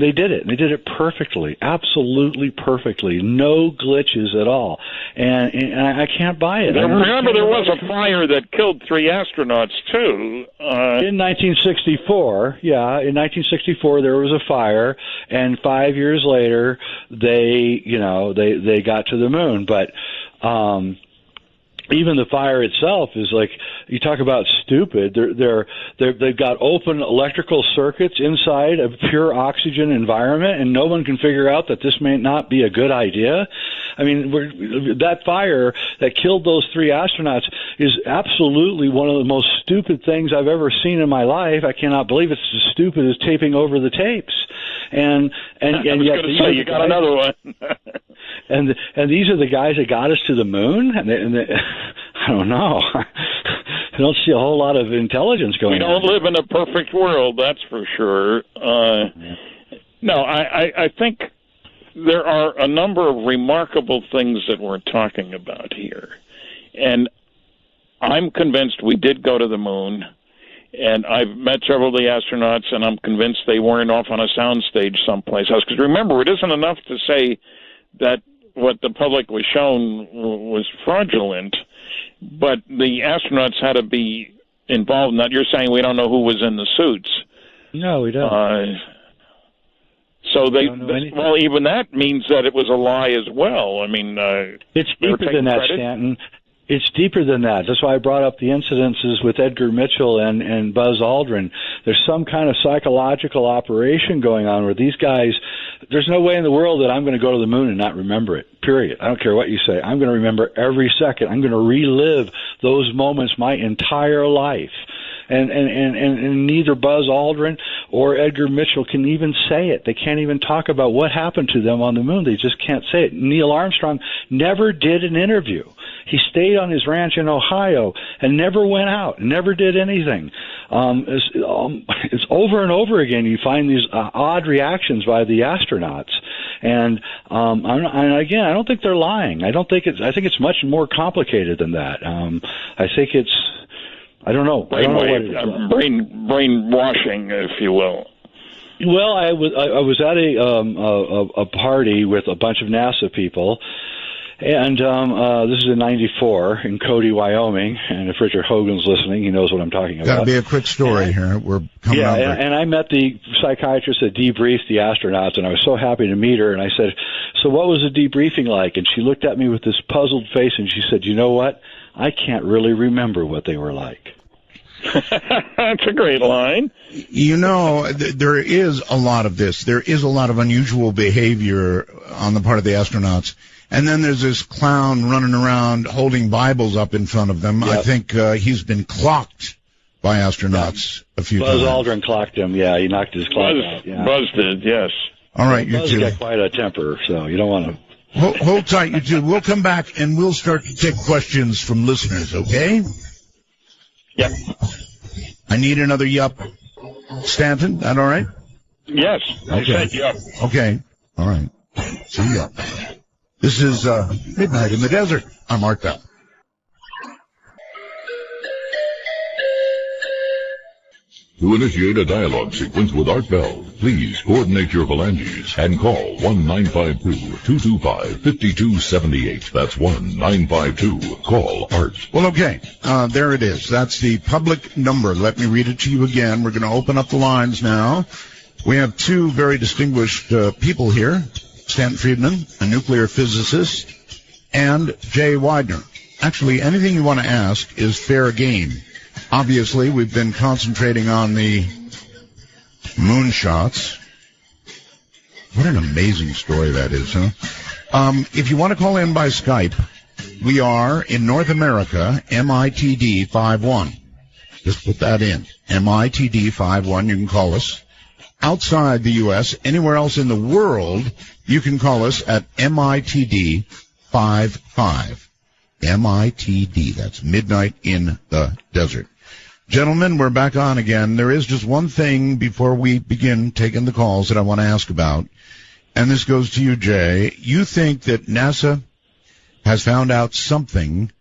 they did it. They did it perfectly, absolutely perfectly, no glitches at all, and I can't buy it. Remember, there was a fire that killed 3 astronauts too. In 1964, in 1964 there was a fire, and 5 years later they got to the moon, but. Even the fire itself is like, you talk about stupid. They've got open electrical circuits inside a pure oxygen environment, and no one can figure out that this may not be a good idea. I mean, that fire that killed those 3 astronauts is absolutely one of the most stupid things I've ever seen in my life. I cannot believe it's as stupid as taping over the tapes. And yet you got another one. and these are the guys that got us to the moon. I don't know. I don't see a whole lot of intelligence going on. We don't live in a perfect world, that's for sure. No, I think there are a number of remarkable things that we're talking about here. And I'm convinced we did go to the moon. And I've met several of the astronauts, and I'm convinced they weren't off on a soundstage someplace else. Because remember, it isn't enough to say that what the public was shown was fraudulent. but the astronauts had to be involved in that. You're saying we don't know who was in the suits. No, we don't. So well, even that means that it was a lie as well. I mean, it's deeper than that, Stanton. It's deeper than that. That's why I brought up the incidences with Edgar Mitchell and Buzz Aldrin. There's some kind of psychological operation going on where these guys, there's no way in the world that I'm going to go to the moon and not remember it, period. I don't care what you say. I'm going to remember every second. I'm going to relive those moments my entire life. And neither Buzz Aldrin or Edgar Mitchell can even say it. They can't even talk about what happened to them on the moon. They just can't say it. Neil Armstrong never did an interview. He stayed on his ranch in Ohio and never went out, never did anything. It's over and over again. You find these odd reactions by the astronauts, and again, I don't think they're lying. I think it's much more complicated than that. I think it's. I don't know. Brainwashing, if you will. Well, I was at a party with a bunch of NASA people, and this is in '94 in Cody, Wyoming. And if Richard Hogan's listening, he knows what I'm talking about. Got to be a quick story here. We're coming up. Yeah, and I met the psychiatrist that debriefed the astronauts, and I was so happy to meet her. And I said, "So what was the debriefing like?" And she looked at me with this puzzled face, and she said, "You know what? I can't really remember what they were like." That's a great line. You know, there is a lot of this. There is a lot of unusual behavior on the part of the astronauts. And then there's this clown running around holding Bibles up in front of them. Yep. I think he's been clocked by astronauts a few times. Buzz Aldrin clocked him. Yeah, he knocked his clock out. Yeah. Buzz did, yes. All right, you Buzz two. got quite a temper, so you don't want to. Hold tight, you two. We'll come back and we'll start to take questions from listeners, okay? Yep. I need another yup. Stanton, that all right? Yes. I said yup. Okay. All right. See ya. This is Midnight in the Desert. I'm Art Bell. To initiate a dialogue sequence with Art Bell, please coordinate your phalanges and call 1-952-225-5278. That's 1-952-CALL-ART. Well, okay. There it is. That's the public number. Let me read it to you again. We're going to open up the lines now. We have two very distinguished people here. Stanton Friedman, a nuclear physicist, and Jay Widener. Actually, anything you want to ask is fair game. Obviously, we've been concentrating on the moonshots. What an amazing story that is, huh? If you want to call in by Skype, we are in North America, MITD 51. Just put that in, MITD 51. You can call us. Outside the U.S., anywhere else in the world, you can call us at MITD 55. MITD, that's Midnight in the Desert. Gentlemen, we're back on again. There is just one thing before we begin taking the calls that I want to ask about, and this goes to you, Jay. You think that NASA has found out something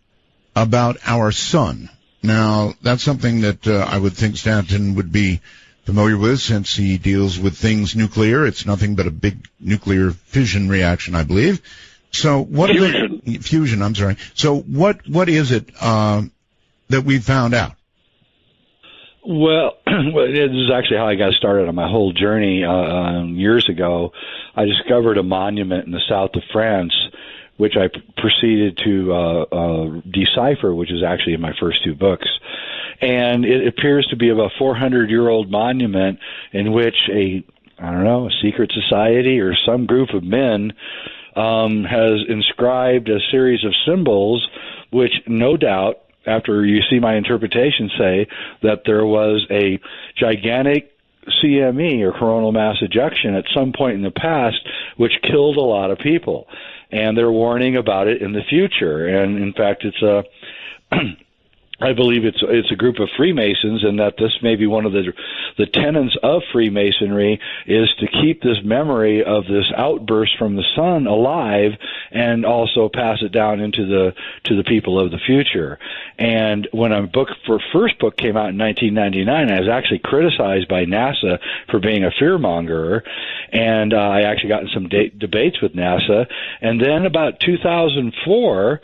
about our sun. Now, that's something that I would think Stanton would be familiar with since he deals with things nuclear. It's nothing but a big nuclear fission reaction, I believe. So what fusion, I'm sorry. So what is it that we found out? Well, this is actually how I got started on my whole journey years ago. I discovered a monument in the south of France, which I proceeded to decipher, which is actually in my first two books. And it appears to be about a 400-year-old monument in which a secret society or some group of men has inscribed a series of symbols, which no doubt, after you see my interpretation, say that there was a gigantic CME, or coronal mass ejection, at some point in the past, which killed a lot of people. And they're warning about it in the future. And in fact, it's I believe it's a group of Freemasons, and that this may be one of the tenets of Freemasonry is to keep this memory of this outburst from the sun alive, and also pass it down into the people of the future. And when my first book came out in 1999, I was actually criticized by NASA for being a fearmonger, and I actually got in some debates with NASA. And then about 2004.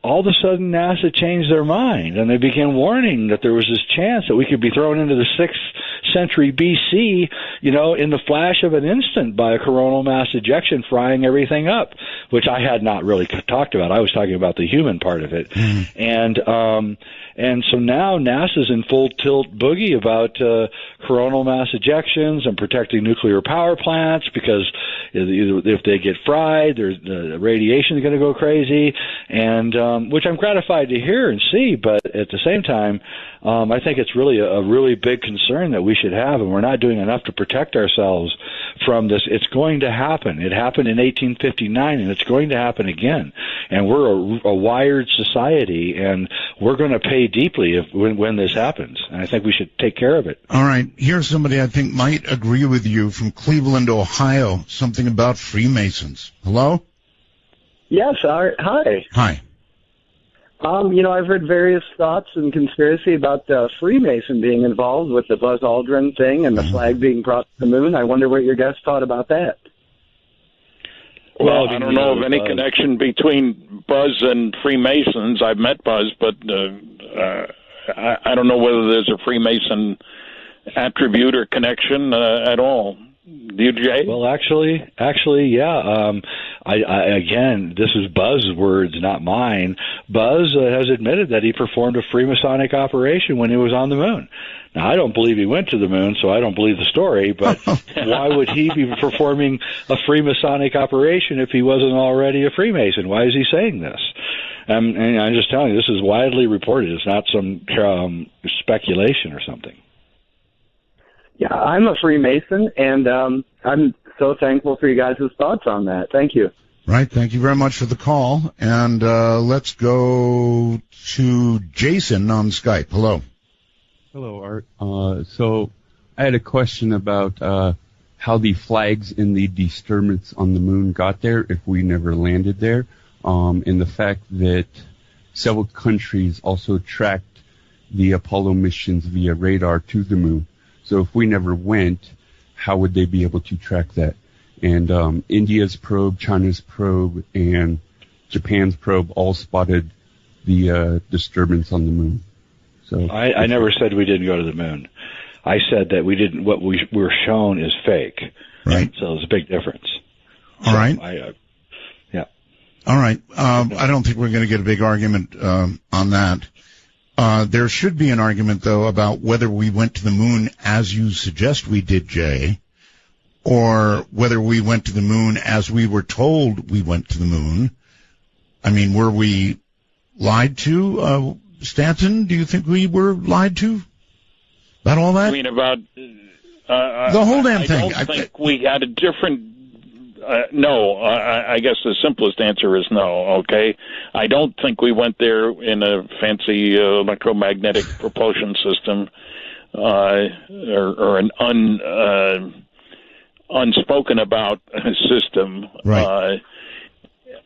all of a sudden NASA changed their mind, and they began warning that there was this chance that we could be thrown into the 6th century BC, in the flash of an instant by a coronal mass ejection frying everything up, which I had not really talked about. I was talking about the human part of it. And so now NASA's in full tilt boogie about coronal mass ejections and protecting nuclear power plants, because if they get fried, the radiation is going to go crazy, and which I'm gratified to hear and see. But at the same time, I think it's really a really big concern that we should have, and we're not doing enough to protect ourselves from this. It's going to happen. It happened in 1859, and it's going to happen again. And we're a wired society, and we're going to pay deeply when this happens. And I think we should take care of it. All right. Here's somebody I think might agree with you from Cleveland, Ohio. Something about Freemasons. Hello? Yes. Hi. Hi. I've heard various thoughts and conspiracy about Freemason being involved with the Buzz Aldrin thing and the flag being brought to the moon. I wonder what your guests thought about that. Well, I don't know of any connection between Buzz and Freemasons. I've met Buzz, but I don't know whether there's a Freemason attribute or connection at all. Do you, Jay? Well, actually, yeah. Again, this is Buzz's words, not mine. Buzz has admitted that he performed a Freemasonic operation when he was on the moon. Now, I don't believe he went to the moon, so I don't believe the story, but why would he be performing a Freemasonic operation if he wasn't already a Freemason? Why is he saying this? And I'm just telling you, this is widely reported. It's not some speculation or something. Yeah, I'm a Freemason, and I'm so thankful for you guys' thoughts on that. Thank you. Right. Thank you very much for the call. And let's go to Jason on Skype. Hello. Hello, Art. So I had a question about how the flags in the disturbance on the moon got there if we never landed there, and the fact that several countries also tracked the Apollo missions via radar to the moon. So if we never went, how would they be able to track that? And India's probe, China's probe, and Japan's probe all spotted the disturbance on the moon. So I never said we didn't go to the moon. I said that we didn't. What we were shown is fake. Right. So there's a big difference. All right. Yeah. All right. I don't think we're going to get a big argument on that. There should be an argument, though, about whether we went to the moon as you suggest we did, Jay, or whether we went to the moon as we were told we went to the moon. I mean, were we lied to? Stanton, do you think we were lied to about all that? I mean, about the whole damn thing. I don't think we had a different... no, I guess the simplest answer is no, okay? I don't think we went there in a fancy electromagnetic propulsion system or an unspoken about system. Right.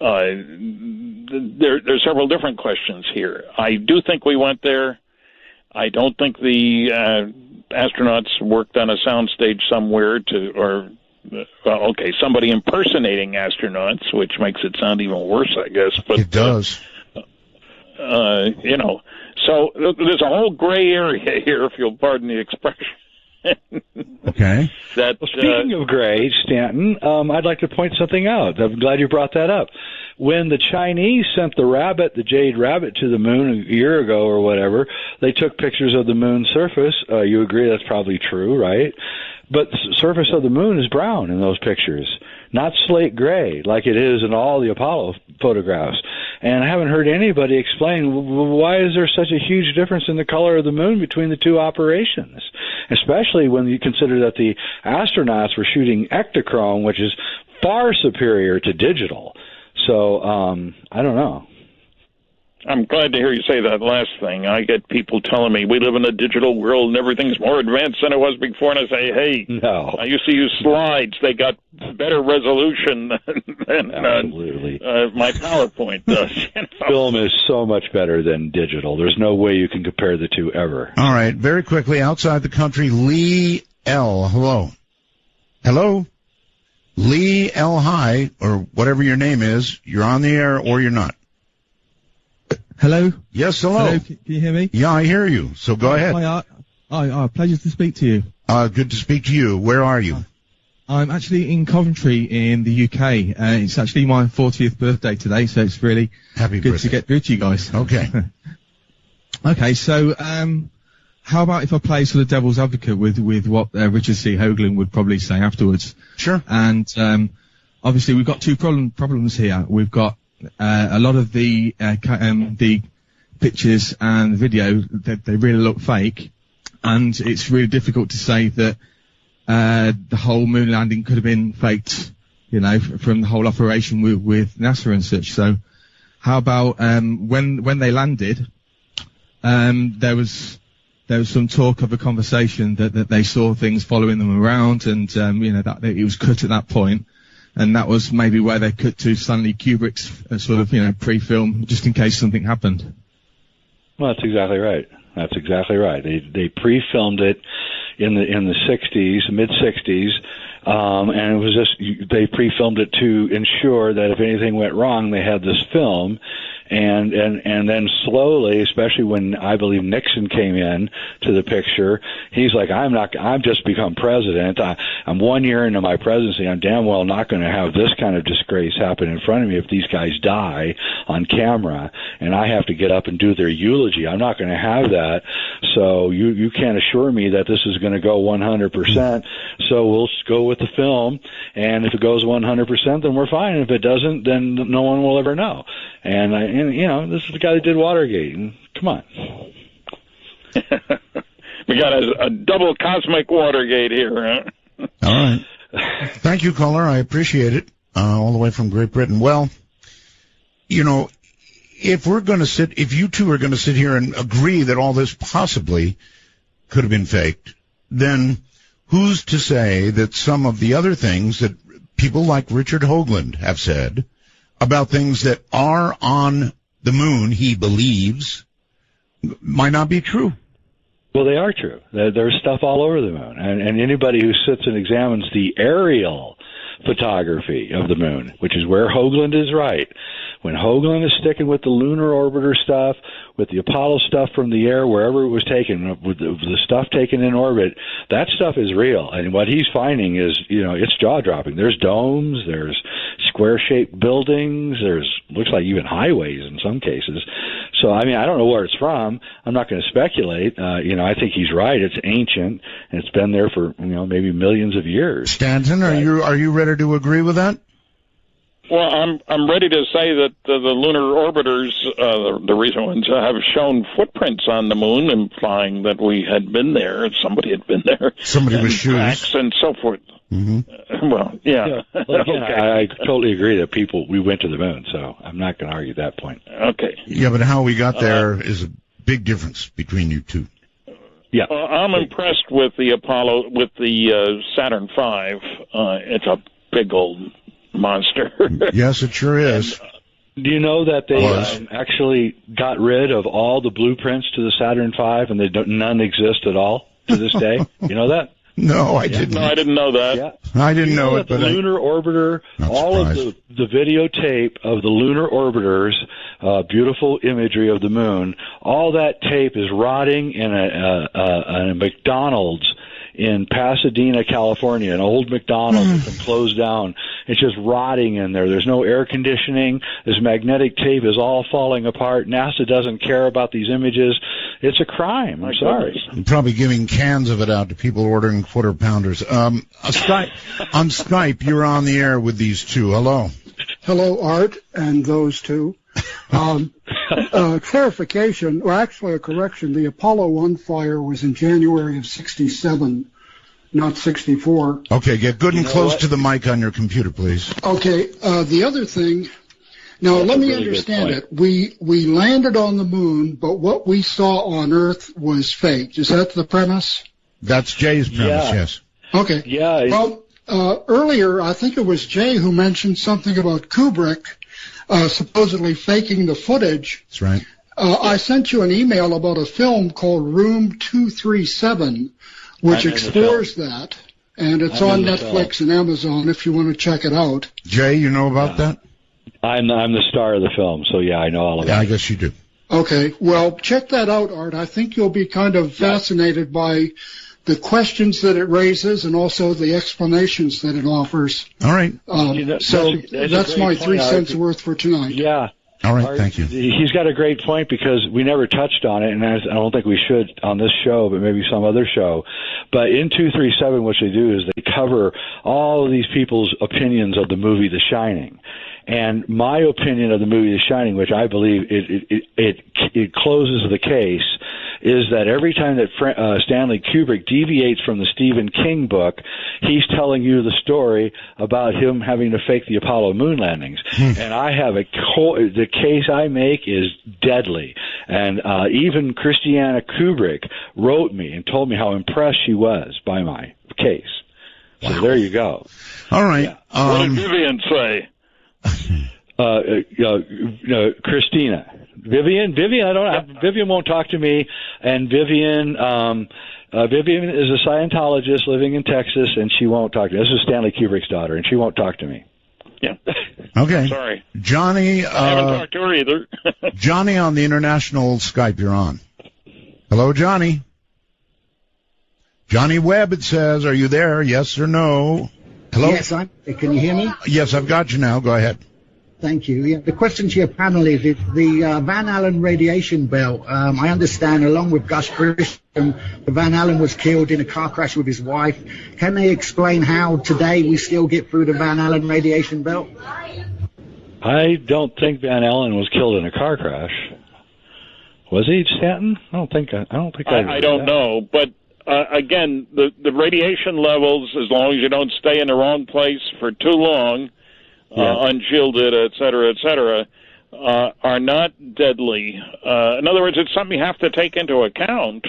There's several different questions here. I do think we went there. I don't think the astronauts worked on a soundstage somewhere somebody impersonating astronauts, which makes it sound even worse, I guess. But it does. So there's a whole gray area here, if you'll pardon the expression. Okay. Speaking of gray, Stanton, I'd like to point something out. I'm glad you brought that up. When the Chinese sent the jade rabbit, to the moon a year ago or whatever, they took pictures of the moon's surface. You agree that's probably true, right? But the surface of the moon is brown in those pictures, not slate gray like it is in all the Apollo photographs. And I haven't heard anybody explain why is there such a huge difference in the color of the moon between the two operations, especially when you consider that the astronauts were shooting ectochrome, which is far superior to digital. So I don't know. I'm glad to hear you say that last thing. I get people telling me we live in a digital world and everything's more advanced than it was before, and I say, hey, no. I used to use slides. They got better resolution than my PowerPoint does. Film is so much better than digital. There's no way you can compare the two ever. All right, very quickly, outside the country, Lee L. Hello. Hello? Lee L. Hi, or whatever your name is, you're on the air or you're not. Hello? Yes, hello. Hello, can you hear me? Yeah, I hear you. So go ahead. Hi, pleasure to speak to you. Good to speak to you. Where are you? I'm actually in Coventry in the UK. It's actually my 40th birthday today, so it's really Happy good birthday. to get through to you guys. Okay. Okay, so how about if I play sort of devil's advocate with what Richard C. Hoagland would probably say afterwards? Sure. And obviously we've got two problems here. We've got a lot of the pictures and video that they really look fake, and it's really difficult to say that the whole moon landing could have been faked, from the whole operation with NASA and such. So how about when they landed, there was some talk of a conversation that they saw things following them around, and that it was cut at that point, and that was maybe where they cut to Stanley Kubrick's sort of pre-film, just in case something happened. Well, that's exactly right. That's exactly right. They pre-filmed it in the 60s, mid 60s, and it was just they pre-filmed it to ensure that if anything went wrong, they had this film. And then slowly, especially when I believe Nixon came in to the picture, he's like, I've just become president. I'm 1 year into my presidency. I'm damn well not going to have this kind of disgrace happen in front of me if these guys die on camera and I have to get up and do their eulogy. I'm not going to have that. So you can't assure me that this is going to go 100%. So we'll go with the film. And if it goes 100%, then we're fine. And if it doesn't, then no one will ever know. And this is the guy that did Watergate. And come on. We got a double cosmic Watergate here, huh? All right. Thank you, caller. I appreciate it. All the way from Great Britain. Well, if you two are going to sit here and agree that all this possibly could have been faked, then who's to say that some of the other things that people like Richard Hoagland have said about things that are on the moon, he believes, might not be true? Well, they are true. There's stuff all over the moon. And anybody who sits and examines the aerial photography of the moon, which is where Hoagland is right. When Hoagland is sticking with the lunar orbiter stuff, with the Apollo stuff from the air, wherever it was taken, with the stuff taken in orbit, that stuff is real. And what he's finding is, it's jaw-dropping. There's domes, there's square-shaped buildings, looks like even highways in some cases. So, I don't know where it's from. I'm not going to speculate. I think he's right. It's ancient, and it's been there for, maybe millions of years. Stanton, are you ready to agree with that? Well, I'm ready to say that the lunar orbiters, the recent ones, have shown footprints on the moon, implying that we had been there. Somebody had been there. Somebody with shoes. Tracks and so forth. Mm-hmm. Well, yeah. Well, again, I totally agree that we went to the moon, so I'm not going to argue that point. Okay. Yeah, but how we got there is a big difference between you two. Yeah. I'm impressed with the Saturn V. It's a big old monster. Yes, it sure is. Do you know that they actually got rid of all the blueprints to the Saturn V, and none exist at all to this day? You know that? No, I didn't. No, I didn't know that. Yeah. I didn't know it, but the lunar orbiter, all of the videotape of the lunar orbiters, beautiful imagery of the moon, all that tape is rotting in a McDonald's in Pasadena, California, an old McDonald's that's been closed down. It's just rotting in there. There's no air conditioning. This magnetic tape is all falling apart. NASA doesn't care about these images. It's a crime. I'm sorry. I'm probably giving cans of it out to people ordering quarter pounders. On Skype, you're on the air with these two. Hello. Hello, Art, and those two. Clarification, or actually a correction, the Apollo 1 fire was in January of 67, not 64. Okay, get good and close to the mic on your computer, please. Okay, the other thing, now let me understand it. We landed on the moon, but what we saw on Earth was fake. Is that the premise? That's Jay's premise, yes. Okay. Yeah. Well, earlier, I think it was Jay who mentioned something about Kubrick supposedly faking the footage. That's right. I sent you an email about a film called Room 237, which explores that, and it's on Netflix and Amazon if you want to check it out. Jay, you know about that? I'm the star of the film, so yeah, I know all of it. Yeah, I guess you do. Okay, well, check that out, Art. I think you'll be kind of fascinated by the questions that it raises and also the explanations that it offers. All right. So that's my 3 cents worth for tonight. Yeah. All right, thank you. He's got a great point because we never touched on it, and I don't think we should on this show, but maybe some other show. But in 237, what they do is they cover all of these people's opinions of the movie The Shining. And my opinion of the movie The Shining, which I believe it closes the case, is that every time that Stanley Kubrick deviates from the Stephen King book, he's telling you the story about him having to fake the Apollo moon landings. And I have the case I make is deadly. And even Christiana Kubrick wrote me and told me how impressed she was by my case. So there you go. All right. What did Vivian say? Christina. Vivian, Vivian won't talk to me, and Vivian is a Scientologist living in Texas, and she won't talk to me. This is Stanley Kubrick's daughter, and she won't talk to me. Yeah. Okay. Sorry. Johnny. I haven't talked to her either. Johnny on the international Skype, you're on. Hello, Johnny. Johnny Webb, it says. Are you there? Yes or no? Hello? Yes, can you hear me? Yes, I've got you now. Go ahead. Thank you. Yeah, the question to your panel is the Van Allen radiation belt. I understand, along with Gus Grissom, Van Allen was killed in a car crash with his wife. Can they explain how today we still get through the Van Allen radiation belt? I don't think Van Allen was killed in a car crash. Was he, Stanton? I don't think I don't know, but again, the radiation levels, as long as you don't stay in the wrong place for too long, unshielded, et cetera, are not deadly. In other words, it's something you have to take into account.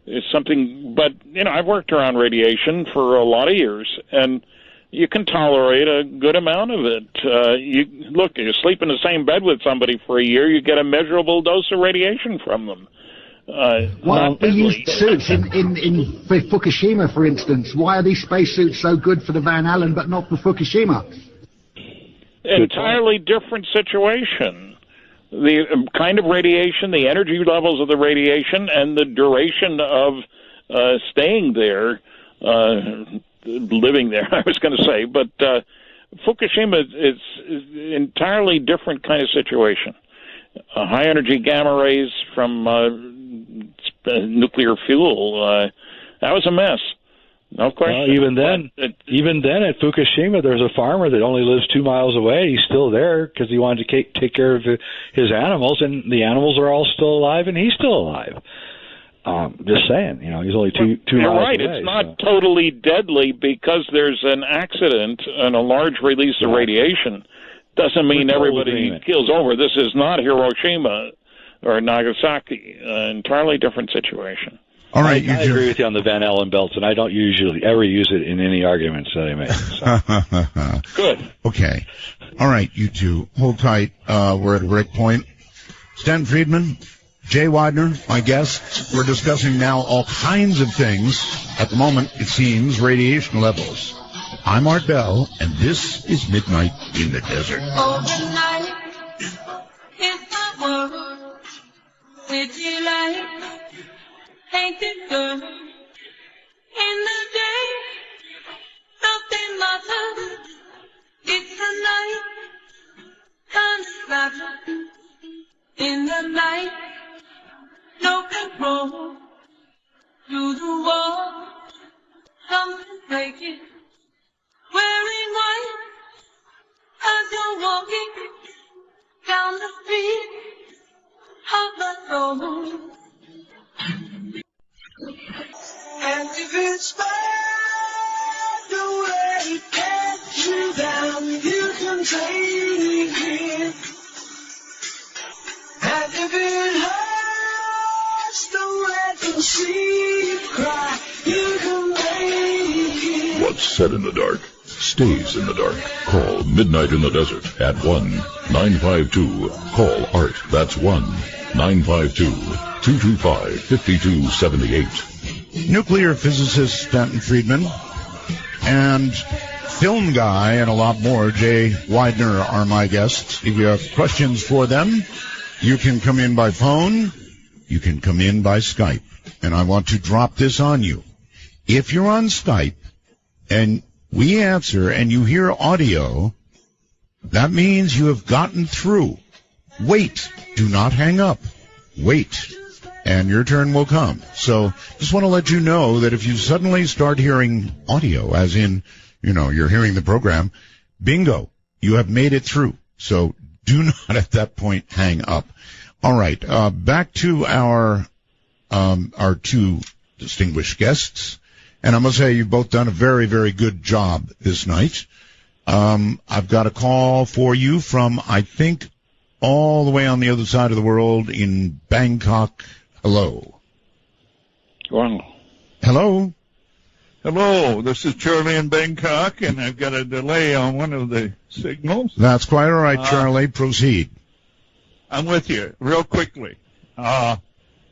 It's something, but, I've worked around radiation for a lot of years, and you can tolerate a good amount of it. You sleep in the same bed with somebody for a year, you get a measurable dose of radiation from them. Why they use suits in Fukushima, for instance? Why are these spacesuits so good for the Van Allen but not for Fukushima? Entirely different situation. The kind of radiation, the energy levels of the radiation, and the duration of staying there, living there, I was going to say. But Fukushima is entirely different kind of situation. High-energy gamma rays from nuclear fuel, that was a mess. No question. Even then at Fukushima, there's a farmer that only lives 2 miles away. He's still there because he wanted to take care of his animals, and the animals are all still alive, and he's still alive. Just saying, he's only two You're miles right. away. It's not totally deadly because there's an accident and a large release of radiation. Doesn't mean everybody keels over. This is not Hiroshima or Nagasaki. Entirely different situation. All right, I agree with you on the Van Allen belts, and I don't usually ever use it in any arguments that I make. So. Good. Okay. All right, you two, hold tight. We're at a break point. Stan Friedman, Jay Widener, my guests. We're discussing now all kinds of things. At the moment, it seems, radiation levels. I'm Art Bell, and this is Midnight in the Desert. Overnight is the world with delight. Ain't it good? In the day, nothing matters. It's the night, uninterrupted. In the night, no control. Through the wall, something breaking. Wearing white as you're walking down the street of the soul. And if it's bad the way it gets you down, you can take it. And if it hurts, don't let them see you cry. You can make it. What's said in the dark stays in the dark. Call Midnight in the Desert at 1-952-CALL-ART. That's 1-952-225-5278. Nuclear physicist Stanton Friedman and film guy and a lot more, Jay Widener, are my guests. If you have questions for them, You can come in by phone. You can come in by Skype. And I want to drop this on you. If you're on Skype and we answer and you hear audio, that means you have gotten through. Wait. Do not hang up. Wait. And your turn will come. So just want to let you know that if you suddenly start hearing audio, as in, you're hearing the program, bingo, you have made it through. So do not at that point hang up. All right. Back to our two distinguished guests. And I must say you've both done a very, very good job this night. I've got a call for you from, I think, all the way on the other side of the world in Bangkok. Hello. Wow. Hello. Hello, this is Charlie in Bangkok, and I've got a delay on one of the signals. That's quite all right, Charlie. Proceed. I'm with you. Real quickly.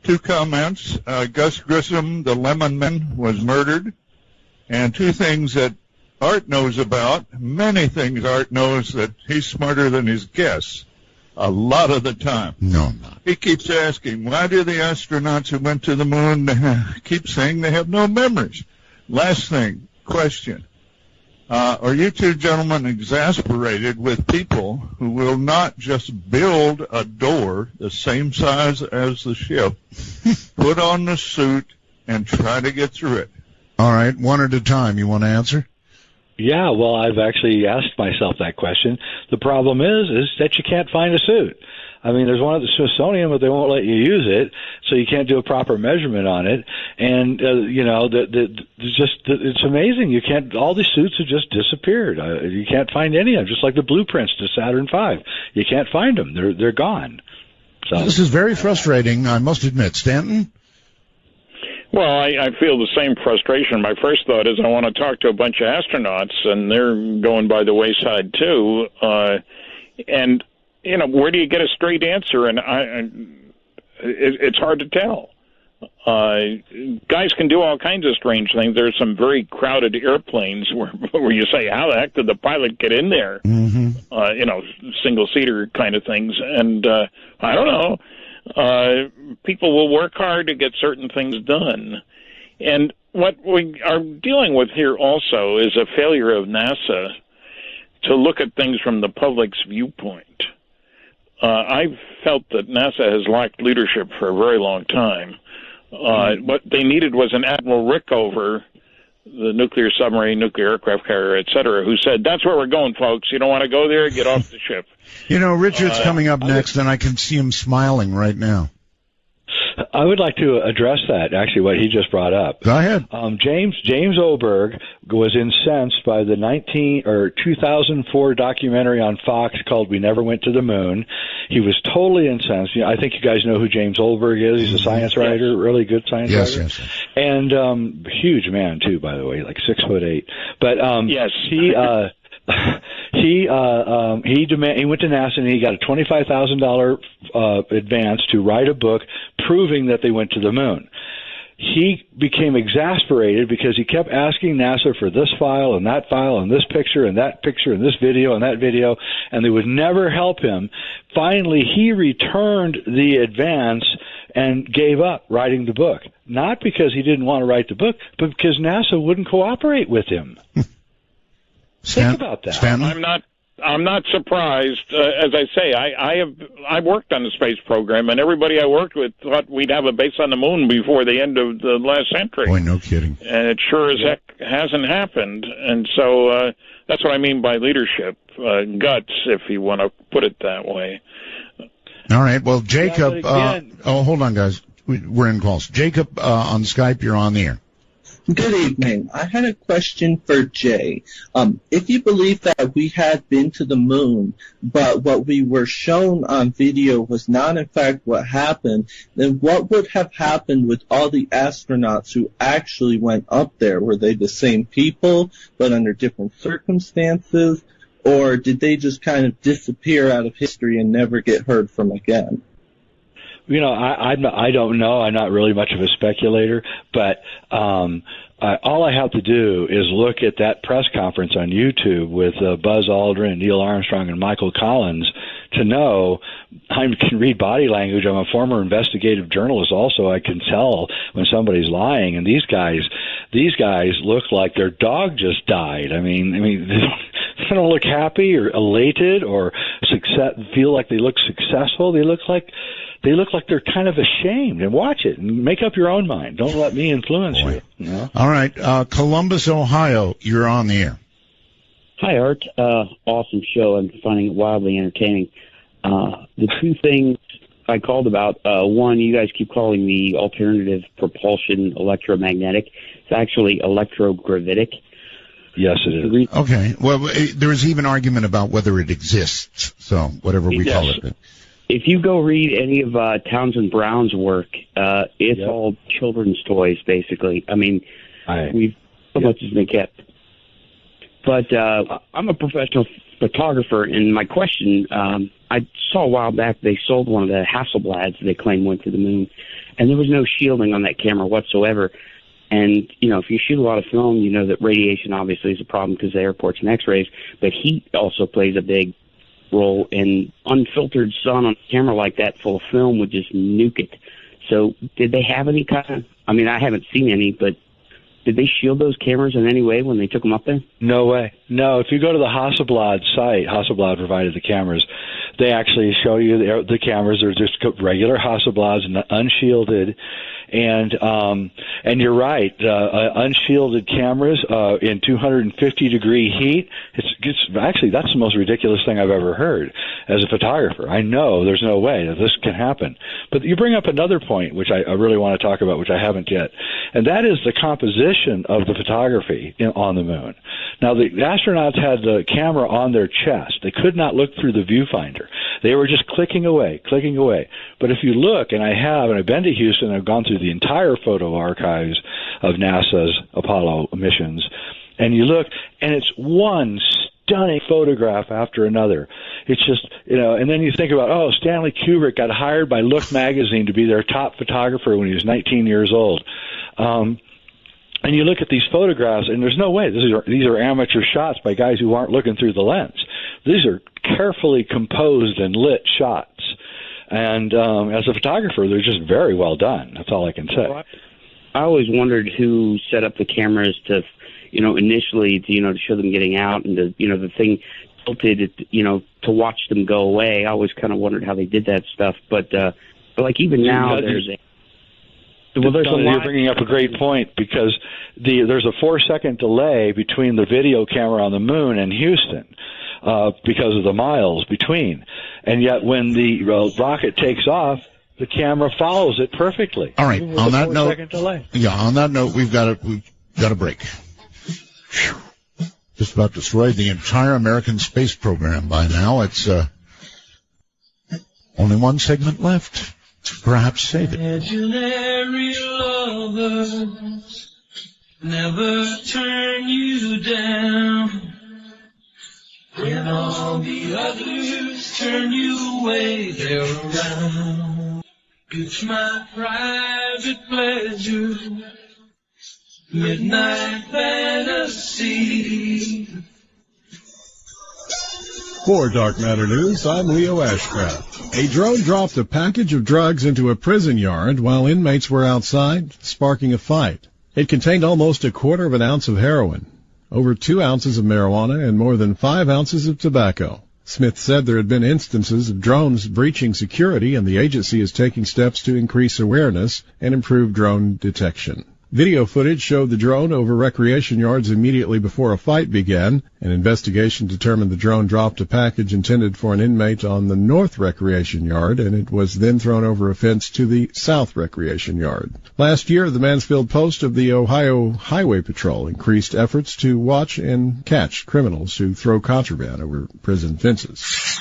Two comments. Gus Grissom, the Lemon Man, was murdered. And two things that Art knows about. Many things Art knows that he's smarter than his guests. A lot of the time. No, I'm not. He keeps asking, why do the astronauts who went to the moon keep saying they have no memories? Last thing, question. Are you two gentlemen exasperated with people who will not just build a door the same size as the ship, put on the suit, and try to get through it? All right, one at a time. You want to answer? Yeah, well, I've actually asked myself that question. The problem is that you can't find a suit. I mean, there's one at the Smithsonian, but they won't let you use it, so you can't do a proper measurement on it. And it's amazing. You can't. All these suits have just disappeared. You can't find any of them. Just like the blueprints to Saturn V, you can't find them. They're gone. So this is very frustrating, I must admit. Stanton? Well, I feel the same frustration. My first thought is I want to talk to a bunch of astronauts, and they're going by the wayside too. And where do you get a straight answer? And it's hard to tell. Guys can do all kinds of strange things. There's some very crowded airplanes where you say, how the heck did the pilot get in there? Mm-hmm. Single-seater kind of things. And I don't know. People will work hard to get certain things done. And what we are dealing with here also is a failure of NASA to look at things from the public's viewpoint. I've felt that NASA has lacked leadership for a very long time. What they needed was an Admiral Rickover, the nuclear submarine, nuclear aircraft carrier, et cetera, who said, that's where we're going, folks. You don't want to go there? Get off the ship. Richard's coming up next, and I can see him smiling right now. I would like to address that, actually, what he just brought up. Go ahead. James Oberg was incensed by the 2004 documentary on Fox called We Never Went to the Moon. He was totally incensed. I think you guys know who James Oberg is. He's a science writer, really good science writer. Yes. And huge man, too, by the way, like 6'8". But yes. He went to NASA and he got a $25,000 advance to write a book proving that they went to the moon. He became exasperated because he kept asking NASA for this file and this picture and that picture and this video and that video, and they would never help him. Finally, he returned the advance and gave up writing the book. Not because he didn't want to write the book, but because NASA wouldn't cooperate with him. Think about that. Stanton? I'm not surprised. As I say, I've worked on the space program, and everybody I worked with thought we'd have a base on the moon before the end of the last century. Boy, no kidding. And it sure as heck hasn't happened. And so that's what I mean by leadership, guts, if you want to put it that way. All right. Well, Jacob. Hold on, guys. We're in calls. Jacob on Skype. You're on the air. Good evening. I had a question for Jay. If you believe that we had been to the moon, but what we were shown on video was not in fact what happened, then what would have happened with all the astronauts who actually went up there? Were they the same people, but under different circumstances? Or did they just kind of disappear out of history and never get heard from again? I don't know. I'm not really much of a speculator, but all I have to do is look at that press conference on YouTube with Buzz Aldrin, Neil Armstrong, and Michael Collins to know. I can read body language. I'm a former investigative journalist also. I can tell when somebody's lying, and these guys look like their dog just died. I mean they don't look happy or elated or feel like they look successful. They look like they're kind of ashamed. And watch it and make up your own mind. Don't let me influence you. All right, Columbus, Ohio, you're on the air. Hi, Art. Awesome show. I'm finding it wildly entertaining. The two things I called about, one, you guys keep calling the alternative propulsion electromagnetic. It's actually electrogravitic. Yes, it is. Okay. Well, there is even argument about whether it exists, so whatever we call it. If you go read any of Townsend Brown's work, it's all children's toys, basically. I mean, so much has been kept. But I'm a professional photographer, and my question, I saw a while back they sold one of the Hasselblads they claim went to the moon, and there was no shielding on that camera whatsoever. And, if you shoot a lot of film, you know that radiation obviously is a problem because of airports and X-rays, but heat also plays a big role, and unfiltered sun on a camera like that full of film would just nuke it. So did they have any kind of, I haven't seen any, but did they shield those cameras in any way when they took them up there? No way. No, if you go to the Hasselblad site, Hasselblad provided the cameras, they actually show you the cameras. They're just regular Hasselblads, unshielded. And you're right. Unshielded cameras in 250-degree heat. It's actually, that's the most ridiculous thing I've ever heard as a photographer. I know there's no way that this can happen. But you bring up another point, which I really want to talk about, which I haven't yet, and that is the composition of the photography on the moon. Now, the astronauts had the camera on their chest. They could not look through the viewfinder. They were just clicking away. But if you look, and I've been to Houston, I've gone through the entire photo archives of NASA's Apollo missions, and you look, and it's one stunning photograph after another. It's just, and then you think about, Stanley Kubrick got hired by Look magazine to be their top photographer when he was 19 years old. And you look at these photographs, and there's no way. These are amateur shots by guys who aren't looking through the lens. These are carefully composed and lit shots. And as a photographer, they're just very well done. That's all I can say. Well, I always wondered who set up the cameras to, initially, to show them getting out, and the thing tilted, to watch them go away. I always kind of wondered how they did that stuff. But like even now, there's a. You're bringing up a great point, because there's a 4-second delay between the video camera on the moon and Houston because of the miles between. And yet when the rocket takes off, the camera follows it perfectly. All right. On that note, 4-second delay. Yeah, on that note, we've got a break. Just about destroyed the entire American space program by now. It's only one segment left. Perhaps save it. Imaginary lovers never turn you down. When all the others turn you away, they're around. It's my private pleasure, midnight fantasy. For Dark Matter News, I'm Leo Ashcraft. A drone dropped a package of drugs into a prison yard while inmates were outside, sparking a fight. It contained almost 1/4 ounce of heroin, over 2 ounces of marijuana, and more than 5 ounces of tobacco. Smith said there had been instances of drones breaching security, and the agency is taking steps to increase awareness and improve drone detection. Video footage showed the drone over recreation yards immediately before a fight began. An investigation determined the drone dropped a package intended for an inmate on the North Recreation Yard, and it was then thrown over a fence to the South Recreation Yard. Last year, the Mansfield Post of the Ohio Highway Patrol increased efforts to watch and catch criminals who throw contraband over prison fences.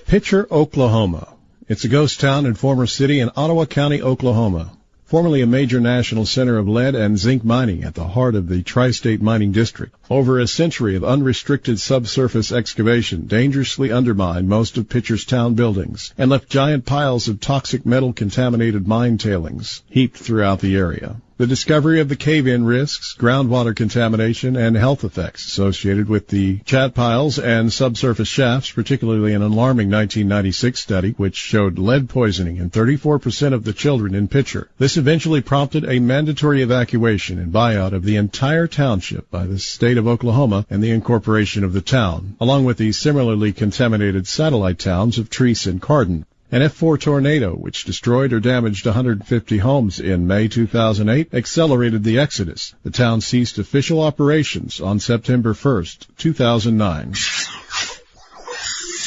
Picture, Oklahoma. It's a ghost town and former city in Ottawa County, Oklahoma. Formerly a major national center of lead and zinc mining at the heart of the Tri-State Mining District. Over a century of unrestricted subsurface excavation dangerously undermined most of Pitcher's town buildings and left giant piles of toxic metal-contaminated mine tailings heaped throughout the area. The discovery of the cave-in risks, groundwater contamination, and health effects associated with the chat piles and subsurface shafts, particularly an alarming 1996 study which showed lead poisoning in 34% of the children in Pitcher. This eventually prompted a mandatory evacuation and buyout of the entire township by the state of Oklahoma and the incorporation of the town, along with the similarly contaminated satellite towns of Treese and Cardin. An F4 tornado, which destroyed or damaged 150 homes in May 2008, accelerated the exodus. The town ceased official operations on September 1st, 2009.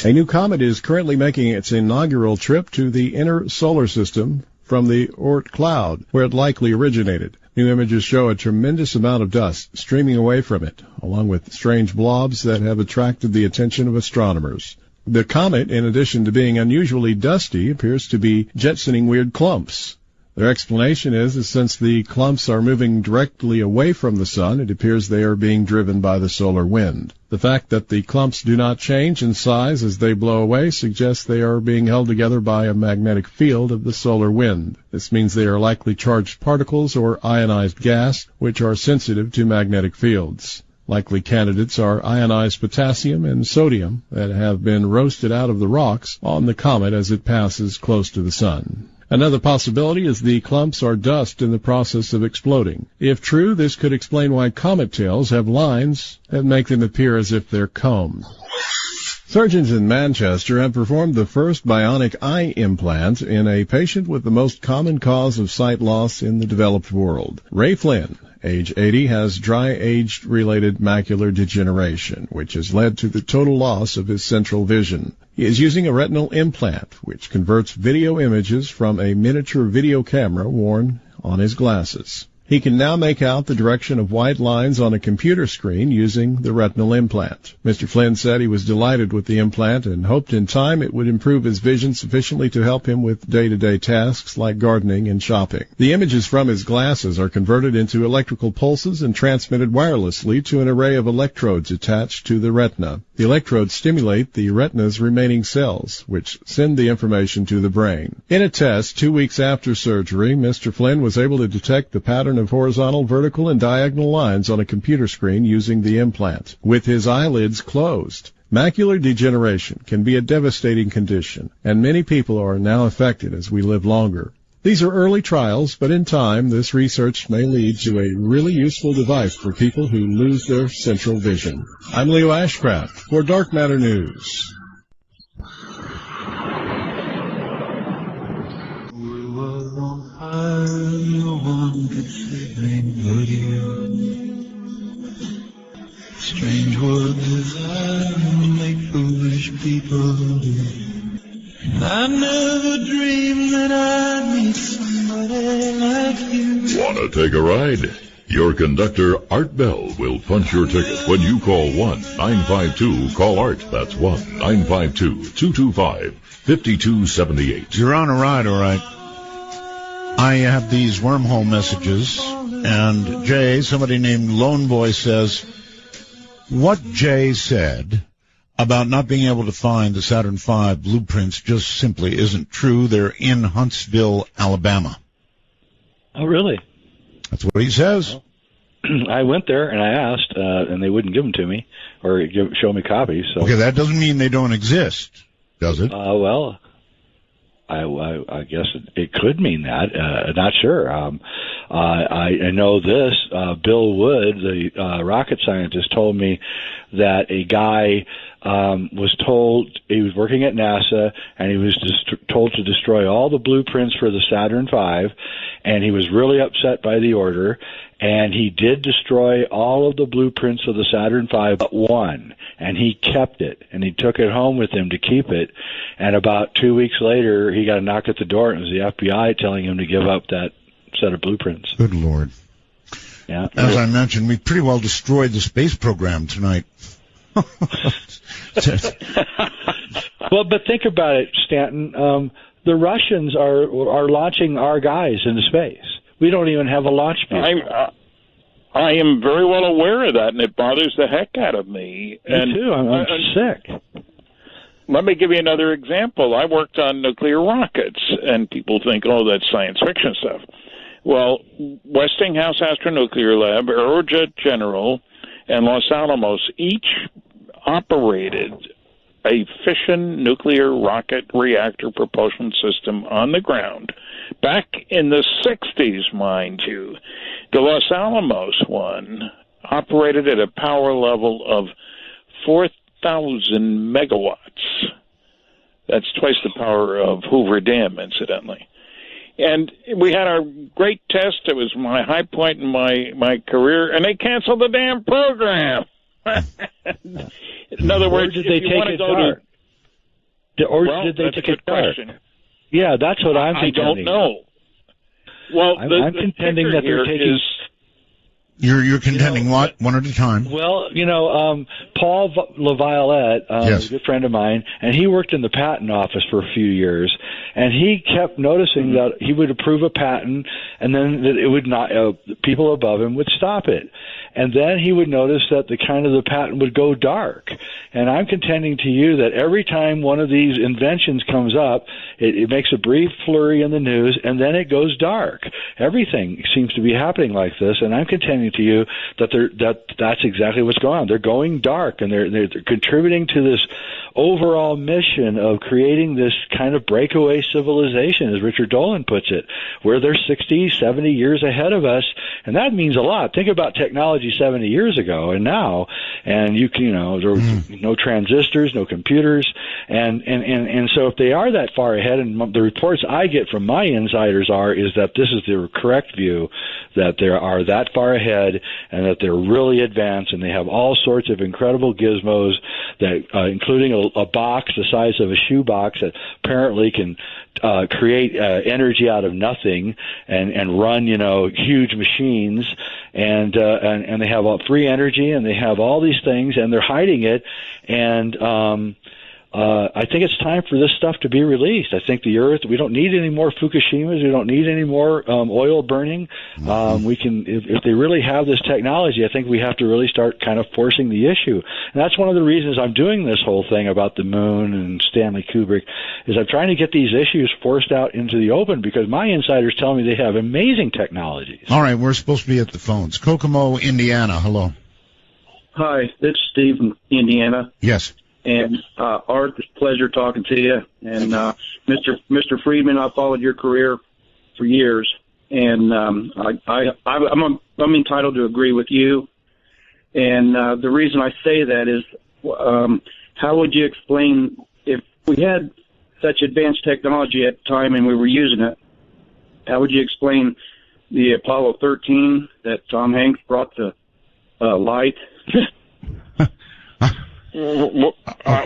A new comet is currently making its inaugural trip to the inner solar system from the Oort cloud, where it likely originated. New images show a tremendous amount of dust streaming away from it, along with strange blobs that have attracted the attention of astronomers. The comet, in addition to being unusually dusty, appears to be jetsoning weird clumps. Their explanation is that since the clumps are moving directly away from the sun, it appears they are being driven by the solar wind. The fact that the clumps do not change in size as they blow away suggests they are being held together by a magnetic field of the solar wind. This means they are likely charged particles or ionized gas, which are sensitive to magnetic fields. Likely candidates are ionized potassium and sodium that have been roasted out of the rocks on the comet as it passes close to the sun. Another possibility is the clumps are dust in the process of exploding. If true, this could explain why comet tails have lines that make them appear as if they're combed. Surgeons in Manchester have performed the first bionic eye implant in a patient with the most common cause of sight loss in the developed world. Ray Flynn, age 80, has dry age-related macular degeneration, which has led to the total loss of his central vision. He is using a retinal implant, which converts video images from a miniature video camera worn on his glasses. He can now make out the direction of white lines on a computer screen using the retinal implant. Mr. Flynn said he was delighted with the implant and hoped in time it would improve his vision sufficiently to help him with day-to-day tasks like gardening and shopping. The images from his glasses are converted into electrical pulses and transmitted wirelessly to an array of electrodes attached to the retina. The electrodes stimulate the retina's remaining cells, which send the information to the brain. In a test 2 weeks after surgery, Mr. Flynn was able to detect the pattern of horizontal, vertical, and diagonal lines on a computer screen using the implant, with his eyelids closed. Macular degeneration can be a devastating condition, and many people are now affected as we live longer. These are early trials, but in time, this research may lead to a really useful device for people who lose their central vision. I'm Leo Ashcraft for Dark Matter News. No one could save me but you. Strange what desire make foolish people do. I never dreamed that I'd meet somebody like you. Wanna take a ride? Your conductor, Art Bell, will punch your ticket when you call 1-952-CALL-ART. That's 1-952-225-5278. You're on a ride, all right. I have these wormhole messages, and Jay, somebody named Lone Boy, says, what Jay said about not being able to find the Saturn V blueprints just simply isn't true. They're in Huntsville, Alabama. Oh, really? That's what he says. I went there and I asked, and they wouldn't give them to me or show me copies. So. Okay, that doesn't mean they don't exist, does it? Well, I guess it could mean that. Not sure. I know this. Bill Wood, the rocket scientist, told me that a guy was told he was working at NASA and he was told to destroy all the blueprints for the Saturn V, and he was really upset by the order. And he did destroy all of the blueprints of the Saturn V but one, and he kept it, and he took it home with him to keep it. And about 2 weeks later, he got a knock at the door, and it was the FBI telling him to give up that set of blueprints. Good Lord. Yeah. As I mentioned, we pretty well destroyed the space program tonight. Well, but think about it, Stanton. The Russians are launching our guys into space. We don't even have a launch vehicle. I am very well aware of that, and it bothers the heck out of me. Me too. I'm sick. Let me give you another example. I worked on nuclear rockets, and people think, oh, that's science fiction stuff. Well, Westinghouse Astronuclear Lab, Aerojet General, and Los Alamos each operated a fission nuclear rocket reactor propulsion system on the ground back in the 60s, mind you. The Los Alamos one operated at a power level of 4,000 megawatts. That's twice the power of Hoover Dam, incidentally. And we had our great test. It was my high point in my career, and they canceled the damn program. In other words, did they take it dark? Did they take it dark? Yeah, that's what I'm contending. I don't know. Well, I'm contending that they're taking. You're contending what? One at a time. Well, Paul LaViolette, yes. a good friend of mine, and he worked in the patent office for a few years, and he kept noticing that he would approve a patent, and then that it would not, people above him would stop it. And then he would notice that the patent would go dark. And I'm contending to you that every time one of these inventions comes up, it makes a brief flurry in the news, and then it goes dark. Everything seems to be happening like this, and I'm contending to you that that's exactly what's going on. They're going dark, and they're contributing to this overall mission of creating this kind of breakaway civilization, as Richard Dolan puts it, where they're 60, 70 years ahead of us, and that means a lot. Think about technology 70 years ago and now, and there was no transistors, no computers, and so if they are that far ahead, and the reports I get from my insiders is that this is the correct view, that they are that far ahead and that they're really advanced, and they have all sorts of incredible gizmos that, including a box the size of a shoebox that apparently can create energy out of nothing and run huge machines, and they have free energy, and they have all these things, and they're hiding it, and I think it's time for this stuff to be released. I think the Earth, we don't need any more Fukushimas. We don't need any more oil burning. We can, if they really have this technology, I think we have to really start kind of forcing the issue. And that's one of the reasons I'm doing this whole thing about the moon and Stanley Kubrick, is I'm trying to get these issues forced out into the open, because my insiders tell me they have amazing technologies. All right, we're supposed to be at the phones. Kokomo, Indiana, hello. Hi, it's Steve from Indiana. Yes. And Art, it's a pleasure talking to you. And Mr. Friedman, I followed your career for years, and I'm entitled to agree with you. And the reason I say that is, how would you explain, if we had such advanced technology at the time and we were using it, how would you explain the Apollo 13 that Tom Hanks brought to light? What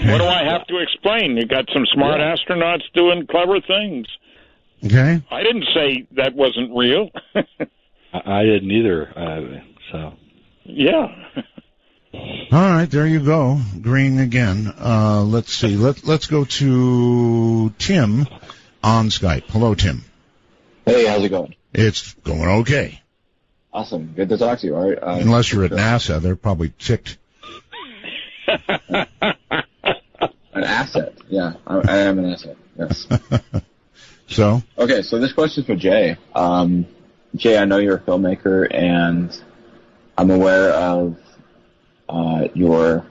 do I have to explain? You got some smart astronauts doing clever things. Okay. I didn't say that wasn't real. I didn't either. So. Yeah. All right, there you go. Agreeing again. Let's see. Let's go to Tim on Skype. Hello, Tim. Hey, how's it going? It's going okay. Awesome. Good to talk to you, Art. Unless you're at NASA, they're probably ticked. An asset. Yeah, I am an asset. Yes. So? Okay, so this question's for Jay. Jay, I know you're a filmmaker, and I'm aware of your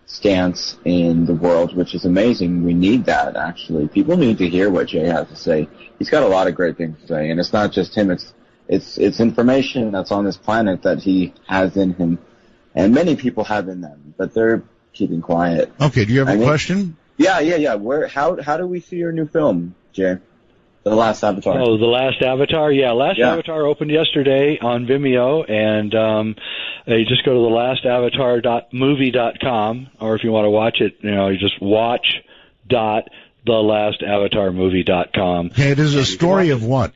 stance in the world, which is amazing. We need that, actually. People need to hear what Jay has to say. He's got a lot of great things to say, and it's not just him. It's information that's on this planet that he has in him, and many people have in them, but they're keeping quiet. Okay, do you have a question? Yeah. How do we see your new film, Jay? The Last Avatar. Oh, The Last Avatar? Yeah, Avatar opened yesterday on Vimeo, and you just go to thelastavatar.movie.com, or if you want to watch it, you just watch.thelastavatarmovie.com. Okay, it is a story of what?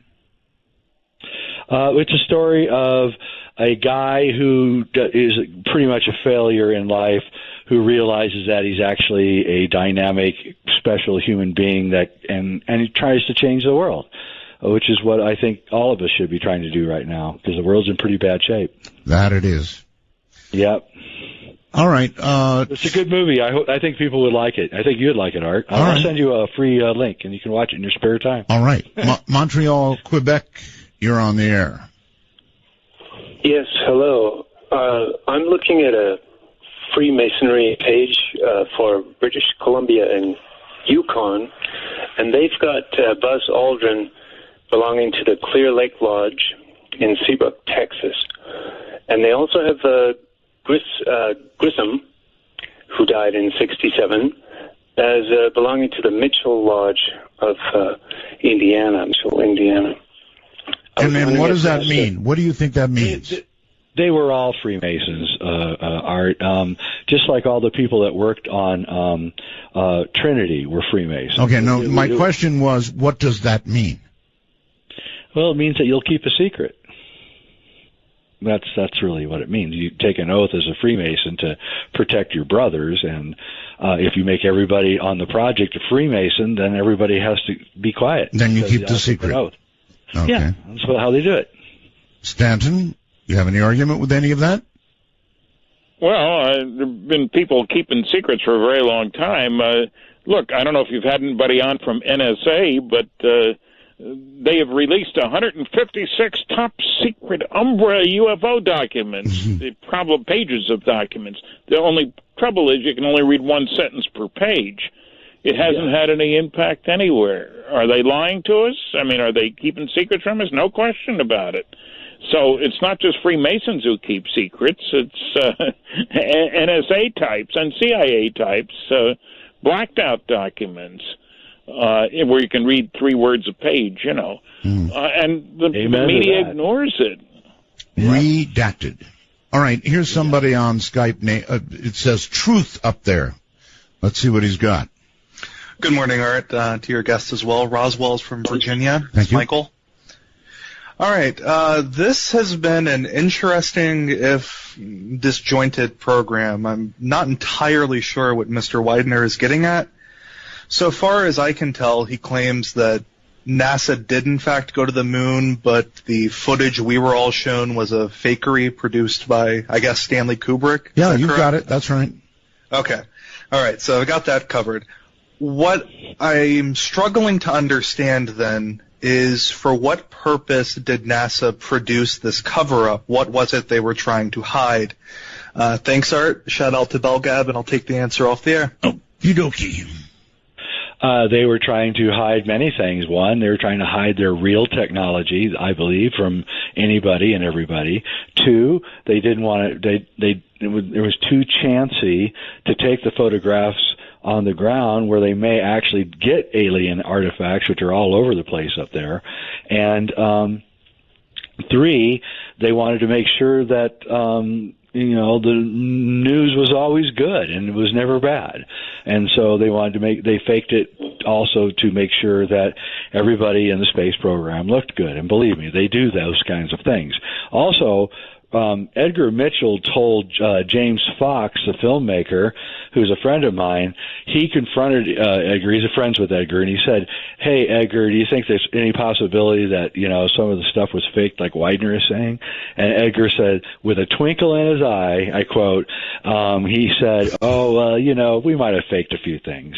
It's a story of a guy who is pretty much a failure in life, who realizes that he's actually a dynamic, special human being and he tries to change the world, which is what I think all of us should be trying to do right now, because the world's in pretty bad shape. That it is. Yep. All right. It's a good movie. I think people would like it. I think you'd like it, Art. I'll send you a free link, and you can watch it in your spare time. All right. Montreal, Quebec, You're on the air. Yes, hello. I'm looking at a Freemasonry page for British Columbia and Yukon, and they've got Buzz Aldrin belonging to the Clear Lake Lodge in Seabrook, Texas. And they also have Grissom, who died in 1967, as belonging to the Mitchell Lodge of Indiana, Mitchell, Indiana. And then what does that mean? What do you think that means? They were all Freemasons, Art. Just like all the people that worked on Trinity were Freemasons. Okay, no, my question was, what does that mean? Well, it means that you'll keep a secret. That's really what it means. You take an oath as a Freemason to protect your brothers, and if you make everybody on the project a Freemason, then everybody has to be quiet. Then you keep the secret. Oath. Okay. Yeah, that's how they do it. Stanton, you have any argument with any of that? Well, there have been people keeping secrets for a very long time. Look, I don't know if you've had anybody on from NSA, but they have released 156 top-secret Umbra UFO documents, the problem pages of documents. The only trouble is you can only read one sentence per page. It hasn't had any impact anywhere. Are they lying to us? I mean, are they keeping secrets from us? No question about it. So it's not just Freemasons who keep secrets. It's NSA types and CIA types, blacked out documents. Where you can read 3 words a page, you know. And the media ignores it. Redacted. All right, here's somebody on Skype. It says Truth up there. Let's see what he's got. Good morning, Art, to your guests as well. Roswell's from Virginia. Thank you. Michael. All right, this has been an interesting, if disjointed program. I'm not entirely sure what Mr. Widener is getting at. So far as I can tell, he claims that NASA did in fact go to the moon, but the footage we were all shown was a fakery produced by, I guess, Stanley Kubrick. Yeah, you've got it. That's right. Okay. All right, so I got that covered. What I'm struggling to understand then is for what purpose did NASA produce this cover-up? What was it they were trying to hide? Thanks, Art. Shout out to Belgab, and I'll take the answer off the air. Okie-dokie. They were trying to hide many things. One, they were trying to hide their real technology, I believe, from anybody and everybody. Two, they didn't want to. It was too chancy to take the photographs on the ground where they may actually get alien artifacts, which are all over the place up there. And three, they wanted to make sure that the news was always good and it was never bad. And so they faked it also to make sure that everybody in the space program looked good. And believe me, they do those kinds of things. Also, Edgar Mitchell told James Fox, the filmmaker, who's a friend of mine, he confronted Edgar. He's friends with Edgar, and he said, "Hey, Edgar, do you think there's any possibility that some of the stuff was faked, like Widener is saying?" And Edgar said, with a twinkle in his eye, I quote, he said, "Oh, we might have faked a few things."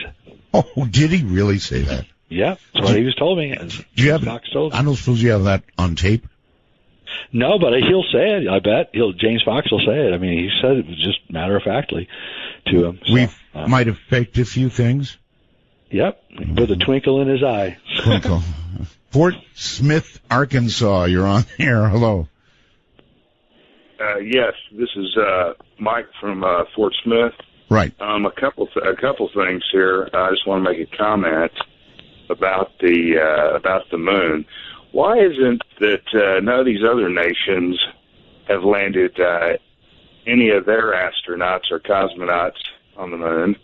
Oh, did he really say that? Yeah, that's what he was told me. Do you have? I don't suppose you have that on tape. No, but he'll say it. I bet James Fox will say it. I mean, he said it was just matter-of-factly to him. So, we might have faked a few things. Yep, with a twinkle in his eye. Twinkle. Fort Smith, Arkansas. You're on air. Hello. Yes, this is Mike from Fort Smith. Right. A couple things here. I just want to make a comment about the moon. Why isn't that none of these other nations have landed any of their astronauts or cosmonauts on the moon?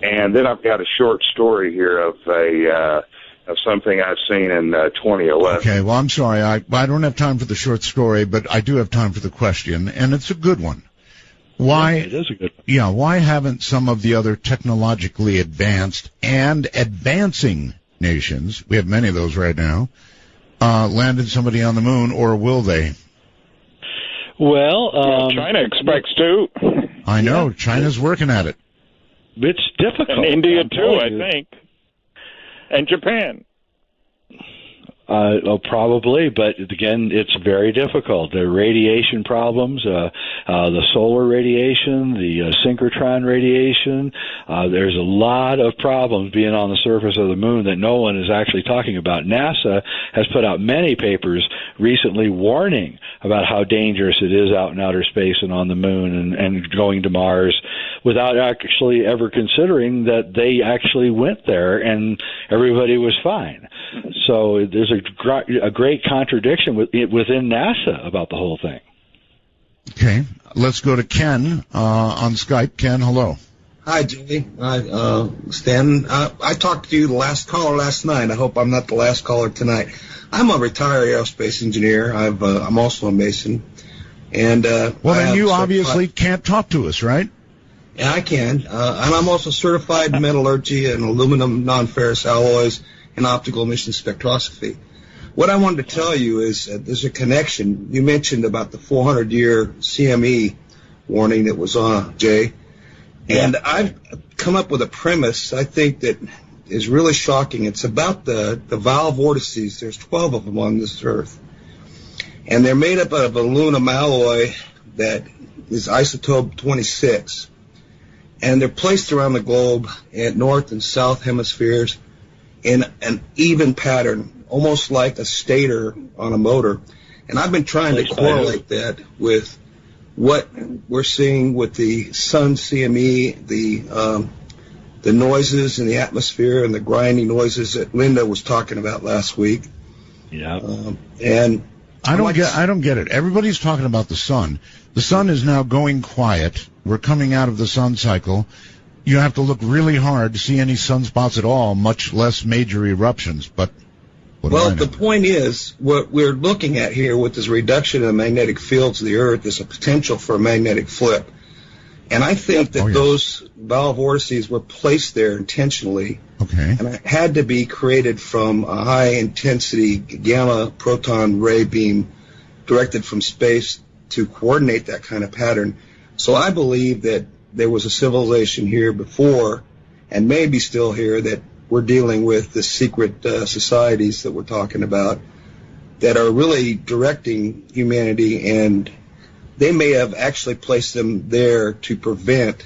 And then I've got a short story here of something I've seen in 2011. Okay, well, I'm sorry. I don't have time for the short story, but I do have time for the question, and it's a good one. Why? Yeah, it is a good one. Yeah, why haven't some of the other technologically advanced and advancing nations, we have many of those right now, landed somebody on the moon, or will they? Well, China expects to. I know. China's working at it. It's difficult. And India, too, I think. And Japan. Probably, but again, it's very difficult. The radiation problems, the solar radiation, the synchrotron radiation, there's a lot of problems being on the surface of the moon that no one is actually talking about. NASA has put out many papers recently warning about how dangerous it is out in outer space and on the moon and going to Mars without actually ever considering that they actually went there and everybody was fine. So there's a great contradiction within NASA about the whole thing. Okay, let's go to Ken on Skype. Ken, hello. Hi, Jay. Hi, Stan. I talked to you, the last caller last night. I hope I'm not the last caller tonight. I'm a retired aerospace engineer. I'm also a Mason. And well, then you obviously can't talk to us, right? Yeah, I can. And I'm also certified in metallurgy and aluminum non-ferrous alloys and optical emission spectroscopy. What I wanted to tell you is there's a connection. You mentioned about the 400-year CME warning that was on, Jay. And I've come up with a premise I think that is really shocking. It's about the valve vortices. There's 12 of them on this Earth. And they're made up of aluminum alloy that is isotope 26. And they're placed around the globe at north and south hemispheres in an even pattern, almost like a stator on a motor. And I've been trying to correlate that with what we're seeing with the sun CME, the noises in the atmosphere and the grinding noises that Linda was talking about last week. Yeah. And I don't get it. Everybody's talking about the sun. The sun is now going quiet. We're coming out of the sun cycle. You have to look really hard to see any sunspots at all, much less major eruptions. But well, the point is, what we're looking at here with this reduction in the magnetic fields of the Earth is a potential for a magnetic flip. And I think that those valve vortices were placed there intentionally. Okay. And it had to be created from a high-intensity gamma proton ray beam directed from space to coordinate that kind of pattern. So I believe that there was a civilization here before, and maybe still here, that we're dealing with the secret societies that we're talking about that are really directing humanity, and they may have actually placed them there to prevent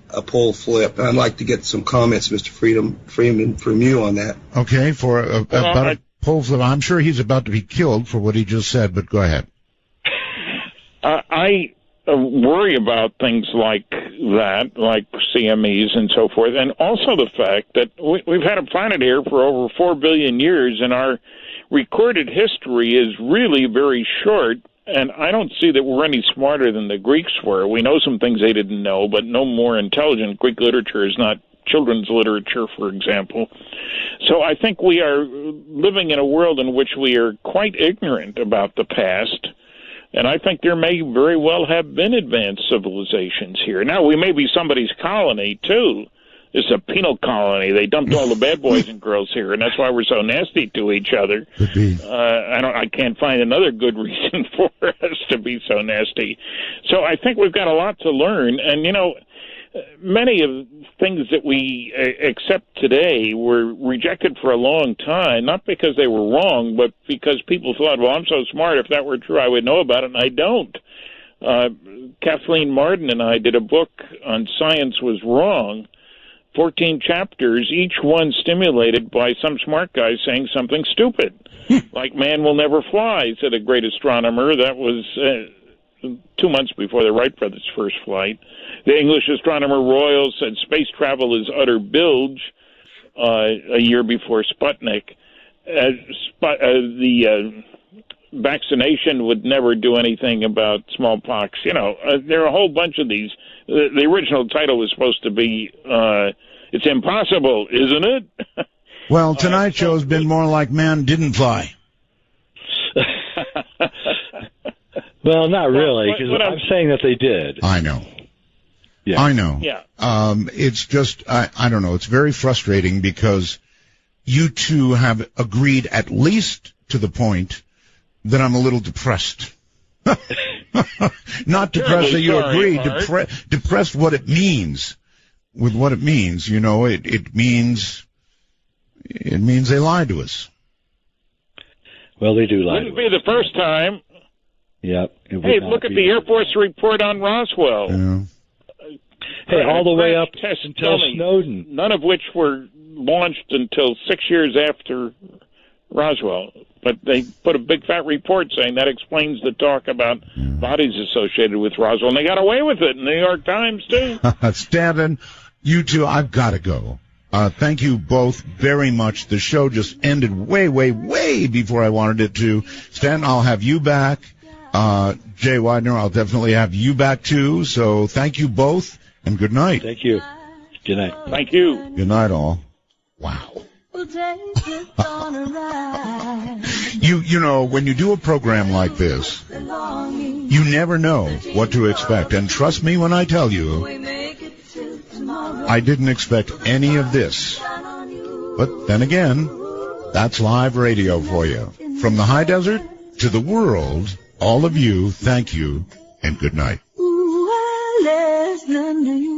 a pole flip. And I'd like to get some comments, Mr. Freeman, from you on that. Okay, about a pole flip. I'm sure he's about to be killed for what he just said, but go ahead. I worry about things like that, like CMEs and so forth, and also the fact that we've had a planet here for over 4 billion years, and our recorded history is really very short, and I don't see that we're any smarter than the Greeks were. We know some things they didn't know, but no more intelligent. Greek literature is not children's literature, for example. So I think we are living in a world in which we are quite ignorant about the past. And I think there may very well have been advanced civilizations here. Now, we may be somebody's colony, too. It's a penal colony. They dumped all the bad boys and girls here, and that's why we're so nasty to each other. I can't find another good reason for us to be so nasty. So I think we've got a lot to learn. And, you know, many of things that we accept today were rejected for a long time, not because they were wrong, but because people thought, well, I'm so smart, if that were true, I would know about it, and I don't. Kathleen Martin and I did a book on Science Was Wrong, 14 chapters, each one stimulated by some smart guy saying something stupid, like man will never fly, said a great astronomer. That was 2 months before the Wright brothers' first flight. The English astronomer Royal said space travel is utter bilge a year before Sputnik. The vaccination would never do anything about smallpox. You know, there are a whole bunch of these. The original title was supposed to be, It's Impossible, Isn't It? Well, tonight's show has been more like man didn't fly. Well, not really, because I'm saying that they did. I know. Yeah. I know. Yeah. It's just, I don't know, it's very frustrating because you two have agreed at least to the point that I'm a little depressed. Not depressed that you agree, depressed what it means. With what it means, you know, it means they lied to us. Well, they do lie. Wouldn't be the first time. Yep. Hey, look at the Air Force report on Roswell. Yeah. Hey, all the way up test until dummy, Snowden. None of which were launched until 6 years after Roswell. But they put a big fat report saying that explains the talk about bodies associated with Roswell. And they got away with it in the New York Times, too. Stanton, you two, I've got to go. Thank you both very much. The show just ended way before I wanted it to. Stanton, I'll have you back. Jay Widener, I'll definitely have you back, too. So thank you both, and good night. Thank you. Good night. Thank you. Good night, all. Wow. You know, when you do a program like this, you never know what to expect. And trust me when I tell you, I didn't expect any of this. But then again, that's live radio for you. From the high desert to the world, all of you, thank you, and good night. Ooh, I listening to you.